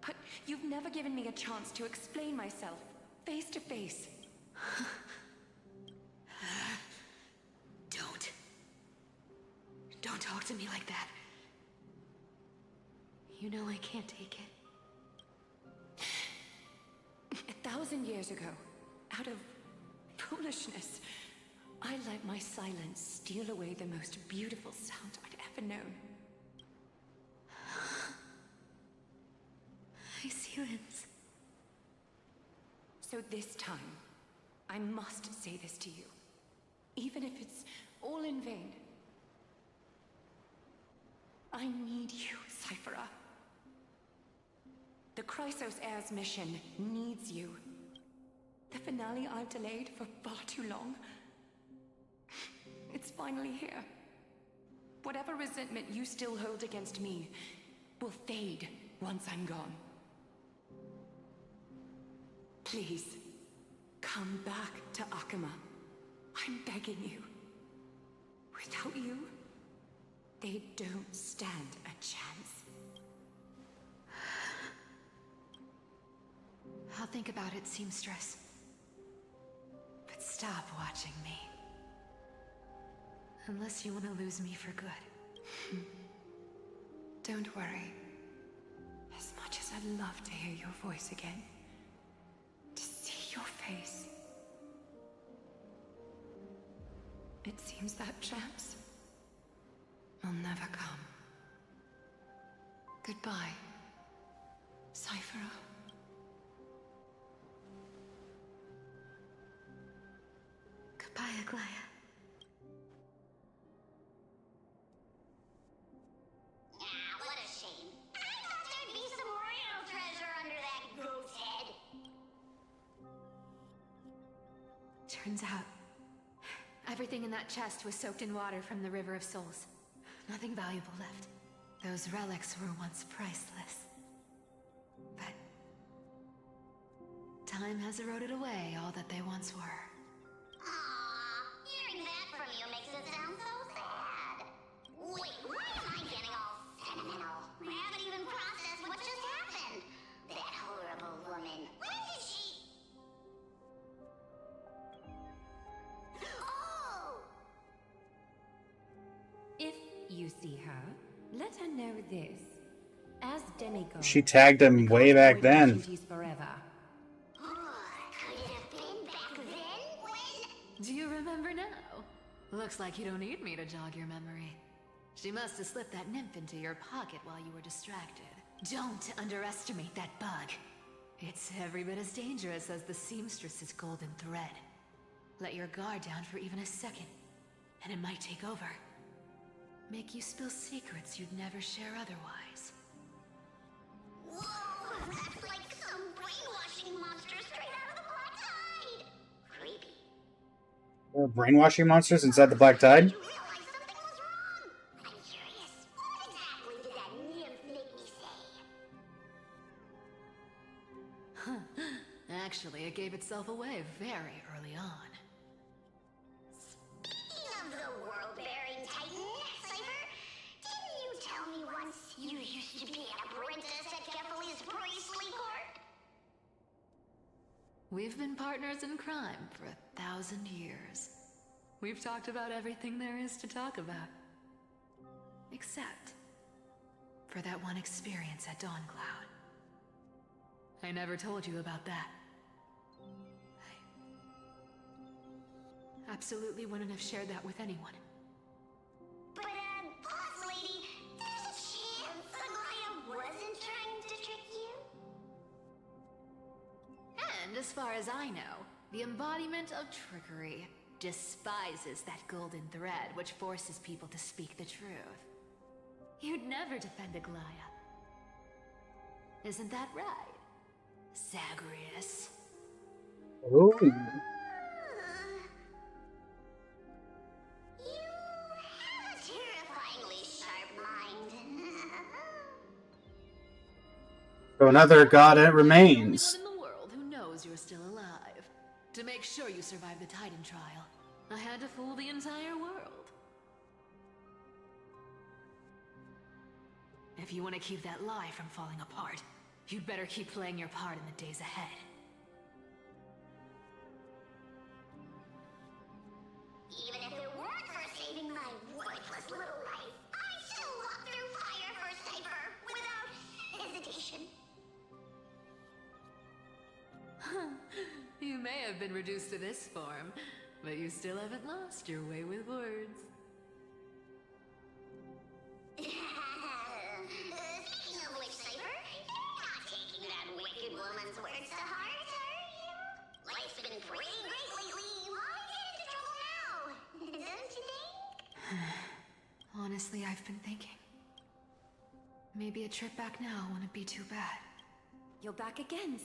But you've never given me a chance to explain myself, face to face. talk to me like that. You know I can't take it. 1,000 years ago, out of foolishness, I let my silence steal away the most beautiful sound I'd ever known. My silence. So this time, I must say this to you, even if it's all in vain. I need you, Cyphera. The Chrysos Heir's mission needs you. The finale I've delayed for far too long. It's finally here. Whatever resentment you still hold against me will fade once I'm gone. Please, come back to Akama. I'm begging you. Without you, they don't stand a chance. I'll think about it, seamstress. But stop watching me. Unless you want to lose me for good. Don't worry. As much as I'd love to hear your voice again, to see your face, it seems that chance will never come. Goodbye, Cyphera. Goodbye, Aglaya. What a shame. I thought there'd be some real treasure under that goat's head. Turns out, everything in that chest was soaked in water from the River of Souls. Nothing valuable left. Those relics were once priceless. But time has eroded away all that they once were. Aww, hearing that from you makes it sound so sad. Wait, why am I getting all sentimental? I haven't even processed what just happened. That horrible woman. When did she... Oh! If you see her, let her know this. As demigod, She tagged him way back then. duties forever. Could it have been back then? When... Do you remember now? Looks like you don't need me to jog your memory. She must have slipped that nymph into your pocket while you were distracted. Don't underestimate that bug. It's every bit as dangerous as the seamstress's golden thread. Let your guard down for even a second, and it might take over. Make you spill secrets you'd never share otherwise. Whoa, that's like some brainwashing monster straight out of the Black Tide. Creepy. There are brainwashing monsters inside the Black Tide? You realize something was wrong. I'm curious. What exactly did that nymph make me say? Actually, it gave itself away very early on. Speaking of the world-bearing titan, Cypher, didn't you tell me once you used to be an apprentice at Kefali's priestly court? We've been partners in crime for 1,000 years. We've talked about everything there is to talk about. Except for that one experience at Dawncloud. I never told you about that. I absolutely wouldn't have shared that with anyone. But, boss lady, there's a chance Aglaya wasn't trying to trick you? And as far as I know, the embodiment of trickery despises that golden thread which forces people to speak the truth. You'd never defend Aglaya. Isn't that right, Zagreus? Oh. You have a terrifyingly sharp mind. So another god remains. The only one in the world who knows you're still alive. To make sure you survive the Titan trial, I had to fool the entire world. If you want to keep that lie from falling apart, you'd better keep playing your part in the days ahead. Even if it weren't for saving my worthless little life, may have been reduced to this form, but you still haven't lost your way with words. Speaking of which, Cypher, you're not taking that wicked woman's words to heart, are you? Life's been pretty great lately. Why get into trouble now? Don't you think? Honestly, I've been thinking. Maybe a trip back now wouldn't be too bad. You're back again,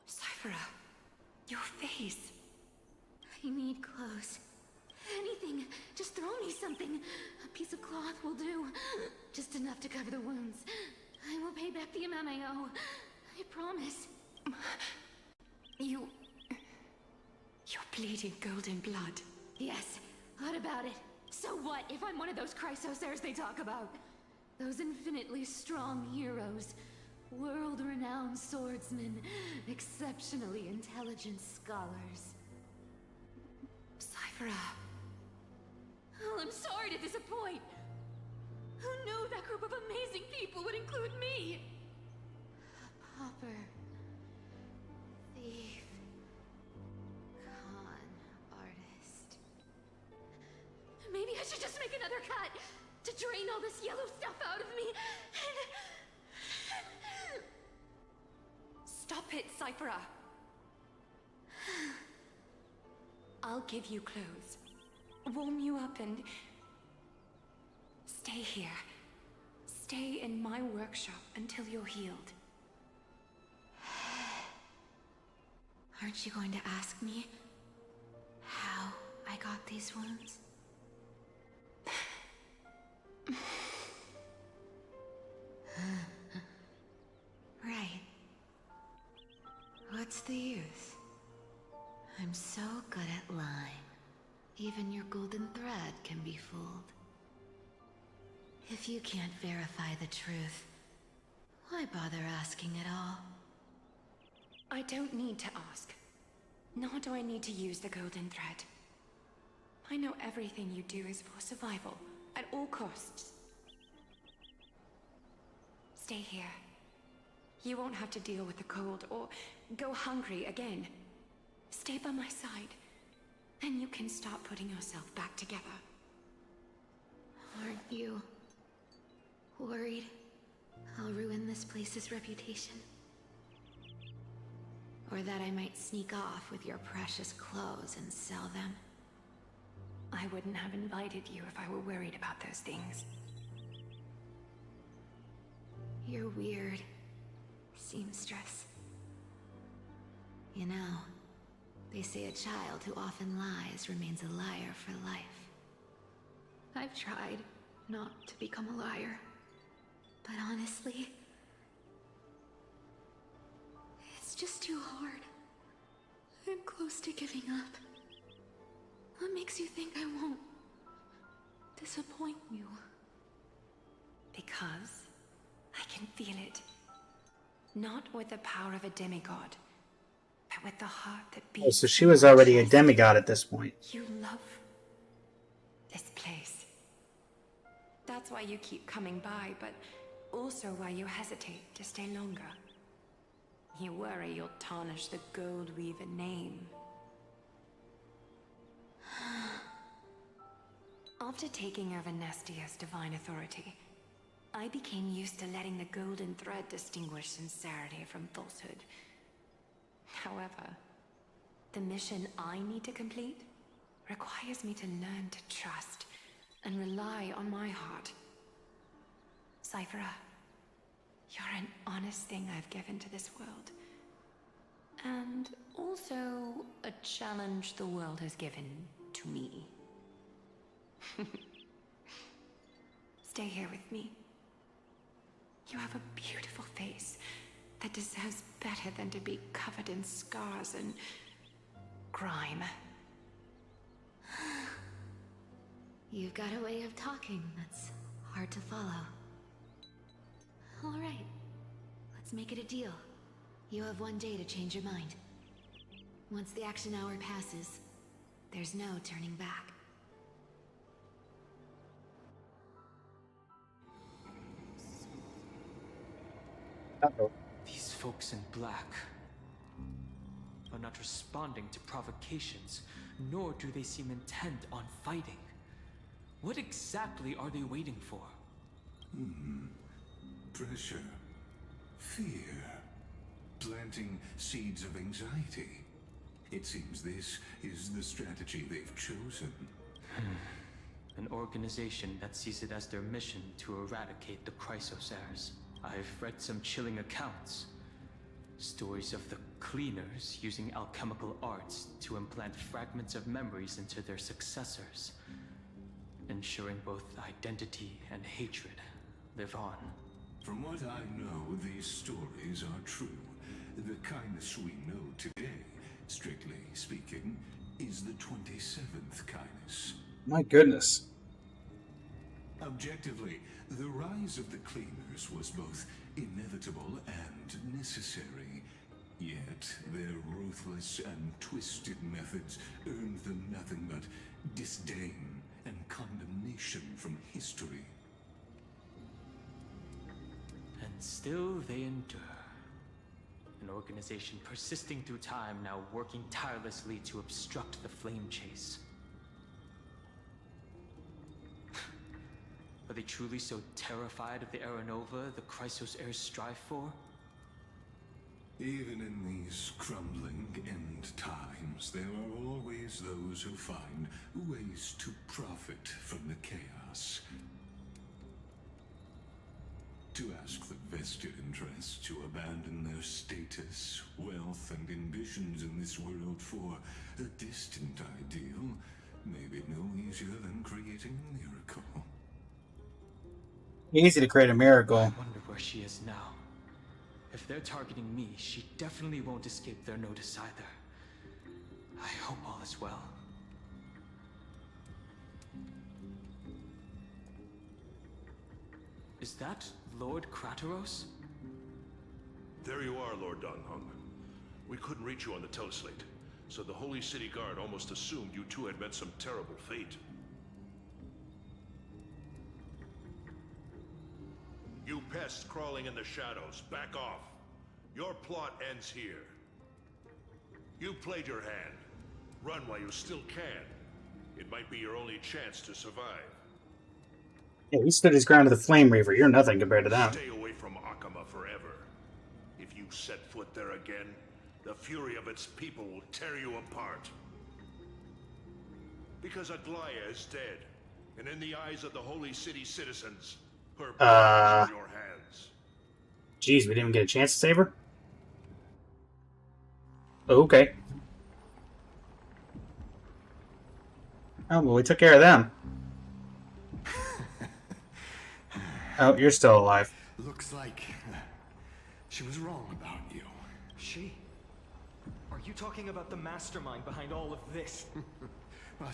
Cyphera. Your face. I need clothes. Anything. Just throw me something. A piece of cloth will do. Just enough to cover the wounds. I will pay back the amount I owe. I promise. You're bleeding golden blood. Yes. What about it? So what if I'm one of those Chrysosairs they talk about? Those infinitely strong heroes. World-renowned swordsmen. Exceptionally intelligent scholars. Cyphera. Oh, I'm sorry to disappoint. Who knew that group of amazing people would include me? A pauper. Thief. Con artist. Maybe I should just make another cut to drain all this yellow stuff out of me. Stop it, Cyphera. I'll give you clothes. Warm you up and... stay here. Stay in my workshop until you're healed. Aren't you going to ask me how I got these wounds? Right. What's the use? I'm so good at lying. Even your golden thread can be fooled. If you can't verify the truth, why bother asking at all? I don't need to ask. Nor do I need to use the golden thread. I know everything you do is for survival, at all costs. Stay here. You won't have to deal with the cold or go hungry again. Stay by my side, and you can start putting yourself back together. Aren't you worried I'll ruin this place's reputation? Or that I might sneak off with your precious clothes and sell them? I wouldn't have invited you if I were worried about those things. You're weird, seamstress. You know, they say a child who often lies remains a liar for life. I've tried not to become a liar, but honestly, it's just too hard. I'm close to giving up. What makes you think I won't disappoint you? Because I can feel it. Not with the power of a demigod, but with the heart that beats. Oh, so she was already a demigod at this point. You love this place. That's why you keep coming by, but also why you hesitate to stay longer. You worry you'll tarnish the Gold Weaver name. After taking over Nestia's divine authority, I became used to letting the golden thread distinguish sincerity from falsehood. However, the mission I need to complete requires me to learn to trust and rely on my heart. Cyphera, you're an honest thing I've given to this world. And also a challenge the world has given to me. Stay here with me. You have a beautiful face that deserves better than to be covered in scars and grime. You've got a way of talking that's hard to follow. All right, let's make it a deal. You have 1 day to change your mind. Once the action hour passes, there's no turning back. Uh-oh. These folks in black. not responding to provocations, nor do they seem intent on fighting. What exactly are they waiting for? Pressure. Fear. Planting seeds of anxiety. It seems this is the strategy they've chosen. An organization that sees it as their mission to eradicate the Chrysos heirs. I've read some chilling accounts. Stories of the Cleaners using alchemical arts to implant fragments of memories into their successors, ensuring both identity and hatred live on. From what I know, these stories are true. The kindness we know today, strictly speaking, is the 27th kindness. My goodness. Objectively, the rise of the Cleaners was both inevitable and necessary. Yet, their ruthless and twisted methods earned them nothing but disdain and condemnation from history. And still they endure. An organization persisting through time, now working tirelessly to obstruct the flame chase. Are they truly so terrified of the Aranova the Chrysos heirs strive for? Even in these crumbling end times, there are always those who find ways to profit from the chaos. To ask the vested interests to abandon their status, wealth, and ambitions in this world for a distant ideal may be no easier than creating a miracle. Easy to create a miracle. I wonder where she is now. If they're targeting me, she definitely won't escape their notice either. I hope all is well. Is that Lord Krateros? There you are, Lord Donghung. We couldn't reach you on the teleslate, so the Holy City Guard almost assumed you two had met some terrible fate. You pests crawling in the shadows, back off. Your plot ends here. You played your hand. Run while you still can. It might be your only chance to survive. Yeah, he stood his ground to the Flame Reaver. You're nothing compared to that. Stay away from Akama forever. If you set foot there again, the fury of its people will tear you apart. Because Aglaya is dead, and in the eyes of the Holy City citizens, her blood is in your hands. Jeez, we didn't even get a chance to save her? Okay. Oh, well, we took care of them. Oh, you're still alive. Looks like she was wrong about you. She? Are you talking about the mastermind behind all of this? Well,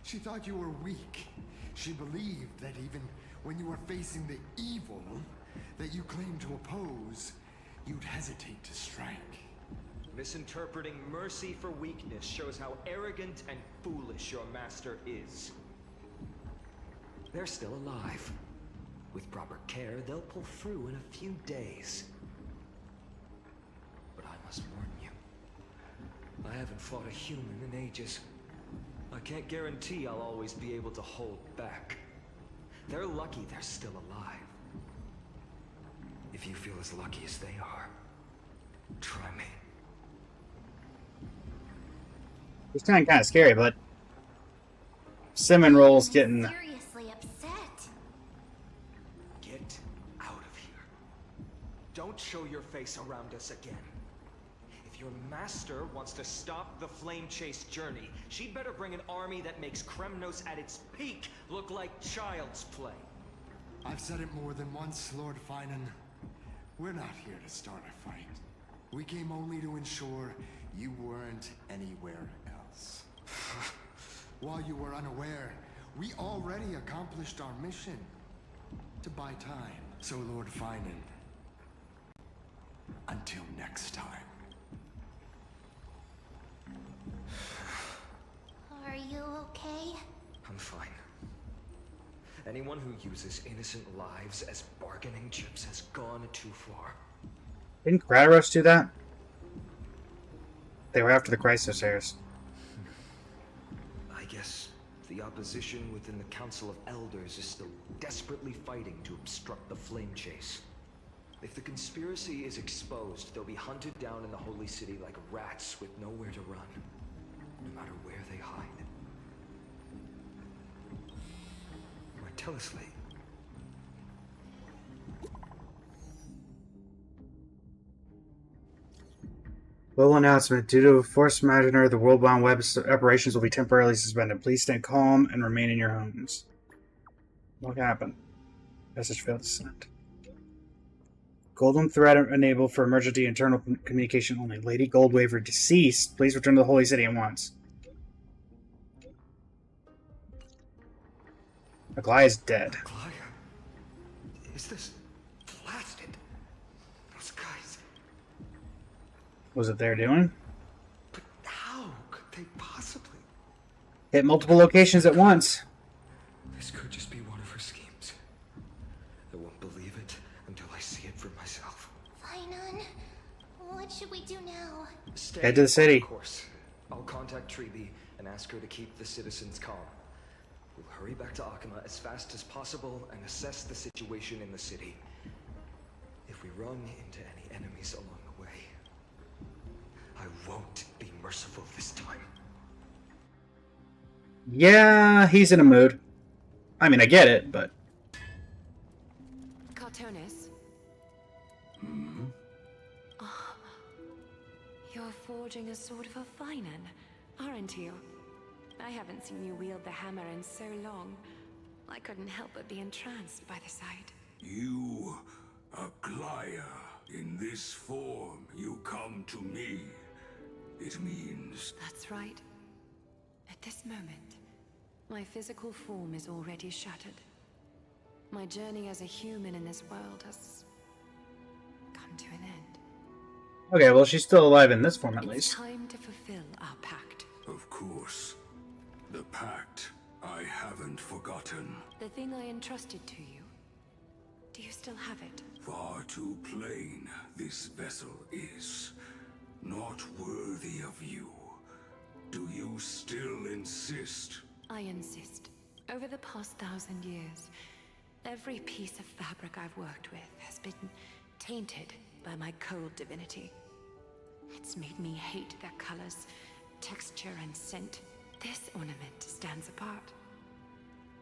she thought you were weak. She believed that even when you were facing the evil that you claimed to oppose, you'd hesitate to strike. Misinterpreting mercy for weakness shows how arrogant and foolish your master is. They're still alive. With proper care, they'll pull through in a few days. But I must warn you, I haven't fought a human in ages. I can't guarantee I'll always be able to hold back. They're lucky they're still alive. If you feel as lucky as they are, try me. It's kind of scary, but Cinnamon Roll's getting... Seriously upset. Get out of here. Don't show your face around us again. If your master wants to stop the Flame Chase journey, she'd better bring an army that makes Kremnos at its peak look like child's play. I've said it more than once, Lord Finan. We're not here to start a fight. We came only to ensure you weren't anywhere else. While you were unaware, we already accomplished our mission. To buy time. So, Lord Finan, until next time. Are you okay? I'm fine. Anyone who uses innocent lives as bargaining chips has gone too far. Didn't Kratos do that? They were after the Crisis heirs. I guess the opposition within the Council of Elders is still desperately fighting to obstruct the flame chase. If the conspiracy is exposed, they'll be hunted down in the Holy City like rats with nowhere to run, no matter where they hide. Martellously. Little announcement. Due to a force majeure, the world-bound web operations will be temporarily suspended. Please stay calm and remain in your homes. What happened? Message failed to send. Golden thread enabled for emergency internal communication only. Lady Goldwaver deceased. Please return to the Holy City at once. Aglaya is dead. Aglaya? Is this blasted? Those guys. Was it their doing? But how could they possibly? Hit multiple locations at once. This could just be one of her schemes. I won't believe it until I see it for myself. Fainan, what should we do now? Stay, Head to the city. Of course. I'll contact Treeby and ask her to keep the citizens calm. We'll hurry back to Akima as fast as possible and assess the situation in the city. If we run into any enemies along the way, I won't be merciful this time. Yeah, he's in a mood. I mean, I get it, but... Cartonis? Oh, you're forging a sword for Fainan, aren't you? I haven't seen you wield the hammer in so long. I couldn't help but be entranced by the sight. You, Aglaya, in this form you come to me. It means... That's right. At this moment, my physical form is already shattered. My journey as a human in this world has come to an end. Okay, well, she's still alive in this form, at It's least. time to fulfill our pact. Of course. The pact I haven't forgotten. The thing I entrusted to you. Do you still have it? Far too plain this vessel is. Not worthy of you. Do you still insist? I insist. Over the past 1,000 years, every piece of fabric I've worked with has been tainted by my cold divinity. It's made me hate their colors, texture, and scent. This ornament stands apart.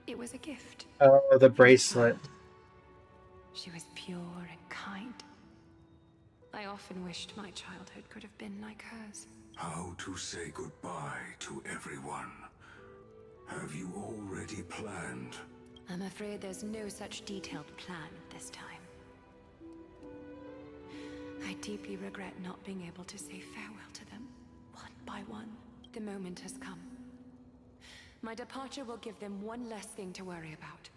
It was a gift. Oh, the bracelet. She was pure and kind. I often wished my childhood could have been like hers. How to say goodbye to everyone? Have you already planned? I'm afraid there's no such detailed plan this time. I deeply regret not being able to say farewell to them, one by one. The moment has come. My departure will give them one less thing to worry about.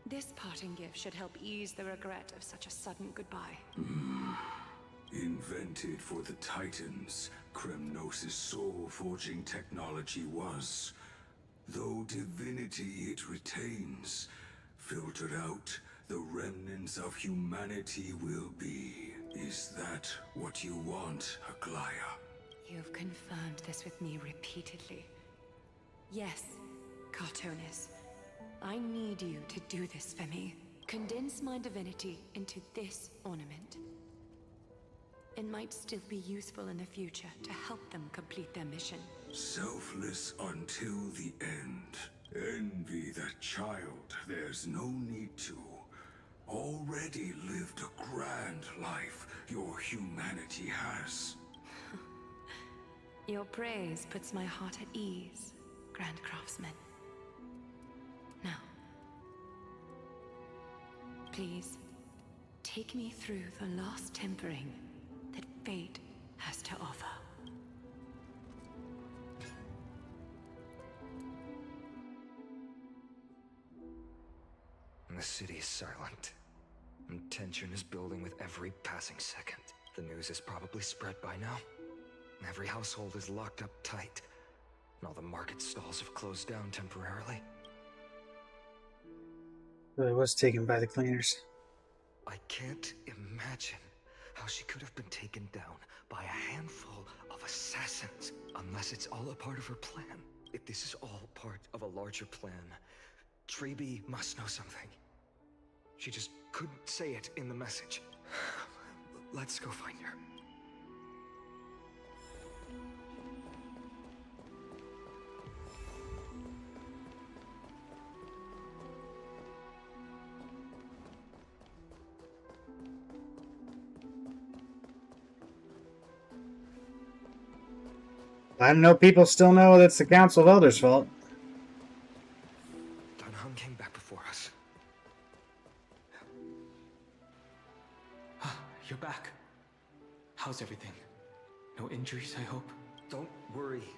This parting gift should help ease the regret of such a sudden goodbye. Invented for the Titans, Kremnos' soul-forging technology was. Though divinity it retains, filtered out, the remnants of humanity will be. Is that what you want, Aglaya? You've confirmed this with me repeatedly. Yes, Cartonis. I need you to do this for me. Condense my divinity into this ornament. It might still be useful in the future to help them complete their mission. Selfless until the end. Envy that child, there's no need to. Already lived a grand life your humanity has. Your praise puts my heart at ease, Grand Craftsman. Now, please, take me through the last tempering that fate has to offer. The city is silent, and tension is building with every passing second. The news is probably spread by now. Every household is locked up tight, and all the market stalls have closed down temporarily. It was taken by the cleaners. I can't imagine how she could have been taken down by a handful of assassins. unless it's all a part of her plan. If this is all part of a larger plan, Treby must know something. She just couldn't say it in the message. Let's go find her. I know people still know that's the Council of Elders' fault. Dunham came back before us. You're back. How's everything? No injuries, I hope? Don't worry.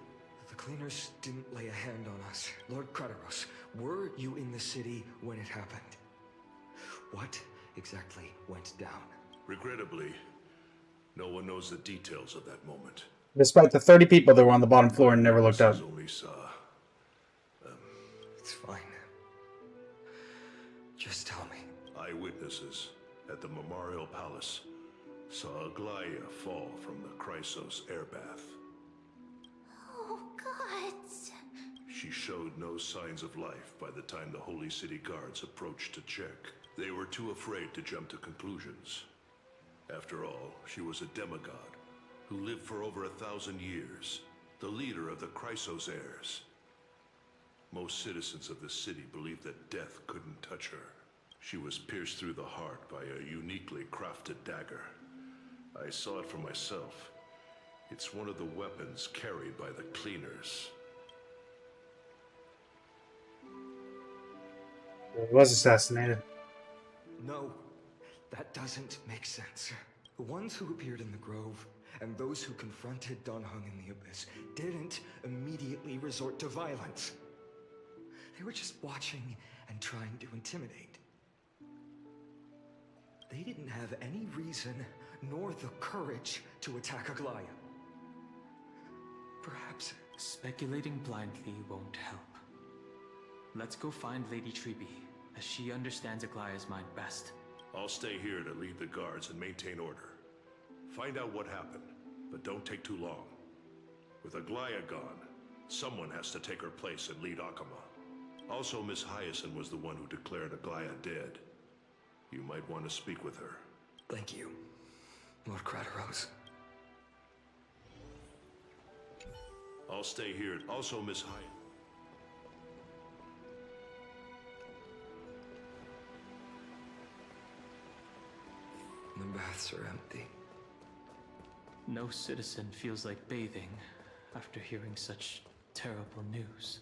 The cleaners didn't lay a hand on us. Lord Crateros, were you in the city when it happened? What exactly went down? Regrettably, no one knows the details of that moment. Despite the 30 people that were on the bottom floor and never looked up. Only saw. It's fine. Just tell me. Eyewitnesses at the Memorial Palace saw Aglaia fall from the Chrysos airbath. Oh, God. She showed no signs of life by the time the Holy City guards approached to check. They were too afraid to jump to conclusions. After all, she was a demigod who lived for over 1,000 years, the leader of the Chrysos heirs. Most citizens of the city believed that death couldn't touch her. She was pierced through the heart by a uniquely crafted dagger. I saw it for myself. It's one of the weapons carried by the cleaners. He was assassinated. No, that doesn't make sense. The ones who appeared in the grove and those who confronted Dunhung in the Abyss didn't immediately resort to violence. They were just watching and trying to intimidate. They didn't have any reason nor the courage to attack Aglaia. Perhaps speculating blindly won't help. Let's go find Lady Treby, as she understands Aglaia's mind best. I'll stay here to lead the guards and maintain order. Find out what happened, but don't take too long. With Aglaia gone, someone has to take her place and lead Akama. Also, Miss Hyacinth was the one who declared Aglaia dead. You might want to speak with her. Thank you, Lord Crateros. I'll stay here. Also, Miss Hyacinth. The baths are empty. No citizen feels like bathing after hearing such terrible news.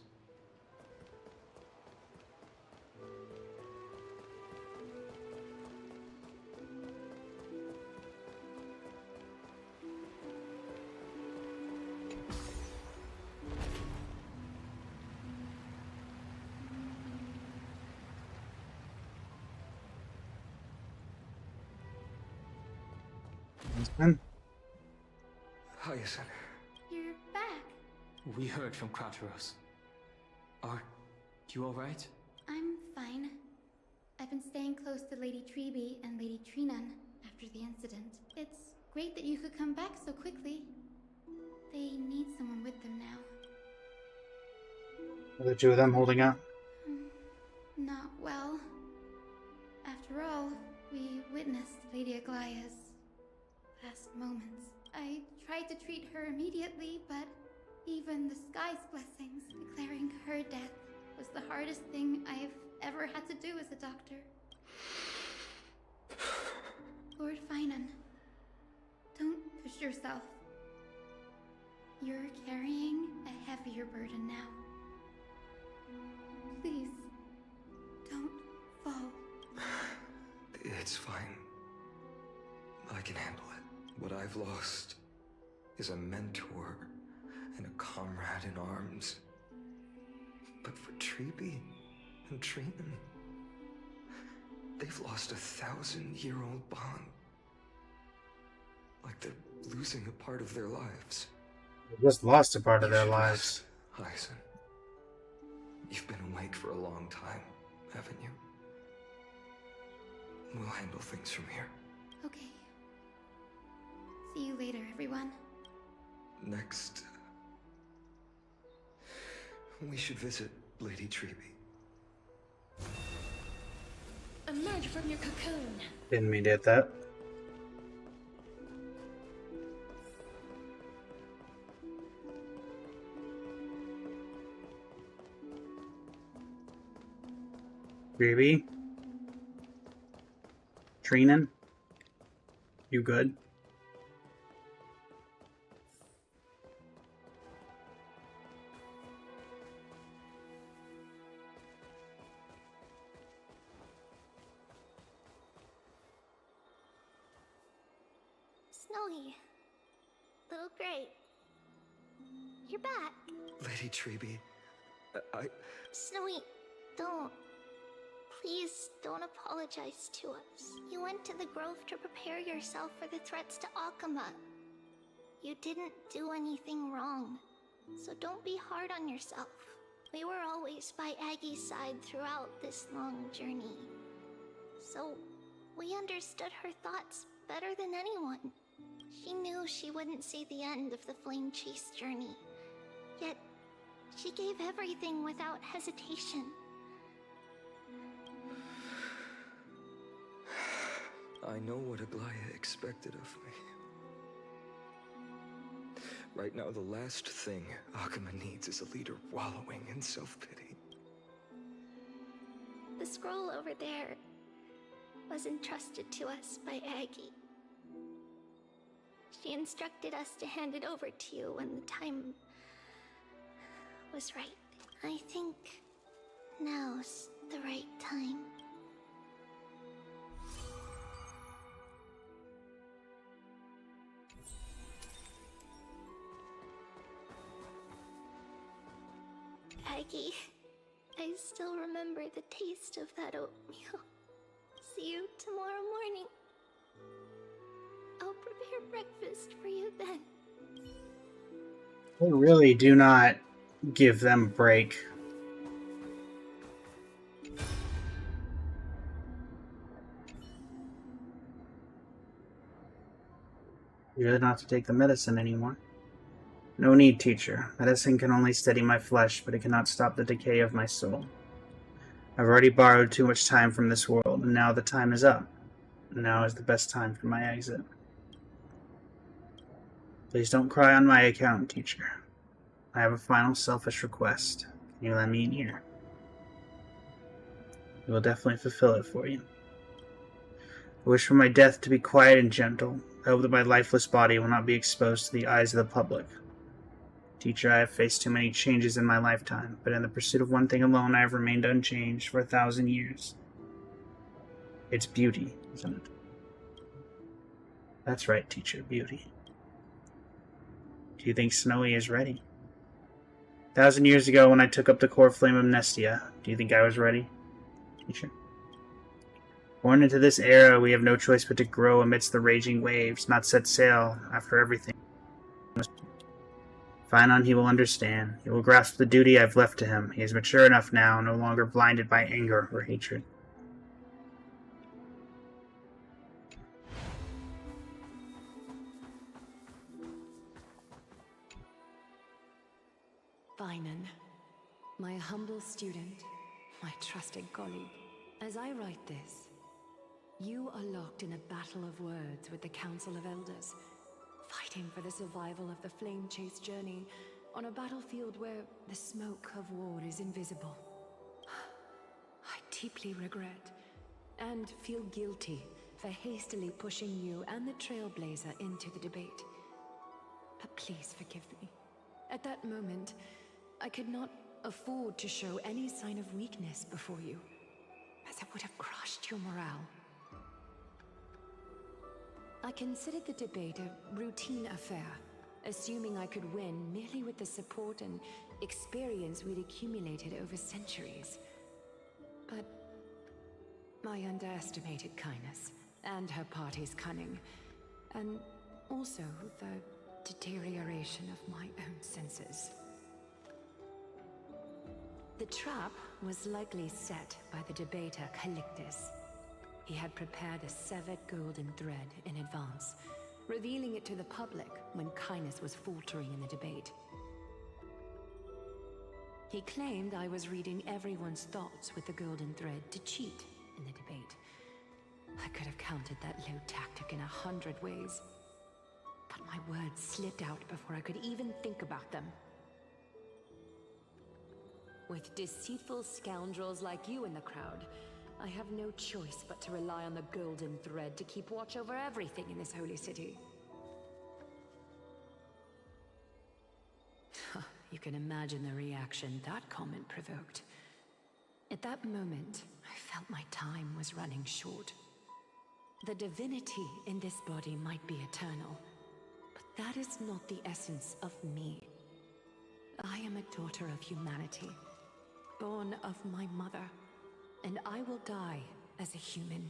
Hyacinth. You're back. We heard from Crateros. Are you alright? I'm fine. I've been staying close to Lady Treby and Lady Trinan after the incident. It's great that you could come back so quickly. They need someone with them now. Are the two of them holding out? Not well. After all, we witnessed Lady Aglaia's last moments. I tried to treat her immediately, but even the sky's blessings declaring her death was the hardest thing I've ever had to do as a doctor. Lord Finan, don't push yourself. You're carrying a heavier burden now. Please, don't fall. It's fine. I can handle it. What I've lost is a mentor and a comrade in arms. But for Treby and Trinan, they've lost a 1,000-year-old bond. Like they're losing a part of their lives. They just lost a part of their lives. Hyacinth, you've been awake for a long time, haven't you? We'll handle things from here. Okay. See you later, everyone. Next We should visit Lady Treby. Emerge from your cocoon. Didn't mean to hit that. Baby? Treenan? You good? Snowy. Little Gray. You're back. Lady Treby, Snowy, don't. Please don't apologize to us. You went to the Grove to prepare yourself for the threats to Akama. You didn't do anything wrong, so don't be hard on yourself. We were always by Aggie's side throughout this long journey, so we understood her thoughts better than anyone. She knew she wouldn't see the end of the Flame Chase journey, yet she gave everything without hesitation. I know what Aglaya expected of me. Right now, the last thing Akama needs is a leader wallowing in self-pity. The scroll over there was entrusted to us by Aggie. She instructed us to hand it over to you when the time was right. I think now's the right time. Aggie, I still remember the taste of that oatmeal. See you tomorrow morning. I'll prepare breakfast for you then. They really do not give them a break. You don't have to take the medicine anymore. No need, teacher. Medicine can only steady my flesh, but it cannot stop the decay of my soul. I've already borrowed too much time from this world, and now the time is up. Now is the best time for my exit. Please don't cry on my account, teacher. I have a final selfish request. Can you let me in here? I will definitely fulfill it for you. I wish for my death to be quiet and gentle. I hope that my lifeless body will not be exposed to the eyes of the public. Teacher, I have faced too many changes in my lifetime, but in the pursuit of one thing alone I have remained unchanged for 1,000 years. It's beauty, isn't it? That's right, teacher, beauty. Do you think Snowy is ready? 1,000 years ago when I took up the core flame of Nestia, do you think I was ready, teacher? Born into this era, we have no choice but to grow amidst the raging waves, not set sail after everything. Finon, he will understand. He will grasp the duty I've left to him. He is mature enough now, no longer blinded by anger or hatred. Finon, my humble student, my trusted colleague. As I write this, you are locked in a battle of words with the Council of Elders, fighting for the survival of the Flame Chase journey on a battlefield where the smoke of war is invisible. I deeply regret and feel guilty for hastily pushing you and the Trailblazer into the debate. But please forgive me. At that moment, I could not afford to show any sign of weakness before you, as it would have crushed your morale. I considered the debate a routine affair, assuming I could win merely with the support and experience we'd accumulated over centuries. But I underestimated Kindness and her party's cunning, and also the deterioration of my own senses. The trap was likely set by the debater Calictus. He had prepared a severed golden thread in advance, revealing it to the public when Kindness was faltering in the debate. He claimed I was reading everyone's thoughts with the golden thread to cheat in the debate. I could have countered that low tactic in 100 ways, but my words slipped out before I could even think about them. With deceitful scoundrels like you in the crowd, I have no choice but to rely on the golden thread to keep watch over everything in this holy city. You can imagine the reaction that comment provoked. At that moment, I felt my time was running short. The divinity in this body might be eternal, but that is not the essence of me. I am a daughter of humanity, born of my mother, and I will die as a human.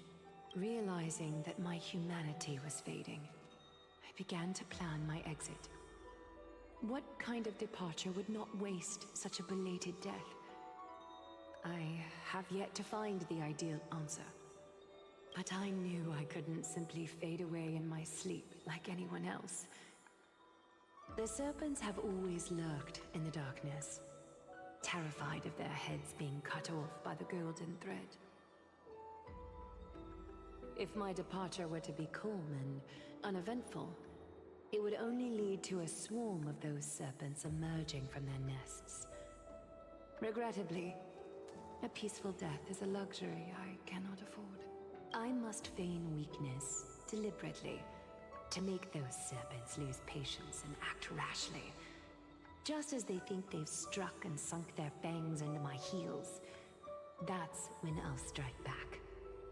Realizing that my humanity was fading, I began to plan my exit. What kind of departure would not waste such a belated death? I have yet to find the ideal answer. But I knew I couldn't simply fade away in my sleep like anyone else. The serpents have always lurked in the darkness, terrified of their heads being cut off by the golden thread. If my departure were to be calm and uneventful, it would only lead to a swarm of those serpents emerging from their nests. Regrettably, a peaceful death is a luxury I cannot afford. I must feign weakness deliberately to make those serpents lose patience and act rashly. Just as they think they've struck and sunk their fangs into my heels, that's when I'll strike back,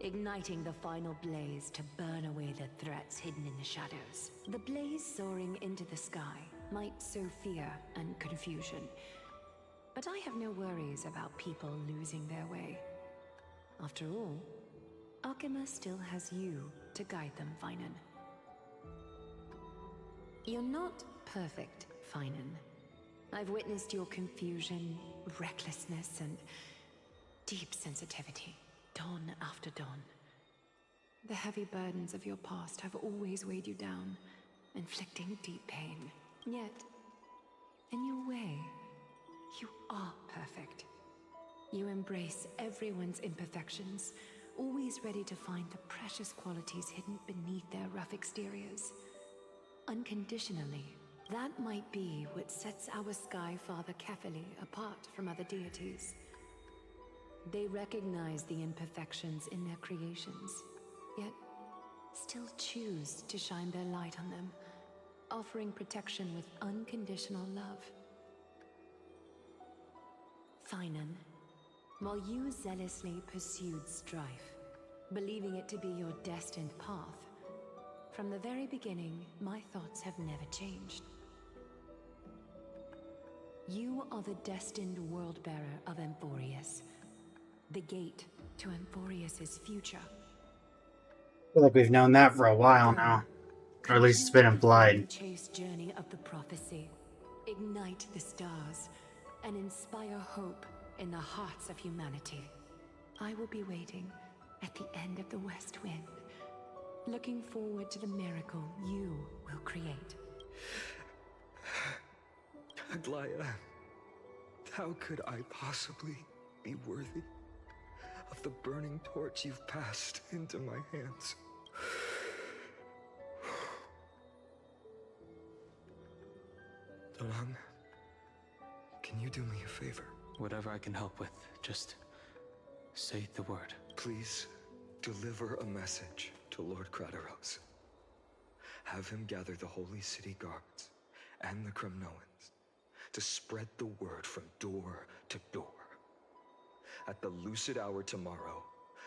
igniting the final blaze to burn away the threats hidden in the shadows. The blaze soaring into the sky might sow fear and confusion, but I have no worries about people losing their way. After all, Alchema still has you to guide them, Finan. You're not perfect, Finan. I've witnessed your confusion, recklessness, and deep sensitivity, dawn after dawn. The heavy burdens of your past have always weighed you down, inflicting deep pain. Yet, in your way, you are perfect. You embrace everyone's imperfections, always ready to find the precious qualities hidden beneath their rough exteriors. Unconditionally, that might be what sets our Sky Father Kefili apart from other deities. They recognize the imperfections in their creations, yet still choose to shine their light on them, offering protection with unconditional love. Finan, while you zealously pursued strife, believing it to be your destined path, from the very beginning, my thoughts have never changed. You are the destined world-bearer of Amphoreus, the gate to Amphoreus' future. I feel like we've known that for a while now. Or at least it's been implied. Chase journey of the prophecy, ignite the stars, and inspire hope in the hearts of humanity. I will be waiting at the end of the West Wind, looking forward to the miracle you will create. Aglaya, how could I possibly be worthy of the burning torch you've passed into my hands? Dolang, can you do me a favor? Whatever I can help with, just say the word. Please deliver a message to Lord Krateros. Have him gather the Holy City guards and the Kremnoans to spread the word from door to door. At the lucid hour tomorrow,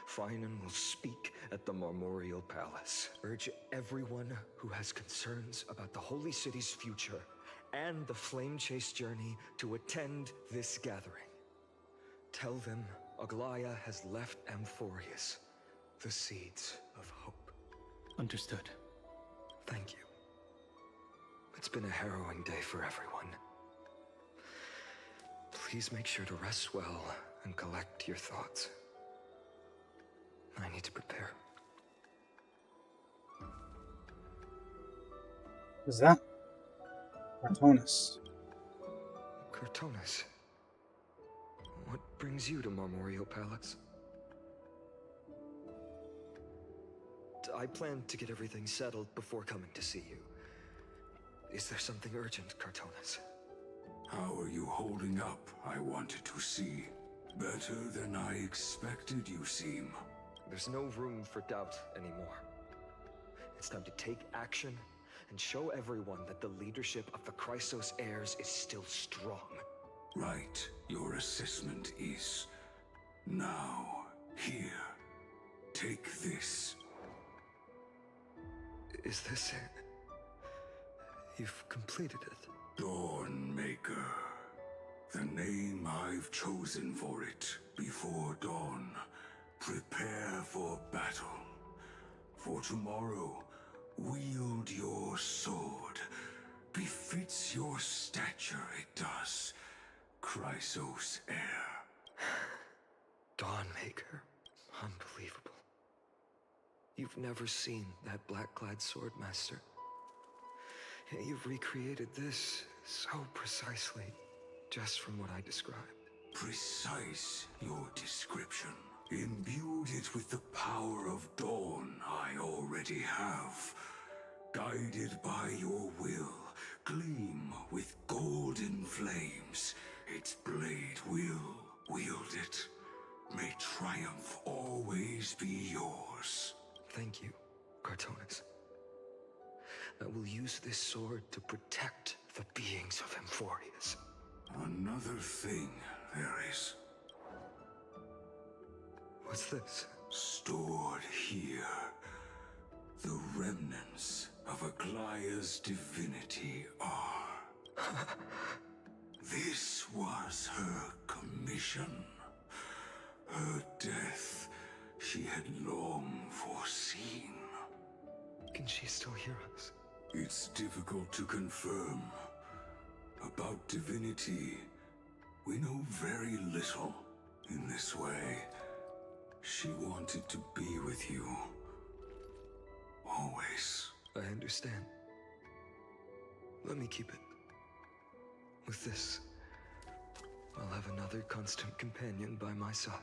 Finan will speak at the Marmorial Palace. Urge everyone who has concerns about the Holy City's future and the Flame Chase journey to attend this gathering. Tell them Aglaya has left Amphoreus the seeds of hope. Understood. Thank you. It's been a harrowing day for everyone. Please make sure to rest well and collect your thoughts. I need to prepare. Who's that? Cortonus. Cortonus. brings you to Marmoreal Palace? I plan to get everything settled before coming to see you. Is there something urgent, Cartonis? How are you holding up, I wanted to see. Better than I expected, you seem. There's no room for doubt anymore. It's time to take action and show everyone that the leadership of the Chrysos heirs is still strong. Right, your assessment is. Now, here. Take this. Is this it? You've completed it. Dawnmaker. The name I've chosen for it. Before dawn, prepare for battle. For tomorrow, wield your sword. Befits your stature, it does. Chrysos heir. Dawnmaker. Unbelievable. You've never seen that black-clad sword master. Yet you've recreated this so precisely, just from what I described. Precise, your description. Imbued it with the power of dawn I already have. Guided by your will, gleam with golden flames. Its blade will wield it. May triumph always be yours. Thank you, Cartonis. I will use this sword to protect the beings of Amphoreus. Another thing there is. What's this? Stored here. The remnants of Aglaya's divinity are. This was her commission. Her death she had long foreseen. Can she still hear us? It's difficult to confirm. About divinity, we know very little. In this way, she wanted to be with you. Always. I understand. Let me keep it. With this, I'll have another constant companion by my side.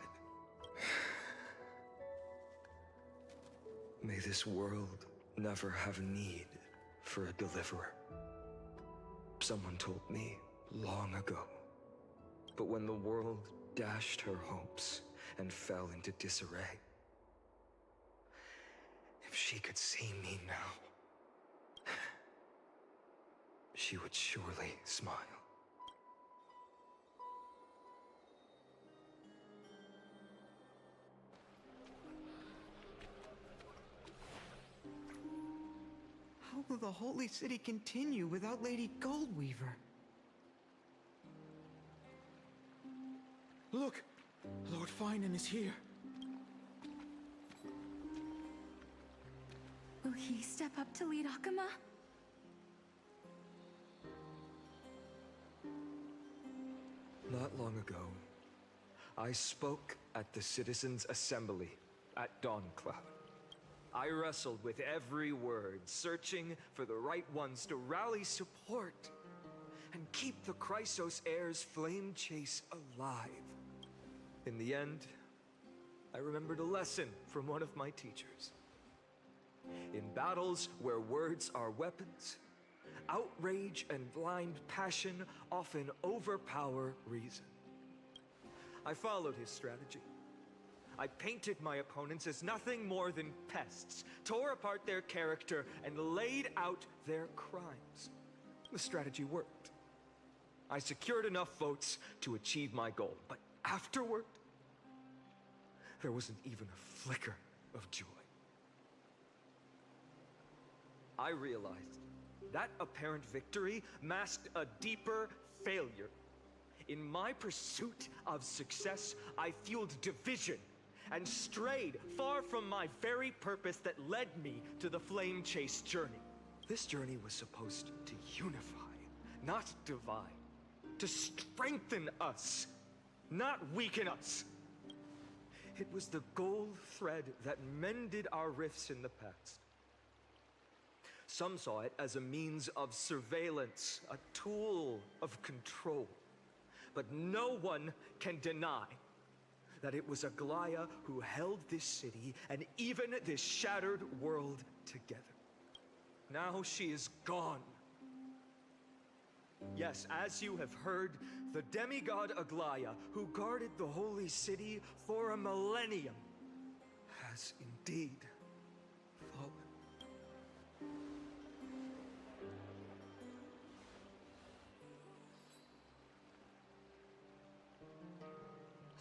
May this world never have need for a deliverer. Someone told me long ago. But when the world dashed her hopes and fell into disarray, if she could see me now, she would surely smile. How will the Holy City continue without Lady Goldweaver? Look! Lord Finan is here. Will he step up to lead Akama? Not long ago, I spoke at the Citizens' Assembly at Dawncloud. I wrestled with every word, searching for the right ones to rally support and keep the Chrysos heirs' flame chase alive. In the end, I remembered a lesson from one of my teachers. In battles where words are weapons, outrage and blind passion often overpower reason. I followed his strategy. I painted my opponents as nothing more than pests, tore apart their character, and laid out their crimes. The strategy worked. I secured enough votes to achieve my goal, but afterward, there wasn't even a flicker of joy. I realized that apparent victory masked a deeper failure. In my pursuit of success, I fueled division and strayed far from my very purpose that led me to the flame chase journey. This journey was supposed to unify, not divide. To strengthen us, not weaken us. It was the gold thread that mended our rifts in the past. Some saw it as a means of surveillance, a tool of control. But no one can deny that it was Aglaya who held this city and even this shattered world together. Now she is gone. Yes, as you have heard, the demigod Aglaya, who guarded the holy city for a millennium, has indeed fallen.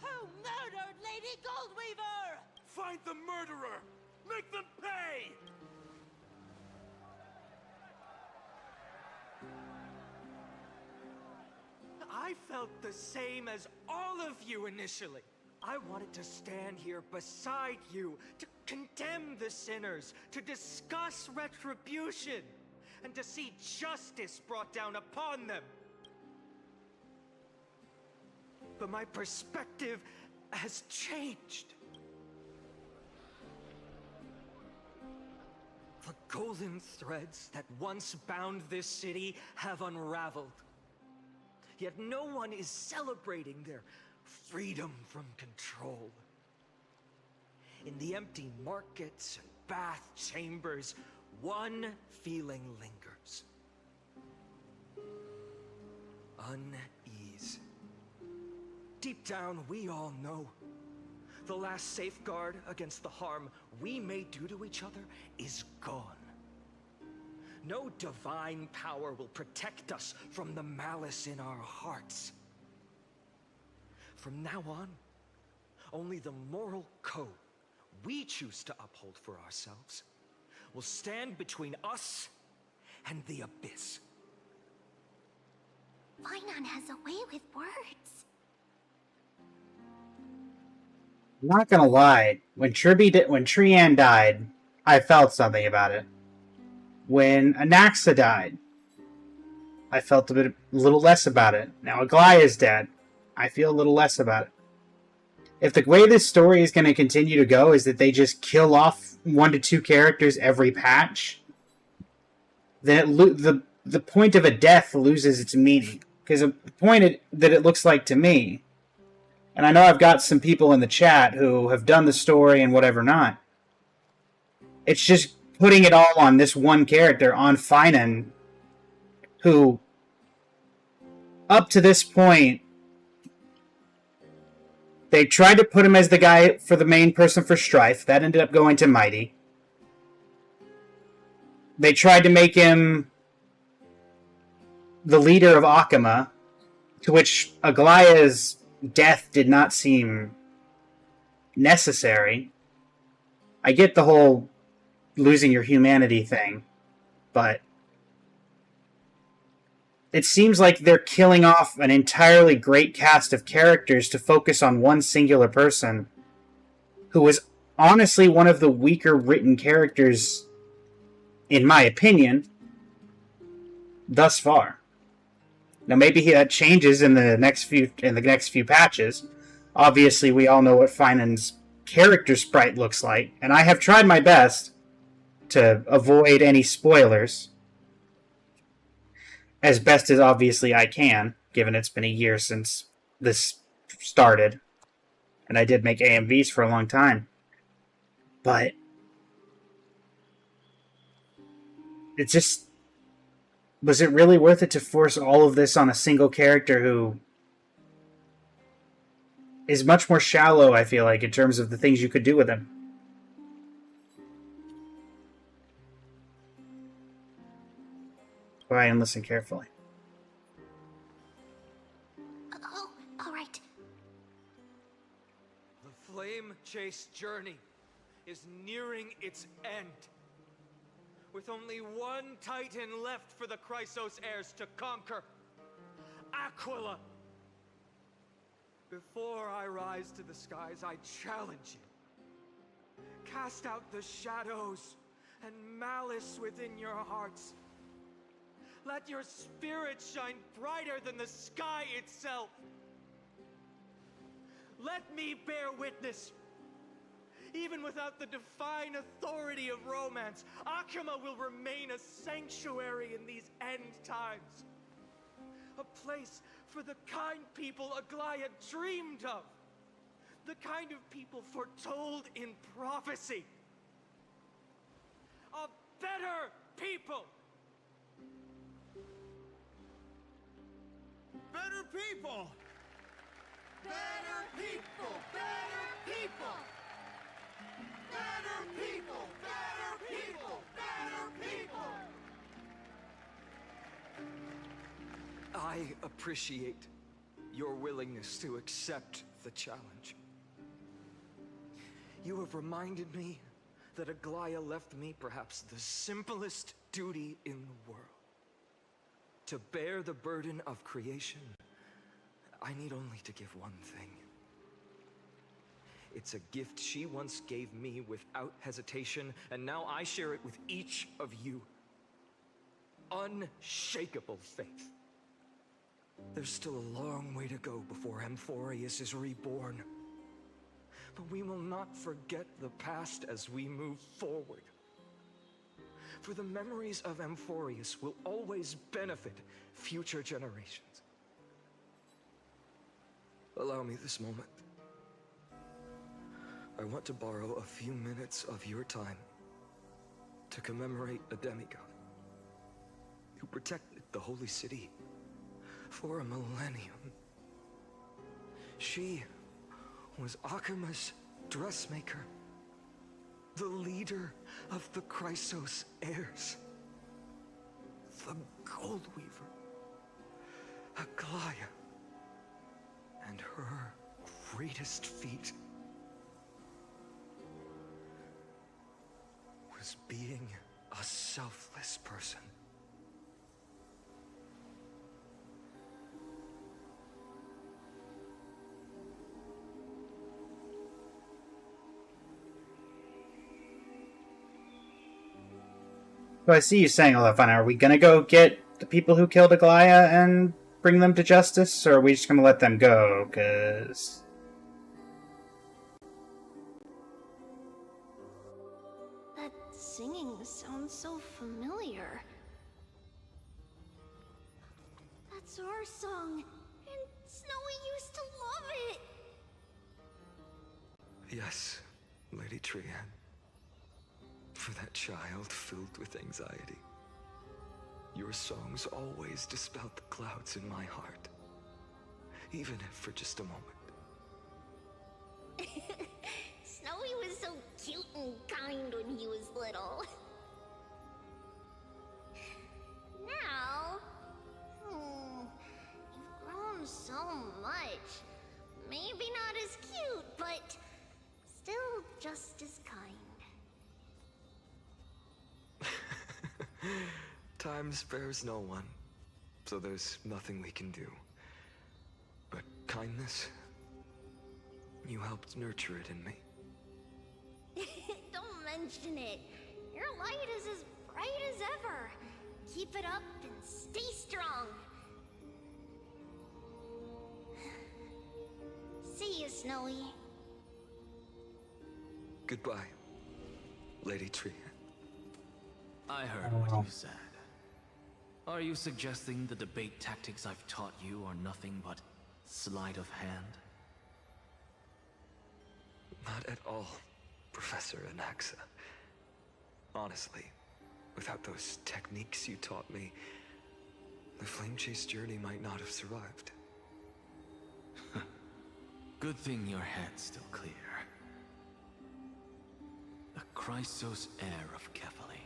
Who murdered Lady Goldweaver? Find the murderer! Make them pay! I felt the same as all of you initially. I wanted to stand here beside you, to condemn the sinners, to discuss retribution, and to see justice brought down upon them. But my perspective has changed. The golden threads that once bound this city have unraveled. Yet no one is celebrating their freedom from control. In the empty markets and bath chambers, one feeling lingers. Unease. Deep down, we all know the last safeguard against the harm we may do to each other is gone. No divine power will protect us from the malice in our hearts. From now on, only the moral code we choose to uphold for ourselves will stand between us and the abyss. Finon has a way with words. I'm not gonna lie, when Trian died, I felt something about it. When Anaxa died, I felt a little less about it. Now Aglaya's dead, I feel a little less about it. If the way this story is going to continue to go is that they just kill off 1 to 2 characters every patch, then the point of a death loses its meaning. Because the point that it looks like to me, and I know I've got some people in the chat who have done the story and whatever not, it's just putting it all on this one character, on Finon, who, up to this point, they tried to put him as the guy for the main person for Strife. That ended up going to Mighty. They tried to make him the leader of Akama, to which Aglaya's death did not seem necessary. I get the whole losing your humanity thing, but it seems like they're killing off an entirely great cast of characters to focus on one singular person who was honestly one of the weaker written characters, in my opinion, thus far. Now maybe that changes in the next few patches. Obviously, we all know what Finon's character sprite looks like, and I have tried my best to avoid any spoilers, as best as obviously I can, given it's been a year since this started. And I did make AMVs for a long time. But it just... was it really worth it to force all of this on a single character who is much more shallow, I feel like, in terms of the things you could do with him? Try and listen carefully. Oh, all right. The flame-chased journey is nearing its end. With only one Titan left for the Chrysos heirs to conquer. Aquila! Before I rise to the skies, I challenge you. Cast out the shadows and malice within your hearts. Let your spirit shine brighter than the sky itself. Let me bear witness. Even without the divine authority of romance, Akama will remain a sanctuary in these end times. A place for the kind people Aglaya dreamed of. The kind of people foretold in prophecy. A better people. Better people! Better people! Better people! Better people! Better people! Better people! I appreciate your willingness to accept the challenge. You have reminded me that Aglaya left me perhaps the simplest duty in the world. To bear the burden of creation, I need only to give one thing. It's a gift she once gave me without hesitation, and now I share it with each of you. Unshakable faith. There's still a long way to go before Amphoreus is reborn. But we will not forget the past as we move forward. For the memories of Amphoreus will always benefit future generations. Allow me this moment. I want to borrow a few minutes of your time to commemorate a demigod who protected the holy city for a millennium. She was Akima's dressmaker, the leader of the Chrysos heirs, the Gold Weaver, Aglaya, and her greatest feat was being a selfless person. So I see you saying all that fun. Are we gonna go get the people who killed Aglaya and bring them to justice, or are we just gonna let them go? Cause That singing sounds so familiar. That's our song, and Snowy used to love it. Yes, Lady Trian. For that child filled with anxiety. Your songs always dispelled the clouds in my heart. Even if for just a moment. Snowy was so cute and kind when he was little. Now, you've grown so much. Maybe not as cute, but still just as kind. Time spares no one, so there's nothing we can do. But kindness, you helped nurture it in me. Don't mention it. Your light is as bright as ever. Keep it up and stay strong. See you, Snowy. Goodbye, Lady Trian. I heard what you said. Are you suggesting the debate tactics I've taught you are nothing but sleight of hand? Not at all, Professor Anaxa. Honestly, without those techniques you taught me, the Flame Chase journey might not have survived. Good thing your head's still clear. The Chrysos heir of Kefali.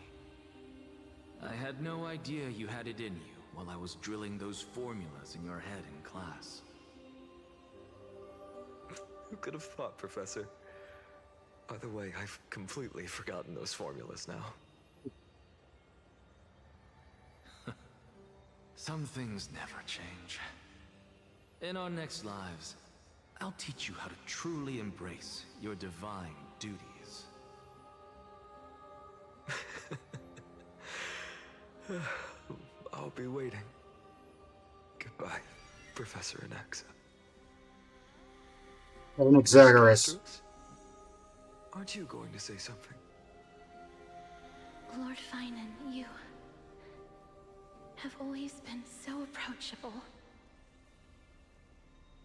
I had no idea you had it in you while I was drilling those formulas in your head in class. Who could have thought, Professor? By the way, I've completely forgotten those formulas now. Some things never change. In our next lives, I'll teach you how to truly embrace your divine duties. I'll be waiting. Goodbye, Professor Anaxa. Xerxes. Aren't you going to say something? Lord Finan, you have always been so approachable.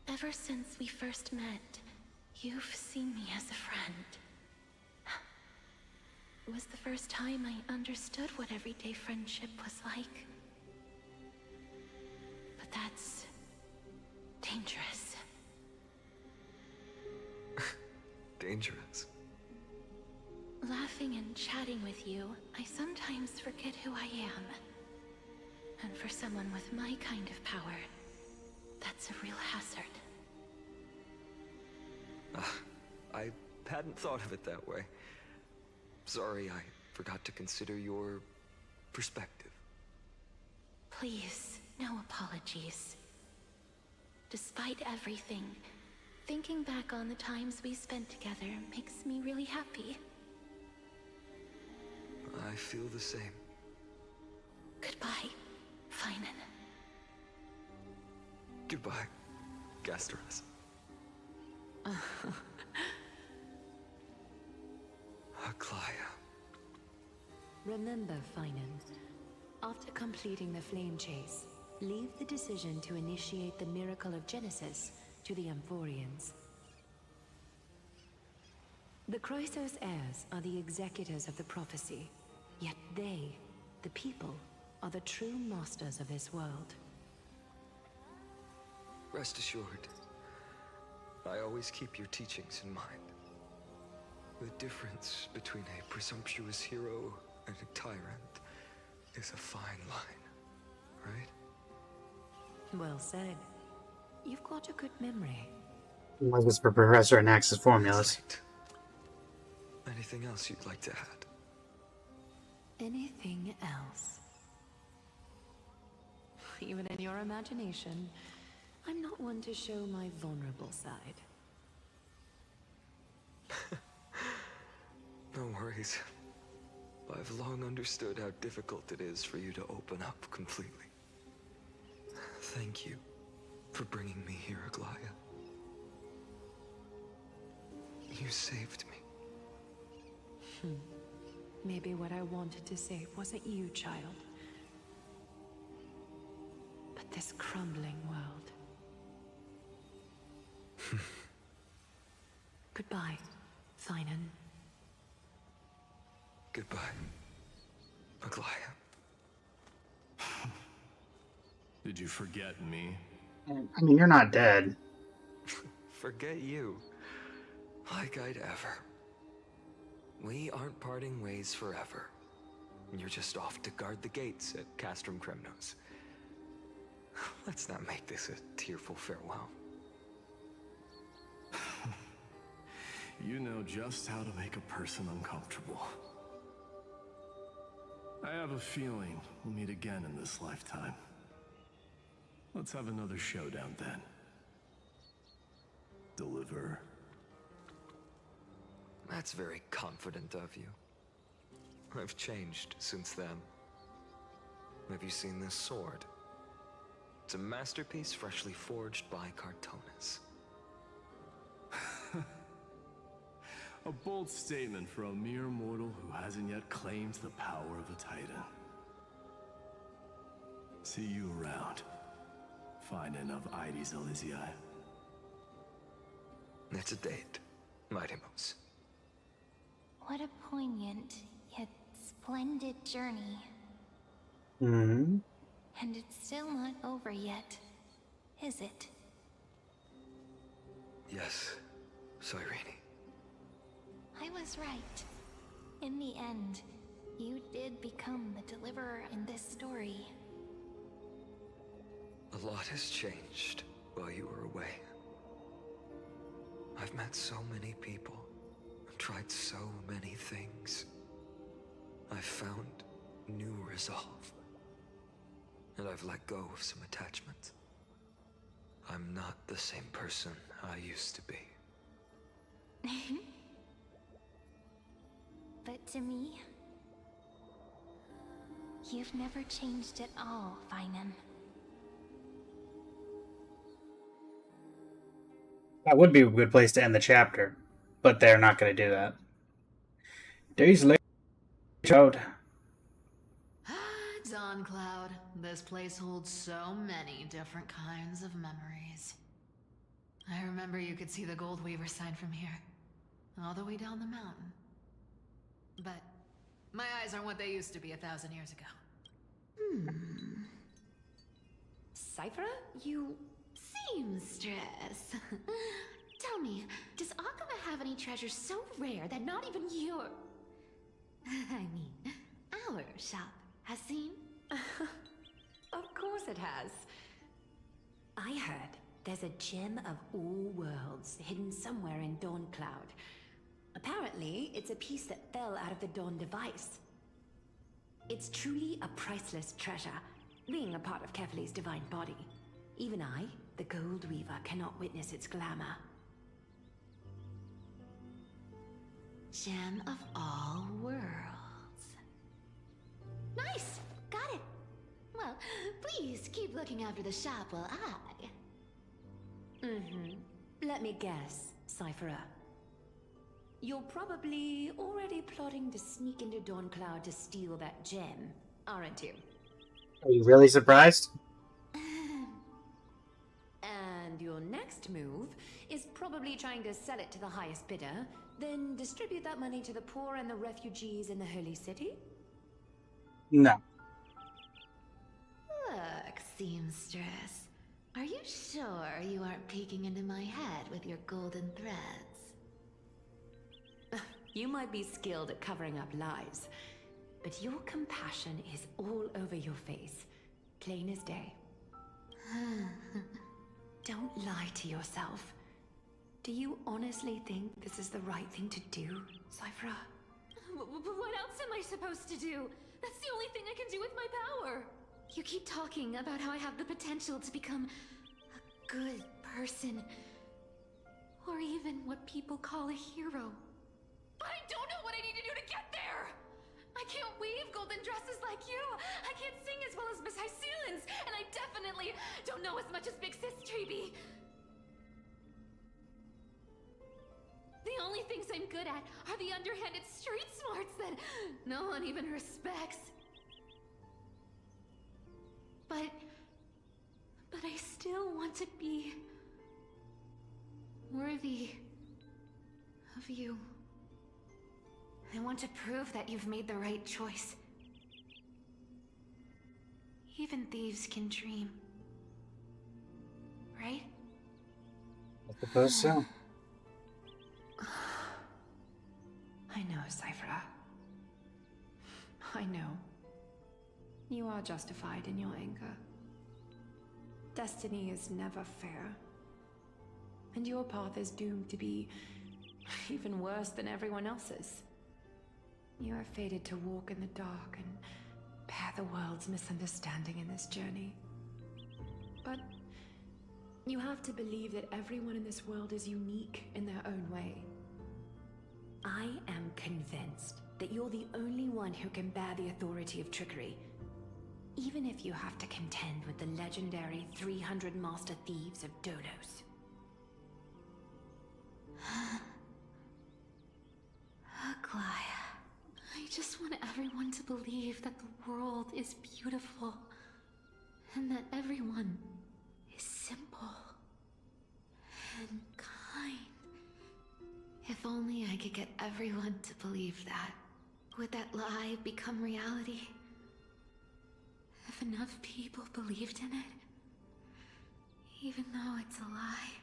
Ever since we first met, You've seen me as a friend. It was the first time I understood what everyday friendship was like. But that's dangerous. Dangerous? Laughing and chatting with you, I sometimes forget who I am. And for someone with my kind of power, that's a real hazard. I hadn't thought of it that way. Sorry, I forgot to consider your perspective. Please, no apologies. Despite everything, thinking back on the times we spent together makes me really happy. I feel the same. Goodbye, Finan. Goodbye, Gasterus. Aglaia. Remember, Finan, after completing the flame chase, leave the decision to initiate the miracle of Genesis to the Amphoreans. The Chrysos heirs are the executors of the prophecy, yet they, the people, are the true masters of this world. Rest assured, I always keep your teachings in mind. The difference between a presumptuous hero and a tyrant is a fine line, right? Well said. You've got a good memory. Like this for Professor and Axis formulas. Anything else you'd like to add? Anything else? Even in your imagination, I'm not one to show my vulnerable side. No worries. I've long understood how difficult it is for you to open up completely. Thank you for bringing me here, Aglaia. You saved me. Maybe what I wanted to save wasn't you, child. But this crumbling world. Goodbye, Finan. Goodbye, Aglaia. Did you forget me? I mean, you're not dead. Forget you. Like I'd ever. We aren't parting ways forever. You're just off to guard the gates at Castrum Kremnos. Let's not make this a tearful farewell. You know just how to make a person uncomfortable. I have a feeling we'll meet again in this lifetime. Let's have another showdown then. Deliver. That's very confident of you. I've changed since then. Have you seen this sword? It's a masterpiece freshly forged by Cartonis. A bold statement for a mere mortal who hasn't yet claimed the power of a Titan. See you around. Finan of Ides Elysiae. It's a date, Mightimos. What a poignant, yet splendid journey. Hmm. And it's still not over yet, is it? Yes, Cyrene. I was right. In the end, you did become the deliverer in this story. A lot has changed while you were away. I've met so many people, I've tried so many things. I've found new resolve, and I've let go of some attachments. I'm not the same person I used to be. But to me, you've never changed at all, Finan. That would be a good place to end the chapter, but they're not going to do that. Days later, child. Dawn Cloud. This place holds so many different kinds of memories. I remember you could see the Gold Weaver sign from here, all the way down the mountain. But my eyes aren't what they used to be 1,000 years ago. Cyphera, you Seamstress. Tell me, does Akama have any treasures so rare that not even your... I mean, our shop has seen? Of course it has. I heard there's a gem of all worlds hidden somewhere in Dawncloud. Apparently, it's a piece that fell out of the Dawn device. It's truly a priceless treasure, being a part of Kefali's divine body. Even I, the Gold Weaver, cannot witness its glamour. Gem of all worlds. Nice! Got it! Well, please keep looking after the shop while I... Let me guess, Cyphera. You're probably already plotting to sneak into Dawncloud to steal that gem, aren't you? Are you really surprised? And your next move is probably trying to sell it to the highest bidder, then distribute that money to the poor and the refugees in the Holy City? No. Look, Seamstress. Are you sure you aren't peeking into my head with your golden threads? You might be skilled at covering up lies, but your compassion is all over your face, plain as day. Don't lie to yourself. Do you honestly think this is the right thing to do, Cyphera? What else am I supposed to do? That's the only thing I can do with my power. You keep talking about how I have the potential to become a good person. Or even what people call a hero. But I don't know what I need to do to get there! I can't weave golden dresses like you! I can't sing as well as Miss Hyceelins! And I definitely don't know as much as Big Sis Treeby! The only things I'm good at are the underhanded street smarts that no one even respects. But I still want to be worthy of you. I want to prove that you've made the right choice. Even thieves can dream. Right? I suppose so. I know, Cyphera. I know. You are justified in your anger. Destiny is never fair. And your path is doomed to be even worse than everyone else's. You are fated to walk in the dark and bear the world's misunderstanding in this journey. But you have to believe that everyone in this world is unique in their own way. I am convinced that you're the only one who can bear the authority of trickery, even if you have to contend with the legendary 300 master thieves of Dolos. Aglaya. I just want everyone to believe that the world is beautiful. And that everyone is simple. And kind. If only I could get everyone to believe that. Would that lie become reality? If enough people believed in it. Even though it's a lie.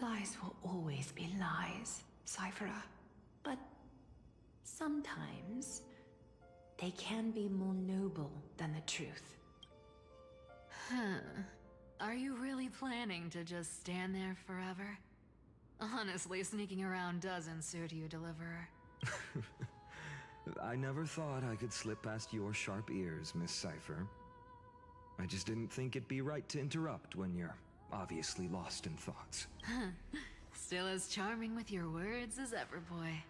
Lies will always be lies, Cyphera. But sometimes they can be more noble than the truth. Are you really planning to just stand there forever? Honestly, sneaking around doesn't suit you, Deliverer. I never thought I could slip past your sharp ears, Miss Cypher. I just didn't think it'd be right to interrupt when you're obviously lost in thoughts. Still as charming with your words as ever, boy.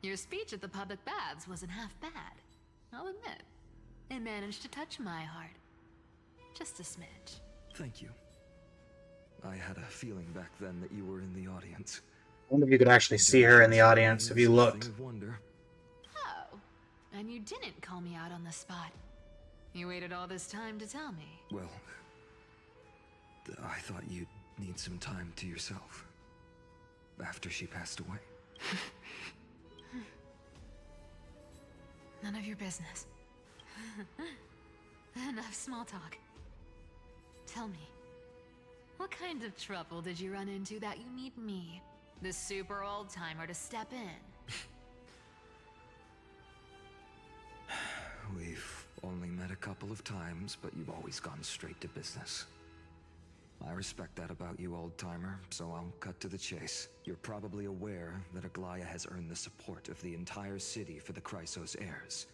Your speech at the public baths wasn't half bad. I'll admit. It managed to touch my heart. Just a smidge. Thank you. I had a feeling back then that you were in the audience. I wonder if you could actually see her in the audience if you looked. Oh, and you didn't call me out on the spot. You waited all this time to tell me. Well, I thought you'd need some time to yourself. After she passed away. None of your business. Enough small talk. Tell me, what kind of trouble did you run into that you need me, the super old-timer, to step in? We've only met a couple of times, but you've always gone straight to business. I respect that about you, old-timer, so I'll cut to the chase. You're probably aware that Aglaya has earned the support of the entire city for the Chrysos heirs.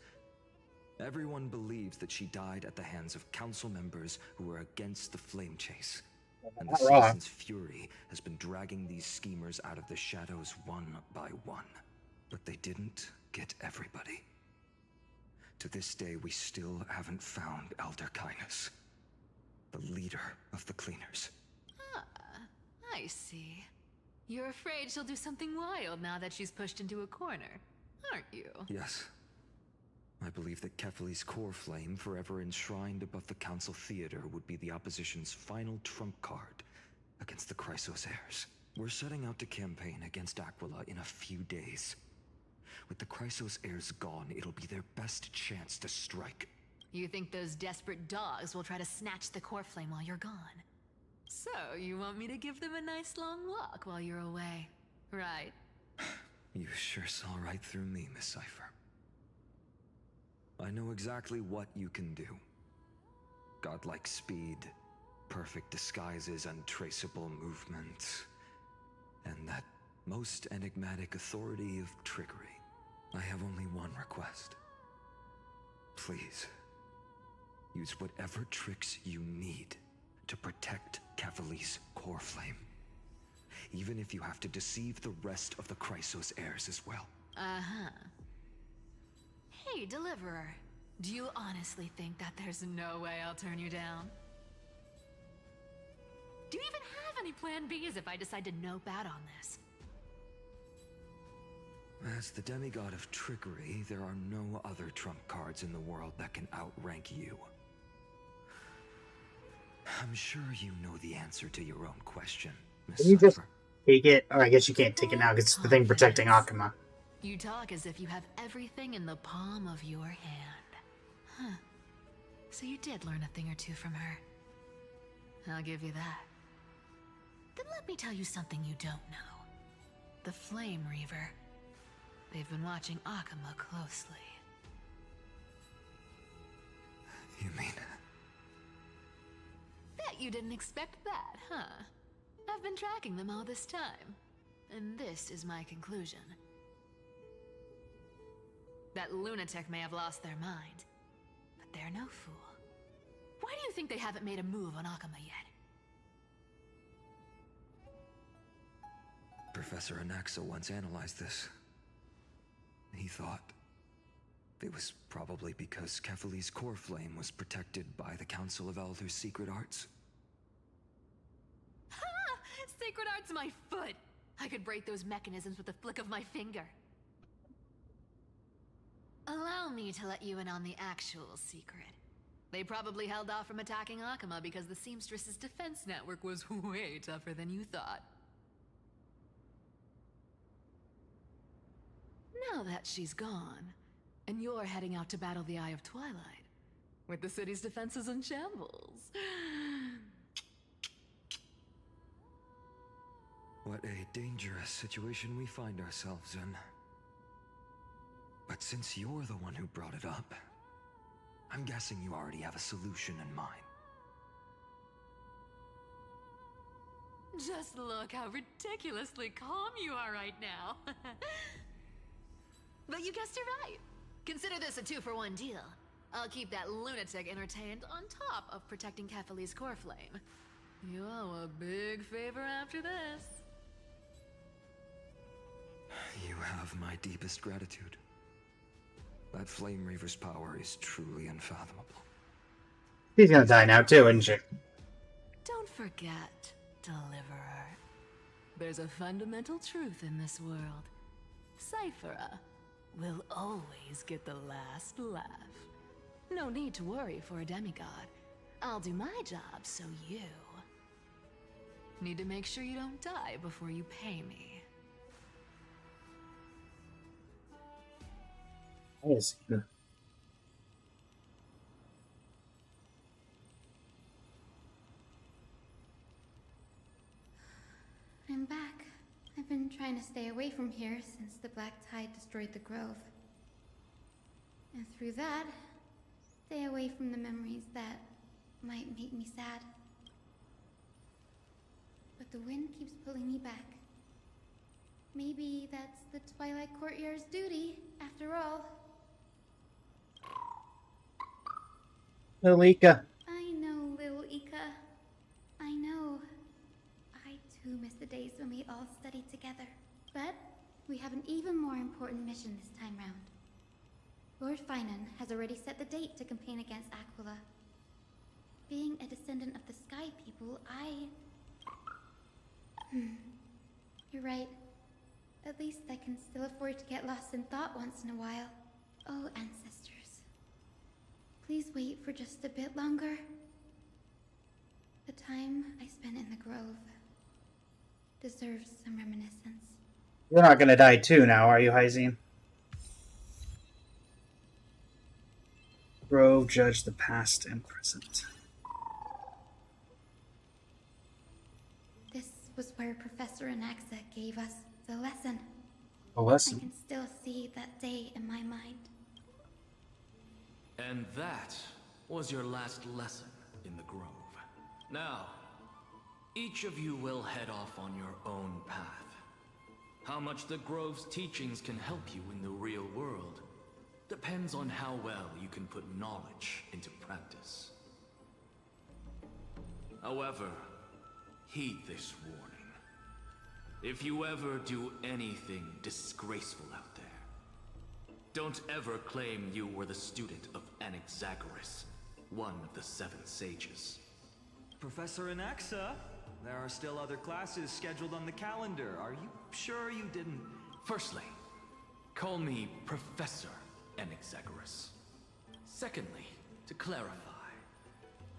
Everyone believes that she died at the hands of council members who were against the flame chase. And the citizens' fury has been dragging these schemers out of the shadows one by one. But they didn't get everybody. To this day, we still haven't found Elder Kynus, the leader of the cleaners. Ah, I see. You're afraid she'll do something wild now that she's pushed into a corner, aren't you? Yes. I believe that Kefali's core flame, forever enshrined above the council theater, would be the opposition's final trump card against the Chrysos heirs. We're setting out to campaign against Aquila in a few days. With the Chrysos heirs gone, it'll be their best chance to strike. You think those desperate dogs will try to snatch the core flame while you're gone? So, you want me to give them a nice long walk while you're away, right? You sure saw right through me, Miss Cypher. I know exactly what you can do. Godlike speed, perfect disguises, untraceable movement, and that most enigmatic authority of trickery. I have only one request. Please, use whatever tricks you need to protect Kefali's core flame. Even if you have to deceive the rest of the Chrysos heirs as well. Uh-huh. Hey, Deliverer. Do you honestly think that there's no way I'll turn you down? Do you even have any plan Bs if I decide to nope out on this? As the demigod of trickery, there are no other trump cards in the world that can outrank you. I'm sure you know the answer to your own question, Miss Can you just Cypher. take it? Oh, I guess you can't take it now because it's the thing protecting Akuma. You talk as if you have everything in the palm of your hand. Huh. So you did learn a thing or two from her. I'll give you that. Then let me tell you something you don't know. The Flame Reaver. They've been watching Akuma closely. You mean? Bet you didn't expect that, huh? I've been tracking them all this time. And this is my conclusion. That lunatic may have lost their mind, but they're no fool. Why do you think they haven't made a move on Akuma yet? Professor Anaxa once analyzed this. He thought it was probably because Kefali's core flame was protected by the Council of Elders' secret arts. Ha! Sacred art's my foot! I could break those mechanisms with a flick of my finger. Allow me to let you in on the actual secret. They probably held off from attacking Akuma because the Seamstress's defense network was way tougher than you thought. Now that she's gone, and you're heading out to battle the Eye of Twilight, with the city's defenses in shambles. What a dangerous situation we find ourselves in. But since you're the one who brought it up, I'm guessing you already have a solution in mind. Just look how ridiculously calm you are right now. But you guessed it right. Consider this a 2-for-1 deal. I'll keep that lunatic entertained on top of protecting Kefali's core flame. You owe a big favor after this. You have my deepest gratitude. That Flame Reaver's power is truly unfathomable. She's gonna die now too, isn't she? Don't forget, Deliverer. There's a fundamental truth in this world. Cyphera will always get the last laugh. No need to worry for a demigod. I'll do my job so you Need to make sure you don't die before you pay me. Yes. I'm back. I've been trying to stay away from here since the Black Tide destroyed the grove. And through that, stay away from the memories that might make me sad. But the wind keeps pulling me back. Maybe that's the Twilight Courtyard's duty, after all. Little Ika. I know, little Ika. I know. I too miss the days when we all studied together. But we have an even more important mission this time round. Lord Finan has already set the date to campaign against Aquila. Being a descendant of the Sky People, You're right. At least I can still afford to get lost in thought once in a while. Oh, ancestors. Please wait for just a bit longer. The time I spent in the grove deserves some reminiscence. You're not gonna die too now, are you, Hyzine? Grove, judge the past and present. This was where Professor Anaxa gave us the lesson. A lesson? I can still see that day in my mind. And that was your last lesson in the Grove. Now, each of you will head off on your own path. How much the Grove's teachings can help you in the real world depends on how well you can put knowledge into practice. However, heed this warning. If you ever do anything disgraceful out there, don't ever claim you were the student of Anaxagoras, one of the 7 sages. Professor Anaxa, there are still other classes scheduled on the calendar. Are you sure you didn't... Firstly, call me Professor Anaxagoras. Secondly, to clarify,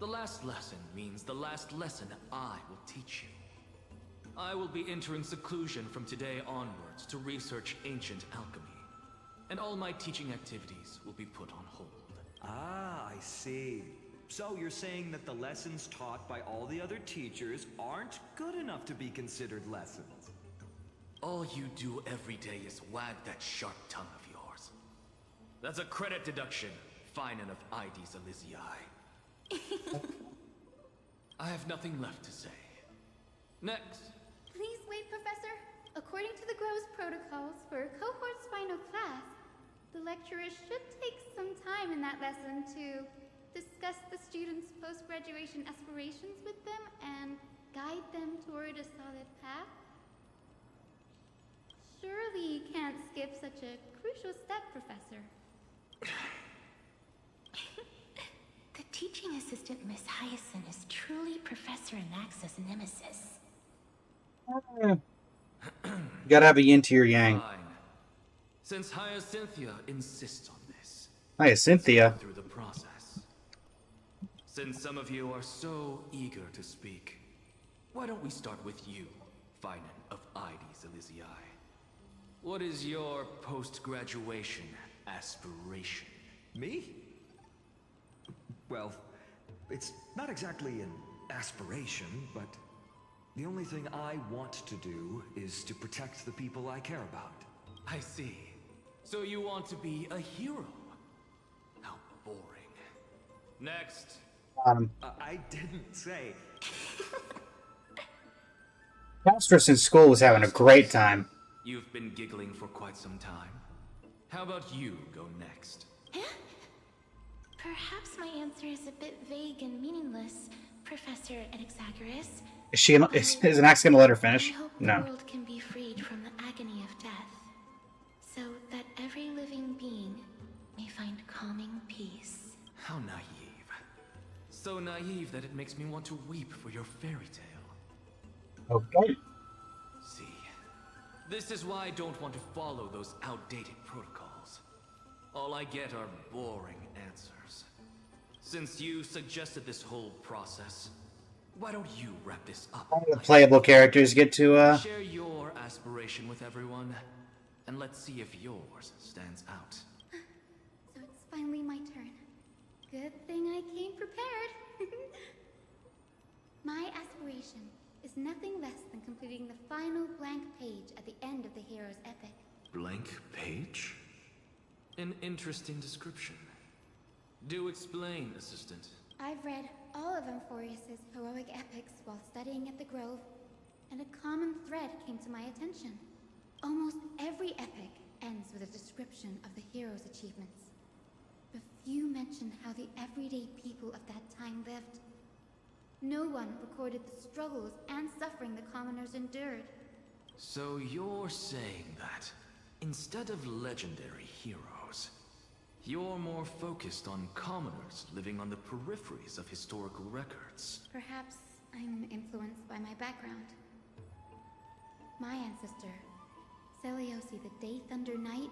the last lesson means the last lesson I will teach you. I will be entering seclusion from today onwards to research ancient alchemy, and all my teaching activities will be put on hold. Ah, I see. So you're saying that the lessons taught by all the other teachers aren't good enough to be considered lessons? All you do every day is wag that sharp tongue of yours. That's a credit deduction, Finan of Ides Elysiae. I have nothing left to say. Next. Please wait, Professor. According to the Grove's protocols for a cohort's final class, the lecturer should take some time in that lesson to discuss the students' post-graduation aspirations with them and guide them toward a solid path. Surely you can't skip such a crucial step, Professor. The teaching assistant, Miss Hyacinth, is truly Professor Anaxa's nemesis. You gotta have a yin to your yang. Fine. Since Hyacinthia insists on this, Hyacinthia? through the process. Since some of you are so eager to speak, why don't we start with you, Finan of Ides Elysiae? What is your post-graduation aspiration? Me? Well, it's not exactly an aspiration, but the only thing I want to do is to protect the people I care about. I see. So you want to be a hero? How boring. Next. I didn't say. Castros in school was having a great time. You've been giggling for quite some time. How about you go next? Perhaps my answer is a bit vague and meaningless, Professor Anaxagoras. Is an axe gonna let her finish? I hope No. the world can be freed from the agony of death, so that every living being may find calming peace. How naive. So naive that it makes me want to weep for your fairy tale. Okay. See, this is why I don't want to follow those outdated protocols. All I get are boring answers. Since you suggested this whole process, Why don't you wrap this up? All the playable characters get to Share your aspiration with everyone, and let's see if yours stands out. So it's finally my turn. Good thing I came prepared. My aspiration is nothing less than completing the final blank page at the end of the hero's epic. Blank page? An interesting description. Do explain, assistant. I've read all of Amphoreus' heroic epics while studying at the Grove, and a common thread came to my attention. Almost every epic ends with a description of the hero's achievements. But few mention how the everyday people of that time lived. No one recorded the struggles and suffering the commoners endured. So you're saying that, instead of legendary heroes, you're more focused on commoners living on the peripheries of historical records. Perhaps I'm influenced by my background. My ancestor, Seliosi the Day Thunder Knight,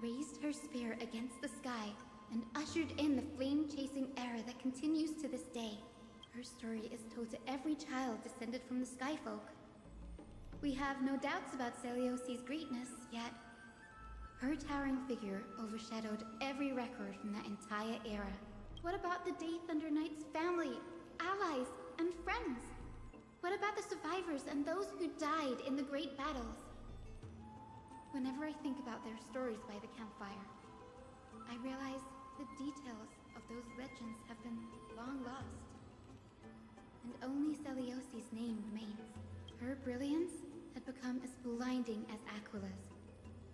raised her spear against the sky and ushered in the flame-chasing era that continues to this day. Her story is told to every child descended from the Skyfolk. We have no doubts about Seliosi's greatness, yet her towering figure overshadowed every record from that entire era. What about the Day Thunder Knight's family, allies, and friends? What about the survivors and those who died in the great battles? Whenever I think about their stories by the campfire, I realize the details of those legends have been long lost. And only Seliosi's name remains. Her brilliance had become as blinding as Aquila's,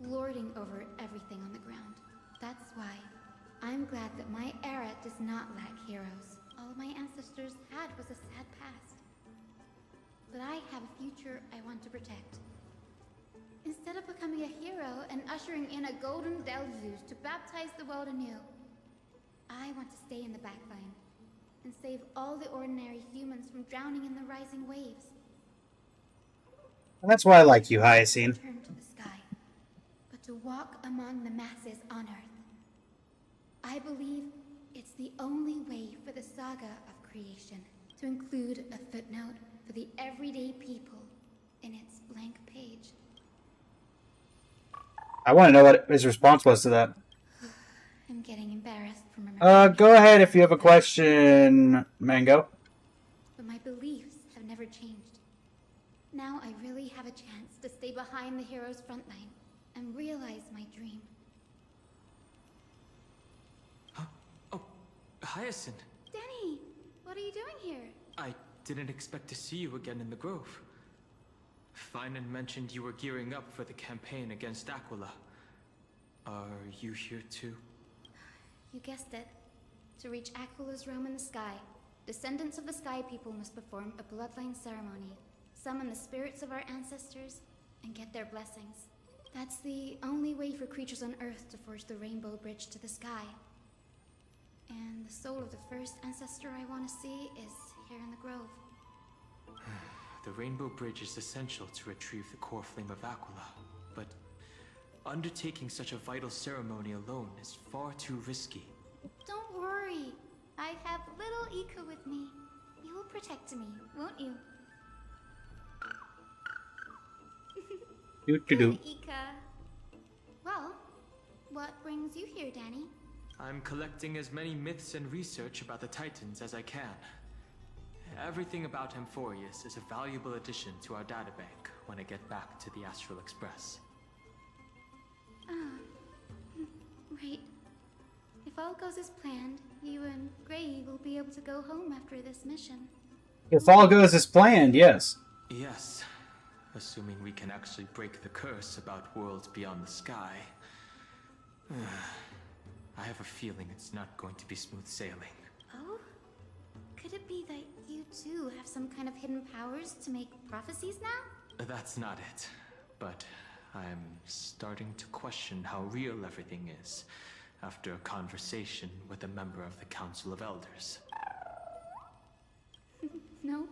lording over everything on the ground. That's why I'm glad that my era does not lack heroes. All my ancestors had was a sad past. But I have a future I want to protect. Instead of becoming a hero and ushering in a golden deluge to baptize the world anew, I want to stay in the backline and save all the ordinary humans from drowning in the rising waves. And that's why I like you, Hyacinth. Turn to the sky, but to walk among the masses on Earth. I believe it's the only way for the saga of creation to include a footnote for the everyday people in its blank page. I want to know what his response was to that. I'm getting embarrassed from remembering. Go ahead if you have a question, Mango. But my beliefs have never changed. Now I really have a chance to stay behind the hero's front line and realize my dream. Huh? Oh, Hyacinth. Denny, what are you doing here? I didn't expect to see you again in the Grove. Finan mentioned you were gearing up for the campaign against Aquila. Are you here too? You guessed it. To reach Aquila's realm in the sky, descendants of the Sky People must perform a bloodline ceremony, summon the spirits of our ancestors, and get their blessings. That's the only way for creatures on Earth to forge the rainbow bridge to the sky. And the soul of the first ancestor I want to see is here in the Grove. The rainbow bridge is essential to retrieve the core flame of Aquila, but undertaking such a vital ceremony alone is far too risky. Don't worry. I have little Ika with me. You will protect me, won't you? Good, Ika. Well, what brings you here, Danny? I'm collecting as many myths and research about the Titans as I can. Everything about Amphoreus is a valuable addition to our databank when I get back to the Astral Express. Right. If all goes as planned, you and Gray will be able to go home after this mission. If all goes as planned, yes. Yes. Assuming we can actually break the curse about worlds beyond the sky. I have a feeling it's not going to be smooth sailing. Oh? Could it be that you too have some kind of hidden powers to make prophecies now? That's not it. But I'm starting to question how real everything is after a conversation with a member of the Council of Elders. Nope.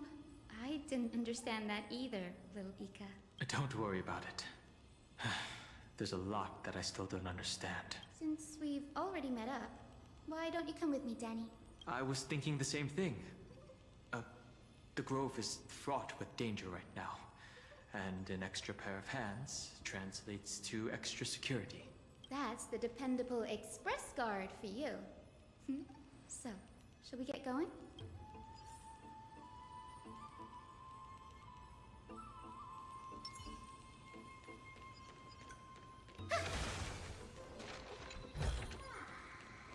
I didn't understand that either, little Ika. Don't worry about it. There's a lot that I still don't understand. Since we've already met up, why don't you come with me, Danny? I was thinking the same thing. The grove is fraught with danger right now, and an extra pair of hands translates to extra security. That's the dependable express guard for you. So, shall we get going?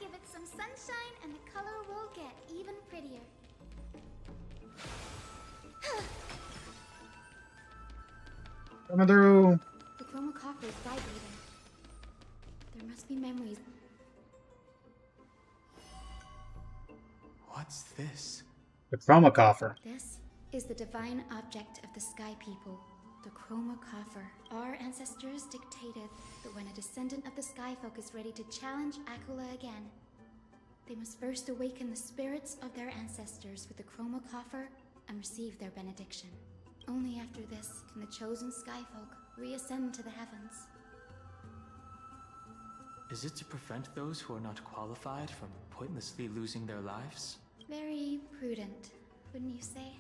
Give it some sunshine and the color will get even prettier. Coming through. The chromacopter is vibrating. There must be memories. What's this? The chromacopter. This is the divine object of the Sky People, the chromacopter. Our ancestors dictated that when a descendant of the Skyfolk is ready to challenge Aquila again, they must first awaken the spirits of their ancestors with the chromacopter and receive their benediction. Only after this can the chosen Skyfolk reascend to the heavens. Is it to prevent those who are not qualified from pointlessly losing their lives? Very prudent, wouldn't you say?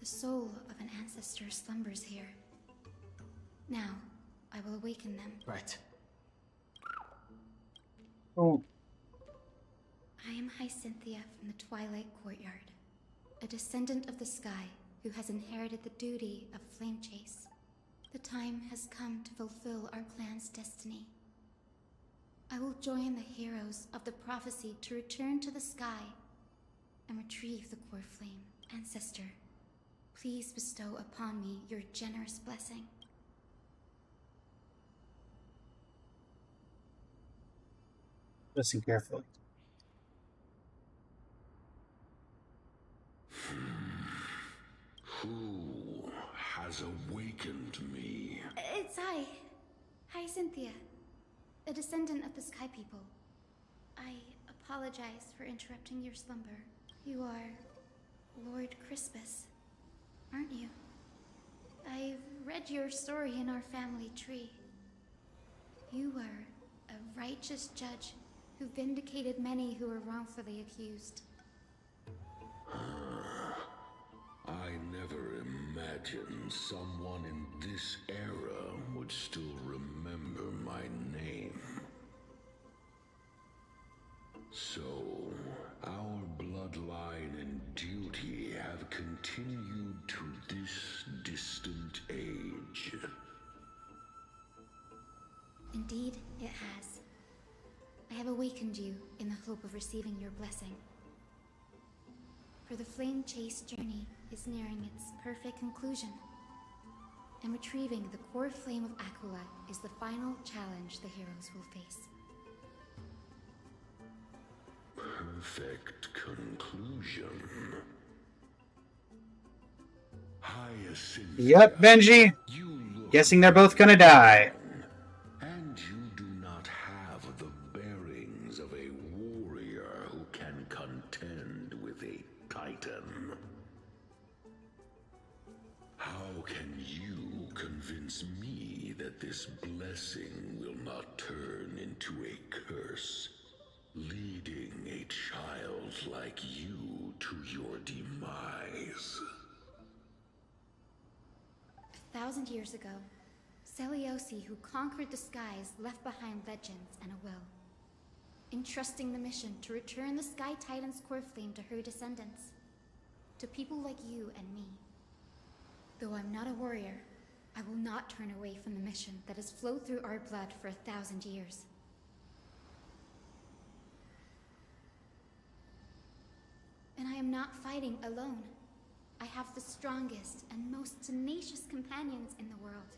The soul of an ancestor slumbers here. Now, I will awaken them. Right. Oh. I am Hyacinthia from the Twilight Courtyard, a descendant of the sky who has inherited the duty of flame chase. The time has come to fulfill our clan's destiny. I will join the heroes of the prophecy to return to the sky and retrieve the core flame. Ancestor, please bestow upon me your generous blessing. Listen carefully. Who has awakened me? It's I, Hyacinthia, a descendant of the Sky People. I apologize for interrupting your slumber. You are Lord Crispus, aren't you? I've read your story in our family tree. You were a righteous judge who vindicated many who were wrongfully accused. I never imagined someone in this era would still remember my name. So, our bloodline and duty have continued to this distant age. Indeed, it has. I have awakened you in the hope of receiving your blessing. For the flame chase journey is nearing its perfect conclusion, and retrieving the core flame of Aquila is the final challenge the heroes will face. Perfect conclusion. Hyacinthia. Yep, Benji. Guessing they're both gonna die. And you do not have the bearings of a warrior who can contend with a titan. How can you convince me that this blessing will not turn into a curse, leading a child like you to your demise? 1,000 years ago, Seliosi, who conquered the skies, left behind legends and a will, entrusting the mission to return the Sky Titan's core flame to her descendants, to people like you and me. Though I'm not a warrior, I will not turn away from the mission that has flowed through our blood for 1,000 years. And I am not fighting alone. I have the strongest and most tenacious companions in the world.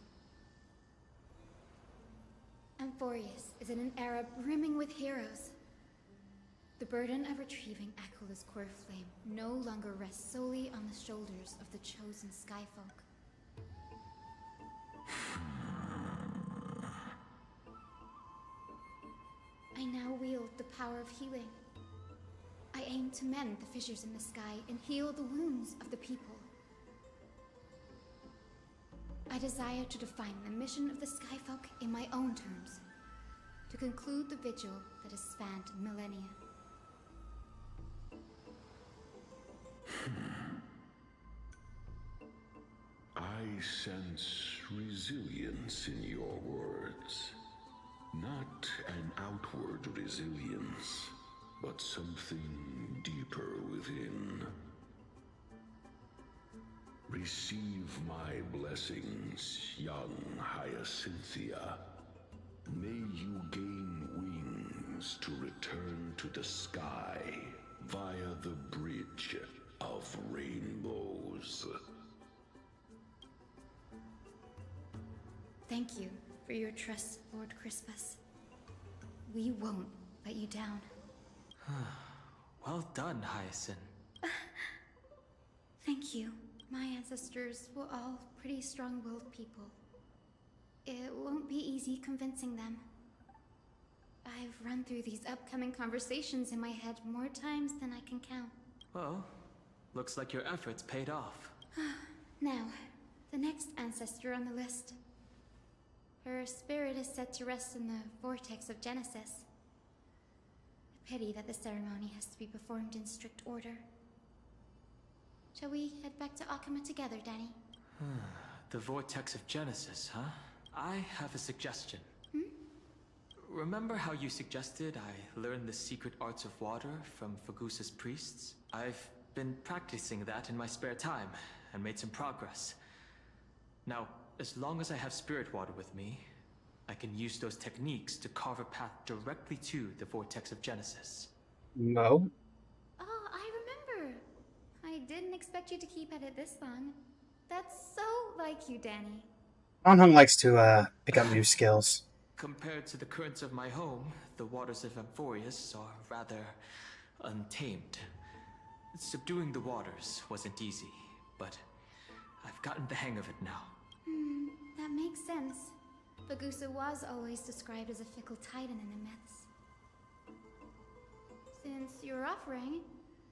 Amphoreus is in an era brimming with heroes. The burden of retrieving Aquila's core flame no longer rests solely on the shoulders of the chosen Skyfolk. I now wield the power of healing. I aim to mend the fissures in the sky and heal the wounds of the people. I desire to define the mission of the Skyfolk in my own terms, to conclude the vigil that has spanned millennia. sense resilience in your words. Not an outward resilience, but something deeper within. Receive my blessings, young Hyacinthia. May you gain wings to return to the sky via the bridge of rainbows. Thank you for your trust, Lord Crispus. We won't let you down. Well done, Hyacinth. Thank you. My ancestors were all pretty strong-willed people. It won't be easy convincing them. I've run through these upcoming conversations in my head more times than I can count. Well, looks like your efforts paid off. Now, the next ancestor on the list. Her spirit is set to rest in the vortex of Genesis. A pity that the ceremony has to be performed in strict order. Shall we head back to Akama together, Danny? The vortex of Genesis, huh? I have a suggestion. Remember how you suggested I learn the secret arts of water from Fagusa's priests? I've been practicing that in my spare time, and made some progress. Now, as long as I have spirit water with me, I can use those techniques to carve a path directly to the vortex of Genesis. No. Oh, I remember. I didn't expect you to keep at it this long. That's so like you, Danny. Anhung likes to pick up new skills. Compared to the currents of my home, the waters of Amphoreus are rather untamed. Subduing the waters wasn't easy, but I've gotten the hang of it now. That makes sense. Fagusa was always described as a fickle titan in the myths. Since you're offering,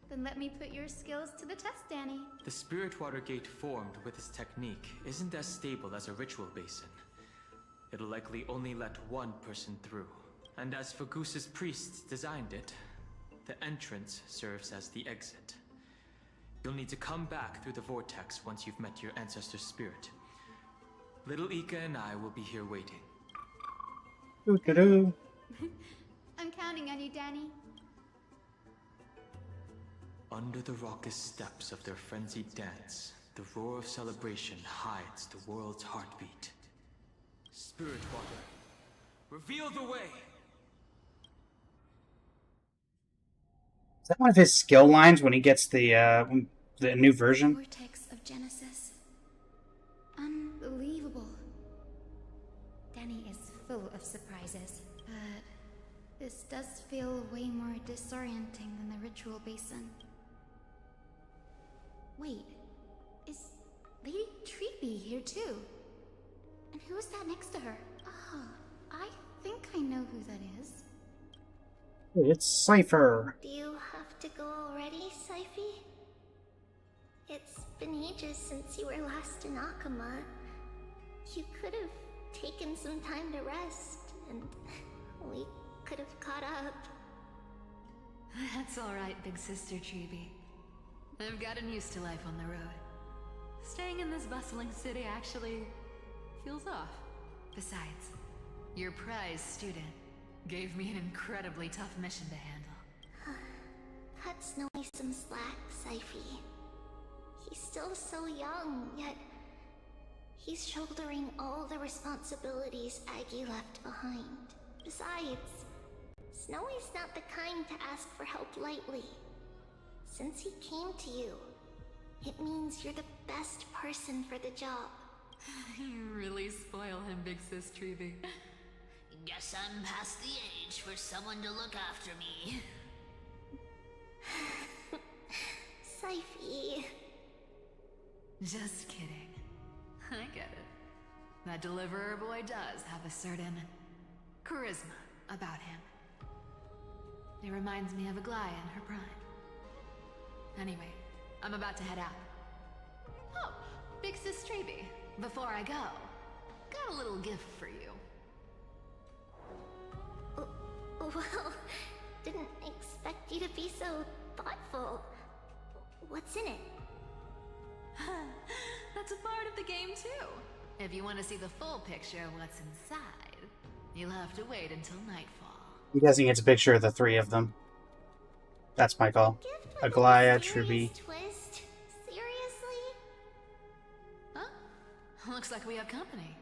then let me put your skills to the test, Danny. The spirit water gate formed with this technique isn't as stable as a ritual basin. It'll likely only let one person through. And as Fagusa's priests designed it, the entrance serves as the exit. You'll need to come back through the vortex once you've met your ancestor's spirit. Little Ika and I will be here waiting. Doo-doo-doo. I'm counting on you, Danny. Under the raucous steps of their frenzied dance, the roar of celebration hides the world's heartbeat. Spirit water, reveal the way! Is that one of his skill lines when he gets the new version? Vortex of Genesis. Unbelievable. Danny is full of surprises, but this does feel way more disorienting than the ritual basin. Wait, is Lady Treepy here too? And who is that next to her? Ah, I think I know who that is. It's Cypher. Do you have to go already, Syphie? It's been ages since you were last in Akama. You could have taken some time to rest, and we could have caught up. That's alright, big sister Treeby. I've gotten used to life on the road. Staying in this bustling city actually feels off. Besides, your prize student gave me an incredibly tough mission to handle. Cut Snowy some slack, Syphie. He's still so young, yet he's shouldering all the responsibilities Aggie left behind. Besides, Snowy's not the kind to ask for help lightly. Since he came to you, it means you're the best person for the job. You really spoil him, big sis Treeby. Guess I'm past the age for someone to look after me. Syphie. Just kidding. I get it. That deliverer boy does have a certain charisma about him. It reminds me of Aglaia in her prime. Anyway, I'm about to head out. Oh, big sis Treeby, before I go, got a little gift for you. Well, didn't expect you to be so thoughtful. What's in it? That's a part of the game game too. If you want to see the full picture of what's inside, you'll have to wait until nightfall. I'm guessing it's a picture of the three of them. That's my call. Aglaya, Truby. Twist? Seriously? Huh? Looks like we have company.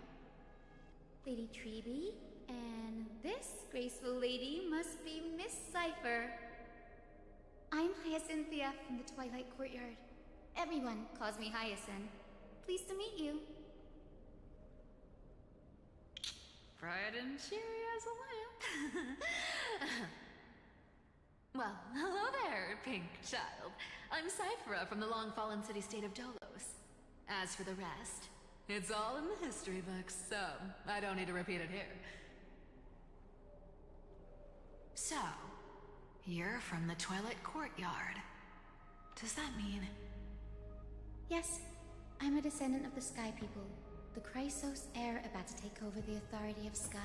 Lady Treby, and this graceful lady must be Miss Cypher. I'm Hyacinthia from the Twilight Courtyard. Everyone calls me Hyacinth. Pleased to meet you. Bright and cheery as a lamp. Well, hello there, pink child. I'm Cyphera from the long-fallen city-state of Dolos. As for the rest, it's all in the history books, so I don't need to repeat it here. So, you're from the Twilight Courtyard. Does that mean... Yes, I'm a descendant of the Sky People, the Chrysos heir about to take over the authority of Sky.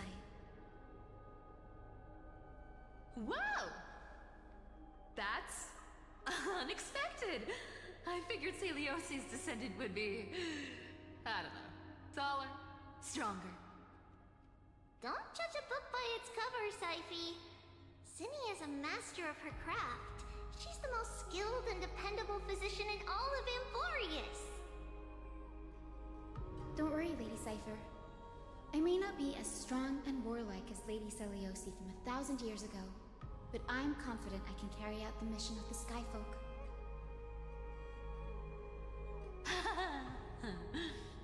Whoa! That's unexpected. I figured Celiosi's descendant would be, I don't know, taller, stronger. Don't judge a book by its cover, Syphe. Cinny is a master of her craft. She's the most skilled and dependable physician in all of Amphoreus. Don't worry, Lady Cypher. I may not be as strong and warlike as Lady Celiosi from 1,000 years ago, but I'm confident I can carry out the mission of the Skyfolk.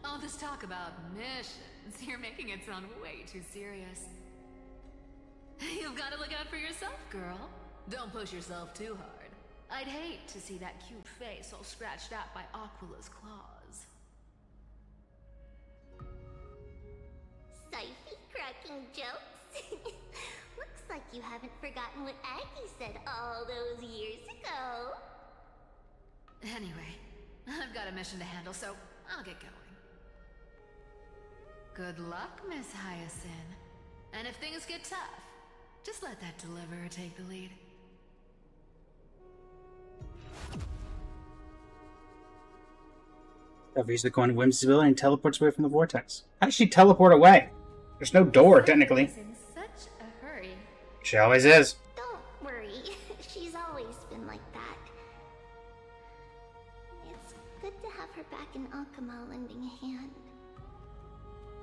All this talk about missions, you're making it sound way too serious. You've got to look out for yourself, girl. Don't push yourself too hard. I'd hate to see that cute face all scratched out by Aquila's claws. Syphe cracking jokes? Looks like you haven't forgotten what Aggie said all those years ago. Anyway, I've got a mission to handle, so I'll get going. Good luck, Miss Hyacinth. And if things get tough, just let that deliverer take the lead. Use the coin of whim's ability and teleports away from the vortex. How does she teleport away? There's no door, technically. She's in such a hurry. She always is. Don't worry. She's always been like that. It's good to have her back in Akama lending a hand.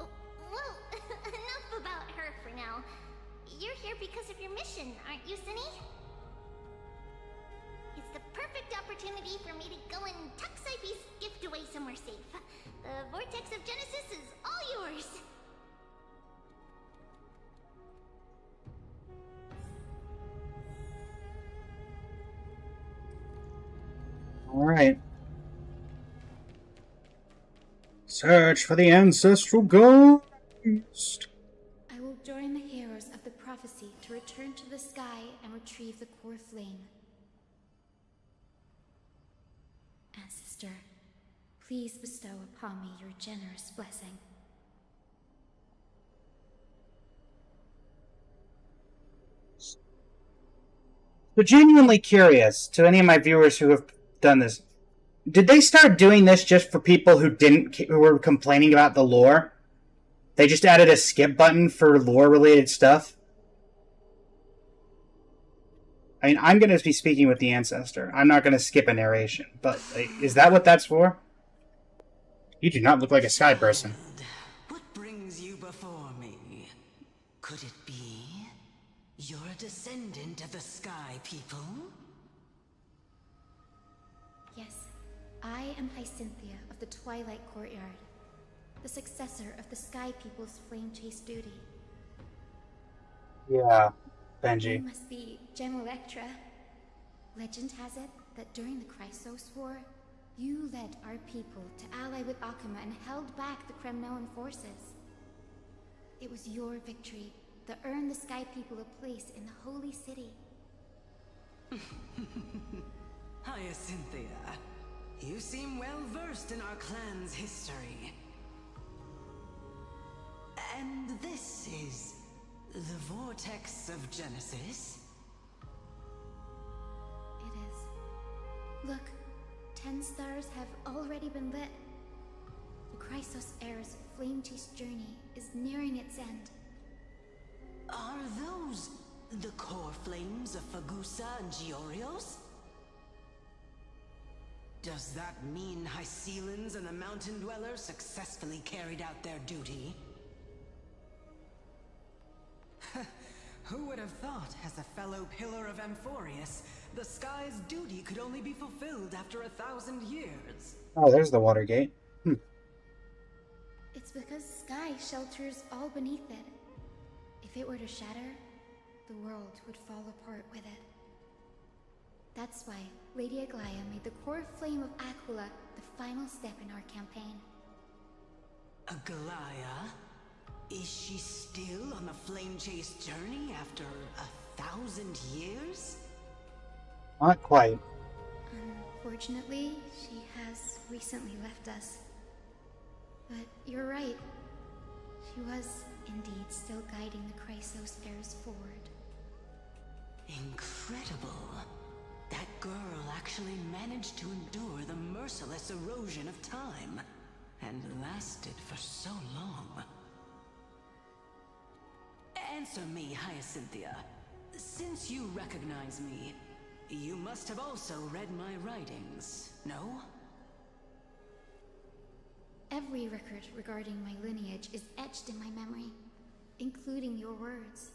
Oh, well, enough about her for now. You're here because of your mission, aren't you, Cinny? It's the perfect opportunity for me to go and tuck Syphe's gift away somewhere safe. The Vortex of Genesis is all yours. Alright. Search for the ancestral ghost. I will join the heroes of the prophecy to return to the sky and retrieve the core flame. Ancestor, please bestow upon me your generous blessing. So genuinely curious to any of my viewers who have done this. Did they start doing this just for people who were complaining about the lore? They just added a skip button for lore-related stuff? I mean, I'm going to be speaking with the ancestor. I'm not going to skip a narration. But is that what that's for? You do not look like a sky person. What brings you before me? Could it be you're a descendant of the Sky People? Yes, I am Hyacinthia of the Twilight Courtyard, the successor of the Sky People's Flame Chase duty. Yeah, Benji. You must be Gem Electra. Legend has it that during the Chrysos War, you led our people to ally with Akama and held back the Kremnoan forces. It was your victory that earned the Sky People a place in the Holy City. Hyacinthia, you seem well versed in our clan's history. And this is the Vortex of Genesis? It is. Look, 10 stars have already been lit. The Chrysos Heir's flame-chased journey is nearing its end. Are those the core flames of Fagusa and Giorios? Does that mean Hycelans and the Mountain Dwellers successfully carried out their duty? Who would have thought, as a fellow pillar of Amphoreus, the sky's duty could only be fulfilled after 1,000 years? Oh, there's the water gate. It's because sky shelters all beneath it. If it were to shatter, the world would fall apart with it. That's why Lady Aglaya made the core flame of Aquila the final step in our campaign. Aglaya? Is she still on the flame-chased journey after 1,000 years? Not quite. Unfortunately, she has recently left us. But you're right. She was indeed still guiding the Chrysos heirs forward. Incredible. That girl actually managed to endure the merciless erosion of time, and lasted for so long. Answer me, Hyacinthia. Since you recognize me, you must have also read my writings, no? Every record regarding my lineage is etched in my memory, including your words.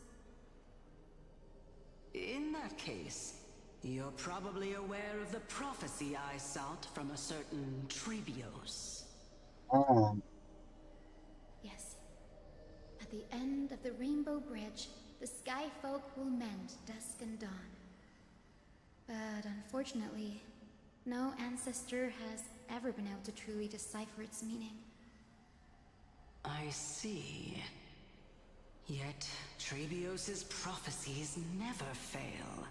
In that case, you're probably aware of the prophecy I sought from a certain Trebios. Oh. Yes. At the end of the Rainbow Bridge, the Sky Folk will mend dusk and dawn. But unfortunately, no ancestor has ever been able to truly decipher its meaning. I see. Yet, Trebios' prophecies never fail.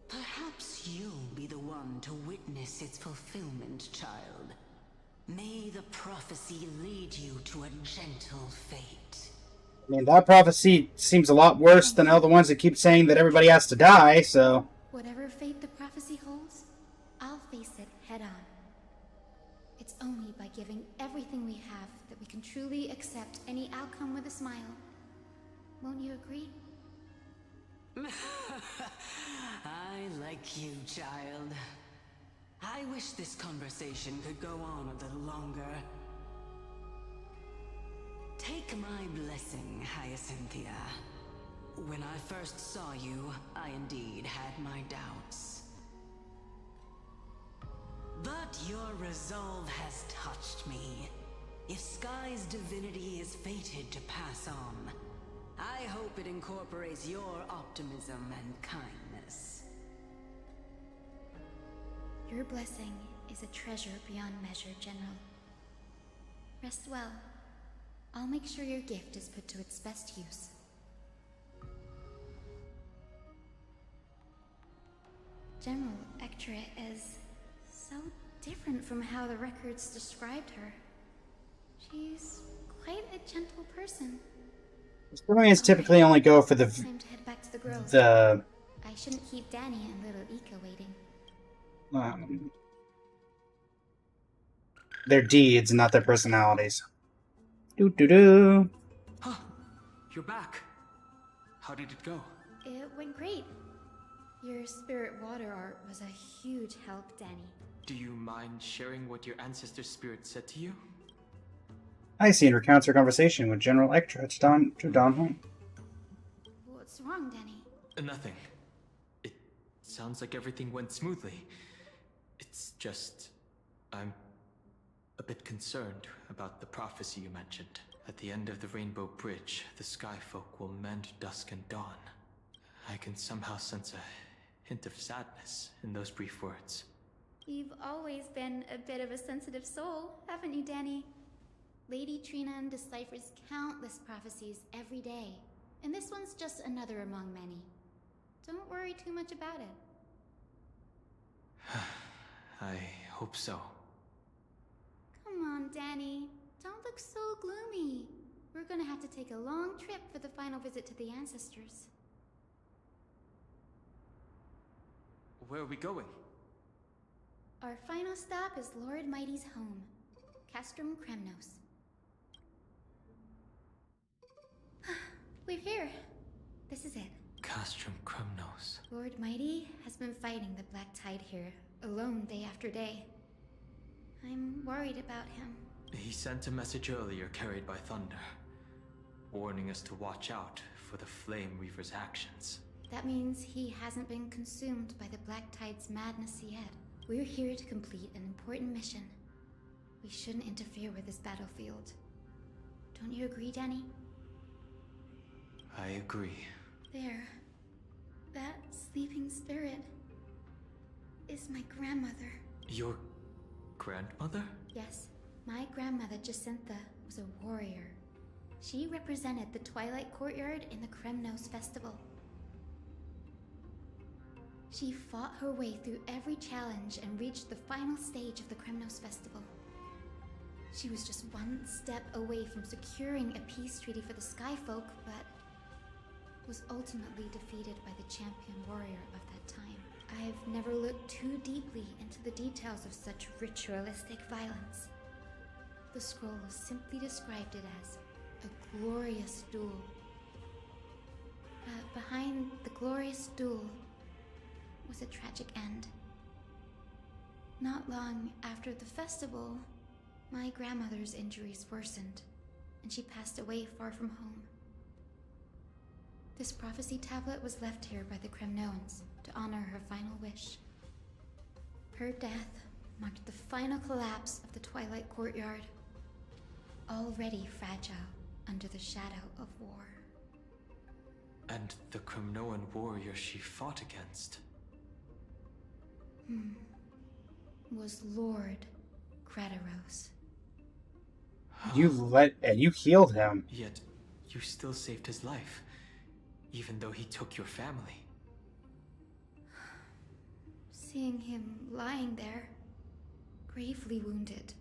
Perhaps you'll be the one to witness its fulfillment, child. May the prophecy lead you to a gentle fate. I mean, that prophecy seems a lot worse than all the ones that keep saying that everybody has to die, so... Whatever fate the prophecy holds, I'll face it head on. It's only by giving everything we have that we can truly accept any outcome with a smile. Won't you agree? I like you, child. I wish this conversation could go on a little longer. Take my blessing, Hyacinthia. When I first saw you, I indeed had my doubts. But your resolve has touched me. If Sky's divinity is fated to pass on, I hope it incorporates your optimism and kindness. Your blessing is a treasure beyond measure, General. Rest well. I'll make sure your gift is put to its best use. General Ectra is so different from how the records described her. She's quite a gentle person. Historians typically only go for the... Time to head back to the grove. I shouldn't keep Danny and little Ika waiting. Their deeds, not their personalities. Doo-doo-doo. Huh. You're back. How did it go? It went great. Your spirit water art was a huge help, Danny. Do you mind sharing what your ancestor spirit said to you? Icene recounts her conversation with General Ectra to Don home. What's wrong, Danny? Nothing. It sounds like everything went smoothly. It's just... I'm a bit concerned about the prophecy you mentioned. At the end of the Rainbow Bridge, the Sky Folk will mend dusk and dawn. I can somehow sense a hint of sadness in those brief words. You've always been a bit of a sensitive soul, haven't you, Danny? Lady Trina deciphers countless prophecies every day, and this one's just another among many. Don't worry too much about it. I hope so. Come on, Danny. Don't look so gloomy. We're gonna have to take a long trip for the final visit to the ancestors. Where are we going? Our final stop is Lord Mighty's home, Castrum Kremnos. We're here. This is it. Castrum Kremnos. Lord Mighty has been fighting the Black Tide here, alone day after day. I'm worried about him. He sent a message earlier carried by thunder, warning us to watch out for the Flame Reaver's actions. That means he hasn't been consumed by the Black Tide's madness yet. We're here to complete an important mission. We shouldn't interfere with this battlefield. Don't you agree, Danny? I agree. There. That sleeping spirit is my grandmother. Your grandmother? Yes, my grandmother Jacintha was a warrior. She represented the Twilight Courtyard in the Kremnos Festival. She fought her way through every challenge and reached the final stage of the Kremnos Festival. She was just one step away from securing a peace treaty for the Skyfolk, but was ultimately defeated by the champion warrior of that time. I've never looked too deeply into the details of such ritualistic violence. The scroll simply described it as a glorious duel. But behind the glorious duel was a tragic end. Not long after the festival, my grandmother's injuries worsened, and she passed away far from home. This prophecy tablet was left here by the Kremnoans to honor her final wish. Her death marked the final collapse of the Twilight Courtyard, already fragile under the shadow of war. And the Kremnoan warrior she fought against? Was Lord Kratos. You healed him. Yet, you still saved his life, even though he took your family. Seeing him lying there, gravely wounded,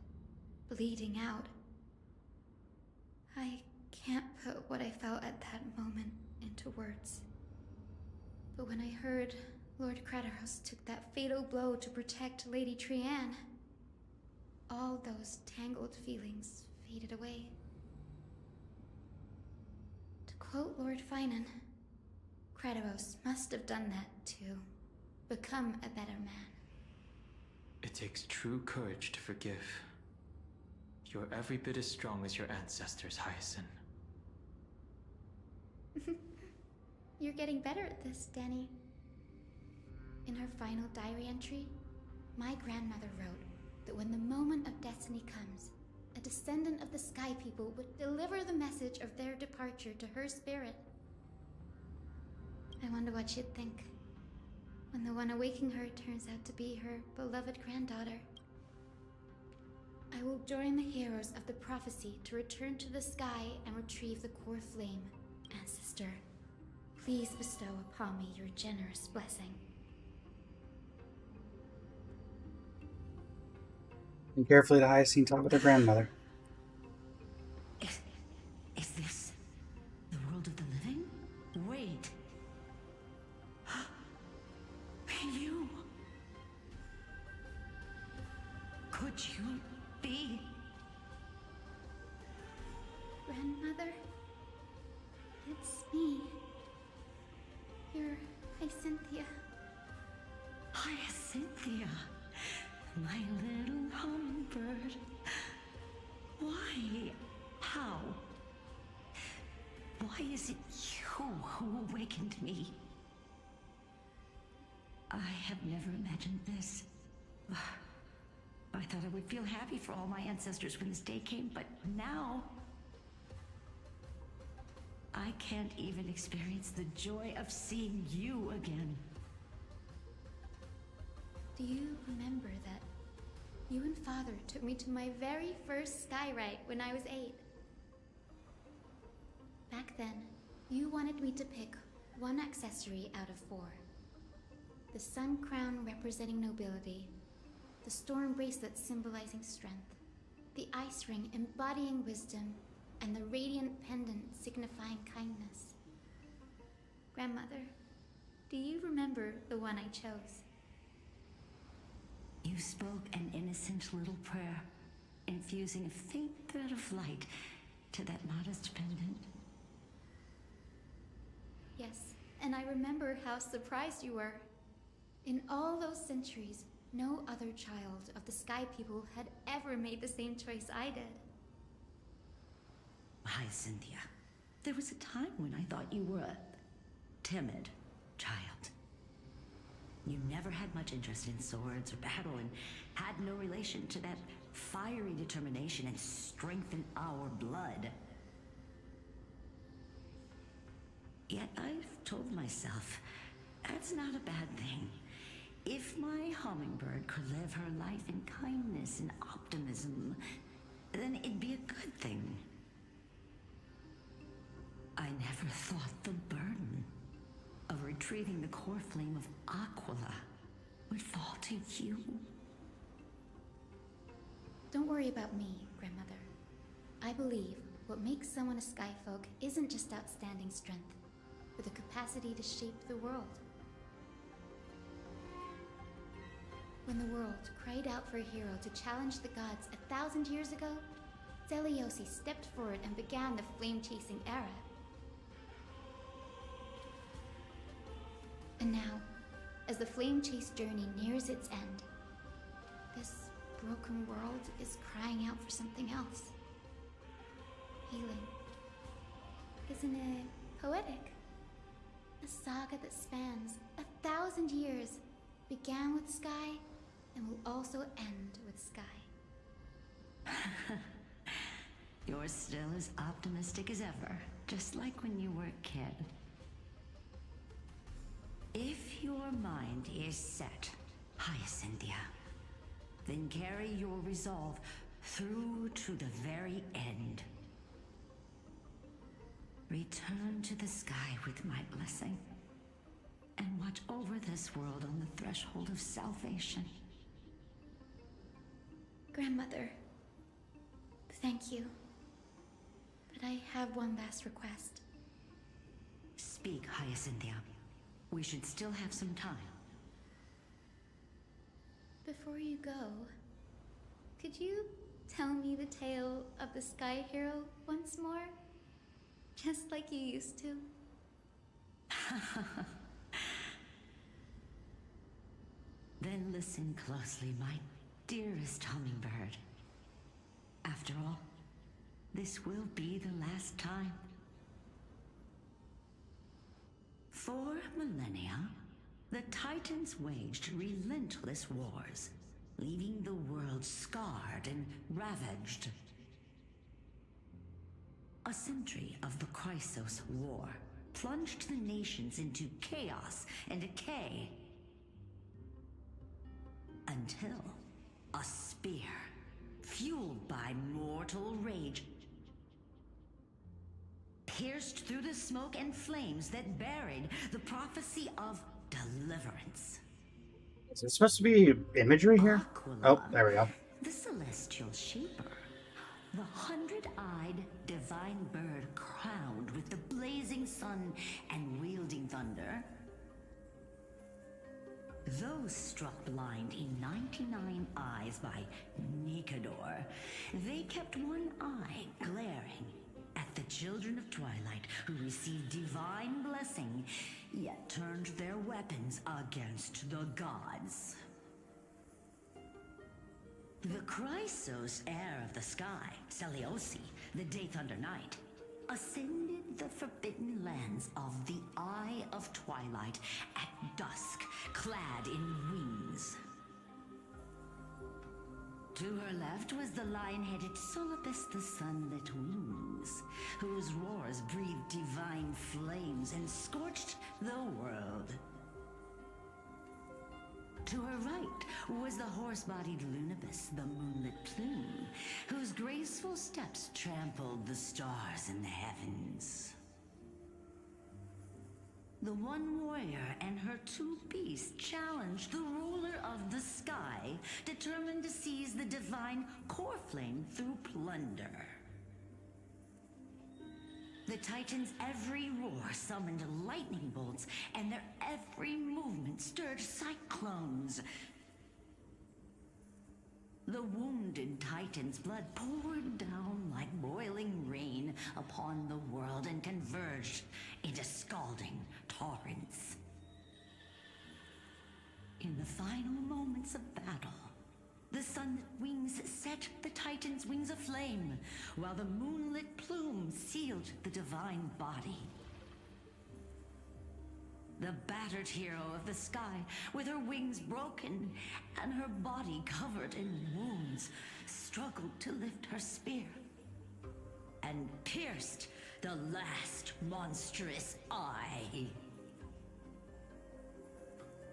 bleeding out, I can't put what I felt at that moment into words. But when I heard Lord Kratos took that fatal blow to protect Lady Trianne, all those tangled feelings faded away. To quote Lord Finan, Kratos must have done that to become a better man. It takes true courage to forgive. You're every bit as strong as your ancestors, Hyacinth. You're getting better at this, Danny. In her final diary entry, my grandmother wrote that when the moment of destiny comes, a descendant of the Sky People would deliver the message of their departure to her spirit. I wonder what she'd think when the one awaking her turns out to be her beloved granddaughter. I will join the heroes of the prophecy to return to the sky and retrieve the core flame. Ancestor, please bestow upon me your generous blessing. And carefully to Hyacinth talk with her grandmother. Is this the world of the living? Wait. You. Could you be? Grandmother? It's me. You're Hyacinthia. Hyacinthia, my little hummingbird. Why? How? Why is it you who awakened me? I have never imagined this. I thought I would feel happy for all my ancestors when this day came, but now I can't even experience the joy of seeing you again. Do you remember that you and Father took me to my very first sky ride when I was 8? Back then, you wanted me to pick one accessory out of 4. The sun crown representing nobility, the storm bracelet symbolizing strength, the ice ring embodying wisdom, and the radiant pendant signifying kindness. Grandmother, do you remember the one I chose? You spoke an innocent little prayer, infusing a faint bit of light to that modest pendant. Yes, and I remember how surprised you were. In all those centuries, no other child of the Sky People had ever made the same choice I did. Cynthia, there was a time when I thought you were a timid child. You never had much interest in swords or battle and had no relation to that fiery determination and strength in our blood. Yet I've told myself, that's not a bad thing. If my hummingbird could live her life in kindness and optimism, then it'd be a good thing. I never thought the burden of retrieving the core flame of Aquila would fall to you. Don't worry about me, Grandmother. I believe what makes someone a Skyfolk isn't just outstanding strength, but the capacity to shape the world. When the world cried out for a hero to challenge the gods 1,000 years ago, Zeliosi stepped forward and began the flame-chasing era. And now, as the flame chase journey nears its end, this broken world is crying out for something else. Healing. Isn't it poetic? A saga that spans 1,000 years, began with Sky, and will also end with Sky. You're still as optimistic as ever, just like when you were a kid. If your mind is set, Hyacinthia, then carry your resolve through to the very end. Return to the sky with my blessing, and watch over this world on the threshold of salvation. Grandmother, thank you. But I have one last request. Speak, Hyacinthia. We should still have some time. Before you go, could you tell me the tale of the Sky Hero once more? Just like you used to. Then listen closely, my dearest hummingbird. After all, this will be the last time. For millennia, the Titans waged relentless wars, leaving the world scarred and ravaged. A century of the Chrysos War plunged the nations into chaos and decay. Until a spear, fueled by mortal rage, pierced through the smoke and flames that buried the prophecy of deliverance. Is it supposed to be imagery here? Oh, there we go. The celestial shaper, the 100-eyed divine bird crowned with the blazing sun and wielding thunder. Those struck blind in 99 eyes by Nikador, they kept one eye glaring at the children of Twilight who received divine blessing, yet turned their weapons against the gods. The Chrysos heir of the sky, Seliosi, the Day Thunder Knight, ascended the forbidden lands of the Eye of Twilight at dusk, clad in wings. To her left was the lion-headed Solibus the Sunlit Wings, whose roars breathed divine flames and scorched the world. To her right was the horse-bodied Lunibus, the Moonlit Plume, whose graceful steps trampled the stars in the heavens. The one warrior and her two beasts challenged the ruler of the sky, determined to seize the divine core flame through plunder. The Titans' every roar summoned lightning bolts, and their every movement stirred cyclones. The wounded Titan's blood poured down like boiling rain upon the world and converged into scalding torrents. In the final moments of battle, the sunlit wings set the Titan's wings aflame, while the moonlit plume sealed the divine body. The battered hero of the sky, with her wings broken and her body covered in wounds, struggled to lift her spear and pierced the last monstrous eye.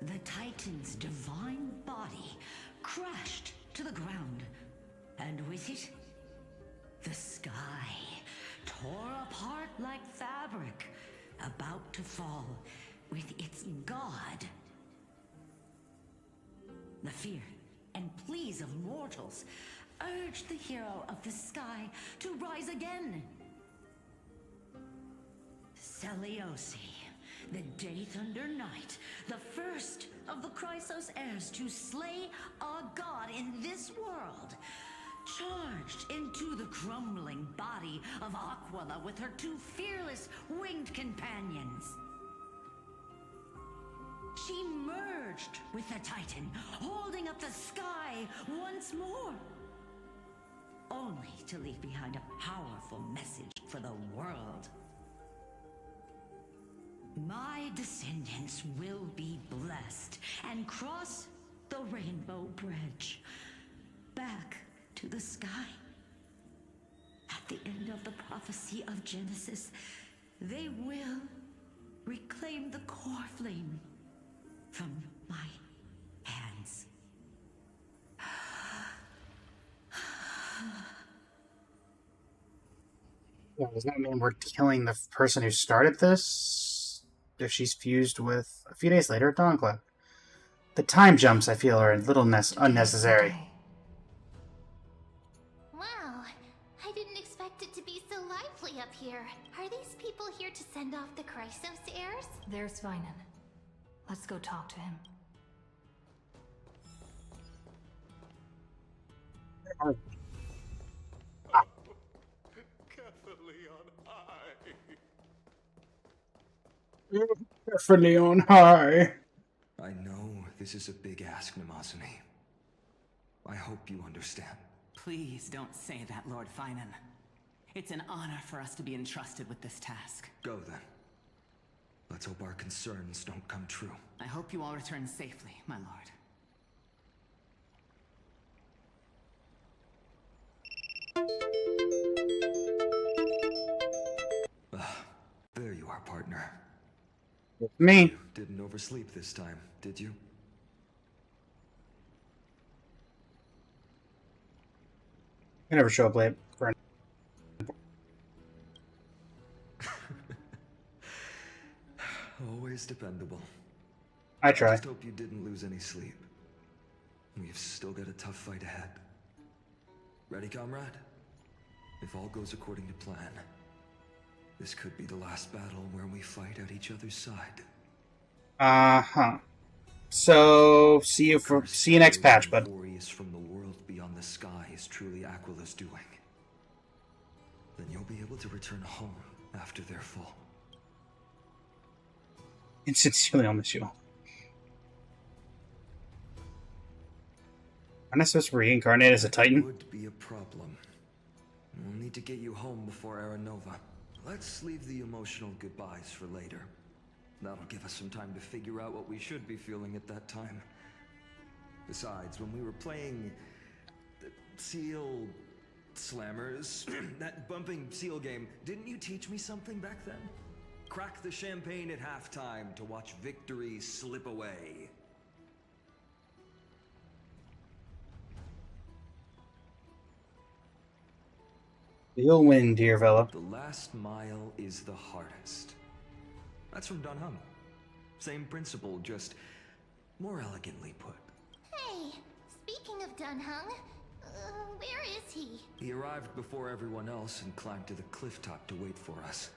The Titan's divine body crashed to the ground, and with it, the sky tore apart like fabric, about to fall with its god. The fear and pleas of mortals urged the hero of the sky to rise again. Seliosi, the Day Thunder Knight, the first of the Chrysos heirs to slay a god in this world, charged into the crumbling body of Aquila with her two fearless winged companions. She merged with the Titan, holding up the sky once more, only to leave behind a powerful message for the world. My descendants will be blessed and cross the Rainbow Bridge back to the sky. At the end of the prophecy of Genesis, they will reclaim the core flame from my hands. Yeah, does that mean we're killing the person who started this? If she's fused with a few days later, Dawnclad. The time jumps, I feel, are a little unnecessary. Wow, I didn't expect it to be so lively up here. Are these people here to send off the Chrysos heirs? There's Sveinen. Let's go talk to him. Carefully on high. I know this is a big ask, Namazani. I hope you understand. Please don't say that, Lord Finan. It's an honor for us to be entrusted with this task. Go then. Let's hope our concerns don't come true. I hope you all return safely, my lord. There you are, partner. Me. You didn't oversleep this time, did you? I never show up late for Always dependable. I try. I just hope you didn't lose any sleep. We've still got a tough fight ahead. Ready, comrade? If all goes according to plan, this could be the last battle where we fight at each other's side. Uh-huh. So, see you next patch, bud. Amphoreus from the world beyond the sky is truly Aquila's doing. Then you'll be able to return home after their fall. And sincerely, I'll miss you. Aren't I supposed to reincarnate as a Titan? Would be a problem. We'll need to get you home before Aranova. Let's leave the emotional goodbyes for later. That'll give us some time to figure out what we should be feeling at that time. Besides, when we were playing the Seal Slammers, that bumping seal game, didn't you teach me something back then? Crack the champagne at halftime to watch victory slip away. You'll win, dear fella. The last mile is the hardest. That's from Dunham. Same principle, just more elegantly put. Hey, speaking of Dunhung, where is he? He arrived before everyone else and climbed to the cliff top to wait for us.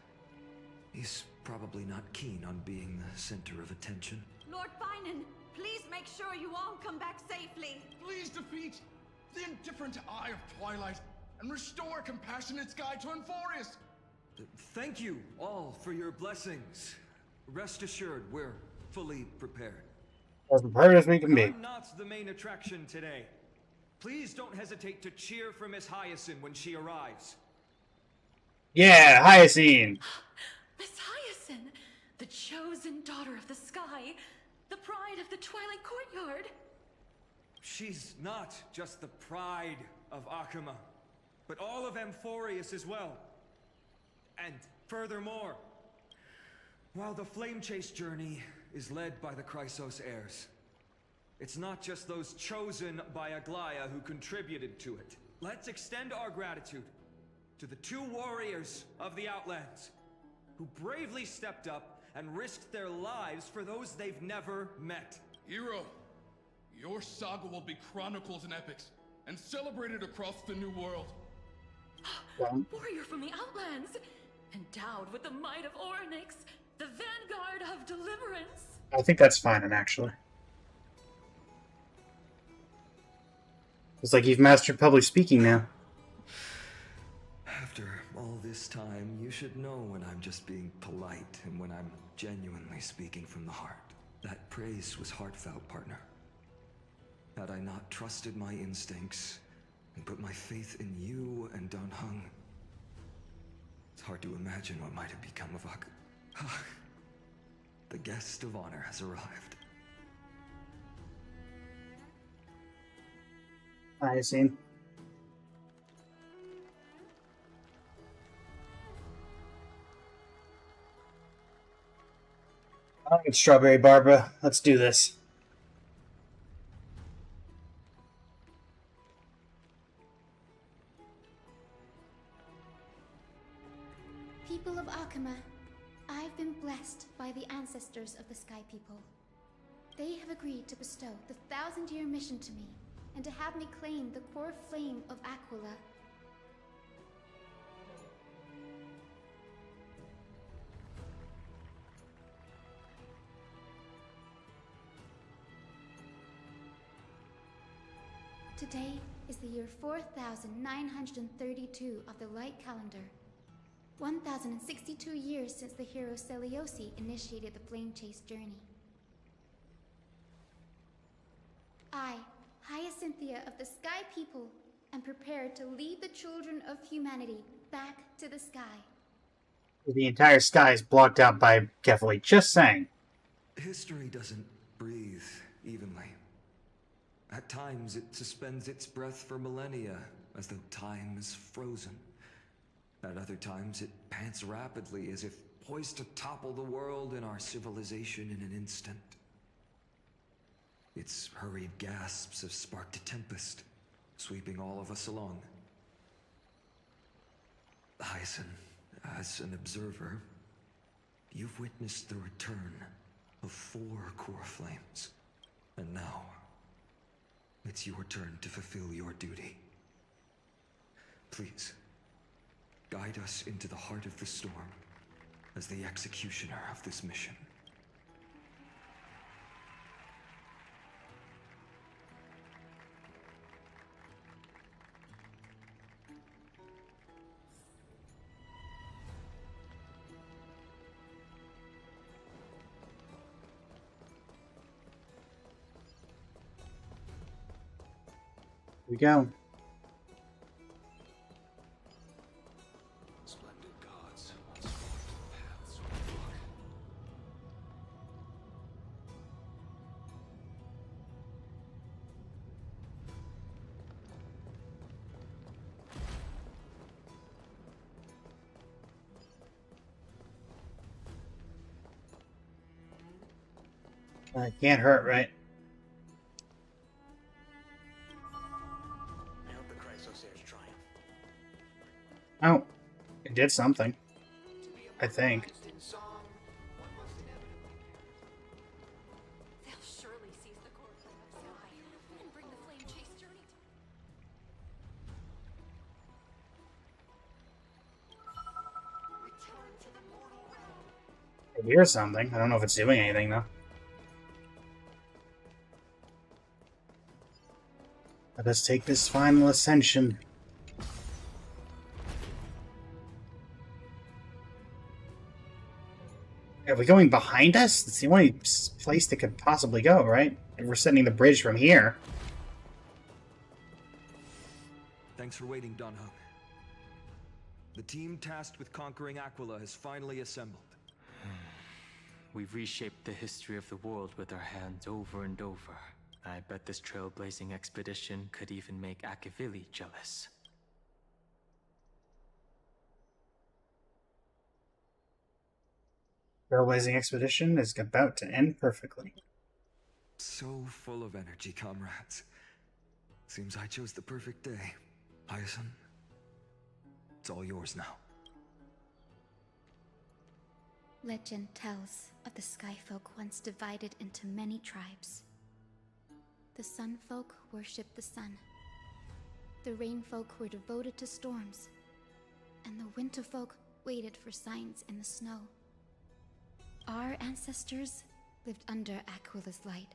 He's probably not keen on being the center of attention. Lord Finan, please make sure you all come back safely. Please defeat the indifferent eye of twilight and restore a compassionate sky to Amphoreus. Thank you all for your blessings. Rest assured, we're fully prepared. As prepared as we can be. I'm not the main attraction today. Please don't hesitate to cheer for Miss Hyacinth when she arrives. Yeah, Hyacinth! Miss Hyacinth, the chosen daughter of the sky, the pride of the Twilight Courtyard. She's not just the pride of Akama, but all of Amphoreus as well. And furthermore, while the Flame Chase journey is led by the Chrysos heirs, it's not just those chosen by Aglaya who contributed to it. Let's extend our gratitude to the 2 warriors of the Outlands who bravely stepped up and risked their lives for those they've never met. Hero, your saga will be chronicled in epics and celebrated across the New World. Warrior from the Outlands, endowed with the might of Orynyx, the vanguard of deliverance. I think that's fine, actually. It's like you've mastered public speaking now. After all this time, you should know when I'm just being polite and when I'm genuinely speaking from the heart. That praise was heartfelt, partner. Had I not trusted my instincts and put my faith in you and Dan Heng, it's hard to imagine what might have become of Ak. The guest of honor has arrived. Hyacinth. All right, Strawberry Barbara, let's do this. People of Akama, I've been blessed by the ancestors of the Sky People. They have agreed to bestow the 1,000-year mission to me, and to have me claim the core flame of Aquila. Today is the year 4932 of the Light Calendar. 1062 years since the hero Seliosi initiated the Flame Chase journey. I, Hyacinthia of the Sky People, am prepared to lead the children of humanity back to the sky. The entire sky is blocked out by Kefali, just saying. History doesn't breathe evenly. At times, it suspends its breath for millennia, as though time is frozen. At other times, it pants rapidly, as if poised to topple the world and our civilization in an instant. Its hurried gasps have sparked a tempest, sweeping all of us along. Hyacinth, as an observer, you've witnessed the return of 4 core flames. And now, it's your turn to fulfill your duty. Please, guide us into the heart of the storm as the executioner of this mission. Here we go. Splendid gods, once walked the paths of the book. Can't hurt, right? I hope the Chrysos heirs triumph. Oh, it did something. I think. They'll surely seize the core flame of sky and bring the flame chase journey I hear something. I don't know if it's doing anything, though. Let us take this final ascension. Are we going behind us? It's the only place that could possibly go, right? If we're sending the bridge from here. Thanks for waiting, Dunhug. The team tasked with conquering Aquila has finally assembled. We've reshaped the history of the world with our hands over and over. I bet this trailblazing expedition could even make Akavili jealous. Trailblazing expedition is about to end perfectly. So full of energy, comrades. Seems I chose the perfect day. Hyacinth, it's all yours now. Legend tells of the Skyfolk once divided into many tribes. The Sunfolk worshipped the sun. The Rainfolk were devoted to storms. And the Winterfolk waited for signs in the snow. Our ancestors lived under Aquila's light.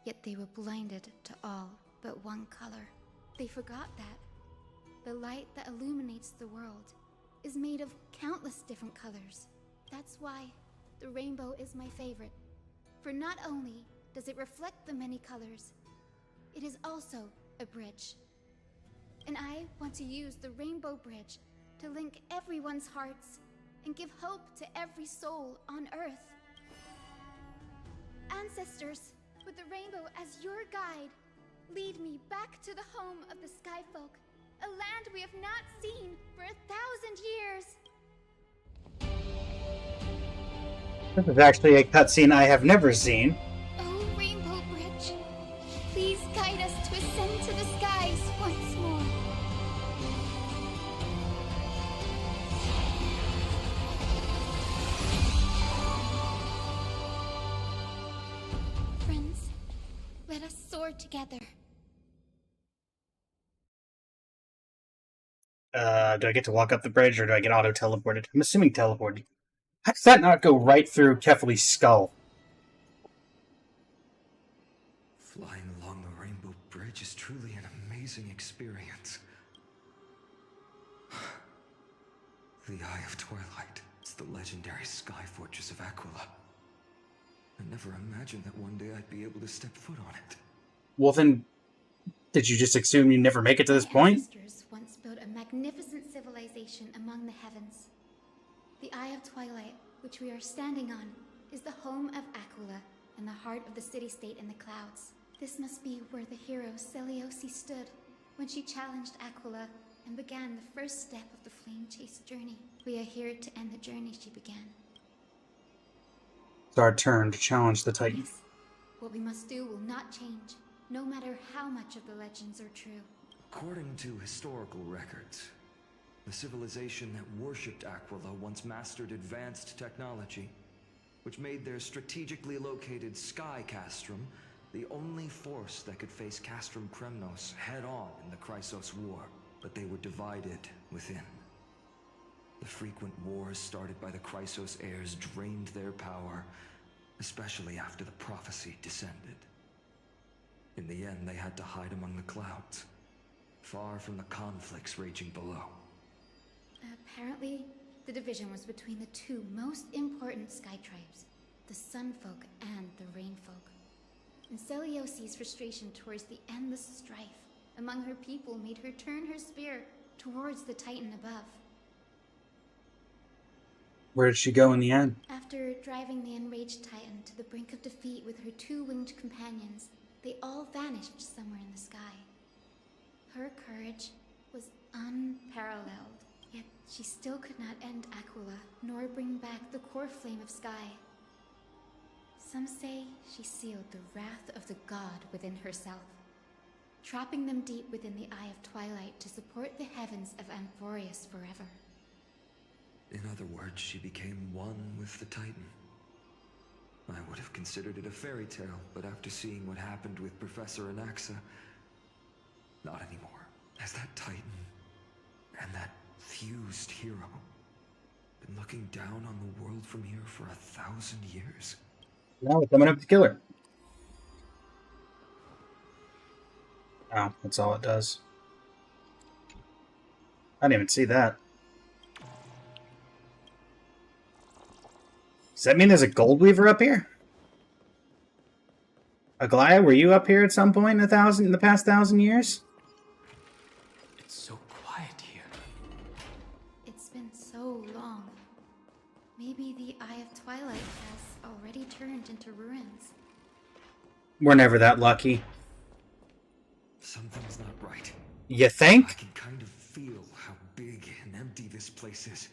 Yet they were blinded to all but one color. They forgot that the light that illuminates the world is made of countless different colors. That's why the rainbow is my favorite. For not only does it reflect the many colors, it is also a bridge. And I want to use the Rainbow Bridge to link everyone's hearts and give hope to every soul on Earth. Ancestors, with the rainbow as your guide, lead me back to the home of the Skyfolk, a land we have not seen for 1,000 years. This is actually a cutscene I have never seen. Oh, Rainbow Bridge, please guide us to ascend to the skies once more. Friends, let us soar together. Do I get to walk up the bridge, or do I get auto-teleported? I'm assuming teleported. How does that not go right through Kefali's skull? Flying along the Rainbow Bridge is truly an amazing experience. The Eye of Twilight. It's the legendary sky fortress of Aquila. I never imagined that one day I'd be able to step foot on it. Well then, did you just assume you'd never make it to this point? Ancestors once built a magnificent civilization among the heavens. The Eye of Twilight, which we are standing on, is the home of Aquila and the heart of the city-state in the clouds. This must be where the hero Seleucus stood when she challenged Aquila and began the first step of the flame chase journey. We are here to end the journey she began. It's our turn to challenge the Titan. Yes. What we must do will not change, no matter how much of the legends are true. According to historical records, the civilization that worshipped Aquila once mastered advanced technology, which made their strategically located Sky Castrum the only force that could face Castrum Kremnos head-on in the Chrysos War. But they were divided within. The frequent wars started by the Chrysos heirs drained their power, especially after the prophecy descended. In the end, they had to hide among the clouds, far from the conflicts raging below. Apparently, the division was between the two most important sky tribes, the Sunfolk and the Rainfolk. And Seleucus' frustration towards the endless strife among her people made her turn her spear towards the Titan above. Where did she go in the end? After driving the enraged Titan to the brink of defeat with her two winged companions, they all vanished somewhere in the sky. Her courage was unparalleled, yet she still could not end Aquila, nor bring back the core flame of sky. Some say she sealed the wrath of the god within herself, trapping them deep within the Eye of Twilight to support the heavens of Amphoreus forever. In other words, she became one with the Titan. I would have considered it a fairy tale, but after seeing what happened with Professor Anaxa, not anymore. Has that Titan and that fused hero been looking down on the world from here for 1,000 years? Now we're coming up to kill her. Oh, that's all it does. I didn't even see that. Does that mean there's a gold weaver up here? Aglaya, were you up here at some point in the past 1,000 years? It's so quiet here. It's been so long. Maybe the Eye of Twilight has already turned into ruins. We're never that lucky. Something's not right. You think? I can kind of feel how big and empty this place is.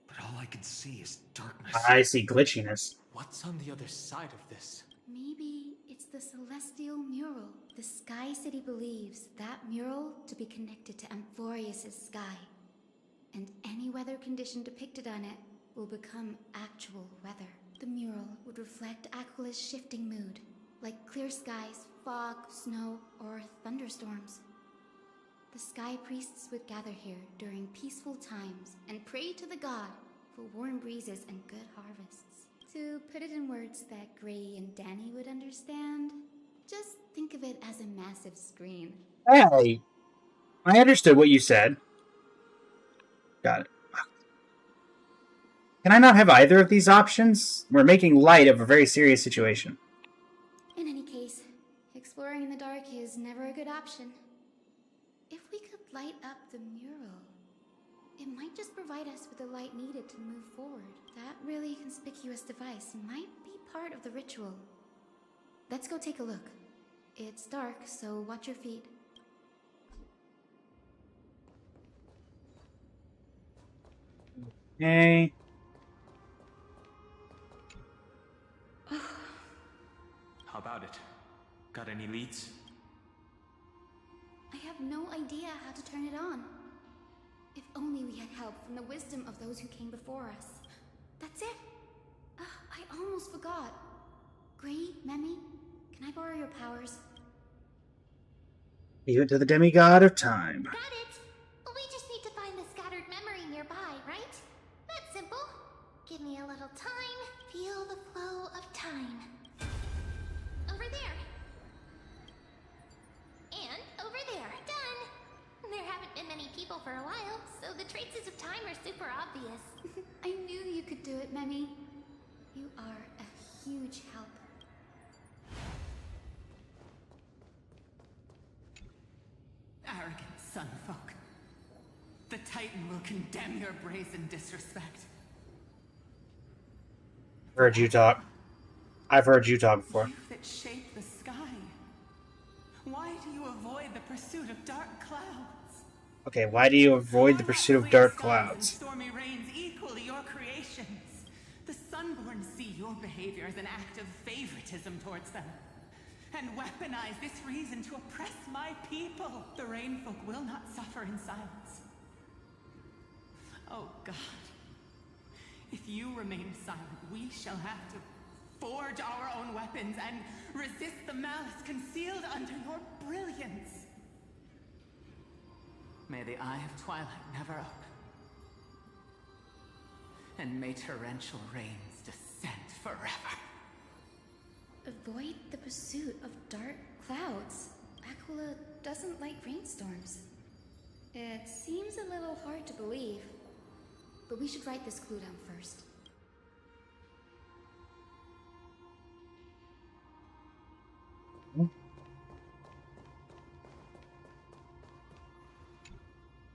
But all I can see is darkness. I see glitchiness. What's on the other side of this? Maybe it's the celestial mural. The Sky City believes that mural to be connected to Amphoreus' sky. And any weather condition depicted on it will become actual weather. The mural would reflect Aquila's shifting mood, like clear skies, fog, snow, or thunderstorms. The sky priests would gather here during peaceful times and pray to the god for warm breezes and good harvests. To put it in words that Gray and Danny would understand, just think of it as a massive screen. Hey! I understood what you said. Got it. Can I not have either of these options? We're making light of a very serious situation. In any case, exploring in the dark is never a good option. If we could light up the mural, it might just provide us with the light needed to move forward. That really conspicuous device might be part of the ritual. Let's go take a look. It's dark, so watch your feet. Okay. How about it? Got any leads? I have no idea how to turn it on. If only we had help from the wisdom of those who came before us. That's it. I almost forgot. Gray, Memi, can I borrow your powers? Leave it to the demigod of time. Got it! We just need to find the scattered memory nearby, right? That's simple. Give me a little time. Feel the flow of time. Over there. And over there. Done! There haven't been many people for a while, so the traces of time are super obvious. I knew you could do it, Memi. You are a huge help. Arrogant sunfolk. The Titan will condemn your brazen disrespect. Heard you talk. I've heard you talk before. You that shape the sky. Why do you avoid the pursuit of dark clouds? Okay, why do you avoid the pursuit of dark clouds? Stormy rains equally your creations. The Sunborn see your behavior as an act of favoritism towards them, and weaponize this reason to oppress my people. The Rainfolk will not suffer in silence. Oh God. If you remain silent, we shall have to forge our own weapons and resist the malice concealed under your brilliance. May the Eye of Twilight never open. And may torrential rains descend forever. Avoid the pursuit of dark clouds. Aquila doesn't like rainstorms. It seems a little hard to believe, but we should write this clue down first.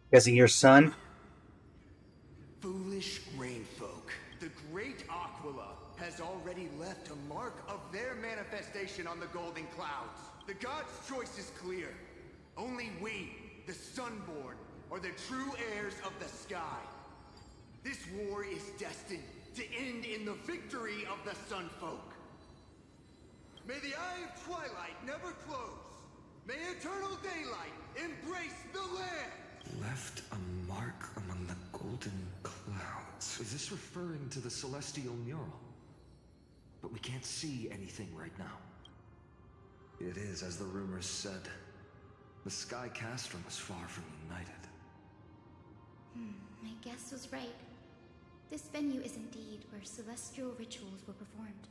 Guessing your son? Foolish rainfolk. The great Aquila has already left a mark of their manifestation on the golden clouds. The gods' choice is clear. Only we, the Sunborn, are the true heirs of the sky. This war is destined to end in the victory of the Sunfolk. May the Eye of Twilight never close. May eternal daylight embrace the land. Left a mark among the golden clouds. Is this referring to the celestial mural? But we can't see anything right now. It is, as the rumors said. The Sky Castrum was far from united. My guess was right. This venue is indeed where celestial rituals were performed.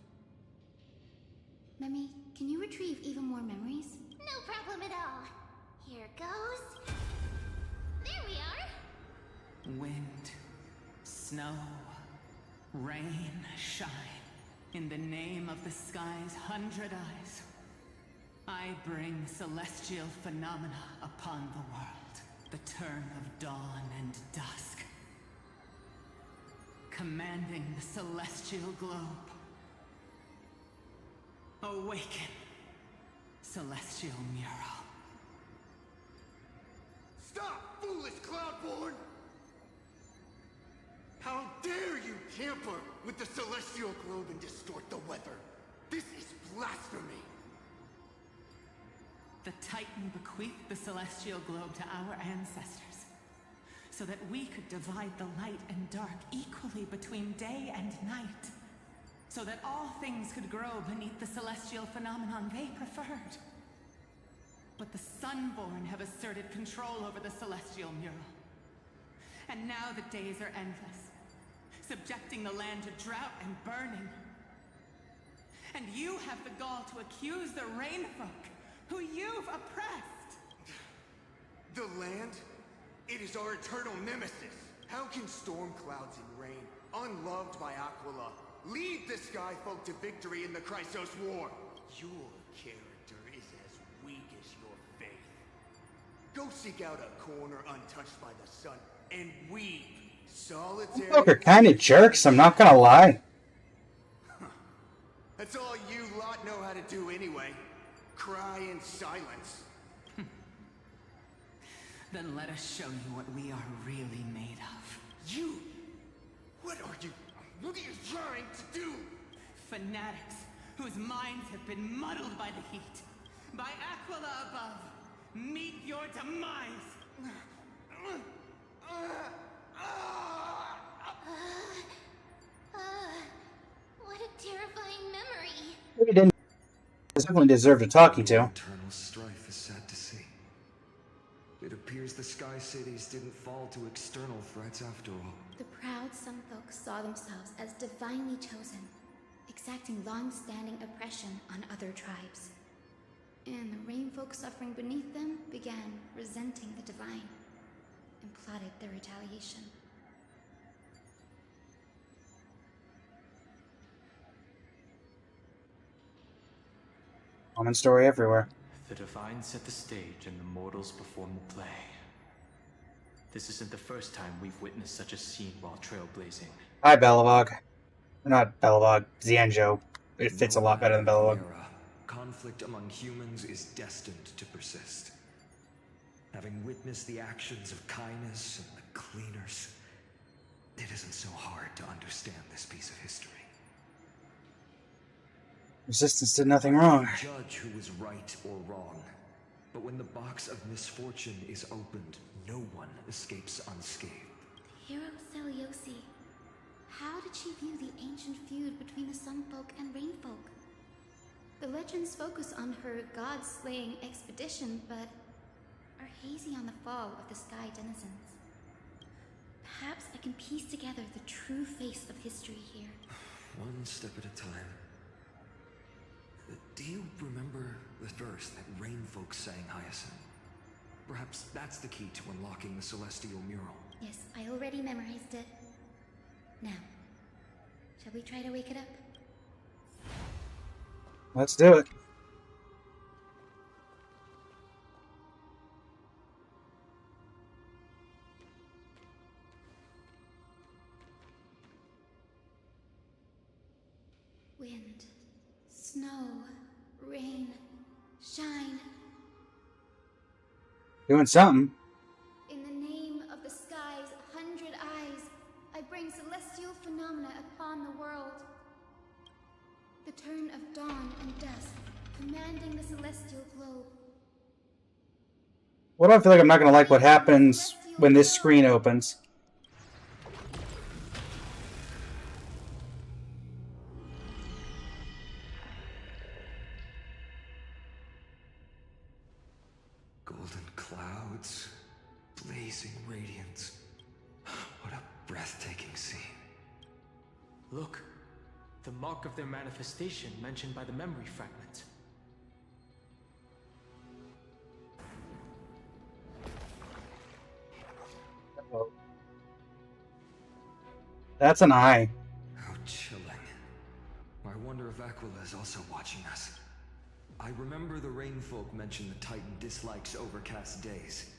Memi, can you retrieve even more memories? No problem at all. Here goes. There we are. Wind, snow, rain, shine. In the name of the sky's 100 eyes, I bring celestial phenomena upon the world. The turn of dawn and dusk. Commanding the celestial globe. Awaken, celestial mural. Stop, foolish Cloudborn! How dare you tamper with the celestial globe and distort the weather? This is blasphemy! The Titan bequeathed the celestial globe to our ancestors, so that we could divide the light and dark equally between day and night, so that all things could grow beneath the celestial phenomenon they preferred. But the Sunborn have asserted control over the celestial mural. And now the days are endless, subjecting the land to drought and burning. And you have the gall to accuse the Rainfolk, who you've oppressed! The land? It is our eternal nemesis. How can storm clouds and rain, unloved by Aquila, lead the Sky Folk to victory in the Chrysos War? Your character is as weak as your faith. Go seek out a corner untouched by the sun and weep solitary. Folk are kind of jerks, I'm not gonna lie. That's all you lot know how to do anyway. Cry in silence. Then let us show you what we are really made of. You? What are you trying to do? Fanatics whose minds have been muddled by the heat. By Aquila above. Meet your demise. What a terrifying memory. We didn't definitely deserve a talking to. Eternal strife is sad to see. It appears the Sky Cities didn't fall to external threats after all. The proud Sunfolk saw themselves as divinely chosen, exacting long-standing oppression on other tribes. And the Rainfolk suffering beneath them began resenting the divine, and plotted their retaliation. Common story everywhere. The Divine set the stage and the mortals perform the play. This isn't the first time we've witnessed such a scene while trailblazing. Hi, Belobog. Not Belobog, Xianzhou. It fits a lot better than Belobog. Conflict among humans is destined to persist. Having witnessed the actions of Kindness and the Cleaners, it isn't so hard to understand this piece of history. Resistance did nothing wrong. Judge who was right or wrong. But when the box of misfortune is opened, no one escapes unscathed. Hero Seliosi. How did she view the ancient feud between the Sunfolk and Rainfolk? The legends focus on her god-slaying expedition, but are hazy on the fall of the Sky Denizens. Perhaps I can piece together the true face of history here. One step at a time. Do you remember the verse that Rainfolk sang, Hyacinth? Perhaps that's the key to unlocking the celestial mural. Yes, I already memorized it. Now, shall we try to wake it up? Let's do it. Wind, snow, rain, shine. Doing something. In the name of the sky's 100 eyes, I bring celestial phenomena upon the world. The turn of dawn and dusk, commanding the celestial globe. What do I feel like I'm not going to like what happens when this screen opens? Golden clouds, blazing radiance. What a breathtaking scene. Look, the mark of their manifestation mentioned by the memory fragment. That's an eye. How chilling. I wonder if Aquila is also watching us. I remember the Rainfolk mentioned the Titan dislikes overcast days.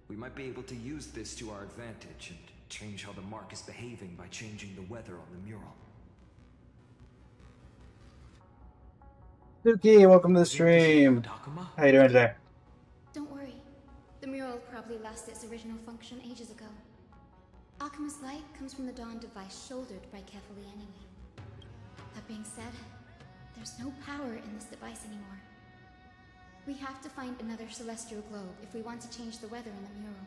We might be able to use this to our advantage and change how the mark is behaving by changing the weather on the mural. Suki, welcome to the stream. How you doing today? Don't worry. The mural probably lost its original function ages ago. Akima's light comes from the dawn device shouldered by Kefali anyway. That being said, there's no power in this device anymore. We have to find another celestial globe if we want to change the weather in the mural.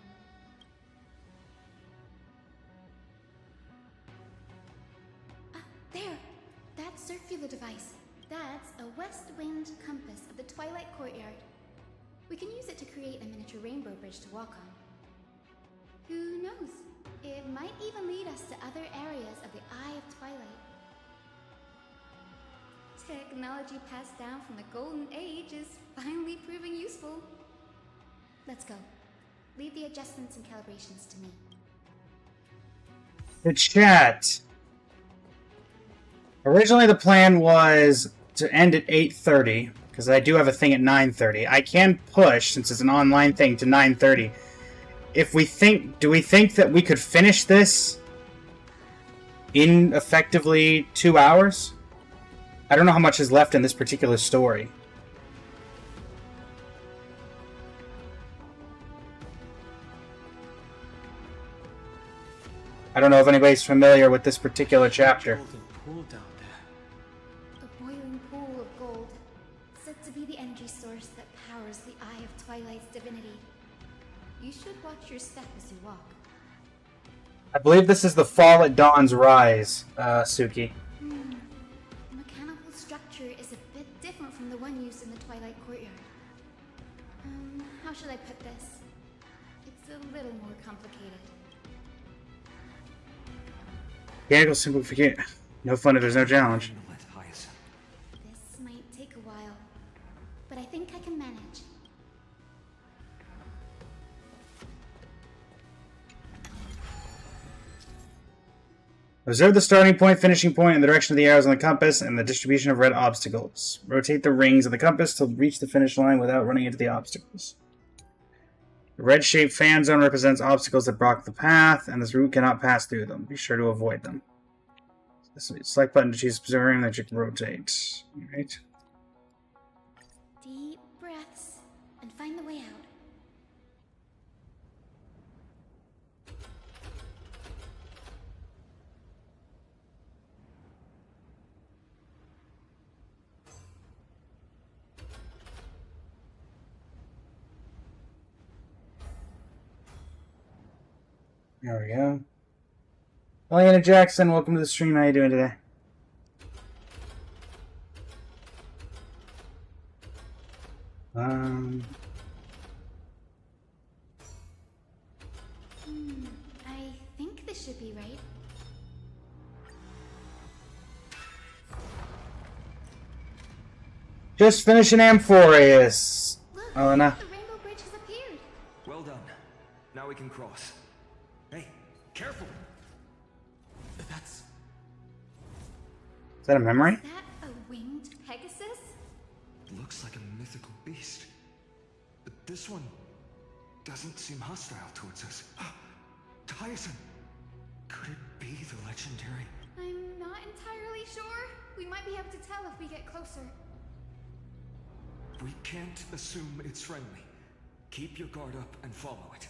Ah, there! That's Circular device. That's a west wind compass of the Twilight Courtyard. We can use it to create a miniature rainbow bridge to walk on. Who knows? It might even lead us to other areas of the Eye of Twilight. Technology passed down from the Golden Age is finally proving useful. Let's go. Leave the adjustments and calibrations to me. The chat. Originally the plan was to end at 8:30, because I do have a thing at 9:30. I can push, since it's an online thing, to 9:30. Do we think that we could finish this in effectively 2 hours? I don't know how much is left in this particular story. I don't know if anybody's familiar with this particular chapter. Pool down there. A boiling pool of gold, said to be the energy source that powers the Eye of Twilight's divinity. You should watch your step as you walk. I believe this is the Fall at Dawn's Rise, Suki. The mechanical structure is a bit different from the one used in the Twilight Courtyard. How should I put this? It's a little more complicated. Mechanical simplification. No fun if there's no challenge. This might take a while, but I think I can manage. Observe the starting point, finishing point, and the direction of the arrows on the compass, and the distribution of red obstacles. Rotate the rings of the compass to reach the finish line without running into the obstacles. The red-shaped fan zone represents obstacles that block the path, and this route cannot pass through them. Be sure to avoid them. Select button to choose a position that you can rotate. Alright. Deep breaths, and find the way out. There we go. Elena Jackson, welcome to the stream. How you doing today? I think this should be right. Just finishing Amphoreus. Elena. The rainbow bridge has appeared. Well done. Now we can cross. Hey, careful! Is that a memory? Is that a winged Pegasus? Looks like a mythical beast. But this one doesn't seem hostile towards us. Tyson! Could it be the legendary? I'm not entirely sure. We might be able to tell if we get closer. We can't assume it's friendly. Keep your guard up and follow it.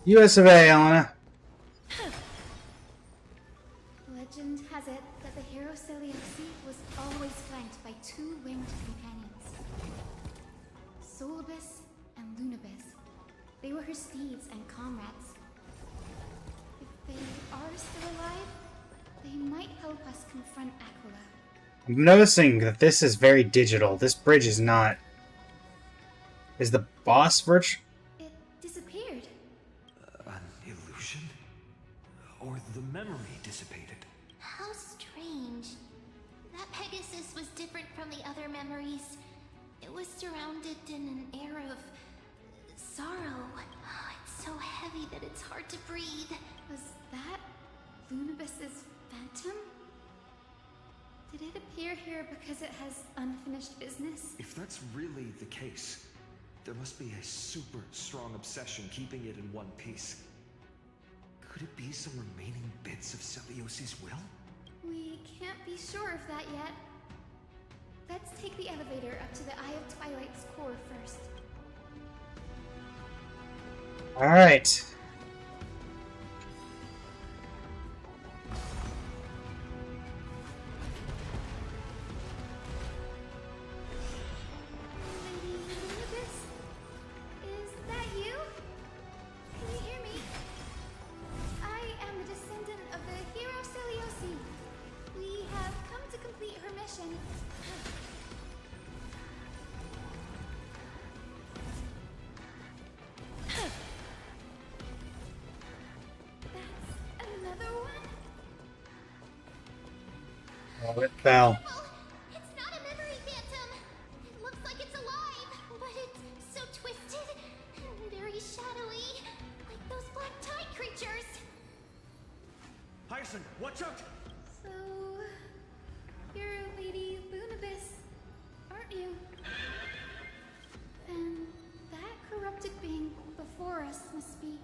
US of A, Elena. Legend has it that the hero Seleucid was always flanked by two winged companions. Solibus and Lunabis. They were her steeds and comrades. If they are still alive, they might help us confront Aquila. I'm noticing that this is very digital. This bridge is not. Is the boss virtual? It disappeared. An illusion? Or the memory dissipated? How strange. That Pegasus was different from the other memories. It was surrounded in an air of sorrow. Oh, it's so heavy that it's hard to breathe. Was that Lunibus's phantom? Did it appear here because it has unfinished business? If that's really the case, there must be a super strong obsession keeping it in one piece. Could it be some remaining bits of Celios's will? We can't be sure of that yet. Let's take the elevator up to the Eye of Twilight's core first. Alright. Lady Lunibus? Is that you? Can you hear me? I am the descendant of the hero Celiosi. We have come to complete her mission. That's another one? Oh, it fell. It's not a memory phantom. It looks like it's alive, but it's so twisted and very shadowy, like those black tide creatures. Hyacinth, watch out! So, you're Lady Lunibus, aren't you? Then that corrupted being before us must be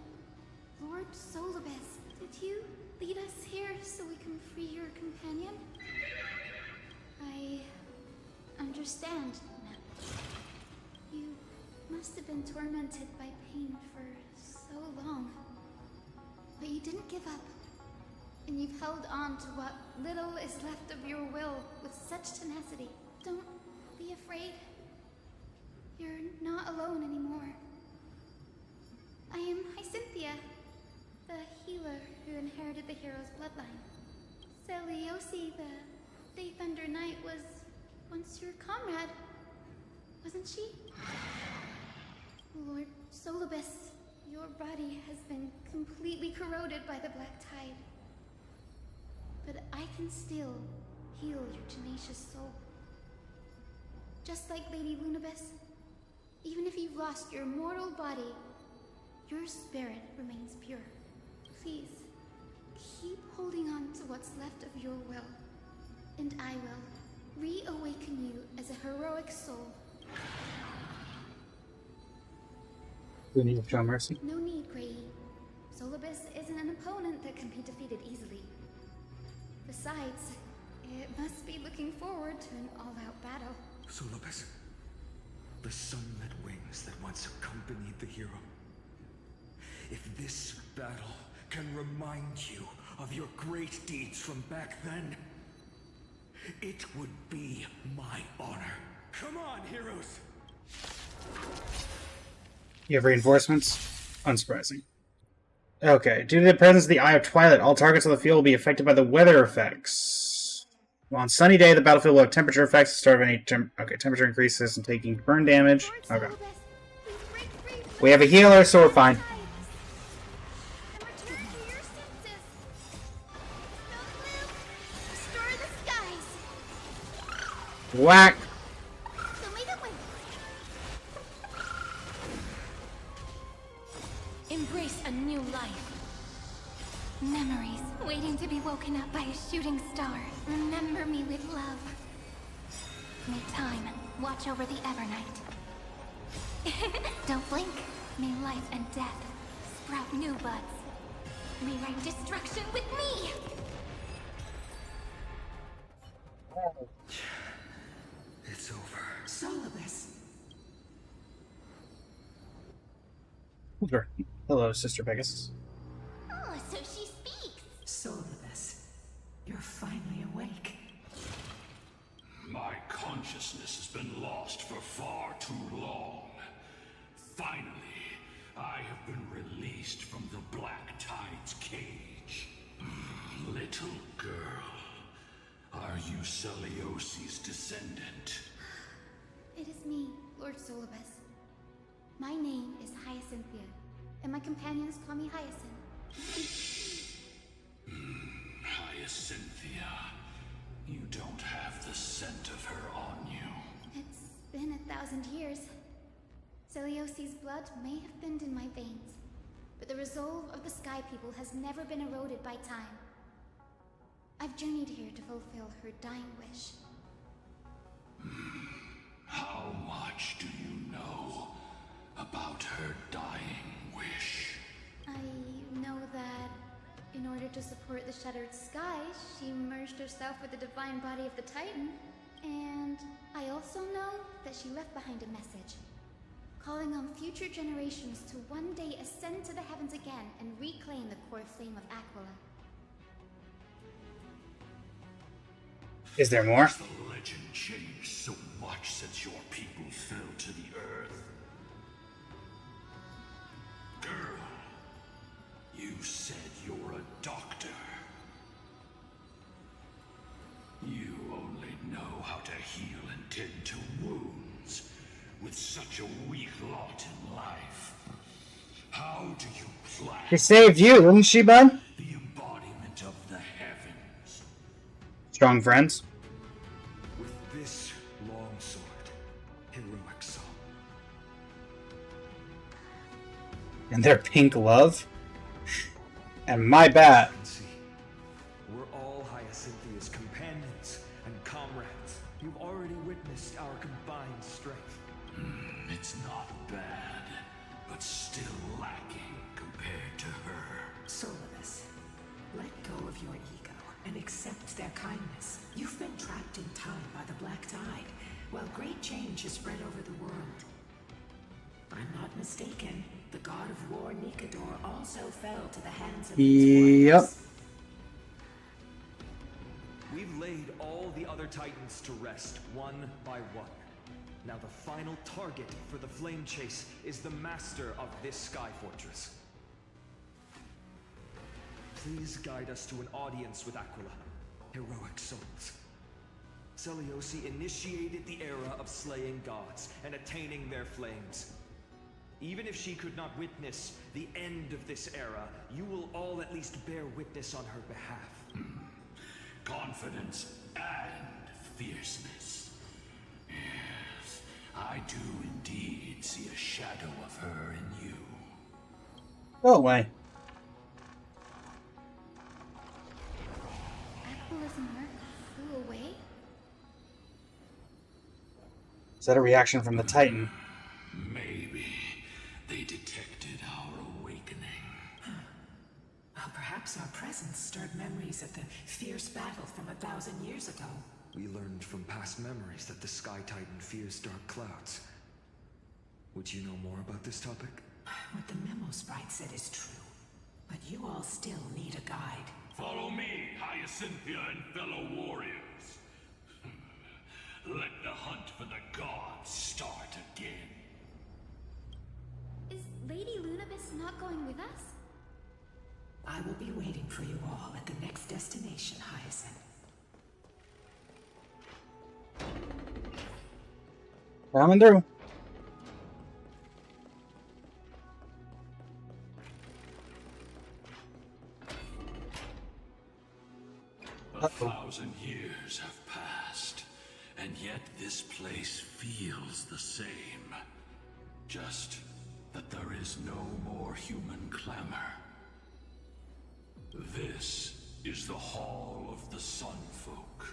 Lord Solibus. Did you lead us here so we can free your companion? I understand now. You must have been tormented by pain for so long. But you didn't give up. And you've held on to what little is left of your will with such tenacity. Don't be afraid. You're not alone anymore. I am Hyacinthia, the healer who inherited the hero's bloodline. Celiosi, the Day Thunder Knight, was once your comrade, wasn't she? Lord Solibus, your body has been completely corroded by the black tide. But I can still heal your tenacious soul. Just like Lady Lunibus, even if you've lost your mortal body, your spirit remains pure. Please, keep holding on to what's left of your will, and I will reawaken you as a heroic soul. We need to show mercy. No need, Grady. Solibus isn't an opponent that can be defeated easily. Besides, it must be looking forward to an all-out battle. Solibus, the sunlit wings that once accompanied the hero. If this battle can remind you of your great deeds from back then, it would be my honor. Come on, heroes! You have reinforcements? Unsurprising. Okay, due to the presence of the Eye of Twilight, all targets on the field will be affected by the weather effects. Well, on sunny day, the battlefield will have temperature effects at the start of any temperature increases and taking burn damage. Okay. We have a healer, so we're fine. Whack! Embrace a new life. Memories waiting to be woken up by a shooting star. Remember me with love. May time watch over the Evernight. Don't blink. May life and death sprout new buds. Rewrite destruction with me! It's over. Solibus. Sure. Hello, Sister Pegasus. Oh, so she speaks. Solibus, you're finally awake. My consciousness has been lost for far too long. Finally, I have been released from the Black Tide's cage. Little girl, are you Celiosi's descendant? It is me, Lord Solibus. My name is Hyacinthia, and my companions call me Hyacinth. Hyacinthia, you don't have the scent of her on you. It's been 1,000 years. Celiosi's blood may have thinned in my veins, but the resolve of the Sky People has never been eroded by time. I've journeyed here to fulfill her dying wish. How much do you know about her dying wish? I know that in order to support the shattered sky, she merged herself with the divine body of the Titan. And I also know that she left behind a message, calling on future generations to one day ascend to the heavens again and reclaim the core flame of Aquila. Is there more? Has the legend changed so much since your people fell to the earth? Girl, you said you're a doctor. You only know how to heal and tend to wounds with such a weak lot in life. How do you plan? She saved you, didn't she, bud? The embodiment of the heavens. Strong friends. With this long sword, heroic soul. And their pink love. And my bat. We're all Hyacinthia's companions and comrades. You've already witnessed our combined strength. It's not bad, but still lacking compared to her. Solomus, let go of your ego and accept their kindness. You've been trapped in time by the Black Tide, while great change has spread over the world. I'm not mistaken. The god of war, Nikador, also fell to the hands of these warriors. We've laid all the other titans to rest, one by one. Now the final target for the flame chase is the master of this sky fortress. Please guide us to an audience with Aquila. Heroic souls. Seleuci initiated the era of slaying gods and attaining their flames. Even if she could not witness the end of this era, you will all at least bear witness on her behalf. Confidence and fierceness. Yes, I do indeed see a shadow of her in you. Go away. Aquila's mark flew away? Is that a reaction from the Titan? Maybe they detected our awakening. Well, perhaps our presence stirred memories of the fierce battle from 1,000 years ago. We learned from past memories that the Sky Titan fears dark clouds. Would you know more about this topic? What the memo sprite said is true, but you all still need a guide. Follow me, Hyacinthia and fellow warriors. Let the hunt for the gods start again. Is Lady Lunabis not going with us? I will be waiting for you all at the next destination, Hyacinth. Coming through. A 1,000 years have passed, and yet this place feels the same. Just that there is no more human clamor. This is the Hall of the Sunfolk,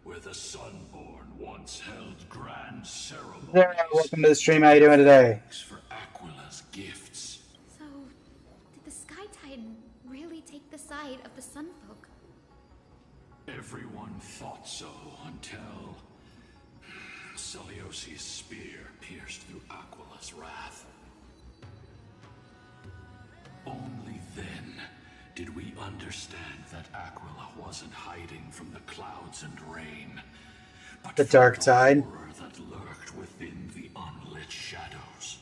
where the Sunborn once held grand ceremonies. There, welcome to the stream. How you doing today? For Aquila's gifts. So, did the Sky Titan really take the side of the Sunfolk? Everyone thought so until Seleuci's spear pierced through Aquila's wrath. Only then did we understand that Aquila wasn't hiding from the clouds and rain, but The dark tide. the horror that lurked within the unlit shadows.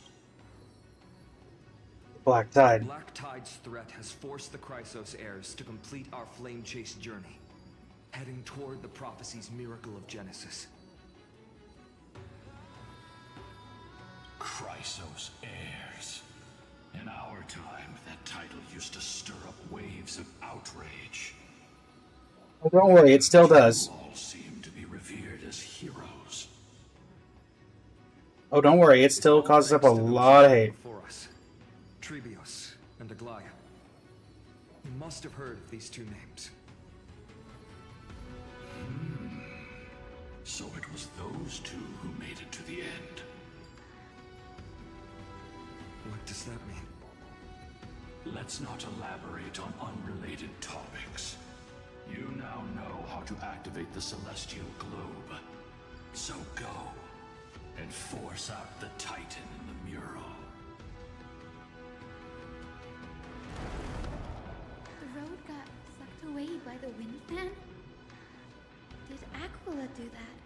Black Tide. Black Tide's threat has forced the Chrysos heirs to complete our flame chase journey, heading toward the prophecy's miracle of Genesis. Chrysos heirs. In our time, that title used to stir up waves of outrage. Oh, don't worry, it still does. All seem to be revered as heroes. Oh, don't worry, it still causes up a lot of hate. Before us, Trebios and Aglaia. You must have heard of these two names. So it was those two who made it to the end. What does that mean? Let's not elaborate on unrelated topics. You now know how to activate the Celestial Globe. So go and force out the Titan in the mural. The road got sucked away by the wind fan? Did Aquila do that?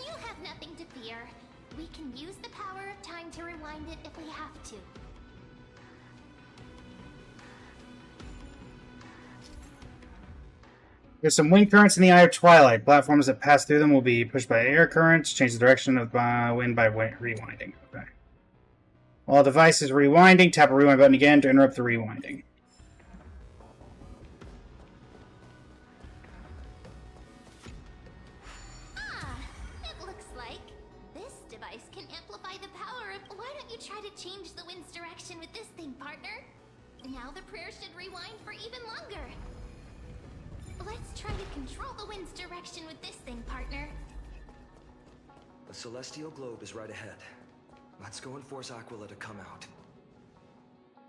You have nothing to fear. We can use the power of time to rewind it if we have to. There's some wind currents in the Eye of Twilight. Platforms that pass through them will be pushed by air currents. Change the direction of wind by rewinding. Okay. While the device is rewinding, tap a rewind button again to interrupt the rewinding. It looks like this device can amplify the power of... Why don't you try to change the wind's direction with this thing, partner? Now the prayer should rewind for even longer. Let's try to control the wind's direction with this thing, partner. The Celestial Globe is right ahead. Let's go and force Aquila to come out.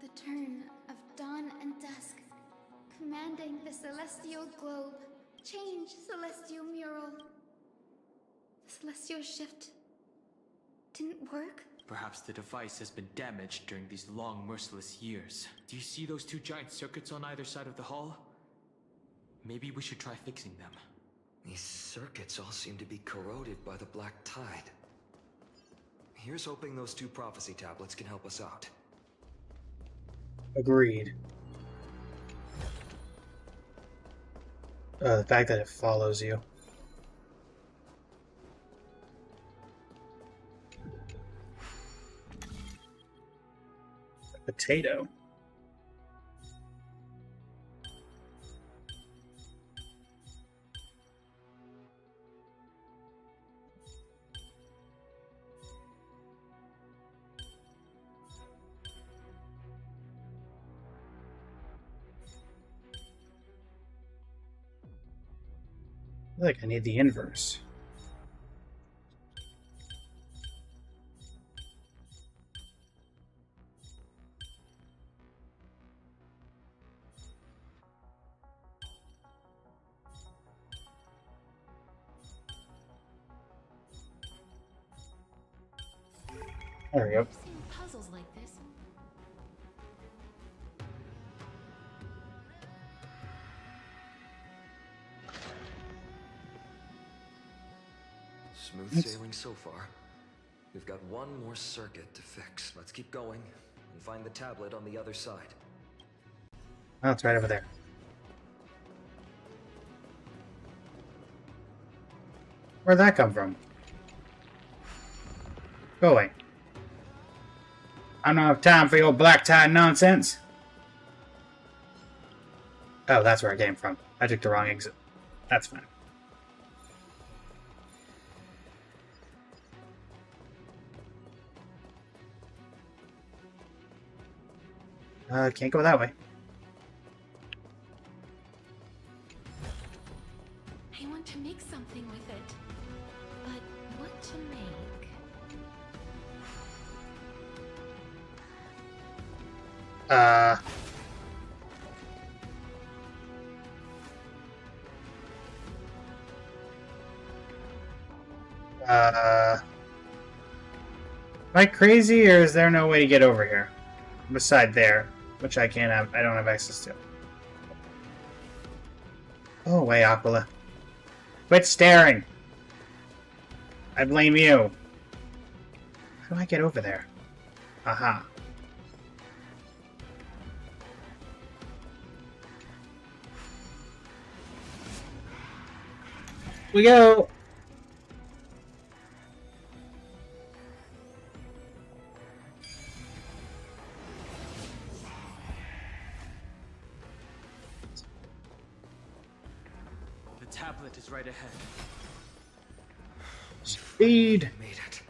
The turn of dawn and dusk, commanding the celestial globe. Change, celestial mural. The celestial shift didn't work? Perhaps the device has been damaged during these long, merciless years. Do you see those two giant circuits on either side of the hall? Maybe we should try fixing them. These circuits all seem to be corroded by the black tide. Here's hoping those two prophecy tablets can help us out. Agreed. The fact that it follows you. A potato. I feel like I need the inverse. There we go. I've seen puzzles like this. Smooth sailing so far. We've got one more circuit to fix. Let's keep going and find the tablet on the other side. Oh, it's right over there. Where'd that come from? Go away. I don't have time for your black tie nonsense. Oh, that's where I came from. I took the wrong exit. That's fine. Can't go that way. I want to make something with it. But what to make? Am I crazy, or is there no way to get over here? Beside there, which I can't have, I don't have access to. Go away, Aquila. Quit staring! I blame you. How do I get over there? Aha. We go! The tablet is right ahead. Speed! Made it.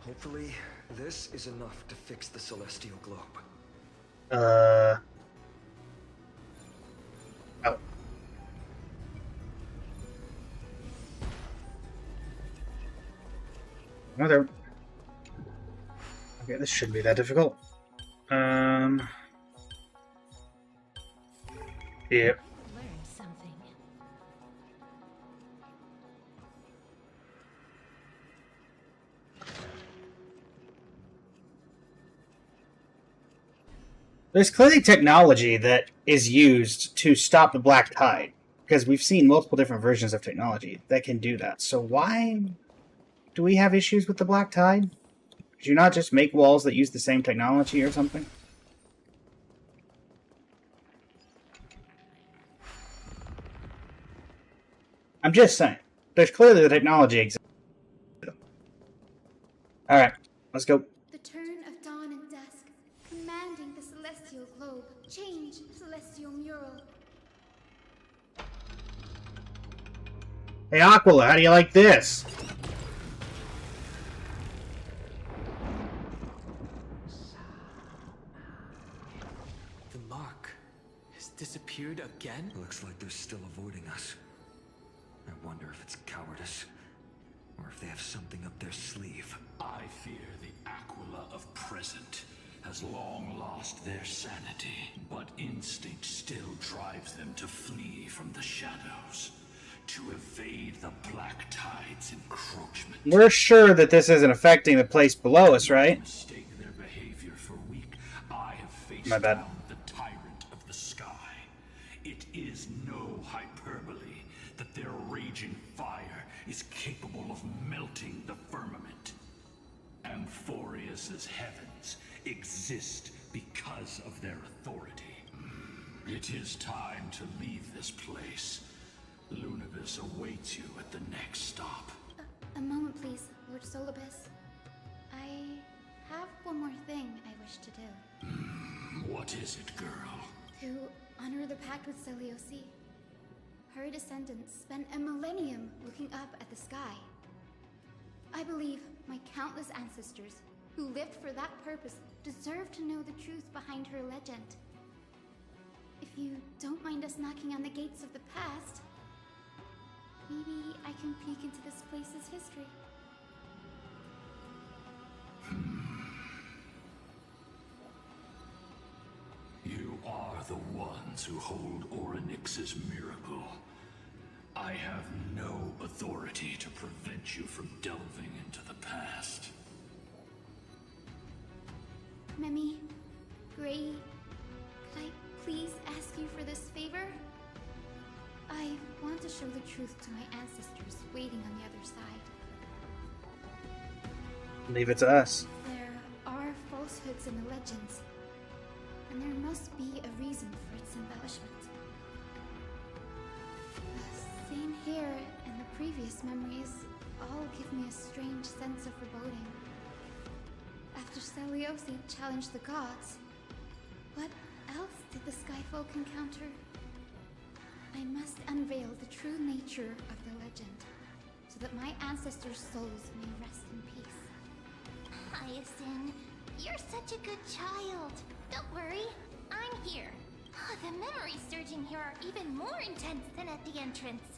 Hopefully, this is enough to fix the Celestial Globe. Oh. Okay, this shouldn't be that difficult. Yep. Learned something. There's clearly technology that is used to stop the black tide, because we've seen multiple different versions of technology that can do that. So why do we have issues with the black tide? Could you not just make walls that use the same technology or something? I'm just saying. There's clearly the technology exists. Alright, let's go. The turn of dawn and dusk, commanding the celestial globe. Change, celestial mural. Hey Aquila, how do you like this? The mark has disappeared again? Looks like they're still avoiding us. I wonder if it's cowardice, or if they have something up their sleeve. I fear the Aquila of present has long lost their sanity, but instinct still drives them to flee from the shadows, to evade the Black Tide's encroachment. We're sure that this isn't affecting the place below us, right? Mistake their behavior for weak. I have faced My bad. down the tyrant of the sky. It is no hyperbole that their raging fire is capable of melting the firmament. Amphoreus's heavens exist because of their authority. It is time to leave this place. Lunavis awaits you at the next stop. A moment, please, Lord Solibus. I have one more thing I wish to do. What is it, girl? To honor the pact with Selioci. Her descendants spent a millennium looking up at the sky. I believe my countless ancestors who lived for that purpose deserve to know the truth behind her legend. If you don't mind us knocking on the gates of the past, maybe I can peek into this place's history. You are the ones who hold Orynyx's miracle. I have no authority to prevent you from delving into the past. Memi, Gray, could I please ask you for this favor? I want to show the truth to my ancestors waiting on the other side. Leave it to us. There are falsehoods in the legends, and there must be a reason for its embellishment. The scene here and the previous memories all give me a strange sense of foreboding. After Selioci challenged the gods, what else did the Skyfolk encounter? I must unveil the true nature of the legend, so that my ancestors' souls may rest in peace. Hyacinth, you're such a good child. Don't worry, I'm here. The memories surging here are even more intense than at the entrance.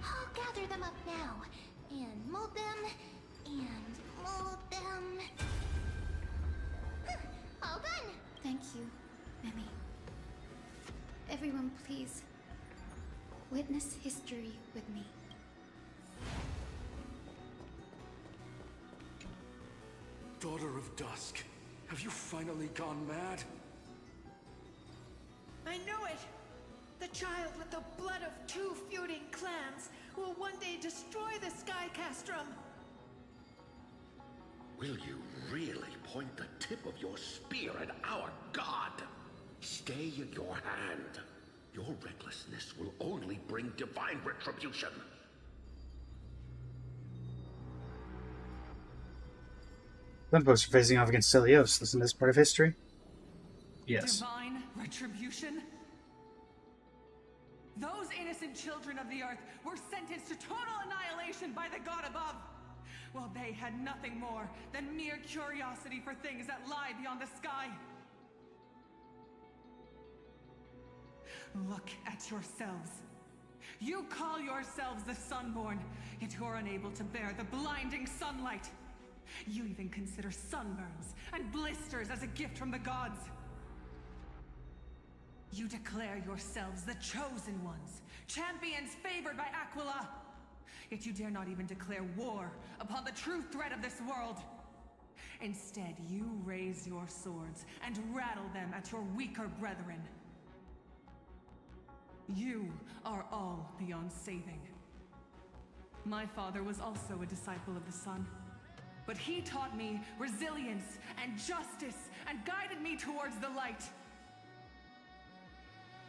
I'll gather them up now, and mold them, and mold them. All done! Thank you, Memi. Everyone, please, witness history with me. Daughter of Dusk, have you finally gone mad? I knew it! The child with the blood of two feuding clans will one day destroy the Sky Castrum! Will you really point the tip of your spear at our god? Stay in your hand. Your recklessness will only bring divine retribution. Some folks are facing off against Celios. Isn't this part of history? Yes. Divine retribution? Those innocent children of the earth were sentenced to total annihilation by the god above, while they had nothing more than mere curiosity for things that lie beyond the sky. Look at yourselves. You call yourselves the Sunborn, yet you're unable to bear the blinding sunlight. You even consider sunburns and blisters as a gift from the gods. You declare yourselves the chosen ones, champions favored by Aquila. Yet you dare not even declare war upon the true threat of this world. Instead, you raise your swords and rattle them at your weaker brethren. You are all beyond saving. My father was also a disciple of the sun, but he taught me resilience and justice and guided me towards the light.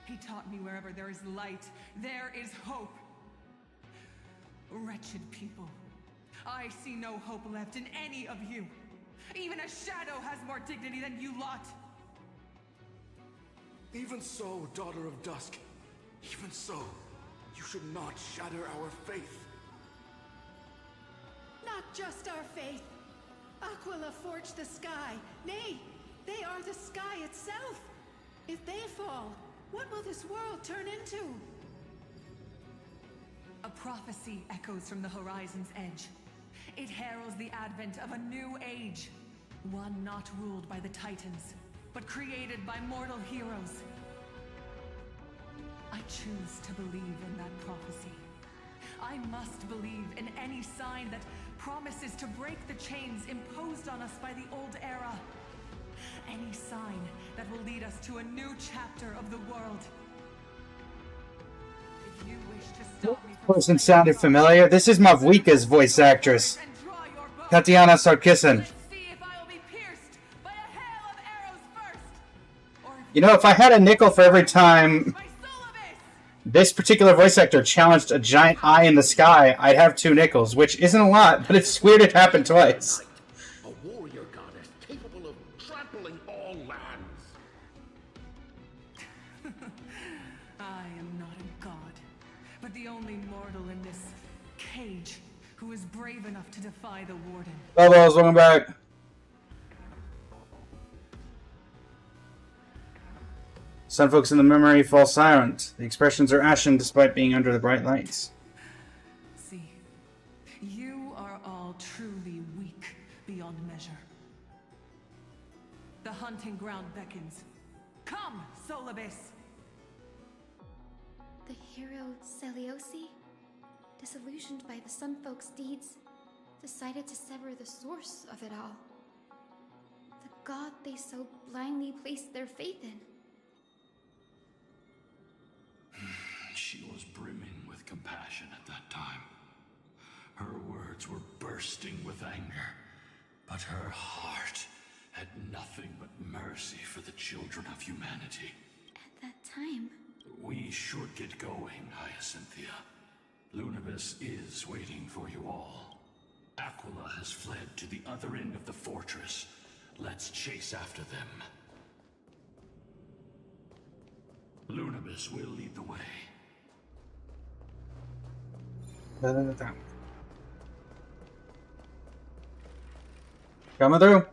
He taught me wherever there is light, there is hope. Wretched people, I see no hope left in any of you. Even a shadow has more dignity than you lot. Even so, daughter of dusk, even so, you should not shatter our faith. Not just our faith. Aquila forged the sky. Nay, they are the sky itself. If they fall, what will this world turn into? A prophecy echoes from the horizon's edge. It heralds the advent of a new age. One not ruled by the Titans, but created by mortal heroes. I choose to believe in that prophecy. I must believe in any sign that promises to break the chains imposed on us by the old era. Any sign that will lead us to a new chapter of the world. If you wish to stop me from Person sounded familiar. This is Mavwika's voice actress, Tatiana Sarkisyan. You know, if I had a nickel for every time this particular voice actor challenged a giant eye in the sky, I'd have 2 nickels, which isn't a lot, but it's weird it happened twice. A warrior goddess capable of trampling all lands. I am not a god, but the only mortal in this cage who is brave enough to defy the Warden. Hello, welcome back. Some folks in the memory fall silent. The expressions are ashen despite being under the bright lights. See, you are all truly weak beyond measure. The hunting ground beckons. Come, Solibus! The hero Seliosi, disillusioned by the Sun Folk's deeds, decided to sever the source of it all. The god they so blindly placed their faith in. She was brimming with compassion at that time. Her words were bursting with anger, but her heart had nothing but mercy for the children of humanity. At that time... We should get going, Hyacinthia. Lunibus is waiting for you all. Aquila has fled to the other end of the fortress. Let's chase after them. Lunibus will lead the way. Coming through.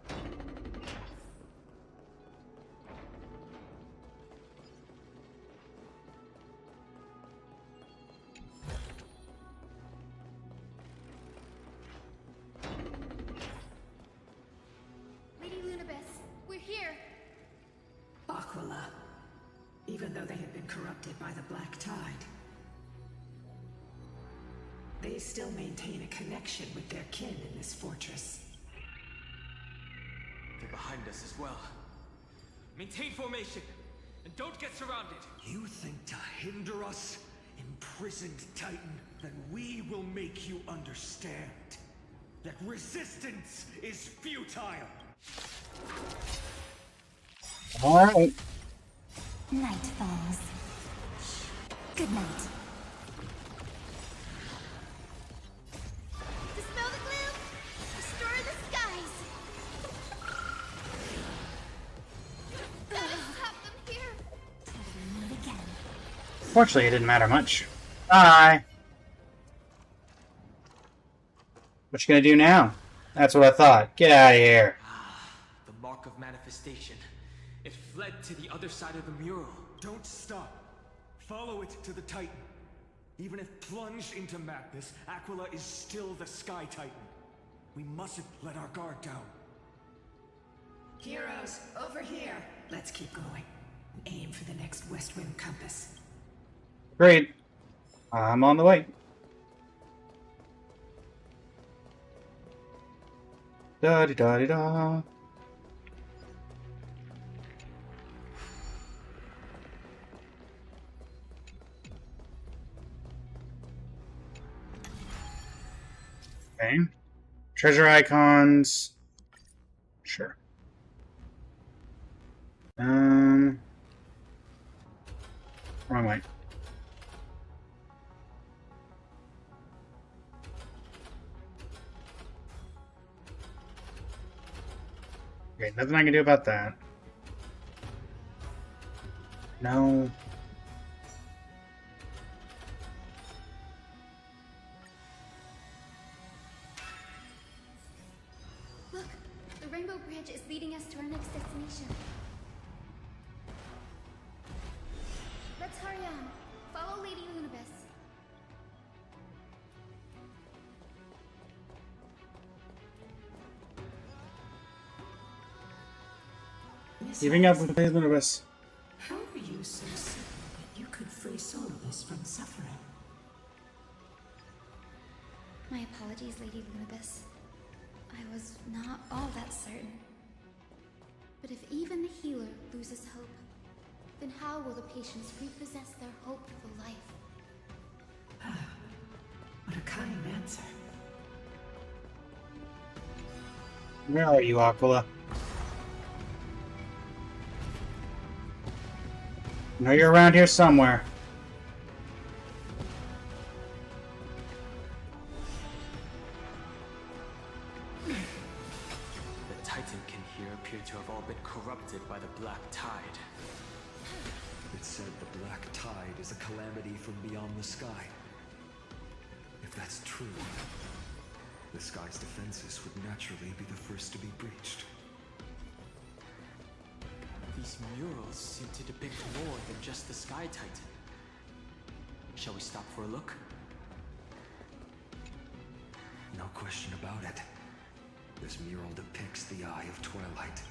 Lady Lunibus, we're here. Aquila, even though they had been corrupted by the Black Tide, they still maintain a connection with their kin in this fortress. They're behind us as well. Maintain formation, and don't get surrounded. You think to hinder us, imprisoned Titan, then we will make you understand that resistance is futile. All right. Night falls. Good night. Dispel the gloom! Restore the skies! Gotta stop them here! Till we meet again. Fortunately, it didn't matter much. Bye. What you gonna do now? That's what I thought. Get out of here. The mark of manifestation. It fled to the other side of the mural. Don't stop. Follow it to the Titan. Even if plunged into madness, Aquila is still the Sky Titan. We mustn't let our guard down. Heroes, over here. Let's keep going. Aim for the next west wind compass. Great. I'm on the way. Da-di-da-di-da. Okay. Treasure icons. Sure. Wrong way. Okay, nothing I can do about that. No. Look, the Rainbow Bridge is leading us to our next destination. Let's hurry on. Follow Lady Lunibus. Keeping up with the Lunibus. How are you so simple that you could free Solus from suffering? My apologies, Lady Lunibus. I was not all that certain. But if even the healer loses hope, then how will the patients repossess their hope for life? What a kind answer. Where are you, Aquila? I know you're around here somewhere. The Titan kin here appear to have all been corrupted by the Black Tide. It said the Black Tide is a calamity from beyond the sky. If that's true, the sky's defenses would naturally be the first to be breached. These murals seem to depict more than just the Sky Titan. Shall we stop for a look? No question about it. This mural depicts the Eye of Twilight.